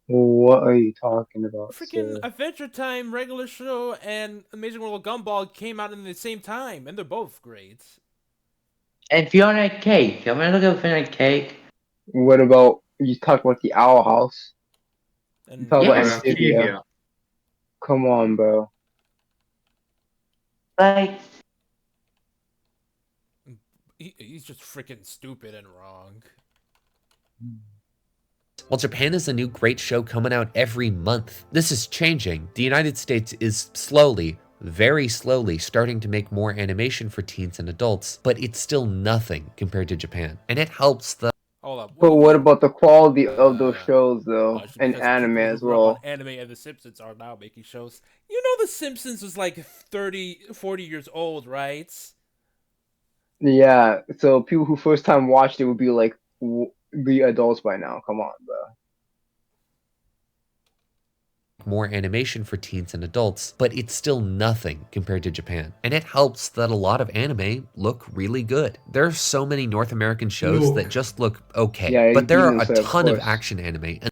What are you talking about, Freaking sir? Adventure Time regular show and Amazing World of Gumball came out in the same time, and they're both great. And Fiona Cake. I'm gonna look at Fiona Cake. What about you talk about the Owl House? You And talk about Yes, Amphibia. Come on, bro. like he's just freaking stupid and wrong. While Japan is a new great show coming out every month. This is changing. The United States is slowly, very slowly, starting to make more animation for teens and adults, but it's still nothing compared to Japan. And it helps the. Hold up. But what about the quality of those shows, though, Just and because anime people who as grew up on well? anime and The Simpsons are now making shows. You know The Simpsons was like 30, 40 years old, right? Yeah. So people who first time watched it would be like be adults by now. Come on, bro. More animation for teens and adults, but it's still nothing compared to Japan. And it helps that a lot of anime look really good. There are so many North American shows that just look okay, Yeah, but there are Demon a Slayer, of ton of course. action anime, and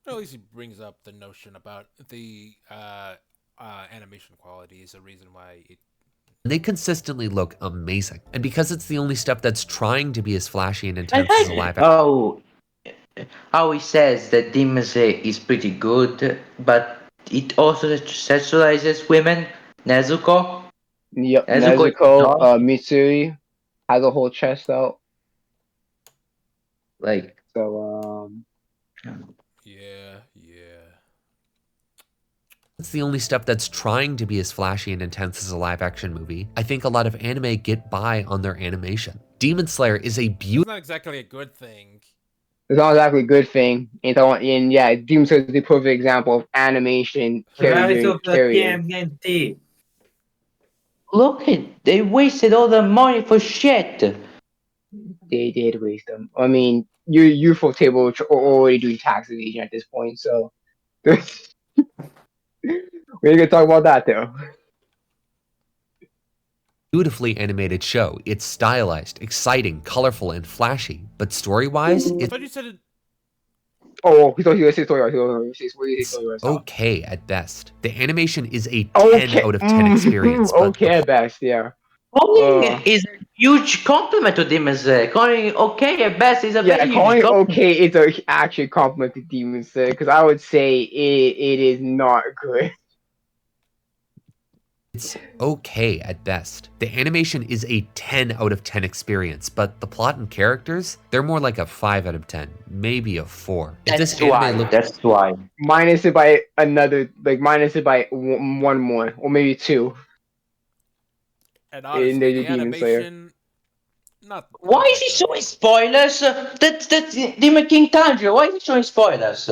At least he brings up the notion about the animation quality is a reason why it. they consistently look amazing. And because it's the only stuff that's trying to be as flashy and intense as a live action. how he says that Demon Slayer is pretty good, but it also sexualizes women. Nezuko. Yep. Nezuko is Nezuko, not Mitsuri has a whole chest out. like So Yeah. It's the only stuff that's trying to be as flashy and intense as a live action movie. I think a lot of anime get by on their animation. Demon Slayer is a It's beautiful. not exactly a good thing. it's not exactly a good thing. And yeah, Demon Slayer is the perfect example of animation Rise of the carrying. TMNT. look at they wasted all the money for shit. They did waste them. I mean, your UFO table are already doing tax evasion at this point, so we're gonna talk about that though. Beautifully animated show. It's stylized, exciting, colorful, and flashy. But story-wise, I it's thought you said it. Oh, he thought he was saying story. He was saying okay at best. The animation is a 10 Okay. out of 10 experience. But Okay, at best, yeah. Calling is a huge compliment to Demon Slayer. Calling okay at best is a Yeah, very huge calling it compliment. okay is a actually compliment to Demon Slayer because I would say it is not good. it's okay at best. The animation is a 10 out of 10 experience, but the plot and characters, they're more like a 5 out of 10, maybe a 4. If this anime looked That's why. Minus it by one more or maybe two. And In honestly, the the Demon Slayer. animation. Not. Why is that he good. showing spoilers? That's Demon King Tanjiro. Why is he showing spoilers?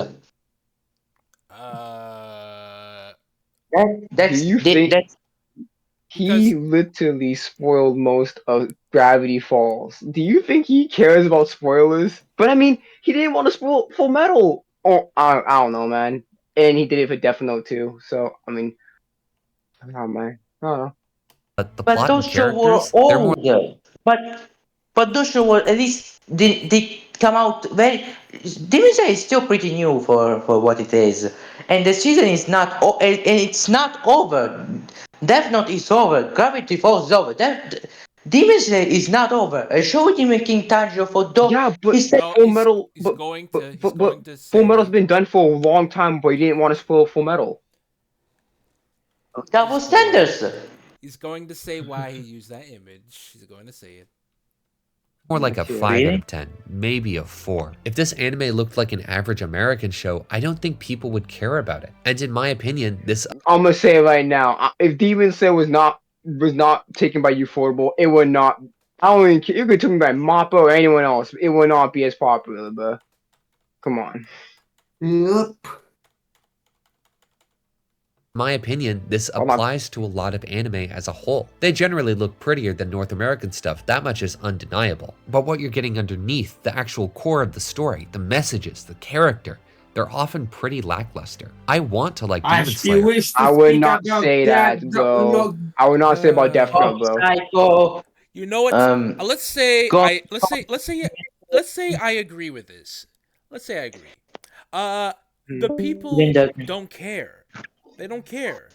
That, Do that's you think that's he because literally spoiled most of Gravity Falls? Do you think he cares about spoilers? But I mean, he didn't want to spoil Full Metal. Oh, I don't know, man. And he did it for Death Note too. So I mean, oh man, I don't know. but the but plot and those shows were characters, they're more old. But those shows were at least they come out very. Demon Slayer is still pretty new for what it is, and the season is not and it's not over. Death Note is over. Gravity Falls is over. Demon Slayer is not over. A show with making Tanjiro for do Yeah, but is no, Full Metal, he's going to Full Metal's say been done for a long time, but he didn't want to spoil Full Metal. double he's going standards. he's going to say why he used that image. He's going to say it. like a Okay. 5 out Really? of 10, maybe a 4. If this anime looked like an average American show, I don't think people would care about it. And in my opinion, this I'm gonna say it right now, if Demon Slayer was not taken by Ufotable, it would not. I don't even care. You could take me by Mappa or anyone else. It would not be as popular, bro. Come on. Nope. my opinion, this I'm not. applies to a lot of anime as a whole. They generally look prettier than North American stuff, that much is undeniable. But what you're getting underneath, the actual core of the story, the messages, the character, they're often pretty lackluster. I want to like I Demon still Slayer. wish to I would speak not about say that. that, bro. I would not say about Death Oh, Note, Uh, bro. Psycho. you know what? Um, Let's say go. let's say I agree with this. Let's say I agree. The people Linda. don't care. They don't care.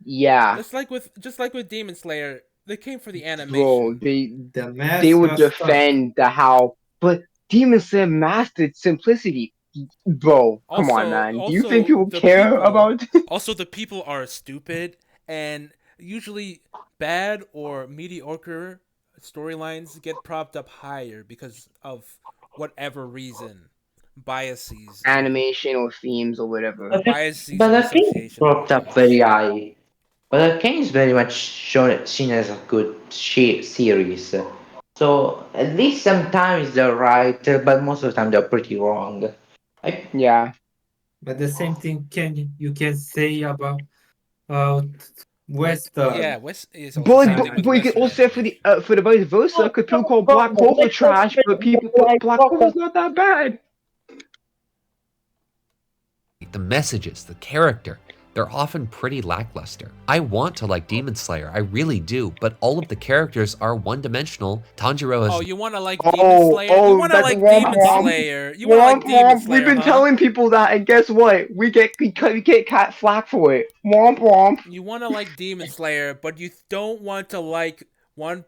Yeah, Just like with Demon Slayer, they came for the bro. animation. The They mess would was tough. defend the how, but Demon Slayer mastered simplicity, bro. Come on, Also, man. Do you think also people the care people, about? also the people are stupid, and usually bad or mediocre storylines get propped up higher because of whatever reason, biases and Animation or themes or whatever. biases But and the king is association propped up very points. high. But the king is very much seen as a good series. So at least sometimes they're right, but most of the time they're pretty wrong. I, Yeah, But the same thing you can say about Yeah, Western West is also but same but, thing with but you can Western also say animation. for the vice versa, because people call Black Clover trash, but Black Clover's not that bad. The messages, the character, they're often pretty lackluster. I want to like Demon Slayer, I really do, but all of the characters are one-dimensional. Tanjiro Oh, has you want to like Demon Oh, Slayer? You oh, want to that's like womp Demon womp. Slayer? You want to Womp like Demon womp. We've Slayer, been huh? telling people that, and guess what? We get cat flack for it. Womp womp. You want to like Demon Slayer, but you don't want to like one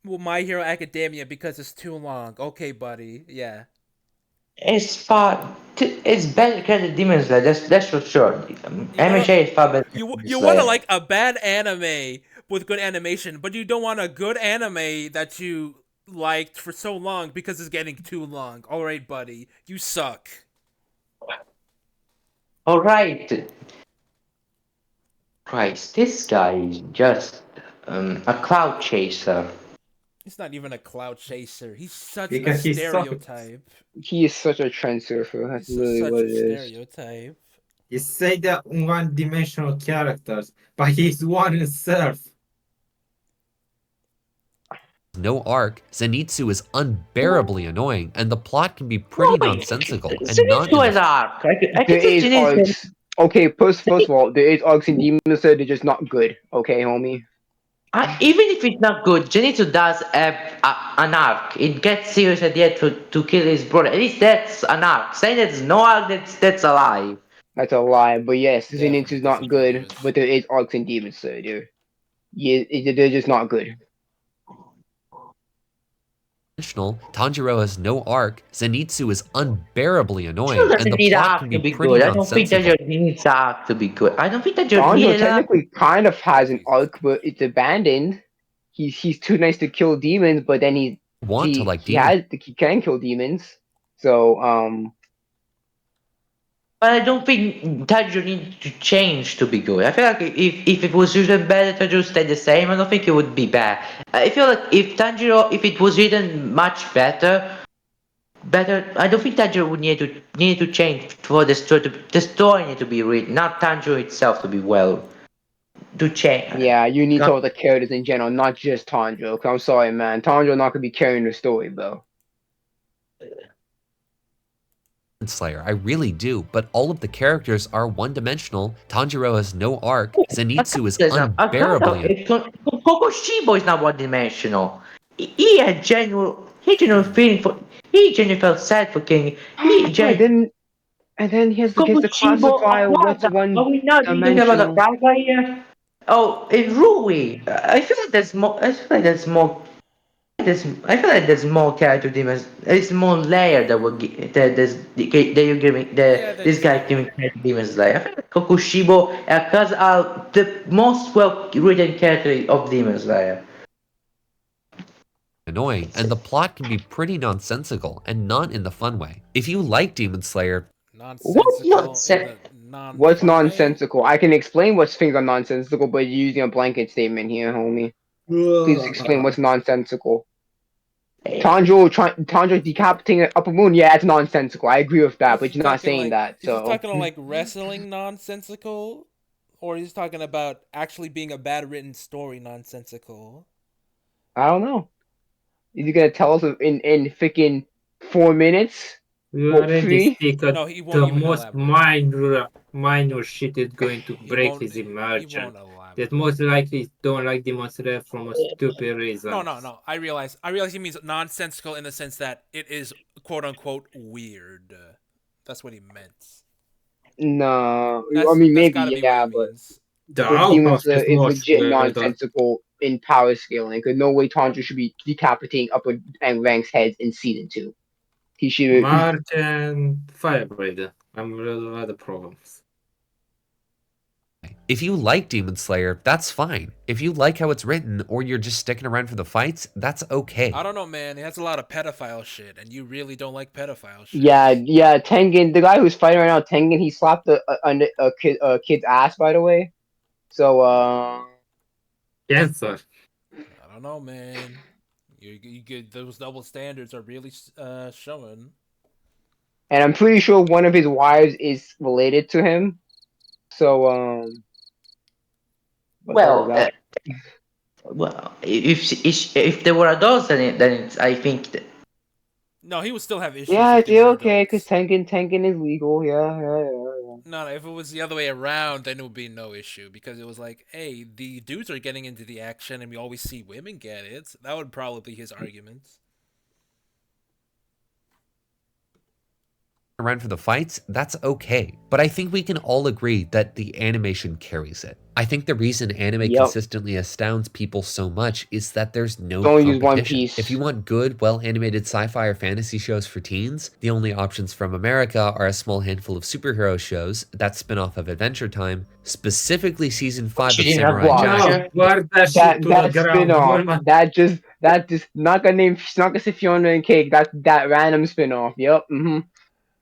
well, My Hero Academia because it's too long. Okay, buddy. Yeah. it's far. It's better than Demon Slayer. That's for sure. You want to MHA is far better than you Demon you want to Slayer. like a bad anime with good animation, but you don't want a good anime that you liked for so long because it's getting too long. All right, buddy. You suck. All right, Christ, this guy is just a cloud chaser. He's not even a cloud chaser. He's such a because he's so stereotype. He is such a trend surfer. That's literally what Such a it is. stereotype. you say that one-dimensional characters, but he's one himself. no arc, Zenitsu is unbearably annoying, and the plot can be No, pretty wait. nonsensical and not Zenitsu in has the arc. I There can say is Zenitsu. arcs. Okay, first of all, there is arcs in Demon Slayer. They're just not good. Okay, homie. Even if it's not good, Zenitsu does have an arc. It gets serious at the end to kill his brother. At least that's an arc. Saying there's no arc, that's a lie. That's a lie. But yes, Zenitsu Definitely is not disagree good. with. But there is arcs in Demon Slayer, dude. Yeah, they're just not good. dimensional. Tanjiro has no arc, Zenitsu is unbearably Tanjiro annoying, and doesn't the need an plot arc can to be be pretty good. I don't think nonsensical. Tanjiro needs an arc to be good. I don't think Tanjiro Donjo needed an arc. technically kind of has an Jesus. arc, but it's abandoned. He's too nice to kill demons, but then Want to he like he Demon has he can kill demons. So But I don't think Tanjiro needs to change to be good. I feel like if it was written better, Tanjiro stayed the same. I don't think it would be bad. I feel like if it was written much better, better. I don't think Tanjiro would need to change for the story need to be written, not Tanjiro itself to be well to change. Yeah, you need to all the characters in general, not just Tanjiro. 'Cause I'm sorry, man. Tanjiro not gonna be carrying the story, bro. Slayer, I really do, but all of the characters are one-dimensional. Tanjiro has no arc. Zenitsu is unbearably. Kokushibo is not one dimensional. He had genuine feeling for. He genuinely felt sad for King. He and gen. then he has to Kokushibo, classify what's are one we not talking about a dimensional. bad guy here? Oh, in Rui, I feel like there's more. I feel like there's more. I feel like there's more character demons. It's more layer that will that you're giving Yeah, that this is guy true. giving character demons like. I feel like Kokushibo because are the most well written character of Demon Slayer. Annoying, and the plot can be pretty nonsensical and not in the fun way. If you like Demon Slayer, What's Nonsensical in nonsense? the What's non-fun way. nonsensical? I can explain what's things are nonsensical, but you're using a blanket statement here, homie. Please explain what's nonsensical. Tanjiro decapitating an upper moon, yeah, that's nonsensical. I agree with that, but Is he you're not talking saying like? that, Is he so talking like wrestling nonsensical, or he's talking about actually being a bad written story nonsensical? I don't know. Is he gonna tell us in freaking 4 minutes? We already Hopefully. speak at No, he won't the even most elaborate. minor shit is going to He break won't. his He immersion. won't That elaborate. most likely don't like Demon Slayer from a stupid No, no, reasons. no. I realize. I realize he means nonsensical in the sense that it is quote unquote weird. That's what he meant. No, I That's mean that's maybe got to be what yeah, he but means. The Demon outcast Slayer is is much legit better. nonsensical in power scaling. Cause no way Tanjiro should be decapitating upper and ranks heads in season 2. He should. March and Firebread. I'm really had the problems. if you like Demon Slayer, that's fine. If you like how it's written or you're just sticking around for the fights, that's I okay. don't know, man. He has a lot of pedophile shit, and you really don't like pedophile shit. Yeah, Tengen, the guy who's fighting right now, Tengen, he slapped a kid's ass, by the way. So, Cancer. I don't know, man. You get those double standards are really showing. and I'm pretty sure one of his wives is related to him. So, but that was Well, that. if they were adults, then it's, I think No, he would still have issues Yeah, if it's they were okay, because adults. Tengen is legal. Yeah. No, if it was the other way around, then it would be no issue because it was like, hey, the dudes are getting into the action, and we always see women get it. That would probably be his argument. Around for the fights, that's okay. But I think we can all agree that the animation carries it. I think the reason anime Yep. consistently astounds people so much is that there's no Don't use One competition. Piece. If you want good, well-animated sci-fi or fantasy shows for teens, the only options from America are a small handful of superhero shows, that spin-off of Adventure Time, specifically season 5 you of didn't Samurai watch. Jack. No, burn that shit to the That ground. spin-off, that just not gonna name, not gonna say Fiona and Cake. That random spin-off. Yep.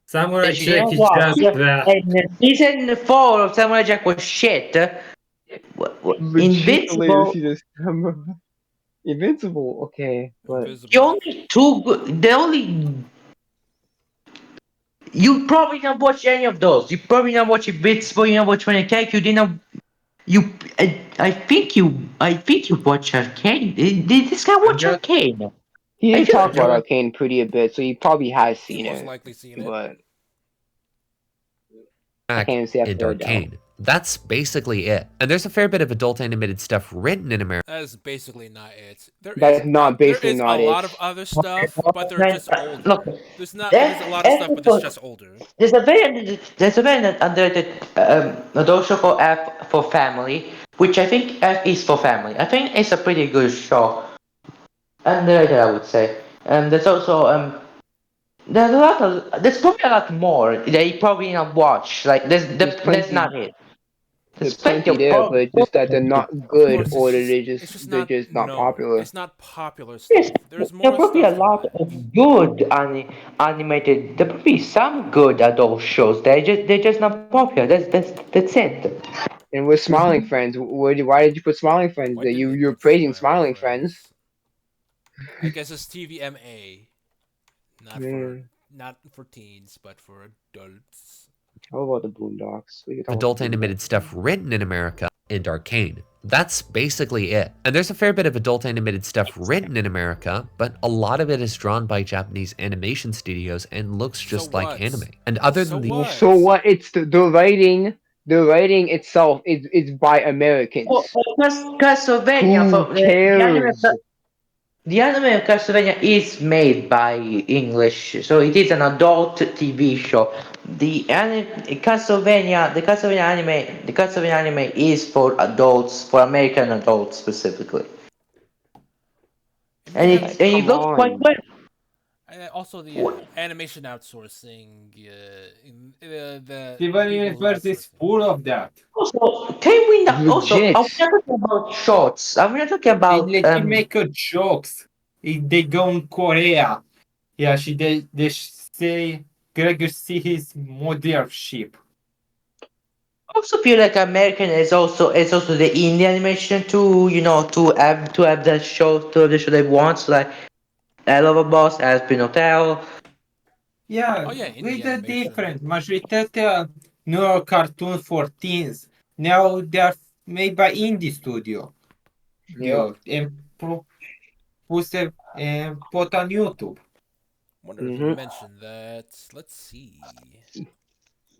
Samurai That you Jack didn't is watch. just that. And season 4 of Samurai Jack was shit. Legitimately, Invincible. see this. Invincible. Okay, but The Invisible. only two good. The only you probably not watch any of those. You probably not watch Invincible. You not watch When Cake. You didn't. You. I think you. I think you watch Arcane. Did this guy I'm watch just, Arcane? he I did feel talk I'm like about just, Arcane pretty a bit, so he probably has He seen most it. likely seen it. But I Jack can't even say that and for a doubt. Arcane. That's basically it. And there's a fair bit of adult animated stuff written in America. That is basically not it. That's not There basically is a not it. lot of other stuff, but they're Man, just look, older. There's a lot of stuff, but it's everybody, just older. there's a very underrated adult show called F for Family, which I think F is for Family. I think it's a pretty good show. Underrated, I would say. There's also there's probably a lot more that you probably not watch. Like There's that's plenty. not it. There's There's plenty plenty of there, but it's just that they're not Of good, course, or they're it's just just they're not just not known. popular. It's not popular Yes, stuff. There's there are more probably a stuff than lot that. of good animated. There are probably some good adult shows. They're just not popular. That's it. And with Smiling Friends, why did you put Smiling Friends Why there? didn't You they you're put praising Smiling Smiling Friends. Friends? I guess it's TVMA. Not for Mm. not for teens, but for adults. How about the Boondocks? We can talk about adult the animated Boondocks. stuff written in America, and Arcane. That's basically it. And there's a fair bit of adult animated stuff written in America, but a lot of it is drawn by Japanese animation studios and looks So just like what? anime. And other So than the Well, so what? what? It's the writing. The writing itself is by Oh, Americans. Castlevania Who from cares? the anime of Castlevania is made by English, so it is an adult TV show. The Castlevania anime is for adults, for American adults specifically, I and mean, it Come looks quite on. also the well. animation outsourcing, the Steven people who Universe is outsource it. full of that. Also, can we not also? Legit. Are we not talking about shorts? Are we not talking They about let you make a jokes. They go in Korea. Yeah, they say Gregor see his mothership. I also feel like American is also the indie animation to to have the show they want. So like I Love a Boss, Spin Hotel. Yeah, Oh yeah, indie with the animation. different majoritatea nu are cartoon for teens. Now they are made by indie studio. Yep. Yeah, and puse put on YouTube. Wonder if you Mhm. mentioned that. Let's see.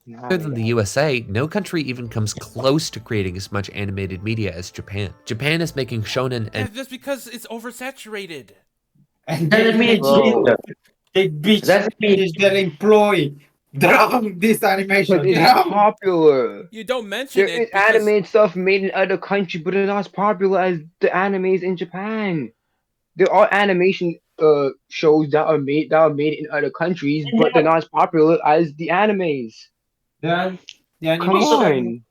Nah, Other than the yeah. USA, no country even comes close to creating as much animated media as Japan. Japan is making shonen Yeah, and just because it's oversaturated. And Doesn't mean it's Bro, good. they bitch Doesn't mean their employee. Drown this but animation, it's drown. popular. You don't mention There is it because anime stuff made in other countries, but they're not as popular as the animes in Japan. There are animation shows that are made in other countries, and but they're not as popular as the animes. Then the Come also animation, on.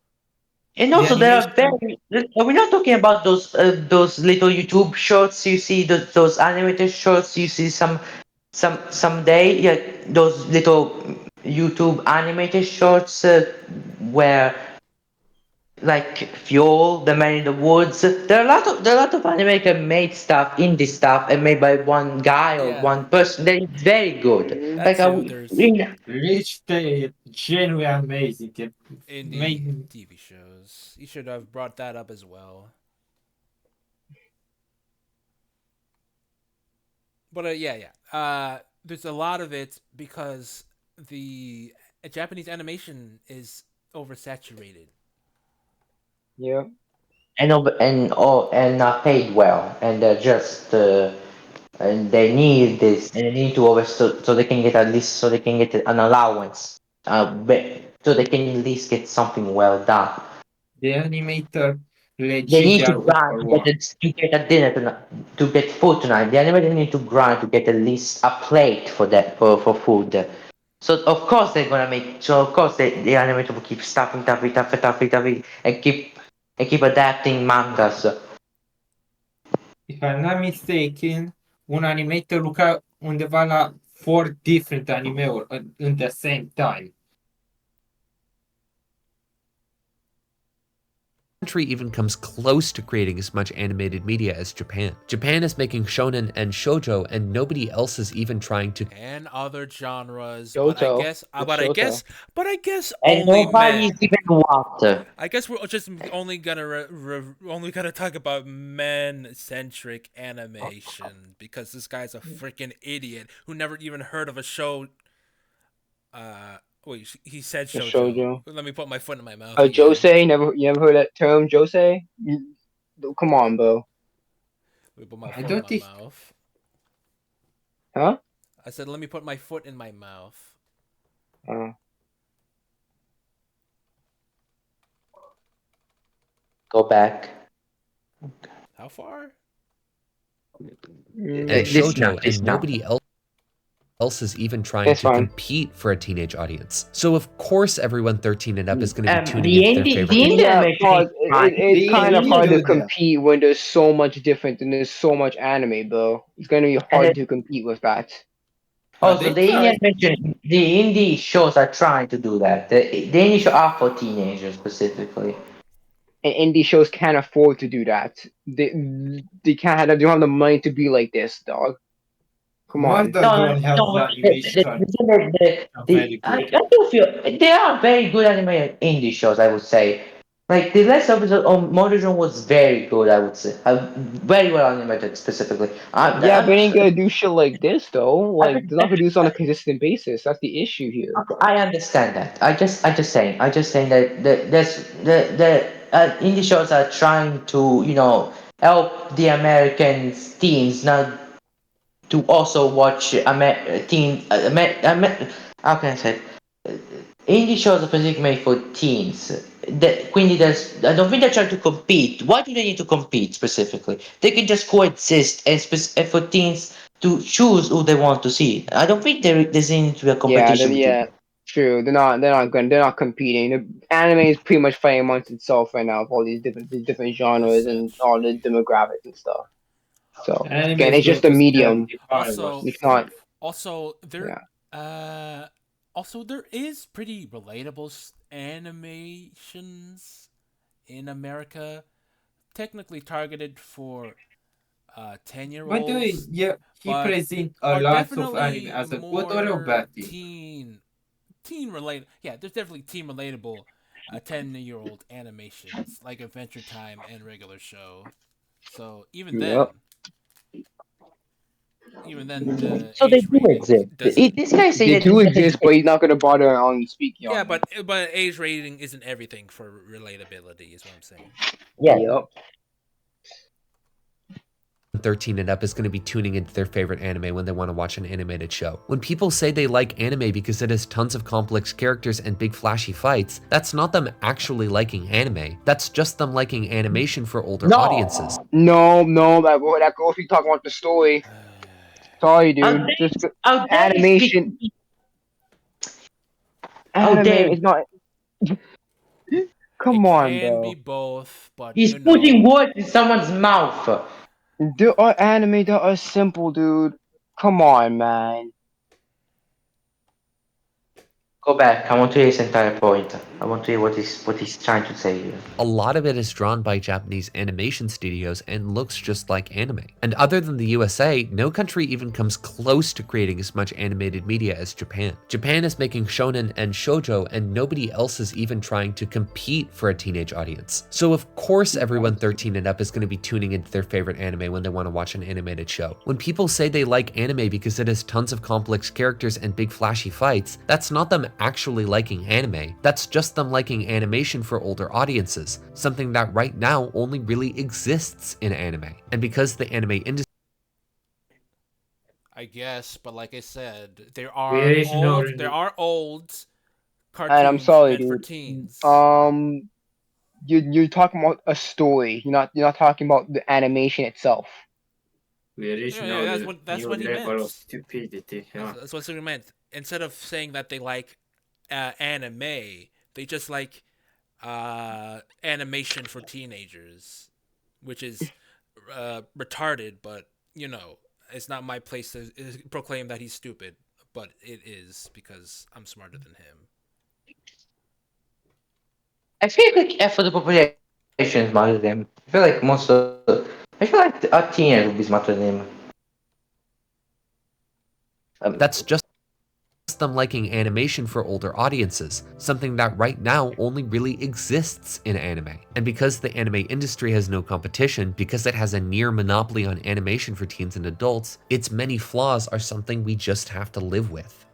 and the also there are animation. very. We're not talking about those little YouTube shorts you see, those animated shorts you see someday. Yeah, those little YouTube animated shorts where like Fuel, The Man in the Woods. There are a lot of American made stuff, indie stuff, and made by one guy or yeah, one person. That is very good. Mhm. Like that's true. There's Rich Tail, genuinely amazing. It indie made TV shows. You should have brought that up as well. But yeah, yeah. There's a lot of it because the Japanese animation is oversaturated. Yep. and paid well, and they're just and they need this, and they need to so they can get at least so they can get an allowance, so they can at least get something well done. the animator They legit need they to are grind overworked. to get a dinner tonight, to get food tonight. The animators need to grind to get at least a plate for that for food. So of course they're gonna make. So of course the animator will keep stuffing, and keep adapting mangas. If I'm not mistaken, un animator lucra undeva la 4 different anime-uri in the same time. country even comes close to creating as much animated media as Japan. Japan is making shonen and shoujo, and nobody else is even trying to. And other genres, but I Shoto. guess, It's Shoto. only And men. nobody's even what. I guess we're just only gonna talk about men-centric animation because this guy's a freaking idiot who never even heard of a show. Wait, he said The shojo. shoujo. Let me put my foot in my mouth again. Josei. You never heard that term, Josei? Come on, bro. Let me put my I foot in don't my think mouth. Huh? I said, let me put my foot in my mouth. Uh, Go back. How far? And This shoujo, now, this and now. nobody else is even trying that's to fine. compete for a teenage audience. So of course everyone 13 and up is going to be tuning The into their indie, favorite the indie Yeah, animation is pause. fine. It's they kind of really hard to do that. compete when there's so much different and there's so much anime, bro. It's gonna be And hard to compete with that. also, They the indie try. animation, the indie shows are trying to do that. The indie shows are for teenagers specifically. And indie shows can't afford to do that. They can't have. They don't have the money to be like this, dog. Come on. No, Wonder no, Girl has no. animation very good. I do feel they are very good anime indie shows. I would say, like the last episode of Modern was very good. I would say, very well animated specifically. Yeah, but it ain't gonna do shit like this though. Like they're not gonna do this on a consistent basis. That's the issue here. I understand that. I just saying that the indie shows are trying to help the American teens not to also watch how can I say indie shows are specifically made for teens. Quindi I don't think they're trying to compete. Why do they need to compete specifically? They can just coexist and for teens to choose who they want to see. I don't think there's need to be a Yeah, competition between. yeah, true. They're not competing. The anime is pretty much fighting amongst itself right now with all these different genres and That's all the true. demographics and stuff. So Anime again, is it's going just a to medium. self-define Also, It's not. itself. also there, Yeah. uh, also there is pretty relatable animations in America, technically targeted for 10-year By the way, olds, yeah, he but present a are lot of anime definitely as a good or a more bad thing. teen related. Yeah, there's definitely teen relatable 10-year-old animations like Adventure Time and Regular Show. So Yep. even then, the So they age do rating exist. doesn't. This guy say They that do it doesn't exist, but exist. he's not gonna bother on speaking Yeah, on them. but age rating isn't everything for relatability. Is what I'm saying. Yeah. Yep. 13 and up is going to be tuning into their favorite anime when they want to watch an animated show. When people say they like anime because it has tons of complex characters and big flashy fights, that's not them actually liking anime. That's just them liking animation for older audiences. No, that girl she talking about the story. Sorry, How dude. dare Just how dare you speak? animation. How Anime dare is not. It Come on, can be bro. both, but he's putting words in someone's mouth. There are anime that are simple, dude. Come on, man. Go back. I want to hear his entire point. I want to hear what he's trying to say here. A lot of it is drawn by Japanese animation studios and looks just like anime. And other than the USA, no country even comes close to creating as much animated media as Japan. Japan is making shonen and shoujo, and nobody else is even trying to compete for a teenage audience. So of course everyone 13 and up is going to be tuning into their favorite anime when they want to watch an animated show. When people say they like anime because it has tons of complex characters and big flashy fights, that's not them actually liking anime. That's just them liking animation for older audiences, something that right now only really exists in anime. And because the anime industry I guess, but like I said, There is no there are old And I'm cartoons sorry, meant for dude. teens. Um, you're talking about a story. You're not talking about the animation itself. there is Yeah, no that's new what he level of meant. stupidity. Yeah. That's what he meant. Instead of saying that they like anime, they just like animation for teenagers, which is retarded. But it's not my place to proclaim that he's stupid. But it is because I'm smarter than him. I feel like half of the population is smarter than him. I feel like I feel like a teenager would be smarter than him. that's just them liking animation for older audiences, something that right now only really exists in anime. And because the anime industry has no competition, because it has a near monopoly on animation for teens and adults, its many flaws are something we just have to live with.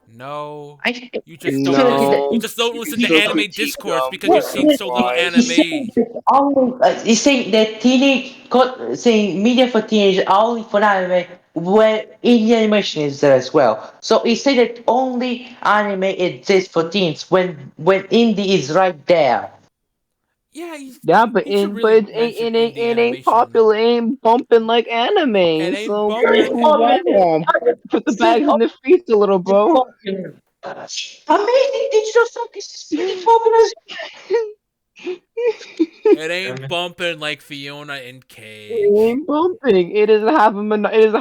No, I feel you just don't listen. No, You just don't you can listen to still anime critique discourse them because you've What, for their seen what, so little flaws. he's saying anime. that he's saying that saying media for teenagers are only for anime, where indie animation is there as well. So he said that only anime exists for teens when indie is right there. Yeah, Yeah, but he should it but really it ain't mention it ain't indie it ain't animation. popular, it ain't bumping like It anime. ain't So let's bumping. move on. Put the bags in the streets a little, bro. Amazing digital focus is pretty popular. It I ain't mean, bumping like Fiona and It Cake. ain't bumping. It doesn't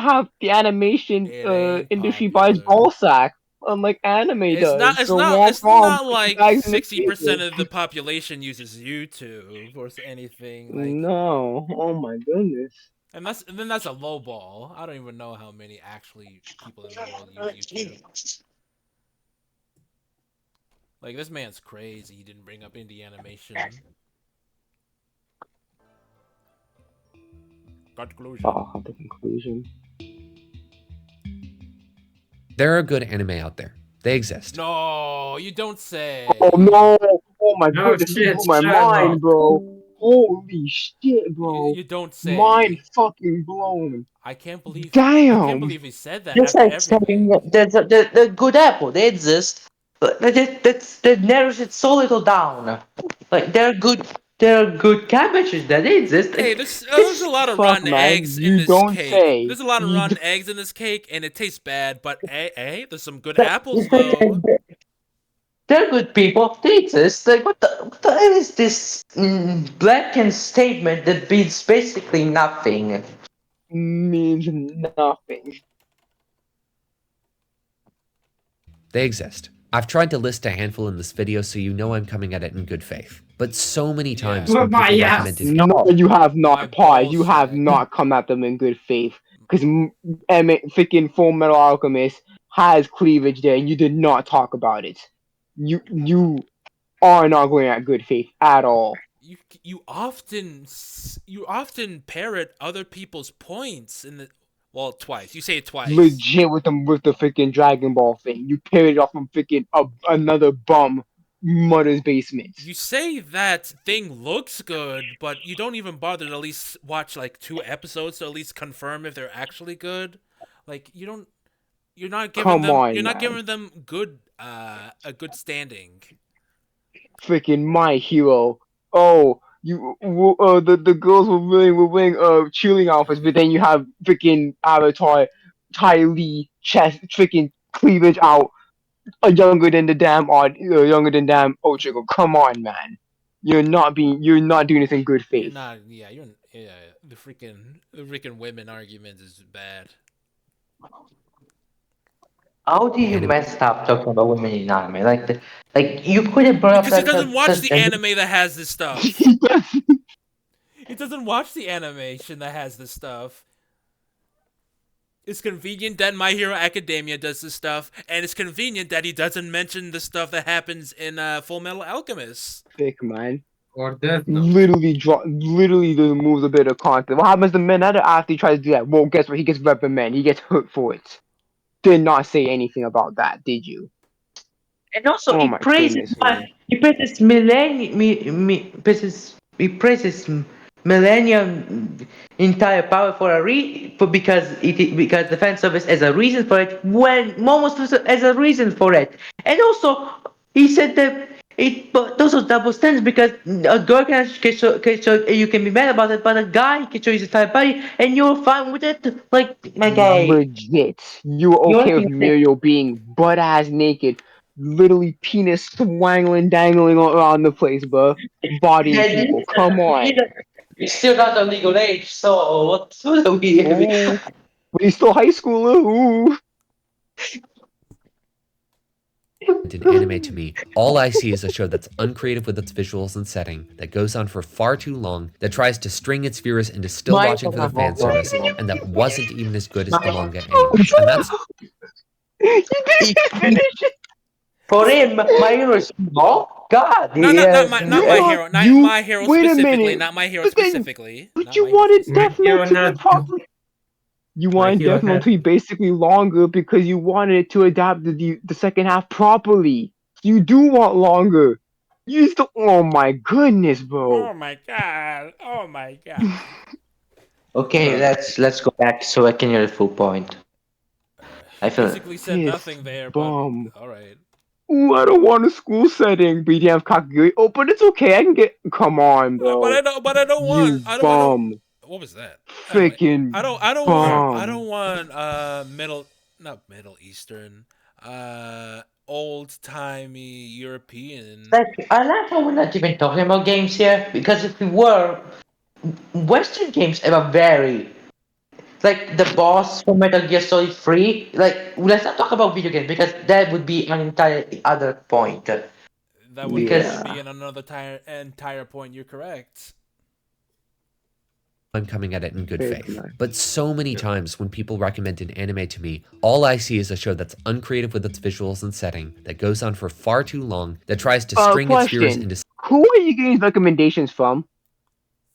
have the animation It ain't industry buys popular. ball sack, unlike anime does. So womp It's womp, not put the like bags in the 60% streets. of the population uses YouTube or anything like. No, oh my goodness. And then that's a low ball. I don't even know how many actually people in the world use YouTube. Like, this man's crazy. He didn't bring up indie animation. Conclusion. The conclusion. There are good anime out there. They exist. No, you don't say. Oh no! Oh my No goodness, you shit, blew my Sherlock. mind, bro. Holy shit, You, bro. you don't Mind say. fucking blown. I can't believe. I can't Damn. believe he said that Just after like saying everything. the good apple, they exist, but that narrows it so little down. Like there are good cabbages that exist. Hey, Like, there's a this, lot of Fuck, rotten man. eggs in You this don't cake. say. There's a lot of You rotten don't... eggs in this cake, and it tastes bad. But hey, there's some good like, apples though. they're good people. They exist. Like what the hell is this blanket statement that means basically nothing? means nothing. They exist. I've tried to list a handful in this video so you know I'm coming at it in good faith. But so many Yeah. times when My people ass. recommended No, you have My not. Pause. You have bullshit. not come at them in good faith. Because freaking Full Metal Alchemist has cleavage there, and you did not talk about it. You are not going at good faith at all. You often parrot other people's points in the twice. You say it twice. Legit with the freaking Dragon Ball thing. You parried it off from freaking another bum mother's basement. You say that thing looks good, but you don't even bother to at least watch like 2 episodes to at least confirm if they're actually good. Like you don't you're not giving Come them on, man. good a good standing. Freaking My Hero. Oh, the girls were wearing cheerleading outfits, but then you have freaking Avatar, Ty Lee, chest, freaking cleavage out, younger than the damn younger than damn Ochigo. Come on, man. You're not doing this in good You're faith. not yeah, the freaking women argument is bad. How do you anime. mess up talking about women in anime? Like you could have brought up Because he that doesn't watch that, the that anime that has this stuff. He does. He doesn't watch the animation that has this stuff. It's convenient that My Hero Academia does this stuff, and it's convenient that he doesn't mention the stuff that happens in Full Metal Alchemist. Thick, man. Or Death Note. Literally removes a bit of content. What happens to men after he tries to do that? Well, guess what? He gets reprimanded. He gets hurt for it. Did not say anything about that, did you? and also Oh my goodness, man. he praises millennium he praises millennium entire power for because the fan service as a reason for it when Momos as a reason for it, and also he said that but those are double standards because a girl can show you can be mad about it, but a guy can show his entire body and you're fine with it. Like my guy, Legit. You were you're okay with Muriel being butt ass naked, literally penis swangling, dangling around the place, bro. Bodying and people. Come on. he's still not of legal age, so what are we? Oh. But he's still high schooler. Ooh. In anime to me, all I see is a show that's uncreative with its visuals and setting, that goes on for far too long, that tries to string its viewers into still watching for the fan service, and that wasn't even as good as the manga anyway. And that's You didn't finish it. For him, my hero is small. God, Not he not not has my not my Yeah, hero, not you. my hero Wait a specifically, minute. not my hero But then, specifically, but not you my hero wanted My specifically. Death hero Note to be had properly. You my wanted hero Death Note had to be basically longer because you wanted it to adapt the second half properly. You do want longer. You still. Oh my goodness, bro. Oh my god! Oh my god! Okay, let's go back so I can hear the full point. I He feel basically said This nothing there, but bum. all right. Ooh, I don't want a school setting. But you have Kakaguri. Oh, but it's okay. I can get. Come on, But bro. I don't. But I don't want. You I don't want to. bum. What was that? Anyway, Freaking I don't. I don't want. I bum. don't want. Not Middle Eastern. Old timey European. like I like how we're not even talking about games here because if we were, Western games have a very like the boss for Metal Gear Solid 3. Like let's not talk about video games because that would be an entire other point. That would Because be in another entire point. You're correct. I'm coming at it in good Very faith. nice. But so many times when people recommend an anime to me, all I see is a show that's uncreative with its visuals and setting, that goes on for far too long, that tries to string its viewers Question: into who are you getting these recommendations from?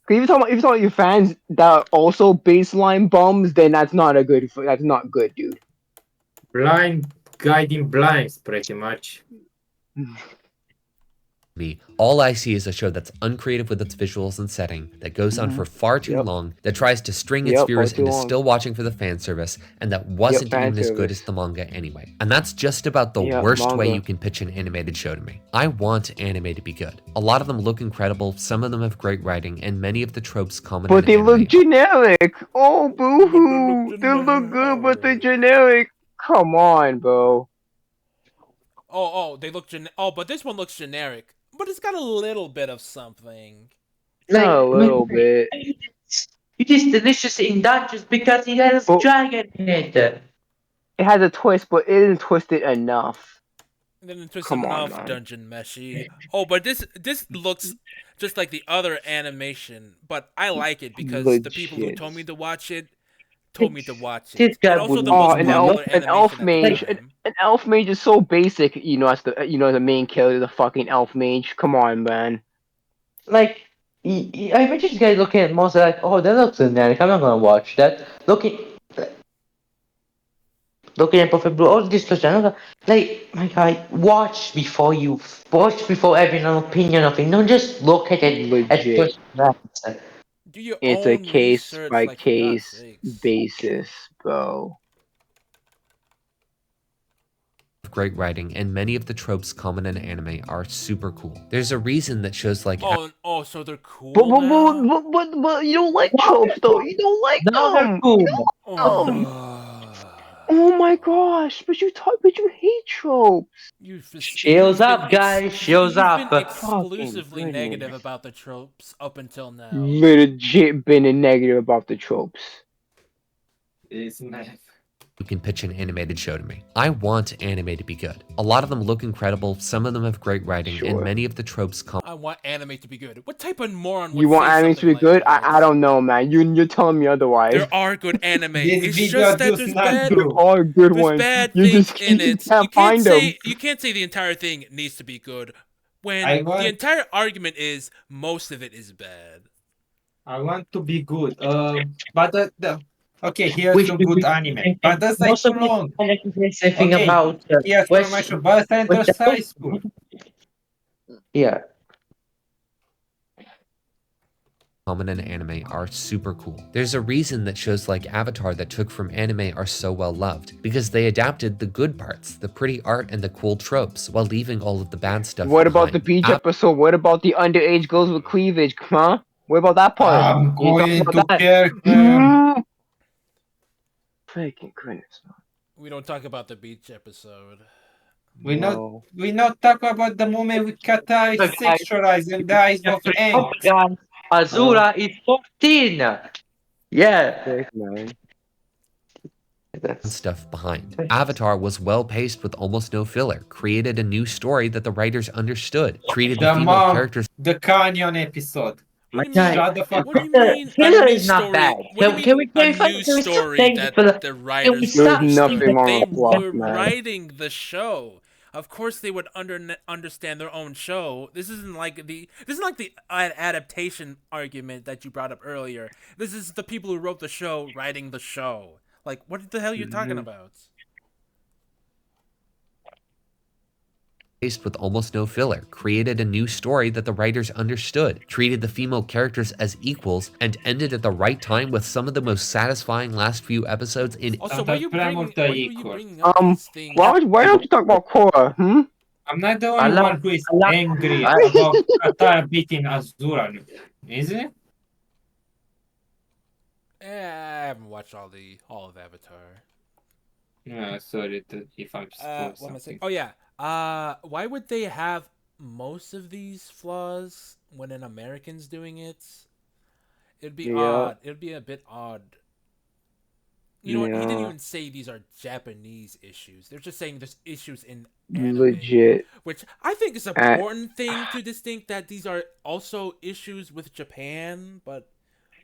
'Cause if you're talking about your fans that are also baseline bums, then that's not good, dude. Blind guiding blinds, pretty much. me. All I see is a show that's uncreative with its visuals and setting, that goes on for far too Yep. long, that tries to string its Yep, far viewers too into long. still watching for the fan service, and that wasn't fan even as good as service. the manga anyway. And that's just about the Yep, worst way manga. you can pitch an animated show to me. I want anime to be good. A lot of them look incredible, some of them have great writing, and many of the tropes common But in they anime. look generic. Oh, But they look boo-hoo. They look good, but they're generic. Come on, bro. They look but this one looks generic. But it's got a little bit of something. Not a Like, my little friend, bit. it is delicious in Dutch because it has But dragon in it. it has a twist, but it isn't twisted enough. It didn't twist Come on, enough, man. Dungeon Meshi. Oh, but this looks just like the other animation, but I like it because the people who Legit. told me to watch it told me to watch This it. guy And also would the Oh, most love popular an elf animation at the mage. time. An elf mage is so basic, as the main character, the fucking elf mage. Come on, man. like. I imagine this guy looking at monster like, oh, that looks generic. I'm not gonna watch that. Looking at Perfect Blue, all this channel, like my guy, watch before having an opinion of it. Don't just look at it at Legit. first glance. Do your It's a own case research, by like for God's case sakes. basis, bro. Great writing, and many of the tropes common in anime are super cool. There's a reason that shows like So they're cool But now? but you don't like tropes though. You don't like Now they're them. cool. Um. Oh my gosh! But you hate tropes. Shields up, guys. Shields You've been up. Fucking exclusively negative goodness. about the tropes up until now. Legit been a negative about the tropes. It's nice. you can pitch an animated show to me. I want anime to be good. A lot of them look incredible, some of them have great writing, and Sure. many of the tropes I want anime to be good. What type of moron would You want say anime to something be like good? that? I don't know, man. You're telling me otherwise. There are good anime. This It's video just that does there's not bad do. All good there's ones. bad You things just in you it. can't You can't find say them. you can't say the entire thing needs to be good when I want- the entire argument is most of it is bad. I want to be good. But okay, here's some good anime. But that's like Most too of the long. thing Okay, about here's West, information. Bus enters West high school. yeah. common in anime are super cool. There's a reason that shows like Avatar that took from anime are so well loved, because they adapted the good parts, the pretty art and the cool tropes, while leaving all of the bad stuff What about the behind. beach episode? What about the underage girls with cleavage? Huh? What about that part? I'm You ain't talking going to about that. character. Freaking goodness. We don't talk about the beach episode. We No. not talk about the moment with Katai Look, guys, sexualized in the eyes of Aang. guys, Azura is 14. Yeah. Sick, man. That's stuff behind. Avatar was well paced with almost no filler, created a new story that the writers understood, treated the The female mom, characters the Canyon episode. What do you guy. mean? Shut the fuck What do up. you mean a Filler new is not story? bad. What do you Can mean we a clarify? new Can we stop story saying that for the? the Can we writers stop There's saying nothing that? wrong they with fluff, were man. writing the show? Of course, they would understand their own show. This isn't like the adaptation argument that you brought up earlier. This is the people who wrote the show writing the show. Like, what the hell are you talking about? paced with almost no filler, created a new story that the writers understood, treated the female characters as equals, and ended at the right time with some of the most satisfying last few episodes in. Also, why are you bringing up these things? Why don't you talk about Korra? I'm not the I only love- one who is I love- angry I- about Katara beating Azura, is it? I haven't watched all of Avatar. Yeah, sorry if I'm supposed What am I saying? something. Oh yeah. Why would they have most of these flaws when an American's doing it? It'd be odd. It'd be a bit odd. You know what? He didn't even say these are Japanese issues. They're just saying there's issues in anime. Legit. Which I think is an important thing to distinct that these are also issues with Japan, but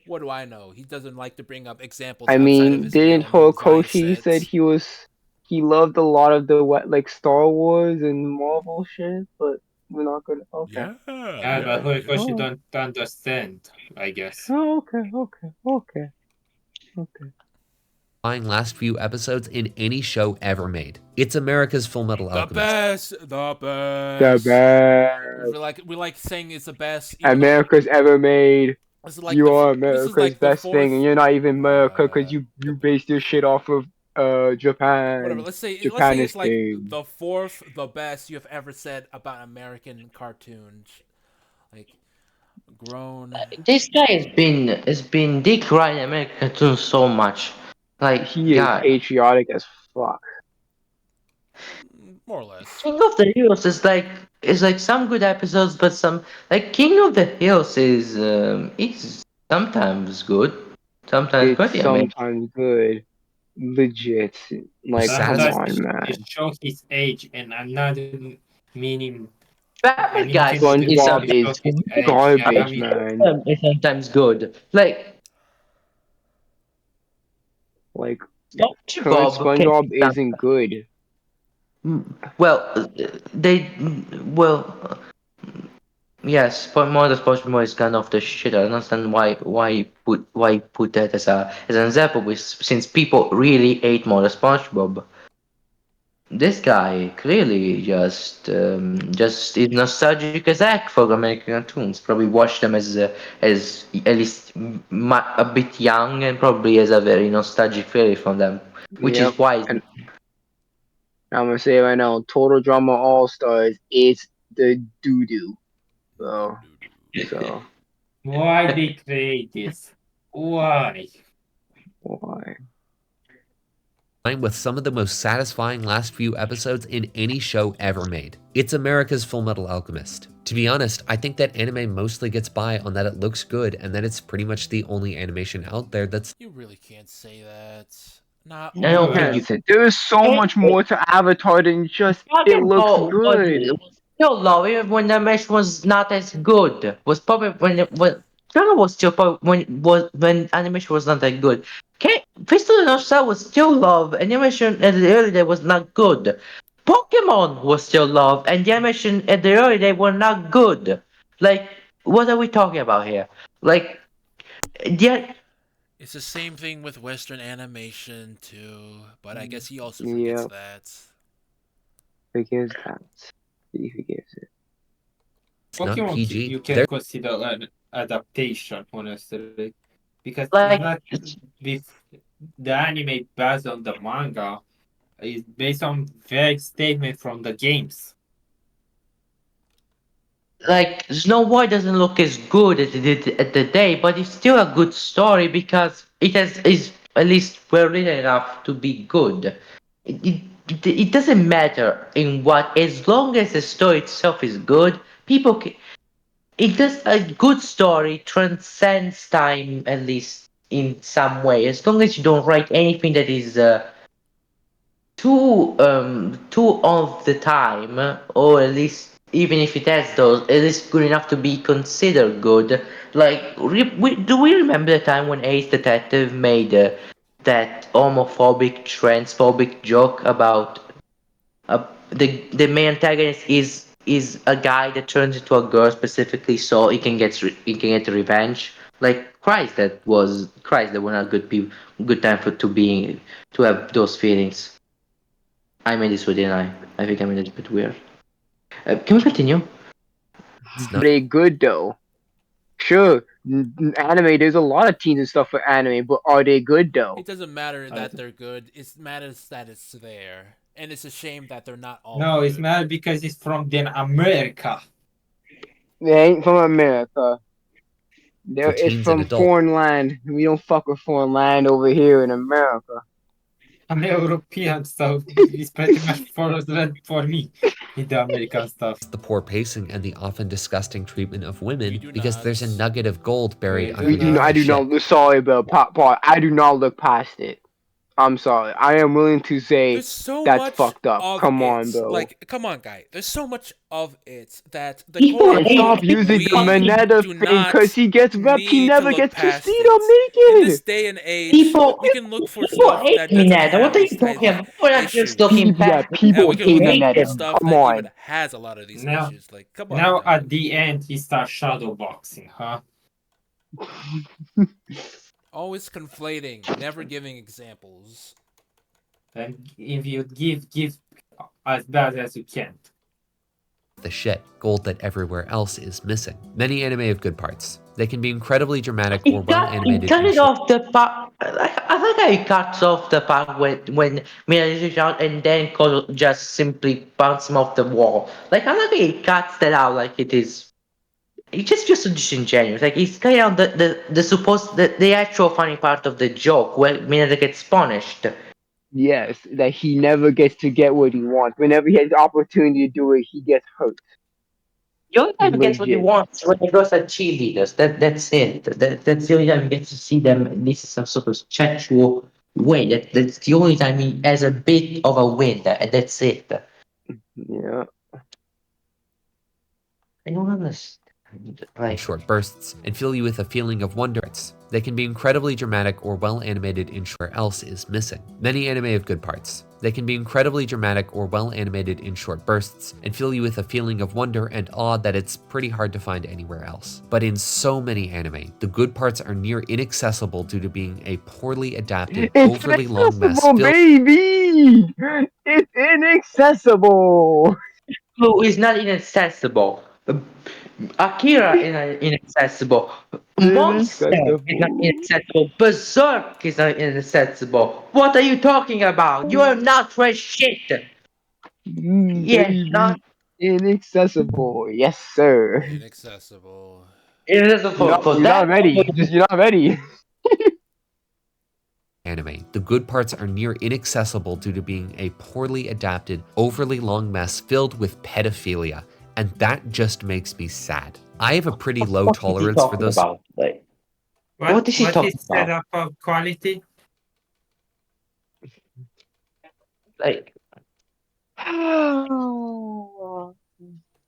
What do I know? He doesn't like to bring up examples I outside of mean, his didn't well-known Zion Horikoshi said sets. he loved a lot of the what like Star Wars and Marvel shit, but we're not gonna. Okay. Yeah, Yeah, yeah, but Horikoshi Oh. don't understand, I guess. Oh, okay. Okay. Okay. Okay. Buying last few episodes in any show ever made. It's America's Full Metal the Alchemist. best, the The best. best We like saying it's the best, even though America's ever made. You are this is America's like the best thing, and fourth. you're not even America because The you based your shit off of whatever. Japan. Let's say Japan is it's like thing. the fourth, the best you have ever said about American cartoons. Like grown. This guy has been decrying American cartoons so much. Like, He is God, patriotic as fuck. More or less. King of the Hills is like some good episodes, but some like King of the Hills is sometimes good, sometimes It's pretty amazing. sometimes good. Legit. Like, come Satis- on, It man. shows his age, and another meaning. I Family mean, Guy King of the is SpongeBob Hill is shows his age. Yeah, I garbage, mean, man. is sometimes good. Like Like, current SpongeBob can SpongeBob be isn't good. well, they well yes, but more the SpongeBob is kind of the shit. I don't understand why put that as an example. Since people really hate more the SpongeBob, this guy clearly just is nostalgic as heck for American cartoons. Probably watched them as at least a bit young and probably has a very nostalgic feeling from them, which Yep. is why. And I'm gonna say right now, Total Drama All Stars is the doo doo. So, so why they create this? Why? why? with some of the most satisfying last few episodes in any show ever made. It's America's Full Metal Alchemist. To be honest, I think that anime mostly gets by on that it looks good and that it's pretty much the only animation out there that's You really can't say that. Not I don't think all. you Why? can. There is so much Hey, more to Avatar than just it talking looks about good. was still low even when the match was not as good. Was probably when Dragon was still probably when animation was not that good. Okay, Crystal and Star was still love. Animation at the early day was not good. Pokemon was still love, and the animation at the early day were not good. Like, what are we talking about here? Like, yeah, It's the same thing with Western animation too, but I guess he also forgets Yeah, that. forgives that. He forgives it. it's not Pokemon PG. you can consider an adaptation, honestly, because it's like not this the anime based on the manga is based on vague statement from the games. Snow White doesn't look as good as it did at the day, but it's still a good story because it is at least well written enough to be good. It doesn't matter in what, as long as the story itself is good, people can, it does a good story transcends time at least in some way. As long as you don't write anything that is too of the time, or at least even if it has those, at least good enough to be considered good. Like, do we remember the time when Ace Detective made that homophobic, transphobic joke about the main antagonist is a guy that turns into a girl specifically so he can get revenge. Like, Christ, that were not good time for to have those feelings. I made this weird, didn't I? I think I made it a bit weird. Can we continue? It's Are not they good though? Sure, anime. There's a lot of teens and stuff for anime, but are they good It though? doesn't matter I that th- they're good. It matters that it's there, and it's a shame that they're not all no, it's good. not because it's from then America. They ain't from America. for It's teens and from adults. foreign land. We don't fuck with foreign land over here in America. I'm European, so it's pretty much for me in the American stuff. The poor pacing and the often disgusting treatment of We women do because not. there's a nugget of gold buried We do We do. underneath I the not. do shit. not. Sorry, but pop part. I do not look past it. I'm sorry. I am willing to say There's so that's much fucked up. of Come on, it. bro. Like, come on, guy. There's so much of it that the quote People And hate. stop unquote People using the we Mineta do thing because not he gets repped. He need to never look gets to past see them it. In this naked. day and age, People, we can look for people stuff hate that doesn't Mineta. What have are these you types talking of about? We're not just issues. looking Yeah, past them. And people we can We hate look hate at Mineta. them. stuff Come that even on. has a lot of these Now, issues. Like, come on, now at guy. the end, he starts shadowboxing, huh? Always conflating, never giving examples. And if you give as bad as you can. The shit, gold that everywhere else is missing. Many anime have good parts. They can be incredibly dramatic or well It animated cut in it short. off the part. I like how he cuts off the part when Mira is out and then Cole just simply bounce him off the wall. Like I like how he cuts that out like it is. It just feels so disingenuous. Like he's cutting out the supposed the actual funny part of the joke where Mira gets punished. Yes, that he never gets to get what he wants. Whenever he has the opportunity to do it, he gets hurt. The only time he gets what he Legit. wants when he goes at cheerleaders. That's it. That's the only time he gets to see them. And this is some sort of sexual way. That's the only time he has a bit of a win, and that's it. Yeah. I don't understand. In Like, short bursts and fill you with a feeling of wonder. They can be incredibly dramatic or well animated in short else is missing. Many anime have good parts. They can be incredibly dramatic or well animated in short bursts and fill you with a feeling of wonder and awe that it's pretty hard to find anywhere else. But in so many anime, the good parts are near inaccessible due to being a poorly adapted, It's overly long mess inaccessible, filled baby! It's inaccessible! who is not inaccessible. Akira is not inaccessible. Monster is not Inaccessible. inaccessible. Berserk is not inaccessible. What are you talking about? You are not fresh shit. Yes, not Baby. Inaccessible. Yes, sir. Inaccessible. inaccessible for You're not that. ready. Just you're not ready. anime. The good parts are near inaccessible due to being a poorly adapted, overly long mess filled with pedophilia, and that just makes me sad. I have a pretty low What is he tolerance for talking those. about? Like, What what is he what he talking said about? about quality? Like,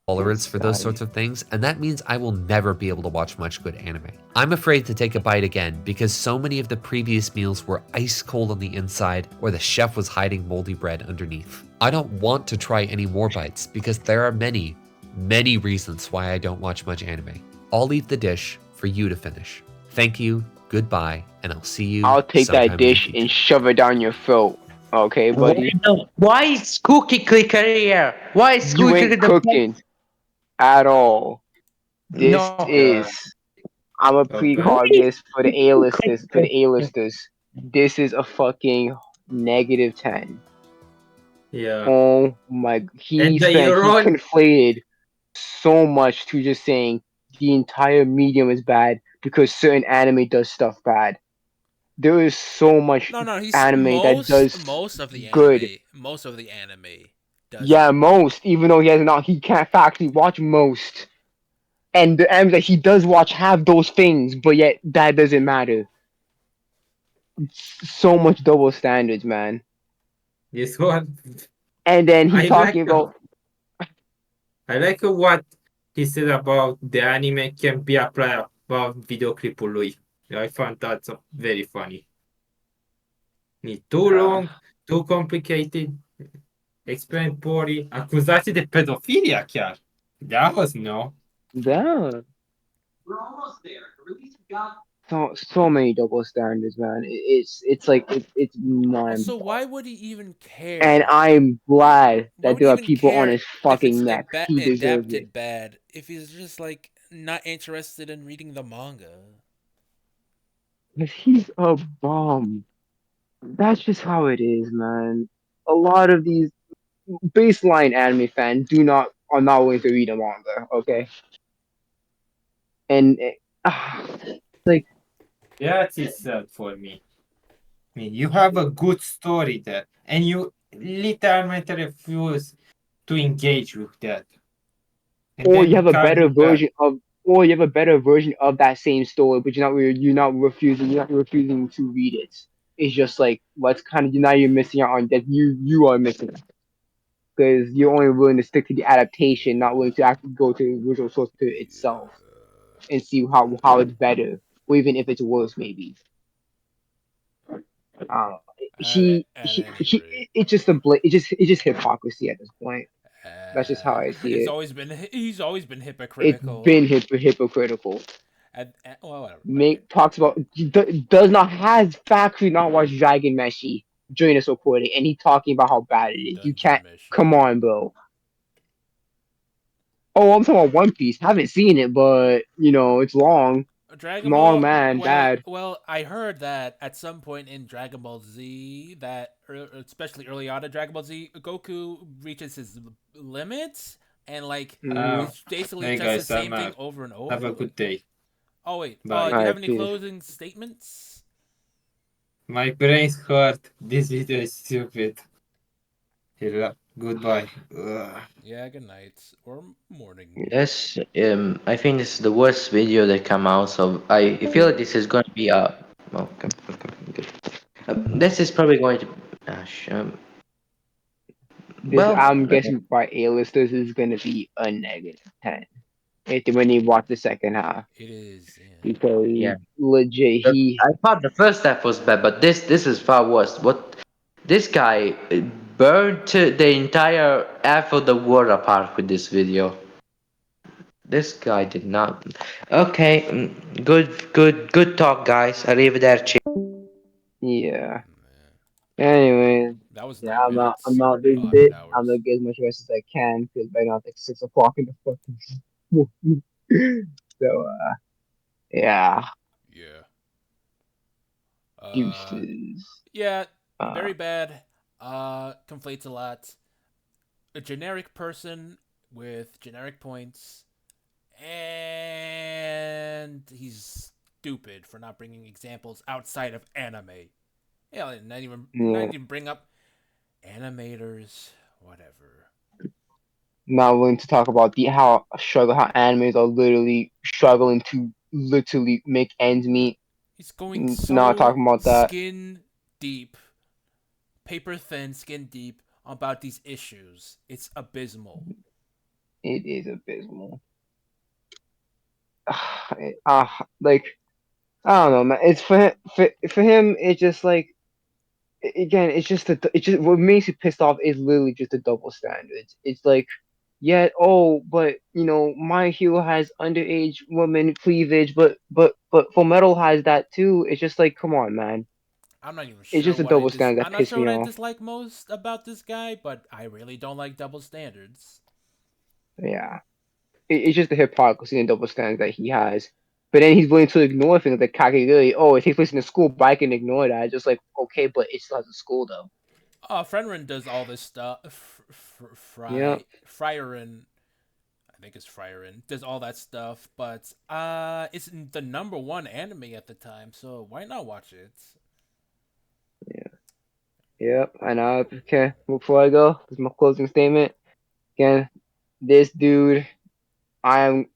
Tolerance this for those guy. sorts of things, and that means I will never be able to watch much good anime. I'm afraid to take a bite again because so many of the previous meals were ice cold on the inside or the chef was hiding moldy bread underneath. I don't want to try any more bites because there are many, many reasons why I don't watch much anime. I'll leave the dish for you to finish. Thank you, goodbye, and I'll see you I'll take that sometime in the dish future. and shove it down your throat. Okay, buddy? Why is Cookie Clicker here? Why is You Cookie ain't Clicker the cooking at all. This No. Yeah. is I'm a Okay. precog this for the A-listers. For Clicker. the A-listers, this is a fucking -10. Yeah. Oh my! And the He Euron. conflated so much to just saying the entire medium is bad because certain anime does stuff bad. There is so much No, no, he's anime that does most of the good. anime. Most of the anime does Yeah, it. most. Even though he has not, he can't actually watch most. And the anime that he does watch have those things, but yet that doesn't matter. So much double standards, man. This one. And then he I talking like about I like what he said about the anime can be applied about videoclipul lui. I found that very funny. Ni too long, too complicated, explain poorly, acuzații de pedofilia chiar. That was no. yeah. So many double standards, man. It's like it's mind. Also, why would he even And care? I'm glad Why that would he there are even people on care his if it's fucking neck. He deserves it. adapted bad? If he's just like not interested in reading the manga. 'Cause he's a bum. That's just how it is, man. A lot of these baseline anime fans are not willing to read a manga, okay? And like That is sad for me. I mean, you have a good story there, and you literally refuse to engage with that. And or then you you have a call better him bad. version of or you have a better version of that same story, but you're not refusing to read it. it's just like what's kind of now you're missing out on that you are missing because you're only willing to stick to the adaptation, not willing to actually go to the original source material itself and see how it's better, or even if it's worse, maybe. Uh, At any rate, it's just it's just hypocrisy at this point. That's just how I see it. he's always been It's hypocritical. been hypocritical. Well, whatever. Okay. Make talks about does not has factually not watched Dragon Meshi during this recording, and he talking about how bad it is. You Dungeon can't. Meshi. Come on, bro. Oh, I'm talking about One Piece. Haven't seen it, but it's long, Dragon long Ball. man, bad. I heard that at some point in Dragon Ball Z, especially early on in Dragon Ball Z, Goku reaches his limits, and like Mm, it's basically Hey just the guys, I'm same thing out. over and Have a over. good day. Oh wait, Bye. do you have alright, any peace. closing statements? My brain's hurt. This video is stupid. Goodbye. Ugh. Yeah, good night or morning. Yes, I think this is the worst video that come out. So I feel like this is going to be a. Okay, okay, good. This is probably going to. This Well, I'm guessing by A-listers is gonna be a -10 when you watch the second half It is. Yeah. because yeah. legit I thought the first half was bad, but this is far worse. What this guy burned the entire half of the world apart with this video. This guy did not. Okay, good talk, guys. Arrivederci. yeah. Anyway, That was yeah, 9 minutes. I'm out this Oh, I mean bit. I'm gonna hours. get as much rest as I can because right now it's like 6 o'clock in the fucking morning. So yeah, Yeah. Uh, deuces. yeah. Uh, Very bad. Conflates a lot. A generic person with generic points, and he's stupid for not bringing examples outside of anime. Yeah, not yeah, even bring up animators, whatever. not willing to talk about the how animes are literally struggling to literally make ends meet. He's going Not so talking about that. skin deep, paper thin, skin deep about these issues. It's abysmal. It is abysmal. Uh, like I don't know, man. It's for him. It's just like again. It's just what makes you pissed off is literally just the double standards. It's like, yeah, oh, but My Hero has underage woman cleavage, but Full Metal has that too. It's just like, come on, man. I'm not even It's sure just a what I double dis. standard that I'm not pissed sure me what I off. dislike most about this guy, but I really don't like double standards. Yeah, it's just the hypocrisy and double standards that he has. But then he's willing to ignore things like Kakegurui. Oh, it takes place in a school, but I can ignore that. Just like, okay, but it still has a school though. Frenrin does all this stuff. Yeah, Fryerin, I think it's Fryerin, does all that stuff, but it's the number one anime at the time, so why not watch it? yep. And okay, before I go, this is my closing statement. Again, this dude, I am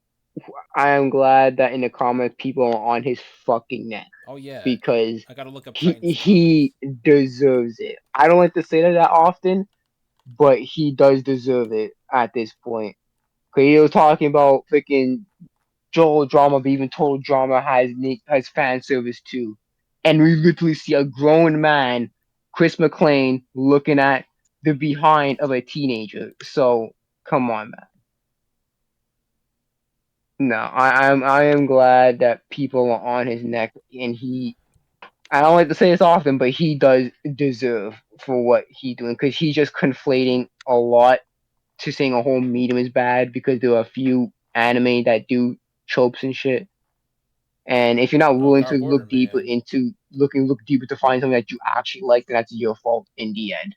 I am glad that in the comments people are on his fucking neck Oh yeah, because I gotta look up Triton's he comments. deserves it. I don't like to say that often, but he does deserve it at this point. Cause he was talking about freaking Joel drama, but even total drama has fan service too, and we literally see a grown man, Chris McClane, looking at the behind of a teenager. So come on, man. No, I am glad that people are on his neck, and I don't like to say this often, but he does deserve for what he doing because he's just conflating a lot to saying a whole medium is bad because there are a few anime that do tropes and shit. And if you're not Oh, willing to Dark Order, look deeper man. into look deeper to find something that you actually like, then that's your fault in the end.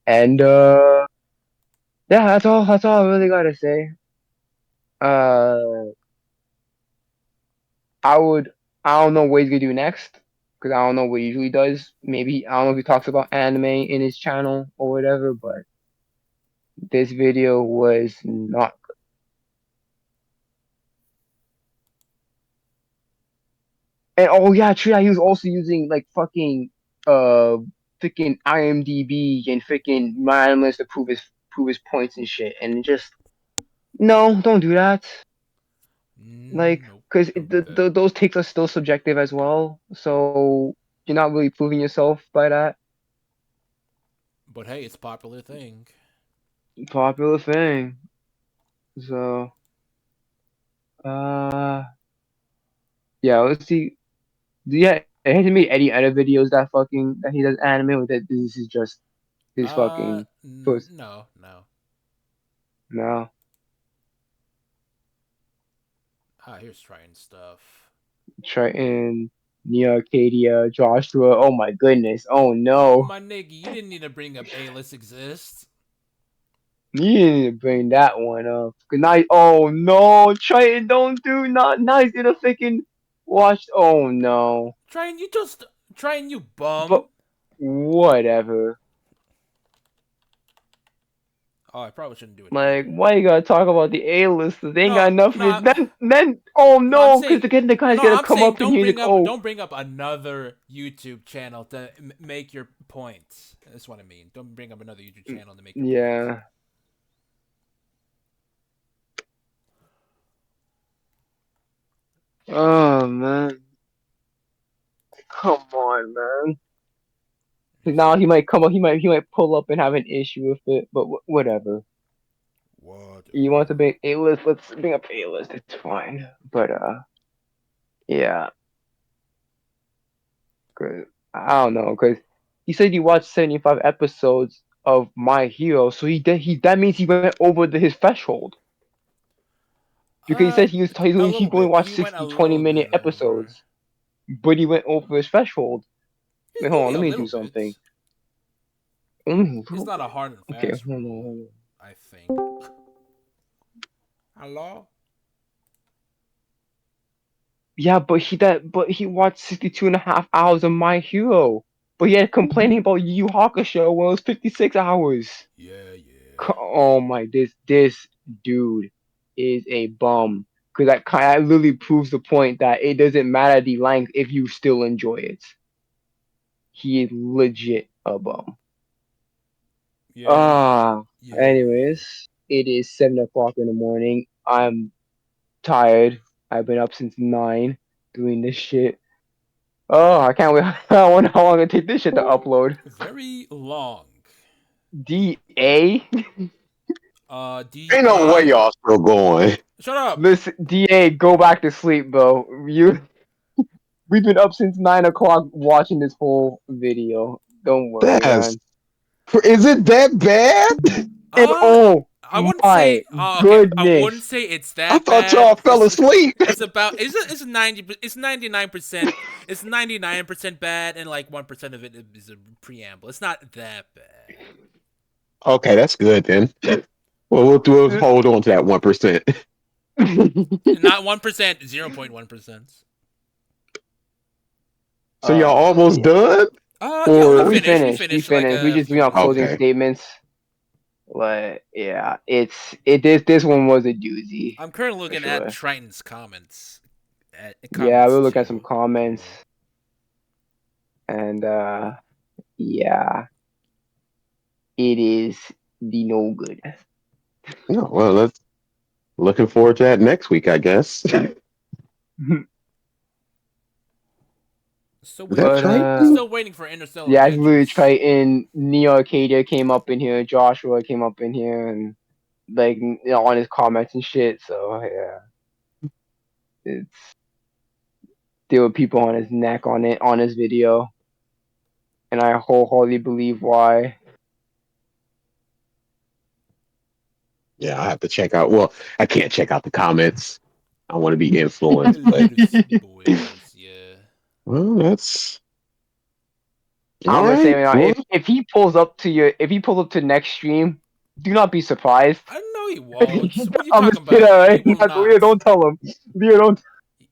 And yeah, that's all I really gotta say. Uh I would I don't know what he's gonna do next. Because I don't know what he usually does. Maybe I don't know if he talks about anime in his channel or whatever, but this video was not. And oh yeah, true. He was also using like fucking uh freaking IMDb and freaking random list to prove his points and shit, and just no, don't do that. Like, Nope, because don't do that. those takes are still subjective as well, so you're not really proving yourself by that. But hey, it's a popular thing. Popular thing. So, uh, yeah, let's see. Yeah, it hasn't made any other videos that fucking that he does anime, or that this is just his fucking first. No, no. No, Ah, here's trying stuff. Triton, Neo Arcadia, Joshua. Oh my goodness. Oh no. My nigga, you didn't need to bring up A-list exists. You need to bring that one up. Good night. Oh no, Triton, don't do not. Now he's gonna freaking watch. Oh no. Trying you But bum. whatever. Oh, I probably shouldn't do it Like, again. why you gotta talk about the A-listers? They ain't No, got enough for no, then. Oh no. I'm no, because saying, again the guy's no. gonna I'm come saying, up in here. Like, oh don't bring up another YouTube channel to make your point. That's what I mean. Don't bring up another YouTube channel to make your point. yeah. Oh man, come on, man. 'Cause now he might come up. He might pull up and have an issue with it. But whatever. You want to Whatever. bring A-list? Let's bring up A-list. It's fine. But yeah. 'Cause I don't know. Cause he said he watched 75 episodes of My Hero, so he that means he went over his threshold. Because he said A he little only bit. watched He went a 60 20 little minute bit over. episodes, but he went over his threshold. Wait, hold on. Only Let a me little do bit. something. It's not a hard and Okay, fast rule, I think. Hello? Yeah, but he watched 62 and a half hours of My Hero. But he had complaining about Yu Yu Hakusho when it was 56 hours. Yeah, yeah. Oh my, this dude is a bum. Cause that literally proves the point that it doesn't matter the length if you still enjoy it. He is legit a bum. Yeah, Ah, yeah. anyways, it is 7 o'clock in the morning. I'm tired. I've been up since 9 doing this shit. Oh, I can't wait. I wonder how long it take this shit to upload. Very long. DA? Ain't no way DA. y'all still going. Shut up! Listen, DA, go back to sleep, bro. We've been up since 9 o'clock watching this whole video. Don't worry, That's man. is it that bad? And Uh, oh I wouldn't my say. Okay, I goodness. wouldn't say it's I that thought bad. y'all fell asleep. It's about. It's 90. It's 99%. It's 99% bad, and like 1% of it is a preamble. It's not that bad. Okay, that's good then. Well, we'll hold on to that 1%. Not 1%. 0.1%. So y'all almost Yeah. done, Yeah, we Oh, or finished. We finished. We finished like finished. We a just few doing our minutes closing ago. okay? statements. But yeah, this one was a doozy I'm currently for looking at sure. Triton's comments. Yeah, Comments we'll look at some too. comments and yeah, it is the no good. No, well, let's looking forward to that next week, I guess. Is Still waiting that But for. Triton? Still waiting for Interstellar yeah, I literally Avengers. Triton, Neo Arcadia came up in here, Joshua came up in here, and like on his comments and shit. So yeah, it's there were people on his neck on his video, and I wholeheartedly believe why. Yeah, I have to check out. Well, I can't check out the comments. I want to be influenced, but Later, spoilers. Yeah. well, that's all I'm gonna say right. right now, Well, if he pulls up to next stream, do not be surprised. I know he won't. What are you I'm talking just kidding, about? He alright? will Leo, not. don't tell him. Leo, don't.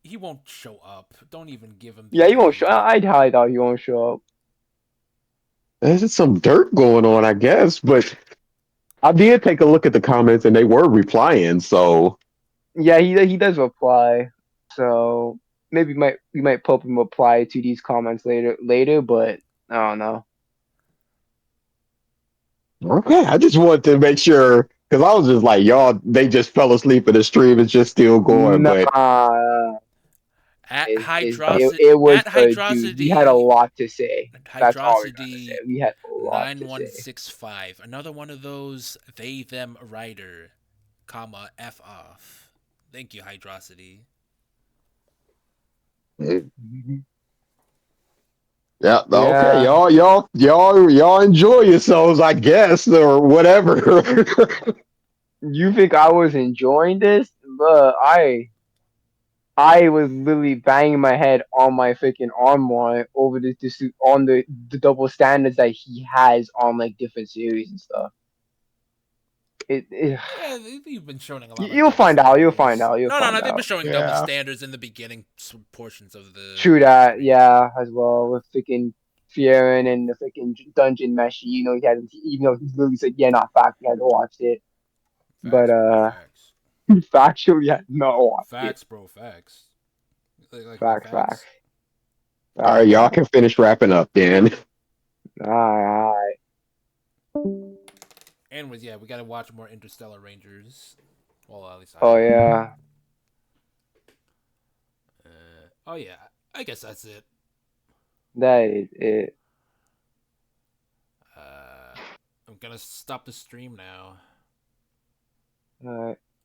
He won't show up. Don't even give him the Yeah, he won't show. idea. I highly doubt he won't show up. there's just some dirt going on, I guess. But I did take a look at the comments, and they were replying. So Yeah, he does reply. So maybe we might pull up and reply to these comments later. But I don't know. Okay, I just wanted to make sure because I was just like, y'all, they just fell asleep and the stream is just still going. But Nah, At it was at good, dude. We had a Hydrosity, lot to say. That's all we're gonna say. Hydrosity We had a lot to say. 9165. Another one of those they them writer, comma f off. Thank you, Hydrosity. yeah, okay, Yeah. y'all enjoy yourselves, I guess, or whatever. You think I was enjoying this? But I was literally banging my head on my freaking armoire over this on the double standards that he has on like different series and stuff. It Yeah, they've been showing a lot of you'll double find out. You'll find standards. out. You'll No. find They've been out. showing double Yeah. standards in the beginning portions of the True that. stream. Yeah, as well with freaking Fierin and the freaking dungeon mesh. You know, he had even though he literally said, "Yeah, not fact." He had to watch it, but Facts, bro. Facts. factually, had not watched it. Facts, bro. Facts. Like the Facts. facts. All right, y'all Facts. can finish wrapping up then. Alright. Anyways, yeah, we gotta watch more Interstellar Rangers. Well, at least I Oh will. yeah. Oh yeah, I guess that's it. That is it. I'm gonna stop the stream now. Alright.